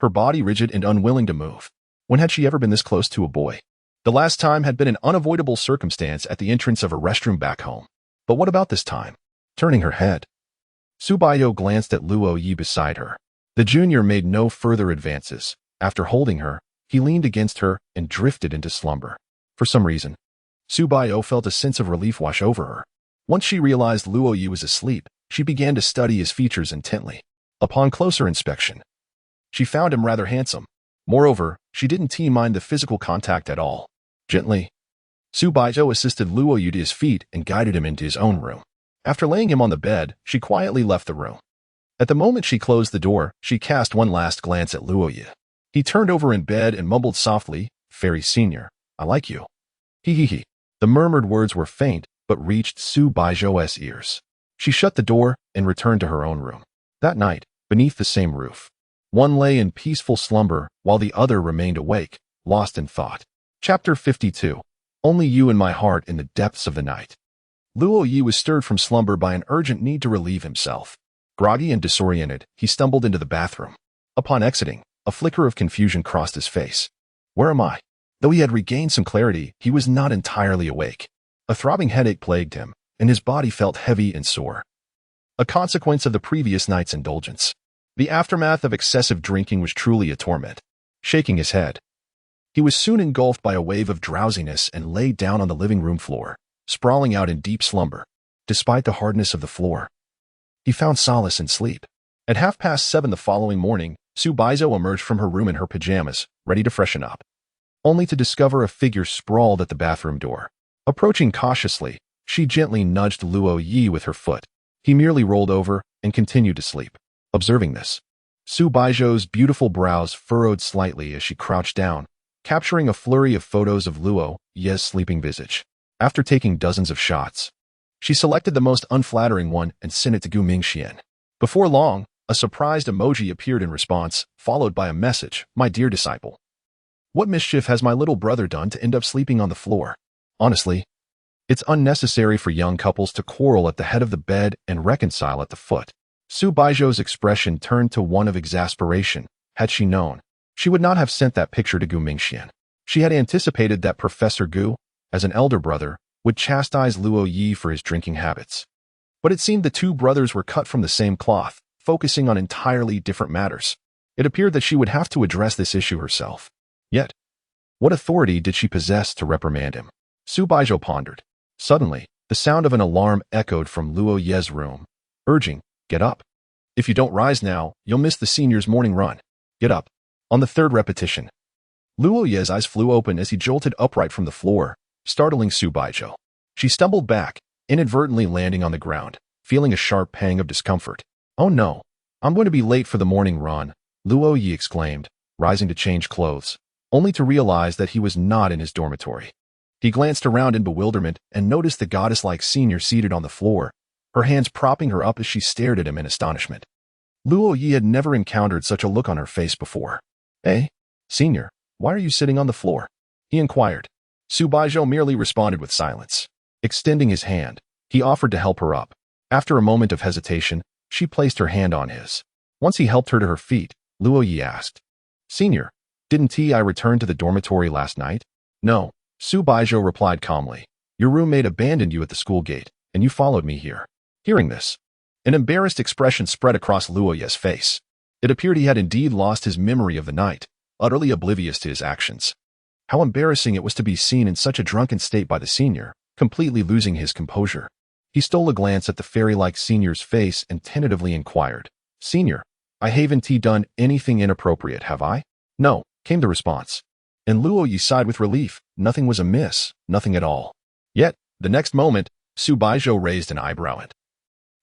her body rigid and unwilling to move. When had she ever been this close to a boy? The last time had been an unavoidable circumstance at the entrance of a restroom back home. But what about this time? Turning her head, Su Baizhou glanced at Luo Ye beside her. The junior made no further advances. After holding her, he leaned against her and drifted into slumber. For some reason, Su Baizhou felt a sense of relief wash over her. Once she realized Luo Ye was asleep, she began to study his features intently. Upon closer inspection, she found him rather handsome. Moreover, she didn't mind the physical contact at all. Gently, Su Baizhou assisted Luo Ye to his feet and guided him into his own room. After laying him on the bed, she quietly left the room. At the moment she closed the door, she cast one last glance at Luo Ye. He turned over in bed and mumbled softly, "Fairy Senior, I like you." He. The murmured words were faint, but reached Su Baizhou's ears. She shut the door and returned to her own room. That night, beneath the same roof, one lay in peaceful slumber while the other remained awake, lost in thought. Chapter 52. Only you in my heart in the depths of the night. Luo Ye was stirred from slumber by an urgent need to relieve himself. Groggy and disoriented, he stumbled into the bathroom. Upon exiting, a flicker of confusion crossed his face. Where am I? Though he had regained some clarity, he was not entirely awake. A throbbing headache plagued him, and his body felt heavy and sore. a consequence of the previous night's indulgence. The aftermath of excessive drinking was truly a torment. Shaking his head, he was soon engulfed by a wave of drowsiness and lay down on the living room floor, sprawling out in deep slumber. Despite the hardness of the floor, he found solace in sleep. At 7:30 the following morning, Su Baizhou emerged from her room in her pajamas, ready to freshen up, only to discover a figure sprawled at the bathroom door. Approaching cautiously, she gently nudged Luo Ye with her foot. He merely rolled over and continued to sleep. Observing this, Su Baizhou's beautiful brows furrowed slightly as she crouched down, capturing a flurry of photos of Luo Ye's sleeping visage. After taking dozens of shots, she selected the most unflattering one and sent it to Gu Mingxian. Before long, a surprised emoji appeared in response, followed by a message, "My dear disciple, what mischief has my little brother done to end up sleeping on the floor? Honestly, it's unnecessary for young couples to quarrel at the head of the bed and reconcile at the foot." Su Baizhou's expression turned to one of exasperation. Had she known, she would not have sent that picture to Gu Mingxian. She had anticipated that Professor Gu, as an elder brother, would chastise Luo Ye for his drinking habits. But it seemed the two brothers were cut from the same cloth, focusing on entirely different matters. It appeared that she would have to address this issue herself. Yet, what authority did she possess to reprimand him? Su Baizhou pondered. Suddenly, the sound of an alarm echoed from Luo Ye's room, urging, "Get up. If you don't rise now, you'll miss the senior's morning run. Get up." On the third repetition, Luo Ye's eyes flew open as he jolted upright from the floor, startling Su Baizhou. She stumbled back, inadvertently landing on the ground, feeling a sharp pang of discomfort. "Oh no, I'm going to be late for the morning run," Luo Ye exclaimed, rising to change clothes, only to realize that he was not in his dormitory. He glanced around in bewilderment and noticed the goddess-like senior seated on the floor, her hands propping her up as she stared at him in astonishment. Luo Ye had never encountered such a look on her face before. "Hey, senior, why are you sitting on the floor?" he inquired. Su Baizhou merely responded with silence. Extending his hand, he offered to help her up. After a moment of hesitation, she placed her hand on his. Once he helped her to her feet, Luo Ye asked, "Senior, didn't I return to the dormitory last night?" "No," Su Baizhou replied calmly. "Your roommate abandoned you at the school gate, and you followed me here." Hearing this, an embarrassed expression spread across Luo Ye's face. It appeared he had indeed lost his memory of the night, utterly oblivious to his actions. How embarrassing it was to be seen in such a drunken state by the senior, completely losing his composure. He stole a glance at the fairy-like senior's face and tentatively inquired, "Senior, I haven't done anything inappropriate, have I?" "No," came the response. And Luo Ye sighed with relief. Nothing was amiss, nothing at all. Yet, the next moment, Su Baizhou raised an eyebrow and,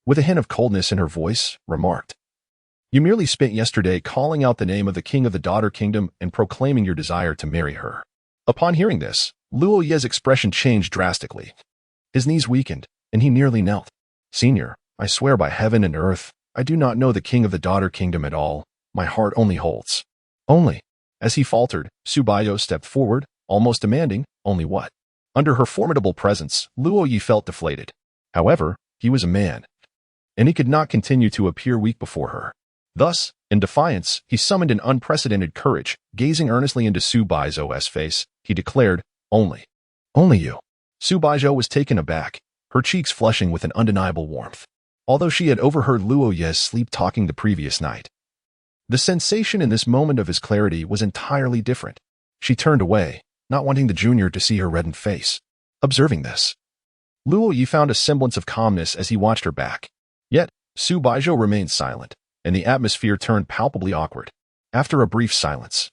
with a hint of coldness in her voice, remarked, "You merely spent yesterday calling out the name of the king of the daughter kingdom and proclaiming your desire to marry her." Upon hearing this, Luo Ye's expression changed drastically. His knees weakened, and he nearly knelt. "Senior, I swear by heaven and earth, I do not know the king of the daughter kingdom at all. My heart only holds." "Only?" As he faltered, Su Baizhou stepped forward, almost demanding, "Only what?" Under her formidable presence, Luo Ye felt deflated. However, he was a man, and he could not continue to appear weak before her. Thus, in defiance, he summoned an unprecedented courage. Gazing earnestly into Su Baizhou's face, he declared, "Only you." Su Baizhou was taken aback, her cheeks flushing with an undeniable warmth. Although she had overheard Luo Ye's sleep-talking the previous night, the sensation in this moment of his clarity was entirely different. She turned away, not wanting the junior to see her reddened face. Observing this, Luo Ye found a semblance of calmness as he watched her back. Yet, Su Baizhou remained silent, and the atmosphere turned palpably awkward. After a brief silence,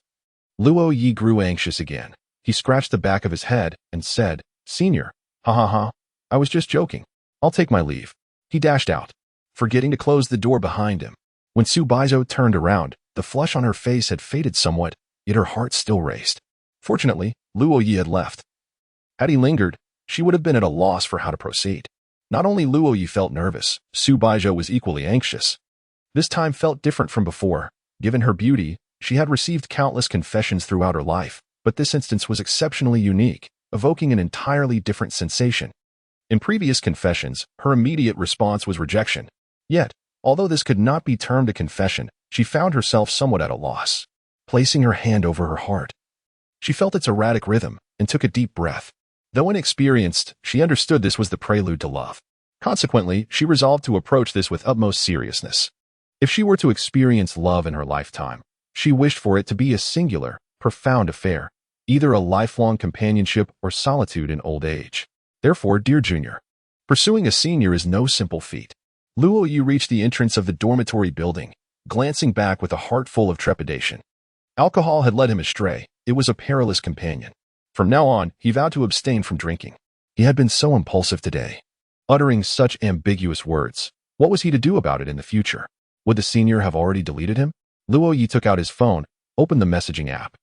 Luo Ye grew anxious again. He scratched the back of his head and said, "Senior, ha, I was just joking. I'll take my leave." He dashed out, forgetting to close the door behind him. When Su Baizhou turned around, the flush on her face had faded somewhat, yet her heart still raced. Fortunately, Luo Ye had left. Had he lingered, she would have been at a loss for how to proceed. Not only Luo Ye felt nervous, Su Baizhou was equally anxious. This time felt different from before. Given her beauty, she had received countless confessions throughout her life, but this instance was exceptionally unique, evoking an entirely different sensation. In previous confessions, her immediate response was rejection. Yet, although this could not be termed a confession, she found herself somewhat at a loss. Placing her hand over her heart, she felt its erratic rhythm and took a deep breath. Though inexperienced, she understood this was the prelude to love. Consequently, she resolved to approach this with utmost seriousness. If she were to experience love in her lifetime, she wished for it to be a singular, profound affair, either a lifelong companionship or solitude in old age. Therefore, dear Junior, pursuing a senior is no simple feat. Luo Ye reached the entrance of the dormitory building, glancing back with a heart full of trepidation. Alcohol had led him astray. It was a perilous companion. From now on, he vowed to abstain from drinking. He had been so impulsive today, uttering such ambiguous words. What was he to do about it in the future? Would the senior have already deleted him? Luo Ye took out his phone, opened the messaging app,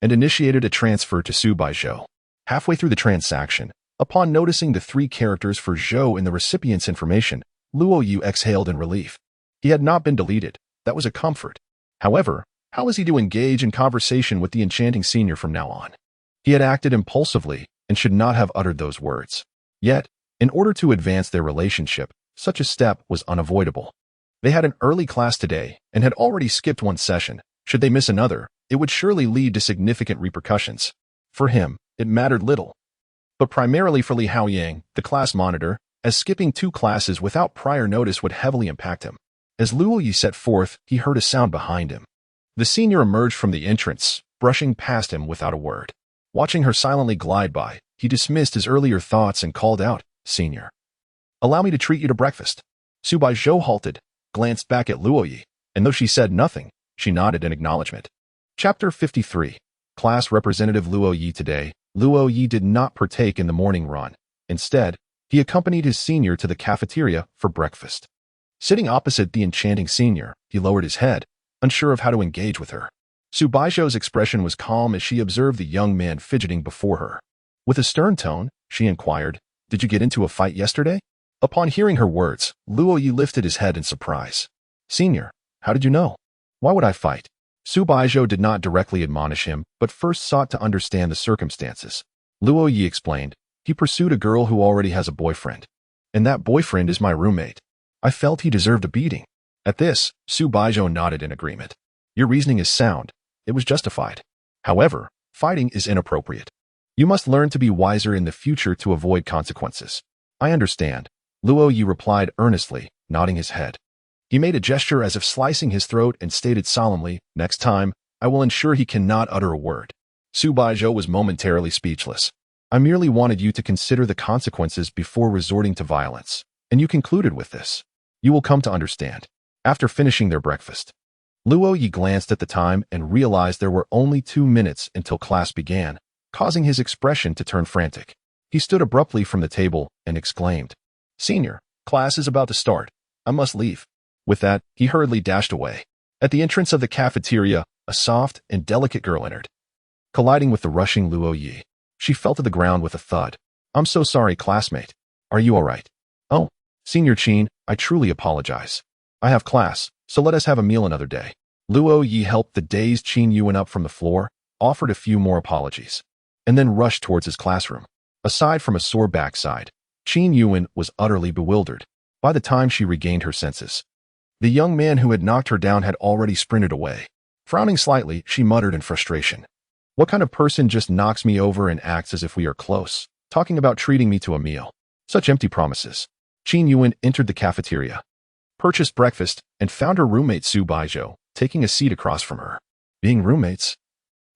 and initiated a transfer to Su Baizhou. Halfway through the transaction, upon noticing the 3 characters for Zhou in the recipient's information, Luo Ye exhaled in relief. He had not been deleted. That was a comfort. However, how was he to engage in conversation with the enchanting senior from now on? He had acted impulsively and should not have uttered those words. Yet, in order to advance their relationship, such a step was unavoidable. They had an early class today and had already skipped one session. Should they miss another, it would surely lead to significant repercussions. For him, it mattered little. But primarily for Li Haoyang, the class monitor, as skipping 2 classes without prior notice would heavily impact him. As Luo Ye set forth, he heard a sound behind him. The senior emerged from the entrance, brushing past him without a word. Watching her silently glide by, he dismissed his earlier thoughts and called out, "Senior, allow me to treat you to breakfast." Su Baizhou halted, glanced back at Luo Ye, and though she said nothing, she nodded in acknowledgement. Chapter 53. Class Representative Luo Ye. Today, Luo Ye did not partake in the morning run. Instead, he accompanied his senior to the cafeteria for breakfast. Sitting opposite the enchanting senior, he lowered his head, unsure of how to engage with her. Su Baizhou's expression was calm as she observed the young man fidgeting before her. With a stern tone, she inquired, "Did you get into a fight yesterday?" Upon hearing her words, Luo Ye lifted his head in surprise. "Senior, how did you know? Why would I fight?" Su Baizhou did not directly admonish him, but first sought to understand the circumstances. Luo Ye explained, "He pursued a girl who already has a boyfriend. And that boyfriend is my roommate. I felt he deserved a beating." At this, Su Baizhou nodded in agreement. "Your reasoning is sound. It was justified. However, fighting is inappropriate. You must learn to be wiser in the future to avoid consequences." "I understand," Luo Ye replied earnestly, nodding his head. He made a gesture as if slicing his throat and stated solemnly, "Next time, I will ensure he cannot utter a word." Su Baizhou was momentarily speechless. "I merely wanted you to consider the consequences before resorting to violence, and you concluded with this. You will come to understand." After finishing their breakfast, Luo Ye glanced at the time and realized there were only 2 minutes until class began, causing his expression to turn frantic. He stood abruptly from the table and exclaimed, "Senior, class is about to start. I must leave." With that, he hurriedly dashed away. At the entrance of the cafeteria, a soft and delicate girl entered. Colliding with the rushing Luo Ye, she fell to the ground with a thud. "I'm so sorry, classmate. Are you all right?" "Oh, Senior Qin, I truly apologize. I have class, so let us have a meal another day." Luo Ye helped the dazed Qin Yuan up from the floor, offered a few more apologies, and then rushed towards his classroom. Aside from a sore backside, Qin Yuan was utterly bewildered. By the time she regained her senses, the young man who had knocked her down had already sprinted away. Frowning slightly, she muttered in frustration, "What kind of person just knocks me over and acts as if we are close, talking about treating me to a meal? Such empty promises." Qin Yuan entered the cafeteria, purchased breakfast, and found her roommate Su Baizhou taking a seat across from her. Being roommates,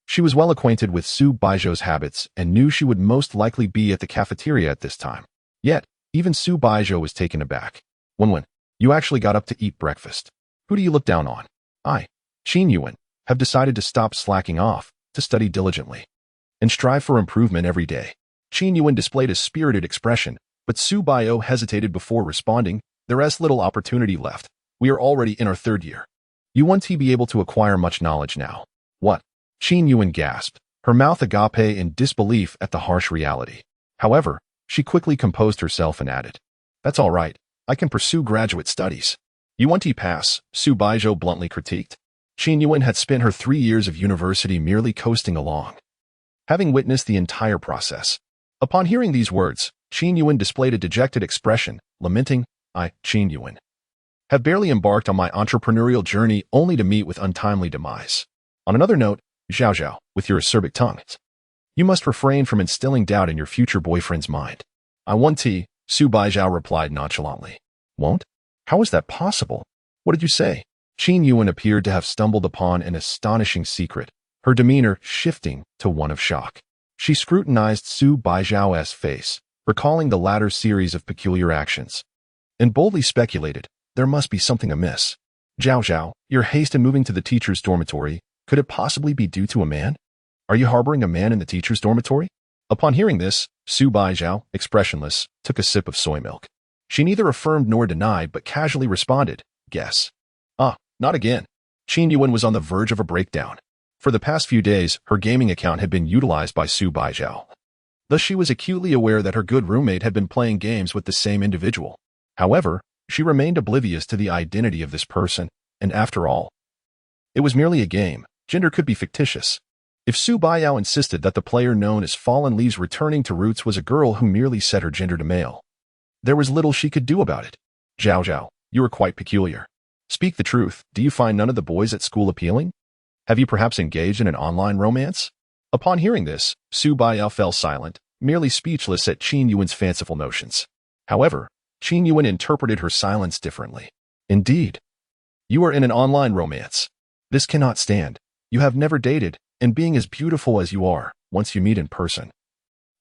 she was well acquainted with Su Baizhou's habits and knew she would most likely be at the cafeteria at this time. Yet, even Su Baizhou was taken aback. "Wenwen, you actually got up to eat breakfast. Who do you look down on?" "I, Qin Yuan, have decided to stop slacking off, to study diligently, and strive for improvement every day." Qin Yuan displayed a spirited expression, but Su Baizhou hesitated before responding, "There is little opportunity left. We are already in our 3rd year. You won't be able to acquire much knowledge now." "What?" Qin Yuan gasped, her mouth agape in disbelief at the harsh reality. However, she quickly composed herself and added, "That's all right. I can pursue graduate studies." "You won't pass," Su Baizhou bluntly critiqued. Qin Yuan had spent her 3 years of university merely coasting along, having witnessed the entire process. Upon hearing these words, Qin Yuan displayed a dejected expression, lamenting, "I, Qin Yuan, have barely embarked on my entrepreneurial journey only to meet with untimely demise. On another note, Zhao Zhao, with your acerbic tongue, you must refrain from instilling doubt in your future boyfriend's mind. I want tea, Su Baizhou replied nonchalantly. Won't? How is that possible? What did you say? Qin Yuan appeared to have stumbled upon an astonishing secret, her demeanor shifting to one of shock. She scrutinized Su Baizhou's face, recalling the latter's series of peculiar actions, and boldly speculated, there must be something amiss. Zhao Zhao, your haste in moving to the teacher's dormitory, could it possibly be due to a man? Are you harboring a man in the teacher's dormitory? Upon hearing this, Su Baizhou, expressionless, took a sip of soy milk. She neither affirmed nor denied, but casually responded, guess. Ah, not again. Qin Yuan was on the verge of a breakdown. For the past few days, her gaming account had been utilized by Su Baizhou. Thus she was acutely aware that her good roommate had been playing games with the same individual. However, she remained oblivious to the identity of this person, and after all, it was merely a game. Gender could be fictitious. If Su Baizhou insisted that the player known as Fallen Leaves returning to roots was a girl who merely set her gender to male, there was little she could do about it. Zhao Zhao, you are quite peculiar. Speak the truth, do you find none of the boys at school appealing? Have you perhaps engaged in an online romance? Upon hearing this, Su Baizhou fell silent, merely speechless at Qin Yuan's fanciful notions. However, Qin Yuan interpreted her silence differently. Indeed, you are in an online romance. This cannot stand. You have never dated, and being as beautiful as you are, once you meet in person,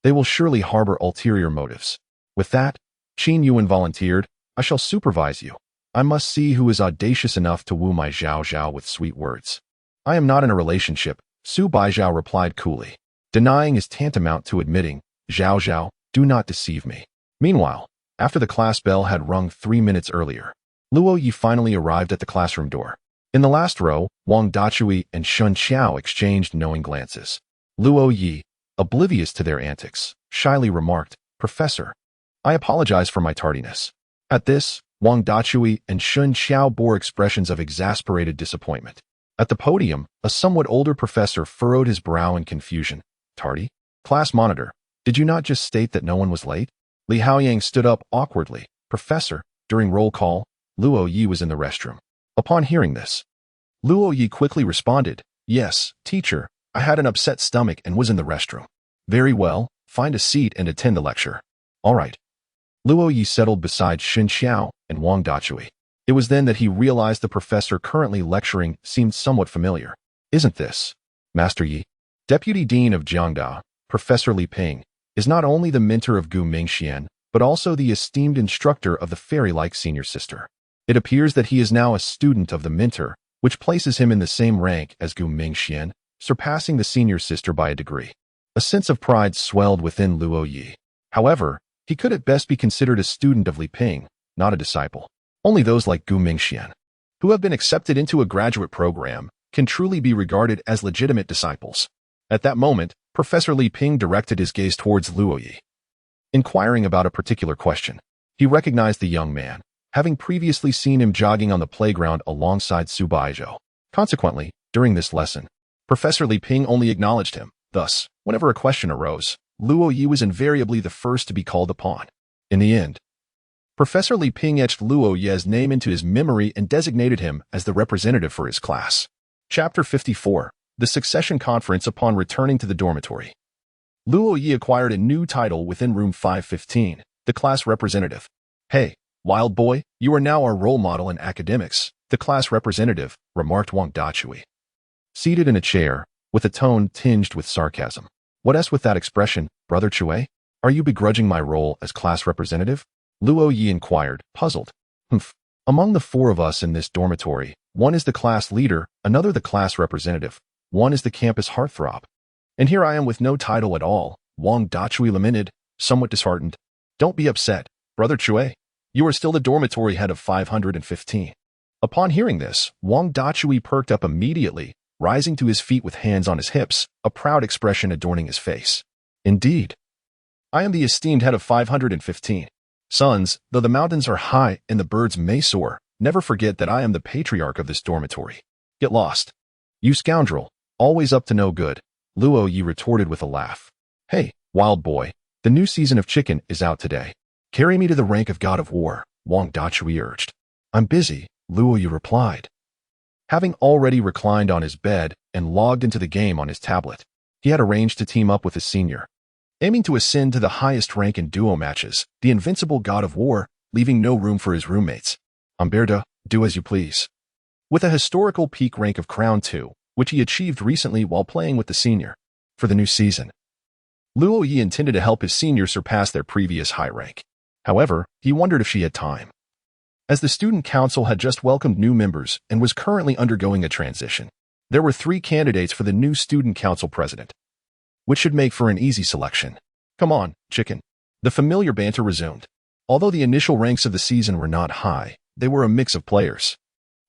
they will surely harbor ulterior motives. With that, Qin Yuan volunteered, I shall supervise you. I must see who is audacious enough to woo my Zhao Zhao with sweet words. I am not in a relationship, Su Baizhou replied coolly. Denying is tantamount to admitting, Zhao Zhao, do not deceive me. Meanwhile, after the class bell had rung 3 minutes earlier, Luo Ye finally arrived at the classroom door. In the last row, Wang Dachui and Shun Xiao exchanged knowing glances. Luo Ye, oblivious to their antics, shyly remarked, Professor, I apologize for my tardiness. At this, Wang Dachui and Shun Xiao bore expressions of exasperated disappointment. At the podium, a somewhat older professor furrowed his brow in confusion. Tardy? Class monitor, did you not just state that no one was late? Li Haoyang stood up awkwardly. Professor, during roll call, Luo Ye was in the restroom. Upon hearing this, Luo Ye quickly responded, Yes, teacher, I had an upset stomach and was in the restroom. Very well, find a seat and attend the lecture. All right. Luo Ye settled beside Shun Xiao and Wang Dachui. It was then that he realized the professor currently lecturing seemed somewhat familiar. Isn't this Master Yi? Deputy Dean of Jiangda, Professor Li Ping, is not only the mentor of Gu Mingxian, but also the esteemed instructor of the fairy-like senior sister. It appears that he is now a student of the mentor, which places him in the same rank as Gu Mingxian, surpassing the senior sister by a degree. A sense of pride swelled within Luo Ye. However, he could at best be considered a student of Li Ping, not a disciple. Only those like Gu Mingxian, who have been accepted into a graduate program, can truly be regarded as legitimate disciples. At that moment, Professor Li Ping directed his gaze towards Luo Ye. Inquiring about a particular question, he recognized the young man, having previously seen him jogging on the playground alongside Su Baizhou. Consequently, during this lesson, Professor Li Ping only acknowledged him. Thus, whenever a question arose, Luo Ye was invariably the first to be called upon. In the end, Professor Li Ping etched Luo Ye's name into his memory and designated him as the representative for his class. Chapter 54. The Succession Conference upon returning to the dormitory. Luo Ye acquired a new title within room 515, the class representative. Hey, wild boy, you are now our role model in academics, the class representative, remarked Wang Dachui. Seated in a chair, with a tone tinged with sarcasm. What's with that expression, Brother Chui? Are you begrudging my role as class representative? Luo Ye inquired, puzzled. Among the 4 of us in this dormitory, one is the class leader, another the class representative, one is the campus heartthrob. And here I am with no title at all, Wang Dachui lamented, somewhat disheartened. Don't be upset, Brother Chui. You are still the dormitory head of 515. Upon hearing this, Wang Dachui perked up immediately, rising to his feet with hands on his hips, a proud expression adorning his face. Indeed, I am the esteemed head of 515. Sons, though the mountains are high and the birds may soar, never forget that I am the patriarch of this dormitory. Get lost. You scoundrel, always up to no good, Luo Ye retorted with a laugh. Hey, wild boy, the new season of Chicken is out today. Carry me to the rank of God of War, Wang Dachui urged. I'm busy, Luo Ye replied. Having already reclined on his bed and logged into the game on his tablet, he had arranged to team up with his senior, aiming to ascend to the highest rank in duo matches, the invincible god of war, leaving no room for his roommates. Umberto, do as you please. With a historical peak rank of Crown 2, which he achieved recently while playing with the senior for the new season, Luo Ye intended to help his senior surpass their previous high rank. However, he wondered if she had time. As the student council had just welcomed new members and was currently undergoing a transition, there were 3 candidates for the new student council president, which should make for an easy selection. Come on, chicken. The familiar banter resumed. Although the initial ranks of the season were not high, they were a mix of players.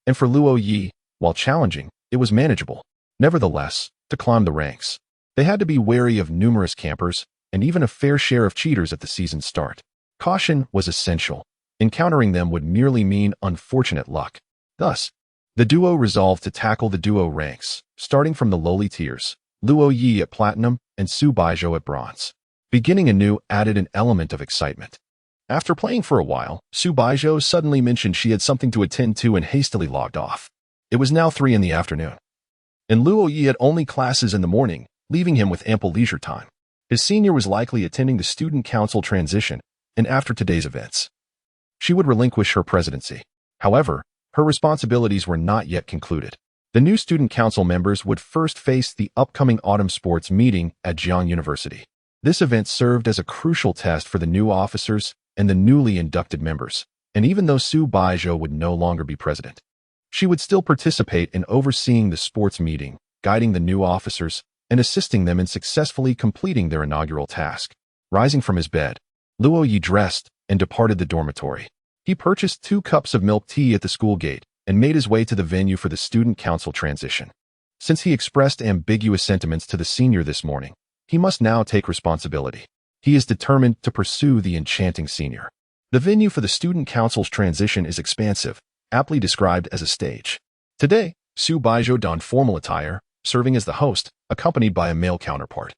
And for Luo Ye, while challenging, it was manageable. Nevertheless, to climb the ranks, they had to be wary of numerous campers and even a fair share of cheaters at the season's start. Caution was essential. Encountering them would merely mean unfortunate luck. Thus, the duo resolved to tackle the duo ranks, starting from the lowly tiers, Luo Ye at Platinum and Su Baizhou at Bronze. Beginning anew added an element of excitement. After playing for a while, Su Baizhou suddenly mentioned she had something to attend to and hastily logged off. It was now 3 in the afternoon, and Luo Ye had only classes in the morning, leaving him with ample leisure time. His senior was likely attending the student council transition, and after today's events, she would relinquish her presidency. However, her responsibilities were not yet concluded. The new student council members would first face the upcoming autumn sports meeting at Jiang University. This event served as a crucial test for the new officers and the newly inducted members, and even though Su Baizhou would no longer be president, she would still participate in overseeing the sports meeting, guiding the new officers, and assisting them in successfully completing their inaugural task. Rising from his bed, Luo Ye dressed and departed the dormitory. He purchased 2 cups of milk tea at the school gate and made his way to the venue for the student council transition. Since he expressed ambiguous sentiments to the senior this morning, he must now take responsibility. He is determined to pursue the enchanting senior. The venue for the student council's transition is expansive, aptly described as a stage. Today, Su Baizhou donned formal attire, serving as the host, accompanied by a male counterpart.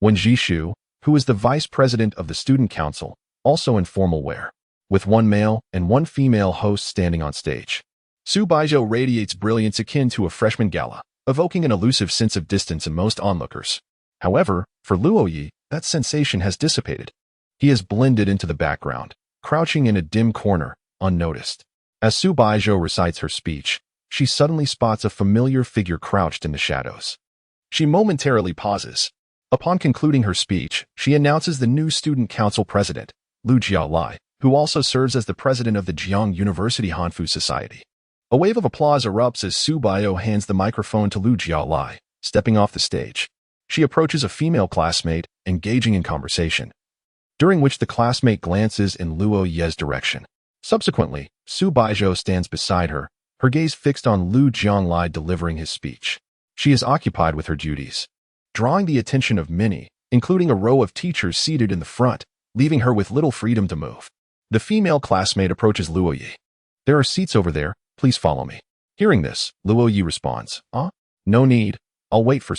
Wen Jishu, who is the vice president of the student council, also in formal wear, with 1 male and 1 female host standing on stage. Su Baizhou radiates brilliance akin to a freshman gala, evoking an elusive sense of distance in most onlookers. However, for Luo Ye, that sensation has dissipated. He has blended into the background, crouching in a dim corner, unnoticed. As Su Baizhou recites her speech, she suddenly spots a familiar figure crouched in the shadows. She momentarily pauses. Upon concluding her speech, she announces the new student council president, Lu Jiaolai, who also serves as the president of the Jiang University Hanfu Society. A wave of applause erupts as Su Baizhou hands the microphone to Lu Jiaolai, stepping off the stage. She approaches a female classmate, engaging in conversation, during which the classmate glances in Luo Ye's direction. Subsequently, Su Baizhou stands beside her, her gaze fixed on Lu Jiaolai delivering his speech. She is occupied with her duties, drawing the attention of many, including a row of teachers seated in the front, leaving her with little freedom to move. The female classmate approaches Luo Ye. There are seats over there, please follow me. Hearing this, Luo Ye responds, No need, I'll wait for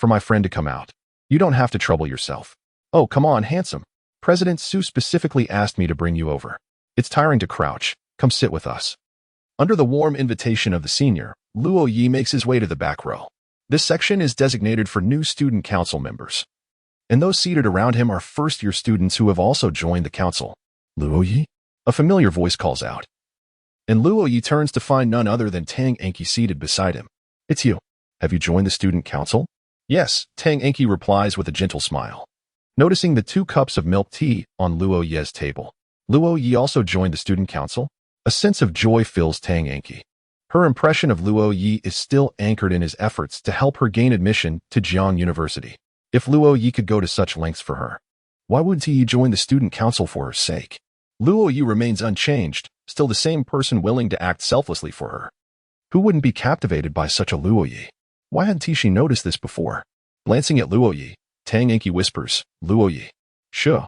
my friend to come out. You don't have to trouble yourself. Oh, come on, handsome. President Su specifically asked me to bring you over. It's tiring to crouch. Come sit with us. Under the warm invitation of the senior, Luo Ye makes his way to the back row. This section is designated for new student council members, and those seated around him are first-year students who have also joined the council. Luo Ye? A familiar voice calls out, and Luo Ye turns to find none other than Tang Enki seated beside him. It's you. Have you joined the student council? Yes, Tang Enki replies with a gentle smile. Noticing the 2 cups of milk tea on Luo Ye's table, Luo Ye also joined the student council. A sense of joy fills Tang Enki. Her impression of Luo Ye is still anchored in his efforts to help her gain admission to Jiang University. If Luo Ye could go to such lengths for her, why wouldn't he join the student council for her sake? Luo Ye remains unchanged, still the same person willing to act selflessly for her. Who wouldn't be captivated by such a Luo Ye? Why hadn't she noticed this before? Glancing at Luo Ye, Tang Enki whispers, Luo Ye. Sure.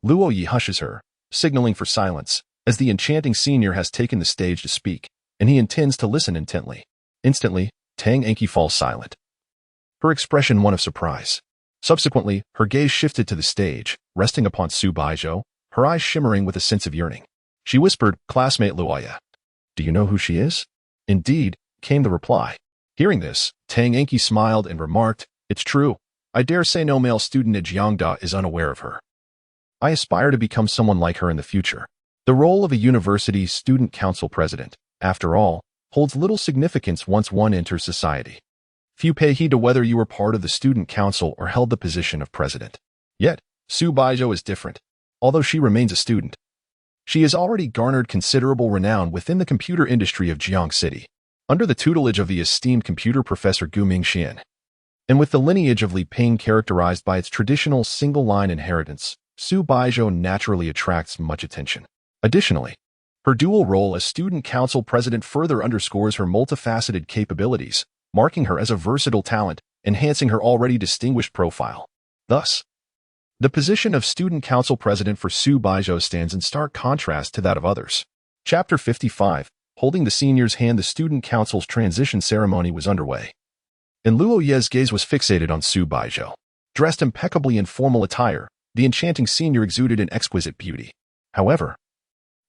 Luo Ye hushes her, signaling for silence, as the enchanting senior has taken the stage to speak, and he intends to listen intently. Instantly, Tang Enki falls silent, her expression one of surprise. Subsequently, her gaze shifted to the stage, resting upon Su Baizhou, her eyes shimmering with a sense of yearning. She whispered, Classmate Luo Ye. Do you know who she is? Indeed, came the reply. Hearing this, Tang Enki smiled and remarked, It's true. I dare say no male student at Jiangda is unaware of her. I aspire to become someone like her in the future. The role of a university student council president, after all, holds little significance once one enters society. Few pay heed to whether you were part of the student council or held the position of president. Yet, Su Baizhou is different. Although she remains a student, she has already garnered considerable renown within the computer industry of Jiang City, under the tutelage of the esteemed computer professor Gu Mingxian. And with the lineage of Li Ping characterized by its traditional single-line inheritance, Su Baizhou naturally attracts much attention. Additionally, her dual role as student council president further underscores her multifaceted capabilities, marking her as a versatile talent, enhancing her already distinguished profile. Thus, the position of student council president for Su Baizhou stands in stark contrast to that of others. Chapter 55, holding the senior's hand, the student council's transition ceremony was underway. And Luo Ye's gaze was fixated on Su Baizhou. Dressed impeccably in formal attire, the enchanting senior exuded an exquisite beauty. However,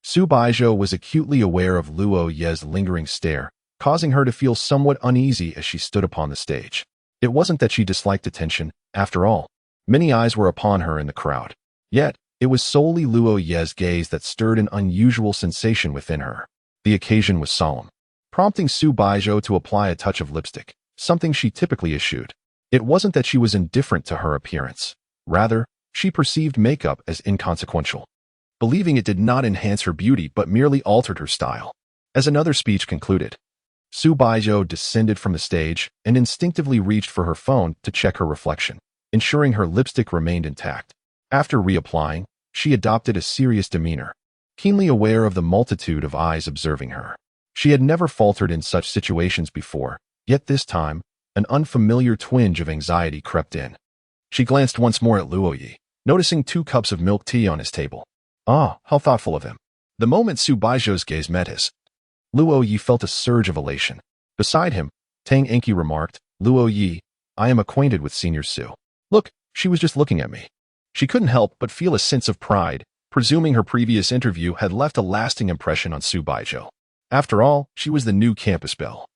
Su Baizhou was acutely aware of Luo Ye's lingering stare, causing her to feel somewhat uneasy as she stood upon the stage. It wasn't that she disliked attention, after all. Many eyes were upon her in the crowd. Yet, it was solely Luo Ye's gaze that stirred an unusual sensation within her. The occasion was solemn, prompting Su Baizhou to apply a touch of lipstick, something she typically eschewed. It wasn't that she was indifferent to her appearance. Rather, she perceived makeup as inconsequential, believing it did not enhance her beauty but merely altered her style. As another speech concluded, Su Baizhou descended from the stage and instinctively reached for her phone to check her reflection, ensuring her lipstick remained intact. After reapplying, she adopted a serious demeanor, keenly aware of the multitude of eyes observing her. She had never faltered in such situations before, yet this time, an unfamiliar twinge of anxiety crept in. She glanced once more at Luo Ye, noticing 2 cups of milk tea on his table. Ah, how thoughtful of him. The moment Su Baizhou's gaze met his, Luo Ye felt a surge of elation. Beside him, Tang Enki remarked, "Luo Ye, I am acquainted with Senior Su. Look, she was just looking at me." She couldn't help but feel a sense of pride, presuming her previous interview had left a lasting impression on Su Baizhou. After all, she was the new campus belle.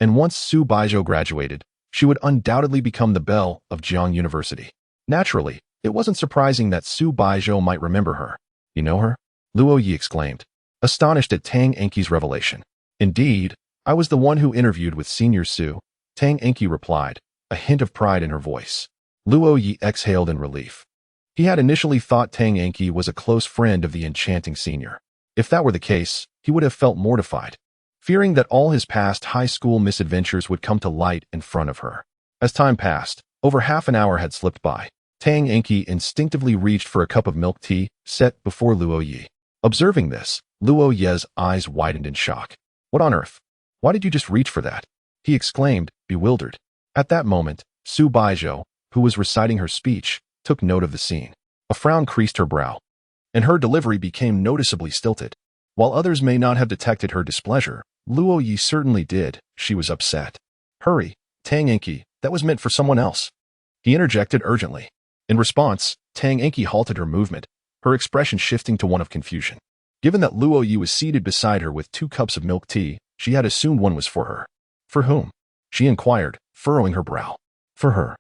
And once Su Baizhou graduated, she would undoubtedly become the belle of Jiang University. Naturally, it wasn't surprising that Su Baizhou might remember her. "You know her?" Luo Ye exclaimed, astonished at Tang Enki's revelation. "Indeed, I was the one who interviewed with Senior Su," Tang Enki replied, a hint of pride in her voice. Luo Ye exhaled in relief. He had initially thought Tang Enki was a close friend of the enchanting senior. If that were the case, he would have felt mortified, fearing that all his past high school misadventures would come to light in front of her. As time passed, over half an hour had slipped by. Tang Enki instinctively reached for a cup of milk tea set before Luo Ye. Observing this, Luo Ye's eyes widened in shock. "What on earth? Why did you just reach for that?" he exclaimed, bewildered. At that moment, Su Baizhou, who was reciting her speech, took note of the scene. A frown creased her brow, and her delivery became noticeably stilted. While others may not have detected her displeasure, Luo Ye certainly did. She was upset. "Hurry, Tang Enki, that was meant for someone else," he interjected urgently. In response, Tang Enki halted her movement, her expression shifting to one of confusion. Given that Luo Ye was seated beside her with 2 cups of milk tea, she had assumed one was for her. "For whom?" she inquired, furrowing her brow. "For her,"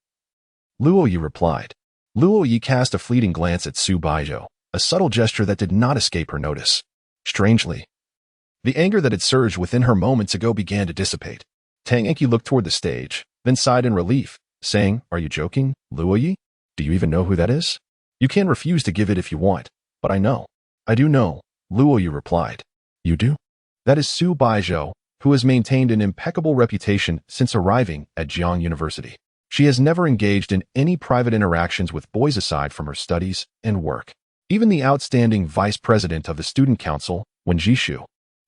Luo Ye replied. Luo Ye cast a fleeting glance at Su Baizhou, a subtle gesture that did not escape her notice. Strangely, the anger that had surged within her moments ago began to dissipate. Tang Enki looked toward the stage, then sighed in relief, saying, "Are you joking, Luo Ye? Do you even know who that is? You can refuse to give it if you want, but I know." "I do know," Luo Ye replied. "You do?" "That is Su Baizhou, who has maintained an impeccable reputation since arriving at Jiang University. She has never engaged in any private interactions with boys aside from her studies and work. Even the outstanding vice president of the student council, Wen Jishu,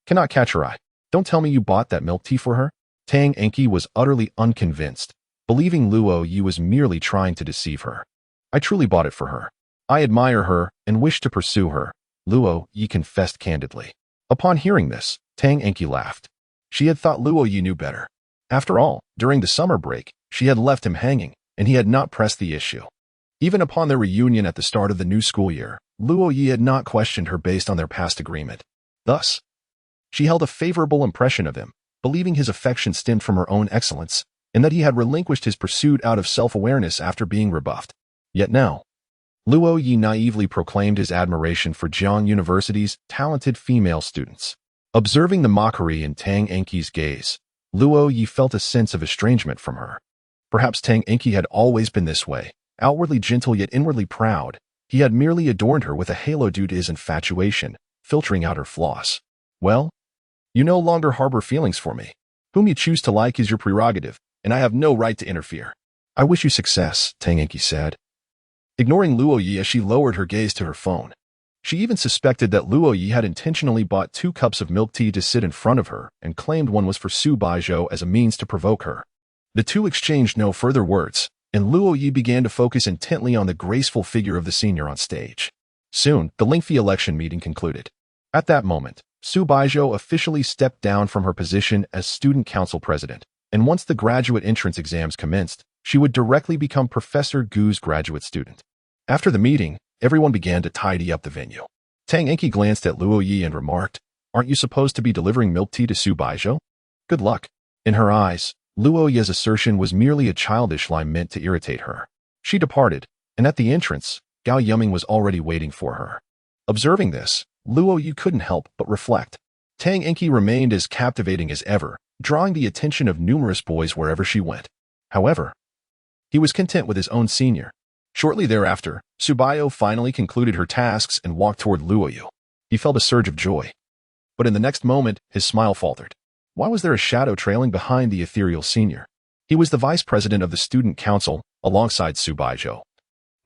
cannot catch her eye." "Don't tell me you bought that milk tea for her?" Tang Enki was utterly unconvinced, believing Luo Ye was merely trying to deceive her. "I truly bought it for her. I admire her and wish to pursue her," Luo Ye confessed candidly. Upon hearing this, Tang Enki laughed. She had thought Luo Ye knew better. After all, during the summer break, she had left him hanging, and he had not pressed the issue. Even upon their reunion at the start of the new school year, Luo Ye had not questioned her based on their past agreement. Thus, she held a favorable impression of him, believing his affection stemmed from her own excellence and that he had relinquished his pursuit out of self-awareness after being rebuffed. Yet now, Luo Ye naively proclaimed his admiration for Jiang University's talented female students. Observing the mockery in Tang Enki's gaze, Luo Ye felt a sense of estrangement from her. Perhaps Tang Enki had always been this way, outwardly gentle yet inwardly proud. He had merely adorned her with a halo due to his infatuation, filtering out her flaws. Well, you no longer harbor feelings for me. Whom you choose to like is your prerogative, and I have no right to interfere. I wish you success, Tang Enki said, ignoring Luo Ye as she lowered her gaze to her phone. She even suspected that Luo Ye had intentionally bought 2 cups of milk tea to sit in front of her and claimed one was for Su Baizhou as a means to provoke her. The two exchanged no further words, and Luo Ye began to focus intently on the graceful figure of the senior on stage. Soon, the lengthy election meeting concluded. At that moment, Su Baizhou officially stepped down from her position as student council president, and once the graduate entrance exams commenced, she would directly become Professor Gu's graduate student. After the meeting, everyone began to tidy up the venue. Tang Enki glanced at Luo Ye and remarked, "Aren't you supposed to be delivering milk tea to Su Baizhou? Good luck." In her eyes, Luo Ye's assertion was merely a childish lie meant to irritate her. She departed, and at the entrance, Gao Yuming was already waiting for her. Observing this, Luo Ye couldn't help but reflect. Tang Enki remained as captivating as ever, drawing the attention of numerous boys wherever she went. However, he was content with his own senior. Shortly thereafter, Su Baizhou finally concluded her tasks and walked toward Luo Ye. He felt a surge of joy. But in the next moment, his smile faltered. Why was there a shadow trailing behind the ethereal senior? He was the vice president of the student council, alongside Su Baizhou.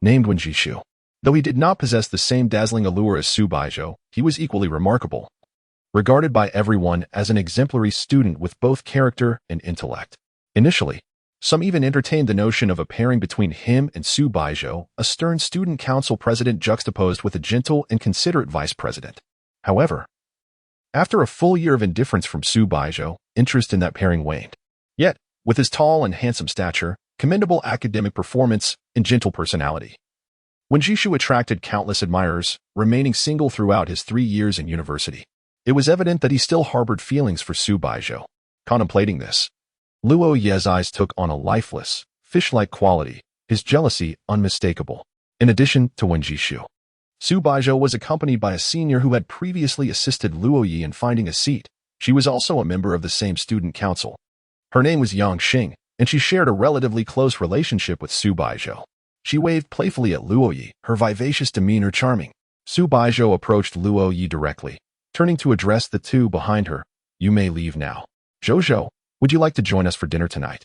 Named Wen Jishu. Though he did not possess the same dazzling allure as Su Baizhou, he was equally remarkable. Regarded by everyone as an exemplary student with both character and intellect. Initially, some even entertained the notion of a pairing between him and Su Baizhou, a stern student council president juxtaposed with a gentle and considerate vice president. However, after a full year of indifference from Su Baizhou, interest in that pairing waned. Yet, with his tall and handsome stature, commendable academic performance, and gentle personality, Wen Jishu attracted countless admirers, remaining single throughout his 3 years in university. It was evident that he still harbored feelings for Su Baizhou. Contemplating this, Luo Ye's eyes took on a lifeless, fish-like quality, his jealousy unmistakable. In addition to Wen Jishu, Su Baizhou was accompanied by a senior who had previously assisted Luo Ye in finding a seat. She was also a member of the same student council. Her name was Yang Xing, and she shared a relatively close relationship with Su Baizhou. She waved playfully at Luo Ye, her vivacious demeanor charming. Su Baizhou approached Luo Ye directly, turning to address the two behind her. "You may leave now. Zhou, would you like to join us for dinner tonight?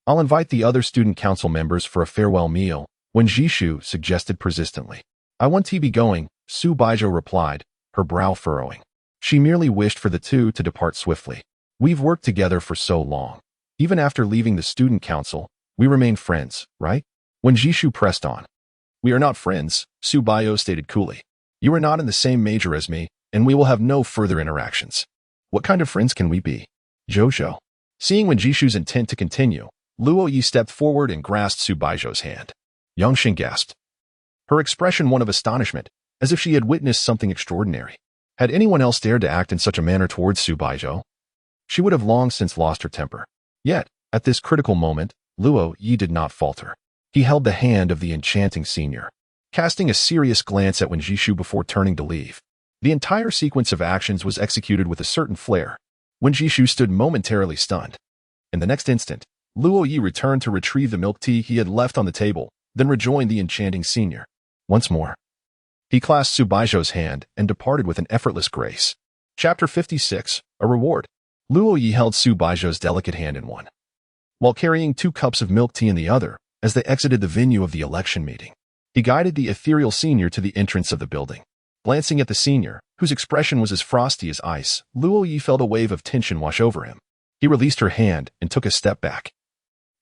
I'll invite the other student council members for a farewell meal," Wen Jishu suggested persistently. "I want to be going," Su Baizhou replied, her brow furrowing. She merely wished for the two to depart swiftly. "We've worked together for so long. Even after leaving the student council, we remain friends, right?" Wen Jishu pressed on. "We are not friends," Su Baizhou stated coolly. "You are not in the same major as me, and we will have no further interactions. What kind of friends can we be?" Zhou. Seeing Wen Jishu's intent to continue, Luo Ye stepped forward and grasped Su Baizhou's hand. Yang Xing gasped, her expression one of astonishment, as if she had witnessed something extraordinary. Had anyone else dared to act in such a manner towards Su Baizhou, she would have long since lost her temper. Yet, at this critical moment, Luo Ye did not falter. He held the hand of the enchanting senior, casting a serious glance at Wen Jishu before turning to leave. The entire sequence of actions was executed with a certain flair. Wen Jishu stood momentarily stunned. In the next instant, Luo Ye returned to retrieve the milk tea he had left on the table, then rejoined the enchanting senior. Once more, he clasped Su Baizhou's hand and departed with an effortless grace. Chapter 56, A Reward. Luo Ye held Su Baizhou's delicate hand in one, while carrying 2 cups of milk tea in the other, as they exited the venue of the election meeting. He guided the ethereal senior to the entrance of the building. Glancing at the senior, whose expression was as frosty as ice, Luo Ye felt a wave of tension wash over him. He released her hand and took a step back,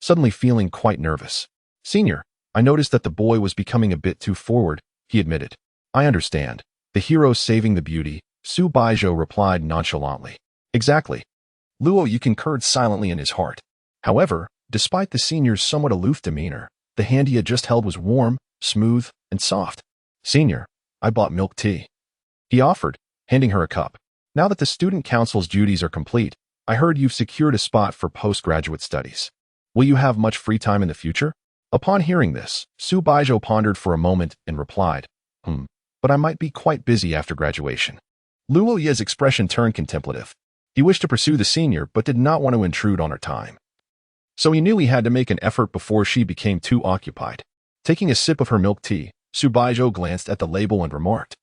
suddenly feeling quite nervous. "Senior, I noticed that the boy was becoming a bit too forward," he admitted. "I understand. The hero saving the beauty," Su Baizhou replied nonchalantly. "Exactly." Luo Ye concurred silently in his heart. However, despite the senior's somewhat aloof demeanor, the hand he had just held was warm, smooth, and soft. "Senior, I bought milk tea," he offered, handing her a cup. "Now that the student council's duties are complete, I heard you've secured a spot for postgraduate studies. Will you have much free time in the future? Upon hearing this, Su Baizhou pondered for a moment and replied, but I might be quite busy after graduation. Luo Ye's expression turned contemplative. He wished to pursue the senior but did not want to intrude on her time. So he knew he had to make an effort before she became too occupied. Taking a sip of her milk tea, Su Baizhou glanced at the label and remarked,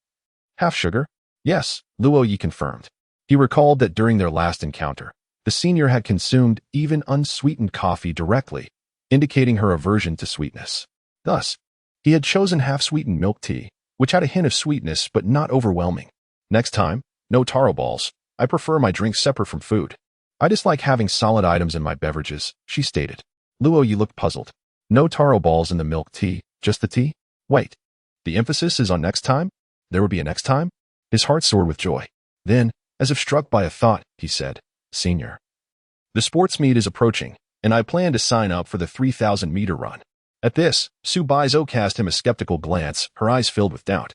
"Half sugar?" "Yes," Luo Ye confirmed. He recalled that during their last encounter, the senior had consumed even unsweetened coffee directly, indicating her aversion to sweetness. Thus, he had chosen half-sweetened milk tea, which had a hint of sweetness but not overwhelming. "Next time, no taro balls. I prefer my drinks separate from food. I dislike having solid items in my beverages," she stated. Luo Ye looked puzzled. "No taro balls in the milk tea, just the tea? Wait, the emphasis is on next time? There would be a next time?" His heart soared with joy. Then, as if struck by a thought, he said, "Senior, the sports meet is approaching, and I plan to sign up for the 3,000-meter run." At this, Su Baizhou cast him a skeptical glance, her eyes filled with doubt.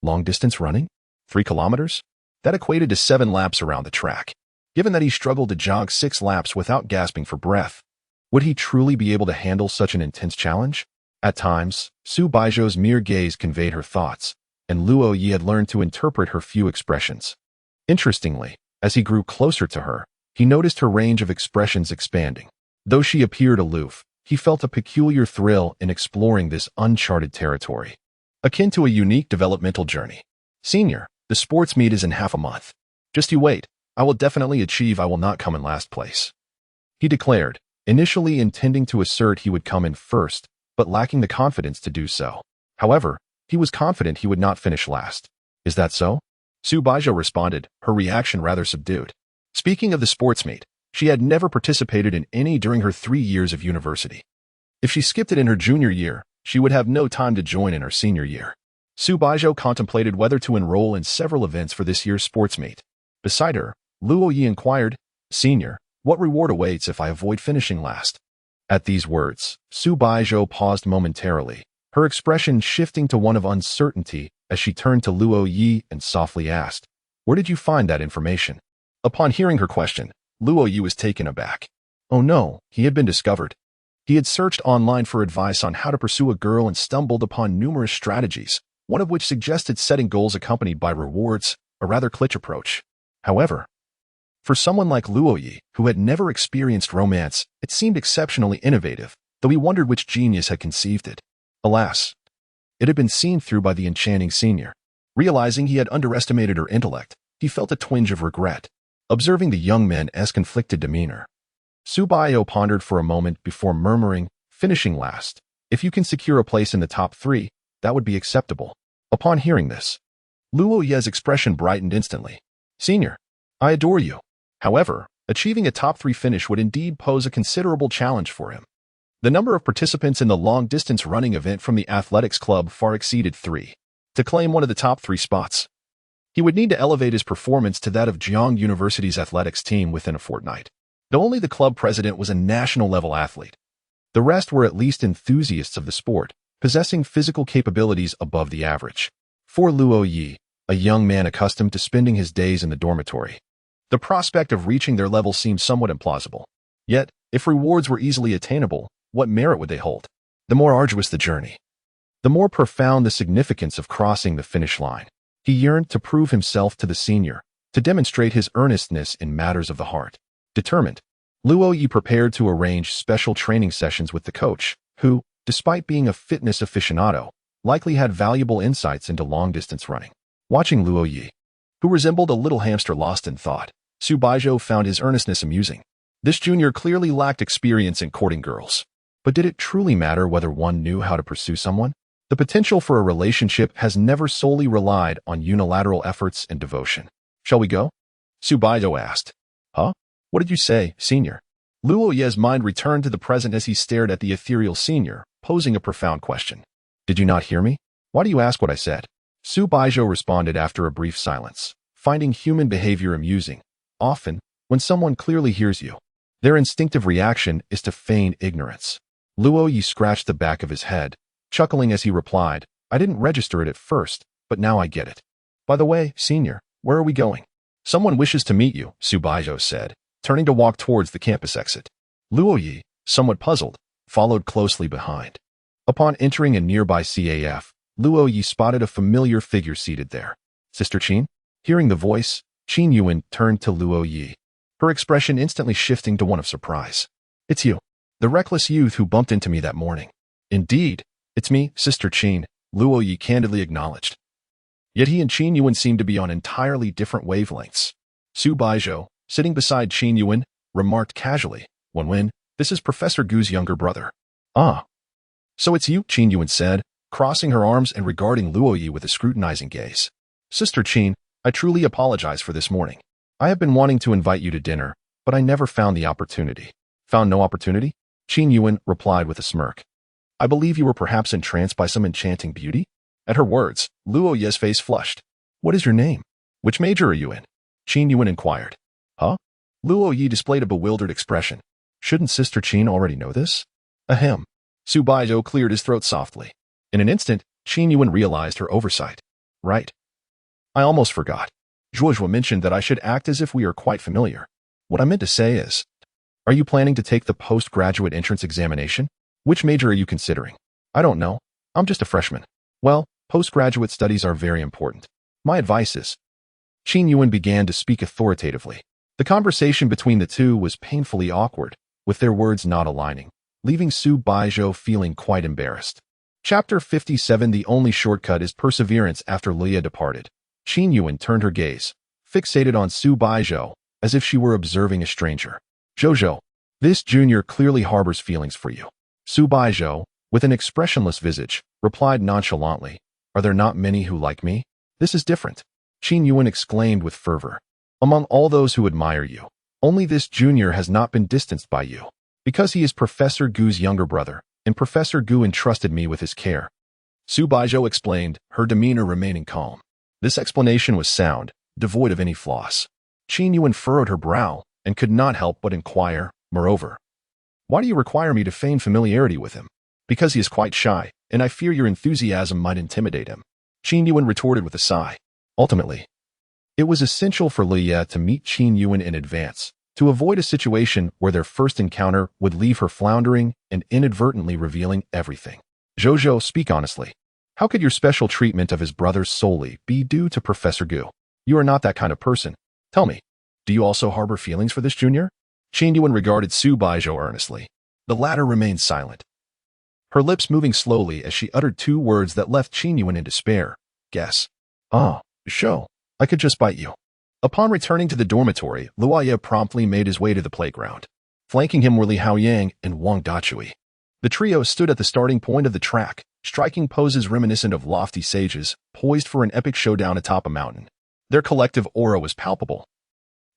Long-distance running? 3 kilometers? That equated to 7 laps around the track. Given that he struggled to jog 6 laps without gasping for breath, would he truly be able to handle such an intense challenge? At times, Su Baizhou's mere gaze conveyed her thoughts, and Luo Ye had learned to interpret her few expressions. Interestingly, as he grew closer to her, he noticed her range of expressions expanding. Though she appeared aloof, he felt a peculiar thrill in exploring this uncharted territory, akin to a unique developmental journey. "Senior, the sports meet is in half a month. Just you wait, I will definitely achieve. I will not come in last place," he declared, initially intending to assert he would come in first, but lacking the confidence to do so. However, he was confident he would not finish last. "Is that so?" Su Baizhou responded, her reaction rather subdued. Speaking of the sports meet, she had never participated in any during her 3 years of university. If she skipped it in her junior year, she would have no time to join in her senior year. Su Baizhou contemplated whether to enroll in several events for this year's sports meet. Beside her, Luo Ye inquired, "Senior, what reward awaits if I avoid finishing last?" At these words, Su Baizhou paused momentarily, her expression shifting to one of uncertainty as she turned to Luo Ye and softly asked, "Where did you find that information?" Upon hearing her question, Luo Ye was taken aback. Oh no, he had been discovered. He had searched online for advice on how to pursue a girl and stumbled upon numerous strategies, one of which suggested setting goals accompanied by rewards, a rather kitsch approach. However, for someone like Luo Ye, who had never experienced romance, it seemed exceptionally innovative, though he wondered which genius had conceived it. Alas, it had been seen through by the enchanting senior. Realizing he had underestimated her intellect, he felt a twinge of regret, observing the young man's conflicted demeanor. Su Baizhou pondered for a moment before murmuring, "Finishing last. If you can secure a place in the top 3, that would be acceptable." Upon hearing this, Luo Ye's expression brightened instantly. "Senior, I adore you." However, achieving a top 3 finish would indeed pose a considerable challenge for him. The number of participants in the long-distance running event from the athletics club far exceeded 3. To claim one of the top 3 spots, he would need to elevate his performance to that of Jiang University's athletics team within a fortnight. Though only the club president was a national-level athlete, the rest were at least enthusiasts of the sport, possessing physical capabilities above the average. For Luo Ye, a young man accustomed to spending his days in the dormitory, the prospect of reaching their level seemed somewhat implausible. Yet, if rewards were easily attainable, what merit would they hold? The more arduous the journey, the more profound the significance of crossing the finish line. He yearned to prove himself to the senior, to demonstrate his earnestness in matters of the heart. Determined, Luo Ye prepared to arrange special training sessions with the coach, who, despite being a fitness aficionado, likely had valuable insights into long-distance running. Watching Luo Ye, who resembled a little hamster lost in thought, Su Baizhou found his earnestness amusing. This junior clearly lacked experience in courting girls. But did it truly matter whether one knew how to pursue someone? The potential for a relationship has never solely relied on unilateral efforts and devotion. "Shall we go?" Su Baizhou asked. "Huh? What did you say, senior?" Luo Ye's mind returned to the present as he stared at the ethereal senior, posing a profound question. "Did you not hear me? Why do you ask what I said?" Su Baizhou responded after a brief silence, finding human behavior amusing. Often, when someone clearly hears you, their instinctive reaction is to feign ignorance. Luo Ye scratched the back of his head, chuckling as he replied, "I didn't register it at first, but now I get it. By the way, senior, where are we going?" "Someone wishes to meet you," Su Baizhou said, turning to walk towards the campus exit. Luo Ye, somewhat puzzled, followed closely behind. Upon entering a nearby CAF, Luo Ye spotted a familiar figure seated there. Sister Qin? Hearing the voice, Qin Yuan turned to Luo Ye, her expression instantly shifting to one of surprise. It's you, the reckless youth who bumped into me that morning. Indeed, it's me, Sister Qin, Luo Ye candidly acknowledged. Yet he and Qin Yuan seemed to be on entirely different wavelengths. Su Baizhou, sitting beside Qin Yuan, remarked casually, When, this is Professor Gu's younger brother. Ah. So it's you, Qin Yuan said, crossing her arms and regarding Luo Ye with a scrutinizing gaze. Sister Qin, I truly apologize for this morning. I have been wanting to invite you to dinner, but I never found the opportunity. Found no opportunity? Qin Yuan replied with a smirk. I believe you were perhaps entranced by some enchanting beauty? At her words, Luo Ye's face flushed. What is your name? Which major are you in? Qin Yuan inquired. Huh? Luo Ye displayed a bewildered expression. Shouldn't Sister Qin already know this? Ahem. Su Baizhou cleared his throat softly. In an instant, Qin Yuan realized her oversight. Right. I almost forgot. Zhuozhuo mentioned that I should act as if we are quite familiar. What I meant to say is, are you planning to take the postgraduate entrance examination? Which major are you considering? I don't know. I'm just a freshman. Well, postgraduate studies are very important. My advice is... Qin Yuan began to speak authoritatively. The conversation between the two was painfully awkward, with their words not aligning, leaving Su Baizhou feeling quite embarrassed. Chapter 57 The only shortcut is perseverance. After Luo Ye departed, Qin Yuan turned her gaze, fixated on Su Baizhou, as if she were observing a stranger. Zhuozhuo, this junior clearly harbors feelings for you. Su Baizhou, with an expressionless visage, replied nonchalantly, Are there not many who like me? This is different. Qin Yuan exclaimed with fervor. Among all those who admire you, only this junior has not been distanced by you. Because he is Professor Gu's younger brother, and Professor Gu entrusted me with his care. Su Baizhou explained, her demeanor remaining calm. This explanation was sound, devoid of any flaws. Qin Yuan furrowed her brow, and could not help but inquire, moreover. Why do you require me to feign familiarity with him? Because he is quite shy, and I fear your enthusiasm might intimidate him. Qin Yuan retorted with a sigh. Ultimately, it was essential for Luo Ye to meet Qin Yuan in advance, to avoid a situation where their first encounter would leave her floundering and inadvertently revealing everything. Zhuozhuo, speak honestly. How could your special treatment of his brothers solely be due to Professor Gu? You are not that kind of person. Tell me, do you also harbor feelings for this junior? Qin Yuan regarded Su Baizhou earnestly. The latter remained silent, her lips moving slowly as she uttered two words that left Qin Yuan in despair. Guess. Show. I could just bite you. Upon returning to the dormitory, Luo Ye promptly made his way to the playground. Flanking him were Li Haoyang and Wang Dachui. The trio stood at the starting point of the track, striking poses reminiscent of lofty sages, poised for an epic showdown atop a mountain. Their collective aura was palpable,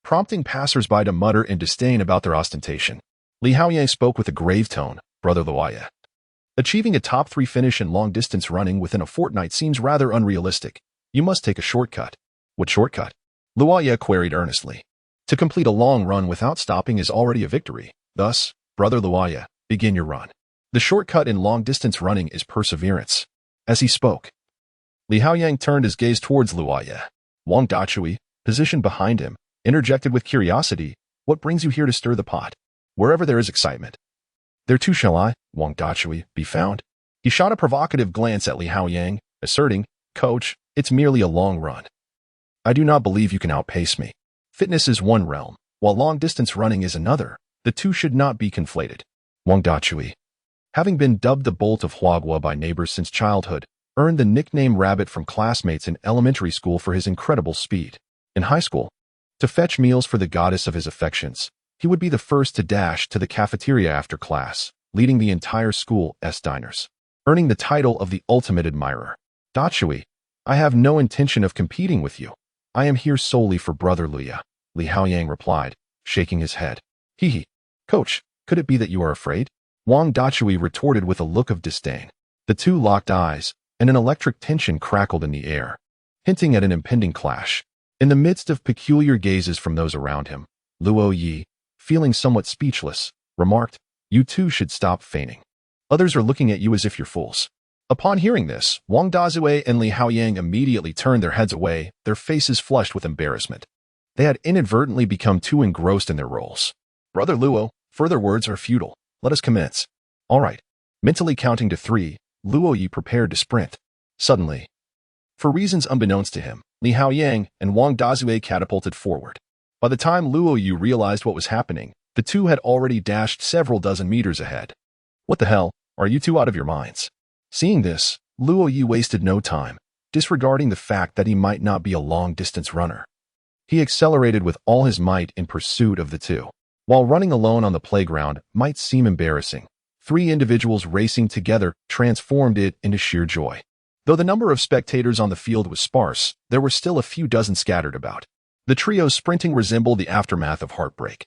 prompting passers-by to mutter in disdain about their ostentation. Li Haoyang spoke with a grave tone, Brother Luo Ye. Achieving a top 3 finish in long-distance running within a fortnight seems rather unrealistic. You must take a shortcut. What shortcut? Luo Ye queried earnestly. To complete a long run without stopping is already a victory. Thus, Brother Luo Ye, begin your run. The shortcut in long-distance running is perseverance. As he spoke, Li Haoyang turned his gaze towards Luo Ye. Wang Dachui, positioned behind him, interjected with curiosity, What brings you here to stir the pot? Wherever there is excitement, there too shall I, Wang Dachui, be found. He shot a provocative glance at Li Haoyang, asserting, Coach, it's merely a long run. I do not believe you can outpace me. Fitness is one realm, while long-distance running is another. The two should not be conflated. Wang Dachui, having been dubbed the Bolt of Huagua by neighbors since childhood, earned the nickname Rabbit from classmates in elementary school for his incredible speed. In high school, to fetch meals for the goddess of his affections, he would be the first to dash to the cafeteria after class, leading the entire school's diners, earning the title of the ultimate admirer. Dachui, I have no intention of competing with you. I am here solely for Brother Luo Ye, Li Haoyang replied, shaking his head. Hee. Coach, could it be that you are afraid? Wang Dachui retorted with a look of disdain. The two locked eyes, and an electric tension crackled in the air, hinting at an impending clash. In the midst of peculiar gazes from those around him, Luo Ye, feeling somewhat speechless, remarked, You two should stop feigning. Others are looking at you as if you're fools. Upon hearing this, Wang Dachui and Li Haoyang immediately turned their heads away, their faces flushed with embarrassment. They had inadvertently become too engrossed in their roles. Brother Luo, further words are futile. let us commence. All right. Mentally counting to 3, Luo Ye prepared to sprint. Suddenly, for reasons unbeknownst to him, Li Haoyang and Wang Dazue catapulted forward. By the time Luo Ye realized what was happening, the two had already dashed several dozen meters ahead. What the hell? Are you two out of your minds? Seeing this, Luo Ye wasted no time, disregarding the fact that he might not be a long-distance runner. He accelerated with all his might in pursuit of the two. While running alone on the playground might seem embarrassing, 3 individuals racing together transformed it into sheer joy. Though the number of spectators on the field was sparse, there were still a few dozen scattered about. The trio's sprinting resembled the aftermath of heartbreak.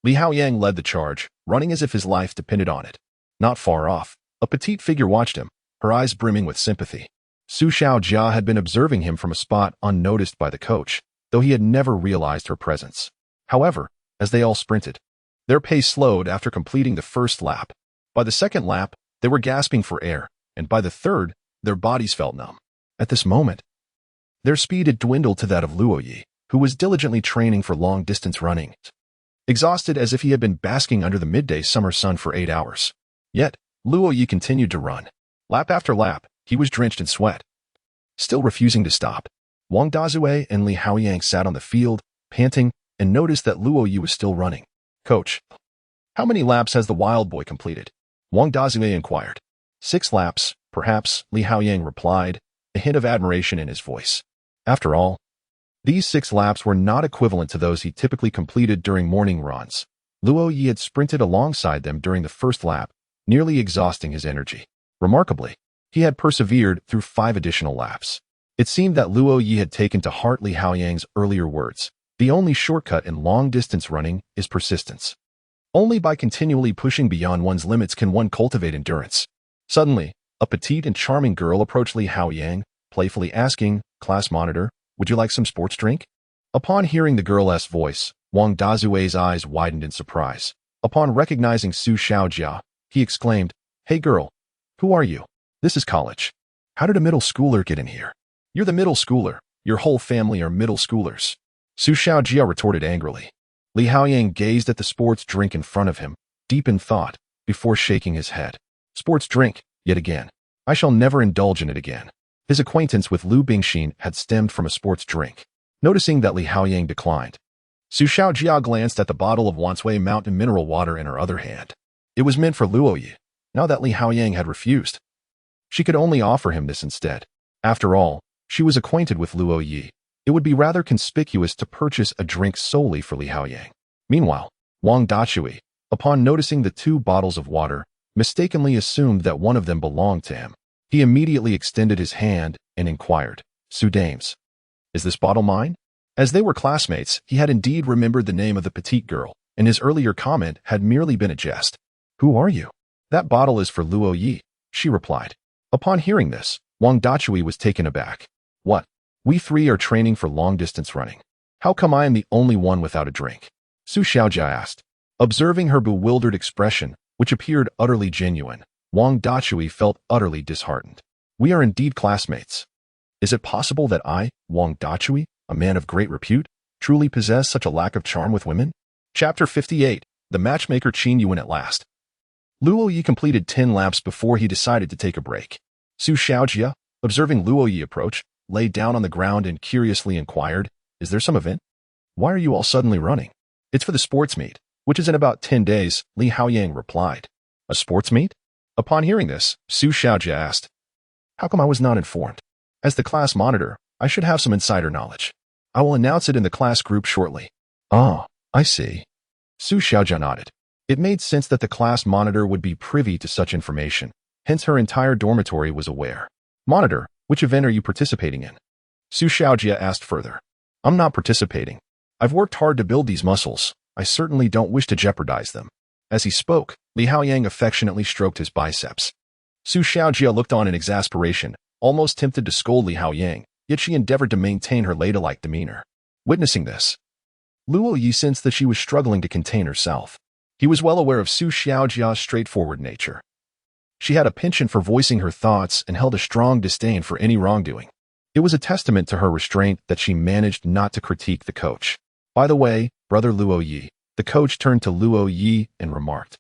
Li Haoyang led the charge, running as if his life depended on it. Not far off, a petite figure watched him, her eyes brimming with sympathy. Su Baizhou had been observing him from a spot unnoticed by the coach, though he had never realized her presence. However, as they all sprinted, their pace slowed after completing the first lap. By the second lap, they were gasping for air, and by the third, their bodies felt numb. At this moment, their speed had dwindled to that of Luo Ye, who was diligently training for long-distance running, exhausted as if he had been basking under the midday summer sun for 8 hours. Yet, Luo Ye continued to run. Lap after lap, he was drenched in sweat, still refusing to stop. Wang Dazue and Li Haoyang sat on the field, panting, and noticed that Luo Ye was still running. Coach, how many laps has the wild boy completed? Wang Dazue inquired. 6 laps, perhaps, Li Haoyang replied, a hint of admiration in his voice. After all, these 6 laps were not equivalent to those he typically completed during morning runs. Luo Ye had sprinted alongside them during the first lap, nearly exhausting his energy. Remarkably, he had persevered through 5 additional laps. It seemed that Luo Ye had taken to heart Li Haoyang's earlier words. The only shortcut in long-distance running is persistence. Only by continually pushing beyond one's limits can one cultivate endurance. Suddenly, a petite and charming girl approached Li Haoyang, playfully asking, "Class monitor, would you like some sports drink?" Upon hearing the girl's voice, Wang Dazue's eyes widened in surprise. Upon recognizing Su Baizhou, he exclaimed, "Hey girl, who are you? This is college. How did a middle schooler get in here?" "You're the middle schooler. Your whole family are middle schoolers," Su Baizhou retorted angrily. Li Haoyang gazed at the sports drink in front of him, deep in thought, before shaking his head. Sports drink, yet again. I shall never indulge in it again. His acquaintance with Lu Bingxin had stemmed from a sports drink. Noticing that Li Haoyang declined, Su Baizhou glanced at the bottle of Wanshui Mountain mineral water in her other hand. It was meant for Luo Ye. Now that Li Haoyang had refused, she could only offer him this instead. After all, she was acquainted with Luo Ye. It would be rather conspicuous to purchase a drink solely for Li Haoyang. Meanwhile, Wang Dazue, upon noticing the 2 bottles of water, mistakenly assumed that one of them belonged to him. He immediately extended his hand and inquired, "Su dames, is this bottle mine?" As they were classmates, he had indeed remembered the name of the petite girl, and his earlier comment had merely been a jest. "Who are you?" "That bottle is for Luo Ye," she replied. Upon hearing this, Wang Dazue was taken aback. "What? We 3 are training for long-distance running. How come I am the only one without a drink?" Su Baizhou asked. Observing her bewildered expression, which appeared utterly genuine, Wang Dazue felt utterly disheartened. "We are indeed classmates. Is it possible that I, Wang Dazue, a man of great repute, truly possess such a lack of charm with women?" Chapter 58. The matchmaker Qin Yuan at last. Luo Ye completed 10 laps before he decided to take a break. Su Baizhou, observing Luo Ye approach, lay down on the ground and curiously inquired, "Is there some event? Why are you all suddenly running?" "It's for the sports meet, which is in about 10 days, Li Haoyang replied. "A sports meet?" Upon hearing this, Su Baizhou asked, "How come I was not informed? As the class monitor, I should have some insider knowledge. I will announce it in the class group shortly." "Ah, I see." Su Baizhou nodded. It made sense that the class monitor would be privy to such information, hence her entire dormitory was aware. "Monitor, which event are you participating in?" Su Baizhou asked further. "I'm not participating. I've worked hard to build these muscles. I certainly don't wish to jeopardize them." As he spoke, Li Haoyang affectionately stroked his biceps. Su Baizhou looked on in exasperation, almost tempted to scold Li Haoyang, yet she endeavored to maintain her ladylike demeanor. Witnessing this, Luo Ye sensed that she was struggling to contain herself. He was well aware of Su Baizhou's straightforward nature. She had a penchant for voicing her thoughts and held a strong disdain for any wrongdoing. It was a testament to her restraint that she managed not to critique the coach. "By the way, brother Luo Ye," the coach turned to Luo Ye and remarked,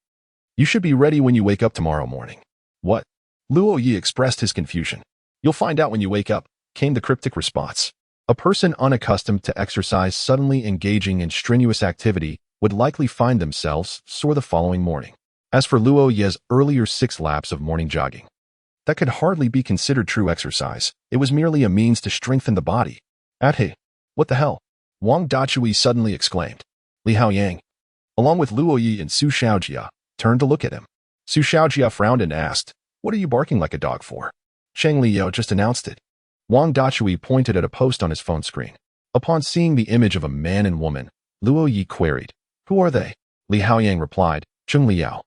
You should be ready when you wake up tomorrow morning. What? Luo Ye expressed his confusion. You'll find out when you wake up, came the cryptic response. A person unaccustomed to exercise suddenly engaging in strenuous activity would likely find themselves sore the following morning. As for Luo Ye's earlier 6 laps of morning jogging, that could hardly be considered true exercise. It was merely a means to strengthen the body. Hey, what the hell? Wang Dachui suddenly exclaimed. Li Haoyang, along with Luo Ye and Su Baizhou, turned to look at him. Su Baizhou frowned and asked, what are you barking like a dog for? Cheng Liao just announced it. Wang Dachui pointed at a post on his phone screen. Upon seeing the image of a man and woman, Luo Ye queried, who are they? Li Haoyang replied, Cheng Liao.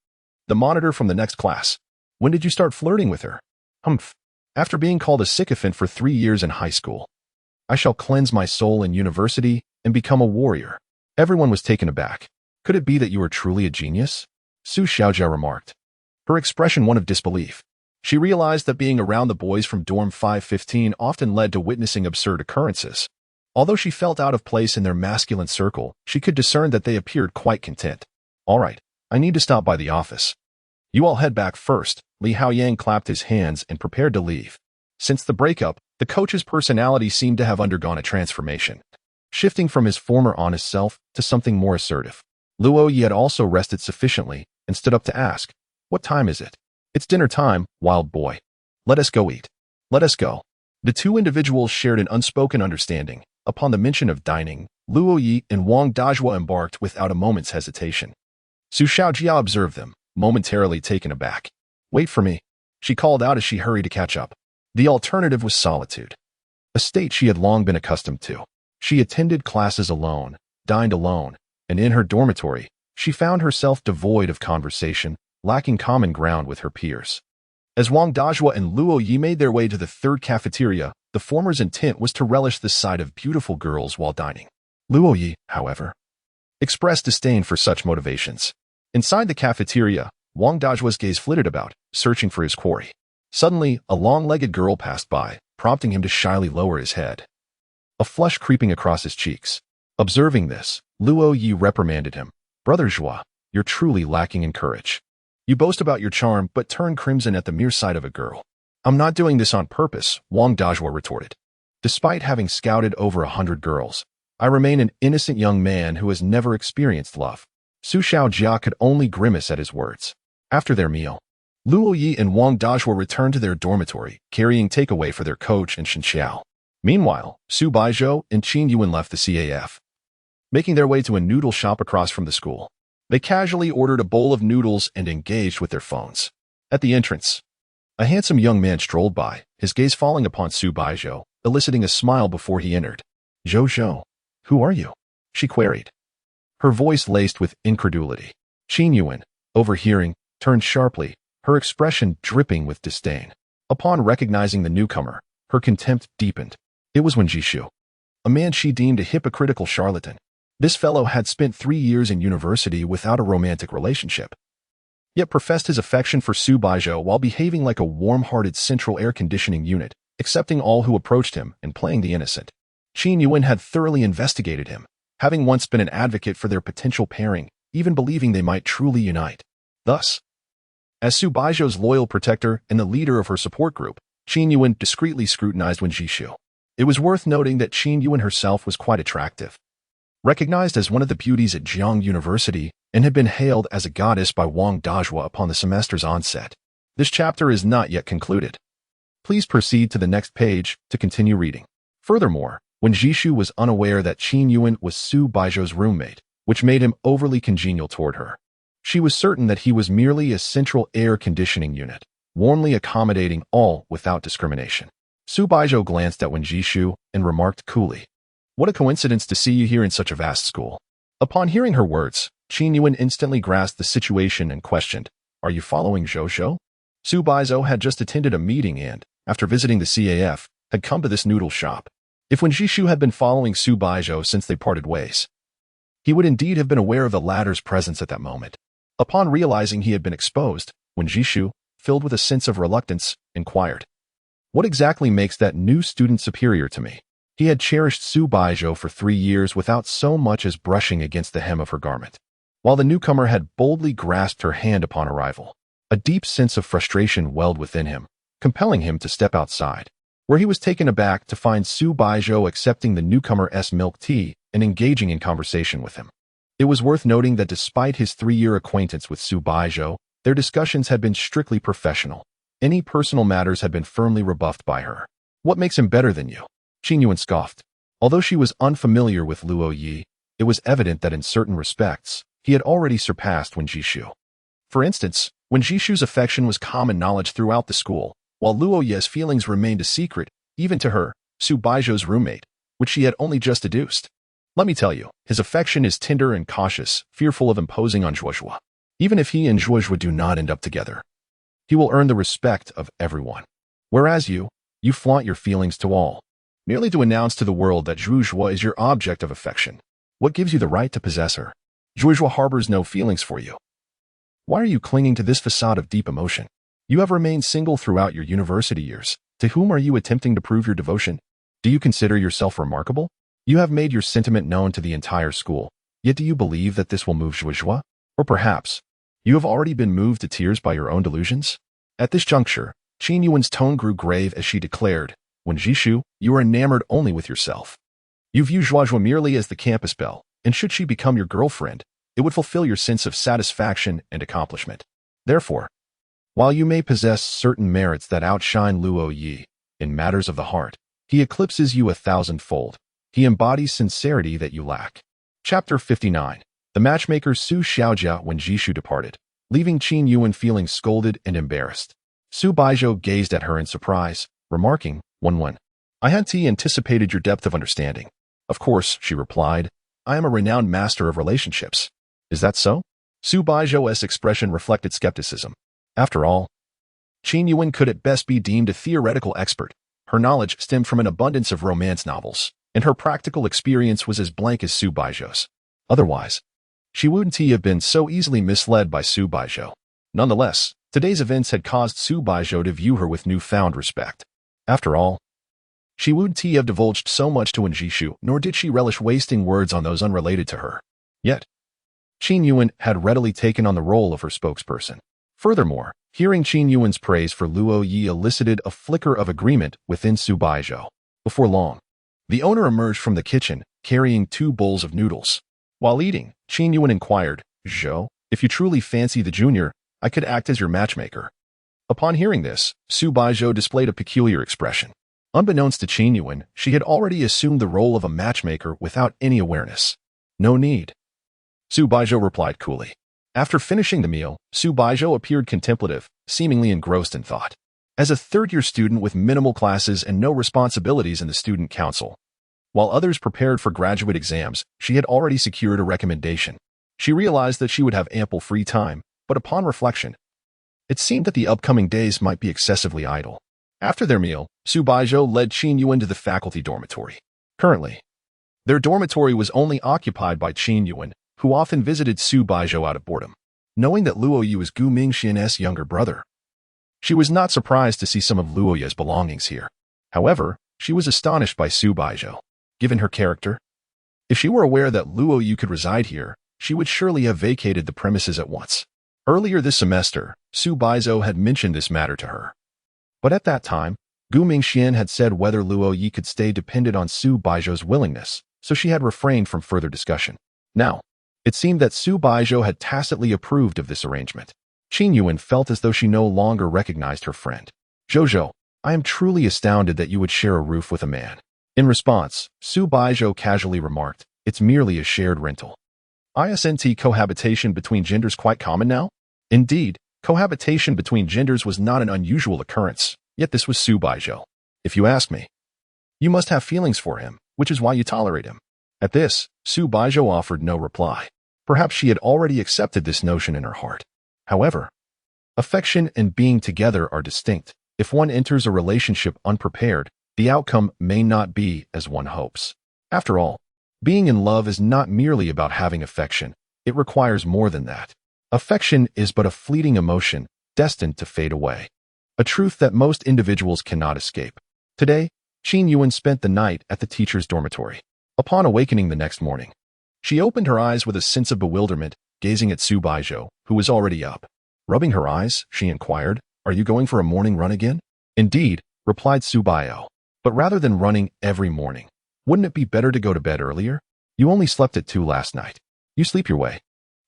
The monitor from the next class. When did you start flirting with her? Humph. After being called a sycophant for 3 years in high school. I shall cleanse my soul in university and become a warrior. Everyone was taken aback. Could it be that you are truly a genius? Su Baizhou remarked. Her expression one of disbelief. She realized that being around the boys from dorm 515 often led to witnessing absurd occurrences. Although she felt out of place in their masculine circle, she could discern that they appeared quite content. All right, I need to stop by the office. You all head back first. Li Haoyang clapped his hands and prepared to leave. Since the breakup, the coach's personality seemed to have undergone a transformation, shifting from his former honest self to something more assertive. Luo Ye had also rested sufficiently and stood up to ask, what time is it? It's dinner time, wild boy. Let us go eat. Let us go. The two individuals shared an unspoken understanding. Upon the mention of dining, Luo Ye and Wang Dachui embarked without a moment's hesitation. Su Baizhou observed them, momentarily taken aback. Wait for me, she called out as she hurried to catch up. The alternative was solitude, a state she had long been accustomed to. She attended classes alone, dined alone, and in her dormitory, she found herself devoid of conversation, lacking common ground with her peers. As Wang Dachui and Luo Ye made their way to the third cafeteria, the former's intent was to relish the sight of beautiful girls while dining. Luo Ye, however, expressed disdain for such motivations. Inside the cafeteria, Wang Dachui's gaze flitted about, searching for his quarry. Suddenly, a long-legged girl passed by, prompting him to shyly lower his head, a flush creeping across his cheeks. Observing this, Luo Ye reprimanded him. Brother Zhua, you're truly lacking in courage. You boast about your charm but turn crimson at the mere sight of a girl. I'm not doing this on purpose, Wang Dachui retorted. Despite having scouted over 100 girls, I remain an innocent young man who has never experienced love. Su Baizhou could only grimace at his words. After their meal, Luo Ye and Wang Dachui returned to their dormitory, carrying takeaway for their coach and Shen Xiao. Meanwhile, Su Baizhou and Qin Yuan left the CAF, making their way to a noodle shop across from the school. They casually ordered a bowl of noodles and engaged with their phones. At the entrance, a handsome young man strolled by, his gaze falling upon Su Baizhou, eliciting a smile before he entered. Zhou, who are you? She queried, her voice laced with incredulity. Qin Yuan, overhearing, turned sharply, her expression dripping with disdain. Upon recognizing the newcomer, her contempt deepened. It was Wen Jishu, a man she deemed a hypocritical charlatan. This fellow had spent 3 years in university without a romantic relationship, yet professed his affection for Su Baizhou while behaving like a warm-hearted central air conditioning unit, accepting all who approached him and playing the innocent. Qin Yuan had thoroughly investigated him, having once been an advocate for their potential pairing, even believing they might truly unite. Thus, as Su Baizhou's loyal protector and the leader of her support group, Qin Yuan discreetly scrutinized Wen Jishu. It was worth noting that Qin Yuan herself was quite attractive, recognized as one of the beauties at Jiang University, and had been hailed as a goddess by Wang Dachui upon the semester's onset. This chapter is not yet concluded. Please proceed to the next page to continue reading. Furthermore, Wen Jishu was unaware that Qin Yuan was Su Baizhou's roommate, which made him overly congenial toward her. She was certain that he was merely a central air conditioning unit, warmly accommodating all without discrimination. Su Baizhou glanced at Wen Jishu and remarked coolly, "What a coincidence to see you here in such a vast school." Upon hearing her words, Qin Yuan instantly grasped the situation and questioned, "Are you following Zhou?" Su Baizhou had just attended a meeting and, after visiting the CAF, had come to this noodle shop. If Wen Jishu had been following Su Baizhou since they parted ways, he would indeed have been aware of the latter's presence at that moment. Upon realizing he had been exposed, Wen Jishu, filled with a sense of reluctance, inquired, "What exactly makes that new student superior to me?" He had cherished Su Baizhou for 3 years without so much as brushing against the hem of her garment. While the newcomer had boldly grasped her hand upon arrival, a deep sense of frustration welled within him, compelling him to step outside, where he was taken aback to find Su Baizhou accepting the newcomer's milk tea and engaging in conversation with him. It was worth noting that despite his 3-year acquaintance with Su Baizhou, their discussions had been strictly professional. Any personal matters had been firmly rebuffed by her. "What makes him better than you?" Qin Yuan scoffed. Although she was unfamiliar with Luo Ye, it was evident that in certain respects, he had already surpassed Wen Jishu. For instance, Wen Jishu's affection was common knowledge throughout the school, while Luo Ye's feelings remained a secret, even to her, Su Baizhou's roommate, which she had only just deduced. Let me tell you, his affection is tender and cautious, fearful of imposing on Zhuozhua. Even if he and Zhuozhua do not end up together, he will earn the respect of everyone. Whereas you flaunt your feelings to all, merely to announce to the world that Zhuozhua is your object of affection. What gives you the right to possess her? Zhuozhua harbors no feelings for you. Why are you clinging to this facade of deep emotion? You have remained single throughout your university years. To whom are you attempting to prove your devotion? Do you consider yourself remarkable? You have made your sentiment known to the entire school, yet do you believe that this will move Zhuozhua? Or perhaps, you have already been moved to tears by your own delusions? At this juncture, Qin Yuan's tone grew grave as she declared, "Wen Jishu, you are enamored only with yourself. You view Zhuozhua merely as the campus belle, and should she become your girlfriend, it would fulfill your sense of satisfaction and accomplishment. Therefore, while you may possess certain merits that outshine Luo Ye, in matters of the heart, he eclipses you 1,000-fold. He embodies sincerity that you lack." Chapter 59. The matchmaker Su Xiaojia Wen Jishu departed, leaving Qin Yuan feeling scolded and embarrassed. Su Baizhou gazed at her in surprise, remarking, "Wen, I hadn't anticipated your depth of understanding." "Of course," she replied, "I am a renowned master of relationships." "Is that so?" Su Baizhou's expression reflected skepticism. After all, Qin Yuan could at best be deemed a theoretical expert. Her knowledge stemmed from an abundance of romance novels, and her practical experience was as blank as Su Baizhou's. Otherwise, she wouldn't have been so easily misled by Su Baizhou. Nonetheless, today's events had caused Su Baizhou to view her with newfound respect. After all, she wouldn't have divulged so much to Wen Jishu, nor did she relish wasting words on those unrelated to her. Yet, Qin Yuan had readily taken on the role of her spokesperson. Furthermore, hearing Qin Yuan's praise for Luo Ye elicited a flicker of agreement within Su Baizhou. Before long, the owner emerged from the kitchen, carrying 2 bowls of noodles. While eating, Qin Yuan inquired, "Zhou, if you truly fancy the junior, I could act as your matchmaker." Upon hearing this, Su Baizhou displayed a peculiar expression. Unbeknownst to Qin Yuan, she had already assumed the role of a matchmaker without any awareness. "No need," Su Baizhou replied coolly. After finishing the meal, Su Baizhou appeared contemplative, seemingly engrossed in thought. As a 3rd-year student with minimal classes and no responsibilities in the student council, while others prepared for graduate exams, she had already secured a recommendation. She realized that she would have ample free time, but upon reflection, it seemed that the upcoming days might be excessively idle. After their meal, Su Baizhou led Qin Yuan to the faculty dormitory. Currently, their dormitory was only occupied by Qin Yuan, who often visited Su Baizhou out of boredom. Knowing that Luo Ye was Gu Mingxian's younger brother, she was not surprised to see some of Luo Ye's belongings here. However, she was astonished by Su Baizhou. Given her character, if she were aware that Luo Ye could reside here, she would surely have vacated the premises at once. Earlier this semester, Su Baizhou had mentioned this matter to her. But at that time, Gu Mingxian had said whether Luo Ye could stay depended on Su Baizhou's willingness, so she had refrained from further discussion. Now, it seemed that Su Baizhou had tacitly approved of this arrangement. Qin Yuan felt as though she no longer recognized her friend. "Zhou, I am truly astounded that you would share a roof with a man." In response, Su Baizhou casually remarked, "It's merely a shared rental." Isn't cohabitation between genders quite common now? Indeed, cohabitation between genders was not an unusual occurrence, yet this was Su Baizhou. "If you ask me, you must have feelings for him, which is why you tolerate him." At this, Su Baizhou offered no reply. Perhaps she had already accepted this notion in her heart. However, affection and being together are distinct. If one enters a relationship unprepared, the outcome may not be as one hopes. After all, being in love is not merely about having affection. It requires more than that. Affection is but a fleeting emotion, destined to fade away. A truth that most individuals cannot escape. Today, Qin Yuan spent the night at the teacher's dormitory. Upon awakening the next morning, she opened her eyes with a sense of bewilderment, gazing at Su Baizhou, who was already up. Rubbing her eyes, she inquired, "Are you going for a morning run again?" "Indeed," replied Su Baizhou. "But rather than running every morning, wouldn't it be better to go to bed earlier? You only slept at 2 last night. You sleep your way,"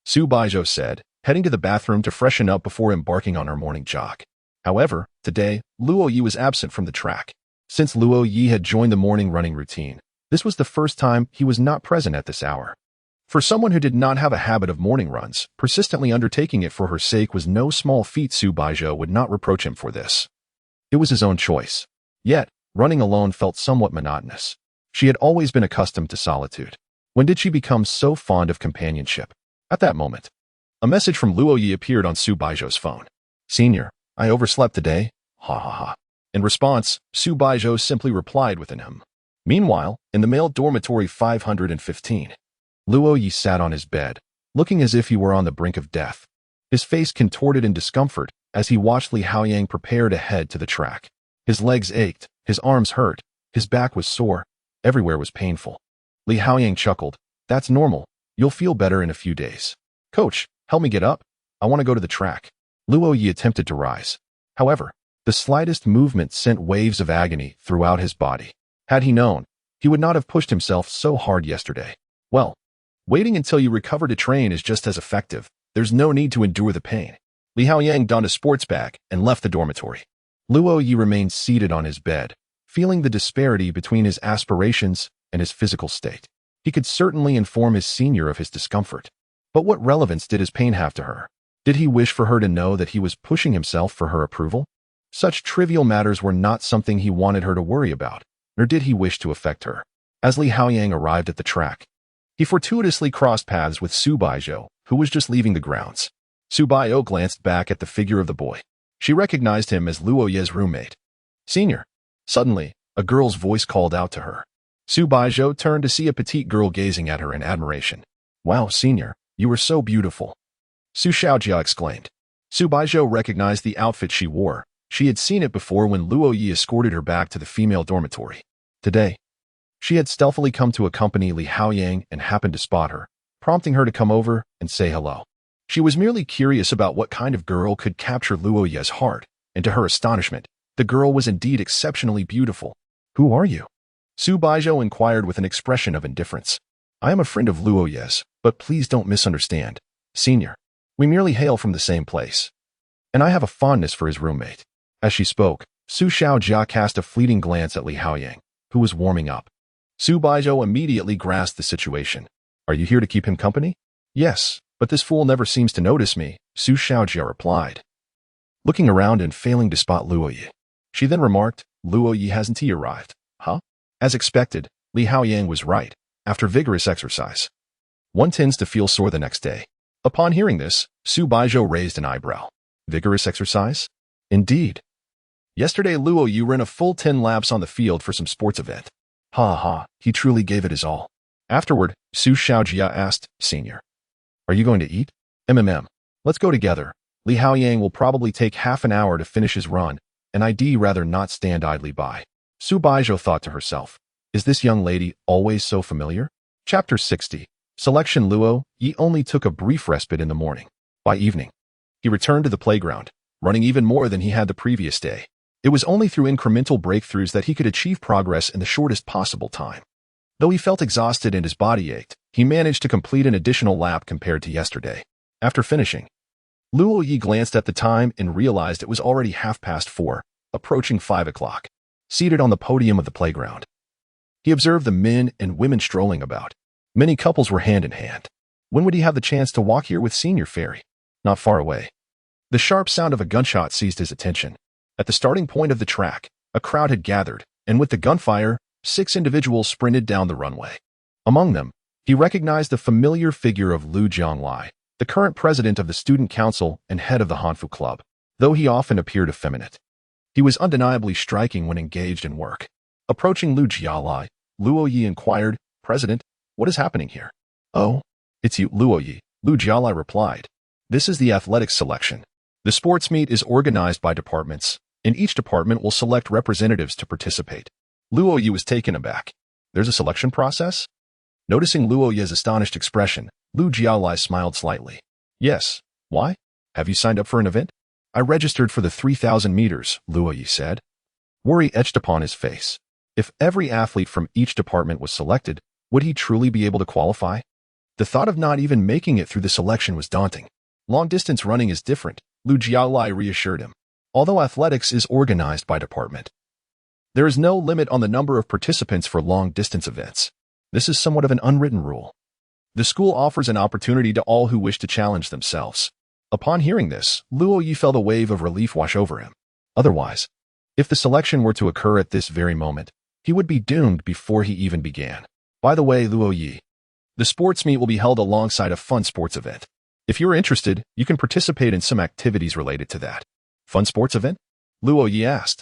Su Baizhou said, heading to the bathroom to freshen up before embarking on her morning jog. However, today, Luo Ye was absent from the track. Since Luo Ye had joined the morning running routine, this was the first time he was not present at this hour. For someone who did not have a habit of morning runs, persistently undertaking it for her sake was no small feat. Su Baizhou would not reproach him for this. It was his own choice. Yet, running alone felt somewhat monotonous. She had always been accustomed to solitude. When did she become so fond of companionship? At that moment, a message from Luo Ye appeared on Su Baizhou's phone. "Senior, I overslept today. Ha ha ha." In response, Su Baizhou simply replied with an hum. Meanwhile, in the male dormitory 515, Luo Ye sat on his bed, looking as if he were on the brink of death. His face contorted in discomfort as he watched Li Haoyang prepare to head to the track. His legs ached, his arms hurt, his back was sore, everywhere was painful. Li Haoyang chuckled, "That's normal. You'll feel better in a few days. Coach, help me get up. I want to go to the track." Luo Ye attempted to rise. However, the slightest movement sent waves of agony throughout his body. Had he known, he would not have pushed himself so hard yesterday. Well, waiting until you recover to train is just as effective. There's no need to endure the pain. Li Haoyang donned a sports bag and left the dormitory. Luo Ye remained seated on his bed, feeling the disparity between his aspirations and his physical state. He could certainly inform his senior of his discomfort. But what relevance did his pain have to her? Did he wish for her to know that he was pushing himself for her approval? Such trivial matters were not something he wanted her to worry about, nor did he wish to affect her. As Li Haoyang arrived at the track, he fortuitously crossed paths with Su Baizhou, who was just leaving the grounds. Su Baizhou glanced back at the figure of the boy. She recognized him as Luo Ye's roommate. "Senior." Suddenly, a girl's voice called out to her. Su Baizhou turned to see a petite girl gazing at her in admiration. "Wow, senior, you are so beautiful," Su Xiaojia exclaimed. Su Baizhou recognized the outfit she wore. She had seen it before when Luo Ye escorted her back to the female dormitory. Today, she had stealthily come to accompany Li Haoyang and happened to spot her, prompting her to come over and say hello. She was merely curious about what kind of girl could capture Luo Ye's heart, and to her astonishment, the girl was indeed exceptionally beautiful. "Who are you?" Su Baizhou inquired with an expression of indifference. "I am a friend of Luo Ye's, but please don't misunderstand. Senior, we merely hail from the same place. And I have a fondness for his roommate." As she spoke, Su Xiaojia cast a fleeting glance at Li Haoyang, who was warming up. Su Baizhou immediately grasped the situation. "Are you here to keep him company?" "Yes, but this fool never seems to notice me," Su Xiaojia replied, looking around and failing to spot Luo Ye. She then remarked, "Luo Ye hasn't he arrived?" "Huh?" As expected, Li Haoyang was right. After vigorous exercise, one tends to feel sore the next day. Upon hearing this, Su Baizhou raised an eyebrow. "Vigorous exercise?" "Indeed. Yesterday Luo Ye ran a full 10 laps on the field for some sports event." "Ha ha, he truly gave it his all." Afterward, Su Xiaojia asked, "Senior, are you going to eat?" Let's go together. Li Haoyang will probably take half an hour to finish his run, and I'd rather not stand idly by." Su Baizhou thought to herself, "Is this young lady always so familiar?" Chapter 60. Selection. Luo Ye only took a brief respite in the morning. By evening, he returned to the playground, running even more than he had the previous day. It was only through incremental breakthroughs that he could achieve progress in the shortest possible time. Though he felt exhausted and his body ached, he managed to complete an additional lap compared to yesterday. After finishing, Luo Ye glanced at the time and realized it was already 4:30, approaching 5 o'clock. Seated on the podium of the playground, he observed the men and women strolling about. Many couples were hand in hand. When would he have the chance to walk here with Senior Fairy? Not far away. The sharp sound of a gunshot seized his attention. At the starting point of the track, a crowd had gathered, and with the gunfire, 6 individuals sprinted down the runway. Among them, he recognized the familiar figure of Lu Jianglai, the current president of the student council and head of the Hanfu Club. Though he often appeared effeminate, he was undeniably striking when engaged in work. Approaching Lu Jianglai, Luo Ye inquired, "President, what is happening here?" "Oh, it's you, Luo Ye," Lu Jianglai replied. "This is the athletics selection. The sports meet is organized by departments, and each department will select representatives to participate." Luo Ye was taken aback. "There's a selection process?" Noticing Luo Ye's astonished expression, Lu Jiaolai smiled slightly. Yes. Why? Have you signed up for an event? I registered for the 3,000 meters, Luo Ye said. Worry etched upon his face. If every athlete from each department was selected, would he truly be able to qualify? The thought of not even making it through the selection was daunting. Long-distance running is different, Lu Jiaolai reassured him. Although athletics is organized by department, there is no limit on the number of participants for long-distance events. This is somewhat of an unwritten rule. The school offers an opportunity to all who wish to challenge themselves. Upon hearing this, Luo Ye felt a wave of relief wash over him. Otherwise, if the selection were to occur at this very moment, he would be doomed before he even began. By the way, Luo Ye, the sports meet will be held alongside a fun sports event. If you're interested, you can participate in some activities related to that. Fun sports event? Luo Ye asked.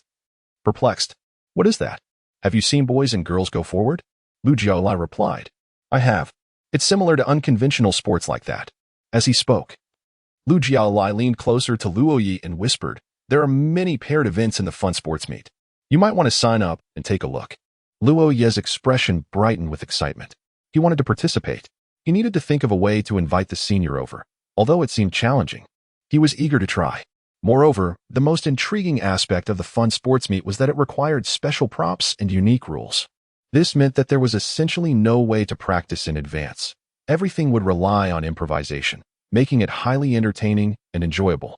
Perplexed. What is that? Have you seen boys and girls go forward? Lu Jiaolai replied. I have. It's similar to unconventional sports like that. As he spoke, Lu Jiaolai leaned closer to Luo Ye and whispered, there are many paired events in the fun sports meet. You might want to sign up and take a look. Luo Ye's expression brightened with excitement. He wanted to participate. He needed to think of a way to invite the senior over. Although it seemed challenging, he was eager to try. Moreover, the most intriguing aspect of the fun sports meet was that it required special props and unique rules. This meant that there was essentially no way to practice in advance. Everything would rely on improvisation, making it highly entertaining and enjoyable.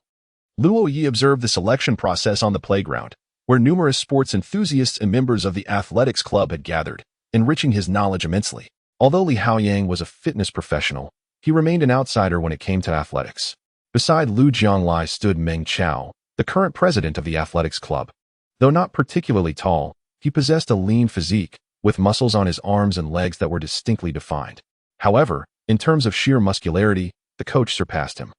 Luo Ye observed the selection process on the playground, where numerous sports enthusiasts and members of the athletics club had gathered, enriching his knowledge immensely. Although Li Haoyang was a fitness professional, he remained an outsider when it came to athletics. Beside Lu Jianglai stood Meng Chao, the current president of the athletics club. Though not particularly tall, he possessed a lean physique, with muscles on his arms and legs that were distinctly defined. However, in terms of sheer muscularity, the coach surpassed him.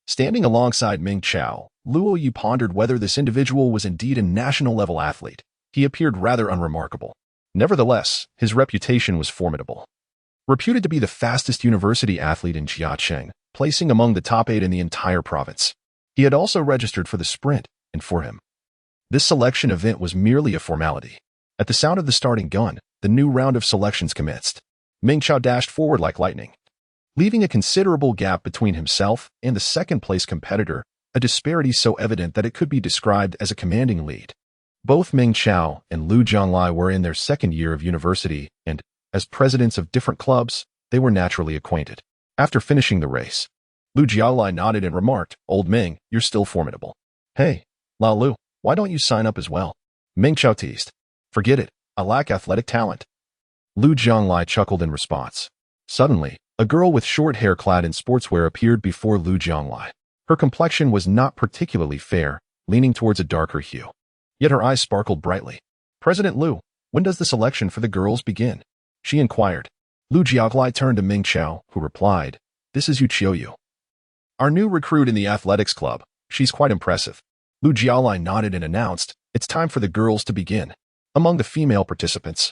Standing alongside Meng Chao, Luo Ye pondered whether this individual was indeed a national-level athlete. He appeared rather unremarkable. Nevertheless, his reputation was formidable. Reputed to be the fastest university athlete in Jiacheng, placing among the top 8 in the entire province. He had also registered for the sprint, and for him, this selection event was merely a formality. At the sound of the starting gun, the new round of selections commenced. Meng Chao dashed forward like lightning, leaving a considerable gap between himself and the second-place competitor, a disparity so evident that it could be described as a commanding lead. Both Meng Chao and Lu Jianglai were in their second year of university, and, as presidents of different clubs, they were naturally acquainted. After finishing the race, Lu Jiaolai nodded and remarked, Old Meng, you're still formidable. Hey, Lao Lu, why don't you sign up as well? Meng Chao teased. Forget it, I lack athletic talent. Lu Jianglai chuckled in response. Suddenly, a girl with short hair clad in sportswear appeared before Lu Jianglai. Her complexion was not particularly fair, leaning towards a darker hue. Yet her eyes sparkled brightly. President Lu, when does the selection for the girls begin? She inquired. Lu Jiaolai turned to Meng Chao, who replied, This is Yu Qiuyu, our new recruit in the athletics club. She's quite impressive. Lu Jiaolai nodded and announced, It's time for the girls to begin. Among the female participants,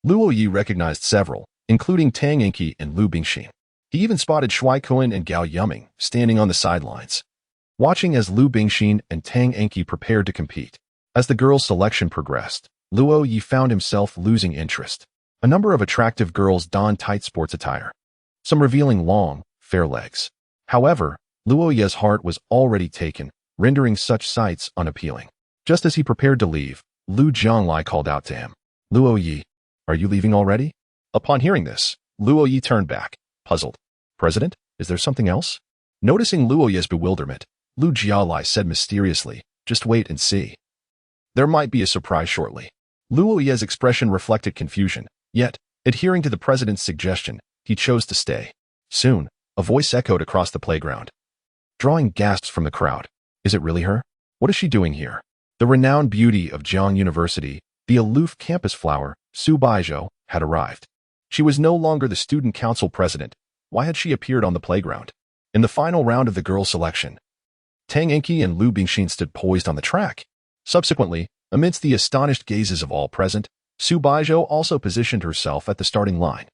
Luo Ye recognized several, including Tang Enqi and Lu Bingxin. He even spotted Shui Kuan and Gao Yuming standing on the sidelines, watching as Lu Bingxin and Tang Enqi prepared to compete. As the girls' selection progressed, Luo Ye found himself losing interest. A number of attractive girls donned tight sports attire, some revealing long, fair legs. However, Luo Ye's heart was already taken, rendering such sights unappealing. Just as he prepared to leave, Lu Jianglai called out to him, Luo Ye, are you leaving already? Upon hearing this, Luo Ye turned back, puzzled. President, is there something else? Noticing Luo Ye's bewilderment, Lu Jiaolai said mysteriously, Just wait and see. There might be a surprise shortly. Luo Ye's expression reflected confusion, yet, adhering to the president's suggestion, he chose to stay. Soon, a voice echoed across the playground, drawing gasps from the crowd. Is it really her? What is she doing here? The renowned beauty of Jiang University, the aloof campus flower, Su Baizhou, had arrived. She was no longer the student council president. Why had she appeared on the playground? In the final round of the girls' selection, Tang Enqi and Lu Bingxin stood poised on the track. Subsequently, amidst the astonished gazes of all present, Su Baizhou also positioned herself at the starting line.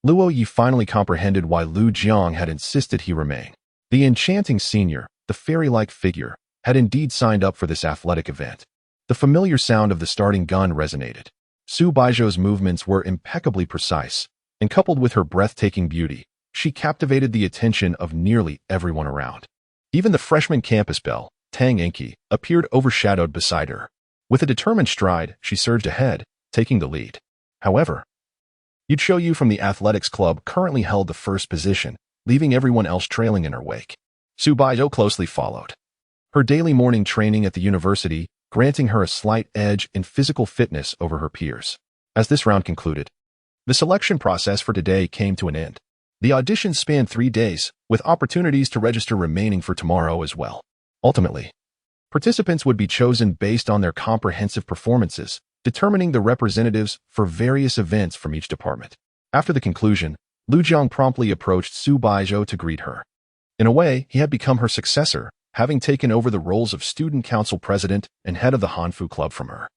Luo Ye finally comprehended why Lu Jiang had insisted he remain. The enchanting senior, the fairy-like figure, had indeed signed up for this athletic event. The familiar sound of the starting gun resonated. Su Baizhou's movements were impeccably precise, and coupled with her breathtaking beauty, she captivated the attention of nearly everyone around. Even the freshman campus belle, Tang Enki, appeared overshadowed beside her. With a determined stride, she surged ahead, taking the lead. However, Yu from the athletics club currently held the first position, leaving everyone else trailing in her wake. Su Baizhou closely followed. Her daily morning training at the university granting her a slight edge in physical fitness over her peers. As this round concluded, the selection process for today came to an end. The auditions spanned 3 days, with opportunities to register remaining for tomorrow as well. Ultimately, participants would be chosen based on their comprehensive performances, determining the representatives for various events from each department. After the conclusion, Lu Jiang promptly approached Su Baizhou to greet her. In a way, he had become her successor, having taken over the roles of student council president and head of the Hanfu Club from her.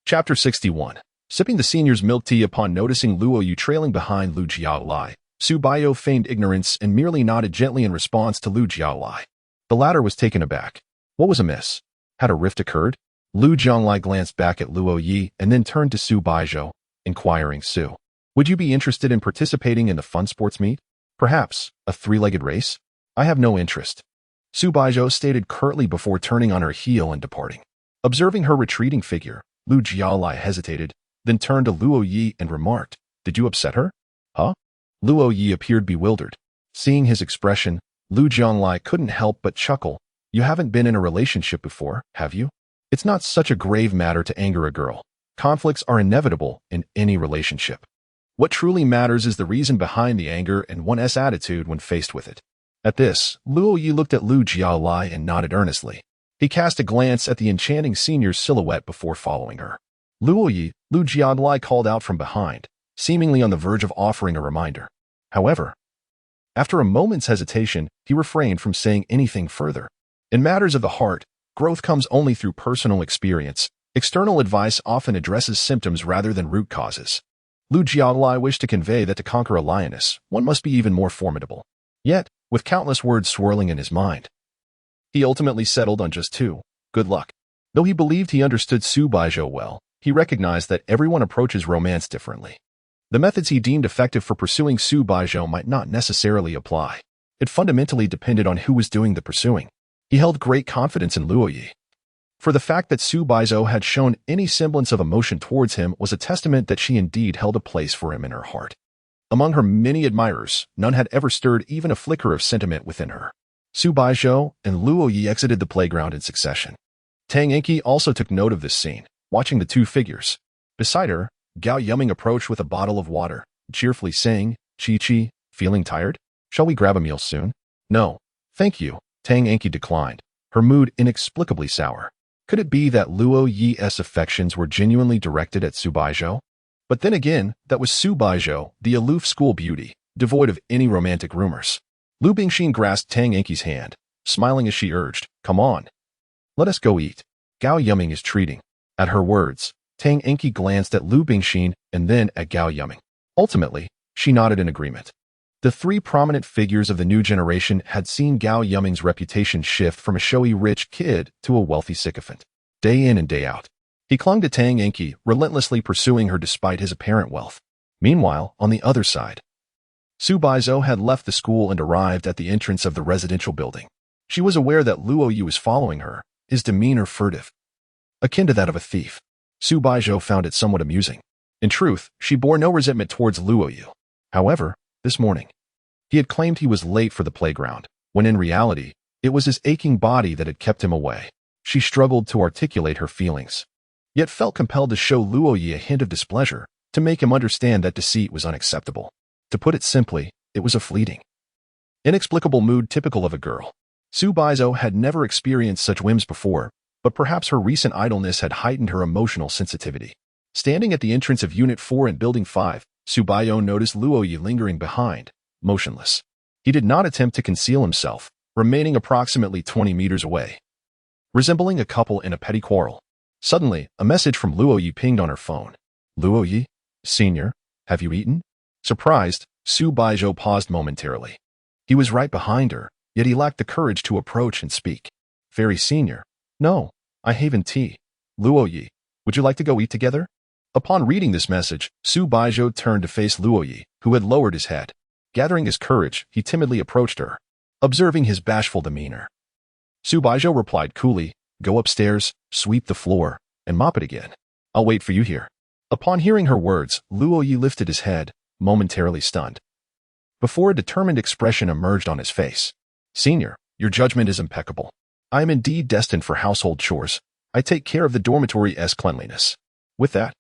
Chapter 61. Sipping the senior's milk tea upon noticing Luo Ye trailing behind Lu Jiaolai, Su Baizhou feigned ignorance and merely nodded gently in response to Lu Jiaolai. The latter was taken aback. What was amiss? Had a rift occurred? Lu Jiaolai glanced back at Luo Ye and then turned to Su Baizhou, inquiring, Su, would you be interested in participating in the fun sports meet? Perhaps a 3-legged race? I have no interest. Su Baizhou stated curtly before turning on her heel and departing. Observing her retreating figure, Lu Jiaolai hesitated, then turned to Luo Ye and remarked, did you upset her? Huh? Luo Ye appeared bewildered. Seeing his expression, Lu Jiaolai couldn't help but chuckle. You haven't been in a relationship before, have you? It's not such a grave matter to anger a girl. Conflicts are inevitable in any relationship. What truly matters is the reason behind the anger and one's attitude when faced with it. At this, Luo Ye looked at Lu Jiaolai and nodded earnestly. He cast a glance at the enchanting senior's silhouette before following her. Luo Ye, Lu Jiaolai called out from behind, seemingly on the verge of offering a reminder. However, after a moment's hesitation, he refrained from saying anything further. In matters of the heart, growth comes only through personal experience. External advice often addresses symptoms rather than root causes. Lu Jiaolai wished to convey that to conquer a lioness, one must be even more formidable. Yet, with countless words swirling in his mind, he ultimately settled on just 2. Good luck. Though he believed he understood Su Baizhou well, he recognized that everyone approaches romance differently. The methods he deemed effective for pursuing Su Baizhou might not necessarily apply. It fundamentally depended on who was doing the pursuing. He held great confidence in Luo Ye. For the fact that Su Baizhou had shown any semblance of emotion towards him was a testament that she indeed held a place for him in her heart. Among her many admirers, none had ever stirred even a flicker of sentiment within her. Su Baizhou and Luo Ye exited the playground in succession. Tang Enki also took note of this scene, watching the 2 figures. Beside her, Gao Yuming approached with a bottle of water, cheerfully saying, Chi, feeling tired? Shall we grab a meal soon? No, thank you, Tang Enki declined, her mood inexplicably sour. Could it be that Luo Ye's affections were genuinely directed at Su Baizhou? But then again, that was Su Baizhou, the aloof school beauty, devoid of any romantic rumors. Lu Bingxin grasped Tang Enki's hand, smiling as she urged, come on. Let us go eat. Gao Yuming is treating. At her words, Tang Enki glanced at Lu Bingxin and then at Gao Yuming. Ultimately, she nodded in agreement. The 3 prominent figures of the new generation had seen Gao Yuming's reputation shift from a showy rich kid to a wealthy sycophant. Day in and day out, he clung to Tang Enki, relentlessly pursuing her despite his apparent wealth. Meanwhile, on the other side, Su Baizhou had left the school and arrived at the entrance of the residential building. She was aware that Luo Ye was following her, his demeanor furtive, akin to that of a thief. Su Baizhou found it somewhat amusing. In truth, she bore no resentment towards Luo Ye. However, this morning, he had claimed he was late for the playground, when in reality, it was his aching body that had kept him away. She struggled to articulate her feelings, yet felt compelled to show Luo Ye a hint of displeasure, to make him understand that deceit was unacceptable. To put it simply, it was a fleeting, inexplicable mood typical of a girl. Su Baizhou had never experienced such whims before, but perhaps her recent idleness had heightened her emotional sensitivity. Standing at the entrance of Unit 4 in Building 5, Su Baizhou noticed Luo Ye lingering behind, motionless. He did not attempt to conceal himself, remaining approximately 20 meters away, resembling a couple in a petty quarrel. Suddenly, a message from Luo Ye pinged on her phone. Luo Ye, Senior, have you eaten? Surprised, Su Baizhou paused momentarily. He was right behind her, yet he lacked the courage to approach and speak. Very senior. No, I haven't tea. Luo Ye, would you like to go eat together? Upon reading this message, Su Baizhou turned to face Luo Ye, who had lowered his head. Gathering his courage, he timidly approached her, observing his bashful demeanor. Su Baizhou replied coolly, "Go upstairs, sweep the floor, and mop it again. I'll wait for you here." Upon hearing her words, Luo Ye lifted his head, momentarily stunned, before a determined expression emerged on his face. "Senior, your judgment is impeccable. I am indeed destined for household chores. I take care of the dormitory's cleanliness." With that,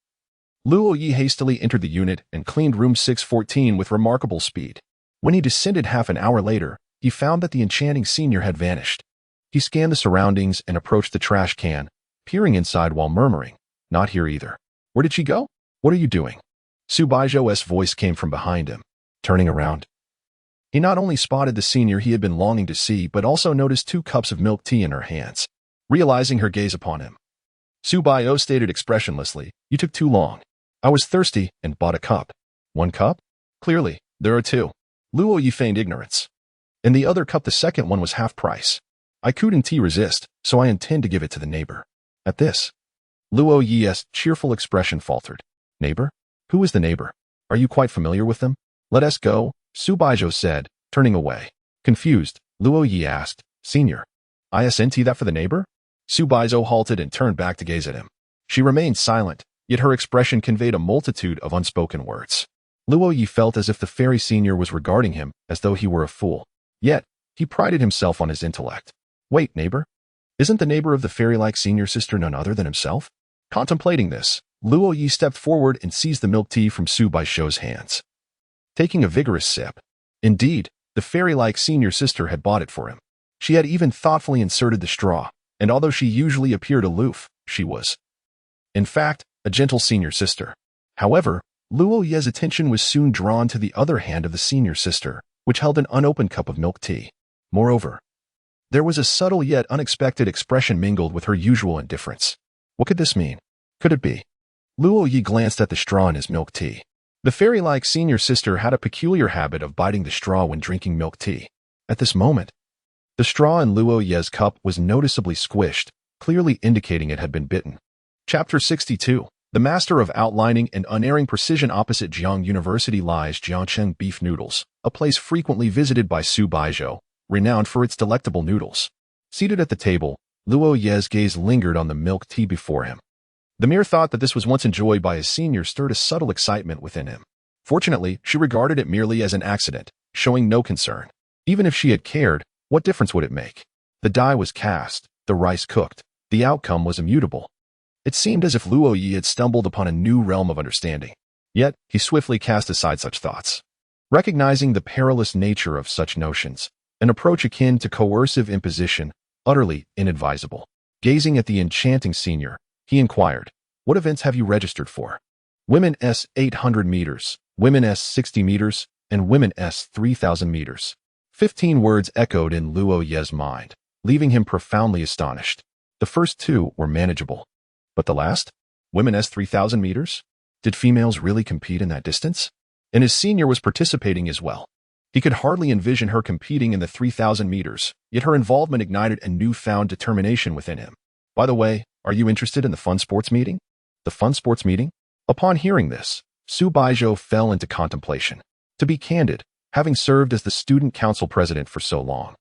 Luo Ye hastily entered the unit and cleaned room 614 with remarkable speed. When he descended half an hour later, he found that the enchanting senior had vanished. He scanned the surroundings and approached the trash can, peering inside while murmuring, "Not here either. Where did she go? What are you doing?" Su Baizhou's voice came from behind him. Turning around, he not only spotted the senior he had been longing to see, but also noticed 2 cups of milk tea in her hands. Realizing her gaze upon him, Su Baizhou stated expressionlessly, "You took too long. I was thirsty and bought a cup." "1 cup? Clearly, there are 2. Luo Ye feigned ignorance. "In the other cup, the second one was half price. I couldn't resist, so I intend to give it to the neighbor." At this, Luo Ye's cheerful expression faltered. "Neighbor? Who is the neighbor? Are you quite familiar with them?" "Let us go," Su Baizhou said, turning away. Confused, Luo Ye asked, "Senior, isn't that for the neighbor?" Su Baizhou halted and turned back to gaze at him. She remained silent, yet her expression conveyed a multitude of unspoken words. Luo Ye felt as if the fairy senior was regarding him as though he were a fool. Yet, he prided himself on his intellect. "Wait, neighbor? Isn't the neighbor of the fairy-like senior sister none other than himself?" Contemplating this, Luo Ye stepped forward and seized the milk tea from Su Baizhou's hands, taking a vigorous sip. Indeed, the fairy-like senior sister had bought it for him. She had even thoughtfully inserted the straw, and although she usually appeared aloof, she was, in fact, a gentle senior sister. However, Luo Ye's attention was soon drawn to the other hand of the senior sister, which held an unopened cup of milk tea. Moreover, there was a subtle yet unexpected expression mingled with her usual indifference. What could this mean? Could it be? Luo Ye glanced at the straw in his milk tea. The fairy-like senior sister had a peculiar habit of biting the straw when drinking milk tea. At this moment, the straw in Luo Ye's cup was noticeably squished, clearly indicating it had been bitten. Chapter 62. The master of outlining and unerring precision. Opposite Jiang University lies Jiangcheng Beef Noodles, a place frequently visited by Su Baizhou, renowned for its delectable noodles. Seated at the table, Luo Ye's gaze lingered on the milk tea before him. The mere thought that this was once enjoyed by his senior stirred a subtle excitement within him. Fortunately, she regarded it merely as an accident, showing no concern. Even if she had cared, what difference would it make? The die was cast, the rice cooked, the outcome was immutable. It seemed as if Luo Ye had stumbled upon a new realm of understanding. Yet, he swiftly cast aside such thoughts. Recognizing the perilous nature of such notions, an approach akin to coercive imposition, utterly inadvisable. Gazing at the enchanting senior, he inquired, "What events have you registered for?" "Women's 800 meters, women's 60 meters, and women's 3,000 meters. 15 words echoed in Luo Ye's mind, leaving him profoundly astonished. The first 2 were manageable. But the last? Women's 3,000 meters? Did females really compete in that distance? And his senior was participating as well. He could hardly envision her competing in the 3,000 meters, yet her involvement ignited a newfound determination within him. "By the way, are you interested in the fun sports meeting?" "The fun sports meeting?" Upon hearing this, Su Baizhou fell into contemplation. To be candid, having served as the student council president for so long,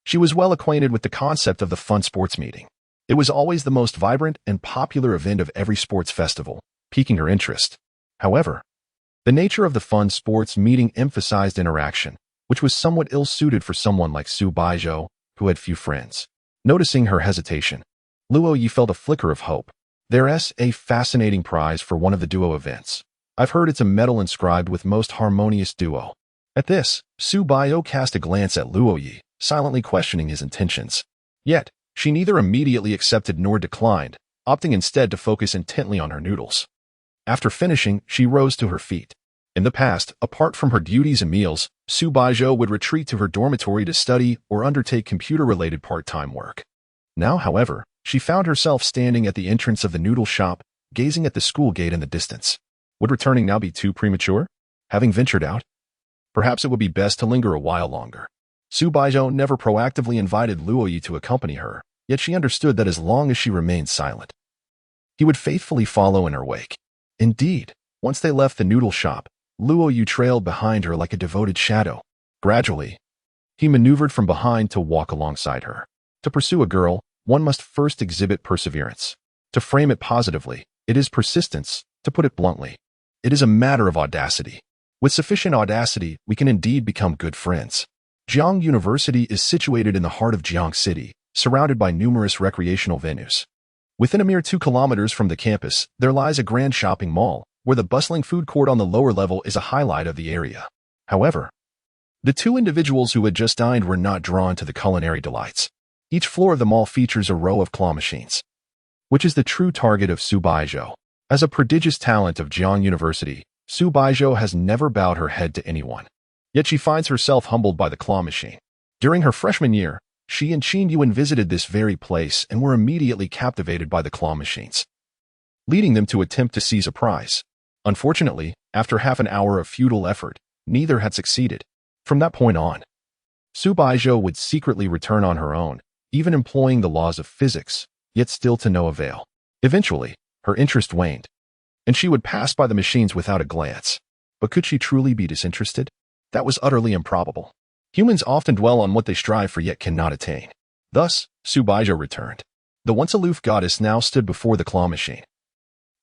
she was well acquainted with the concept of the fun sports meeting. It was always the most vibrant and popular event of every sports festival, piquing her interest. However, the nature of the fun sports meeting emphasized interaction, which was somewhat ill-suited for someone like Su Baizhou, who had few friends. Noticing her hesitation, Luo Ye felt a flicker of hope. "There's a fascinating prize for one of the duo events. I've heard it's a medal inscribed with most harmonious duo." At this, Su Baizhou cast a glance at Luo Ye, silently questioning his intentions. Yet, she neither immediately accepted nor declined, opting instead to focus intently on her noodles. After finishing, she rose to her feet. In the past, apart from her duties and meals, Su Baizhou would retreat to her dormitory to study or undertake computer-related part-time work. Now, however, she found herself standing at the entrance of the noodle shop, gazing at the school gate in the distance. Would returning now be too premature? Having ventured out, perhaps it would be best to linger a while longer. Su Baizhou never proactively invited Luo Ye to accompany her, yet she understood that as long as she remained silent, he would faithfully follow in her wake. Indeed, once they left the noodle shop, Luo Ye trailed behind her like a devoted shadow. Gradually, he maneuvered from behind to walk alongside her. To pursue a girl, one must first exhibit perseverance. To frame it positively, it is persistence. To put it bluntly, it is a matter of audacity. With sufficient audacity, we can indeed become good friends. Jiang University is situated in the heart of Jiang City, surrounded by numerous recreational venues. Within a mere 2 kilometers from the campus, there lies a grand shopping mall, where the bustling food court on the lower level is a highlight of the area. However, the two individuals who had just dined were not drawn to the culinary delights. Each floor of the mall features a row of claw machines, which is the true target of Su Baizhou. As a prodigious talent of Jiang University, Su Baizhou has never bowed her head to anyone. Yet she finds herself humbled by the claw machine. During her freshman year, she and Qin Yuan visited this very place and were immediately captivated by the claw machines, leading them to attempt to seize a prize. Unfortunately, after half an hour of futile effort, neither had succeeded. From that point on, Su Baizhou would secretly return on her own, even employing the laws of physics, yet still to no avail. Eventually, her interest waned, and she would pass by the machines without a glance. But could she truly be disinterested? That was utterly improbable. Humans often dwell on what they strive for yet cannot attain. Thus, Su Baizhou returned. The once aloof goddess now stood before the claw machine,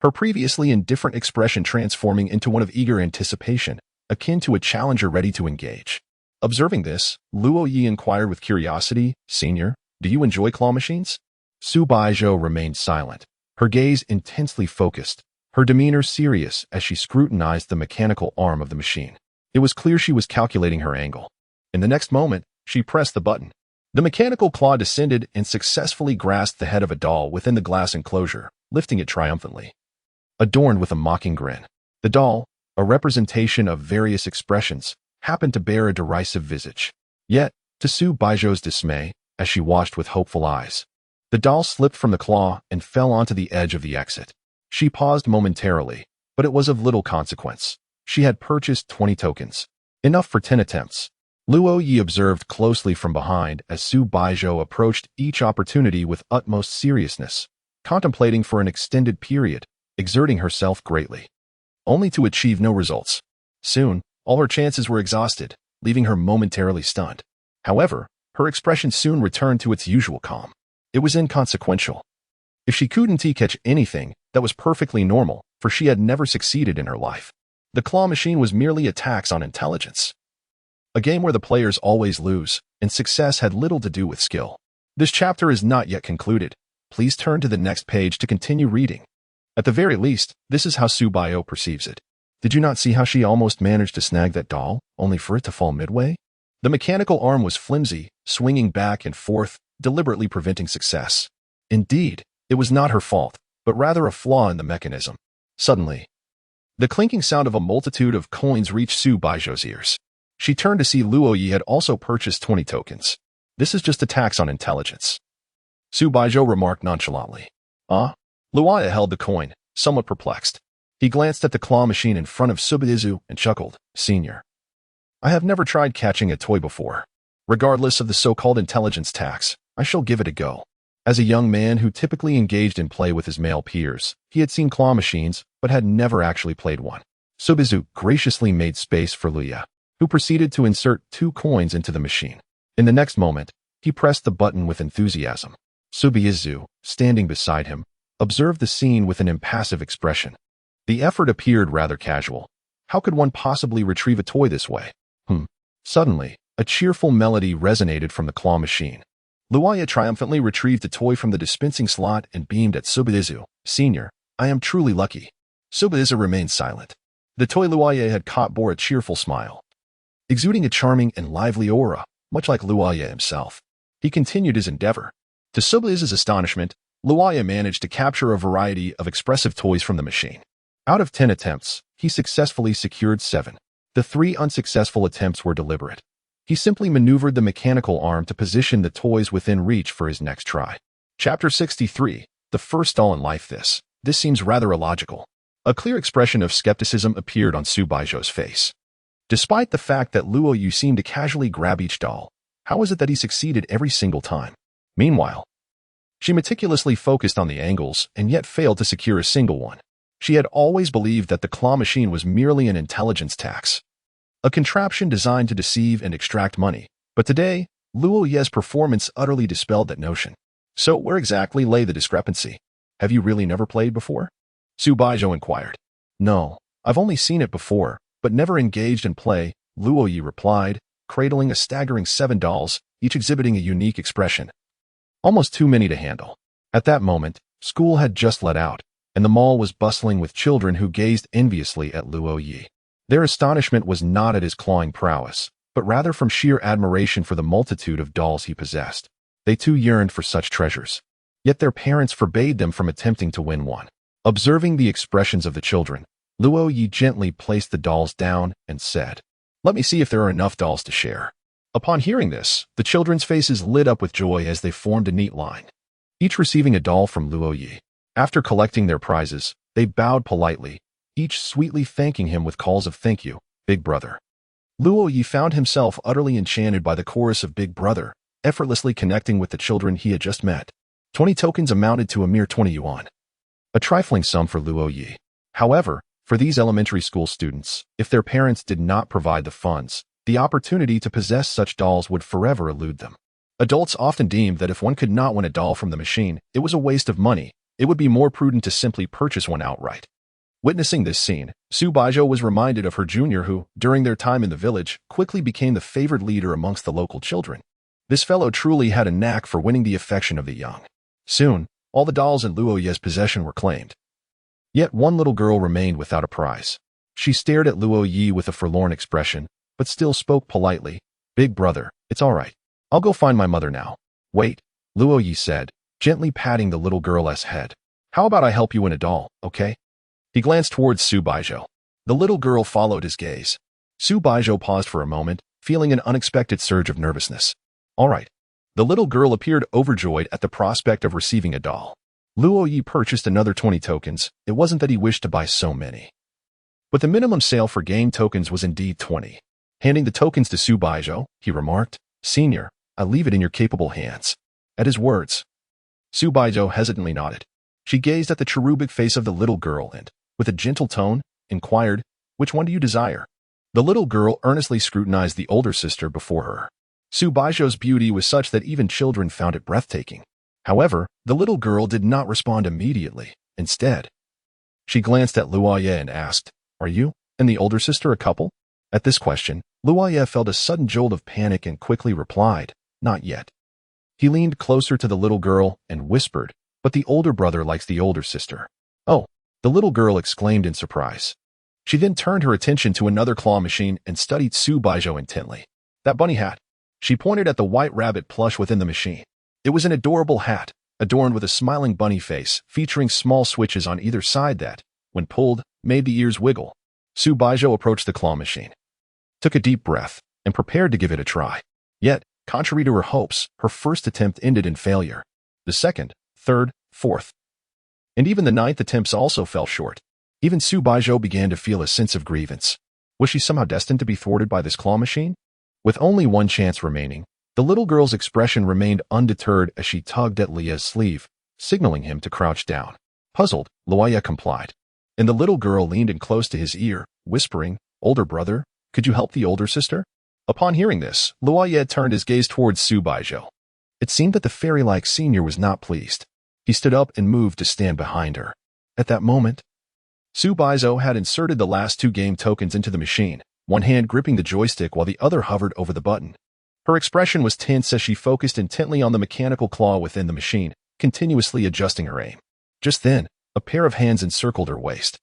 her previously indifferent expression transforming into one of eager anticipation, akin to a challenger ready to engage. Observing this, Luo Ye inquired with curiosity, "Senior, do you enjoy claw machines?" Su Baizhou remained silent, her gaze intensely focused, her demeanor serious as she scrutinized the mechanical arm of the machine. It was clear she was calculating her angle. In the next moment, she pressed the button. The mechanical claw descended and successfully grasped the head of a doll within the glass enclosure, lifting it triumphantly, adorned with a mocking grin. The doll, a representation of various expressions, happened to bear a derisive visage. Yet, to Su Baizhou's dismay, as she watched with hopeful eyes, the doll slipped from the claw and fell onto the edge of the exit. She paused momentarily, but it was of little consequence. She had purchased 20 tokens, enough for 10 attempts. Luo Ye observed closely from behind as Su Baizhou approached each opportunity with utmost seriousness, contemplating for an extended period, exerting herself greatly, only to achieve no results. Soon, all her chances were exhausted, leaving her momentarily stunned. However, her expression soon returned to its usual calm. It was inconsequential. If she couldn't catch anything, that was perfectly normal, for she had never succeeded in her life. The claw machine was merely a tax on intelligence, a game where the players always lose, and success had little to do with skill. This chapter is not yet concluded. Please turn to the next page to continue reading. At the very least, this is how Su Baizhou perceives it. Did you not see how she almost managed to snag that doll, only for it to fall midway? The mechanical arm was flimsy, swinging back and forth, deliberately preventing success. Indeed, it was not her fault, but rather a flaw in the mechanism. Suddenly, the clinking sound of a multitude of coins reached Su Baizhou's ears. She turned to see Luo Ye had also purchased 20 tokens. This is just a tax on intelligence, Su Baizhou remarked nonchalantly. Ah? Luo Ye held the coin, somewhat perplexed. He glanced at the claw machine in front of Su Baizhou and chuckled. "Senior, I have never tried catching a toy before. Regardless of the so-called intelligence tax, I shall give it a go." As a young man who typically engaged in play with his male peers, he had seen claw machines, but had never actually played one. Su Baizhou graciously made space for Luo Ye, who proceeded to insert 2 coins into the machine. In the next moment, he pressed the button with enthusiasm. Su Baizhou, standing beside him, observed the scene with an impassive expression. The effort appeared rather casual. How could one possibly retrieve a toy this way? Suddenly, a cheerful melody resonated from the claw machine. Luo Ye triumphantly retrieved the toy from the dispensing slot and beamed at Su Baizhou. "Senior, I am truly lucky." Su Baizhou remained silent. The toy Luo Ye had caught bore a cheerful smile, exuding a charming and lively aura, much like Luo Ye himself. He continued his endeavor. To Su Baizhou's astonishment, Luo Ye managed to capture a variety of expressive toys from the machine. Out of 10 attempts, he successfully secured 7. The 3 unsuccessful attempts were deliberate. He simply maneuvered the mechanical arm to position the toys within reach for his next try. Chapter 63. The first doll in life. This seems rather illogical. A clear expression of skepticism appeared on Su Baizhou's face. Despite the fact that Luo Ye seemed to casually grab each doll, how is it that he succeeded every single time? Meanwhile, she meticulously focused on the angles and yet failed to secure a single one. She had always believed that the claw machine was merely an intelligence tax, a contraption designed to deceive and extract money. But today, Luo Ye's performance utterly dispelled that notion. So where exactly lay the discrepancy? Have you really never played before? Su Baizhou inquired. No, I've only seen it before, but never engaged in play, Luo Ye replied, cradling a staggering 7 dolls, each exhibiting a unique expression. Almost too many to handle. At that moment, school had just let out, and the mall was bustling with children who gazed enviously at Luo Ye. Their astonishment was not at his clawing prowess, but rather from sheer admiration for the multitude of dolls he possessed. They too yearned for such treasures. Yet their parents forbade them from attempting to win one. Observing the expressions of the children, Luo Ye gently placed the dolls down and said, "Let me see if there are enough dolls to share." Upon hearing this, the children's faces lit up with joy as they formed a neat line, each receiving a doll from Luo Ye. After collecting their prizes, they bowed politely, each sweetly thanking him with calls of "Thank you, Big Brother." Luo Ye found himself utterly enchanted by the chorus of "Big Brother," effortlessly connecting with the children he had just met. 20 tokens amounted to a mere 20 yuan. A trifling sum for Luo Ye. However, for these elementary school students, if their parents did not provide the funds, the opportunity to possess such dolls would forever elude them. Adults often deemed that if one could not win a doll from the machine, it was a waste of money. It would be more prudent to simply purchase one outright. Witnessing this scene, Su Baizhou was reminded of her junior who, during their time in the village, quickly became the favored leader amongst the local children. This fellow truly had a knack for winning the affection of the young. Soon, all the dolls in Luo Ye's possession were claimed. Yet one little girl remained without a prize. She stared at Luo Ye with a forlorn expression, but still spoke politely. "Big brother, it's all right. I'll go find my mother now." "Wait," Luo Ye said, gently patting the little girl's head. "How about I help you win a doll, okay?" He glanced towards Su Baizhou. The little girl followed his gaze. Su Baizhou paused for a moment, feeling an unexpected surge of nervousness. "All right." The little girl appeared overjoyed at the prospect of receiving a doll. Luo Ye purchased another 20 tokens. It wasn't that he wished to buy so many, but the minimum sale for game tokens was indeed 20. Handing the tokens to Su Baizhou, he remarked, "Senior, I leave it in your capable hands." At his words, Su Baizhou hesitantly nodded. She gazed at the cherubic face of the little girl and, with a gentle tone, inquired, "Which one do you desire?" The little girl earnestly scrutinized the older sister before her. Su Baizhou's beauty was such that even children found it breathtaking. However, the little girl did not respond immediately. Instead, she glanced at Luo Ye and asked, "Are you and the older sister a couple?" At this question, Luo Ye felt a sudden jolt of panic and quickly replied, "Not yet." He leaned closer to the little girl and whispered, "But the older brother likes the older sister." "Oh," the little girl exclaimed in surprise. She then turned her attention to another claw machine and studied Su Baizhou intently. "That bunny hat." She pointed at the white rabbit plush within the machine. It was an adorable hat, adorned with a smiling bunny face, featuring small switches on either side that, when pulled, made the ears wiggle. Su Baizhou approached the claw machine, took a deep breath, and prepared to give it a try. Yet, contrary to her hopes, her first attempt ended in failure. The second, third, fourth, and even the ninth attempts also fell short. Even Su Baizhou began to feel a sense of grievance. Was she somehow destined to be thwarted by this claw machine? With only one chance remaining, the little girl's expression remained undeterred as she tugged at Lia's sleeve, signaling him to crouch down. Puzzled, Luo Ye complied, and the little girl leaned in close to his ear, whispering, "Older brother, could you help the older sister?" Upon hearing this, Luo Ye turned his gaze towards Su Baizhou. It seemed that the fairy-like senior was not pleased. He stood up and moved to stand behind her. At that moment, Su Baizhou had inserted the last 2 game tokens into the machine, one hand gripping the joystick while the other hovered over the button. Her expression was tense as she focused intently on the mechanical claw within the machine, continuously adjusting her aim. Just then, a pair of hands encircled her waist.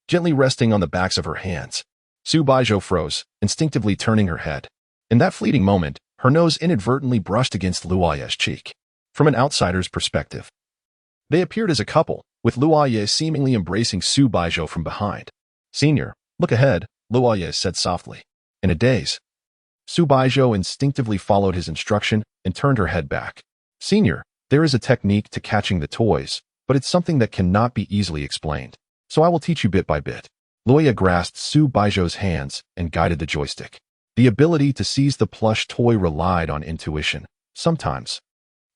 Gently resting on the backs of her hands, Su Baizhou froze, instinctively turning her head. In that fleeting moment, her nose inadvertently brushed against Luo Ye's cheek. From an outsider's perspective, they appeared as a couple, with Luo Ye seemingly embracing Su Baizhou from behind. "Senior, look ahead," Luo Ye said softly. In a daze, Su Baizhou instinctively followed his instruction and turned her head back. "Senior, there is a technique to catching the toys, but it's something that cannot be easily explained. So I will teach you bit by bit." Luo Ye grasped Su Baizhou's hands and guided the joystick. The ability to seize the plush toy relied on intuition. Sometimes,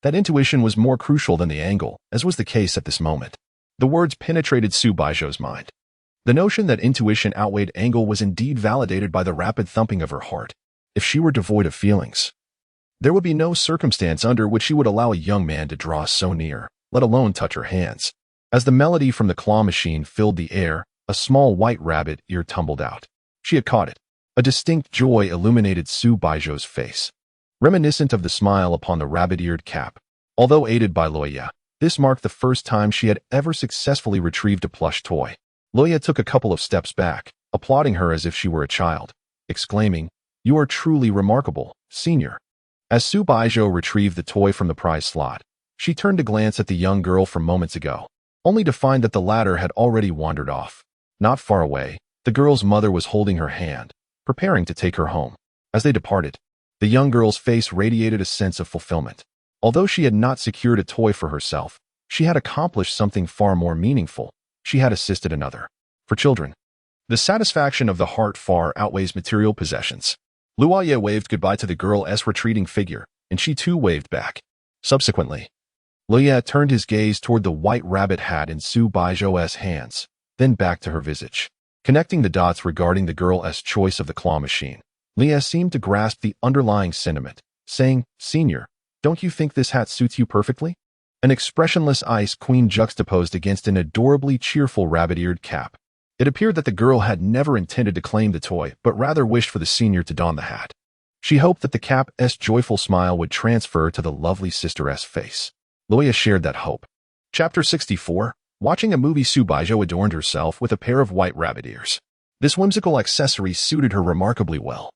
that intuition was more crucial than the angle, as was the case at this moment. The words penetrated Su Baizhou's mind. The notion that intuition outweighed angle was indeed validated by the rapid thumping of her heart. If she were devoid of feelings, there would be no circumstance under which she would allow a young man to draw so near, let alone touch her hands. As the melody from the claw machine filled the air, a small white rabbit ear tumbled out. She had caught it. A distinct joy illuminated Su Baizhou's face, reminiscent of the smile upon the rabbit-eared cap. Although aided by Luo Ye, this marked the first time she had ever successfully retrieved a plush toy. Luo Ye took a couple of steps back, applauding her as if she were a child, exclaiming, "You are truly remarkable, senior." As Su Baizhou retrieved the toy from the prize slot, she turned to glance at the young girl from moments ago, only to find that the latter had already wandered off. Not far away, the girl's mother was holding her hand, preparing to take her home. As they departed, the young girl's face radiated a sense of fulfillment. Although she had not secured a toy for herself, she had accomplished something far more meaningful. She had assisted another. For children, the satisfaction of the heart far outweighs material possessions. Luo Ye waved goodbye to the girl's retreating figure, and she too waved back. Subsequently, Luo Ye turned his gaze toward the white rabbit hat in Su Baizhou's hands, then back to her visage. Connecting the dots regarding the girl's choice of the claw machine, Luo Ye seemed to grasp the underlying sentiment, saying, "Senior, don't you think this hat suits you perfectly?" An expressionless ice queen juxtaposed against an adorably cheerful rabbit-eared cap. It appeared that the girl had never intended to claim the toy, but rather wished for the senior to don the hat. She hoped that the cap's joyful smile would transfer to the lovely sister's face. Luo Ye shared that hope. Chapter 64. Watching a movie. Su Baizhou adorned herself with a pair of white rabbit ears. This whimsical accessory suited her remarkably well,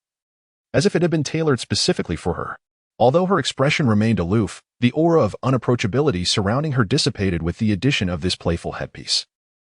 as if it had been tailored specifically for her. Although her expression remained aloof, the aura of unapproachability surrounding her dissipated with the addition of this playful headpiece.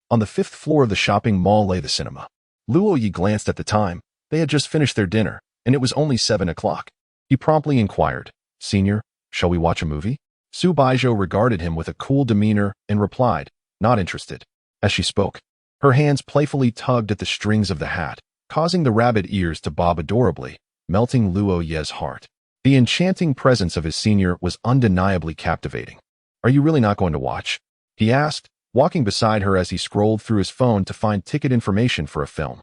On the 5th floor of the shopping mall lay the cinema. Luo Ye glanced at the time. They had just finished their dinner, and it was only 7 o'clock. He promptly inquired, "Senior, shall we watch a movie?" Su Baizhou regarded him with a cool demeanor and replied, "Not interested." As she spoke, her hands playfully tugged at the strings of the hat, causing the rabbit ears to bob adorably, melting Luo Ye's heart. The enchanting presence of his senior was undeniably captivating. "Are you really not going to watch?" he asked, walking beside her as he scrolled through his phone to find ticket information for a film.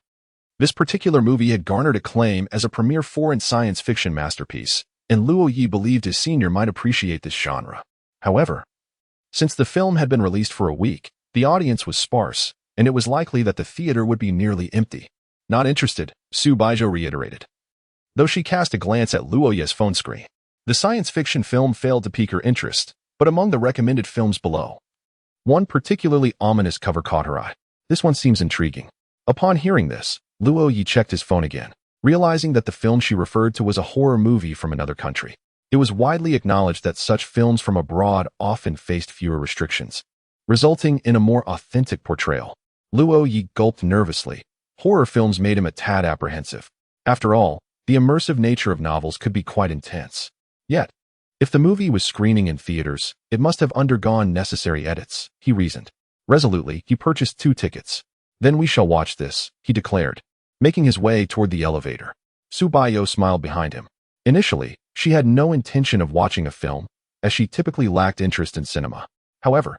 This particular movie had garnered acclaim as a premier foreign science fiction masterpiece, and Luo Ye believed his senior might appreciate this genre. However, since the film had been released for a week, the audience was sparse, and it was likely that the theater would be nearly empty. "Not interested," Su Baizhou reiterated, though she cast a glance at Luo Ye's phone screen. The science fiction film failed to pique her interest, but among the recommended films below, one particularly ominous cover caught her eye. "This one seems intriguing." Upon hearing this, Luo Ye checked his phone again, realizing that the film she referred to was a horror movie from another country. It was widely acknowledged that such films from abroad often faced fewer restrictions, resulting in a more authentic portrayal. Luo Ye gulped nervously. Horror films made him a tad apprehensive. After all, the immersive nature of novels could be quite intense. Yet, if the movie was screening in theaters, it must have undergone necessary edits, he reasoned. Resolutely, he purchased 2 tickets. "Then we shall watch this," he declared, making his way toward the elevator. Su Baizhou smiled behind him. Initially, she had no intention of watching a film, as she typically lacked interest in cinema. However,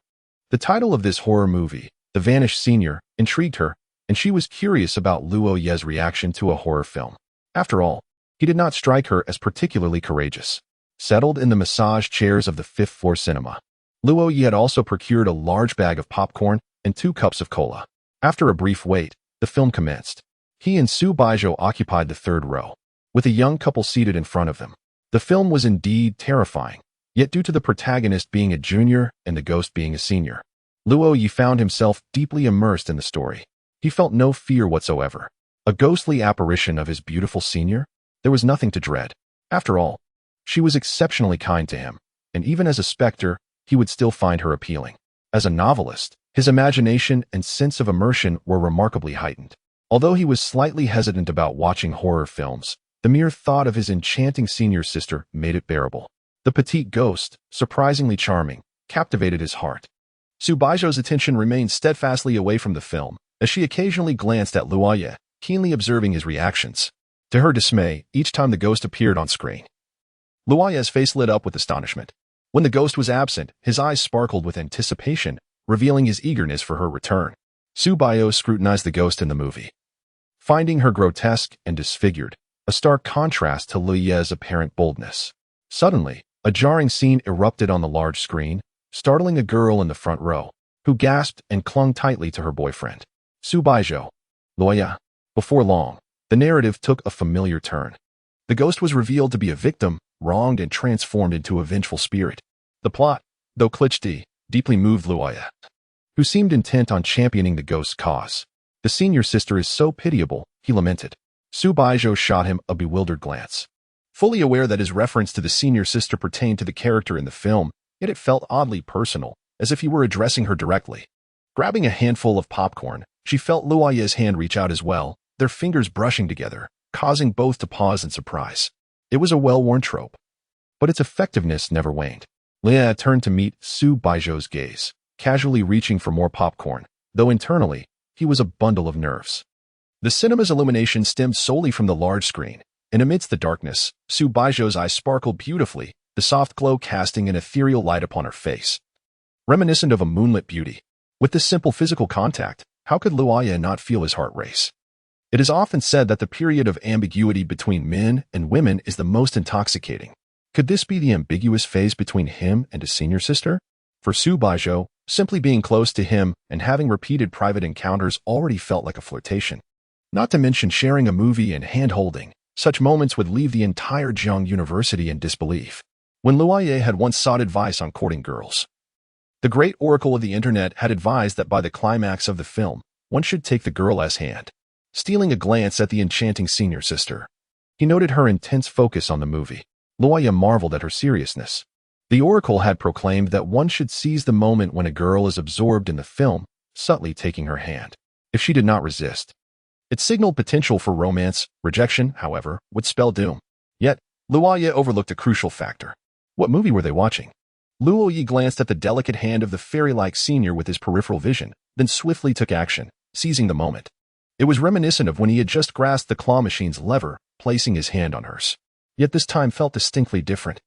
the title of this horror movie, The Vanished Senior, intrigued her, and she was curious about Luo Ye's reaction to a horror film. After all, he did not strike her as particularly courageous. Settled in the massage chairs of the 5th floor cinema, Luo Ye had also procured a large bag of popcorn and 2 cups of cola. After a brief wait, the film commenced. He and Su Baizhou occupied the 3rd row, with a young couple seated in front of them. The film was indeed terrifying, yet due to the protagonist being a junior and the ghost being a senior, Luo Ye found himself deeply immersed in the story. He felt no fear whatsoever. A ghostly apparition of his beautiful senior? There was nothing to dread. After all, she was exceptionally kind to him, and even as a specter, he would still find her appealing. As a novelist, his imagination and sense of immersion were remarkably heightened. Although he was slightly hesitant about watching horror films, the mere thought of his enchanting senior sister made it bearable. The petite ghost, surprisingly charming, captivated his heart. Su Baizhou's attention remained steadfastly away from the film, as she occasionally glanced at Luo Ye, keenly observing his reactions. To her dismay, each time the ghost appeared on screen, Luo Ye's face lit up with astonishment. When the ghost was absent, his eyes sparkled with anticipation, revealing his eagerness for her return. Su Baizhou scrutinized the ghost in the movie, finding her grotesque and disfigured, a stark contrast to Luo Ye's apparent boldness. Suddenly, a jarring scene erupted on the large screen, startling a girl in the front row, who gasped and clung tightly to her boyfriend. Su Baizhou, Luo Ye. Before long, the narrative took a familiar turn. The ghost was revealed to be a victim, wronged and transformed into a vengeful spirit. The plot, though cliché, deeply moved Luo Ye, who seemed intent on championing the ghost's cause. The senior sister is so pitiable, he lamented. Su Baizhou shot him a bewildered glance. Fully aware that his reference to the senior sister pertained to the character in the film, yet it felt oddly personal, as if he were addressing her directly. Grabbing a handful of popcorn, she felt Luo Ye's hand reach out as well, their fingers brushing together, causing both to pause in surprise. It was a well-worn trope, but its effectiveness never waned. Luo Ye turned to meet Su Baizhou's gaze, casually reaching for more popcorn, though internally, he was a bundle of nerves. The cinema's illumination stemmed solely from the large screen, and amidst the darkness, Su Baizhou's eyes sparkled beautifully, the soft glow casting an ethereal light upon her face. Reminiscent of a moonlit beauty. With this simple physical contact, how could Luo Ye not feel his heart race? It is often said that the period of ambiguity between men and women is the most intoxicating. Could this be the ambiguous phase between him and his senior sister? For Su Baizhou, simply being close to him and having repeated private encounters already felt like a flirtation. Not to mention sharing a movie and hand-holding, such moments would leave the entire Zhang University in disbelief. When Luo Ye had once sought advice on courting girls, the great oracle of the internet had advised that by the climax of the film, one should take the girl's hand. Stealing a glance at the enchanting senior sister, he noted her intense focus on the movie. Luo Ye marveled at her seriousness. The oracle had proclaimed that one should seize the moment when a girl is absorbed in the film, subtly taking her hand. If she did not resist, it signaled potential for romance. Rejection, however, would spell doom. Yet, Luo Ye overlooked a crucial factor. What movie were they watching? Luo Ye glanced at the delicate hand of the fairy-like senior with his peripheral vision, then swiftly took action, seizing the moment. It was reminiscent of when he had just grasped the claw machine's lever, placing his hand on hers. Yet this time felt distinctly different.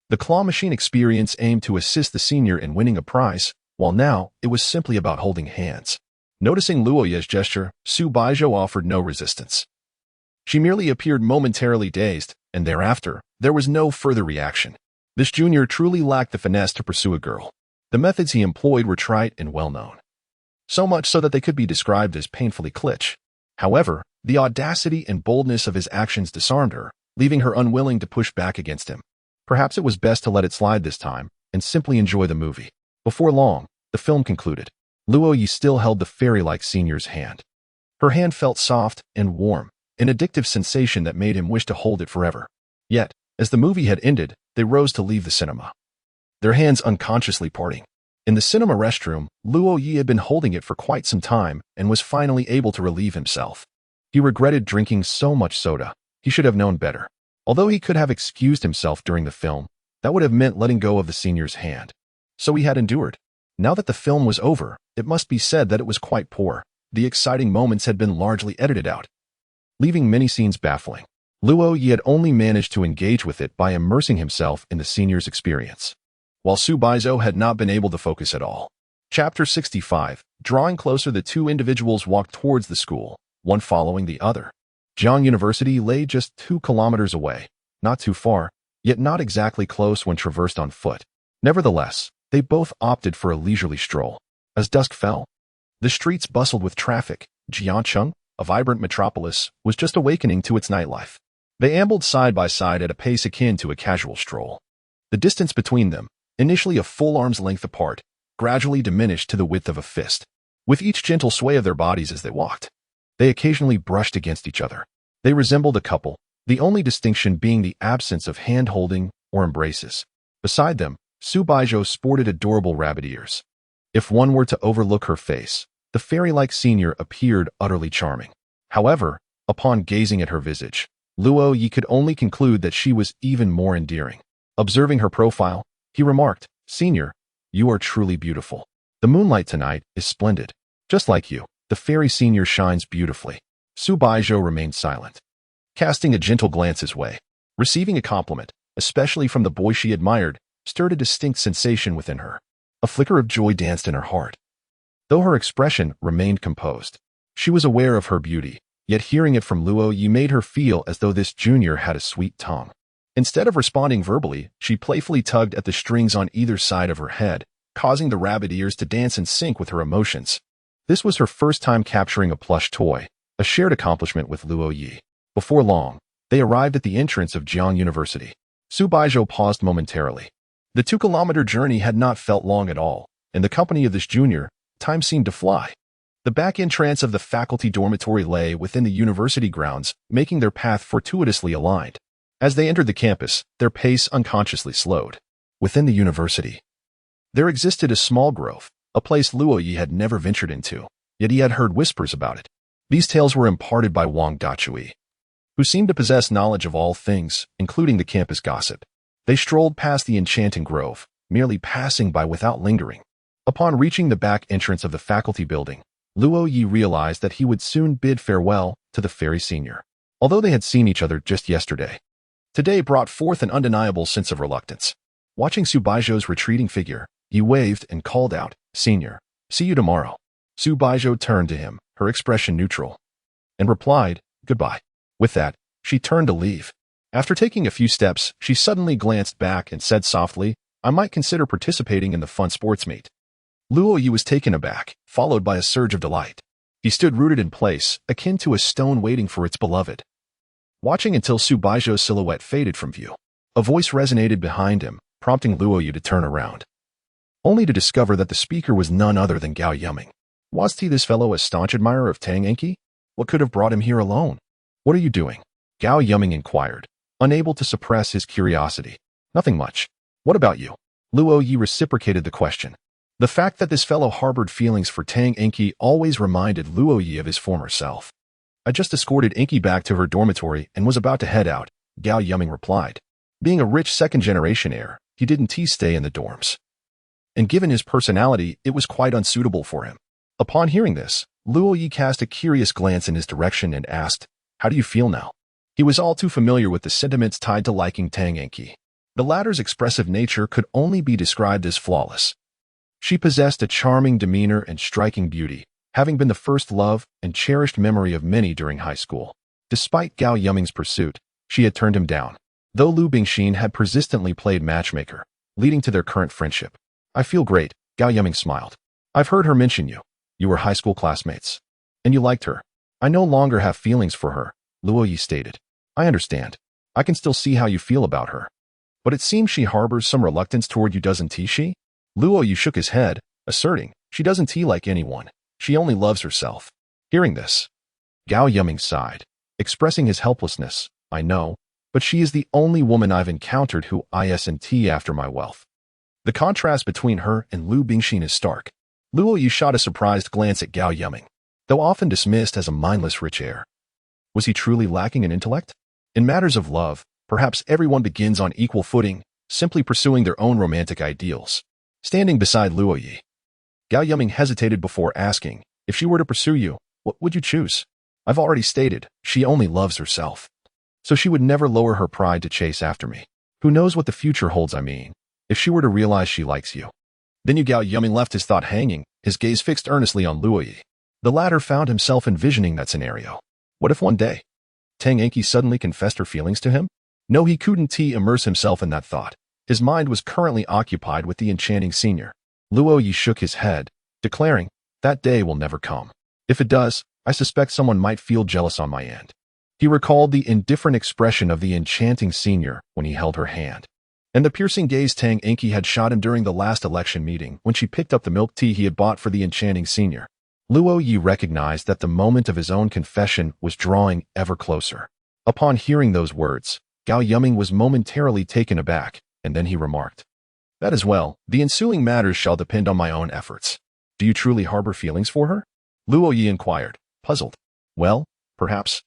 The claw machine experience aimed to assist the senior in winning a prize, while now it was simply about holding hands. Noticing Luo Ye's gesture, Su Baizhou offered no resistance. She merely appeared momentarily dazed, and thereafter, there was no further reaction. This junior truly lacked the finesse to pursue a girl. The methods he employed were trite and well-known. So much so that they could be described as painfully kitsch. However, the audacity and boldness of his actions disarmed her, leaving her unwilling to push back against him. Perhaps it was best to let it slide this time, and simply enjoy the movie. Before long, the film concluded. Luo Ye still held the fairy-like senior's hand. Her hand felt soft and warm, an addictive sensation that made him wish to hold it forever. Yet, as the movie had ended, they rose to leave the cinema, their hands unconsciously parting. In the cinema restroom, Luo Ye had been holding it for quite some time and was finally able to relieve himself. He regretted drinking so much soda. He should have known better. Although he could have excused himself during the film, that would have meant letting go of the senior's hand. So he had endured. Now that the film was over, it must be said that it was quite poor. The exciting moments had been largely edited out, leaving many scenes baffling. Luo Ye had only managed to engage with it by immersing himself in the senior's experience, while Su Baizhou had not been able to focus at all. Chapter 65. Drawing closer, the two individuals walked towards the school, one following the other. Zhang University lay just 2 kilometers away, not too far, yet not exactly close when traversed on foot. Nevertheless, they both opted for a leisurely stroll. As dusk fell, the streets bustled with traffic. Jiancheng, a vibrant metropolis, was just awakening to its nightlife. They ambled side by side at a pace akin to a casual stroll. The distance between them, initially a full arm's length apart, gradually diminished to the width of a fist. With each gentle sway of their bodies as they walked, they occasionally brushed against each other. They resembled a couple, the only distinction being the absence of hand-holding or embraces. Beside them, Su Baizhou sported adorable rabbit ears. If one were to overlook her face, the fairy-like senior appeared utterly charming. However, upon gazing at her visage, Luo Ye could only conclude that she was even more endearing. Observing her profile, he remarked, "Senior, you are truly beautiful. The moonlight tonight is splendid. Just like you, the fairy senior shines beautifully." Su Baizhou remained silent, casting a gentle glance his way. Receiving a compliment, especially from the boy she admired, stirred a distinct sensation within her. A flicker of joy danced in her heart. Though her expression remained composed, she was aware of her beauty, yet hearing it from Luo Ye made her feel as though this junior had a sweet tongue. Instead of responding verbally, she playfully tugged at the strings on either side of her head, causing the rabbit ears to dance in sync with her emotions. This was her first time capturing a plush toy, a shared accomplishment with Luo Ye. Before long, they arrived at the entrance of Jiang University. Su Baizhou paused momentarily. The 2-kilometer journey had not felt long at all. In the company of this junior, time seemed to fly. The back entrance of the faculty dormitory lay within the university grounds, making their path fortuitously aligned. As they entered the campus, their pace unconsciously slowed. Within the university, there existed a small grove, a place Luo Ye had never ventured into, yet he had heard whispers about it. These tales were imparted by Wang Dachui, who seemed to possess knowledge of all things, including the campus gossip. They strolled past the enchanting grove, merely passing by without lingering. Upon reaching the back entrance of the faculty building, Luo Ye realized that he would soon bid farewell to the fairy senior. Although they had seen each other just yesterday, today brought forth an undeniable sense of reluctance. Watching Su Baizhou's retreating figure, he waved and called out, "Senior, see you tomorrow." Su Baizhou turned to him, her expression neutral, and replied, "Goodbye." With that, she turned to leave. After taking a few steps, she suddenly glanced back and said softly, "I might consider participating in the fun sports meet." Luo Ye was taken aback, followed by a surge of delight. He stood rooted in place, akin to a stone waiting for its beloved. Watching until Su Baizhou's silhouette faded from view, a voice resonated behind him, prompting Luo Ye to turn around, only to discover that the speaker was none other than Gao Yuming. Was he this fellow a staunch admirer of Tang Enki? What could have brought him here alone? "What are you doing?" Gao Yuming inquired, unable to suppress his curiosity. "Nothing much. What about you?" Luo Ye reciprocated the question. The fact that this fellow harbored feelings for Tang Enki always reminded Luo Ye of his former self. "I just escorted Enki back to her dormitory and was about to head out," Gao Yuming replied. Being a rich second-generation heir, he didn't stay in the dorms. And given his personality, it was quite unsuitable for him. Upon hearing this, Luo Ye cast a curious glance in his direction and asked, "How do you feel now?" He was all too familiar with the sentiments tied to liking Tang Enki. The latter's expressive nature could only be described as flawless. She possessed a charming demeanor and striking beauty, having been the first love and cherished memory of many during high school. Despite Gao Yuming's pursuit, she had turned him down, though Lu Bingxin had persistently played matchmaker, leading to their current friendship. "I feel great," Gao Yuming smiled. "I've heard her mention you. You were high school classmates. And you liked her." "I no longer have feelings for her," Luo Ye stated. "I understand. I can still see how you feel about her. But it seems she harbors some reluctance toward you, doesn't she?" Luo Ye shook his head, asserting, "She doesn't like anyone. She only loves herself." Hearing this, Gao Yuming sighed, expressing his helplessness. "I know, but she is the only woman I've encountered who isn't after my wealth." The contrast between her and Lu Bingxin is stark. Luo Ye shot a surprised glance at Gao Yuming. Though often dismissed as a mindless rich heir, was he truly lacking in intellect? In matters of love, perhaps everyone begins on equal footing, simply pursuing their own romantic ideals. Standing beside Luo Ye, Gao Yuming hesitated before asking, "If she were to pursue you, what would you choose?" "I've already stated, she only loves herself. So she would never lower her pride to chase after me. Who knows what the future holds, I mean, if she were to realize she likes you." Then Gao Yuming left his thought hanging, his gaze fixed earnestly on Luo Ye. The latter found himself envisioning that scenario. What if one day, Tang Enki suddenly confessed her feelings to him? No, he couldn't immerse himself in that thought. His mind was currently occupied with the enchanting senior. Luo Ye shook his head, declaring, "That day will never come. If it does, I suspect someone might feel jealous on my end." He recalled the indifferent expression of the enchanting senior when he held her hand, and the piercing gaze Tang Enki had shot him during the last election meeting when she picked up the milk tea he had bought for the enchanting senior. Luo Ye recognized that the moment of his own confession was drawing ever closer. Upon hearing those words, Gao Yuming was momentarily taken aback, and then he remarked, "That as well, the ensuing matters shall depend on my own efforts." "Do you truly harbor feelings for her?" Luo Ye inquired, puzzled. "Well, perhaps.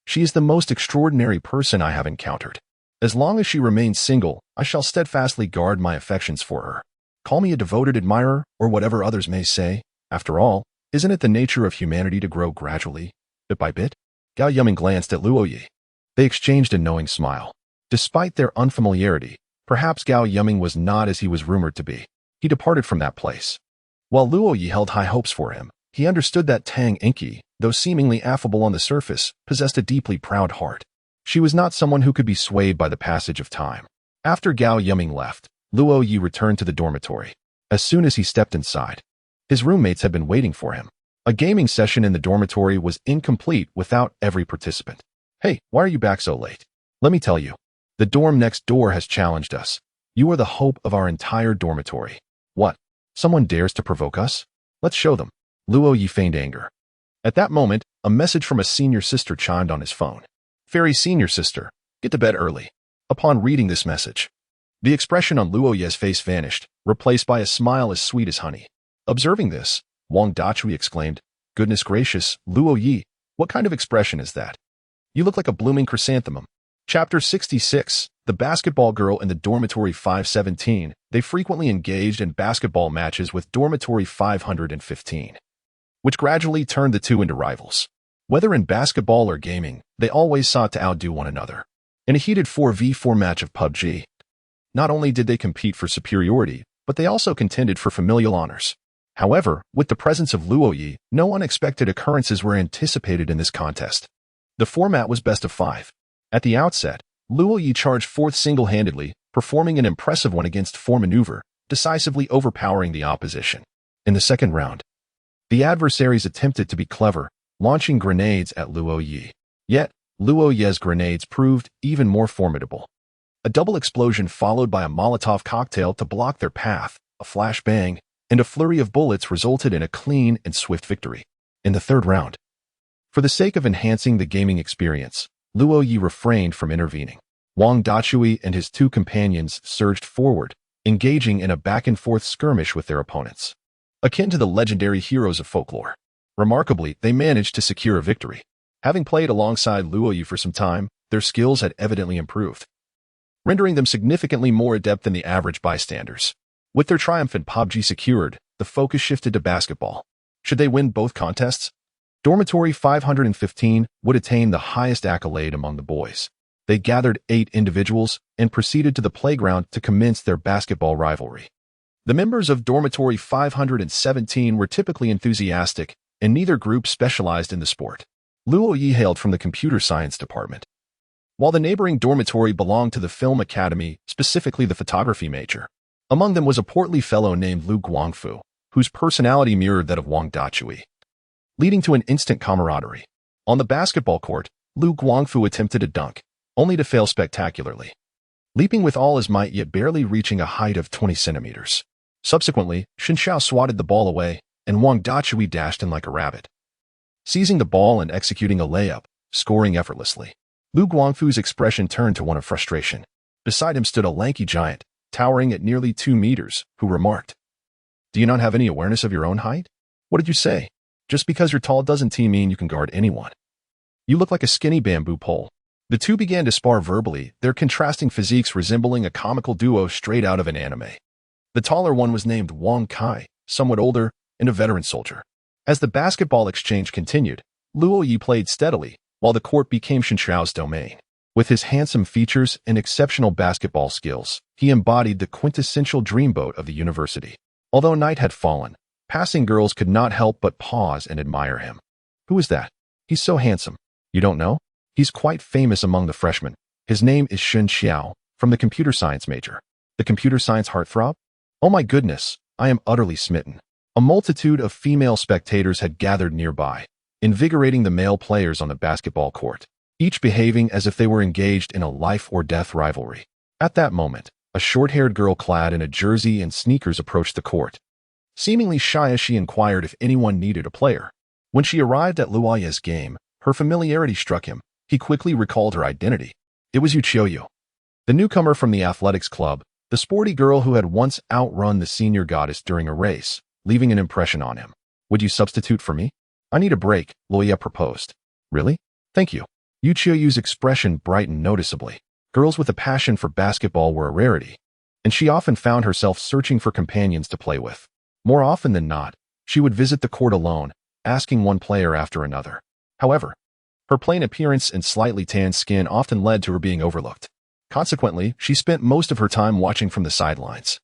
She is the most extraordinary person I have encountered. As long as she remains single, I shall steadfastly guard my affections for her. Call me a devoted admirer, or whatever others may say. After all, isn't it the nature of humanity to grow gradually, bit by bit?" Gao Yuming glanced at Luo Ye. They exchanged a knowing smile. Despite their unfamiliarity, perhaps Gao Yuming was not as he was rumored to be. he departed from that place. While Luo Ye held high hopes for him, he understood that Tang Inky, though seemingly affable on the surface, possessed a deeply proud heart. She was not someone who could be swayed by the passage of time. After Gao Yiming left, Luo Ye returned to the dormitory. As soon as he stepped inside, his roommates had been waiting for him. A gaming session in the dormitory was incomplete without every participant. "Hey, why are you back so late? Let me tell you. The dorm next door has challenged us. You are the hope of our entire dormitory." "What? Someone dares to provoke us? Let's show them." Luo Ye feigned anger. At that moment, a message from a senior sister chimed on his phone. "Fairy senior sister, get to bed early." Upon reading this message, the expression on Luo Ye's face vanished, replaced by a smile as sweet as honey. Observing this, Wang Dachui exclaimed, "Goodness gracious, Luo Ye, what kind of expression is that? You look like a blooming chrysanthemum." Chapter 66, The Basketball Girl in the Dormitory 517. They frequently engaged in basketball matches with Dormitory 515, which gradually turned the two into rivals. Whether in basketball or gaming, they always sought to outdo one another. In a heated 4v4 match of PUBG, not only did they compete for superiority, but they also contended for familial honors. However, with the presence of Luo Ye, no unexpected occurrences were anticipated in this contest. The format was best of 5. At the outset, Luo Ye charged forth single-handedly, performing an impressive 1-against-4 maneuver, decisively overpowering the opposition. In the second round, the adversaries attempted to be clever, launching grenades at Luo Ye. Yet, Luo Ye's grenades proved even more formidable. A double explosion followed by a Molotov cocktail to block their path, a flashbang, and a flurry of bullets resulted in a clean and swift victory. In the third round, for the sake of enhancing the gaming experience, Luo Ye refrained from intervening. Wang Dachui and his two companions surged forward, engaging in a back-and-forth skirmish with their opponents, akin to the legendary heroes of folklore. Remarkably, they managed to secure a victory. Having played alongside Luo Ye for some time, their skills had evidently improved, rendering them significantly more adept than the average bystanders. With their triumph in PUBG secured, the focus shifted to basketball. Should they win both contests, Dormitory 515 would attain the highest accolade among the boys. They gathered 8 individuals and proceeded to the playground to commence their basketball rivalry. The members of Dormitory 517 were typically enthusiastic, and neither group specialized in the sport. Luo Ye hailed from the computer science department, while the neighboring dormitory belonged to the film academy, specifically the photography major. Among them was a portly fellow named Lu Guangfu, whose personality mirrored that of Wang Dachui, leading to an instant camaraderie. On the basketball court, Lu Guangfu attempted a dunk, only to fail spectacularly, leaping with all his might yet barely reaching a height of 20 centimeters. Subsequently, Shin Xiao swatted the ball away, and Wang Dachui dashed in like a rabbit, seizing the ball and executing a layup, scoring effortlessly. Lu Guangfu's expression turned to one of frustration. Beside him stood a lanky giant, towering at nearly 2 meters, who remarked, "Do you not have any awareness of your own height? What did you say? Just because you're tall doesn't mean you can guard anyone. You look like a skinny bamboo pole." The two began to spar verbally, their contrasting physiques resembling a comical duo straight out of an anime. The taller one was named Wang Kai, somewhat older, and a veteran soldier. As the basketball exchange continued, Luo Ye played steadily, while the court became Shin Xiao's domain. With his handsome features and exceptional basketball skills, he embodied the quintessential dreamboat of the university. Although night had fallen, passing girls could not help but pause and admire him. "Who is that? He's so handsome. You don't know? He's quite famous among the freshmen. His name is Shin Xiao, from the computer science major." "The computer science heartthrob? Oh my goodness, I am utterly smitten." A multitude of female spectators had gathered nearby, invigorating the male players on the basketball court, each behaving as if they were engaged in a life-or-death rivalry. At that moment, a short-haired girl clad in a jersey and sneakers approached the court. Seemingly shy as she inquired if anyone needed a player. When she arrived at Luo Ye's game, her familiarity struck him. He quickly recalled her identity. It was Yu Qiuyu, the newcomer from the athletics club, the sporty girl who had once outrun the senior goddess during a race, leaving an impression on him. "Would you substitute for me? I need a break," Luo Ye proposed. "Really? Thank you." Yu Qiuyu's expression brightened noticeably. Girls with a passion for basketball were a rarity, and she often found herself searching for companions to play with. More often than not, she would visit the court alone, asking one player after another. However, her plain appearance and slightly tanned skin often led to her being overlooked. Consequently, she spent most of her time watching from the sidelines.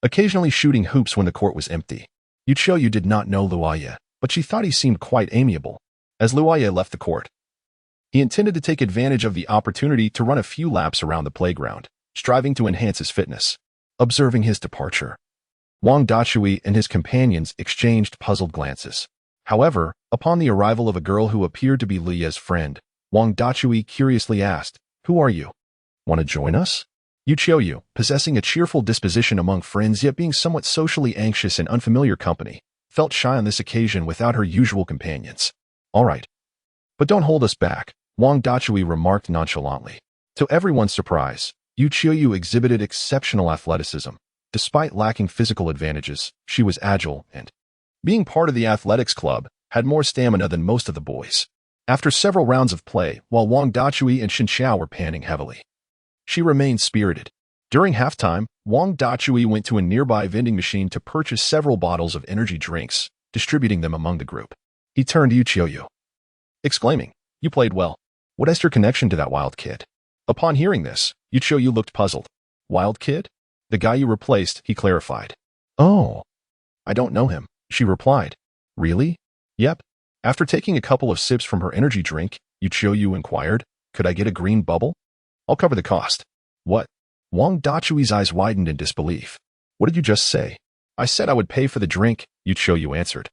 occasionally shooting hoops when the court was empty. Yuqiu did not know Luo Ye, but she thought he seemed quite amiable. As Luo Ye left the court, he intended to take advantage of the opportunity to run a few laps around the playground, striving to enhance his fitness. Observing his departure, Wang Dachui and his companions exchanged puzzled glances. However, upon the arrival of a girl who appeared to be Luo Ye's friend, Wang Dachui curiously asked, "Who are you? Want to join us?" Yuqiu, possessing a cheerful disposition among friends yet being somewhat socially anxious in unfamiliar company, felt shy on this occasion without her usual companions. "All right. But don't hold us back," Wang Dachui remarked nonchalantly. To everyone's surprise, Yuqiu exhibited exceptional athleticism. Despite lacking physical advantages, she was agile and, being part of the athletics club, had more stamina than most of the boys. After several rounds of play, while Wang Dachui and Shen Xiao were panting heavily, she remained spirited. During halftime, Wang Dachui went to a nearby vending machine to purchase several bottles of energy drinks, distributing them among the group. He turned to Yuqiu, exclaiming, "You played well. What is your connection to that wild kid?" Upon hearing this, Yuqiu looked puzzled. "Wild kid? The guy you replaced," he clarified. "Oh, I don't know him," she replied. "Really?" "Yep." After taking a couple of sips from her energy drink, Yuqiu inquired, "Could I get a green bubble? I'll cover the cost." "What?" Wang Dachui's eyes widened in disbelief. "What did you just say?" "I said I would pay for the drink," Yuqiu answered,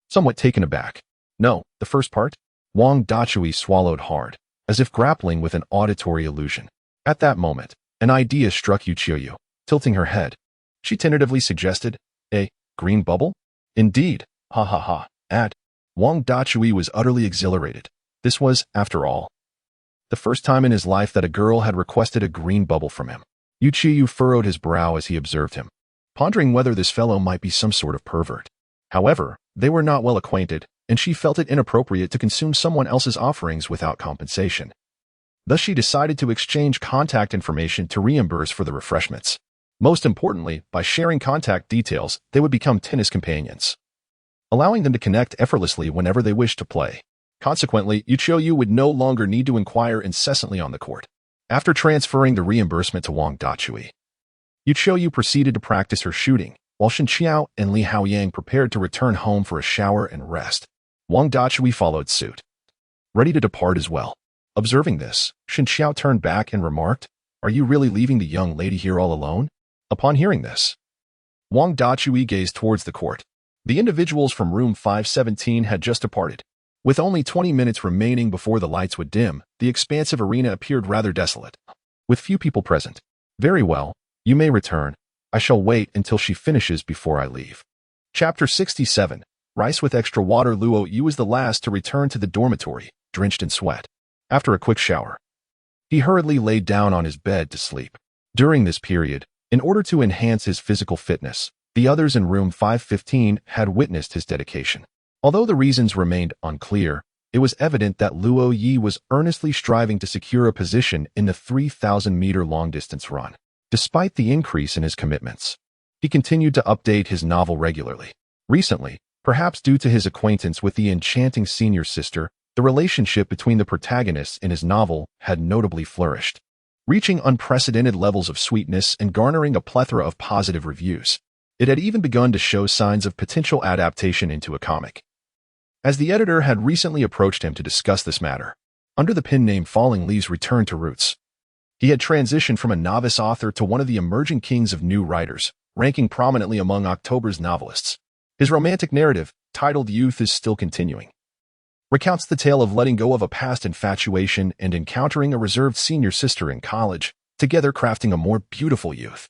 somewhat taken aback. "No, the first part?" Wang Dachui swallowed hard, as if grappling with an auditory illusion. At that moment, an idea struck Yuqiu. Tilting her head, she tentatively suggested, "A green bubble?" "Indeed, ha ha ha." Wang Dachui was utterly exhilarated. This was, after all, the first time in his life that a girl had requested a green bubble from him. Yuqiu furrowed his brow as he observed him, pondering whether this fellow might be some sort of pervert. However, they were not well acquainted, and she felt it inappropriate to consume someone else's offerings without compensation. Thus she decided to exchange contact information to reimburse for the refreshments. Most importantly, by sharing contact details, they would become tennis companions, allowing them to connect effortlessly whenever they wished to play. Consequently, Yuqiu would no longer need to inquire incessantly on the court. After transferring the reimbursement to Wang Dachui, Yuqiu proceeded to practice her shooting, while Shen Xiao and Li Haoyang prepared to return home for a shower and rest. Wang Dachui followed suit, ready to depart as well. Observing this, Shen Xiao turned back and remarked, "Are you really leaving the young lady here all alone?" Upon hearing this, Wang Dachui gazed towards the court. The individuals from room 517 had just departed. With only 20 minutes remaining before the lights would dim, the expansive arena appeared rather desolate, with few people present. "Very well, you may return. I shall wait until she finishes before I leave." Chapter 67. Rice with extra water. Luo Ye was the last to return to the dormitory, drenched in sweat. After a quick shower, he hurriedly laid down on his bed to sleep. During this period, in order to enhance his physical fitness, the others in room 515 had witnessed his dedication. Although the reasons remained unclear, it was evident that Luo Ye was earnestly striving to secure a position in the 3,000-meter long-distance run. Despite the increase in his commitments, he continued to update his novel regularly. Recently, perhaps due to his acquaintance with the enchanting senior sister, the relationship between the protagonists in his novel had notably flourished, reaching unprecedented levels of sweetness and garnering a plethora of positive reviews. It had even begun to show signs of potential adaptation into a comic. As the editor had recently approached him to discuss this matter, under the pen name Falling Leaves Return to Roots, he had transitioned from a novice author to one of the emerging kings of new writers, ranking prominently among October's novelists. His romantic narrative, titled Youth is Still Continuing, recounts the tale of letting go of a past infatuation and encountering a reserved senior sister in college, together crafting a more beautiful youth.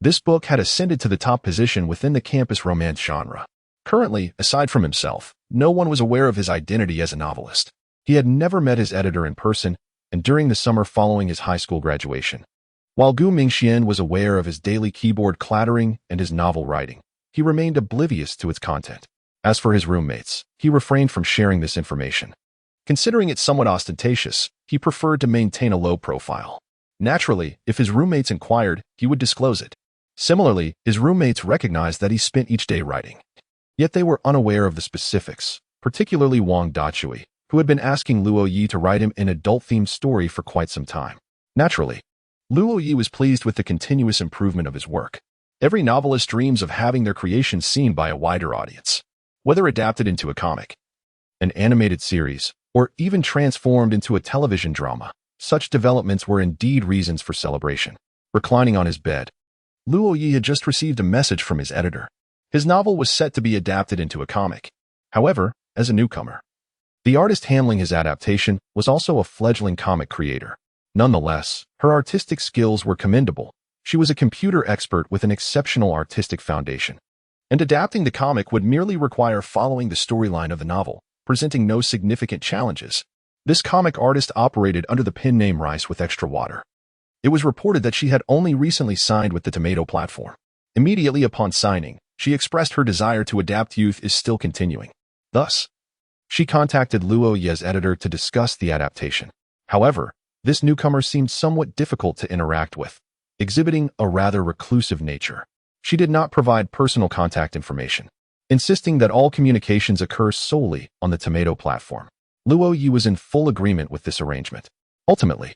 This book had ascended to the top position within the campus romance genre. Currently, aside from himself, no one was aware of his identity as a novelist. He had never met his editor in person, and during the summer following his high school graduation, while Gu Mingxian was aware of his daily keyboard clattering and his novel writing, he remained oblivious to its content. As for his roommates, he refrained from sharing this information. Considering it somewhat ostentatious, he preferred to maintain a low profile. Naturally, if his roommates inquired, he would disclose it. Similarly, his roommates recognized that he spent each day writing. Yet they were unaware of the specifics, particularly Wang Dachui, who had been asking Luo Ye to write him an adult-themed story for quite some time. Naturally, Luo Ye was pleased with the continuous improvement of his work. Every novelist dreams of having their creations seen by a wider audience. Whether adapted into a comic, an animated series, or even transformed into a television drama, such developments were indeed reasons for celebration. Reclining on his bed, Luo Ye had just received a message from his editor. His novel was set to be adapted into a comic. However, as a newcomer, the artist handling his adaptation was also a fledgling comic creator. Nonetheless, her artistic skills were commendable. She was a computer expert with an exceptional artistic foundation. And adapting the comic would merely require following the storyline of the novel, presenting no significant challenges. This comic artist operated under the pen name Rice with Extra Water. It was reported that she had only recently signed with the Tomato platform. Immediately upon signing, she expressed her desire to adapt Youth is still continuing. Thus, she contacted Luo Ye's editor to discuss the adaptation. However, this newcomer seemed somewhat difficult to interact with, exhibiting a rather reclusive nature. She did not provide personal contact information, insisting that all communications occur solely on the Tomato platform. Luo Ye was in full agreement with this arrangement. Ultimately,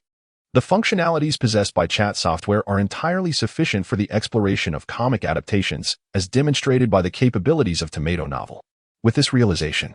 the functionalities possessed by chat software are entirely sufficient for the exploration of comic adaptations, as demonstrated by the capabilities of Tomato Novel. With this realization,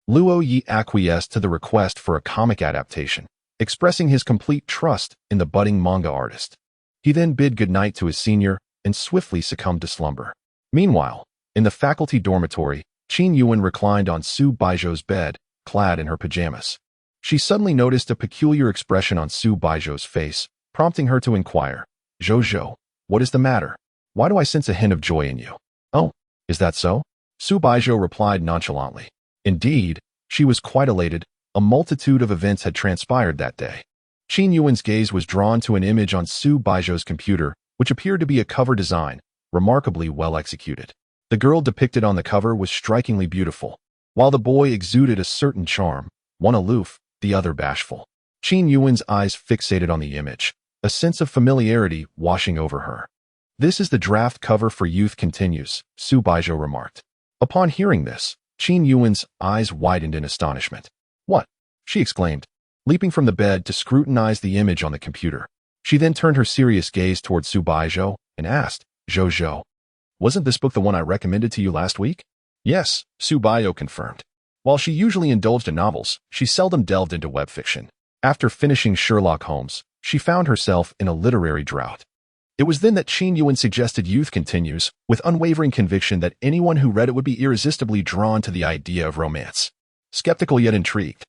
Luo Ye acquiesced to the request for a comic adaptation, expressing his complete trust in the budding manga artist. He then bid goodnight to his senior and swiftly succumbed to slumber. Meanwhile, in the faculty dormitory, Qin Yuan reclined on Su Baizhou's bed, clad in her pajamas. She suddenly noticed a peculiar expression on Su Baizhou's face, prompting her to inquire, "Zhou, what is the matter? Why do I sense a hint of joy in you?" "Oh, is that so?" Su Baizhou replied nonchalantly. Indeed, she was quite elated. A multitude of events had transpired that day. Qin Yuan's gaze was drawn to an image on Su Baizhou's computer, which appeared to be a cover design, remarkably well executed. The girl depicted on the cover was strikingly beautiful, while the boy exuded a certain charm, one aloof, the other bashful. Qin Yuan's eyes fixated on the image, a sense of familiarity washing over her. "This is the draft cover for Youth Continues," Su Baizhou remarked. Upon hearing this, Qin Yuan's eyes widened in astonishment. "What?" she exclaimed, leaping from the bed to scrutinize the image on the computer. She then turned her serious gaze toward Su Baizhou and asked, "Zhou, wasn't this book the one I recommended to you last week?" "Yes," Su Baizhou confirmed. While she usually indulged in novels, she seldom delved into web fiction. After finishing Sherlock Holmes, she found herself in a literary drought. It was then that Qin Yuan suggested Youth Continues, with unwavering conviction that anyone who read it would be irresistibly drawn to the idea of romance. Skeptical yet intrigued,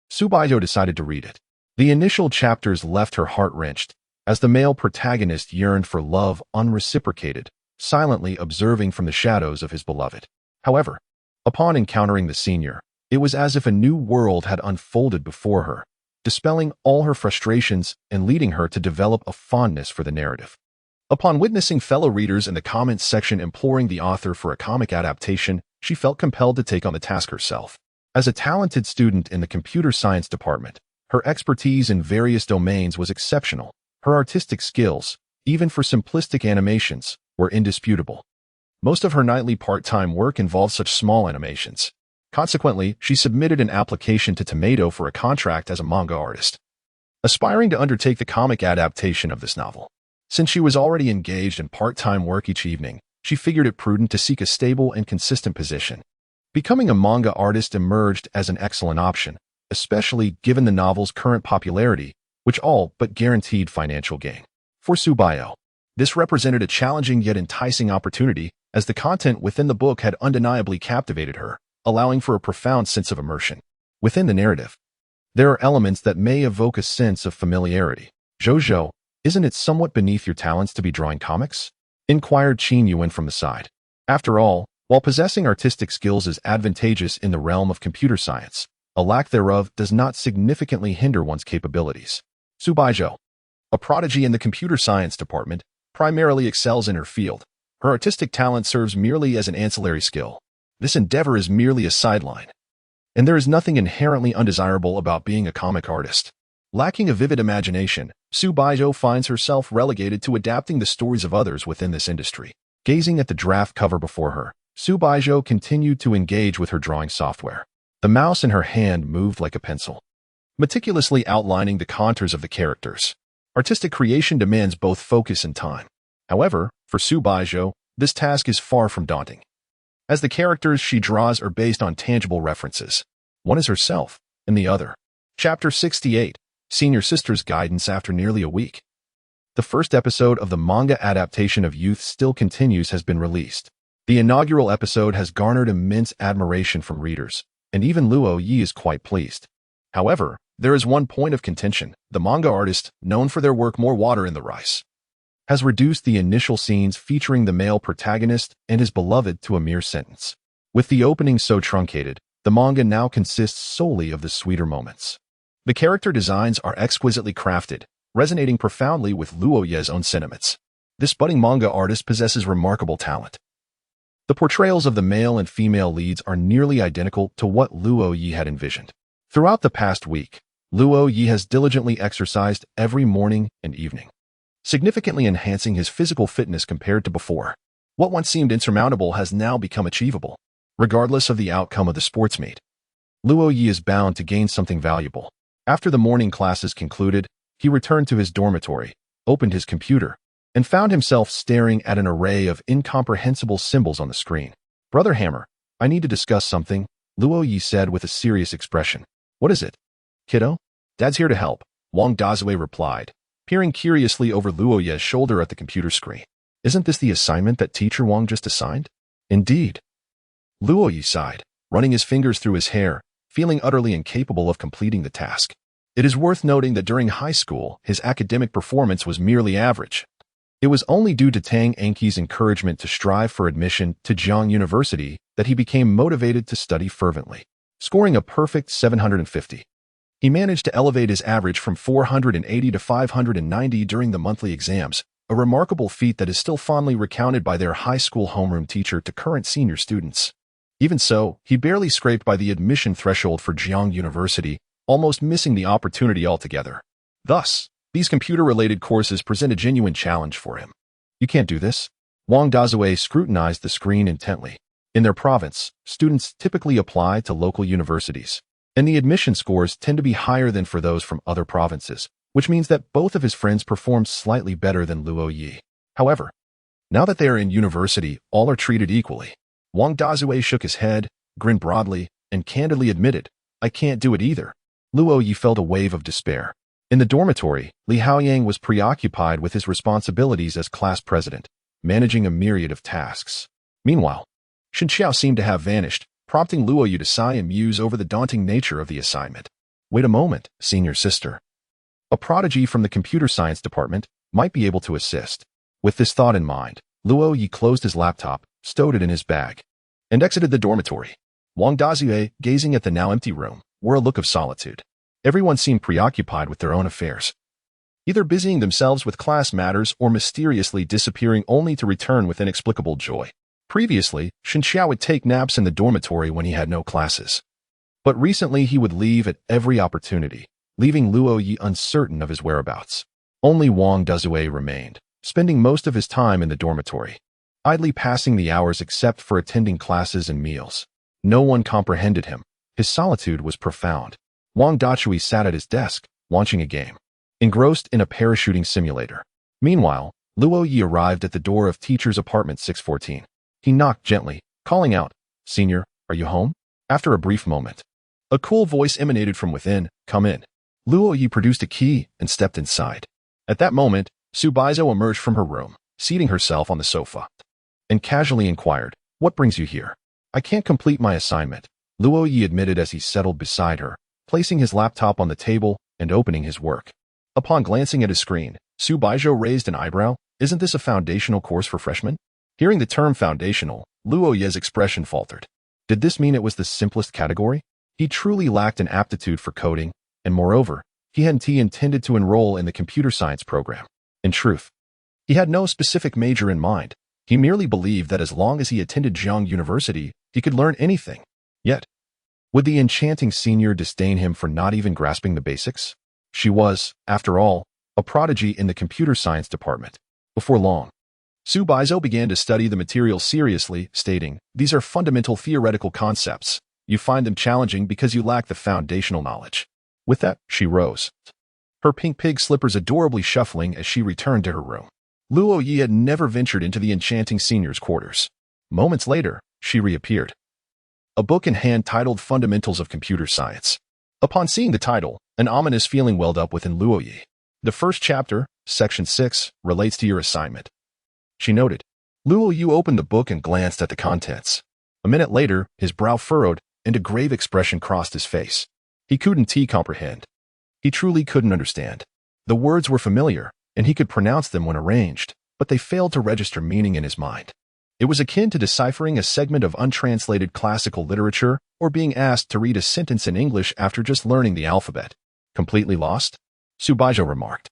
Su Baizhou decided to read it. The initial chapters left her heart wrenched, as the male protagonist yearned for love unreciprocated, silently observing from the shadows of his beloved. However, upon encountering the senior, it was as if a new world had unfolded before her, dispelling all her frustrations and leading her to develop a fondness for the narrative. Upon witnessing fellow readers in the comments section imploring the author for a comic adaptation, she felt compelled to take on the task herself. As a talented student in the computer science department, her expertise in various domains was exceptional. Her artistic skills, even for simplistic animations, were indisputable. Most of her nightly part-time work involved such small animations. Consequently, she submitted an application to Tomato for a contract as a manga artist, aspiring to undertake the comic adaptation of this novel. Since she was already engaged in part-time work each evening, she figured it prudent to seek a stable and consistent position. Becoming a manga artist emerged as an excellent option, especially given the novel's current popularity, which all but guaranteed financial gain. For Su Baizhou, this represented a challenging yet enticing opportunity, as the content within the book had undeniably captivated her, allowing for a profound sense of immersion. Within the narrative, there are elements that may evoke a sense of familiarity. "Zhou, isn't it somewhat beneath your talents to be drawing comics?" inquired Qin Yuan from the side. After all, while possessing artistic skills is advantageous in the realm of computer science, a lack thereof does not significantly hinder one's capabilities. Su Baizhou, a prodigy in the computer science department, primarily excels in her field. Her artistic talent serves merely as an ancillary skill. This endeavor is merely a sideline, and there is nothing inherently undesirable about being a comic artist. Lacking a vivid imagination, Su Baizhou finds herself relegated to adapting the stories of others within this industry. Gazing at the draft cover before her, Su Baizhou continued to engage with her drawing software. The mouse in her hand moved like a pencil, meticulously outlining the contours of the characters. Artistic creation demands both focus and time. However, for For Su Baizhou, this task is far from daunting, as the characters she draws are based on tangible references. One is herself, and the other. Chapter 68, Senior Sister's Guidance After Nearly a Week. The first episode of the manga adaptation of Youth Still Continues has been released. The inaugural episode has garnered immense admiration from readers, and even Luo Ye is quite pleased. However, there is one point of contention. The manga artist, known for their work More Water in the Rice, has reduced the initial scenes featuring the male protagonist and his beloved to a mere sentence. With the opening so truncated, the manga now consists solely of the sweeter moments. The character designs are exquisitely crafted, resonating profoundly with Luo Ye's own sentiments. This budding manga artist possesses remarkable talent. The portrayals of the male and female leads are nearly identical to what Luo Ye had envisioned. Throughout the past week, Luo Ye has diligently exercised every morning and evening, significantly enhancing his physical fitness compared to before. What once seemed insurmountable has now become achievable. Regardless of the outcome of the sports meet, Luo Ye is bound to gain something valuable. After the morning classes concluded, he returned to his dormitory, opened his computer, and found himself staring at an array of incomprehensible symbols on the screen. "Brother Hammer, I need to discuss something," Luo Ye said with a serious expression. "What is it, kiddo?" "Dad's here to help," Wang Dazue replied, peering curiously over Luo Ye's shoulder at the computer screen. "Isn't this the assignment that teacher Wang just assigned?" "Indeed." Luo Ye sighed, running his fingers through his hair, feeling utterly incapable of completing the task. It is worth noting that during high school, his academic performance was merely average. It was only due to Tang Anqi's encouragement to strive for admission to Jiang University that he became motivated to study fervently, scoring a perfect 750. He managed to elevate his average from 480 to 590 during the monthly exams, a remarkable feat that is still fondly recounted by their high school homeroom teacher to current senior students. Even so, he barely scraped by the admission threshold for Jiang University, almost missing the opportunity altogether. Thus, these computer-related courses present a genuine challenge for him. "You can't do this." Wang Dazue scrutinized the screen intently. In their province, students typically apply to local universities, and the admission scores tend to be higher than for those from other provinces, which means that both of his friends performed slightly better than Luo Ye. However, now that they are in university, all are treated equally. Wang Dazue shook his head, grinned broadly, and candidly admitted, "I can't do it either." Luo Ye felt a wave of despair. In the dormitory, Li Haoyang was preoccupied with his responsibilities as class president, managing a myriad of tasks. Meanwhile, Shen Xiao seemed to have vanished, prompting Luo Ye to sigh and muse over the daunting nature of the assignment. "Wait a moment, senior sister. A prodigy from the computer science department might be able to assist." With this thought in mind, Luo Ye closed his laptop, stowed it in his bag, and exited the dormitory. Wang Dazue, gazing at the now empty room, wore a look of solitude. Everyone seemed preoccupied with their own affairs, either busying themselves with class matters or mysteriously disappearing only to return with inexplicable joy. Previously, Shen Xiao would take naps in the dormitory when he had no classes. But recently he would leave at every opportunity, leaving Luo Ye uncertain of his whereabouts. Only Wang Dazue remained, spending most of his time in the dormitory, idly passing the hours except for attending classes and meals. No one comprehended him. His solitude was profound. Wang Dachui sat at his desk, launching a game, engrossed in a parachuting simulator. Meanwhile, Luo Ye arrived at the door of teacher's apartment 614. He knocked gently, calling out, "Senior, are you home?" After a brief moment, a cool voice emanated from within, "Come in." Luo Ye produced a key and stepped inside. At that moment, Su Baizhou emerged from her room, seating herself on the sofa, and casually inquired, "What brings you here?" "I can't complete my assignment," Luo Ye admitted as he settled beside her, placing his laptop on the table and opening his work. Upon glancing at his screen, Su Baizhou raised an eyebrow. "Isn't this a foundational course for freshmen?" Hearing the term foundational, Luo Ye's expression faltered. Did this mean it was the simplest category? He truly lacked an aptitude for coding, and moreover, he hadn't intended to enroll in the computer science program. In truth, he had no specific major in mind. He merely believed that as long as he attended Jiang University, he could learn anything. Yet, would the enchanting senior disdain him for not even grasping the basics? She was, after all, a prodigy in the computer science department. Before long, Su Baizhou began to study the material seriously, stating, "These are fundamental theoretical concepts. You find them challenging because you lack the foundational knowledge." With that, she rose, her pink pig slippers adorably shuffling as she returned to her room. Luo Ye had never ventured into the enchanting senior's quarters. Moments later, she reappeared. A book in hand titled Fundamentals of Computer Science. Upon seeing the title, an ominous feeling welled up within Luo Ye. The first chapter, Section 6, relates to your assignment, she noted. Luo Ye opened the book and glanced at the contents. A minute later, his brow furrowed and a grave expression crossed his face. He couldn't comprehend. He truly couldn't understand. The words were familiar, and he could pronounce them when arranged, but they failed to register meaning in his mind. It was akin to deciphering a segment of untranslated classical literature or being asked to read a sentence in English after just learning the alphabet. Completely lost? Su Baizhou remarked,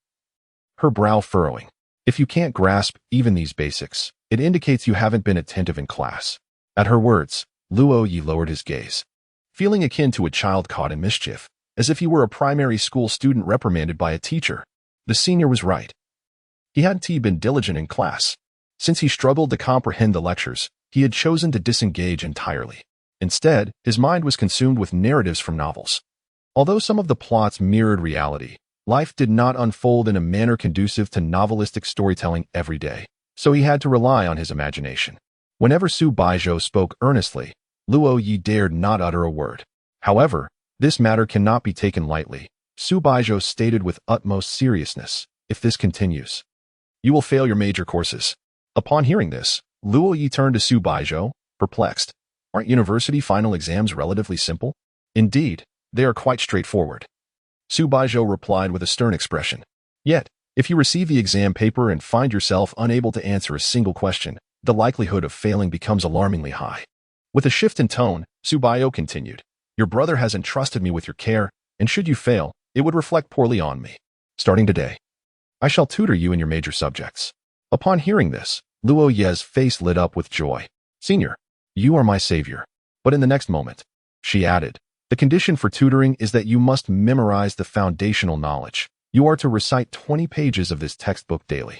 her brow furrowing. If you can't grasp even these basics, it indicates you haven't been attentive in class. At her words, Luo Ye lowered his gaze, feeling akin to a child caught in mischief, as if he were a primary school student reprimanded by a teacher. The senior was right. He hadn't been diligent in class. Since he struggled to comprehend the lectures, he had chosen to disengage entirely. Instead, his mind was consumed with narratives from novels. Although some of the plots mirrored reality, life did not unfold in a manner conducive to novelistic storytelling every day, so he had to rely on his imagination. Whenever Su Baizhou spoke earnestly, Luo Ye dared not utter a word. However, this matter cannot be taken lightly, Su Baizhou stated with utmost seriousness. If this continues, you will fail your major courses. Upon hearing this, Luo Ye turned to Su Baizhou, perplexed. Aren't university final exams relatively simple? Indeed, they are quite straightforward. Su Baizhou replied with a stern expression. Yet, if you receive the exam paper and find yourself unable to answer a single question, the likelihood of failing becomes alarmingly high. With a shift in tone, Su Baizhou continued. Your brother has entrusted me with your care, and should you fail, it would reflect poorly on me. Starting today, I shall tutor you in your major subjects. Upon hearing this, Luo Ye's face lit up with joy. Senior, you are my savior. But in the next moment, she added, the condition for tutoring is that you must memorize the foundational knowledge. You are to recite 20 pages of this textbook daily.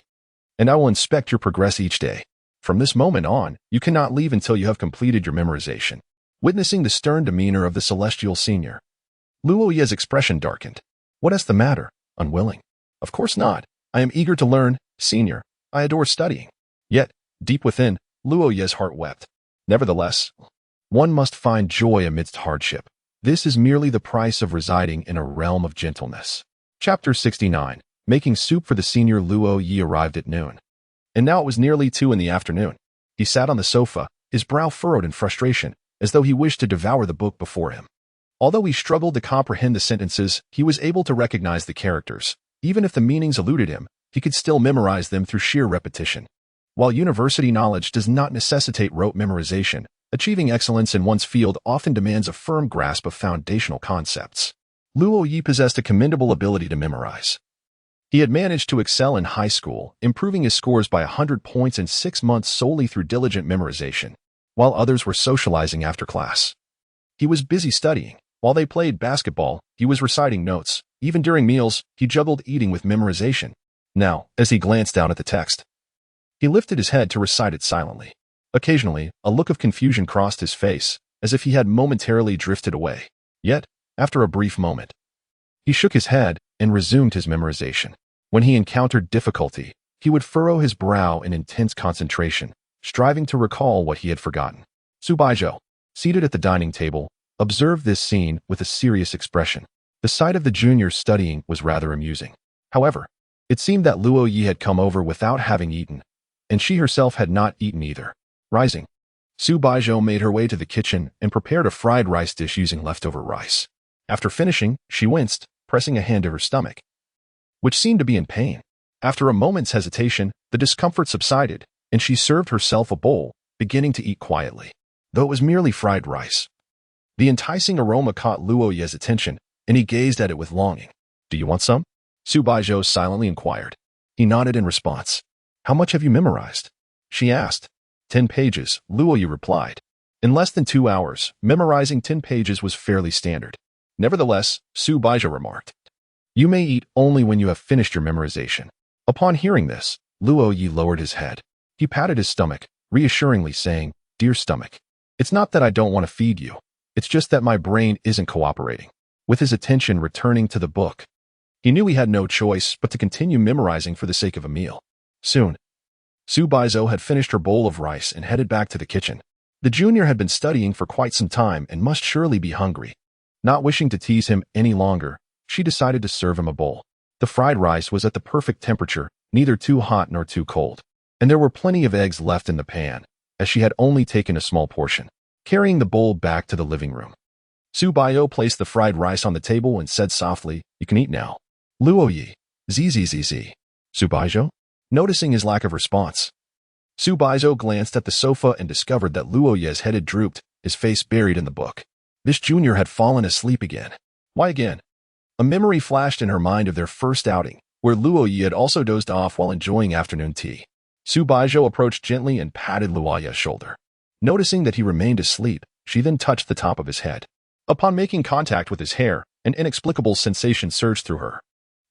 And I will inspect your progress each day. From this moment on, you cannot leave until you have completed your memorization. Witnessing the stern demeanor of the celestial senior, Luo Ye's expression darkened. What is the matter? Unwilling? Of course not. I am eager to learn, senior. I adore studying. Yet, deep within, Luo Ye's heart wept. Nevertheless, one must find joy amidst hardship. This is merely the price of residing in a realm of gentleness. Chapter 69. Making soup for the senior. Luo Ye arrived at noon. And now it was nearly 2 in the afternoon. He sat on the sofa, his brow furrowed in frustration, as though he wished to devour the book before him. Although he struggled to comprehend the sentences, he was able to recognize the characters. Even if the meanings eluded him, he could still memorize them through sheer repetition. While university knowledge does not necessitate rote memorization, achieving excellence in one's field often demands a firm grasp of foundational concepts. Luo Ye possessed a commendable ability to memorize. He had managed to excel in high school, improving his scores by 100 points in 6 months solely through diligent memorization, while others were socializing after class. He was busy studying. While they played basketball, he was reciting notes. Even during meals, he juggled eating with memorization. Now, as he glanced down at the text, he lifted his head to recite it silently. Occasionally, a look of confusion crossed his face, as if he had momentarily drifted away. Yet, after a brief moment, he shook his head and resumed his memorization. When he encountered difficulty, he would furrow his brow in intense concentration, striving to recall what he had forgotten. Su Baizhou, seated at the dining table, observed this scene with a serious expression. The sight of the juniors studying was rather amusing. However, it seemed that Luo Ye had come over without having eaten, and she herself had not eaten either. Rising, Su Baizhou made her way to the kitchen and prepared a fried rice dish using leftover rice. After finishing, she winced, pressing a hand to her stomach, which seemed to be in pain. After a moment's hesitation, the discomfort subsided, and she served herself a bowl, beginning to eat quietly. Though it was merely fried rice, the enticing aroma caught Luo Ye's attention, and he gazed at it with longing. Do you want some? Su Baizhou silently inquired. He nodded in response. How much have you memorized? She asked. 10 pages, Luo Ye replied. In less than 2 hours, memorizing 10 pages was fairly standard. Nevertheless, Su Baizhou remarked, you may eat only when you have finished your memorization. Upon hearing this, Luo Ye lowered his head. He patted his stomach, reassuringly saying, Dear stomach, it's not that I don't want to feed you. It's just that my brain isn't cooperating. With his attention returning to the book, he knew he had no choice but to continue memorizing for the sake of a meal. Soon, Su Baizhou had finished her bowl of rice and headed back to the kitchen. The junior had been studying for quite some time and must surely be hungry. Not wishing to tease him any longer, she decided to serve him a bowl. The fried rice was at the perfect temperature, neither too hot nor too cold. And there were plenty of eggs left in the pan, as she had only taken a small portion. Carrying the bowl back to the living room, Su Baizhou placed the fried rice on the table and said softly, "You can eat now." Luo Ye, zzz. Su Baizhou? Noticing his lack of response, Su Baizhou glanced at the sofa and discovered that Luo Ye's head had drooped, his face buried in the book. This junior had fallen asleep again. Why again? A memory flashed in her mind of their first outing, where Luo Ye had also dozed off while enjoying afternoon tea. Su Baizhou approached gently and patted Luo Ye's shoulder. Noticing that he remained asleep, she then touched the top of his head. Upon making contact with his hair, an inexplicable sensation surged through her.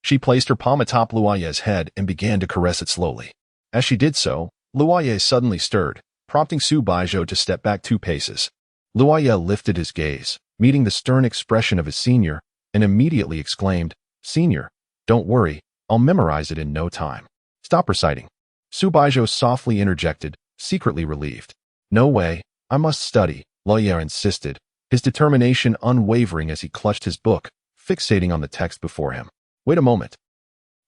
She placed her palm atop Luo Ye's head and began to caress it slowly. As she did so, Luo Ye suddenly stirred, prompting Su Baizhou to step back 2 paces. Luo Ye lifted his gaze, meeting the stern expression of his senior, and immediately exclaimed, "Senior, don't worry, I'll memorize it in no time. Stop reciting." Su Baizhou softly interjected, secretly relieved. "No way, I must study," Luo Ye insisted, his determination unwavering as he clutched his book, fixating on the text before him. Wait a moment.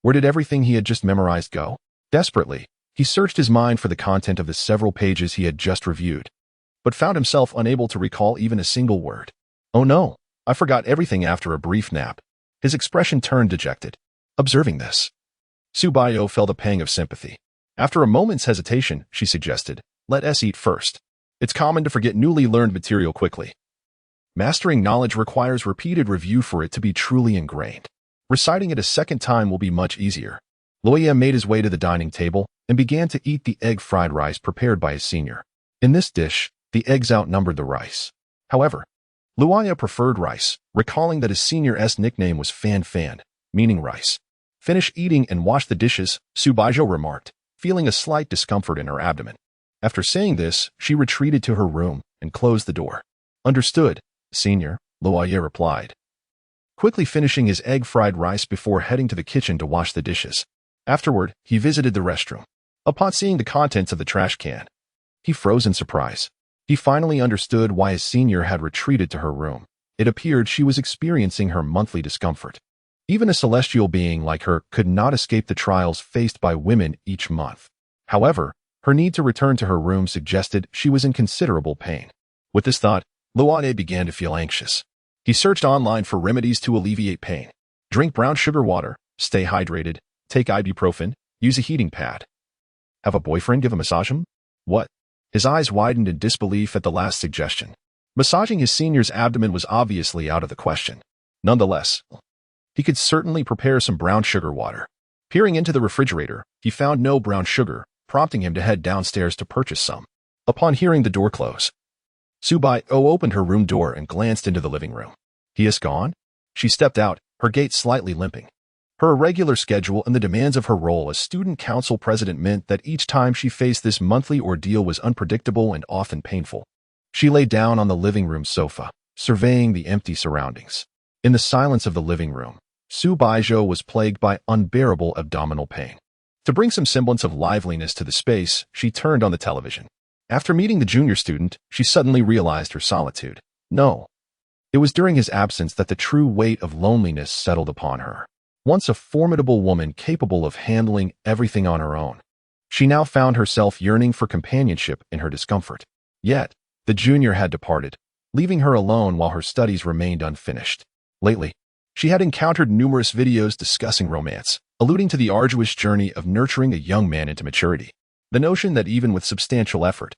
Where did everything he had just memorized go? Desperately, he searched his mind for the content of the several pages he had just reviewed, but found himself unable to recall even a single word. "Oh no, I forgot everything after a brief nap." His expression turned dejected. Observing this, Su Baizhou felt a pang of sympathy. After a moment's hesitation, she suggested, "Let us eat first. It's common to forget newly learned material quickly. Mastering knowledge requires repeated review for it to be truly ingrained. Reciting it a second time will be much easier." Luo Ye made his way to the dining table and began to eat the egg fried rice prepared by his senior. In this dish, the eggs outnumbered the rice. However, Luo Ye preferred rice, recalling that his senior's nickname was Fan Fan, meaning rice. "Finish eating and wash the dishes," Su Baizhou remarked, feeling a slight discomfort in her abdomen. After saying this, she retreated to her room and closed the door. "Understood, Senior," Luo Ye replied, quickly finishing his egg fried rice before heading to the kitchen to wash the dishes. Afterward, he visited the restroom. Upon seeing the contents of the trash can, he froze in surprise. He finally understood why his senior had retreated to her room. It appeared she was experiencing her monthly discomfort. Even a celestial being like her could not escape the trials faced by women each month. However, her need to return to her room suggested she was in considerable pain. With this thought, Luo Ye began to feel anxious. He searched online for remedies to alleviate pain. Drink brown sugar water, stay hydrated, take ibuprofen, use a heating pad. Have a boyfriend give a massage him? What? His eyes widened in disbelief at the last suggestion. Massaging his senior's abdomen was obviously out of the question. Nonetheless, he could certainly prepare some brown sugar water. Peering into the refrigerator, he found no brown sugar, prompting him to head downstairs to purchase some. Upon hearing the door close, Su Baizhou opened her room door and glanced into the living room. "He is gone?" She stepped out, her gait slightly limping. Her irregular schedule and the demands of her role as student council president meant that each time she faced this monthly ordeal was unpredictable and often painful. She lay down on the living room sofa, surveying the empty surroundings. In the silence of the living room, Su Baizhou was plagued by unbearable abdominal pain. To bring some semblance of liveliness to the space, she turned on the television. After meeting the junior student, she suddenly realized her solitude. No. It was during his absence that the true weight of loneliness settled upon her. Once a formidable woman capable of handling everything on her own, she now found herself yearning for companionship in her discomfort. Yet, the junior had departed, leaving her alone while her studies remained unfinished. Lately, she had encountered numerous videos discussing romance, alluding to the arduous journey of nurturing a young man into maturity. The notion that even with substantial effort,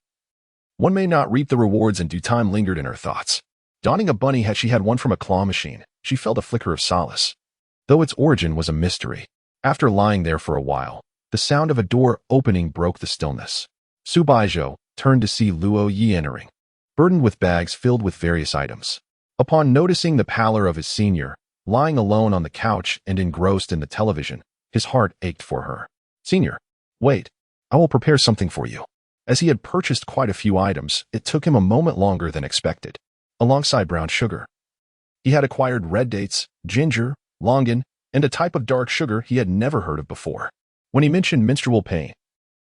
one may not reap the rewards in due time lingered in her thoughts. Donning a bunny hat she had one from a claw machine, she felt a flicker of solace, though its origin was a mystery. After lying there for a while, the sound of a door opening broke the stillness. Su Baizhou turned to see Luo Ye entering, burdened with bags filled with various items. Upon noticing the pallor of his senior, lying alone on the couch and engrossed in the television, his heart ached for her. "Senior, wait. I will prepare something for you." As he had purchased quite a few items, it took him a moment longer than expected. Alongside brown sugar, he had acquired red dates, ginger, longan, and a type of dark sugar he had never heard of before. When he mentioned menstrual pain,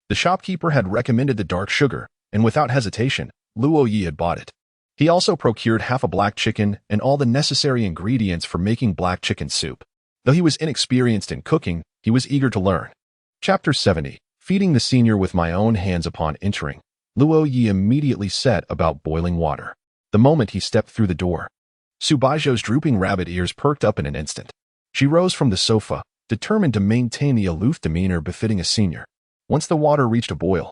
The shopkeeper had recommended the dark sugar, and without hesitation, Luo Ye had bought it. He also procured half a black chicken and all the necessary ingredients for making black chicken soup. Though he was inexperienced in cooking, he was eager to learn. Chapter 70. Feeding the senior with my own hands. Upon entering, Luo Ye immediately set about boiling water. The moment he stepped through the door, Su Baizhou's drooping rabbit ears perked up in an instant. She rose from the sofa, determined to maintain the aloof demeanor befitting a senior. Once the water reached a boil,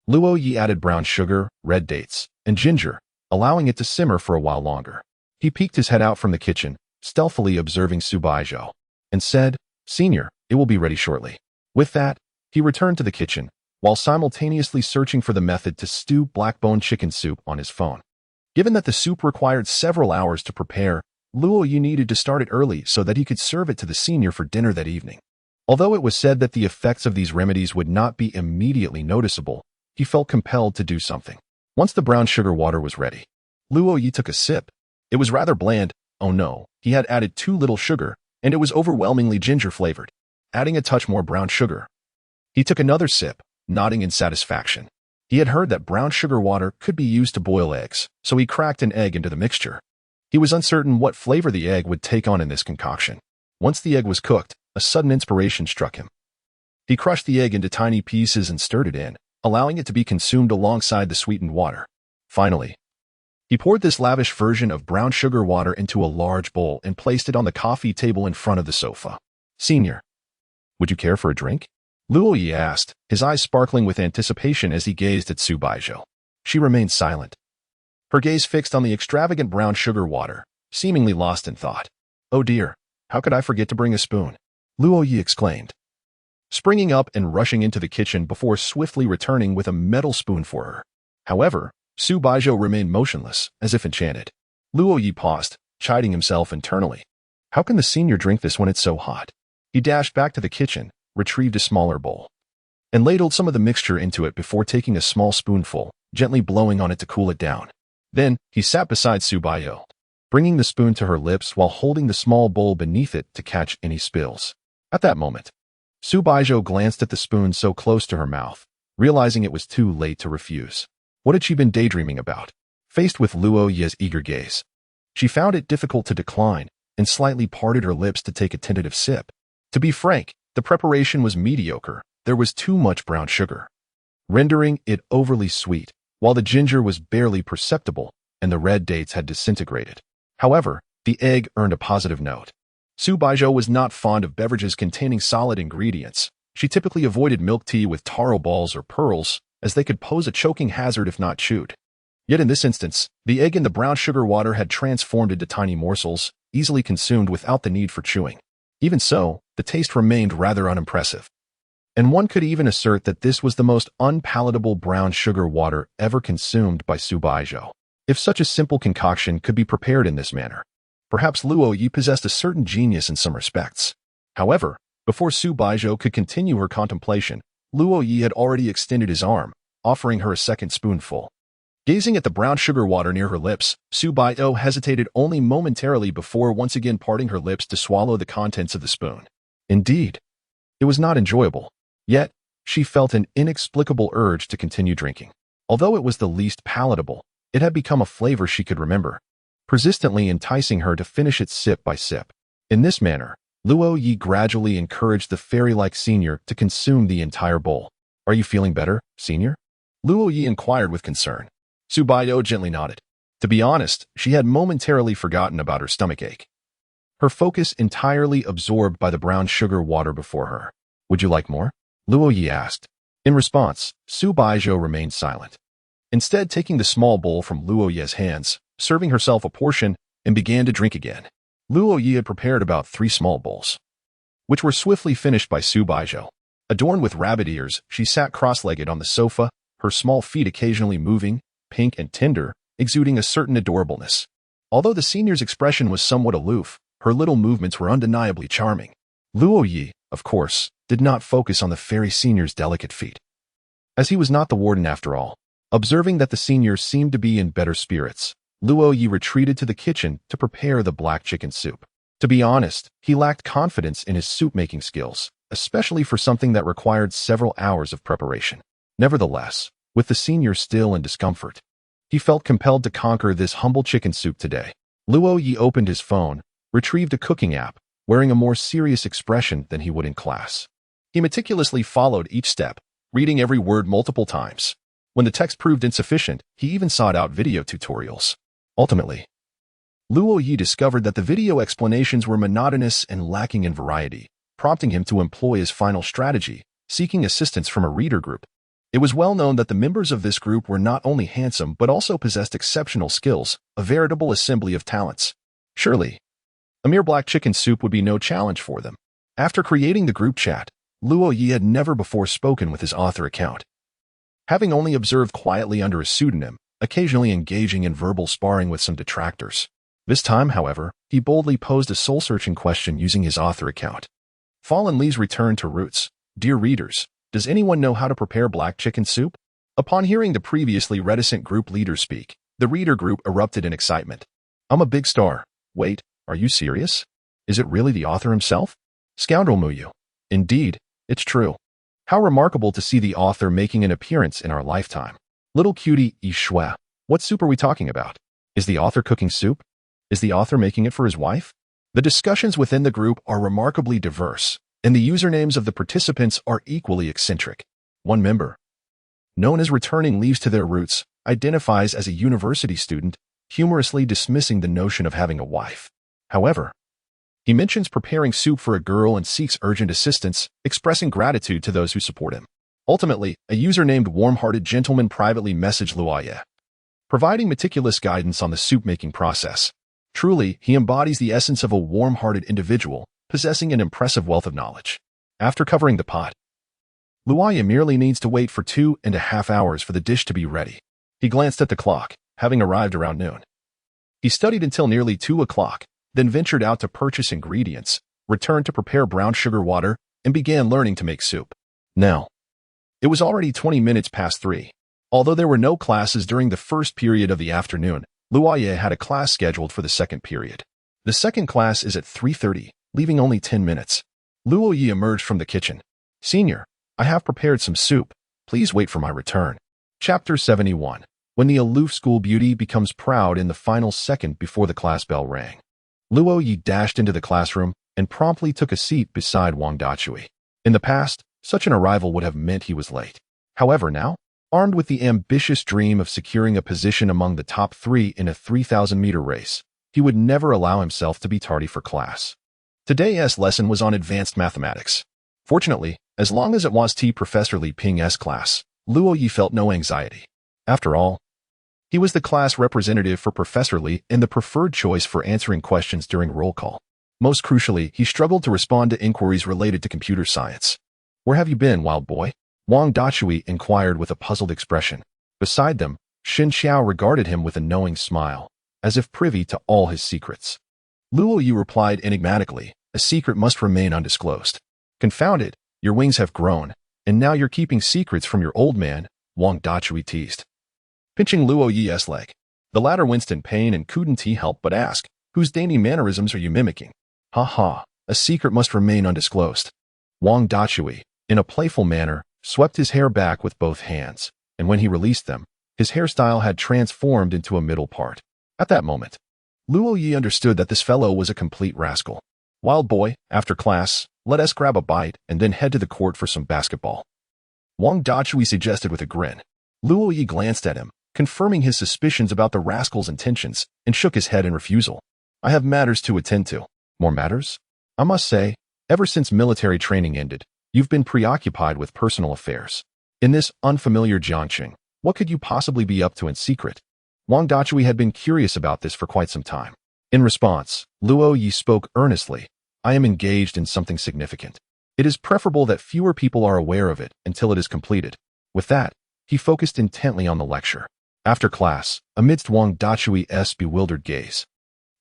Luo Ye added brown sugar, red dates, and ginger, allowing it to simmer for a while longer. He peeked his head out from the kitchen, stealthily observing Su Baizhou, and said, "Senior, it will be ready shortly." With that, he returned to the kitchen, while simultaneously searching for the method to stew black-bone chicken soup on his phone. Given that the soup required several hours to prepare, Luo Ye needed to start it early so that he could serve it to the senior for dinner that evening. Although it was said that the effects of these remedies would not be immediately noticeable, he felt compelled to do something. Once the brown sugar water was ready, Luo Ye took a sip. It was rather bland. Oh no, he had added too little sugar, and it was overwhelmingly ginger-flavored. Adding a touch more brown sugar. He took another sip, nodding in satisfaction. He had heard that brown sugar water could be used to boil eggs, so he cracked an egg into the mixture. He was uncertain what flavor the egg would take on in this concoction. Once the egg was cooked, a sudden inspiration struck him. He crushed the egg into tiny pieces and stirred it in, allowing it to be consumed alongside the sweetened water. Finally, he poured this lavish version of brown sugar water into a large bowl and placed it on the coffee table in front of the sofa. "Senior, would you care for a drink?" Luo Ye asked, his eyes sparkling with anticipation as he gazed at Su Baizhou. She remained silent, her gaze fixed on the extravagant brown sugar water, seemingly lost in thought. "Oh dear, how could I forget to bring a spoon?" Luo Ye exclaimed, springing up and rushing into the kitchen before swiftly returning with a metal spoon for her. However, Su Baizhou remained motionless, as if enchanted. Luo Ye paused, chiding himself internally. How can the senior drink this when it's so hot? He dashed back to the kitchen, retrieved a smaller bowl, and ladled some of the mixture into it before taking a small spoonful, gently blowing on it to cool it down. Then, he sat beside Su Baizhou, bringing the spoon to her lips while holding the small bowl beneath it to catch any spills. At that moment, Su Baizhou glanced at the spoon so close to her mouth, realizing it was too late to refuse. What had she been daydreaming about? Faced with Luo Ye's eager gaze, she found it difficult to decline and slightly parted her lips to take a tentative sip. To be frank, the preparation was mediocre. There was too much brown sugar, rendering it overly sweet, while the ginger was barely perceptible and the red dates had disintegrated. However, the egg earned a positive note. Su Baizhou was not fond of beverages containing solid ingredients. She typically avoided milk tea with taro balls or pearls, as they could pose a choking hazard if not chewed. Yet in this instance, the egg and the brown sugar water had transformed into tiny morsels, easily consumed without the need for chewing. Even so, the taste remained rather unimpressive. And one could even assert that this was the most unpalatable brown sugar water ever consumed by Su Baizhou. If such a simple concoction could be prepared in this manner, perhaps Luo Ye possessed a certain genius in some respects. However, before Su Baizhou could continue her contemplation, Luo Ye had already extended his arm, offering her a second spoonful. Gazing at the brown sugar water near her lips, Su Baizhou hesitated only momentarily before once again parting her lips to swallow the contents of the spoon. Indeed, it was not enjoyable. Yet, she felt an inexplicable urge to continue drinking. Although it was the least palatable, it had become a flavor she could remember, persistently enticing her to finish it sip by sip. In this manner, Luo Ye gradually encouraged the fairy-like senior to consume the entire bowl. "Are you feeling better, senior?" Luo Ye inquired with concern. Su Baizhou gently nodded. To be honest, she had momentarily forgotten about her stomachache, her focus entirely absorbed by the brown sugar water before her. "Would you like more?" Luo Ye asked. In response, Su Baizhou remained silent, instead taking the small bowl from Luo Ye's hands, serving herself a portion, and began to drink again. Luo Ye had prepared about 3 small bowls, which were swiftly finished by Su Baizhou. Adorned with rabbit ears, she sat cross-legged on the sofa, her small feet occasionally moving, pink and tender, exuding a certain adorableness. Although the senior's expression was somewhat aloof, her little movements were undeniably charming. Luo Ye, of course, did not focus on the fairy senior's delicate feet, as he was not the warden after all. Observing that the senior seemed to be in better spirits, Luo Ye retreated to the kitchen to prepare the black chicken soup. To be honest, he lacked confidence in his soup-making skills, especially for something that required several hours of preparation. Nevertheless, with the senior still in discomfort, he felt compelled to conquer this humble chicken soup today. Luo Ye opened his phone, retrieved a cooking app, wearing a more serious expression than he would in class. He meticulously followed each step, reading every word multiple times. When the text proved insufficient, he even sought out video tutorials. Ultimately, Luo Ye discovered that the video explanations were monotonous and lacking in variety, prompting him to employ his final strategy, seeking assistance from a reader group. It was well known that the members of this group were not only handsome but also possessed exceptional skills, a veritable assembly of talents. Surely, a mere black chicken soup would be no challenge for them. After creating the group chat, Luo Ye had never before spoken with his author account. Having only observed quietly under a pseudonym, occasionally engaging in verbal sparring with some detractors. This time, however, he boldly posed a soul-searching question using his author account. Fallen Leaves return to roots. Dear readers, does anyone know how to prepare black chicken soup? Upon hearing the previously reticent group leader speak, the reader group erupted in excitement. I'm a big star. Wait, are you serious? Is it really the author himself? Scoundrel Muyu. Indeed, it's true. How remarkable to see the author making an appearance in our lifetime. Little cutie Yi Shui. What soup are we talking about? Is the author cooking soup? Is the author making it for his wife? The discussions within the group are remarkably diverse, and the usernames of the participants are equally eccentric. One member, known as Returning Leaves to Their Roots, identifies as a university student, humorously dismissing the notion of having a wife. However, he mentions preparing soup for a girl and seeks urgent assistance, expressing gratitude to those who support him. Ultimately, a user named Warm-Hearted Gentleman privately messaged Luo Ye, providing meticulous guidance on the soup-making process. Truly, he embodies the essence of a warm-hearted individual, possessing an impressive wealth of knowledge. After covering the pot, Luo Ye merely needs to wait for 2.5 hours for the dish to be ready. He glanced at the clock, having arrived around noon. He studied until nearly 2 o'clock, then ventured out to purchase ingredients, returned to prepare brown sugar water, and began learning to make soup. Now, it was already 20 minutes past 3. Although there were no classes during the first period of the afternoon, Luo Ye had a class scheduled for the second period. The second class is at 3:30, leaving only 10 minutes. Luo Ye emerged from the kitchen. Senior, I have prepared some soup. Please wait for my return. Chapter 71. When the aloof school beauty becomes proud in the final second before the class bell rang. Luo Ye dashed into the classroom and promptly took a seat beside Wang Dachui. In the past, such an arrival would have meant he was late. However, now, armed with the ambitious dream of securing a position among the top 3 in a 3,000-meter race, he would never allow himself to be tardy for class. Today's lesson was on advanced mathematics. Fortunately, as long as it was Professor Li Ping's class, Luo Ye felt no anxiety. After all, he was the class representative for Professor Li and the preferred choice for answering questions during roll call. Most crucially, he struggled to respond to inquiries related to computer science. Where have you been, wild boy? Wang Dachui inquired with a puzzled expression. Beside them, Xin Xiao regarded him with a knowing smile, as if privy to all his secrets. Luo Ye replied enigmatically, a secret must remain undisclosed. Confound it, your wings have grown, and now you're keeping secrets from your old man, Wang Dachui teased. Pinching Luo Ye's leg, the latter winced in pain and couldn't help but ask, whose dainty mannerisms are you mimicking? Ha ha, a secret must remain undisclosed. Wang Dachui, in a playful manner, swept his hair back with both hands, and when he released them, his hairstyle had transformed into a middle part. At that moment, Luo Ye understood that this fellow was a complete rascal. Wild boy, after class, let us grab a bite and then head to the court for some basketball. Wang Dachui suggested with a grin. Luo Ye glanced at him, confirming his suspicions about the rascal's intentions, and shook his head in refusal. I have matters to attend to. More matters? I must say, ever since military training ended, you've been preoccupied with personal affairs. In this unfamiliar Jiangqing, what could you possibly be up to in secret? Wang Dachui had been curious about this for quite some time. In response, Luo Ye spoke earnestly. I am engaged in something significant. It is preferable that fewer people are aware of it until it is completed. With that, he focused intently on the lecture. After class, amidst Wang Dachui's bewildered gaze,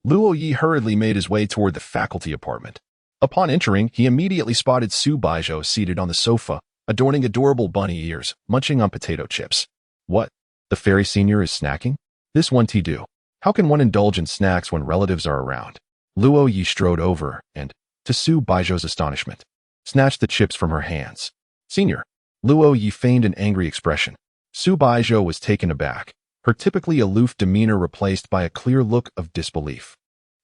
Luo Ye hurriedly made his way toward the faculty apartment. Upon entering, he immediately spotted Su Baizhou seated on the sofa, adorning adorable bunny ears, munching on potato chips. What? The fairy senior is snacking? This one do. How can one indulge in snacks when relatives are around? Luo Ye strode over and, to Su Baizhou's astonishment, snatched the chips from her hands. Senior, Luo Ye feigned an angry expression. Su Baizhou was taken aback, her typically aloof demeanor replaced by a clear look of disbelief.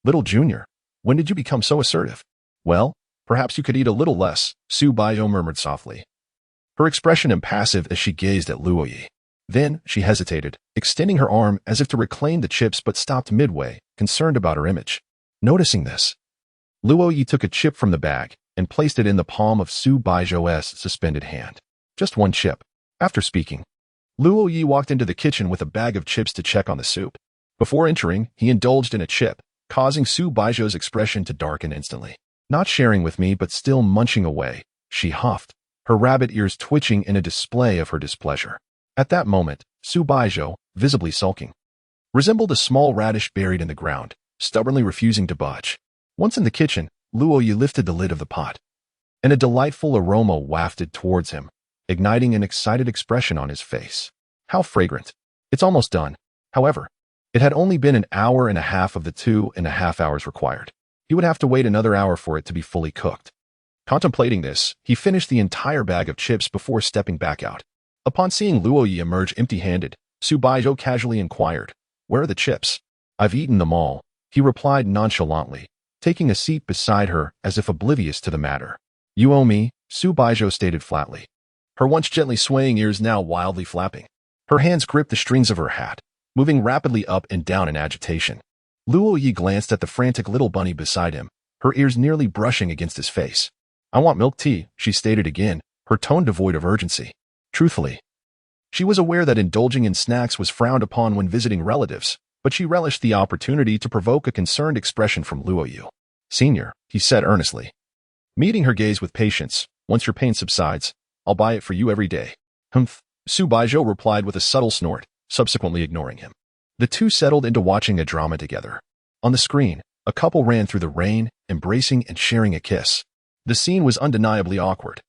Little Junior, when did you become so assertive? Well, perhaps you could eat a little less, Su Baizhou murmured softly, her expression impassive as she gazed at Luo Ye. Then she hesitated, extending her arm as if to reclaim the chips but stopped midway, concerned about her image. Noticing this, Luo Ye took a chip from the bag and placed it in the palm of Su Baizhou's suspended hand. Just one chip. After speaking, Luo Ye walked into the kitchen with a bag of chips to check on the soup. Before entering, he indulged in a chip, causing Su Baizhou's expression to darken instantly. Not sharing with me but still munching away, she huffed, her rabbit ears twitching in a display of her displeasure. At that moment, Su Baizhou, visibly sulking, resembled a small radish buried in the ground, stubbornly refusing to budge. Once in the kitchen, Luo Ye lifted the lid of the pot, and a delightful aroma wafted towards him, igniting an excited expression on his face. How fragrant. It's almost done. However, it had only been an hour and a half of the 2.5 hours required. He would have to wait another hour for it to be fully cooked. Contemplating this, he finished the entire bag of chips before stepping back out. Upon seeing Luo Ye emerge empty-handed, Su Baizhou casually inquired, "Where are the chips?" "I've eaten them all," he replied nonchalantly, taking a seat beside her as if oblivious to the matter. "You owe me," Su Baizhou stated flatly, her once gently swaying ears now wildly flapping. Her hands gripped the strings of her hat, moving rapidly up and down in agitation. Luo Ye glanced at the frantic little bunny beside him, her ears nearly brushing against his face. "I want milk tea," she stated again, her tone devoid of urgency. Truthfully, she was aware that indulging in snacks was frowned upon when visiting relatives, but she relished the opportunity to provoke a concerned expression from Luo Ye. "Senior," he said earnestly, meeting her gaze with patience, "once your pain subsides, I'll buy it for you every day." "Humph," Su Baizhou replied with a subtle snort, subsequently ignoring him. The two settled into watching a drama together. On the screen, a couple ran through the rain, embracing and sharing a kiss. The scene was undeniably awkward,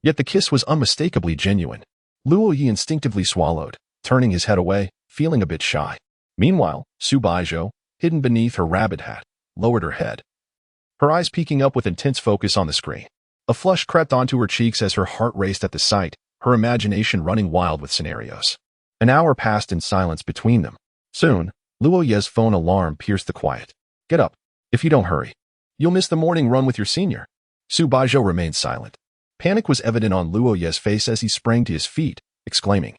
yet the kiss was unmistakably genuine. Luo Ye instinctively swallowed, turning his head away, feeling a bit shy. Meanwhile, Su Baizhou, hidden beneath her rabbit hat, lowered her head, her eyes peeking up with intense focus on the screen. A flush crept onto her cheeks as her heart raced at the sight, her imagination running wild with scenarios. An hour passed in silence between them. Soon, Luo Ye's phone alarm pierced the quiet. "Get up. If you don't hurry, you'll miss the morning run with your senior." Su Baizhou remained silent. Panic was evident on Luo Ye's face as he sprang to his feet, exclaiming,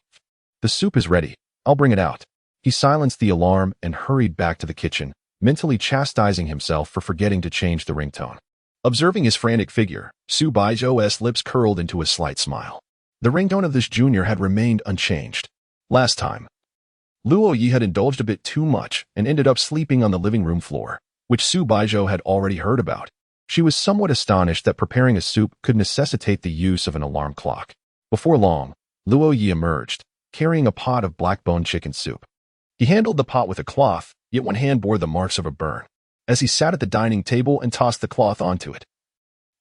"The soup is ready. I'll bring it out." He silenced the alarm and hurried back to the kitchen, mentally chastising himself for forgetting to change the ringtone. Observing his frantic figure, Su Baizhou's lips curled into a slight smile. The ringtone of this junior had remained unchanged. Last time, Luo Ye had indulged a bit too much and ended up sleeping on the living room floor, which Su Baizhou had already heard about. She was somewhat astonished that preparing a soup could necessitate the use of an alarm clock. Before long, Luo Ye emerged, carrying a pot of black-bone chicken soup. He handled the pot with a cloth, yet one hand bore the marks of a burn, as he sat at the dining table and tossed the cloth onto it.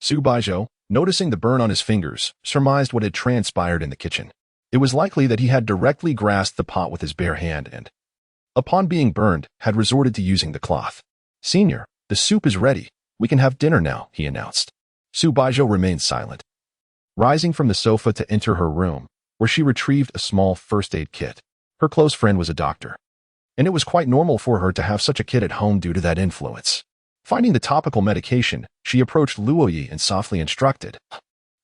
Su Baizhou, noticing the burn on his fingers, surmised what had transpired in the kitchen. It was likely that he had directly grasped the pot with his bare hand and, upon being burned, had resorted to using the cloth. "Senior, the soup is ready. We can have dinner now," he announced. Su Baizhou remained silent, rising from the sofa to enter her room, where she retrieved a small first aid kit. Her close friend was a doctor, and it was quite normal for her to have such a kit at home due to that influence. Finding the topical medication, she approached Luo Ye and softly instructed,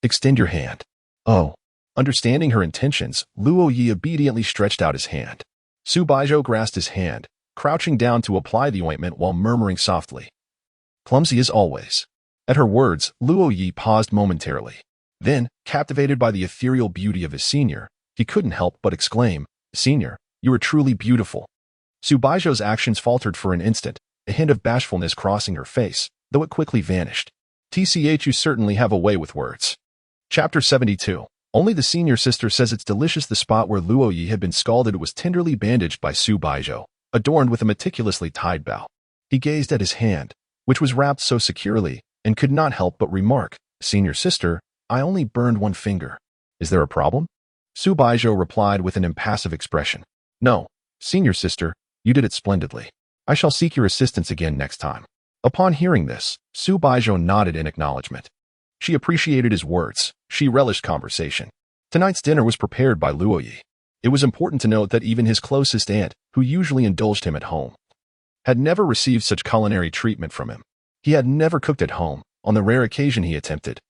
"Extend your hand." "Oh." Understanding her intentions, Luo Ye obediently stretched out his hand. Su Baizhou grasped his hand, crouching down to apply the ointment while murmuring softly, "Clumsy as always." At her words, Luo Ye paused momentarily. Then, captivated by the ethereal beauty of his senior, he couldn't help but exclaim, "Senior, you are truly beautiful." Su Baizhou's actions faltered for an instant, a hint of bashfulness crossing her face, though it quickly vanished. "TCH, you certainly have a way with words." Chapter 72. Only the senior sister says it's delicious. The spot where Luo Ye had been scalded was tenderly bandaged by Su Baizhou, adorned with a meticulously tied bow. He gazed at his hand, which was wrapped so securely, and could not help but remark, "Senior sister, I only burned one finger. Is there a problem?" Su Baizhou replied with an impassive expression, "No, senior sister, you did it splendidly. I shall seek your assistance again next time." Upon hearing this, Su Baizhou nodded in acknowledgement. She appreciated his words. She relished conversation. Tonight's dinner was prepared by Luo Ye. It was important to note that even his closest aunt, who usually indulged him at home, had never received such culinary treatment from him. He had never cooked at home, on the rare occasion he attempted.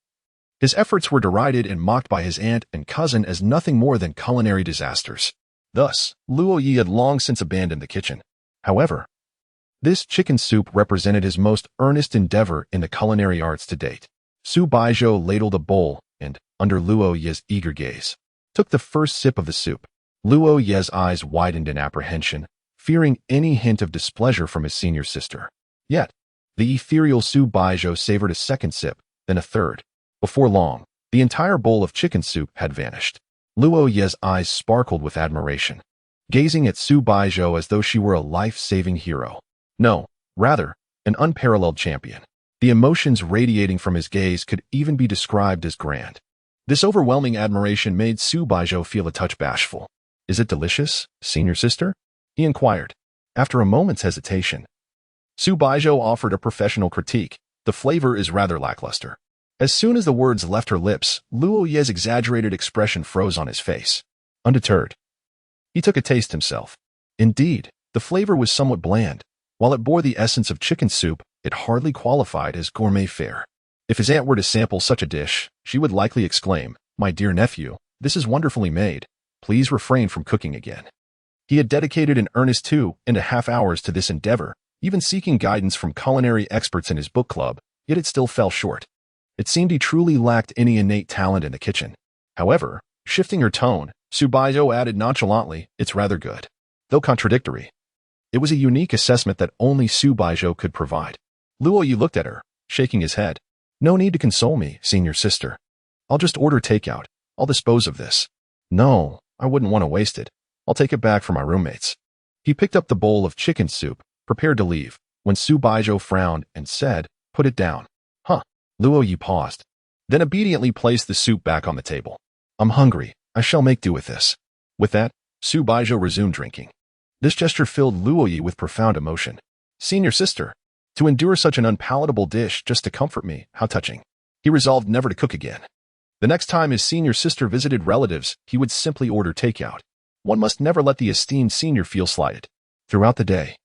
His efforts were derided and mocked by his aunt and cousin as nothing more than culinary disasters. Thus, Luo Ye had long since abandoned the kitchen. However, this chicken soup represented his most earnest endeavor in the culinary arts to date. Su Baizhou ladled a bowl and, under Luo Ye's eager gaze, took the first sip of the soup. Luo Ye's eyes widened in apprehension, fearing any hint of displeasure from his senior sister. Yet, the ethereal Su Baizhou savored a second sip, then a third. Before long, the entire bowl of chicken soup had vanished. Luo Ye's eyes sparkled with admiration, gazing at Su Baizhou as though she were a life-saving hero. No, rather, an unparalleled champion. The emotions radiating from his gaze could even be described as grand. This overwhelming admiration made Su Baizhou feel a touch bashful. "Is it delicious, senior sister?" he inquired. After a moment's hesitation, Su Baizhou offered a professional critique. "The flavor is rather lackluster." As soon as the words left her lips, Luo Ye's exaggerated expression froze on his face. Undeterred, he took a taste himself. Indeed, the flavor was somewhat bland. While it bore the essence of chicken soup, it hardly qualified as gourmet fare. If his aunt were to sample such a dish, she would likely exclaim, "My dear nephew, this is wonderfully made. Please refrain from cooking again." He had dedicated an earnest 2.5 hours to this endeavor, even seeking guidance from culinary experts in his book club, yet it still fell short. It seemed he truly lacked any innate talent in the kitchen. However, shifting her tone, Su Baizhou added nonchalantly, "It's rather good." Though contradictory, it was a unique assessment that only Su Baizhou could provide. Luo Ye looked at her, shaking his head. "No need to console me, senior sister. I'll just order takeout. I'll dispose of this." "No, I wouldn't want to waste it. I'll take it back for my roommates." He picked up the bowl of chicken soup, prepared to leave, when Su Baizhou frowned and said, "Put it down." "Huh." Luo Ye paused, then obediently placed the soup back on the table. "I'm hungry. I shall make do with this." With that, Su Baizhou resumed drinking. This gesture filled Luo Ye with profound emotion. "Senior sister, to endure such an unpalatable dish just to comfort me, how touching." He resolved never to cook again. The next time his senior sister visited relatives, he would simply order takeout. One must never let the esteemed senior feel slighted. Throughout the day,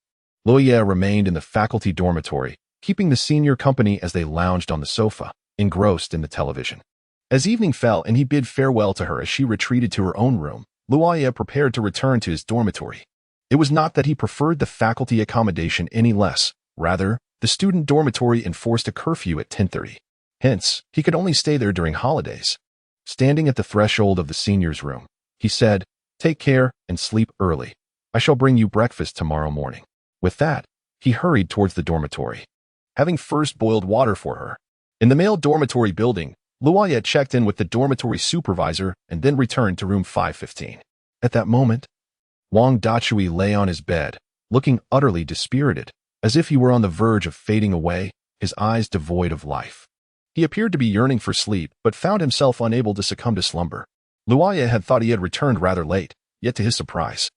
Luo Ye remained in the faculty dormitory, keeping the senior company as they lounged on the sofa, engrossed in the television. As evening fell and he bid farewell to her as she retreated to her own room, Luo Ye prepared to return to his dormitory. It was not that he preferred the faculty accommodation any less. Rather, the student dormitory enforced a curfew at 10:30. Hence, he could only stay there during holidays. Standing at the threshold of the senior's room, he said, "Take care and sleep early. I shall bring you breakfast tomorrow morning." With that, he hurried towards the dormitory, having first boiled water for her. In the male dormitory building, Luo Ye checked in with the dormitory supervisor and then returned to room 515. At that moment, Wang Dachui lay on his bed, looking utterly dispirited, as if he were on the verge of fading away, his eyes devoid of life. He appeared to be yearning for sleep, but found himself unable to succumb to slumber. Luo Ye had thought he had returned rather late, yet to his surprise,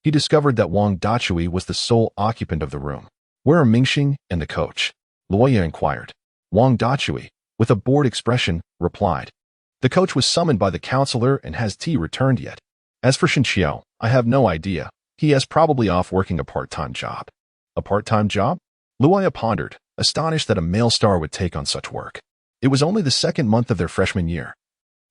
he discovered that Wang Dachui was the sole occupant of the room. "Where are Mingxing and the coach?" Luo Ye inquired. Wang Dachui, with a bored expression, replied, "The coach was summoned by the counselor and has tea returned yet. As for Shinxiao, I have no idea. He is probably off working a part-time job." "A part-time job?" Luo Ye pondered, astonished that a male star would take on such work. It was only the second month of their freshman year,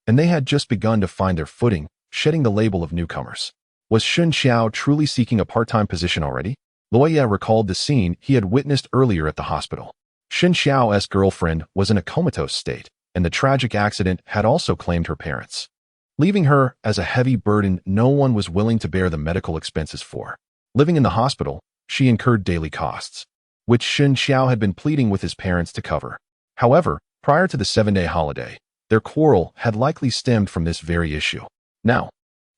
and they had just begun to find their footing, shedding the label of newcomers. Was Shun Xiao truly seeking a part-time position already? Luo Ye recalled the scene he had witnessed earlier at the hospital. Shun Xiao's girlfriend was in a comatose state, and the tragic accident had also claimed her parents, leaving her as a heavy burden no one was willing to bear the medical expenses for. Living in the hospital, she incurred daily costs, which Shun Xiao had been pleading with his parents to cover. However, prior to the 7-day holiday, their quarrel had likely stemmed from this very issue. Now,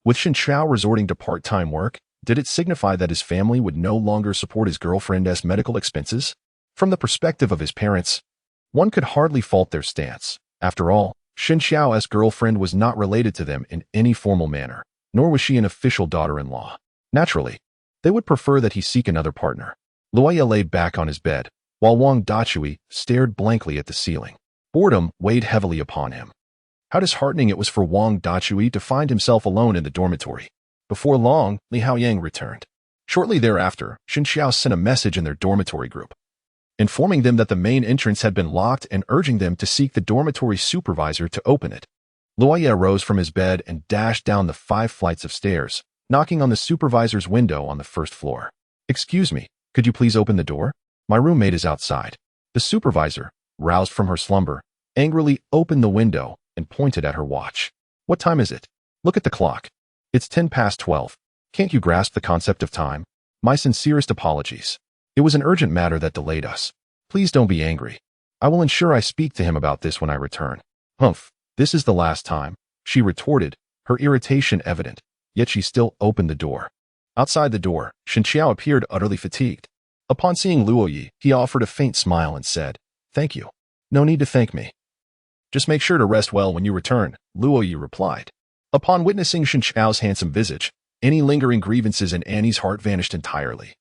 with Shun Xiao resorting to part-time work, did it signify that his family would no longer support his girlfriend's medical expenses? From the perspective of his parents, one could hardly fault their stance. After all, Shun Xiao's girlfriend was not related to them in any formal manner, nor was she an official daughter-in-law. Naturally, they would prefer that he seek another partner. Luo Ye lay back on his bed, while Wang Dachui stared blankly at the ceiling. Boredom weighed heavily upon him. How disheartening it was for Wang Dachui to find himself alone in the dormitory. Before long, Li Haoyang returned. Shortly thereafter, Xin Xiao sent a message in their dormitory group, informing them that the main entrance had been locked and urging them to seek the dormitory supervisor to open it. Luo Ye rose from his bed and dashed down the 5 flights of stairs, knocking on the supervisor's window on the first floor. "Excuse me, could you please open the door? My roommate is outside." The supervisor, roused from her slumber, angrily opened the window and pointed at her watch. "What time is it? Look at the clock. It's 10 past 12. Can't you grasp the concept of time? My sincerest apologies. It was an urgent matter that delayed us. Please don't be angry. I will ensure I speak to him about this when I return." "Humph, this is the last time," she retorted, her irritation evident, yet she still opened the door. Outside the door, Xin Xiao appeared utterly fatigued. Upon seeing Luo Ye, he offered a faint smile and said, "Thank you. No need to thank me. Just make sure to rest well when you return," Luo Ye replied. Upon witnessing Xin Xiao's handsome visage, any lingering grievances in Annie's heart vanished entirely.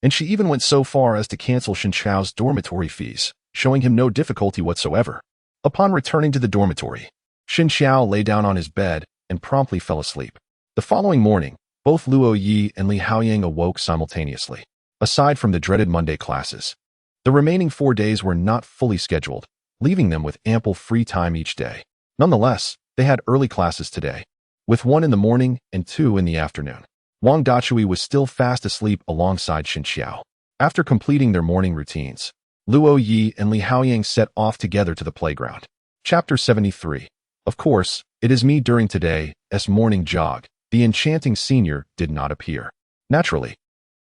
And she even went so far as to cancel Xin Xiao's dormitory fees, showing him no difficulty whatsoever. Upon returning to the dormitory, Xin Xiao lay down on his bed and promptly fell asleep. The following morning, both Luo Ye and Li Haoyang awoke simultaneously. Aside from the dreaded Monday classes, the remaining 4 days were not fully scheduled, leaving them with ample free time each day. Nonetheless, they had early classes today, with 1 in the morning and 2 in the afternoon. Wang Dachui was still fast asleep alongside Xin Xiao. After completing their morning routines, Luo Ye and Li Haoyang set off together to the playground. Chapter 73. Of course, it is me during today's morning jog. The enchanting senior did not appear. Naturally,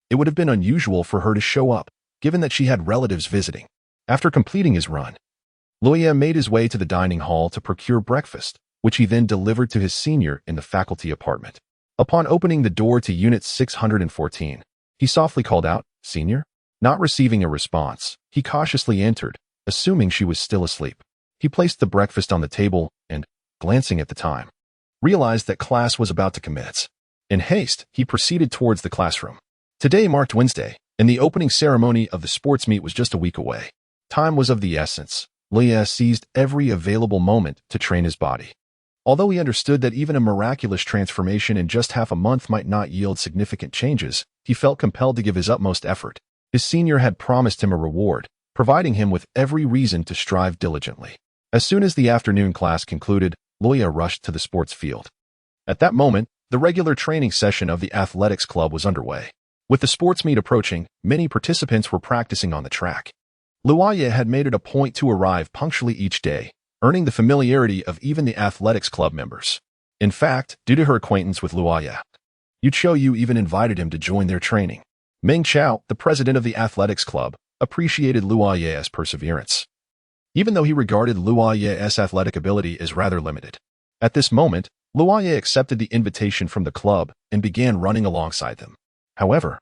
it would have been unusual for her to show up, given that she had relatives visiting. After completing his run, Luo Ye made his way to the dining hall to procure breakfast, which he then delivered to his senior in the faculty apartment. Upon opening the door to Unit 614, he softly called out, "Senior?" Not receiving a response, he cautiously entered, assuming she was still asleep. He placed the breakfast on the table and, glancing at the time, realized that class was about to commence. In haste, he proceeded towards the classroom. Today marked Wednesday, and the opening ceremony of the sports meet was just a week away. Time was of the essence. Luo Ye seized every available moment to train his body. Although he understood that even a miraculous transformation in just half a month might not yield significant changes, he felt compelled to give his utmost effort. His senior had promised him a reward, providing him with every reason to strive diligently. As soon as the afternoon class concluded, Luo Ye rushed to the sports field. At that moment, the regular training session of the athletics club was underway. With the sports meet approaching, many participants were practicing on the track. Luo Ye had made it a point to arrive punctually each day, earning the familiarity of even the athletics club members. In fact, due to her acquaintance with Luo Ye, Yu Qiuyu even invited him to join their training. Meng Chao, the president of the athletics club, appreciated Luo Ye's perseverance, even though he regarded Luo Ye's athletic ability as rather limited. At this moment, Luo Ye accepted the invitation from the club and began running alongside them. However,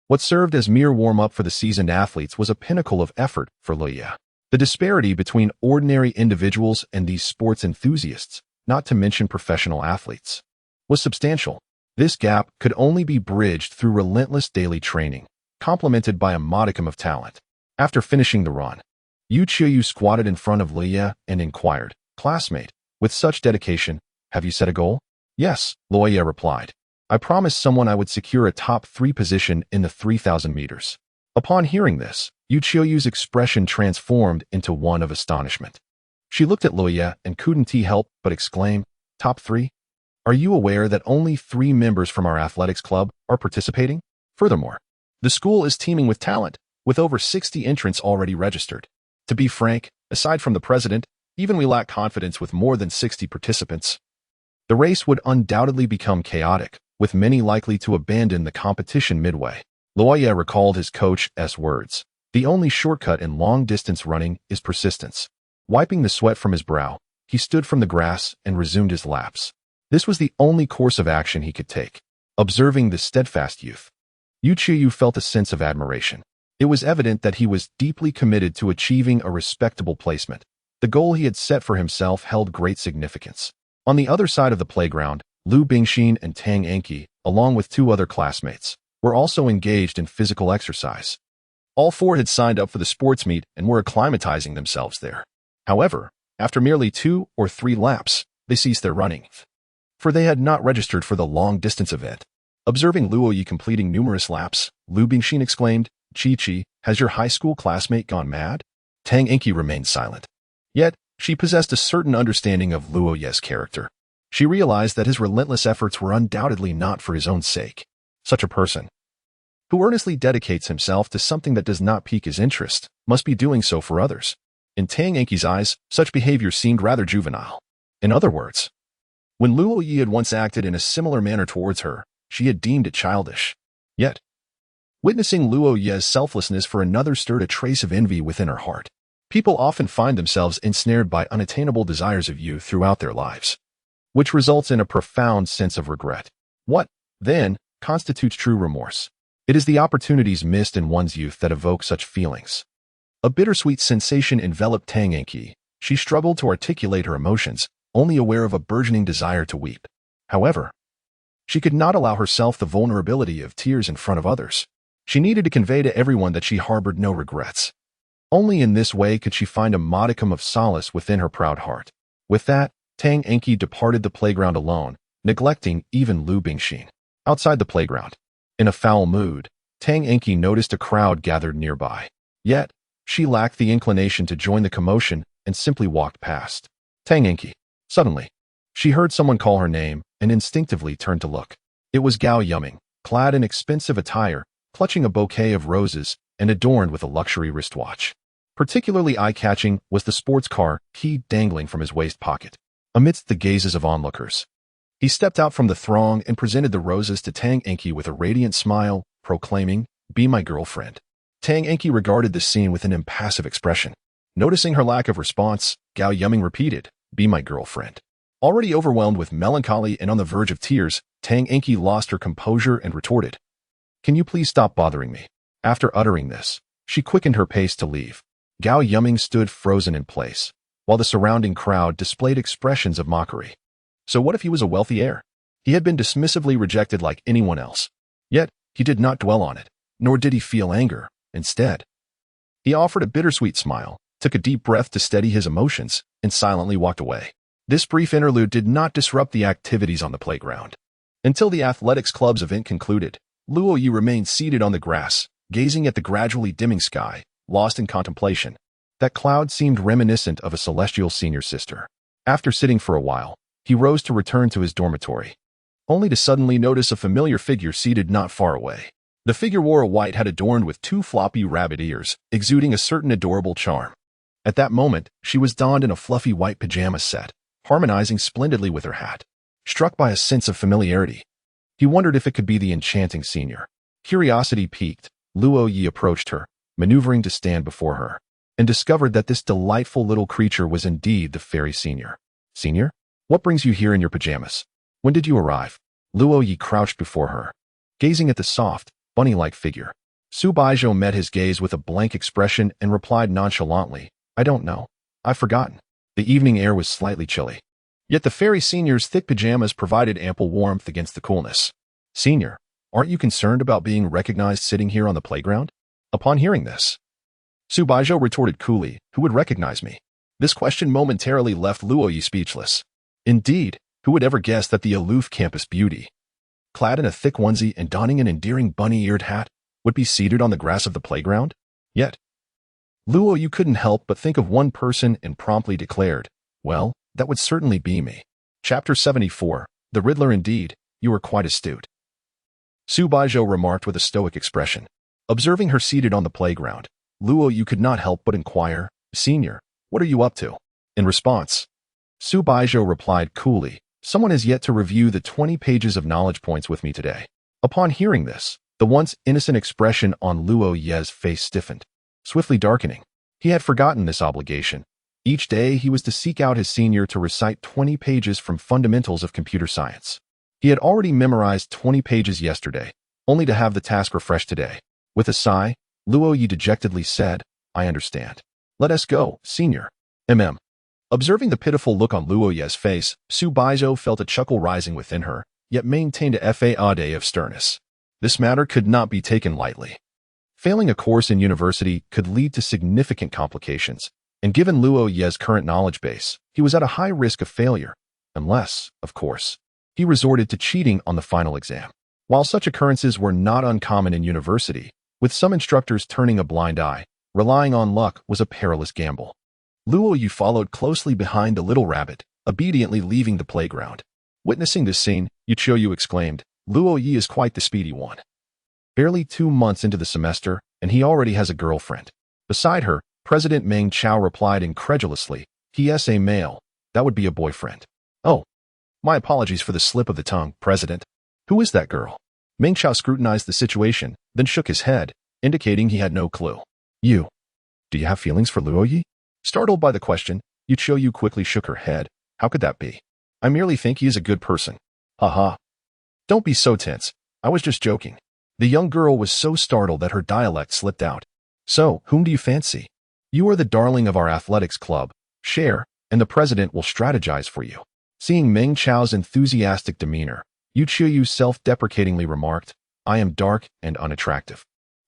what served as mere warm-up for the seasoned athletes was a pinnacle of effort for Luo Ye. The disparity between ordinary individuals and these sports enthusiasts, not to mention professional athletes, was substantial. This gap could only be bridged through relentless daily training, complemented by a modicum of talent. After finishing the run, Yu Qiuyu squatted in front of Luo Ye and inquired, "Classmate, with such dedication, have you set a goal?" "Yes," Luo Ye replied. "I promised someone I would secure a top 3 position in the 3,000 meters." Upon hearing this, Yu Qiuyu's expression transformed into one of astonishment. She looked at Luo Ye and couldn't help but exclaim, "Top 3? Are you aware that only 3 members from our athletics club are participating? Furthermore, the school is teeming with talent, with over 60 entrants already registered. To be frank, aside from the president, even we lack confidence with more than 60 participants. The race would undoubtedly become chaotic, with many likely to abandon the competition midway." Luo Ye recalled his coach's words. The only shortcut in long-distance running is persistence. Wiping the sweat from his brow, he stood from the grass and resumed his laps. This was the only course of action he could take. Observing the steadfast youth, Yu Qiuyu felt a sense of admiration. It was evident that he was deeply committed to achieving a respectable placement. The goal he had set for himself held great significance. On the other side of the playground, Lu Bingxin and Tang Enqi, along with 2 other classmates, were also engaged in physical exercise. All 4 had signed up for the sports meet and were acclimatizing themselves there. However, After merely 2 or 3 laps, they ceased their running, for they had not registered for the long-distance event. Observing Luo Ye completing numerous laps, Lu Bingxin exclaimed, "Chi-Chi, has your high school classmate gone mad?" Tang Enki remained silent. Yet, she possessed a certain understanding of Luo Ye's character. She realized that his relentless efforts were undoubtedly not for his own sake. Such a person, who earnestly dedicates himself to something that does not pique his interest, must be doing so for others. In Tang Enki's eyes, such behavior seemed rather juvenile. In other words, when Luo Ye had once acted in a similar manner towards her, she had deemed it childish. Yet, witnessing Luo Ye's selflessness for another stirred a trace of envy within her heart. People often find themselves ensnared by unattainable desires of youth throughout their lives, which results in a profound sense of regret. What, then, constitutes true remorse? It is the opportunities missed in one's youth that evoke such feelings. A bittersweet sensation enveloped Tang Enki. She struggled to articulate her emotions, only aware of a burgeoning desire to weep. However, she could not allow herself the vulnerability of tears in front of others. She needed to convey to everyone that she harbored no regrets. Only in this way could she find a modicum of solace within her proud heart. With that, Tang Enki departed the playground alone, neglecting even Lu Bingxin. Outside the playground, in a foul mood, Tang Enki noticed a crowd gathered nearby. Yet, she lacked the inclination to join the commotion and simply walked past. Tang Enki. Suddenly, she heard someone call her name and instinctively turned to look. It was Gao Yuming, clad in expensive attire, clutching a bouquet of roses and adorned with a luxury wristwatch. Particularly eye-catching was the sports car key dangling from his waist pocket. Amidst the gazes of onlookers, he stepped out from the throng and presented the roses to Tang Enki with a radiant smile, proclaiming, "Be my girlfriend." Tang Enki regarded the scene with an impassive expression. Noticing her lack of response, Gao Yuming repeated, "Be my girlfriend." Already overwhelmed with melancholy and on the verge of tears, Tang Enki lost her composure and retorted, "Can you please stop bothering me?" After uttering this, she quickened her pace to leave. Gao Yuming stood frozen in place, while the surrounding crowd displayed expressions of mockery. So what if he was a wealthy heir? He had been dismissively rejected like anyone else. Yet, he did not dwell on it, nor did he feel anger. Instead, he offered a bittersweet smile, took a deep breath to steady his emotions, and silently walked away. This brief interlude did not disrupt the activities on the playground. Until the athletics club's event concluded, Luo Ye remained seated on the grass, gazing at the gradually dimming sky, lost in contemplation. That cloud seemed reminiscent of a celestial senior sister. After sitting for a while, he rose to return to his dormitory, only to suddenly notice a familiar figure seated not far away. The figure wore a white hat adorned with 2 floppy rabbit ears, exuding a certain adorable charm. At that moment, she was donned in a fluffy white pajama set, harmonizing splendidly with her hat. Struck by a sense of familiarity, he wondered if it could be the enchanting senior. Curiosity piqued, Luo Ye approached her, maneuvering to stand before her, and discovered that this delightful little creature was indeed the fairy senior. "Senior? What brings you here in your pajamas? When did you arrive?" Luo Ye crouched before her, gazing at the soft, bunny-like figure. Su Baizhou met his gaze with a blank expression and replied nonchalantly, "I don't know. I've forgotten." The evening air was slightly chilly. Yet the fairy senior's thick pajamas provided ample warmth against the coolness. "Senior, aren't you concerned about being recognized sitting here on the playground?" Upon hearing this, Su Baizhou retorted coolly, "Who would recognize me?" This question momentarily left Luo Ye speechless. Indeed, who would ever guess that the aloof campus beauty, clad in a thick onesie and donning an endearing bunny-eared hat, would be seated on the grass of the playground? Yet, Luo Ye couldn't help but think of one person and promptly declared, "Well, that would certainly be me." Chapter 74, The Riddler. Indeed, you are quite astute, Su Baizhou remarked with a stoic expression. Observing her seated on the playground, Luo Ye could not help but inquire, "Senior, what are you up to?" In response, Su Baizhou replied coolly, "Someone has yet to review the 20 pages of knowledge points with me today." Upon hearing this, the once innocent expression on Luo Ye's face stiffened, swiftly darkening. He had forgotten this obligation. Each day he was to seek out his senior to recite 20 pages from Fundamentals of Computer Science. He had already memorized 20 pages yesterday, only to have the task refreshed today. With a sigh, Luo Ye dejectedly said, "I understand. Let us go, senior." Observing the pitiful look on Luo Ye's face, Su Baizhou felt a chuckle rising within her, yet maintained a facade of sternness. This matter could not be taken lightly. Failing a course in university could lead to significant complications, And given Luo Ye's current knowledge base, he was at a high risk of failure, unless, of course, he resorted to cheating on the final exam. While such occurrences were not uncommon in university, with some instructors turning a blind eye, relying on luck was a perilous gamble. Luo Ye followed closely behind the little rabbit, obediently leaving the playground. Witnessing this scene, Yu exclaimed, "Luo Ye is quite the speedy one. Barely 2 months into the semester, and he already has a girlfriend." Beside her, President Meng Chao replied incredulously, "He-s a male. That would be a boyfriend." "Oh, my apologies for the slip of the tongue, President. Who is that girl?" Meng Chao scrutinized the situation, then shook his head, indicating he had no clue. "You. Do you have feelings for Luo Ye?" Startled by the question, Yu quickly shook her head. "How could that be? I merely think he is a good person." "Haha. Don't be so tense. I was just joking." The young girl was so startled that her dialect slipped out. "So, whom do you fancy? You are the darling of our athletics club. Share, and the president will strategize for you." Seeing Meng Chao's enthusiastic demeanor, Yu self-deprecatingly remarked, "I am dark and unattractive.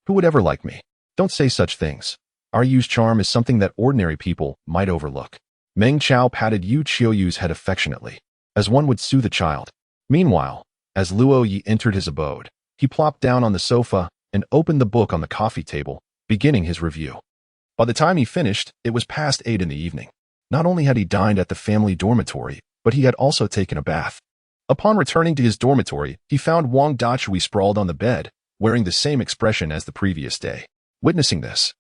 Who would ever like me? Don't say such things. Our Yu's charm is something that ordinary people might overlook." Meng Chao patted Yu's head affectionately, as one would soothe a child. Meanwhile, as Luo Ye entered his abode, he plopped down on the sofa and opened the book on the coffee table, beginning his review. By the time he finished, it was past 8 in the evening. Not only had he dined at the family dormitory, but he had also taken a bath. Upon returning to his dormitory, he found Wang Dachui sprawled on the bed, wearing the same expression as the previous day. Witnessing this,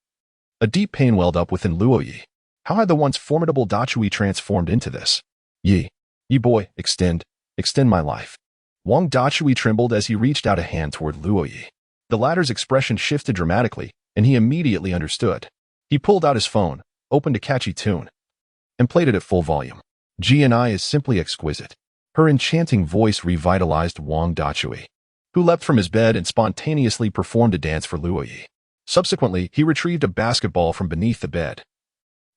a deep pain welled up within Luo Ye. How had the once formidable Dachui transformed into this? Ye boy, extend my life." Wang Dachui trembled as he reached out a hand toward Luo Ye. The latter's expression shifted dramatically, and he immediately understood. He pulled out his phone, opened a catchy tune, and played it at full volume. "G&I is simply exquisite." Her enchanting voice revitalized Wang Dachui, who leapt from his bed and spontaneously performed a dance for Luo Ye. Subsequently, he retrieved a basketball from beneath the bed.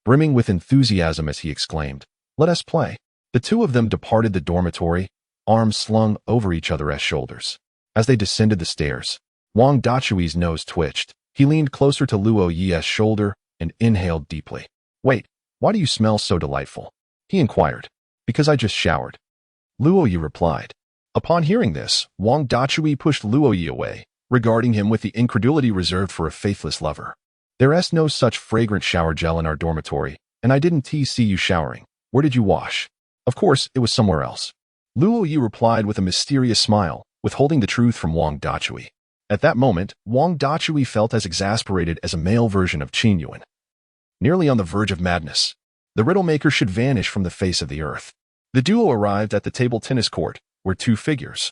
Brimming with enthusiasm as he exclaimed, "Let us play." The two of them departed the dormitory, arms slung over each other's shoulders. As they descended the stairs, Wang Dachui's nose twitched. He leaned closer to Luo Ye's shoulder and inhaled deeply. "Wait, why do you smell so delightful?" he inquired. "Because I just showered," Luo Ye replied. Upon hearing this, Wang Dachui pushed Luo Ye away, regarding him with the incredulity reserved for a faithless lover. "There's no such fragrant shower gel in our dormitory, and I didn't see you showering. Where did you wash?" "Of course, it was somewhere else," Luo Ye replied with a mysterious smile, withholding the truth from Wang Dachui. At that moment, Wang Dachui felt as exasperated as a male version of Qin Yuan. Nearly on the verge of madness, the riddle maker should vanish from the face of the earth. The duo arrived at the table tennis court, where 2 figures,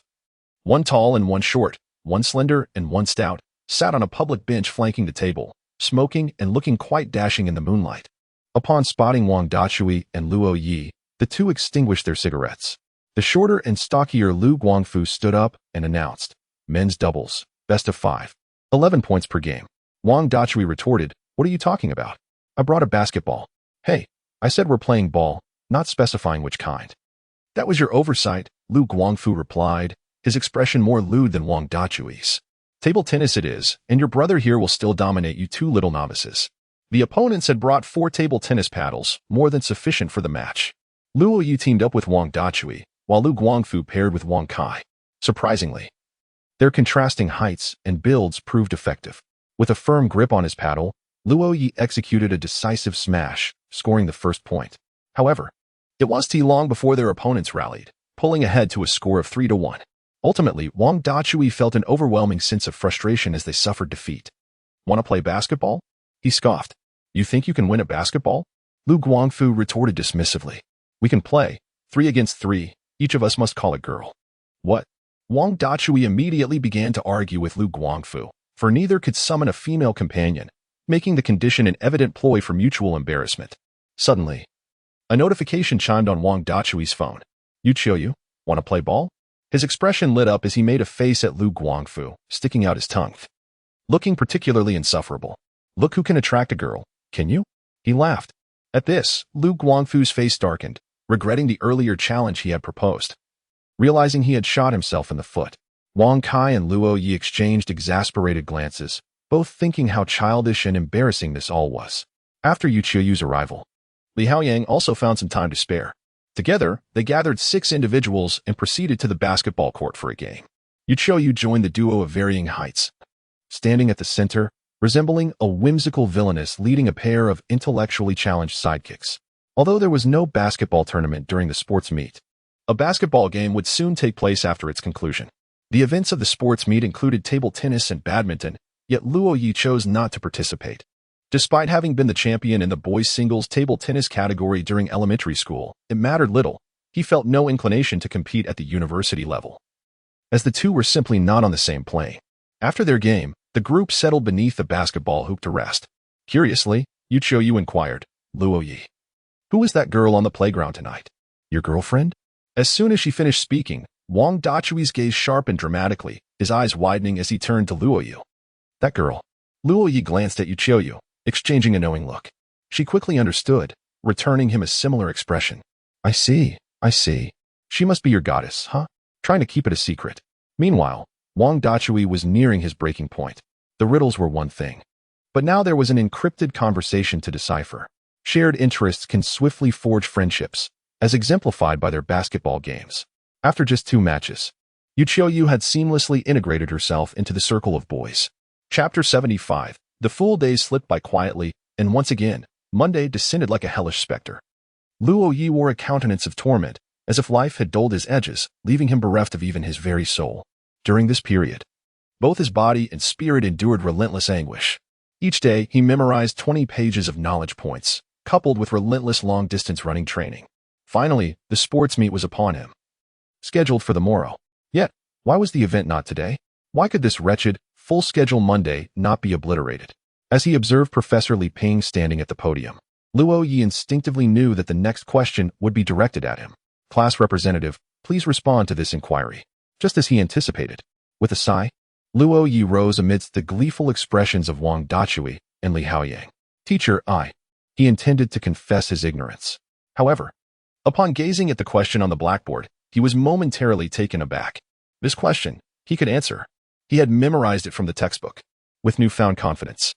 one tall and one short, one slender and one stout, sat on a public bench flanking the table, smoking and looking quite dashing in the moonlight. Upon spotting Wang Dachui and Luo Ye, the two extinguished their cigarettes. The shorter and stockier Lu Guangfu stood up and announced, "Men's doubles, best of 5. 11 points per game." Wang Dachui retorted, "What are you talking about? I brought a basketball." "Hey, I said we're playing ball, not specifying which kind." "That was your oversight," Lu Guangfu replied, his expression more lewd than Wang Dachui's. "Table tennis it is, and your brother here will still dominate you 2 little novices." The opponents had brought 4 table tennis paddles, more than sufficient for the match. Luo Ye teamed up with Wang Dachui, while Lu Guangfu paired with Wang Kai. Surprisingly, their contrasting heights and builds proved effective. With a firm grip on his paddle, Luo Ye executed a decisive smash, scoring the first point. However, it was too long before their opponents rallied, pulling ahead to a score of 3-1. Ultimately, Wang Dachui felt an overwhelming sense of frustration as they suffered defeat. "Want to play basketball?" he scoffed. "You think you can win a basketball?" Lu Guangfu retorted dismissively. "We can play, 3 against 3, each of us must call a girl." "What?" Wang Dachui immediately began to argue with Lu Guangfu, for neither could summon a female companion, making the condition an evident ploy for mutual embarrassment. Suddenly, a notification chimed on Wang Dachui's phone. "You, want to play ball?" His expression lit up as he made a face at Lu Guangfu, sticking out his tongue, looking particularly insufferable. "Look who can attract a girl, can you?" He laughed. At this, Lu Guangfu's face darkened, regretting the earlier challenge he had proposed. Realizing he had shot himself in the foot, Wang Kai and Luo Ye exchanged exasperated glances, both thinking how childish and embarrassing this all was. After Yu Qiuyu's arrival, Li Haoyang also found some time to spare. Together, they gathered 6 individuals and proceeded to the basketball court for a game. Yu Qiuyu joined the duo of varying heights, standing at the center, resembling a whimsical villainess leading a pair of intellectually challenged sidekicks. Although there was no basketball tournament during the sports meet, a basketball game would soon take place after its conclusion. The events of the sports meet included table tennis and badminton, yet Luo Ye chose not to participate. Despite having been the champion in the boys' singles table tennis category during elementary school, it mattered little. He felt no inclination to compete at the university level, as the two were simply not on the same plane. After their game, the group settled beneath the basketball hoop to rest. Curiously, Yu Qiuyu inquired, "Luo Ye, who is that girl on the playground tonight? Your girlfriend?" As soon as she finished speaking, Wang Dachui's gaze sharpened dramatically, his eyes widening as he turned to Luo Ye. "That girl." Luo Ye glanced at Yu Qiuyu, exchanging a knowing look. She quickly understood, returning him a similar expression. I see. She must be your goddess, huh? Trying to keep it a secret." Meanwhile, Wang Dachui was nearing his breaking point. The riddles were one thing, but now there was an encrypted conversation to decipher. Shared interests can swiftly forge friendships, as exemplified by their basketball games. After just 2 matches, Yu Qiuyu had seamlessly integrated herself into the circle of boys. Chapter 75. The full days slipped by quietly, and once again, Monday descended like a hellish specter. Luo Ye wore a countenance of torment, as if life had dulled his edges, leaving him bereft of even his very soul. During this period, both his body and spirit endured relentless anguish. Each day, he memorized 20 pages of knowledge points, coupled with relentless long-distance running training. Finally, the sports meet was upon him, scheduled for the morrow. Yet, why was the event not today? Why could this wretched, full-schedule Monday not be obliterated? As he observed Professor Li Ping standing at the podium, Luo Ye instinctively knew that the next question would be directed at him. "Class representative, please respond to this inquiry." Just as he anticipated. With a sigh, Luo Ye rose amidst the gleeful expressions of Wang Dachui and Li Haoyang. "Teacher, He intended to confess his ignorance. However, upon gazing at the question on the blackboard, he was momentarily taken aback. This question, he could answer. He had memorized it from the textbook. With newfound confidence,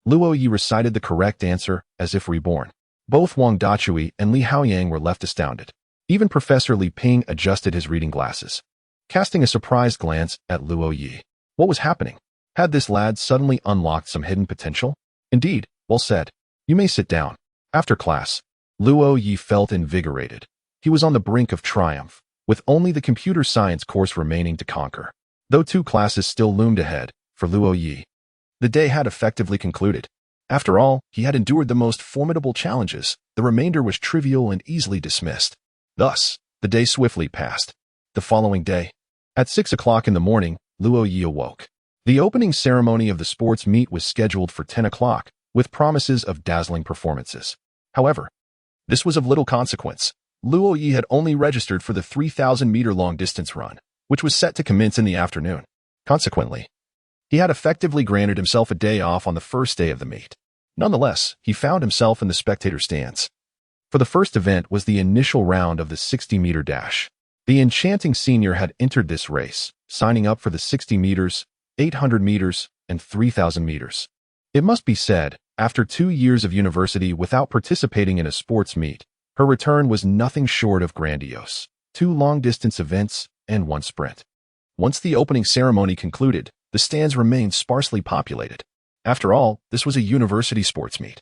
Luo Ye recited the correct answer as if reborn. Both Wang Dachui and Li Haoyang were left astounded. Even Professor Li Ping adjusted his reading glasses, casting a surprised glance at Luo Ye. What was happening? Had this lad suddenly unlocked some hidden potential? Indeed, well said. You may sit down. After class, Luo Ye felt invigorated. He was on the brink of triumph, with only the computer science course remaining to conquer. Though 2 classes still loomed ahead for Luo Ye, the day had effectively concluded. After all, he had endured the most formidable challenges. The remainder was trivial and easily dismissed. Thus, the day swiftly passed. The following day, at 6 o'clock in the morning, Luo Ye awoke. The opening ceremony of the sports meet was scheduled for 10 o'clock, with promises of dazzling performances. However, this was of little consequence. Luo Ye had only registered for the 3,000-meter long-distance run, which was set to commence in the afternoon. Consequently, he had effectively granted himself a day off on the first day of the meet. Nonetheless, he found himself in the spectator stands. For the first event was the initial round of the 60-meter dash. The enchanting senior had entered this race, signing up for the 60 meters, 800 meters, and 3,000 meters. It must be said, after 2 years of university without participating in a sports meet, her return was nothing short of grandiose. 2 long-distance events and 1 sprint. Once the opening ceremony concluded, the stands remained sparsely populated. After all, this was a university sports meet.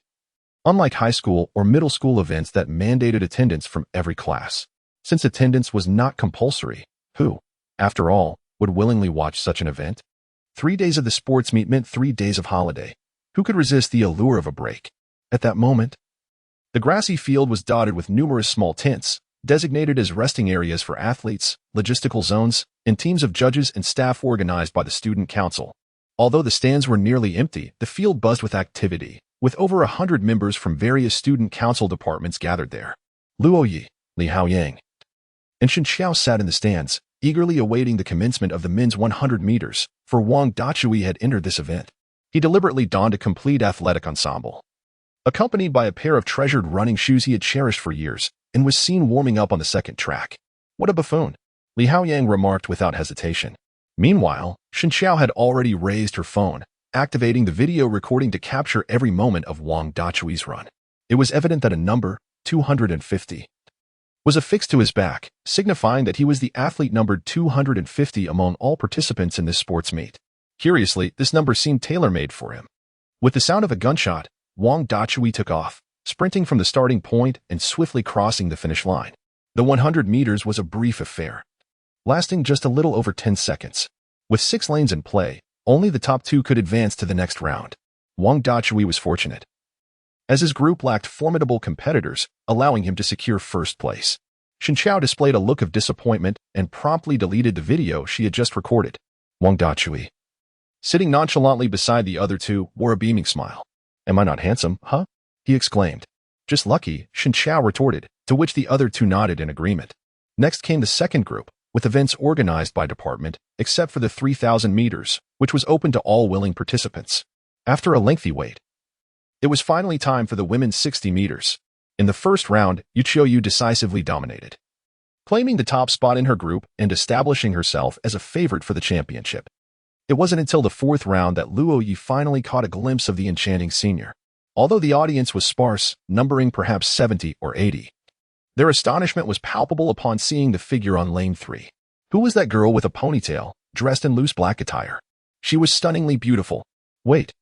Unlike high school or middle school events that mandated attendance from every class. Since attendance was not compulsory, who, after all, would willingly watch such an event? 3 days of the sports meet meant 3 days of holiday. Who could resist the allure of a break? At that moment, the grassy field was dotted with numerous small tents, designated as resting areas for athletes, logistical zones, and teams of judges and staff organized by the student council. Although the stands were nearly empty, the field buzzed with activity, with over 100 members from various student council departments gathered there. Luo Ye, Li Haoyang, and Shen Xiao sat in the stands, eagerly awaiting the commencement of the men's 100 meters, for Wang Dachui had entered this event. He deliberately donned a complete athletic ensemble, accompanied by a pair of treasured running shoes he had cherished for years, and was seen warming up on the second track. What a buffoon, Li Haoyang remarked without hesitation. Meanwhile, Shen Xiao had already raised her phone, activating the video recording to capture every moment of Wang Dachui's run. It was evident that a number, 250, was affixed to his back, signifying that he was the athlete numbered 250 among all participants in this sports meet. Curiously, this number seemed tailor-made for him. With the sound of a gunshot, Wang Dachui took off, sprinting from the starting point and swiftly crossing the finish line. The 100 meters was a brief affair, lasting just a little over 10 seconds. With 6 lanes in play, only the top 2 could advance to the next round. Wang Dachui was fortunate, as his group lacked formidable competitors, allowing him to secure first place. Shen Qiao displayed a look of disappointment and promptly deleted the video she had just recorded. Wang Dachui, sitting nonchalantly beside the other 2, wore a beaming smile. "Am I not handsome, huh?" he exclaimed. "Just lucky," Shen Qiao retorted, to which the other 2 nodded in agreement. Next came the second group, with events organized by department, except for the 3,000 meters, which was open to all willing participants. After a lengthy wait, it was finally time for the women's 60 meters. In the first round, Yu decisively dominated, claiming the top spot in her group and establishing herself as a favorite for the championship. It wasn't until the 4th round that Luo Ye finally caught a glimpse of the enchanting senior. Although the audience was sparse, numbering perhaps 70 or 80, their astonishment was palpable upon seeing the figure on lane 3. Who was that girl with a ponytail, dressed in loose black attire? She was stunningly beautiful. Wait,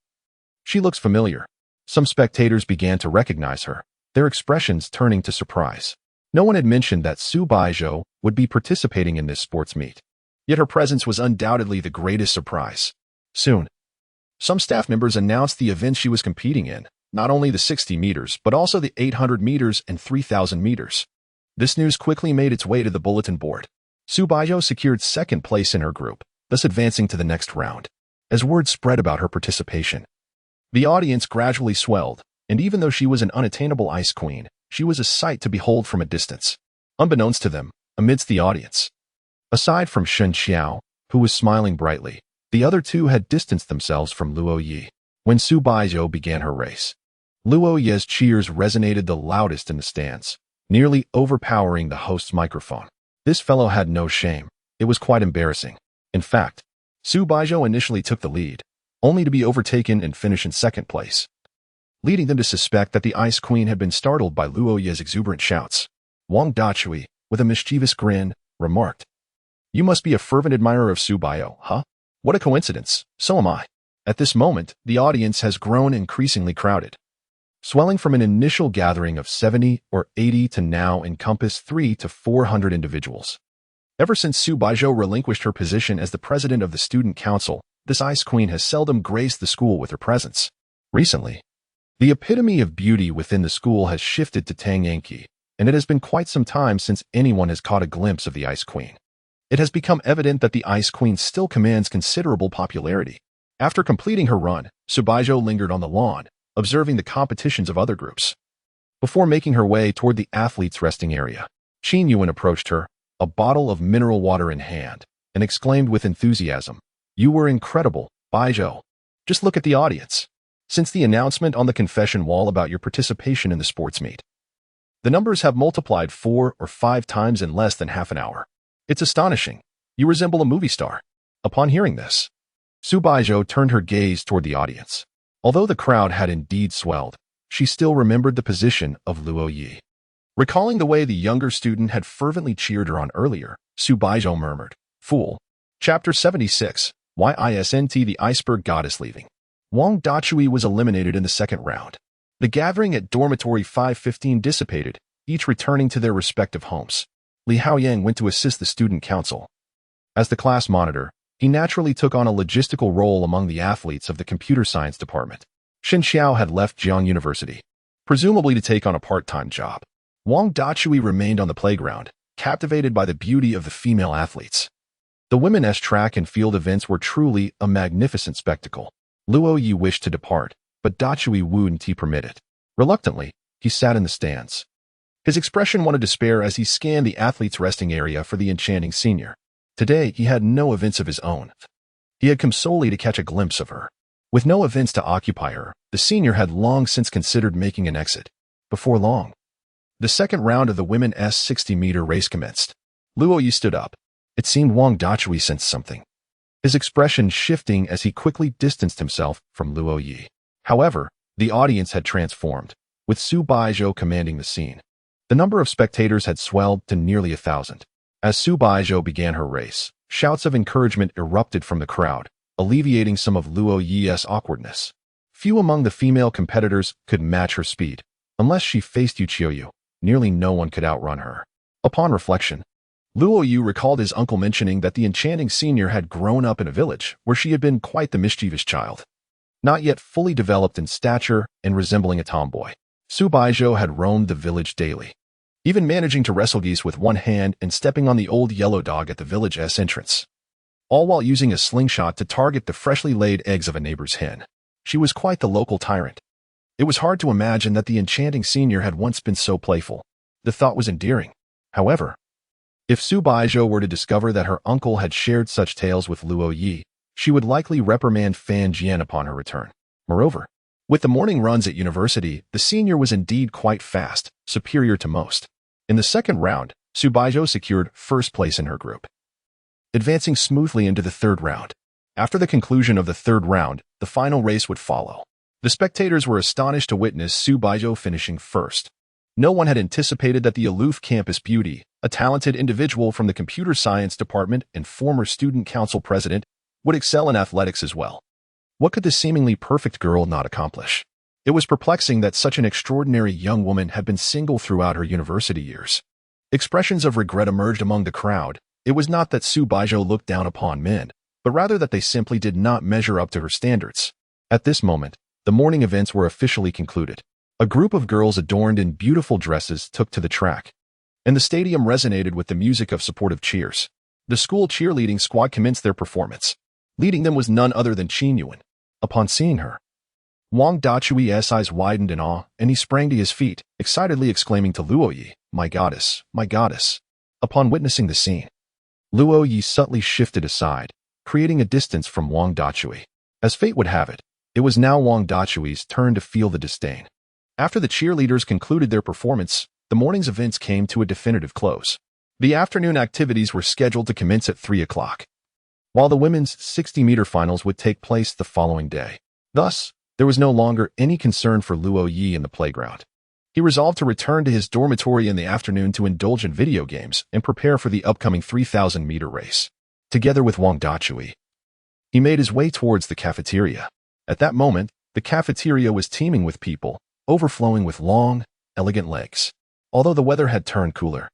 she looks familiar. Some spectators began to recognize her, their expressions turning to surprise. No one had mentioned that Su Baizhou would be participating in this sports meet. Yet her presence was undoubtedly the greatest surprise. Soon, some staff members announced the events she was competing in, not only the 60 meters, but also the 800 meters and 3,000 meters. This news quickly made its way to the bulletin board. Su Baizhou secured second place in her group, thus advancing to the next round. As word spread about her participation, the audience gradually swelled, and even though she was an unattainable ice queen, she was a sight to behold from a distance. Unbeknownst to them, amidst the audience, aside from Shen Qiao, who was smiling brightly, the other 2 had distanced themselves from Luo Ye. When Su Baizhou began her race, Luo Ye's cheers resonated the loudest in the stands, nearly overpowering the host's microphone. This fellow had no shame. It was quite embarrassing. In fact, Su Baizhou initially took the lead, only to be overtaken and finish in second place, leading them to suspect that the Ice Queen had been startled by Luo Ye's exuberant shouts. Wang Dachui, with a mischievous grin, remarked, "You must be a fervent admirer of Su Baizhou, huh? What a coincidence. So am I." At this moment, the audience has grown increasingly crowded, swelling from an initial gathering of 70 or 80 to now encompass 300 to 400 individuals. Ever since Su Baizhou relinquished her position as the president of the student council, this Ice Queen has seldom graced the school with her presence. Recently, the epitome of beauty within the school has shifted to Tang Yanqi, and it has been quite some time since anyone has caught a glimpse of the Ice Queen. It has become evident that the Ice Queen still commands considerable popularity. After completing her run, Su Baizhou lingered on the lawn, observing the competitions of other groups. Before making her way toward the athletes' resting area, Qin Yuan approached her, a bottle of mineral water in hand, and exclaimed with enthusiasm, "You were incredible, Baizhou. Just look at the audience. Since the announcement on the confession wall about your participation in the sports meet, the numbers have multiplied 4 or 5 times in less than half an hour. It's astonishing. You resemble a movie star." Upon hearing this, Su Baizhou turned her gaze toward the audience. Although the crowd had indeed swelled, she still remembered the position of Luo Ye. Recalling the way the younger student had fervently cheered her on earlier, Su Baizhou murmured, "Fool." Chapter 76, Why Isn't the Iceberg Goddess Leaving? Wang Dachui was eliminated in the second round. The gathering at dormitory 515 dissipated, each returning to their respective homes. Li Haoyang went to assist the student council. As the class monitor, he naturally took on a logistical role among the athletes of the computer science department. Shen Qiao had left Jiang University, presumably to take on a part-time job. Wang Dachui remained on the playground, captivated by the beauty of the female athletes. The women's track and field events were truly a magnificent spectacle. Luo Ye wished to depart, but Dachui wouldn't permit it. Reluctantly, he sat in the stands. His expression wanted despair as he scanned the athletes' resting area for the enchanting senior. Today, he had no events of his own. He had come solely to catch a glimpse of her. With no events to occupy her, the senior had long since considered making an exit. Before long, the second round of the women's 60-meter race commenced. Luo Ye stood up. It seemed Wang Dachui sensed something. his expression shifting as he quickly distanced himself from Luo Ye. However, the audience had transformed, with Su Baizhou commanding the scene. The number of spectators had swelled to nearly 1,000. As Su Baizhou began her race, shouts of encouragement erupted from the crowd, alleviating some of Luo Ye's awkwardness. Few among the female competitors could match her speed. Unless she faced Yu Qiuyu, nearly no one could outrun her. Upon reflection, Luo Ye recalled his uncle mentioning that the enchanting senior had grown up in a village where she had been quite the mischievous child. Not yet fully developed in stature and resembling a tomboy, Su Baizhou had roamed the village daily, even managing to wrestle geese with one hand and stepping on the old yellow dog at the village's entrance, all while using a slingshot to target the freshly laid eggs of a neighbor's hen. She was quite the local tyrant. It was hard to imagine that the enchanting senior had once been so playful. The thought was endearing. However, if Su Baizhou were to discover that her uncle had shared such tales with Luo Ye, she would likely reprimand Fan Jian upon her return. Moreover, with the morning runs at university, the senior was indeed quite fast, superior to most. In the second round, Su Baizhou secured first place in her group, advancing smoothly into the third round. After the conclusion of the third round, the final race would follow. The spectators were astonished to witness Su Baizhou finishing first. No one had anticipated that the aloof campus beauty, a talented individual from the computer science department and former student council president, would excel in athletics as well. What could the seemingly perfect girl not accomplish? It was perplexing that such an extraordinary young woman had been single throughout her university years. Expressions of regret emerged among the crowd. It was not that Su Baizhou looked down upon men, but rather that they simply did not measure up to her standards. At this moment, the morning events were officially concluded. A group of girls adorned in beautiful dresses took to the track, and the stadium resonated with the music of supportive cheers. The school cheerleading squad commenced their performance. Leading them was none other than Qin Yuan. Upon seeing her, Wang Dachui's eyes widened in awe, and he sprang to his feet, excitedly exclaiming to Luo Ye, "My goddess, my goddess." Upon witnessing the scene, Luo Ye subtly shifted aside, creating a distance from Wang Dachui. As fate would have it, it was now Wang Dachui's turn to feel the disdain. After the cheerleaders concluded their performance, the morning's events came to a definitive close. The afternoon activities were scheduled to commence at 3 o'clock, while the women's 60-meter finals would take place the following day. Thus, there was no longer any concern for Luo Ye in the playground. He resolved to return to his dormitory in the afternoon to indulge in video games and prepare for the upcoming 3,000-meter race. Together with Wang Dachui, he made his way towards the cafeteria. At that moment, the cafeteria was teeming with people, overflowing with long, elegant legs. Although the weather had turned cooler,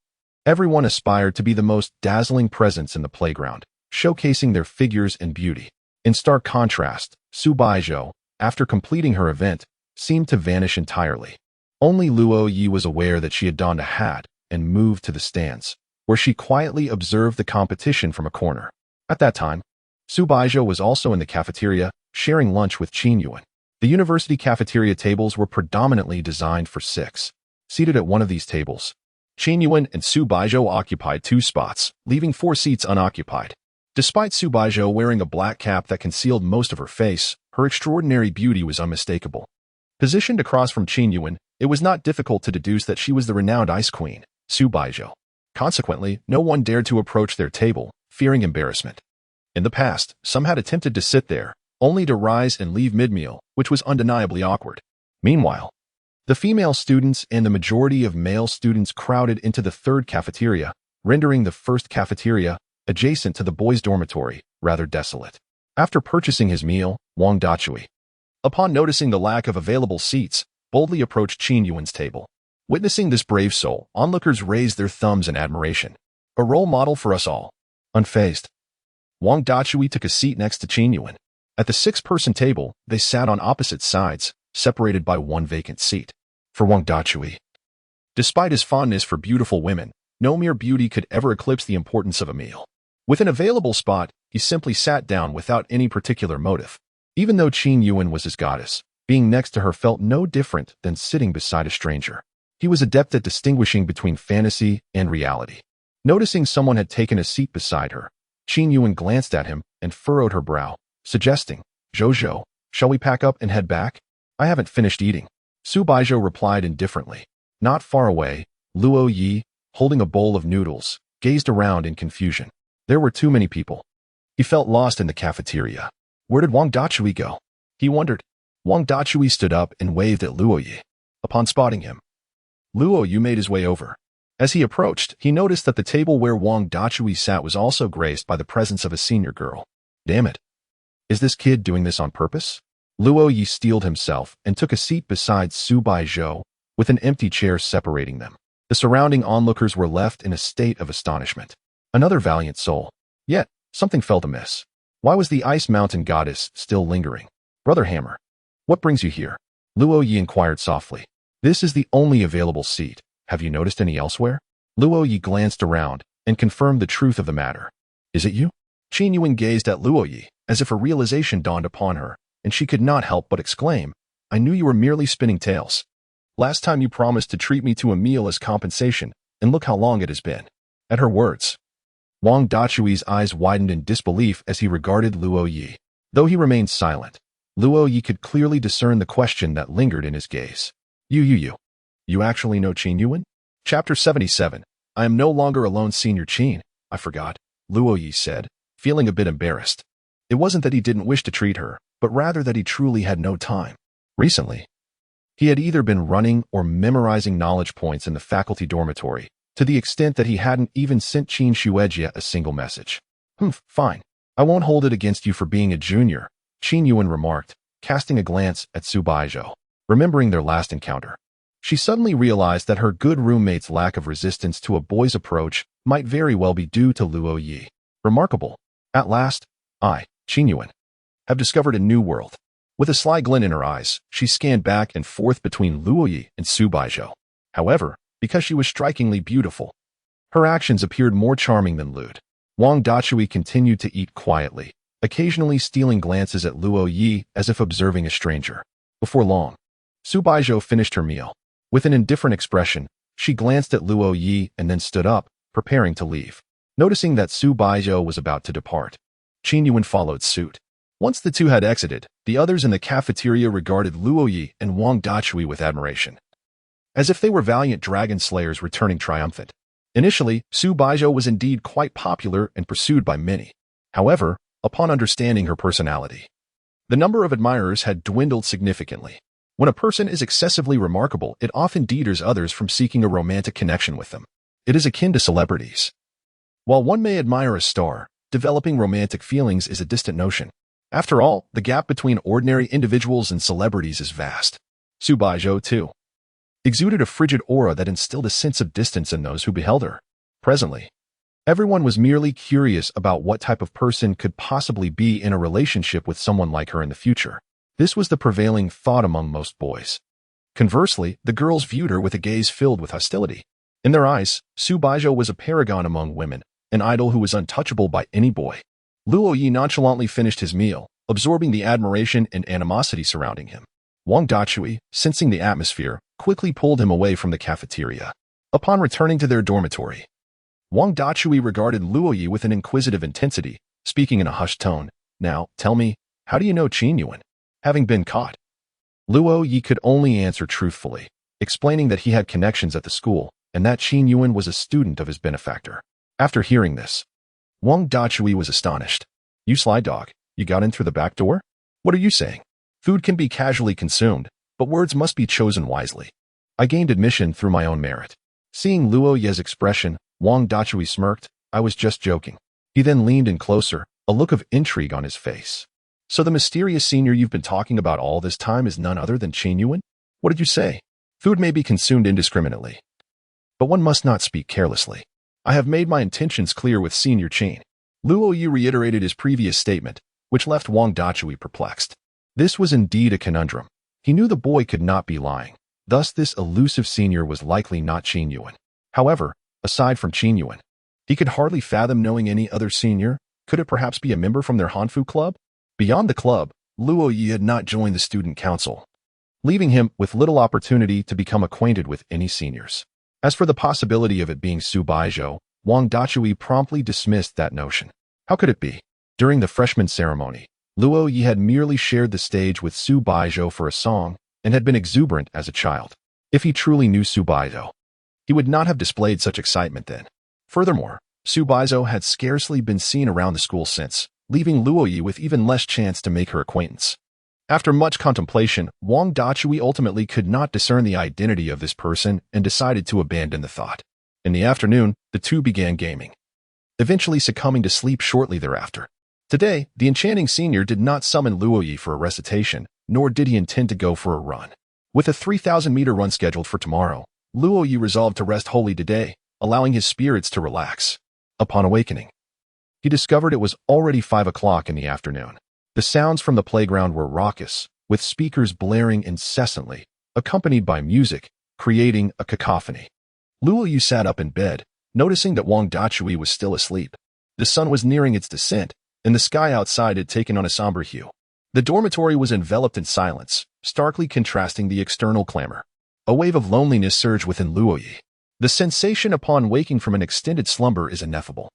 everyone aspired to be the most dazzling presence in the playground, showcasing their figures and beauty. In stark contrast, Su Baizhou, after completing her event, seemed to vanish entirely. Only Luo Ye was aware that she had donned a hat and moved to the stands, where she quietly observed the competition from a corner. At that time, Su Baizhou was also in the cafeteria, sharing lunch with Qin Yuan. The university cafeteria tables were predominantly designed for 6. Seated at one of these tables, Qin Yuan and Su Baizhou occupied 2 spots, leaving 4 seats unoccupied. Despite Su Baizhou wearing a black cap that concealed most of her face, her extraordinary beauty was unmistakable. Positioned across from Qin Yuan, it was not difficult to deduce that she was the renowned ice queen, Su Baizhou. Consequently, no one dared to approach their table, fearing embarrassment. In the past, some had attempted to sit there, only to rise and leave mid-meal, which was undeniably awkward. Meanwhile, the female students and the majority of male students crowded into the third cafeteria, rendering the first cafeteria, adjacent to the boys' dormitory, rather desolate. After purchasing his meal, Wang Dachui, upon noticing the lack of available seats, boldly approached Qin Yuan's table. Witnessing this brave soul, onlookers raised their thumbs in admiration. A role model for us all. Unfazed, Wang Dachui took a seat next to Qin Yuan. At the 6-person table, they sat on opposite sides, separated by 1 vacant seat. For Wang Dachui, despite his fondness for beautiful women, no mere beauty could ever eclipse the importance of a meal. With an available spot, he simply sat down without any particular motive. Even though Qin Yuan was his goddess, being next to her felt no different than sitting beside a stranger. He was adept at distinguishing between fantasy and reality. Noticing someone had taken a seat beside her, Qin Yuan glanced at him and furrowed her brow, suggesting, "Zhou, shall we pack up and head back? I haven't finished eating." Su Baizhou replied indifferently. Not far away, Luo Ye, holding a bowl of noodles, gazed around in confusion. There were too many people. He felt lost in the cafeteria. Where did Wang Dachui go? He wondered. Wang Dachui stood up and waved at Luo Ye. Upon spotting him, Luo Ye made his way over. As he approached, he noticed that the table where Wang Dachui sat was also graced by the presence of a senior girl. Damn it. Is this kid doing this on purpose? Luo Ye steeled himself and took a seat beside Su Baizhou, with an empty chair separating them. The surrounding onlookers were left in a state of astonishment. Another valiant soul. Yet, something felt amiss. Why was the Ice Mountain goddess still lingering? Brother Hammer, what brings you here? Luo Ye inquired softly. This is the only available seat. Have you noticed any elsewhere? Luo Ye glanced around and confirmed the truth of the matter. Is it you? Qin Yuan gazed at Luo Ye as if a realization dawned upon her, and she could not help but exclaim, I knew you were merely spinning tales. Last time you promised to treat me to a meal as compensation, and look how long it has been. At her words, Wang Dachui's eyes widened in disbelief as he regarded Luo Ye. Though he remained silent, Luo Ye could clearly discern the question that lingered in his gaze. You actually know Qin Yuan? Chapter 77. I am no longer alone, Senior Qin. I forgot, Luo Ye said, feeling a bit embarrassed. It wasn't that he didn't wish to treat her, but rather that he truly had no time. Recently, he had either been running or memorizing knowledge points in the faculty dormitory, to the extent that he hadn't even sent Qin Shueijia a single message. Fine. I won't hold it against you for being a junior, Qin Yuan remarked, casting a glance at Su Baizhou. Remembering their last encounter, she suddenly realized that her good roommate's lack of resistance to a boy's approach might very well be due to Luo Ye. Remarkable. At last, I, Qin Yuan, have discovered a new world. With a sly glint in her eyes, she scanned back and forth between Luo Ye and Su Baizhou. However, because she was strikingly beautiful, her actions appeared more charming than lewd. Wang Dachui continued to eat quietly, occasionally stealing glances at Luo Ye as if observing a stranger. Before long, Su Baizhou finished her meal. With an indifferent expression, she glanced at Luo Ye and then stood up, preparing to leave. Noticing that Su Baizhou was about to depart, Qin Yuan followed suit. Once the two had exited, the others in the cafeteria regarded Luo Ye and Wang Dachui with admiration, as if they were valiant dragon slayers returning triumphant. Initially, Su Baizhou was indeed quite popular and pursued by many. However, upon understanding her personality, the number of admirers had dwindled significantly. When a person is excessively remarkable, it often deters others from seeking a romantic connection with them. It is akin to celebrities. While one may admire a star, developing romantic feelings is a distant notion. After all, the gap between ordinary individuals and celebrities is vast. Su Baizhou, too, exuded a frigid aura that instilled a sense of distance in those who beheld her. Presently, everyone was merely curious about what type of person could possibly be in a relationship with someone like her in the future. This was the prevailing thought among most boys. Conversely, the girls viewed her with a gaze filled with hostility. In their eyes, Su Baizhou was a paragon among women, an idol who was untouchable by any boy. Luo Ye nonchalantly finished his meal, absorbing the admiration and animosity surrounding him. Wang Dachui, sensing the atmosphere, quickly pulled him away from the cafeteria. Upon returning to their dormitory, Wang Dachui regarded Luo Ye with an inquisitive intensity, speaking in a hushed tone. Now, tell me, how do you know Qin Yuan? Having been caught, Luo Ye could only answer truthfully, explaining that he had connections at the school and that Qin Yuan was a student of his benefactor. After hearing this, Wang Dachui was astonished. You sly dog, you got in through the back door? What are you saying? Food can be casually consumed, but words must be chosen wisely. I gained admission through my own merit. Seeing Luo Ye's expression, Wang Dachui smirked. I was just joking. He then leaned in closer, a look of intrigue on his face. So the mysterious senior you've been talking about all this time is none other than Qin Yuan? What did you say? Food may be consumed indiscriminately, but one must not speak carelessly. I have made my intentions clear with Senior Qin. Luo Ye reiterated his previous statement, which left Wang Dachui perplexed. This was indeed a conundrum. He knew the boy could not be lying. Thus this elusive senior was likely not Qin Yuan. However, aside from Qin Yuan, he could hardly fathom knowing any other senior. Could it perhaps be a member from their Hanfu club? Beyond the club, Luo Ye had not joined the student council, leaving him with little opportunity to become acquainted with any seniors. As for the possibility of it being Su Baizhou, Wang Dachui promptly dismissed that notion. How could it be? During the freshman ceremony, Luo Ye had merely shared the stage with Su Baizhou for a song and had been exuberant as a child. If he truly knew Su Baizhou, he would not have displayed such excitement then. Furthermore, Su Baizhou had scarcely been seen around the school since, leaving Luo Ye with even less chance to make her acquaintance. After much contemplation, Wang Dachui ultimately could not discern the identity of this person and decided to abandon the thought. In the afternoon, the two began gaming, eventually succumbing to sleep shortly thereafter. Today, the enchanting senior did not summon Luo Ye for a recitation, nor did he intend to go for a run. With a 3,000-meter run scheduled for tomorrow, Luo Ye resolved to rest wholly today, allowing his spirits to relax. Upon awakening, he discovered it was already 5 o'clock in the afternoon. The sounds from the playground were raucous, with speakers blaring incessantly, accompanied by music, creating a cacophony. Luo Ye sat up in bed, noticing that Wang Dachui was still asleep. The sun was nearing its descent, and the sky outside had taken on a somber hue. The dormitory was enveloped in silence, starkly contrasting the external clamor. A wave of loneliness surged within Luo Ye. The sensation upon waking from an extended slumber is ineffable.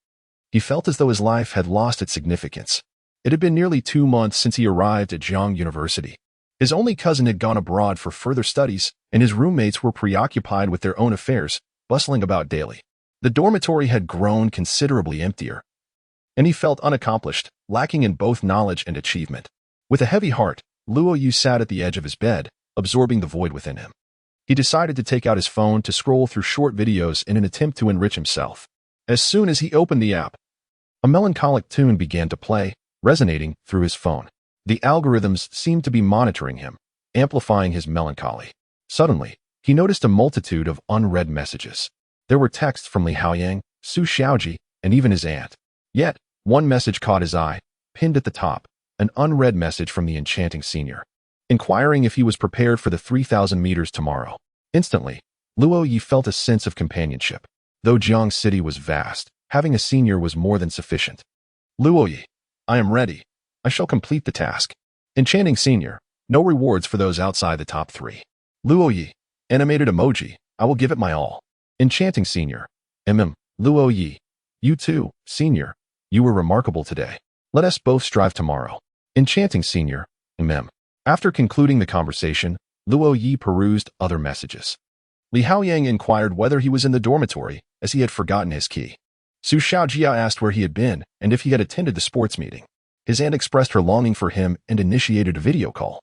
He felt as though his life had lost its significance. It had been nearly 2 months since he arrived at Jiang University. His only cousin had gone abroad for further studies, and his roommates were preoccupied with their own affairs, bustling about daily. The dormitory had grown considerably emptier, and he felt unaccomplished, lacking in both knowledge and achievement. With a heavy heart, Luo Ye sat at the edge of his bed, absorbing the void within him. He decided to take out his phone to scroll through short videos in an attempt to enrich himself. As soon as he opened the app, a melancholic tune began to play, resonating through his phone. The algorithms seemed to be monitoring him, amplifying his melancholy. Suddenly, he noticed a multitude of unread messages. There were texts from Li Haoyang, Su Baizhou, and even his aunt. Yet, one message caught his eye, pinned at the top, an unread message from the enchanting senior, inquiring if he was prepared for the 3,000 meters tomorrow. Instantly, Luo Ye felt a sense of companionship. Though Jiang City was vast, having a senior was more than sufficient. Luo Ye, I am ready. I shall complete the task. Enchanting senior, no rewards for those outside the top 3. Luo Ye, animated emoji, I will give it my all. Enchanting senior, Luo Ye, you too, senior, you were remarkable today. Let us both strive tomorrow. Enchanting senior, After concluding the conversation, Luo Ye perused other messages. Li Haoyang inquired whether he was in the dormitory, as he had forgotten his key. Su Baizhou asked where he had been and if he had attended the sports meeting. His aunt expressed her longing for him and initiated a video call.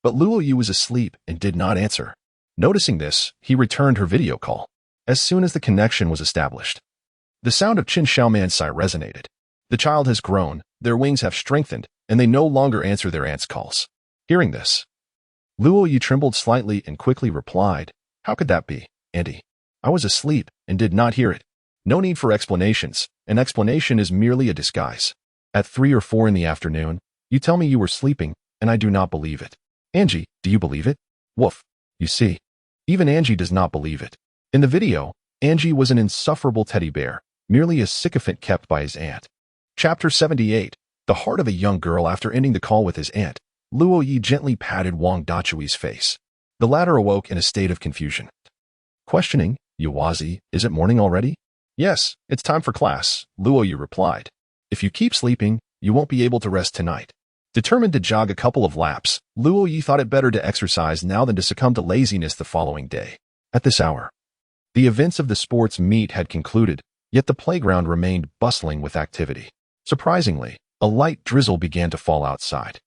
But Luo Ye was asleep and did not answer. Noticing this, he returned her video call. As soon as the connection was established, the sound of Qin Xiaoman's sigh resonated. The child has grown, their wings have strengthened, and they no longer answer their aunt's calls. Hearing this, Luo Ye trembled slightly and quickly replied, How could that be, Auntie? I was asleep and did not hear it. No need for explanations. An explanation is merely a disguise. At 3 or 4 in the afternoon, you tell me you were sleeping, and I do not believe it. Angie, do you believe it? Woof. You see, even Angie does not believe it. In the video, Angie was an insufferable teddy bear, merely a sycophant kept by his aunt. Chapter 78. The heart of a young girl. After ending the call with his aunt, Luo Ye gently patted Wang Dachui's face. The latter awoke in a state of confusion. Questioning, Yuwazi, is it morning already? Yes, it's time for class, Luo Ye replied. If you keep sleeping, you won't be able to rest tonight. Determined to jog a couple of laps, Luo Ye thought it better to exercise now than to succumb to laziness the following day. At this hour, the events of the sports meet had concluded, yet the playground remained bustling with activity. Surprisingly, a light drizzle began to fall outside.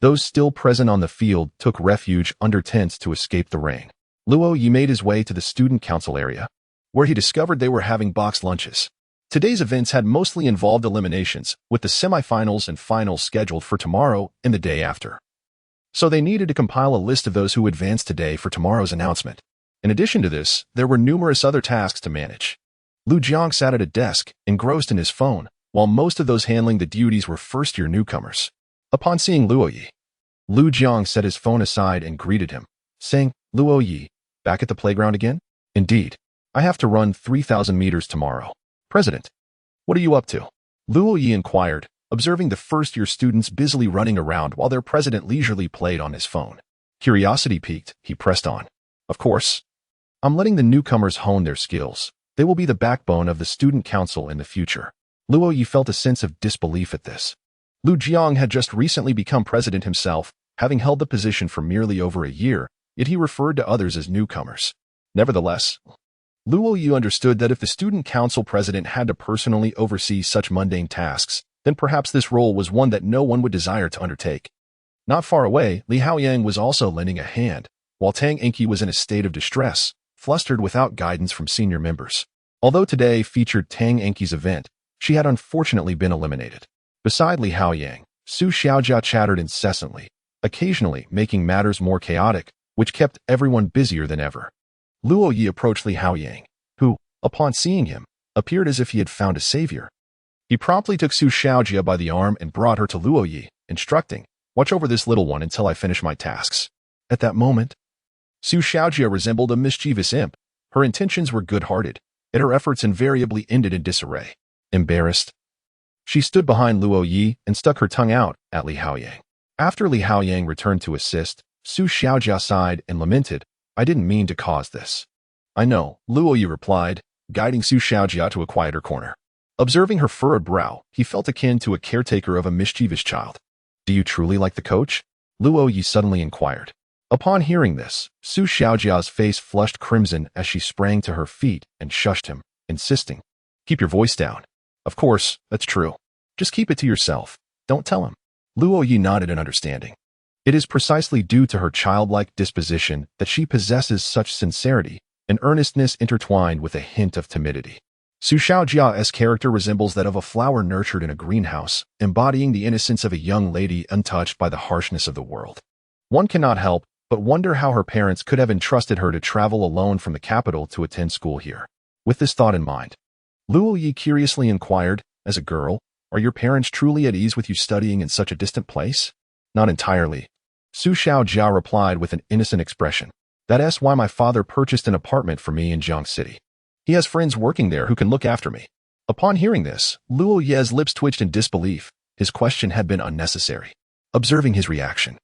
Those still present on the field took refuge under tents to escape the rain. Luo Ye made his way to the student council area, where he discovered they were having boxed lunches. Today's events had mostly involved eliminations, with the semifinals and finals scheduled for tomorrow and the day after. So they needed to compile a list of those who advanced today for tomorrow's announcement. In addition to this, there were numerous other tasks to manage. Lu Jiang sat at a desk, engrossed in his phone, while most of those handling the duties were first-year newcomers. Upon seeing Luo Ye, Lu Jiang set his phone aside and greeted him, saying, Luo Ye, back at the playground again? Indeed. I have to run 3,000 meters tomorrow. President, what are you up to? Luo Ye inquired, observing the first-year students busily running around while their president leisurely played on his phone. Curiosity piqued, he pressed on. Of course. I'm letting the newcomers hone their skills. They will be the backbone of the student council in the future. Luo Ye felt a sense of disbelief at this. Lu Jiang had just recently become president himself, having held the position for merely over a year, yet he referred to others as newcomers. Nevertheless, Luo Ye understood that if the student council president had to personally oversee such mundane tasks, then perhaps this role was one that no one would desire to undertake. Not far away, Li Haoyang was also lending a hand, while Tang Enki was in a state of distress, flustered without guidance from senior members. Although today featured Tang Enki's event, she had unfortunately been eliminated. Beside Li Haoyang, Su Xiaojia chattered incessantly, occasionally making matters more chaotic, which kept everyone busier than ever. Luo Ye approached Li Haoyang, who, upon seeing him, appeared as if he had found a savior. He promptly took Su Xiaojia by the arm and brought her to Luo Ye, instructing, "Watch over this little one until I finish my tasks." At that moment, Su Xiaojia resembled a mischievous imp. Her intentions were good-hearted, yet her efforts invariably ended in disarray. Embarrassed, she stood behind Luo Ye and stuck her tongue out at Li Haoyang. After Li Haoyang returned to assist, Su Xiaojia sighed and lamented, "I didn't mean to cause this." "I know," Luo Ye replied, guiding Su Xiaojia to a quieter corner. Observing her furrowed brow, he felt akin to a caretaker of a mischievous child. "Do you truly like the coach?" Luo Ye suddenly inquired. Upon hearing this, Su Xiaojia's face flushed crimson as she sprang to her feet and shushed him, insisting, "Keep your voice down." "Of course, that's true. Just keep it to yourself. Don't tell him." Luo Ye nodded in understanding. It is precisely due to her childlike disposition that she possesses such sincerity and earnestness intertwined with a hint of timidity. Su Xiaojia's character resembles that of a flower nurtured in a greenhouse, embodying the innocence of a young lady untouched by the harshness of the world. One cannot help but wonder how her parents could have entrusted her to travel alone from the capital to attend school here. With this thought in mind, Luo Ye curiously inquired, "As a girl, are your parents truly at ease with you studying in such a distant place?" "Not entirely," Su Xiaojia replied with an innocent expression. "That's why my father purchased an apartment for me in Jiang City. He has friends working there who can look after me." Upon hearing this, Luo Ye's lips twitched in disbelief. His question had been unnecessary. Observing his reaction,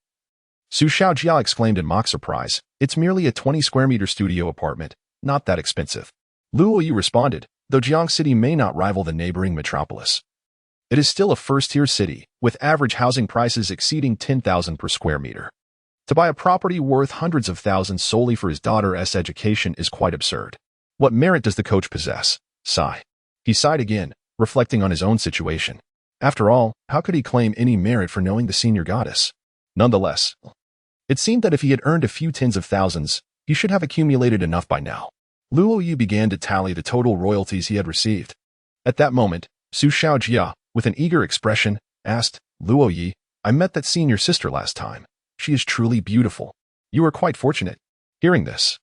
Su Xiaojia exclaimed in mock surprise, "It's merely a 20-square-meter studio apartment, not that expensive." Luo Ye responded, "Though Jiang City may not rival the neighboring metropolis, it is still a first-tier city, with average housing prices exceeding 10,000 per square meter. To buy a property worth hundreds of thousands solely for his daughter's education is quite absurd. What merit does the coach possess?" Sigh. He sighed again, reflecting on his own situation. After all, how could he claim any merit for knowing the senior goddess? Nonetheless, it seemed that if he had earned a few tens of thousands, he should have accumulated enough by now. Luo Ye began to tally the total royalties he had received. At that moment, Su Xiaojia, with an eager expression, asked, "Luo Ye, I met that senior sister last time. She is truly beautiful. You are quite fortunate." Hearing this,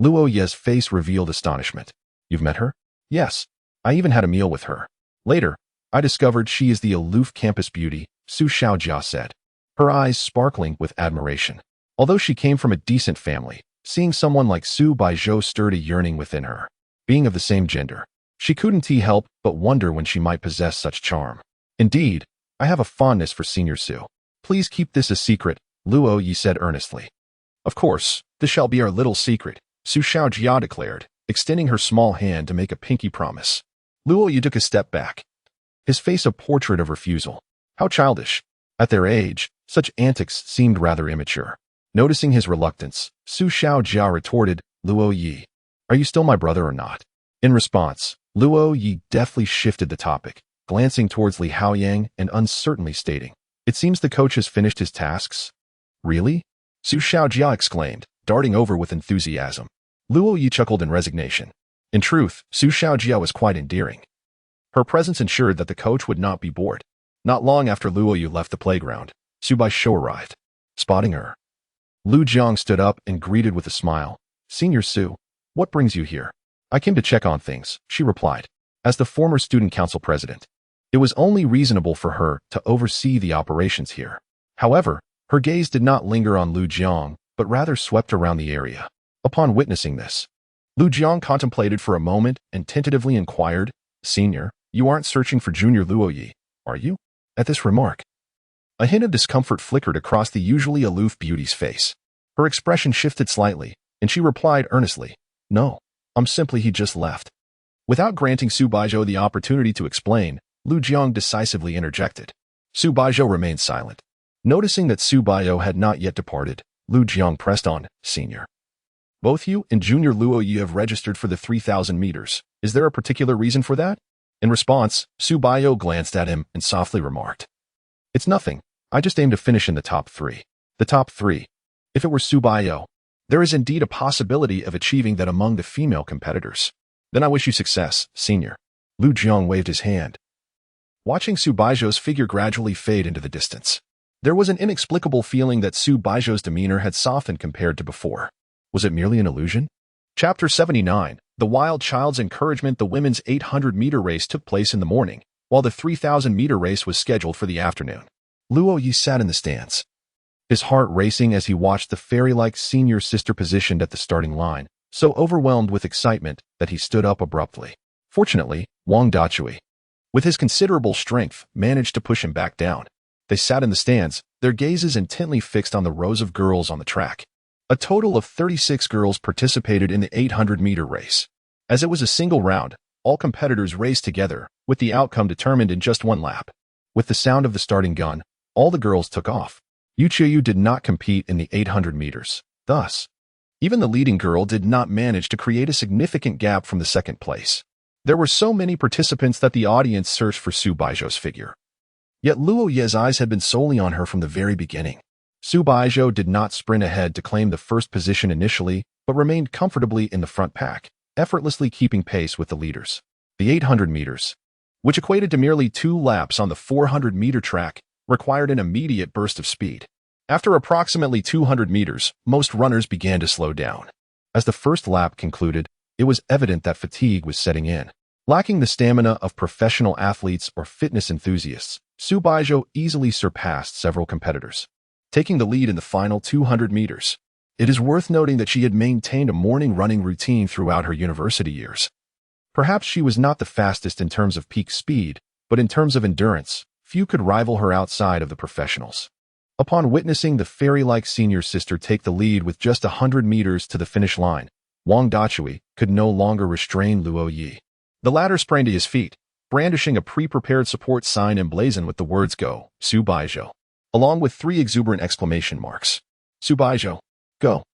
Luo Ye's face revealed astonishment. "You've met her?" "Yes. I even had a meal with her. Later, I discovered she is the aloof campus beauty," Su Xiaojia said, her eyes sparkling with admiration. Although she came from a decent family, seeing someone like Su Baizhou stirred a yearning within her. Being of the same gender, she couldn't help but wonder when she might possess such charm. "Indeed, I have a fondness for Senior Su. Please keep this a secret," Luo Ye said earnestly. "Of course, this shall be our little secret," Su Xiaojia declared, extending her small hand to make a pinky promise. Luo Ye took a step back, his face a portrait of refusal. How childish. At their age, such antics seemed rather immature. Noticing his reluctance, Su Xiaojia retorted, "Luo Ye, are you still my brother or not?" In response, Luo Ye deftly shifted the topic, glancing towards Li Haoyang and uncertainly stating, "It seems the coach has finished his tasks." "Really?" Su Xiaojia exclaimed, darting over with enthusiasm. Luo Ye chuckled in resignation. In truth, Su Xiaojia was quite endearing. Her presence ensured that the coach would not be bored. Not long after Luo Ye left the playground, Su Baizhou arrived. Spotting her, Lu Jiang stood up and greeted with a smile. "Senior Su, what brings you here?" "I came to check on things," she replied. As the former student council president, it was only reasonable for her to oversee the operations here. However, her gaze did not linger on Lu Jiang, but rather swept around the area. Upon witnessing this, Lu Jiang contemplated for a moment and tentatively inquired, "Senior, you aren't searching for Junior Luo Ye, are you?" At this remark, a hint of discomfort flickered across the usually aloof beauty's face. Her expression shifted slightly, and she replied earnestly, "No, he just left." Without granting Su Baizhou the opportunity to explain, Lu Jiang decisively interjected. Su Baizhou remained silent. Noticing that Su Baizhou had not yet departed, Lu Jiang pressed on, "Senior, both you and Junior Luo Ye have registered for the 3,000 meters. Is there a particular reason for that?" In response, Su Baizhou glanced at him and softly remarked, "It's nothing. I just aim to finish in the top 3. The top 3. If it were Su Baizhou, there is indeed a possibility of achieving that among the female competitors. Then I wish you success, senior." Lu Jiang waved his hand, watching Su Baizhou's figure gradually fade into the distance. There was an inexplicable feeling that Su Baizhou's demeanor had softened compared to before. Was it merely an illusion? Chapter 79. The Wild Child's Encouragement. The women's 800-meter race took place in the morning, while the 3,000-meter race was scheduled for the afternoon. Luo Ye sat in the stands, his heart racing as he watched the fairy-like senior sister positioned at the starting line, so overwhelmed with excitement that he stood up abruptly. Fortunately, Wang Dachui, with his considerable strength, managed to push him back down. They sat in the stands, their gazes intently fixed on the rows of girls on the track. A total of 36 girls participated in the 800-meter race. As it was a single round, all competitors raced together, with the outcome determined in just one lap. With the sound of the starting gun, all the girls took off. Yu Qiyu did not compete in the 800 meters. Thus, even the leading girl did not manage to create a significant gap from the second place. There were so many participants that the audience searched for Su Baizhou's figure. Yet Luo Ye's eyes had been solely on her from the very beginning. Su Baizhou did not sprint ahead to claim the first position initially, but remained comfortably in the front pack, effortlessly keeping pace with the leaders. The 800 meters, which equated to merely 2 laps on the 400-meter track, required an immediate burst of speed. After approximately 200 meters, most runners began to slow down. As the first lap concluded, it was evident that fatigue was setting in. Lacking the stamina of professional athletes or fitness enthusiasts, Su Baizhou easily surpassed several competitors, taking the lead in the final 200 meters. It is worth noting that she had maintained a morning running routine throughout her university years. Perhaps she was not the fastest in terms of peak speed, but in terms of endurance, few could rival her outside of the professionals. Upon witnessing the fairy-like senior sister take the lead with just 100 meters to the finish line, Wang Dachui could no longer restrain Luo Ye. The latter sprang to his feet, brandishing a pre-prepared support sign emblazoned with the words "Go, Su Baizhou," along with 3 exuberant exclamation marks. "Su Baizhou, go!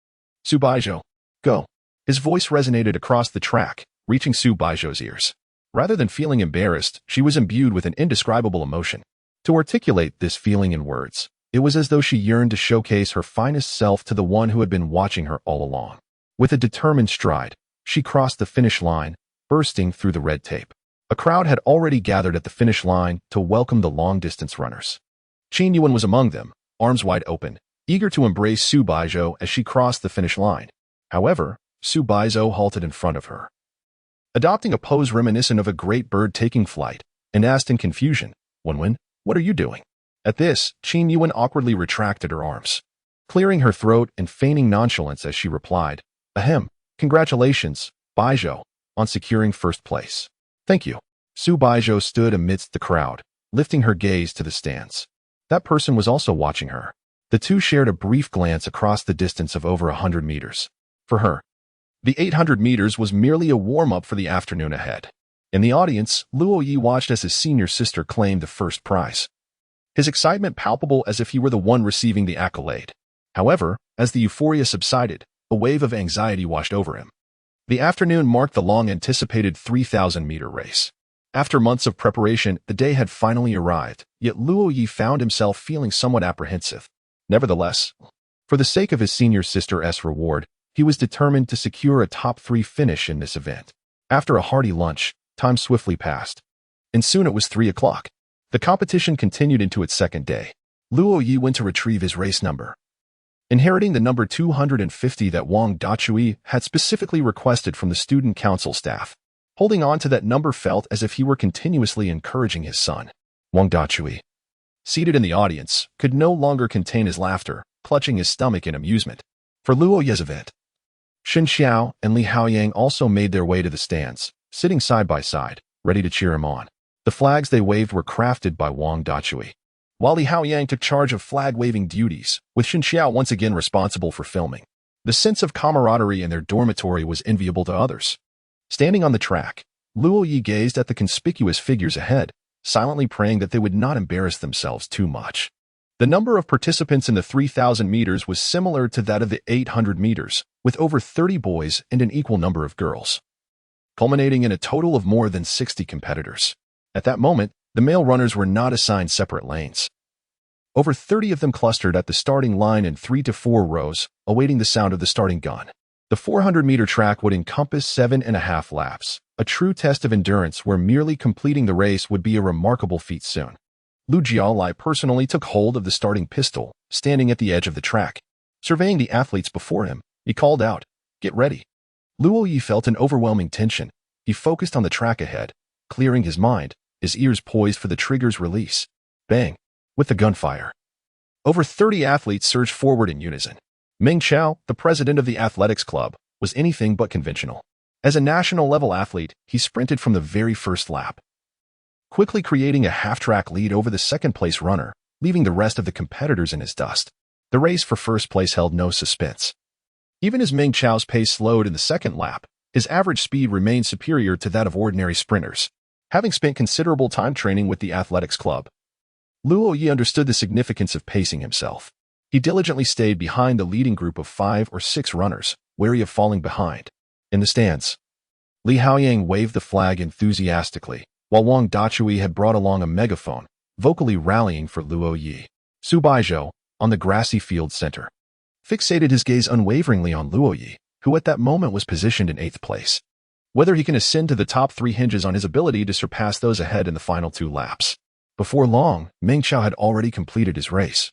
Su Baizhou, go!" His voice resonated across the track, reaching Su Baizhou's ears. Rather than feeling embarrassed, she was imbued with an indescribable emotion. To articulate this feeling in words, it was as though she yearned to showcase her finest self to the one who had been watching her all along. With a determined stride, she crossed the finish line, bursting through the red tape. A crowd had already gathered at the finish line to welcome the long-distance runners. Qin Yuan was among them, arms wide open, eager to embrace Su Baizhou as she crossed the finish line. However, Su Baizhou halted in front of her, adopting a pose reminiscent of a great bird taking flight, and asked in confusion, "Wenwen, what are you doing?" At this, Qin Yuan awkwardly retracted her arms, clearing her throat and feigning nonchalance as she replied, "Ahem, congratulations, Baizhou, on securing first place." "Thank you." Su Baizhou stood amidst the crowd, lifting her gaze to the stands. That person was also watching her. The two shared a brief glance across the distance of over 100 meters. For her, the 800 meters was merely a warm-up for the afternoon ahead. In the audience, Luo Ye watched as his senior sister claimed the first prize, his excitement palpable as if he were the one receiving the accolade. However, as the euphoria subsided, a wave of anxiety washed over him. The afternoon marked the long-anticipated 3,000-meter race. After months of preparation, the day had finally arrived, yet Luo Ye found himself feeling somewhat apprehensive. Nevertheless, for the sake of his senior sister's reward, he was determined to secure a top 3 finish in this event. After a hearty lunch, time swiftly passed, and soon it was 3 o'clock. The competition continued into its second day. Luo Ye went to retrieve his race number, inheriting the number 250 that Wang Dachui had specifically requested from the student council staff. Holding on to that number felt as if he were continuously encouraging his son. Wang Dachui, seated in the audience, could no longer contain his laughter, clutching his stomach in amusement. For Luo Ye's event, Shen Xiao and Li Haoyang also made their way to the stands, sitting side by side, ready to cheer him on. The flags they waved were crafted by Wang Dachui, while Li Haoyang took charge of flag-waving duties, with Shen Xiao once again responsible for filming. The sense of camaraderie in their dormitory was enviable to others. Standing on the track, Luo Ye gazed at the conspicuous figures ahead, silently praying that they would not embarrass themselves too much. The number of participants in the 3,000 meters was similar to that of the 800 meters, with over 30 boys and an equal number of girls. culminating in a total of more than 60 competitors. At that moment, the male runners were not assigned separate lanes. Over 30 of them clustered at the starting line in 3 to 4 rows, awaiting the sound of the starting gun. The 400-meter track would encompass 7.5 laps, a true test of endurance where merely completing the race would be a remarkable feat soon. Luo Ye personally took hold of the starting pistol, standing at the edge of the track. Surveying the athletes before him, he called out, "Get ready." Luo Ye felt an overwhelming tension. He focused on the track ahead, clearing his mind, his ears poised for the trigger's release. Bang! With the gunfire. Over 30 athletes surged forward in unison. Meng Chao, the president of the athletics club, was anything but conventional. As a national-level athlete, he sprinted from the very first lap, quickly creating a half-track lead over the second-place runner, leaving the rest of the competitors in his dust. The race for first place held no suspense. Even as Meng Chao's pace slowed in the second lap, his average speed remained superior to that of ordinary sprinters. Having spent considerable time training with the athletics club, Luo Ye understood the significance of pacing himself. He diligently stayed behind the leading group of 5 or 6 runners, wary of falling behind. In the stands, Li Haoyang waved the flag enthusiastically, while Wang Dachui had brought along a megaphone, vocally rallying for Luo Ye. Su Baizhou, on the grassy field center, fixated his gaze unwaveringly on Luo Ye, who at that moment was positioned in 8th place. Whether he can ascend to the top 3 hinges on his ability to surpass those ahead in the final 2 laps. Before long, Meng Chao had already completed his race,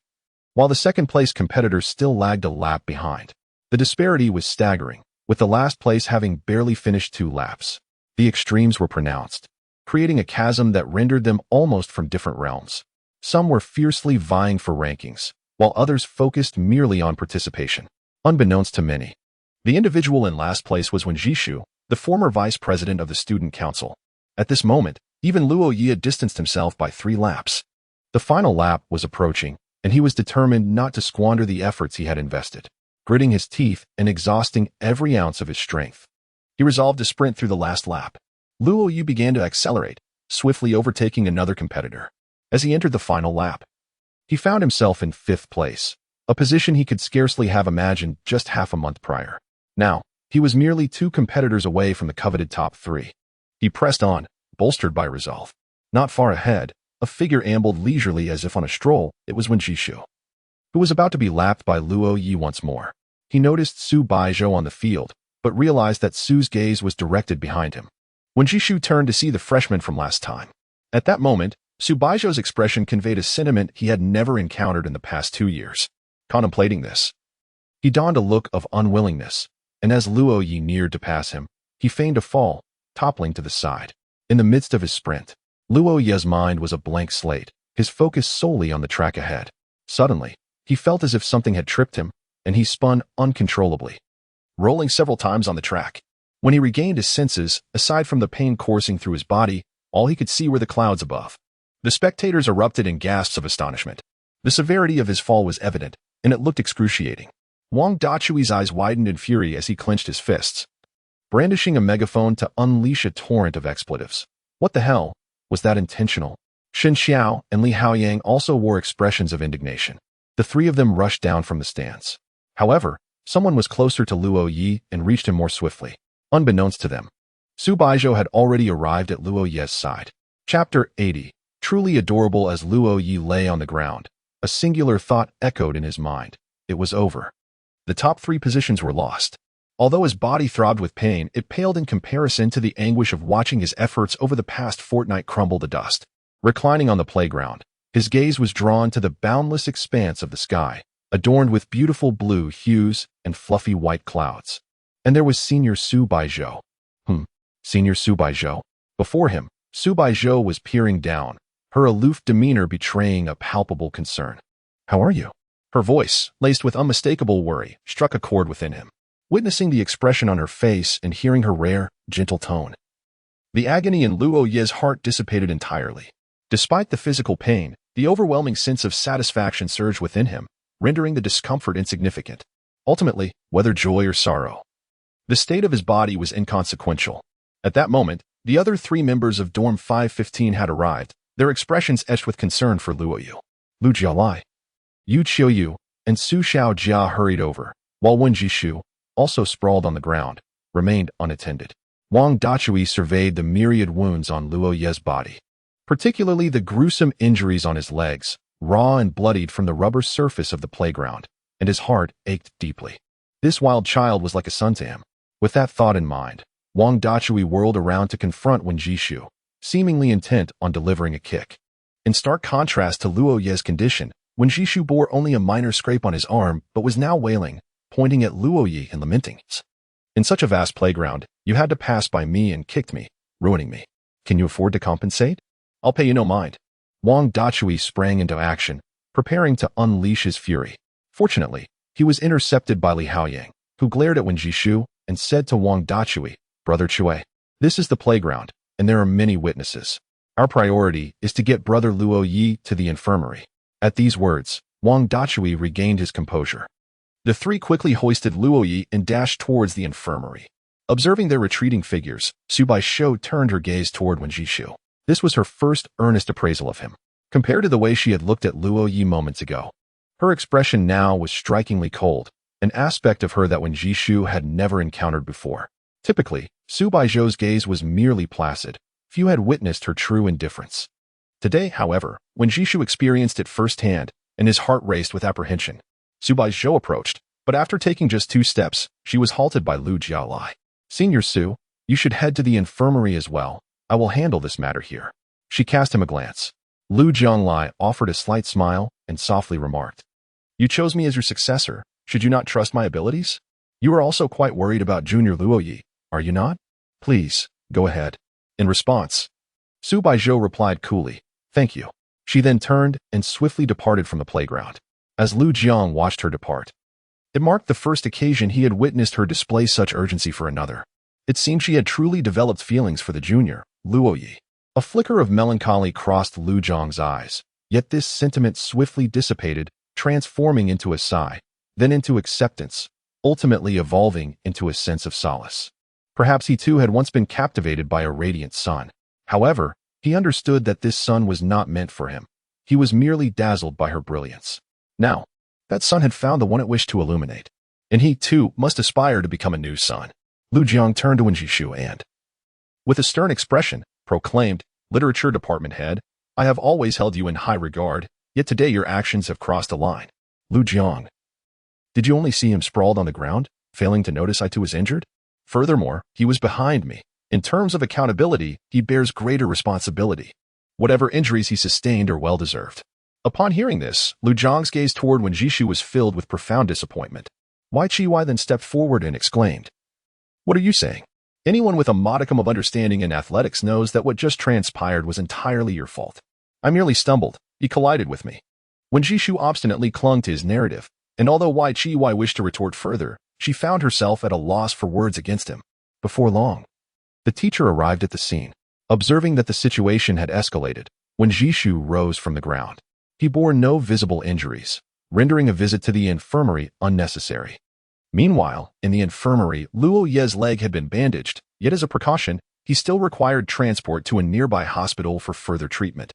while the second-place competitors still lagged a lap behind. The disparity was staggering, with the last place having barely finished 2 laps. The extremes were pronounced, creating a chasm that rendered them almost from different realms. Some were fiercely vying for rankings, while others focused merely on participation. Unbeknownst to many, the individual in last place was Wen Jishu, the former vice president of the student council. At this moment, even Luo Ye had distanced himself by 3 laps. The final lap was approaching, and he was determined not to squander the efforts he had invested. Gritting his teeth and exhausting every ounce of his strength, he resolved to sprint through the last lap. Luo Ye began to accelerate, swiftly overtaking another competitor. As he entered the final lap, he found himself in 5th place, a position he could scarcely have imagined just half a month prior. Now, he was merely 2 competitors away from the coveted top 3. He pressed on, bolstered by resolve. Not far ahead, a figure ambled leisurely as if on a stroll. It was Wen Jishu, who was about to be lapped by Luo Ye once more. He noticed Su Baizhou on the field, but realized that Su's gaze was directed behind him. Wen Jishu turned to see the freshman from last time. At that moment, Su Baizhou's expression conveyed a sentiment he had never encountered in the past 2 years. Contemplating this, he donned a look of unwillingness, and as Luo Ye neared to pass him, he feigned a fall, toppling to the side. In the midst of his sprint, Luo Ye's mind was a blank slate, his focus solely on the track ahead. Suddenly, he felt as if something had tripped him, and he spun uncontrollably, rolling several times on the track. When he regained his senses, aside from the pain coursing through his body, all he could see were the clouds above. The spectators erupted in gasps of astonishment. The severity of his fall was evident, and it looked excruciating. Wang Dachui's eyes widened in fury as he clenched his fists, brandishing a megaphone to unleash a torrent of expletives. What the hell? Was that intentional? Shen Xiao and Li Haoyang also wore expressions of indignation. The 3 of them rushed down from the stands. However, someone was closer to Luo Ye and reached him more swiftly. Unbeknownst to them, Su Baizhou had already arrived at Luo Ye's side. Chapter 80. Truly adorable. As Luo Ye lay on the ground, a singular thought echoed in his mind. It was over. The top 3 positions were lost. Although his body throbbed with pain, it paled in comparison to the anguish of watching his efforts over the past fortnight crumble to dust. Reclining on the playground, his gaze was drawn to the boundless expanse of the sky, adorned with beautiful blue hues and fluffy white clouds. And there was Senior Su Baizhou. Senior Su Baizhou. Before him, Su Baizhou was peering down, her aloof demeanor betraying a palpable concern. "How are you?" Her voice, laced with unmistakable worry, struck a chord within him. Witnessing the expression on her face and hearing her rare, gentle tone, the agony in Luo Ye's heart dissipated entirely. Despite the physical pain, the overwhelming sense of satisfaction surged within him, rendering the discomfort insignificant. Ultimately, whether joy or sorrow, the state of his body was inconsequential. At that moment, the other 3 members of Dorm 515 had arrived, their expressions etched with concern for Luo Ye. Lu Jialai, Yu Qiuyu, and Su Xiaojia hurried over, while Wen Jishu, also sprawled on the ground, remained unattended. Wang Dachui surveyed the myriad wounds on Luo Ye's body, particularly the gruesome injuries on his legs, raw and bloodied from the rubber surface of the playground, and his heart ached deeply. This wild child was like a son to him. With that thought in mind, Wang Dachui whirled around to confront Wen Jishu, seemingly intent on delivering a kick. In stark contrast to Luo Ye's condition, Wen Jishu bore only a minor scrape on his arm but was now wailing, pointing at Luo Ye and lamenting. In such a vast playground, you had to pass by me and kicked me, ruining me. Can you afford to compensate? I'll pay you no mind. Wang Dachui sprang into action, preparing to unleash his fury. Fortunately, he was intercepted by Li Haoyang, who glared at Wen Jishu and said to Wang Dachui, Brother Chui, this is the playground, and there are many witnesses. Our priority is to get Brother Luo Ye to the infirmary. At these words, Wang Dachui regained his composure. The three quickly hoisted Luo Ye and dashed towards the infirmary. Observing their retreating figures, Su Baizhou turned her gaze toward Wen Jishu. This was her first earnest appraisal of him, compared to the way she had looked at Luo Ye moments ago. Her expression now was strikingly cold, an aspect of her that Wen Jishu had never encountered before. Typically, Su Baizhou's gaze was merely placid. Few had witnessed her true indifference. Today, however, Wen Jishu experienced it firsthand, and his heart raced with apprehension. Su Baizhou approached, but after taking just 2 steps, she was halted by Lu Jiaolai. Senior Su, you should head to the infirmary as well. I will handle this matter here. She cast him a glance. Lu Jiaolai offered a slight smile and softly remarked, You chose me as your successor. Should you not trust my abilities? You are also quite worried about Junior Luo Ye, are you not? Please, go ahead. In response, Su Baizhou replied coolly, Thank you. She then turned and swiftly departed from the playground. As Lu Jiang watched her depart, it marked the first occasion he had witnessed her display such urgency for another. It seemed she had truly developed feelings for the junior, Luo Ye. A flicker of melancholy crossed Lu Jiang's eyes, yet this sentiment swiftly dissipated, transforming into a sigh, then into acceptance, ultimately evolving into a sense of solace. Perhaps he too had once been captivated by a radiant sun. However, he understood that this sun was not meant for him. He was merely dazzled by her brilliance. Now, that sun had found the one it wished to illuminate, and he too must aspire to become a new sun. Lu Jiang turned to Wen Jishu and, with a stern expression, proclaimed, Literature Department Head, I have always held you in high regard, yet today your actions have crossed a line. Lu Jiang, did you only see him sprawled on the ground, failing to notice I too was injured? Furthermore, he was behind me. In terms of accountability, he bears greater responsibility. Whatever injuries he sustained are well-deserved. Upon hearing this, Lu Jiang's gaze toward Wen Jishu was filled with profound disappointment. Wai Chi then stepped forward and exclaimed, What are you saying? Anyone with a modicum of understanding in athletics knows that what just transpired was entirely your fault. I merely stumbled. He collided with me. Wen Jishu obstinately clung to his narrative, and although Wai Chi wished to retort further, she found herself at a loss for words against him. Before long, the teacher arrived at the scene. Observing that the situation had escalated, Wen Jishu rose from the ground. He bore no visible injuries, rendering a visit to the infirmary unnecessary. Meanwhile, in the infirmary, Luo Ye's leg had been bandaged, yet as a precaution, he still required transport to a nearby hospital for further treatment.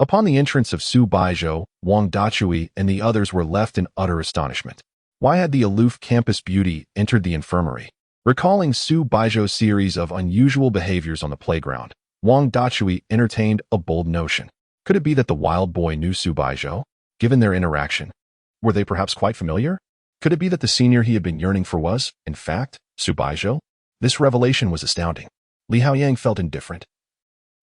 Upon the entrance of Su Baizhou, Wang Dachui and the others were left in utter astonishment. Why had the aloof campus beauty entered the infirmary? Recalling Su Baizhou's series of unusual behaviors on the playground, Wang Dachui entertained a bold notion. Could it be that the wild boy knew Su Baizhou? Given their interaction, were they perhaps quite familiar? Could it be that the senior he had been yearning for was, in fact, Su Baizhou? This revelation was astounding. Li Haoyang felt indifferent,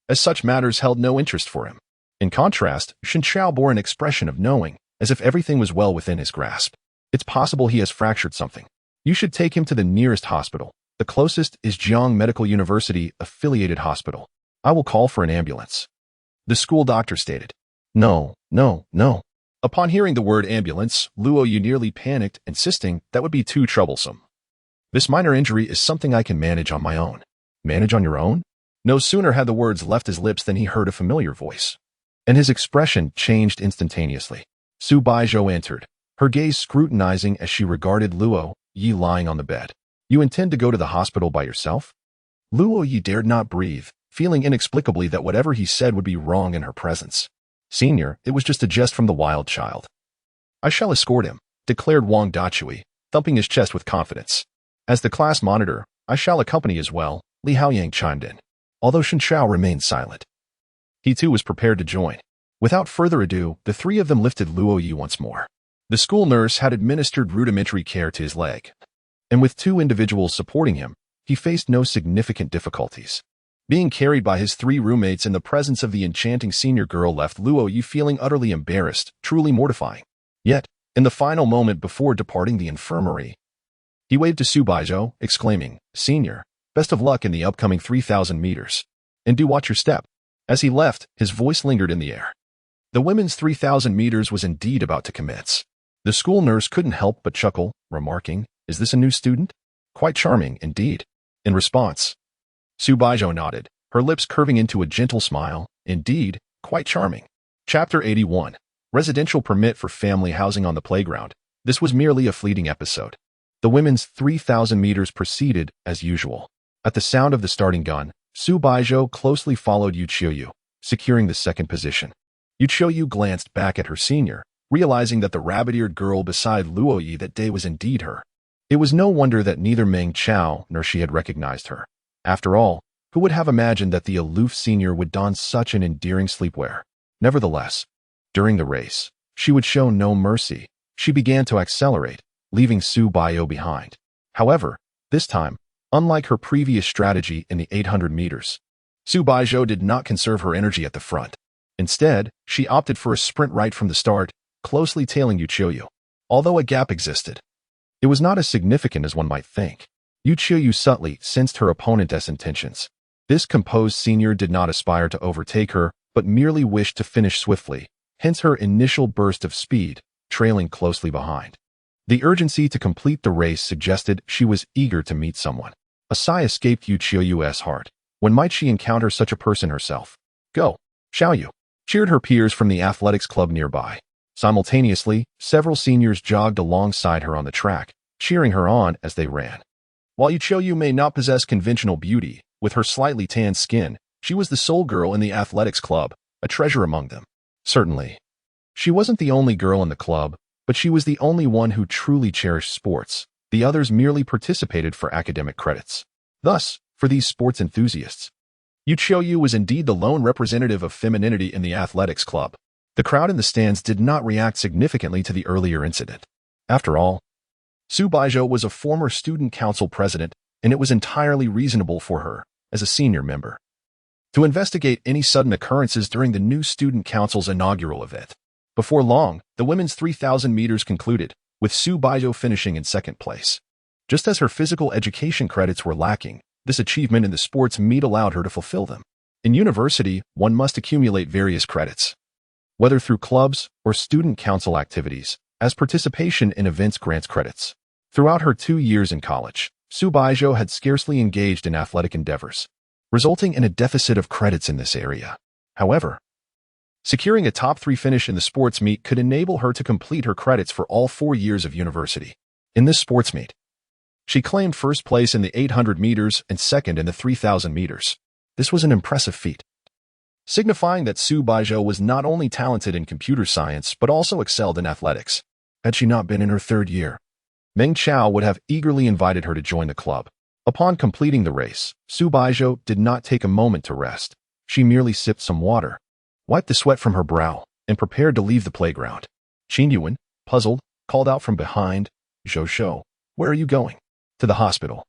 as such matters held no interest for him. In contrast, Shen Xiao bore an expression of knowing, as if everything was well within his grasp. It's possible he has fractured something. You should take him to the nearest hospital. The closest is Jiang Medical University Affiliated Hospital. I will call for an ambulance. The school doctor stated. No. Upon hearing the word ambulance, Luo Ye nearly panicked, insisting that would be too troublesome. This minor injury is something I can manage on my own. Manage on your own? No sooner had the words left his lips than he heard a familiar voice, and his expression changed instantaneously. Su Baizhou entered, her gaze scrutinizing as she regarded Luo Ye lying on the bed. You intend to go to the hospital by yourself? Luo Ye dared not breathe, feeling inexplicably that whatever he said would be wrong in her presence. Senior, it was just a jest from the wild child. I shall escort him, declared Wang Dachui, thumping his chest with confidence. As the class monitor, I shall accompany as well. Li Haoyang chimed in, although Shen Chao remained silent. He too was prepared to join. Without further ado, the three of them lifted Luo Ye once more. The school nurse had administered rudimentary care to his leg, and with two individuals supporting him, he faced no significant difficulties. Being carried by his three roommates in the presence of the enchanting senior girl left Luo Ye feeling utterly embarrassed, truly mortifying. Yet, in the final moment before departing the infirmary, he waved to Su Baizhou, exclaiming, "Senior, best of luck in the upcoming 3,000 meters. And do watch your step." As he left, his voice lingered in the air. The women's 3,000 meters was indeed about to commence. The school nurse couldn't help but chuckle, remarking, "Is this a new student? Quite charming, indeed." In response, Su Baizhou nodded, her lips curving into a gentle smile. "Indeed, quite charming." Chapter 81. Residential permit for family housing on the playground. This was merely a fleeting episode. The women's 3,000 meters proceeded as usual. At the sound of the starting gun, Su Baizhou closely followed Yu Qiuyu, securing the second position. Yu Qiuyu glanced back at her senior, realizing that the rabbit-eared girl beside Luo Ye that day was indeed her. It was no wonder that neither Meng Chao nor she had recognized her. After all, who would have imagined that the aloof senior would don such an endearing sleepwear? Nevertheless, during the race, she would show no mercy. She began to accelerate, leaving Su Baizhou behind. However, this time, unlike her previous strategy in the 800 meters, Su Baizhou did not conserve her energy at the front. Instead, she opted for a sprint right from the start, closely tailing Yu Qiuyu. Although a gap existed, it was not as significant as one might think. Yu Qiuyu subtly sensed her opponent's intentions. This composed senior did not aspire to overtake her, but merely wished to finish swiftly, hence her initial burst of speed, trailing closely behind. The urgency to complete the race suggested she was eager to meet someone. A sigh escaped Yu Qiuyu's heart. When might she encounter such a person herself? "Go, Xiaoyu!" cheered her peers from the athletics club nearby. Simultaneously, several seniors jogged alongside her on the track, cheering her on as they ran. While Yu Qiuyu may not possess conventional beauty, with her slightly tanned skin, she was the sole girl in the athletics club, a treasure among them. Certainly, she wasn't the only girl in the club, but she was the only one who truly cherished sports. The others merely participated for academic credits. Thus, for these sports enthusiasts, Yu Qiuyu was indeed the lone representative of femininity in the athletics club. The crowd in the stands did not react significantly to the earlier incident. After all, Su Baizhou was a former student council president, and it was entirely reasonable for her, as a senior member, to investigate any sudden occurrences during the new student council's inaugural event. Before long, the women's 3,000 meters concluded, with Su Baizhou finishing in second place. Just as her physical education credits were lacking, this achievement in the sports meet allowed her to fulfill them. In university, one must accumulate various credits, whether through clubs or student council activities, as participation in events grants credits. Throughout her 2 years in college, Su Baizhou had scarcely engaged in athletic endeavors, resulting in a deficit of credits in this area. However, securing a top 3 finish in the sports meet could enable her to complete her credits for all 4 years of university. In this sports meet, she claimed first place in the 800 meters and second in the 3,000 meters. This was an impressive feat, signifying that Su Baizhou was not only talented in computer science but also excelled in athletics. Had she not been in her 3rd year, Meng Chao would have eagerly invited her to join the club. Upon completing the race, Su Baizhou did not take a moment to rest. She merely sipped some water, wiped the sweat from her brow, and prepared to leave the playground. Qin Yuan, puzzled, called out from behind, "Zhou Shou, where are you going?" "To the hospital,"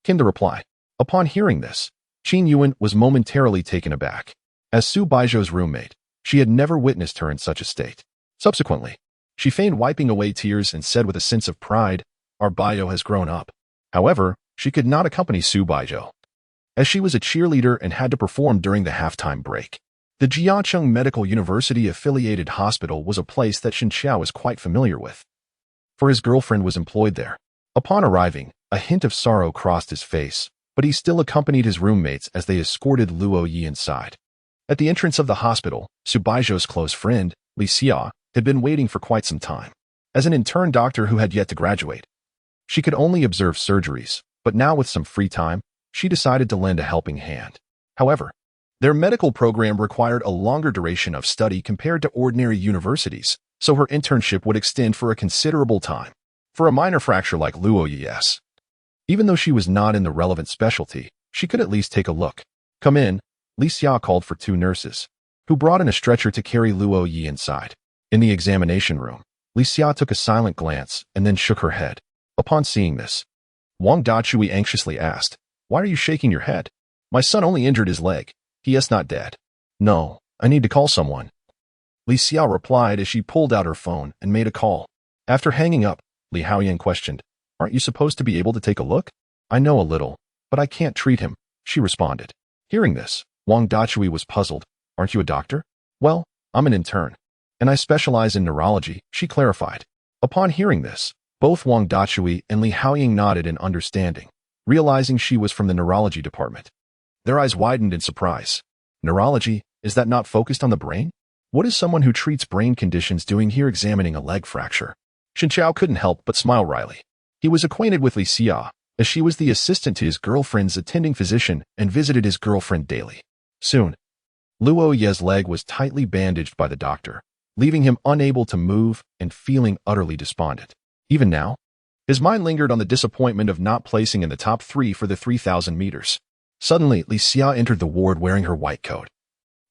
came the reply. Upon hearing this, Qin Yuan was momentarily taken aback. As Su Baizhou's roommate, she had never witnessed her in such a state. Subsequently, she feigned wiping away tears and said with a sense of pride, "Our Baizhou has grown up." However, she could not accompany Su Baizhou, as she was a cheerleader and had to perform during the halftime break. The Jiacheng Medical University-affiliated hospital was a place that Shen Xiao was quite familiar with, for his girlfriend was employed there. Upon arriving, a hint of sorrow crossed his face, but he still accompanied his roommates as they escorted Luo Ye inside. At the entrance of the hospital, Su Baizhou's close friend, Li Xia, had been waiting for quite some time. As an intern doctor who had yet to graduate, she could only observe surgeries, but now with some free time, she decided to lend a helping hand. However, their medical program required a longer duration of study compared to ordinary universities, so her internship would extend for a considerable time. For a minor fracture like Luo Ye's, even though she was not in the relevant specialty, She could at least take a look. Come in, Li Xia called for 2 nurses, who brought in a stretcher to carry Luo Ye inside. In the examination room, Li Xia took a silent glance and then shook her head. Upon seeing this, Wang Dachui anxiously asked, "Why are you shaking your head? My son only injured his leg. He is not dead." "No, I need to call someone," Li Xia replied as she pulled out her phone and made a call. After hanging up, Li Haoyang questioned, "Aren't you supposed to be able to take a look?" "I know a little, but I can't treat him," she responded. Hearing this, Wang Dachui was puzzled. "Aren't you a doctor?" "Well, I'm an intern, and I specialize in neurology," she clarified. Upon hearing this, both Wang Dachui and Li Haoyang nodded in understanding, realizing she was from the neurology department. Their eyes widened in surprise. Neurology, is that not focused on the brain? What is someone who treats brain conditions doing here examining a leg fracture? Shen Chao couldn't help but smile wryly. He was acquainted with Li Xia, as she was the assistant to his girlfriend's attending physician and visited his girlfriend daily. Soon, Luo Ye's leg was tightly bandaged by the doctor, leaving him unable to move and feeling utterly despondent. Even now, his mind lingered on the disappointment of not placing in the top 3 for the 3,000 meters. Suddenly, Li Xia entered the ward wearing her white coat,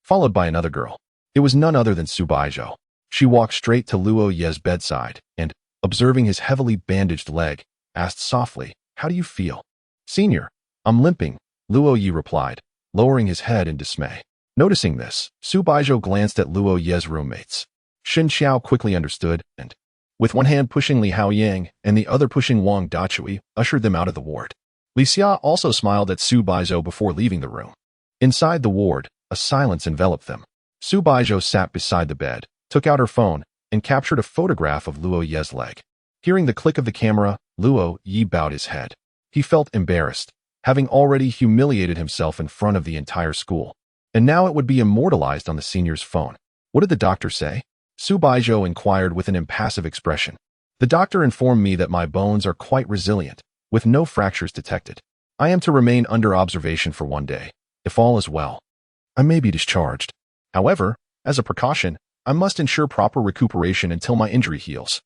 followed by another girl. It was none other than Su Baizhou. She walked straight to Luo Ye's bedside and, observing his heavily bandaged leg, asked softly, "How do you feel?" "Senior, I'm limping," Luo Ye replied, lowering his head in dismay. Noticing this, Su Baizhou glanced at Luo Ye's roommates. Shen Xiao quickly understood and, with one hand pushing Li Haoyang and the other pushing Wang Dachui, ushered them out of the ward. Li Xia also smiled at Su Baizhou before leaving the room. Inside the ward, a silence enveloped them. Su Baizhou sat beside the bed, took out her phone, and captured a photograph of Luo Ye's leg. Hearing the click of the camera, Luo Ye bowed his head. He felt embarrassed, having already humiliated himself in front of the entire school. And now it would be immortalized on the senior's phone. "What did the doctor say?" Su Baizhou inquired with an impassive expression. "The doctor informed me that my bones are quite resilient, with no fractures detected. I am to remain under observation for 1 day. If all is well, I may be discharged. However, as a precaution, I must ensure proper recuperation until my injury heals.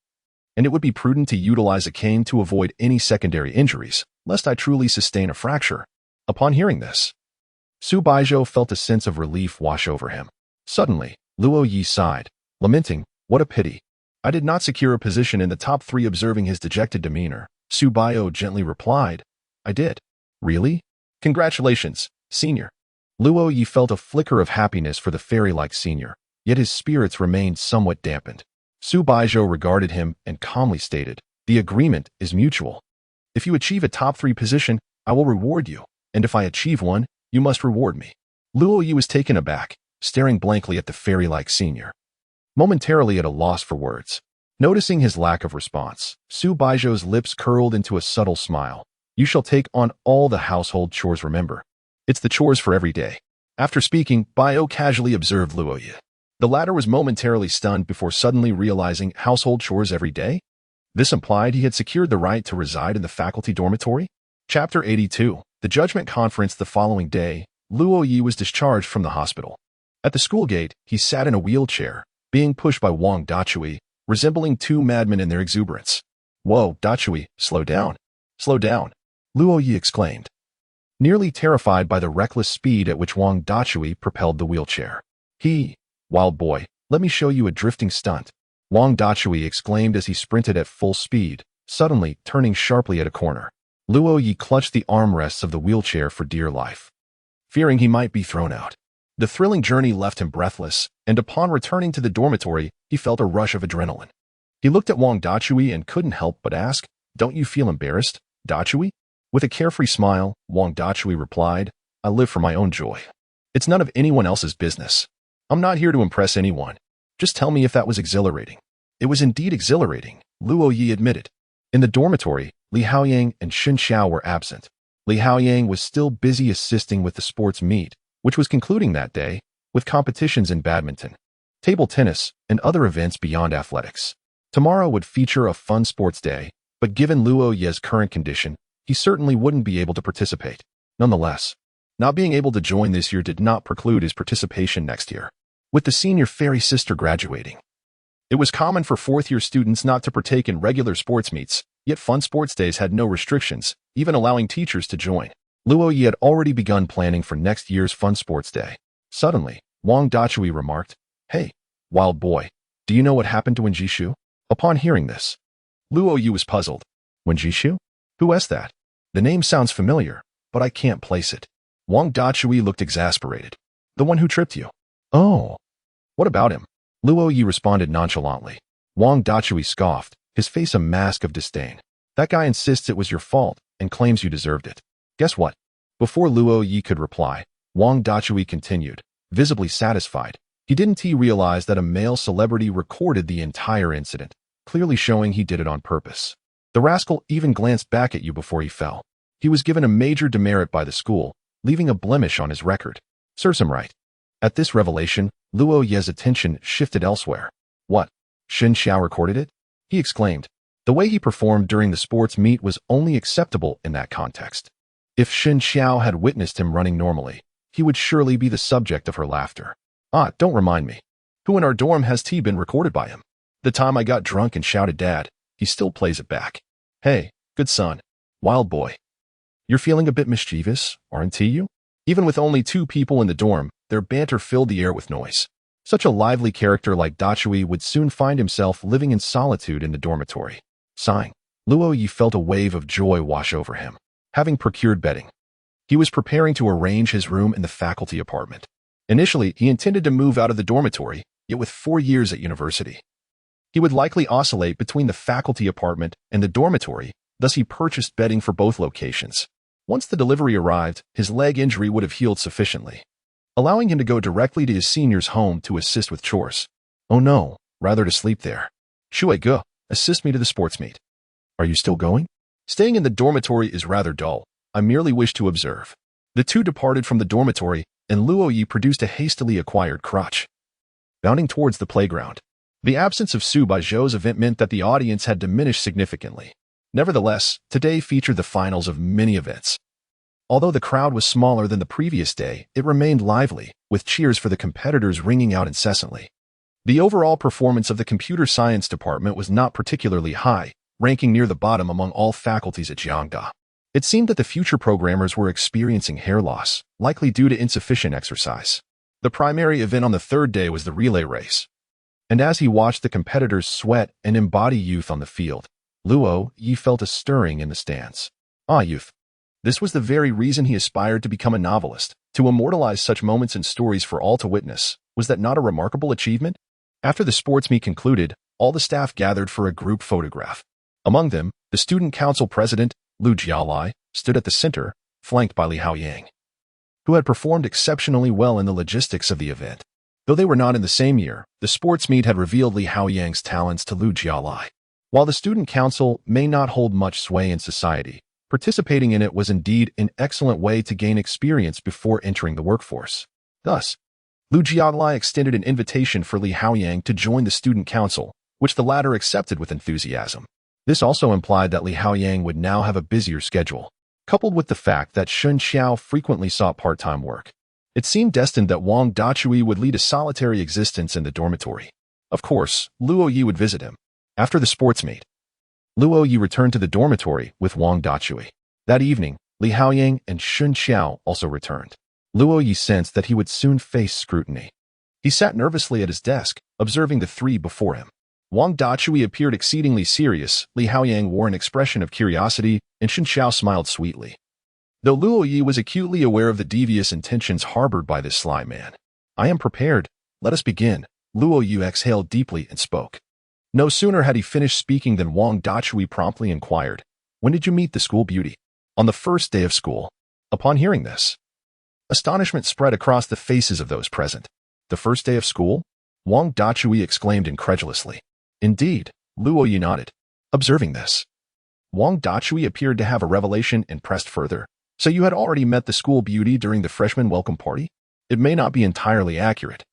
And it would be prudent to utilize a cane to avoid any secondary injuries, lest I truly sustain a fracture." Upon hearing this, Su Baizhou felt a sense of relief wash over him. Suddenly, Luo Ye sighed, lamenting, "What a pity. I did not secure a position in the top 3." Observing his dejected demeanor, Su Baizhou gently replied, "I did." "Really? Congratulations, senior." Luo Ye felt a flicker of happiness for the fairy-like senior, yet his spirits remained somewhat dampened. Su Baizhou regarded him and calmly stated, "The agreement is mutual. If you achieve a top 3 position, I will reward you, and if I achieve one, you must reward me." Luo Ye was taken aback, staring blankly at the fairy-like senior, momentarily at a loss for words. Noticing his lack of response, Su Baizhou's lips curled into a subtle smile. "You shall take on all the household chores, remember. It's the chores for every day." After speaking, Baizhou casually observed Luo Ye. The latter was momentarily stunned before suddenly realizing household chores every day? This implied he had secured the right to reside in the faculty dormitory? Chapter 82. The Judgment Conference. The following day, Luo Ye was discharged from the hospital. At the school gate, he sat in a wheelchair, being pushed by Wang Dachui, resembling 2 madmen in their exuberance. "Whoa, Dachui, slow down. Slow down," Luo Ye exclaimed, nearly terrified by the reckless speed at which Wang Dachui propelled the wheelchair. "Wild boy, let me show you a drifting stunt," Wang Dachui exclaimed as he sprinted at full speed, suddenly turning sharply at a corner. Luo Ye clutched the armrests of the wheelchair for dear life, fearing he might be thrown out. The thrilling journey left him breathless, and upon returning to the dormitory, he felt a rush of adrenaline. He looked at Wang Dachui and couldn't help but ask, "Don't you feel embarrassed, Dachui?" With a carefree smile, Wang Dachui replied, "I live for my own joy. It's none of anyone else's business. I'm not here to impress anyone. Just tell me if that was exhilarating." It was indeed exhilarating, Luo Ye admitted. In the dormitory, Li Haoyang and Shen Xiao were absent. Li Haoyang was still busy assisting with the sports meet, which was concluding that day, with competitions in badminton, table tennis, and other events beyond athletics. Tomorrow would feature a fun sports day, but given Luo Ye's current condition, he certainly wouldn't be able to participate. Nonetheless, not being able to join this year did not preclude his participation next year. With the senior fairy sister graduating, it was common for 4th-year students not to partake in regular sports meets, yet fun sports days had no restrictions, even allowing teachers to join. Luo Ye had already begun planning for next year's fun sports day. Suddenly, Wang Dachui remarked, "Hey, wild boy, do you know what happened to Wen Jishu?" Upon hearing this, Luo Ye was puzzled. Wen Jishu? Who is that? The name sounds familiar, but I can't place it. Wang Dachui looked exasperated. The one who tripped you. Oh. What about him? Luo Ye responded nonchalantly. Wang Dachui scoffed, his face a mask of disdain. That guy insists it was your fault and claims you deserved it. Guess what? Before Luo Ye could reply, Wang Dachui continued, visibly satisfied. He didn't realize that a male celebrity recorded the entire incident, clearly showing he did it on purpose. The rascal even glanced back at you before he fell. He was given a major demerit by the school, leaving a blemish on his record. Serves him right. At this revelation, Luo Ye's attention shifted elsewhere. What? Shen Xiao recorded it? He exclaimed. The way he performed during the sports meet was only acceptable in that context. If Shen Xiao had witnessed him running normally, he would surely be the subject of her laughter. Ah, don't remind me. Who in our dorm has been recorded by him? The time I got drunk and shouted dad, he still plays it back. Hey, good son. Wild boy. You're feeling a bit mischievous, aren't you? Even with only 2 people in the dorm, their banter filled the air with noise. Such a lively character like Dachui would soon find himself living in solitude in the dormitory. Sighing, Luo Ye felt a wave of joy wash over him. Having procured bedding, he was preparing to arrange his room in the faculty apartment. Initially, he intended to move out of the dormitory, yet with 4 years at university, he would likely oscillate between the faculty apartment and the dormitory, thus he purchased bedding for both locations. Once the delivery arrived, his leg injury would have healed sufficiently, allowing him to go directly to his senior's home to assist with chores. Oh no, rather to sleep there. Shui Ge, assist me to the sports meet. Are you still going? Staying in the dormitory is rather dull. I merely wish to observe. The two departed from the dormitory, and Luo Ye produced a hastily acquired crutch. Bounding towards the playground. The absence of Su Baizhou's event meant that the audience had diminished significantly. Nevertheless, today featured the finals of many events. Although the crowd was smaller than the previous day, it remained lively, with cheers for the competitors ringing out incessantly. The overall performance of the computer science department was not particularly high, ranking near the bottom among all faculties at Jiangda. It seemed that the future programmers were experiencing hair loss, likely due to insufficient exercise. The primary event on the 3rd day was the relay race. And as he watched the competitors sweat and embody youth on the field, Luo Ye felt a stirring in the stands. Ah, youth. This was the very reason he aspired to become a novelist, to immortalize such moments in stories for all to witness. Was that not a remarkable achievement? After the sports meet concluded, all the staff gathered for a group photograph. Among them, the student council president, Lu Jialai, stood at the center, flanked by Li Haoyang, who had performed exceptionally well in the logistics of the event. Though they were not in the same year, the sports meet had revealed Li Haoyang's talents to Lu Jialai. While the student council may not hold much sway in society, participating in it was indeed an excellent way to gain experience before entering the workforce. Thus, Lu Jialai extended an invitation for Li Haoyang to join the student council, which the latter accepted with enthusiasm. This also implied that Li Haoyang would now have a busier schedule, coupled with the fact that Shen Xiao frequently sought part-time work. It seemed destined that Wang Dachui would lead a solitary existence in the dormitory. Of course, Luo Ye would visit him. After the sports meet, Luo Ye returned to the dormitory with Wang Dachui. That evening, Li Haoyang and Shen Xiao also returned. Luo Ye sensed that he would soon face scrutiny. He sat nervously at his desk, observing the 3 before him. Wang Dachui appeared exceedingly serious, Li Haoyang wore an expression of curiosity, and Shen Xiao smiled sweetly. Though Luo Ye was acutely aware of the devious intentions harbored by this sly man. I am prepared. Let us begin. Luo Ye exhaled deeply and spoke. No sooner had he finished speaking than Wang Dachui promptly inquired, "When did you meet the school beauty?" "On the 1st day of school." Upon hearing this, astonishment spread across the faces of those present. "The 1st day of school?" Wang Dachui exclaimed incredulously. "Indeed," Luo Ye nodded. Observing this, Wang Dachui appeared to have a revelation and pressed further. "So you had already met the school beauty during the freshman welcome party?" "It may not be entirely accurate.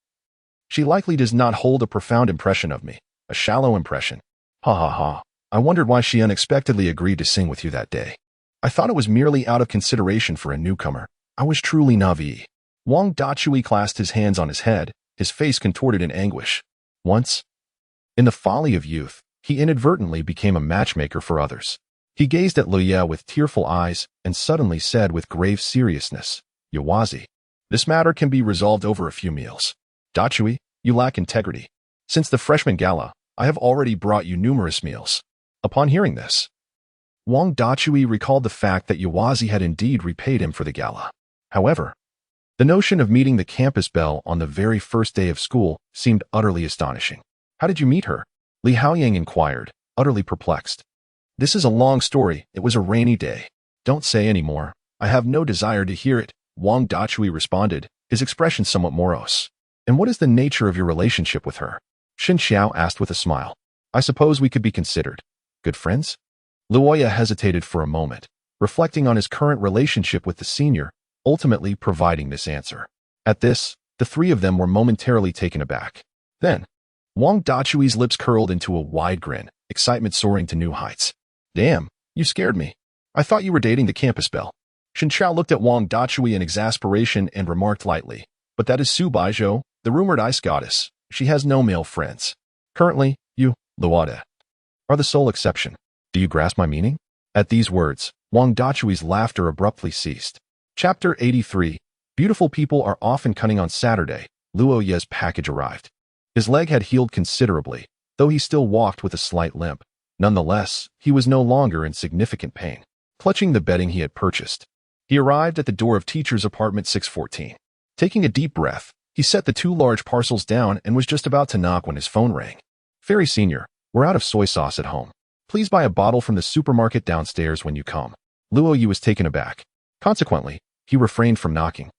She likely does not hold a profound impression of me. A shallow impression. Ha ha ha. I wondered why she unexpectedly agreed to sing with you that day. I thought it was merely out of consideration for a newcomer. I was truly naive." Wang Dachui clasped his hands on his head, his face contorted in anguish. Once, in the folly of youth, he inadvertently became a matchmaker for others. He gazed at Luo Ye with tearful eyes and suddenly said with grave seriousness, Yawazi, this matter can be resolved over a few meals. Dachui, you lack integrity. Since the freshman gala, I have already brought you numerous meals. Upon hearing this, Wang Dachui recalled the fact that Yawazi had indeed repaid him for the gala. However, the notion of meeting the campus belle on the very first day of school seemed utterly astonishing. How did you meet her? Li Haoyang inquired, utterly perplexed. This is a long story. It was a rainy day. Don't say any more. I have no desire to hear it, Wang Dachui responded, his expression somewhat morose. And what is the nature of your relationship with her? Xin Xiao asked with a smile. I suppose we could be considered good friends? Luo Ye hesitated for a moment, reflecting on his current relationship with the senior, ultimately providing this answer. At this, the three of them were momentarily taken aback. Then, Wang Dachui's lips curled into a wide grin, excitement soaring to new heights. Damn, you scared me. I thought you were dating the campus belle. Xin Xiao looked at Wang Dachui in exasperation and remarked lightly, but that is Su Baizhou, the rumored ice goddess. She has no male friends. Currently, you, Luo Ye, are the sole exception. Do you grasp my meaning? At these words, Wang Dachui's laughter abruptly ceased. Chapter 83. Beautiful people are often cunning. On Saturday, Luo Ye's package arrived. His leg had healed considerably, though he still walked with a slight limp. Nonetheless, he was no longer in significant pain. Clutching the bedding he had purchased, he arrived at the door of teacher's apartment 614. Taking a deep breath, he set the two large parcels down and was just about to knock when his phone rang. Fairy Senior, we're out of soy sauce at home. Please buy a bottle from the supermarket downstairs when you come. Luo Ye was taken aback. Consequently, he refrained from knocking,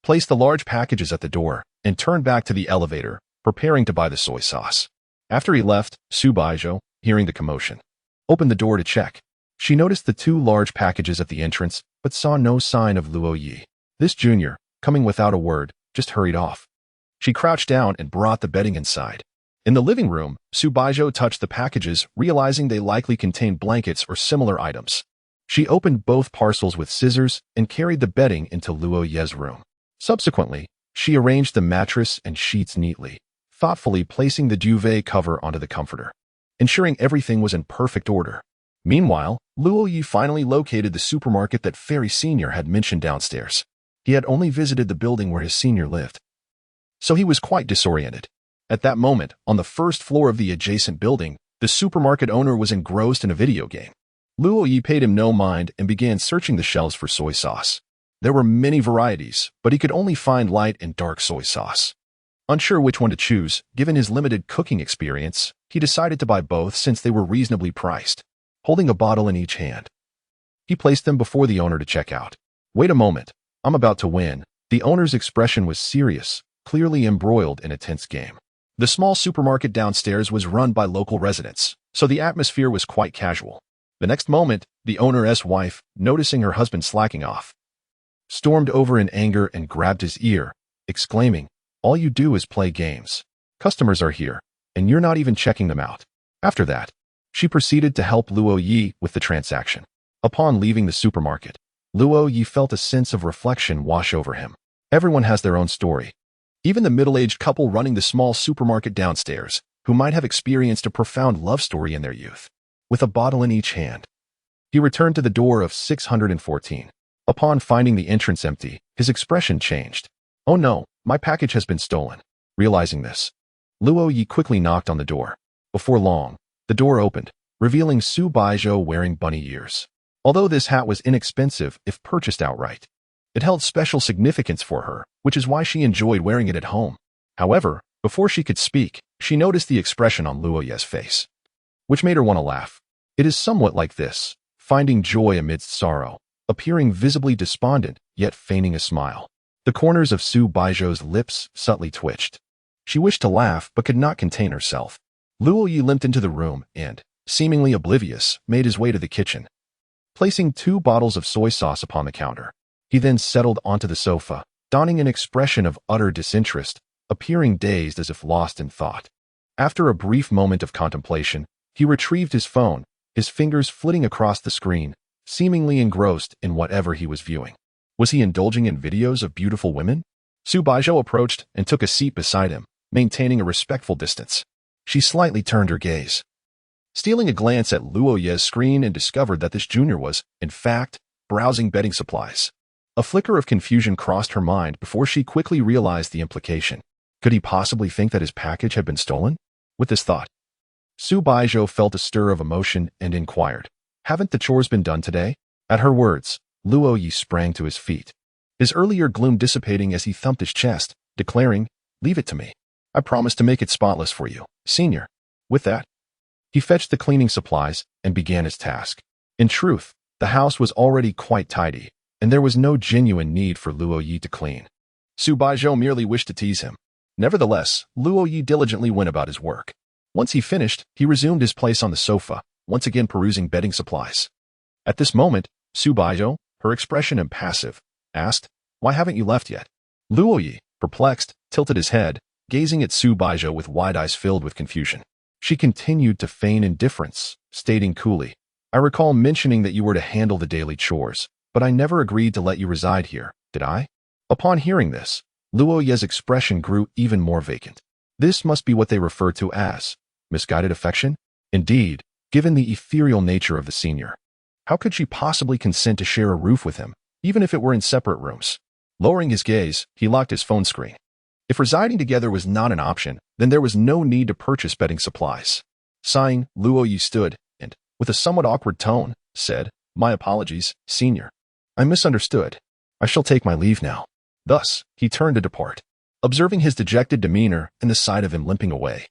placed the large packages at the door, and turned back to the elevator, preparing to buy the soy sauce. After he left, Su Baizhou, hearing the commotion, opened the door to check. She noticed the two large packages at the entrance, but saw no sign of Luo Ye. This junior, coming without a word, just hurried off. She crouched down and brought the bedding inside. In the living room, Su Baizhou touched the packages, realizing they likely contained blankets or similar items. She opened both parcels with scissors and carried the bedding into Luo Ye's room. Subsequently, she arranged the mattress and sheets neatly, thoughtfully placing the duvet cover onto the comforter, ensuring everything was in perfect order. Meanwhile, Luo Ye finally located the supermarket that Fairy Senior had mentioned downstairs. He had only visited the building where his senior lived, so he was quite disoriented. At that moment, on the first floor of the adjacent building, the supermarket owner was engrossed in a video game. Luo Ye paid him no mind and began searching the shelves for soy sauce. There were many varieties, but he could only find light and dark soy sauce. Unsure which one to choose, given his limited cooking experience, he decided to buy both since they were reasonably priced. Holding a bottle in each hand, he placed them before the owner to check out. Wait a moment, I'm about to win. The owner's expression was serious, clearly embroiled in a tense game. The small supermarket downstairs was run by local residents, so the atmosphere was quite casual. The next moment, the owner's wife, noticing her husband slacking off, stormed over in anger and grabbed his ear, exclaiming, all you do is play games. Customers are here, and you're not even checking them out. After that, she proceeded to help Luo Ye with the transaction. Upon leaving the supermarket, Luo Ye felt a sense of reflection wash over him. Everyone has their own story. Even the middle-aged couple running the small supermarket downstairs, who might have experienced a profound love story in their youth. With a bottle in each hand, he returned to the door of 614. Upon finding the entrance empty, his expression changed. Oh no, my package has been stolen. Realizing this, Luo Ye quickly knocked on the door. Before long, the door opened, revealing Su Baizhou wearing bunny ears. Although this hat was inexpensive if purchased outright, it held special significance for her, which is why she enjoyed wearing it at home. However, before she could speak, she noticed the expression on Luo Ye's face, which made her want to laugh. It is somewhat like this, finding joy amidst sorrow, appearing visibly despondent, yet feigning a smile. The corners of Su Baizhou's lips subtly twitched. She wished to laugh, but could not contain herself. Luo Ye limped into the room and, seemingly oblivious, made his way to the kitchen. Placing 2 bottles of soy sauce upon the counter, he then settled onto the sofa, donning an expression of utter disinterest, appearing dazed as if lost in thought. After a brief moment of contemplation, he retrieved his phone, his fingers flitting across the screen, seemingly engrossed in whatever he was viewing. Was he indulging in videos of beautiful women? Su Baizhou approached and took a seat beside him, maintaining a respectful distance. She slightly turned her gaze, stealing a glance at Luo Ye's screen and discovered that this junior was, in fact, browsing betting supplies. A flicker of confusion crossed her mind before she quickly realized the implication. Could he possibly think that his package had been stolen? With this thought, Su Baizhou felt a stir of emotion and inquired, "Haven't the chores been done today?" At her words, Luo Ye sprang to his feet, his earlier gloom dissipating as he thumped his chest, declaring, "Leave it to me. I promise to make it spotless for you, senior." With that, he fetched the cleaning supplies and began his task. In truth, the house was already quite tidy, and there was no genuine need for Luo Ye to clean. Su Baizhou merely wished to tease him. Nevertheless, Luo Ye diligently went about his work. Once he finished, he resumed his place on the sofa, once again perusing betting supplies. At this moment, Su Baizhou, her expression impassive, asked, "Why haven't you left yet?" Luo Ye, perplexed, tilted his head, gazing at Su Baizhou with wide eyes filled with confusion. She continued to feign indifference, stating coolly, "I recall mentioning that you were to handle the daily chores, but I never agreed to let you reside here, did I?" Upon hearing this, Luo Ye's expression grew even more vacant. This must be what they refer to as misguided affection? Indeed, given the ethereal nature of the senior, how could she possibly consent to share a roof with him, even if it were in separate rooms? Lowering his gaze, he locked his phone screen. If residing together was not an option, then there was no need to purchase betting supplies. Sighing, Luo Ye stood and, with a somewhat awkward tone, said, "My apologies, senior. I misunderstood. I shall take my leave now." Thus, he turned to depart. Observing his dejected demeanor and the sight of him limping away,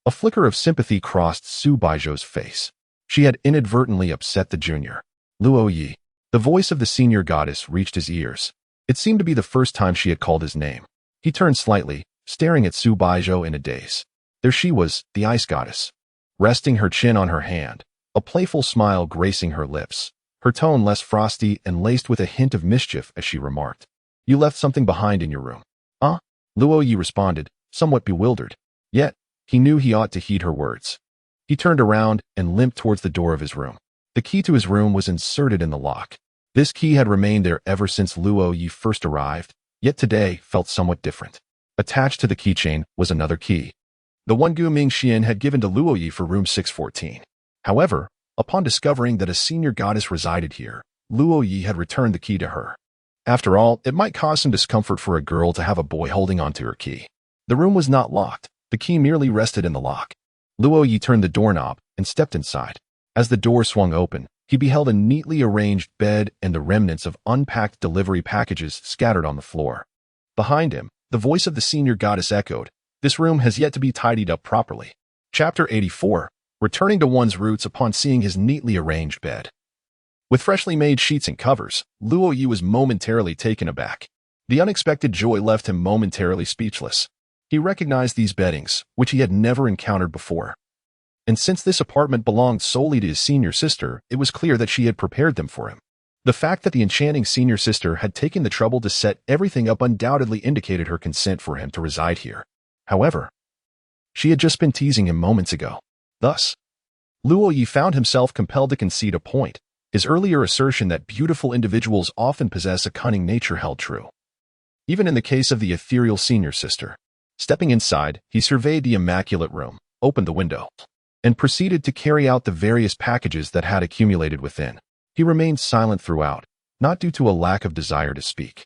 a flicker of sympathy crossed Su Baizhou's face. She had inadvertently upset the junior. Luo Ye. The voice of the senior goddess reached his ears. It seemed to be the first time she had called his name. He turned slightly, staring at Su Baizhou in a daze. There she was, the ice goddess, resting her chin on her hand, a playful smile gracing her lips, her tone less frosty and laced with a hint of mischief as she remarked, "You left something behind in your room." "Huh?" Luo Ye responded, somewhat bewildered. Yet, he knew he ought to heed her words. He turned around and limped towards the door of his room. The key to his room was inserted in the lock. This key had remained there ever since Luo Ye first arrived, yet today felt somewhat different. Attached to the keychain was another key, the one Gu Mingxian had given to Luo Ye for room 614. However, upon discovering that a senior goddess resided here, Luo Ye had returned the key to her. After all, it might cause some discomfort for a girl to have a boy holding onto her key. The room was not locked. The key merely rested in the lock. Luo Ye turned the doorknob and stepped inside. As the door swung open, he beheld a neatly arranged bed and the remnants of unpacked delivery packages scattered on the floor. Behind him, the voice of the senior goddess echoed, "This room has yet to be tidied up properly." Chapter 84, returning to one's roots upon seeing his neatly arranged bed. With freshly made sheets and covers, Luo Ye was momentarily taken aback. The unexpected joy left him momentarily speechless. He recognized these beddings, which he had never encountered before. And since this apartment belonged solely to his senior sister, it was clear that she had prepared them for him. The fact that the enchanting senior sister had taken the trouble to set everything up undoubtedly indicated her consent for him to reside here. However, she had just been teasing him moments ago. Thus, Luo Ye found himself compelled to concede a point. His earlier assertion that beautiful individuals often possess a cunning nature held true, even in the case of the ethereal senior sister. Stepping inside, he surveyed the immaculate room, opened the window, and proceeded to carry out the various packages that had accumulated within. He remained silent throughout, not due to a lack of desire to speak,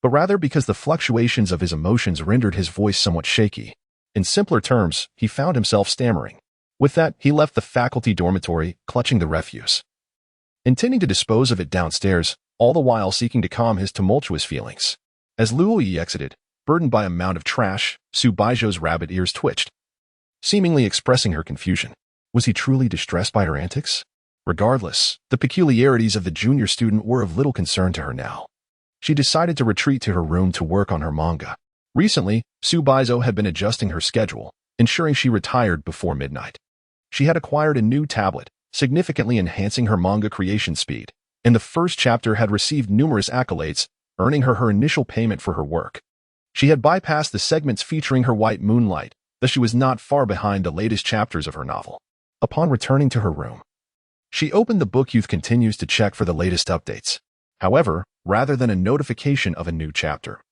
but rather because the fluctuations of his emotions rendered his voice somewhat shaky. In simpler terms, he found himself stammering. With that, he left the faculty dormitory, clutching the refuse, intending to dispose of it downstairs, all the while seeking to calm his tumultuous feelings. As Luo Ye exited, burdened by a mound of trash, Su Baizhou's rabbit ears twitched, seemingly expressing her confusion. Was he truly distressed by her antics? Regardless, the peculiarities of the junior student were of little concern to her now. She decided to retreat to her room to work on her manga. Recently, Su Baizhou had been adjusting her schedule, ensuring she retired before midnight. She had acquired a new tablet, significantly enhancing her manga creation speed, and the first chapter had received numerous accolades, earning her initial payment for her work. She had bypassed the segments featuring her white moonlight, thus she was not far behind the latest chapters of her novel. Upon returning to her room, she opened the book Youth Continues to check for the latest updates. However, rather than a notification of a new chapter,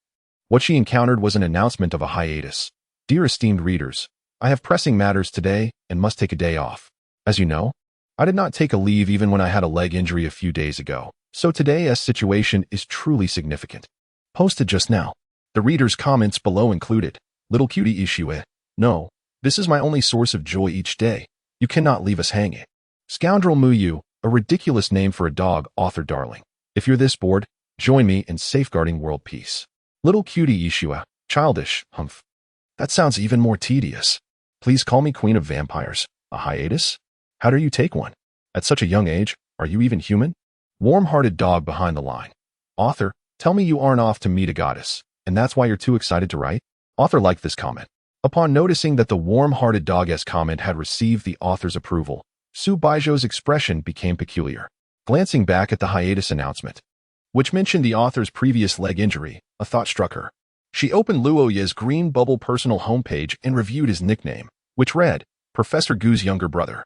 what she encountered was an announcement of a hiatus. "Dear esteemed readers, I have pressing matters today and must take a day off. As you know, I did not take a leave even when I had a leg injury a few days ago, so today's situation is truly significant. Posted just now. The reader's comments below included, Little cutie Ishue. No, this is my only source of joy each day. You cannot leave us hanging. Scoundrel Muyu, a ridiculous name for a dog, author darling. If you're this bored, join me in safeguarding world peace. Little cutie Ishua, childish, humph. That sounds even more tedious. Please call me Queen of Vampires. A hiatus? How do you take one? At such a young age, are you even human? Warm-hearted dog behind the line. Author, tell me you aren't off to meet a goddess, and that's why you're too excited to write? Author liked this comment. Upon noticing that the warm-hearted dog's comment had received the author's approval, Su Baizhou's expression became peculiar. Glancing back at the hiatus announcement, which mentioned the author's previous leg injury, a thought struck her. She opened Luo Ye's green bubble personal homepage and reviewed his nickname, which read, Professor Gu's younger brother.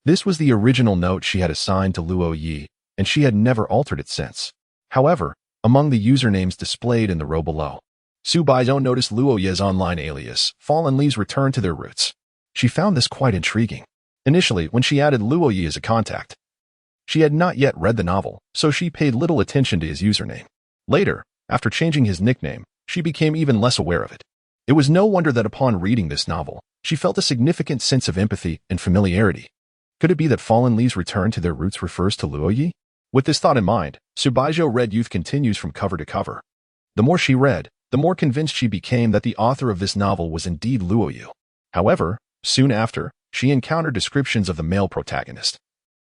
This was the original note she had assigned to Luo Ye, and she had never altered it since. However, among the usernames displayed in the row below, Su Baizhou noticed Luo Ye's online alias, Fallen Leaves Return to Their Roots. She found this quite intriguing. Initially, when she added Luo Ye as a contact, she had not yet read the novel, so she paid little attention to his username. Later, after changing his nickname, she became even less aware of it. It was no wonder that upon reading this novel, she felt a significant sense of empathy and familiarity. Could it be that Fallen Leaves Return to Their Roots refers to Luo Ye? With this thought in mind, Su Baizhou read Youth continues from cover to cover. The more she read, the more convinced she became that the author of this novel was indeed Luo Ye. However, soon after, she encountered descriptions of the male protagonist,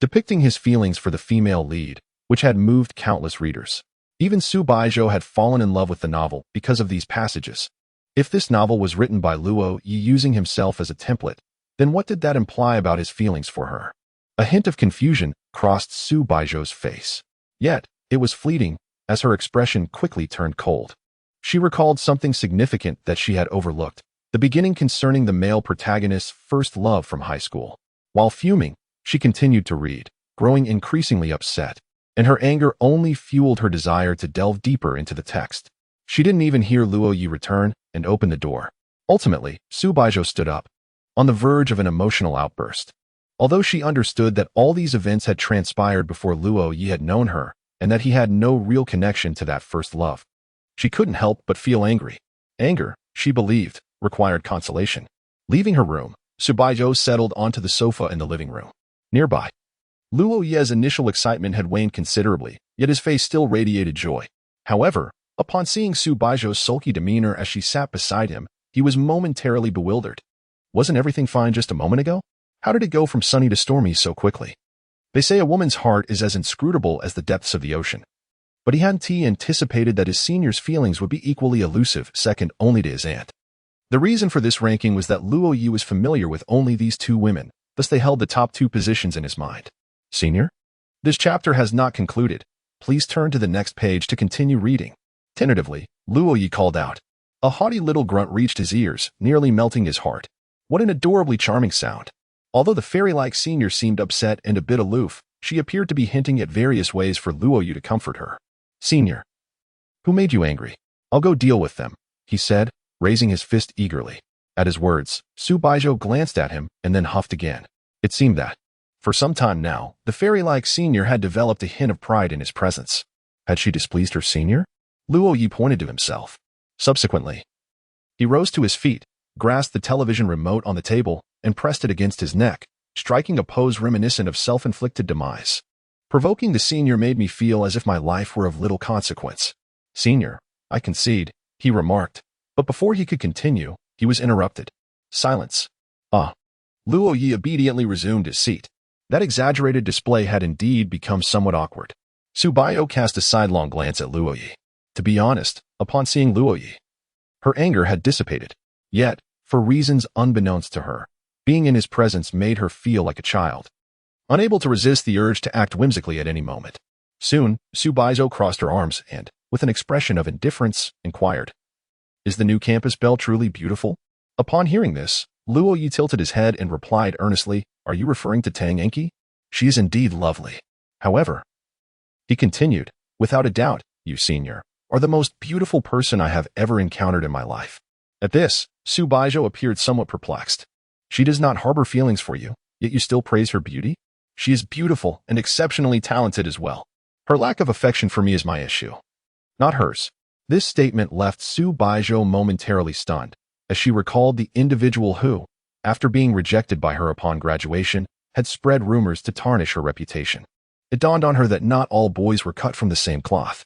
depicting his feelings for the female lead, which had moved countless readers. Even Su Baizhou had fallen in love with the novel because of these passages. If this novel was written by Luo Ye using himself as a template, then what did that imply about his feelings for her? A hint of confusion crossed Su Baizhou's face. Yet, it was fleeting, as her expression quickly turned cold. She recalled something significant that she had overlooked, the beginning concerning the male protagonist's first love from high school. While fuming, she continued to read, growing increasingly upset, and her anger only fueled her desire to delve deeper into the text. She didn't even hear Luo Ye return and open the door. Ultimately, Su Baizhou stood up, on the verge of an emotional outburst. Although she understood that all these events had transpired before Luo Ye had known her, and that he had no real connection to that first love, she couldn't help but feel angry. Anger, she believed, required consolation. Leaving her room, Su Baizhou settled onto the sofa in the living room. Nearby, Luo Ye's initial excitement had waned considerably, yet his face still radiated joy. However, upon seeing Su Baizhou's sulky demeanor as she sat beside him, he was momentarily bewildered. Wasn't everything fine just a moment ago? How did it go from sunny to stormy so quickly? They say a woman's heart is as inscrutable as the depths of the ocean. But he hadn't anticipated that his senior's feelings would be equally elusive, second only to his aunt. The reason for this ranking was that Luo Ye was familiar with only these two women, thus they held the top two positions in his mind. Senior? This chapter has not concluded. Please turn to the next page to continue reading. Tentatively, Luo Ye called out. A haughty little grunt reached his ears, nearly melting his heart. What an adorably charming sound. Although the fairy-like senior seemed upset and a bit aloof, she appeared to be hinting at various ways for Luo Ye to comfort her. Senior. Who made you angry? I'll go deal with them, he said, raising his fist eagerly. At his words, Su Baizhou glanced at him and then huffed again. It seemed that, for some time now, the fairy-like senior had developed a hint of pride in his presence. Had she displeased her senior? Luo Ye pointed to himself. Subsequently, he rose to his feet, grasped the television remote on the table, and pressed it against his neck, striking a pose reminiscent of self-inflicted demise. Provoking the senior made me feel as if my life were of little consequence. Senior, I concede, he remarked, but before he could continue, he was interrupted. Silence. Luo Ye obediently resumed his seat. That exaggerated display had indeed become somewhat awkward. Su Baizhou cast a sidelong glance at Luo Ye. To be honest, upon seeing Luo Ye, her anger had dissipated. Yet, for reasons unbeknownst to her, being in his presence made her feel like a child, unable to resist the urge to act whimsically at any moment. Soon, Su Baizhou crossed her arms and, with an expression of indifference, inquired, Is the new campus belle truly beautiful? Upon hearing this, Luo Ye tilted his head and replied earnestly, Are you referring to Tang Enki? She is indeed lovely. However, he continued, without a doubt, you senior, are the most beautiful person I have ever encountered in my life. At this, Su Baizhou appeared somewhat perplexed. She does not harbor feelings for you, yet you still praise her beauty? She is beautiful and exceptionally talented as well. Her lack of affection for me is my issue, not hers." This statement left Su Baizhou momentarily stunned, as she recalled the individual who, after being rejected by her upon graduation, had spread rumors to tarnish her reputation. It dawned on her that not all boys were cut from the same cloth.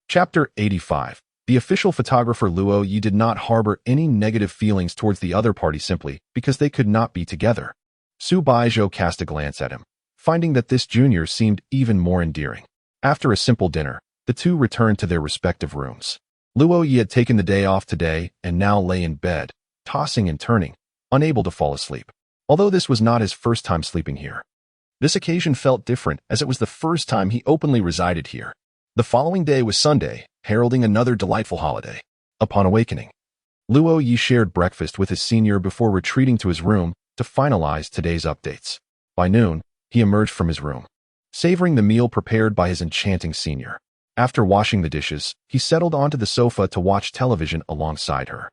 Chapter 85. The official photographer Luo Ye did not harbor any negative feelings towards the other party simply because they could not be together. Su Baizhou cast a glance at him, finding that this junior seemed even more endearing. After a simple dinner, the two returned to their respective rooms. Luo Ye had taken the day off today and now lay in bed, tossing and turning, unable to fall asleep. Although this was not his first time sleeping here, this occasion felt different as it was the first time he openly resided here. The following day was Sunday, heralding another delightful holiday. Upon awakening, Luo Ye shared breakfast with his senior before retreating to his room to finalize today's updates. By noon, he emerged from his room, savoring the meal prepared by his enchanting senior. After washing the dishes, he settled onto the sofa to watch television alongside her.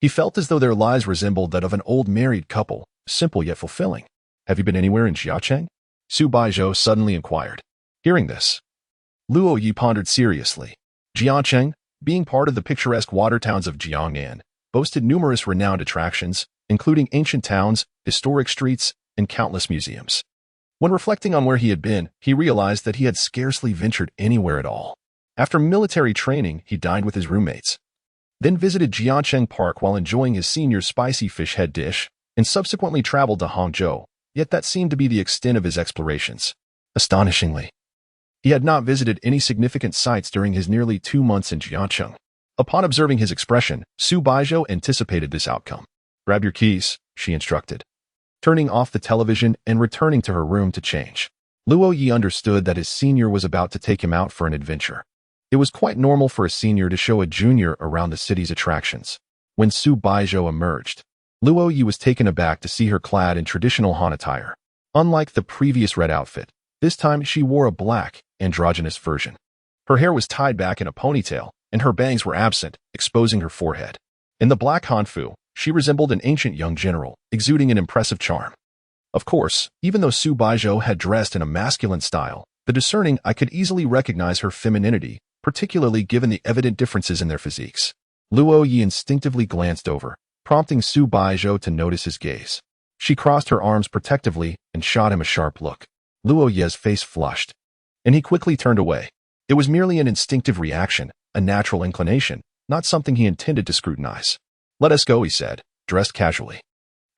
He felt as though their lives resembled that of an old married couple, simple yet fulfilling. "Have you been anywhere in Jiacheng?" Su Baizhou suddenly inquired. Hearing this, Luo Ye pondered seriously. Jiacheng, being part of the picturesque water towns of Jiangnan, boasted numerous renowned attractions, including ancient towns, historic streets, and countless museums. When reflecting on where he had been, he realized that he had scarcely ventured anywhere at all. After military training, he dined with his roommates, then visited Jiangcheng Park while enjoying his senior's spicy fish head dish, and subsequently traveled to Hangzhou, yet that seemed to be the extent of his explorations. Astonishingly, he had not visited any significant sites during his nearly 2 months in Jiangcheng. Upon observing his expression, Su Baizhou anticipated this outcome. "Grab your keys," she instructed, turning off the television and returning to her room to change. Luo Ye understood that his senior was about to take him out for an adventure. It was quite normal for a senior to show a junior around the city's attractions. When Su Baizhou emerged, Luo Ye was taken aback to see her clad in traditional Han attire. Unlike the previous red outfit, this time she wore a black, androgynous version. Her hair was tied back in a ponytail, and her bangs were absent, exposing her forehead. In the black hanfu, she resembled an ancient young general, exuding an impressive charm. Of course, even though Su Baizhou had dressed in a masculine style, the discerning eye could easily recognize her femininity, particularly given the evident differences in their physiques. Luo Ye instinctively glanced over, prompting Su Baizhou to notice his gaze. She crossed her arms protectively and shot him a sharp look. Luo Ye's face flushed, and he quickly turned away. It was merely an instinctive reaction, a natural inclination, not something he intended to scrutinize. "Let us go," he said, dressed casually.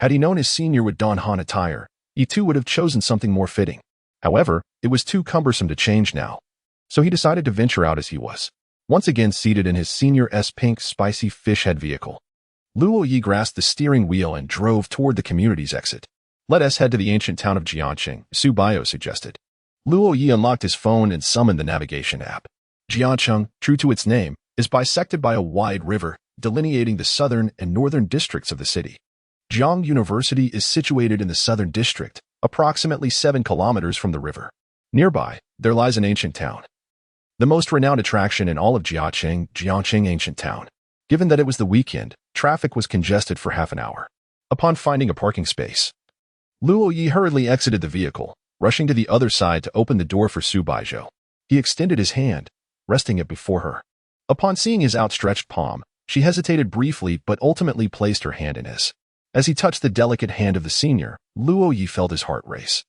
Had he known his senior would don Han attire, he too would have chosen something more fitting. However, it was too cumbersome to change now, so he decided to venture out as he was. Once again seated in his senior's pink spicy fish head vehicle, Luo Ye grasped the steering wheel and drove toward the community's exit. "Let us head to the ancient town of Jiangcheng," Su Baizhou suggested. Luo Ye unlocked his phone and summoned the navigation app. Jiangcheng, true to its name, is bisected by a wide river, delineating the southern and northern districts of the city. Jiang University is situated in the southern district, approximately 7 kilometers from the river. Nearby, there lies an ancient town, the most renowned attraction in all of Jiangcheng, Jiangcheng Ancient Town. Given that it was the weekend, traffic was congested for half an hour. Upon finding a parking space, Luo Ye hurriedly exited the vehicle, rushing to the other side to open the door for Su Baizhou. He extended his hand, resting it before her. Upon seeing his outstretched palm, she hesitated briefly but ultimately placed her hand in his. As he touched the delicate hand of the senior, Luo Ye felt his heart race.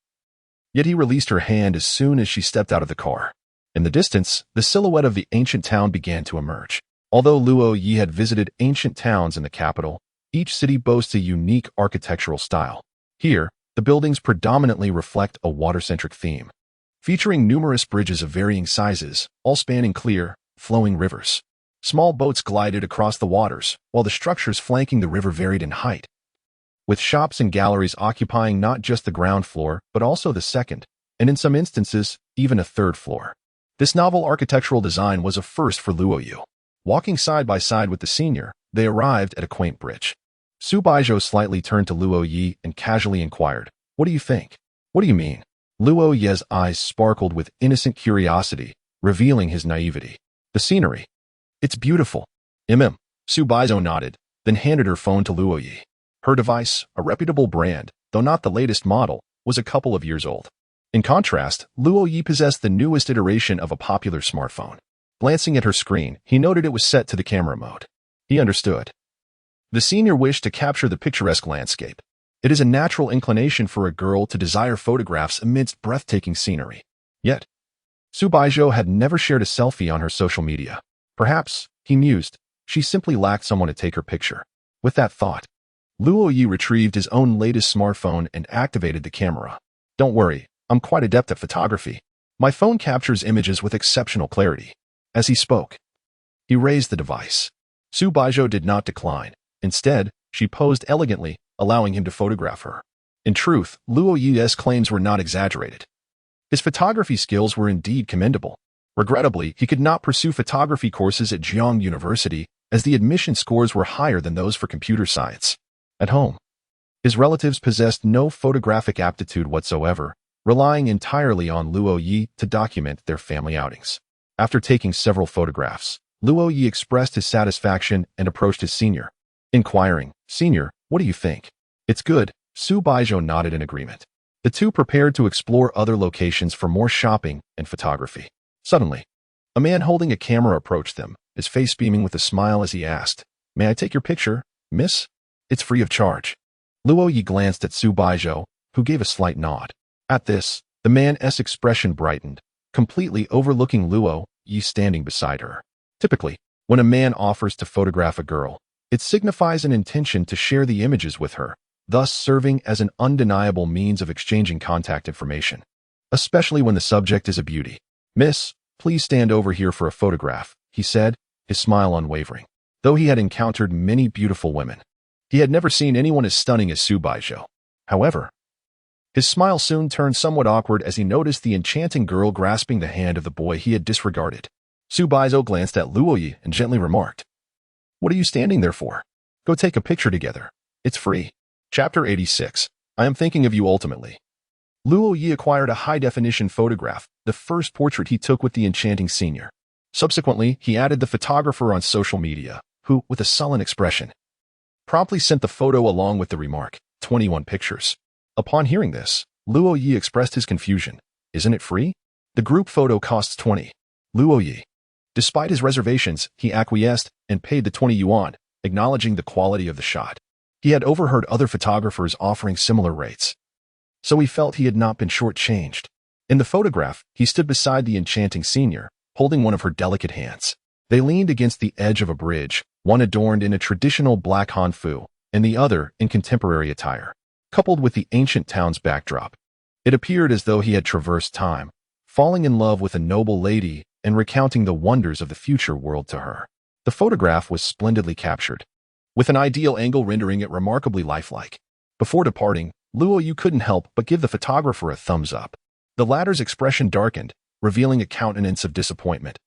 Yet he released her hand as soon as she stepped out of the car. In the distance, the silhouette of the ancient town began to emerge. Although Luo Ye had visited ancient towns in the capital, each city boasts a unique architectural style. Here, the buildings predominantly reflect a water-centric theme, featuring numerous bridges of varying sizes, all spanning clear, flowing rivers. Small boats glided across the waters, while the structures flanking the river varied in height, with shops and galleries occupying not just the ground floor, but also the second, and in some instances, even a third floor. This novel architectural design was a first for Luo Ye. Walking side by side with the senior, they arrived at a quaint bridge. Su Baizhou slightly turned to Luo Ye and casually inquired, "What do you think?" "What do you mean?" Luo Ye's eyes sparkled with innocent curiosity, revealing his naivety. "The scenery. It's beautiful." Su Baizhou nodded, then handed her phone to Luo Ye. Her device, a reputable brand, though not the latest model, was a couple of years old. In contrast, Luo Ye possessed the newest iteration of a popular smartphone. Glancing at her screen, he noted it was set to the camera mode. He understood. The senior wished to capture the picturesque landscape. It is a natural inclination for a girl to desire photographs amidst breathtaking scenery. Yet, Su Baizhou had never shared a selfie on her social media. Perhaps, he mused, she simply lacked someone to take her picture. With that thought, Luo Ye retrieved his own latest smartphone and activated the camera. Don't worry, I'm quite adept at photography. My phone captures images with exceptional clarity. As he spoke, he raised the device. Su Baizhou did not decline. Instead, she posed elegantly, allowing him to photograph her. In truth, Luo Ye's claims were not exaggerated. His photography skills were indeed commendable. Regrettably, he could not pursue photography courses at Jiang University, as the admission scores were higher than those for computer science. At home, his relatives possessed no photographic aptitude whatsoever, relying entirely on Luo Ye to document their family outings. After taking several photographs, Luo Ye expressed his satisfaction and approached his senior, inquiring, "Senior, what do you think?" "It's good," Su Baizhou nodded in agreement. The two prepared to explore other locations for more shopping and photography. Suddenly, a man holding a camera approached them, his face beaming with a smile as he asked, "May I take your picture, miss?" "It's free of charge." Luo Ye glanced at Su Baizhou, who gave a slight nod. At this, the man's expression brightened, completely overlooking Luo Ye standing beside her. Typically, when a man offers to photograph a girl, it signifies an intention to share the images with her, thus serving as an undeniable means of exchanging contact information. Especially when the subject is a beauty. "Miss, please stand over here for a photograph," he said, his smile unwavering. Though he had encountered many beautiful women, he had never seen anyone as stunning as Su Baizhou. However, his smile soon turned somewhat awkward as he noticed the enchanting girl grasping the hand of the boy he had disregarded. Su Baizhou glanced at Luo Ye and gently remarked, "What are you standing there for? Go take a picture together. It's free." Chapter 86. I am thinking of you ultimately. Luo Ye acquired a high-definition photograph, the first portrait he took with the enchanting senior. Subsequently, he added the photographer on social media, who, with a sullen expression, promptly sent the photo along with the remark, 21 pictures. Upon hearing this, Luo Ye expressed his confusion. "Isn't it free? The group photo costs 20. Luo Ye. Despite his reservations, he acquiesced and paid the 20 yuan, acknowledging the quality of the shot. He had overheard other photographers offering similar rates, so he felt he had not been shortchanged. In the photograph, he stood beside the enchanting senior, holding one of her delicate hands. They leaned against the edge of a bridge, one adorned in a traditional black hanfu, and the other in contemporary attire. Coupled with the ancient town's backdrop, it appeared as though he had traversed time, falling in love with a noble lady and recounting the wonders of the future world to her. The photograph was splendidly captured, with an ideal angle rendering it remarkably lifelike. Before departing, Luo Ye couldn't help but give the photographer a thumbs up. The latter's expression darkened, revealing a countenance of disappointment,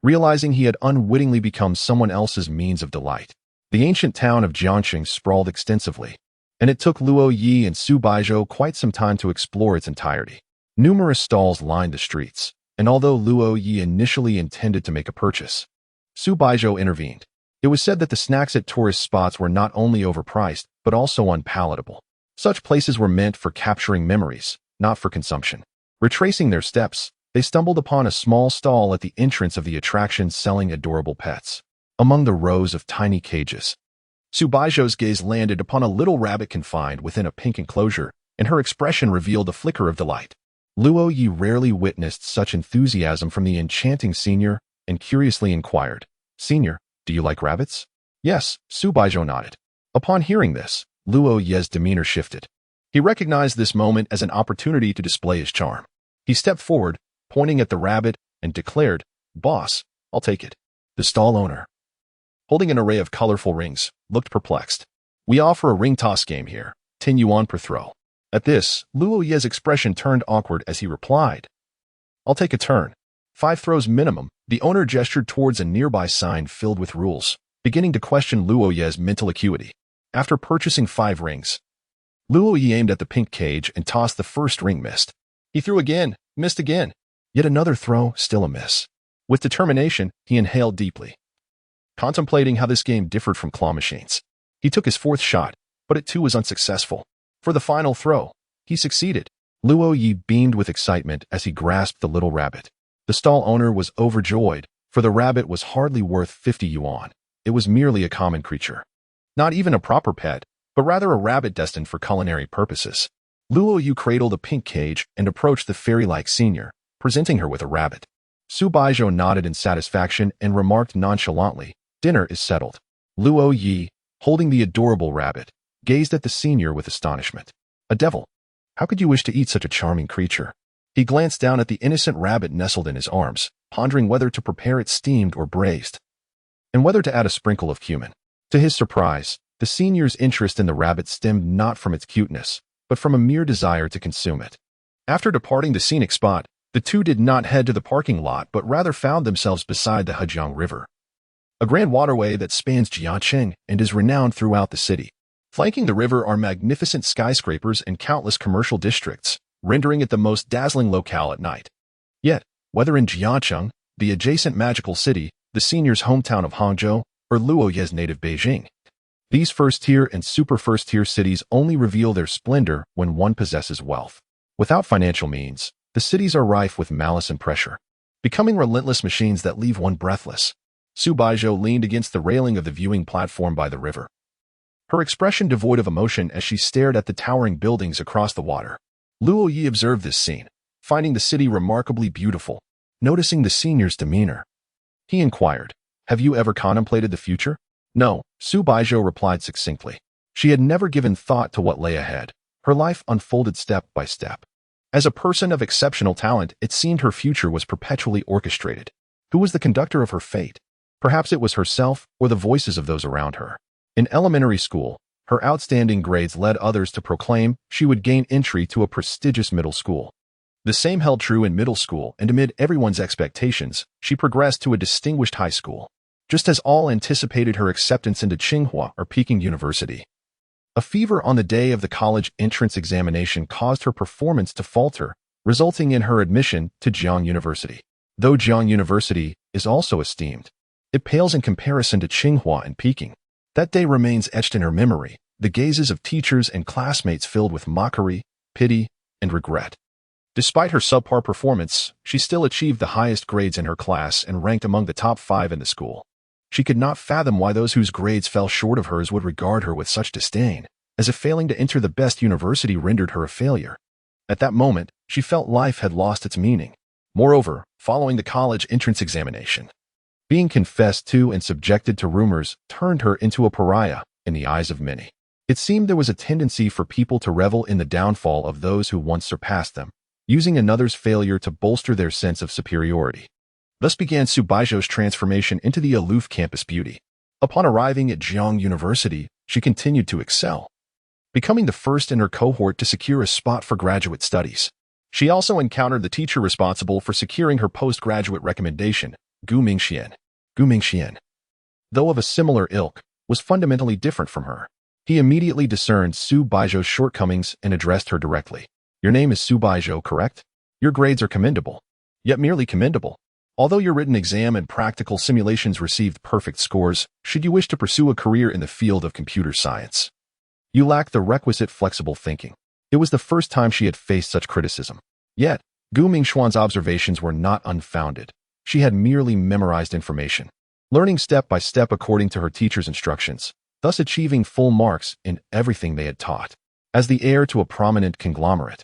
realizing he had unwittingly become someone else's means of delight. The ancient town of Jiangxing sprawled extensively, and it took Luo Ye and Su Baizhou quite some time to explore its entirety. Numerous stalls lined the streets, and although Luo Ye initially intended to make a purchase, Su Baizhou intervened. It was said that the snacks at tourist spots were not only overpriced, but also unpalatable. Such places were meant for capturing memories, not for consumption. Retracing their steps, they stumbled upon a small stall at the entrance of the attraction selling adorable pets. Among the rows of tiny cages, Su Baizhou's gaze landed upon a little rabbit confined within a pink enclosure, and her expression revealed a flicker of delight. Luo Ye rarely witnessed such enthusiasm from the enchanting senior and curiously inquired, "Senior, do you like rabbits?" "Yes," Su Baizhou nodded. Upon hearing this, Luo Ye's demeanor shifted. He recognized this moment as an opportunity to display his charm. He stepped forward, pointing at the rabbit, and declared, "Boss, I'll take it." The stall owner, holding an array of colorful rings, looked perplexed. "We offer a ring toss game here, 10 yuan per throw." At this, Luo Ye's expression turned awkward as he replied, "I'll take a turn. 5 throws minimum." The owner gestured towards a nearby sign filled with rules, beginning to question Luo Ye's mental acuity. After purchasing 5 rings, Luo Ye aimed at the pink cage and tossed the first ring missed. He threw again, missed again. Yet another throw, still a miss. With determination, he inhaled deeply, contemplating how this game differed from claw machines. He took his 4th shot, but it too was unsuccessful. For the final throw, He succeeded. Luo Ye beamed with excitement as he grasped the little rabbit. The stall owner was overjoyed, for the rabbit was hardly worth 50 yuan. It was merely a common creature. Not even a proper pet, but rather a rabbit destined for culinary purposes. Luo Ye cradled a pink cage and approached the fairy-like senior, presenting her with a rabbit. Su Baizhou nodded in satisfaction and remarked nonchalantly, "Dinner is settled." Luo Ye, holding the adorable rabbit, gazed at the senior with astonishment. "A devil! How could you wish to eat such a charming creature?" He glanced down at the innocent rabbit nestled in his arms, pondering whether to prepare it steamed or braised, and whether to add a sprinkle of cumin. To his surprise, the senior's interest in the rabbit stemmed not from its cuteness, but from a mere desire to consume it. After departing the scenic spot, the two did not head to the parking lot but rather found themselves beside the Hejiang River, a grand waterway that spans Jiacheng and is renowned throughout the city. Flanking the river are magnificent skyscrapers and countless commercial districts, rendering it the most dazzling locale at night. Yet, whether in Jiacheng, the adjacent magical city, the senior's hometown of Hangzhou, or Luo Ye's native Beijing, these first-tier and super first-tier cities only reveal their splendor when one possesses wealth. Without financial means, the cities are rife with malice and pressure, becoming relentless machines that leave one breathless. Su Baizhou leaned against the railing of the viewing platform by the river, her expression devoid of emotion as she stared at the towering buildings across the water. Luo Ye observed this scene, finding the city remarkably beautiful. Noticing the senior's demeanor, he inquired, "Have you ever contemplated the future?" "No," Su Baizhou replied succinctly. She had never given thought to what lay ahead. Her life unfolded step by step. As a person of exceptional talent, it seemed her future was perpetually orchestrated. Who was the conductor of her fate? Perhaps it was herself or the voices of those around her. In elementary school, her outstanding grades led others to proclaim she would gain entry to a prestigious middle school. The same held true in middle school, and amid everyone's expectations, she progressed to a distinguished high school, just as all anticipated her acceptance into Tsinghua or Peking University. A fever on the day of the college entrance examination caused her performance to falter, resulting in her admission to Jiang University. Though Jiang University is also esteemed, it pales in comparison to Tsinghua and Peking. That day remains etched in her memory, the gazes of teachers and classmates filled with mockery, pity, and regret. Despite her subpar performance, she still achieved the highest grades in her class and ranked among the top 5 in the school. She could not fathom why those whose grades fell short of hers would regard her with such disdain, as if failing to enter the best university rendered her a failure. At that moment, she felt life had lost its meaning. Moreover, following the college entrance examination, being confessed to and subjected to rumors turned her into a pariah in the eyes of many. It seemed there was a tendency for people to revel in the downfall of those who once surpassed them, using another's failure to bolster their sense of superiority. Thus began Su Baizhou's transformation into the aloof campus beauty. Upon arriving at Jiang University, she continued to excel, becoming the first in her cohort to secure a spot for graduate studies. She also encountered the teacher responsible for securing her postgraduate recommendation, Gu Mingxian. Gu Mingxian, though of a similar ilk, was fundamentally different from her. He immediately discerned Su Baizhou's shortcomings and addressed her directly. "Your name is Su Baizhou, correct? Your grades are commendable. Yet merely commendable. Although your written exam and practical simulations received perfect scores, should you wish to pursue a career in the field of computer science, you lack the requisite flexible thinking." It was the first time she had faced such criticism. Yet, Gu Mingxuan's observations were not unfounded. She had merely memorized information, learning step by step according to her teacher's instructions, thus achieving full marks in everything they had taught. As the heir to a prominent conglomerate,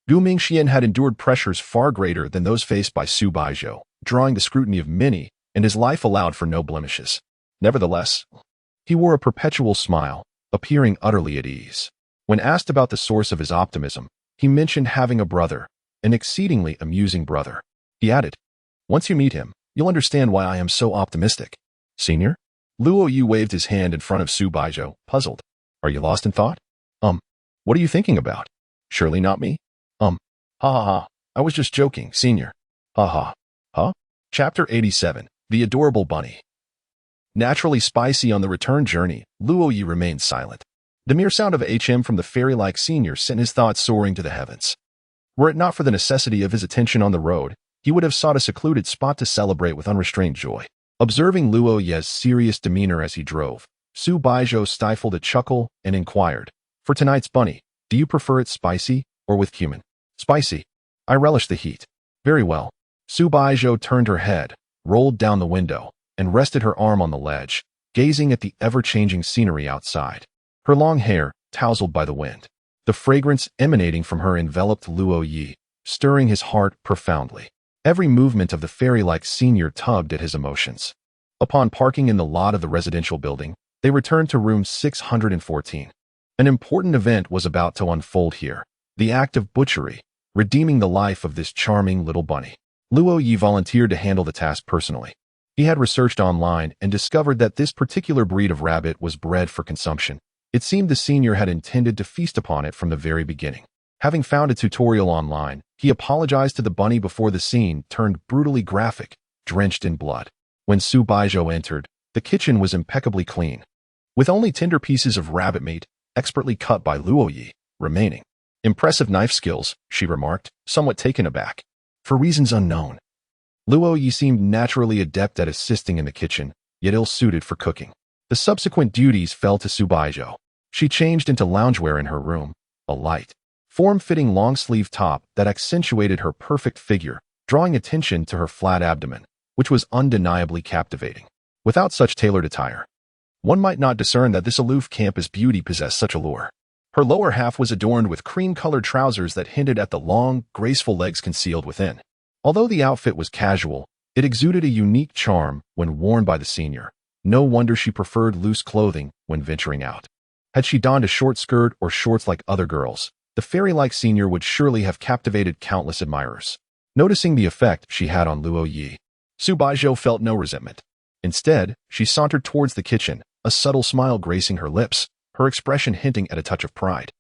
Gu Mingxian had endured pressures far greater than those faced by Su Baizhou, drawing the scrutiny of many, and his life allowed for no blemishes. Nevertheless, he wore a perpetual smile, appearing utterly at ease. When asked about the source of his optimism, he mentioned having a brother, an exceedingly amusing brother. He added, "Once you meet him, you'll understand why I am so optimistic." "Senior?" Luo Ye waved his hand in front of Su Baizhou, puzzled. "Are you lost in thought?" What are you thinking about?" "Surely not me?" Ha ha ha. I was just joking, senior." Ha ha. Huh? Chapter 87. The Adorable Bunny. Naturally spicy on the return journey, Luo Ye remained silent. The mere sound of HM from the fairy-like senior sent his thoughts soaring to the heavens. Were it not for the necessity of his attention on the road, he would have sought a secluded spot to celebrate with unrestrained joy. Observing Luo Ye's serious demeanor as he drove, Su Baizhou stifled a chuckle and inquired, "For tonight's bunny, do you prefer it spicy or with cumin? Spicy. I relish the heat. Very well. Su Baizhou turned her head, rolled down the window, and rested her arm on the ledge, gazing at the ever-changing scenery outside. Her long hair, tousled by the wind. The fragrance emanating from her enveloped Luo Ye, stirring his heart profoundly. Every movement of the fairy-like senior tugged at his emotions. Upon parking in the lot of the residential building, they returned to room 614. An important event was about to unfold here. The act of butchery, redeeming the life of this charming little bunny. Luo Ye volunteered to handle the task personally. He had researched online and discovered that this particular breed of rabbit was bred for consumption. It seemed the senior had intended to feast upon it from the very beginning. Having found a tutorial online, he apologized to the bunny before the scene turned brutally graphic, drenched in blood. When Su Baizhou entered, the kitchen was impeccably clean, with only tender pieces of rabbit meat, expertly cut by Luo Ye, remaining. Impressive knife skills, she remarked, somewhat taken aback. For reasons unknown. Luo Ye seemed naturally adept at assisting in the kitchen, yet ill-suited for cooking. The subsequent duties fell to Su Baizhou. She changed into loungewear in her room, a light, form-fitting long-sleeve top that accentuated her perfect figure, drawing attention to her flat abdomen, which was undeniably captivating. Without such tailored attire, one might not discern that this aloof campus beauty possessed such allure. Her lower half was adorned with cream-colored trousers that hinted at the long, graceful legs concealed within. Although the outfit was casual, it exuded a unique charm when worn by the senior. No wonder she preferred loose clothing when venturing out. Had she donned a short skirt or shorts like other girls, the fairy-like senior would surely have captivated countless admirers. Noticing the effect she had on Luo Ye, Su Baizhou felt no resentment. Instead, she sauntered towards the kitchen, a subtle smile gracing her lips, her expression hinting at a touch of pride.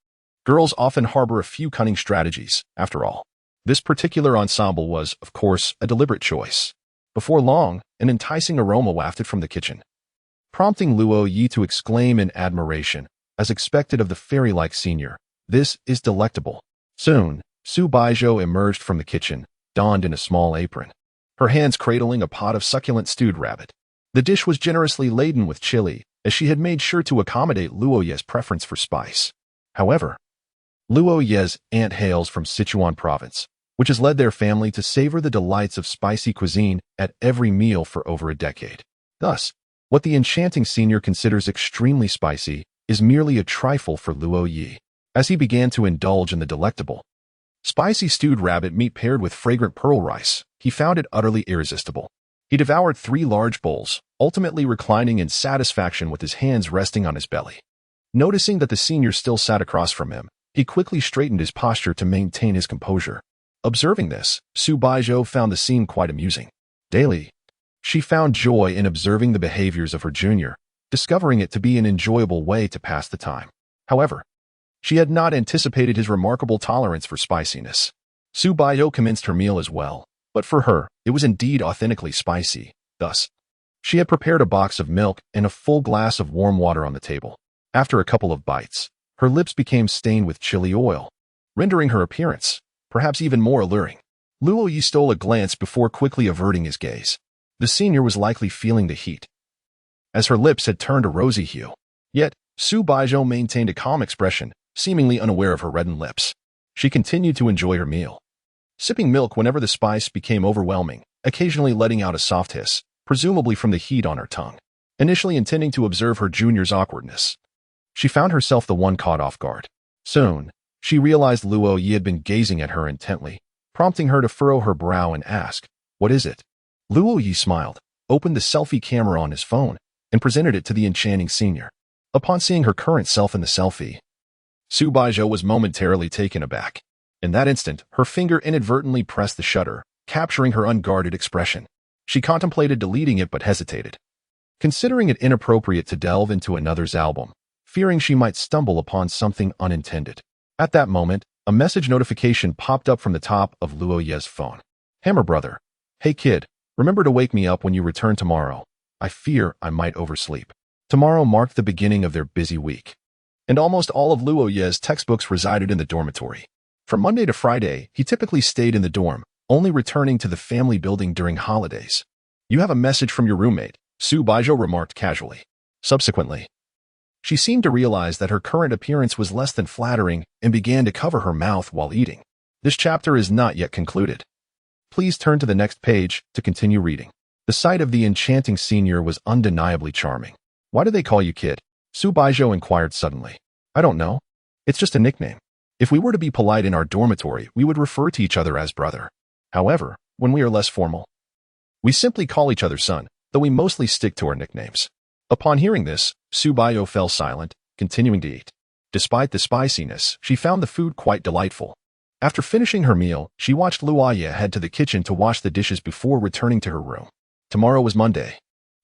Girls often harbor a few cunning strategies, after all. This particular ensemble was, of course, a deliberate choice. Before long, an enticing aroma wafted from the kitchen, prompting Luo Ye to exclaim in admiration, as expected of the fairy-like senior, "This is delectable." Soon, Su Baizhou emerged from the kitchen, donned in a small apron, her hands cradling a pot of succulent stewed rabbit. The dish was generously laden with chili, as she had made sure to accommodate Luo Ye's preference for spice. However, Luo Ye's aunt hails from Sichuan province, which has led their family to savor the delights of spicy cuisine at every meal for over a decade. Thus, what the enchanting senior considers extremely spicy is merely a trifle for Luo Ye. As he began to indulge in the delectable, spicy stewed rabbit meat paired with fragrant pearl rice, he found it utterly irresistible. He devoured 3 large bowls, ultimately reclining in satisfaction with his hands resting on his belly. Noticing that the senior still sat across from him, he quickly straightened his posture to maintain his composure. Observing this, Su Baizhou found the scene quite amusing. Daily, she found joy in observing the behaviors of her junior, discovering it to be an enjoyable way to pass the time. However, she had not anticipated his remarkable tolerance for spiciness. Su Baizhou commenced her meal as well, but for her, it was indeed authentically spicy. Thus, she had prepared a box of milk and a full glass of warm water on the table. After a couple of bites, her lips became stained with chili oil, rendering her appearance, perhaps even more alluring. Luo Ye stole a glance before quickly averting his gaze. The senior was likely feeling the heat, as her lips had turned a rosy hue. Yet, Su Baizhou maintained a calm expression, seemingly unaware of her reddened lips. She continued to enjoy her meal, sipping milk whenever the spice became overwhelming, occasionally letting out a soft hiss, presumably from the heat on her tongue. Initially intending to observe her junior's awkwardness, she found herself the one caught off guard. Soon, she realized Luo Ye had been gazing at her intently, prompting her to furrow her brow and ask, "What is it?" Luo Ye smiled, opened the selfie camera on his phone, and presented it to the enchanting senior. Upon seeing her current self in the selfie, Su Baizhou was momentarily taken aback. In that instant, her finger inadvertently pressed the shutter, capturing her unguarded expression. She contemplated deleting it but hesitated, considering it inappropriate to delve into another's album, fearing she might stumble upon something unintended. At that moment, a message notification popped up from the top of Luo Ye's phone. "Hammer brother. Hey kid, remember to wake me up when you return tomorrow. I fear I might oversleep." Tomorrow marked the beginning of their busy week, and almost all of Luo Ye's textbooks resided in the dormitory. From Monday to Friday, he typically stayed in the dorm, only returning to the family building during holidays. "You have a message from your roommate," Su Baizhou remarked casually. Subsequently, She seemed to realize that her current appearance was less than flattering and began to cover her mouth while eating. This chapter is not yet concluded. Please turn to the next page to continue reading. The sight of the enchanting senior was undeniably charming. Why do they call you kid? Su Baizhou inquired suddenly. I don't know. It's just a nickname. If we were to be polite in our dormitory, we would refer to each other as brother. However, when we are less formal, we simply call each other son, though we mostly stick to our nicknames. Upon hearing this, Su Baizhou fell silent, continuing to eat. Despite the spiciness, she found the food quite delightful. After finishing her meal, she watched Luo Ye head to the kitchen to wash the dishes before returning to her room. Tomorrow was Monday.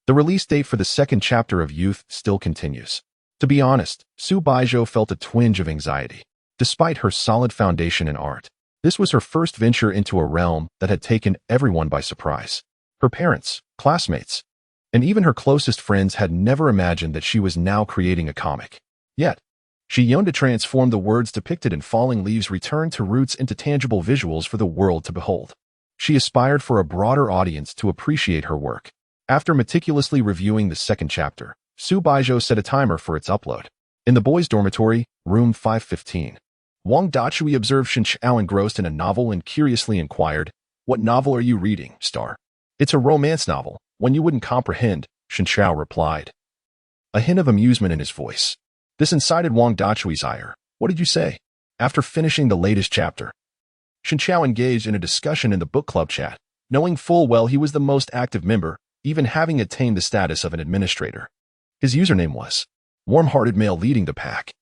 The release date for the second chapter of Youth still continues. To be honest, Su Baizhou felt a twinge of anxiety. Despite her solid foundation in art, this was her first venture into a realm that had taken everyone by surprise. Her parents, classmates, and even her closest friends had never imagined that she was now creating a comic. Yet, she yearned to transform the words depicted in Falling Leaves' return to roots into tangible visuals for the world to behold. She aspired for a broader audience to appreciate her work. After meticulously reviewing the second chapter, Su Baizhou set a timer for its upload. In the boys' dormitory, room 515. Wang Dachui observed Shen Chao engrossed in a novel and curiously inquired, "What novel are you reading, Star?" "It's a romance novel, one you wouldn't comprehend," Shen Chao replied, a hint of amusement in his voice. This incited Wang Dachui's ire. "What did you say?" After finishing the latest chapter, Shen Chao engaged in a discussion in the book club chat, knowing full well he was the most active member, even having attained the status of an administrator. His username was warm-hearted male leading the pack.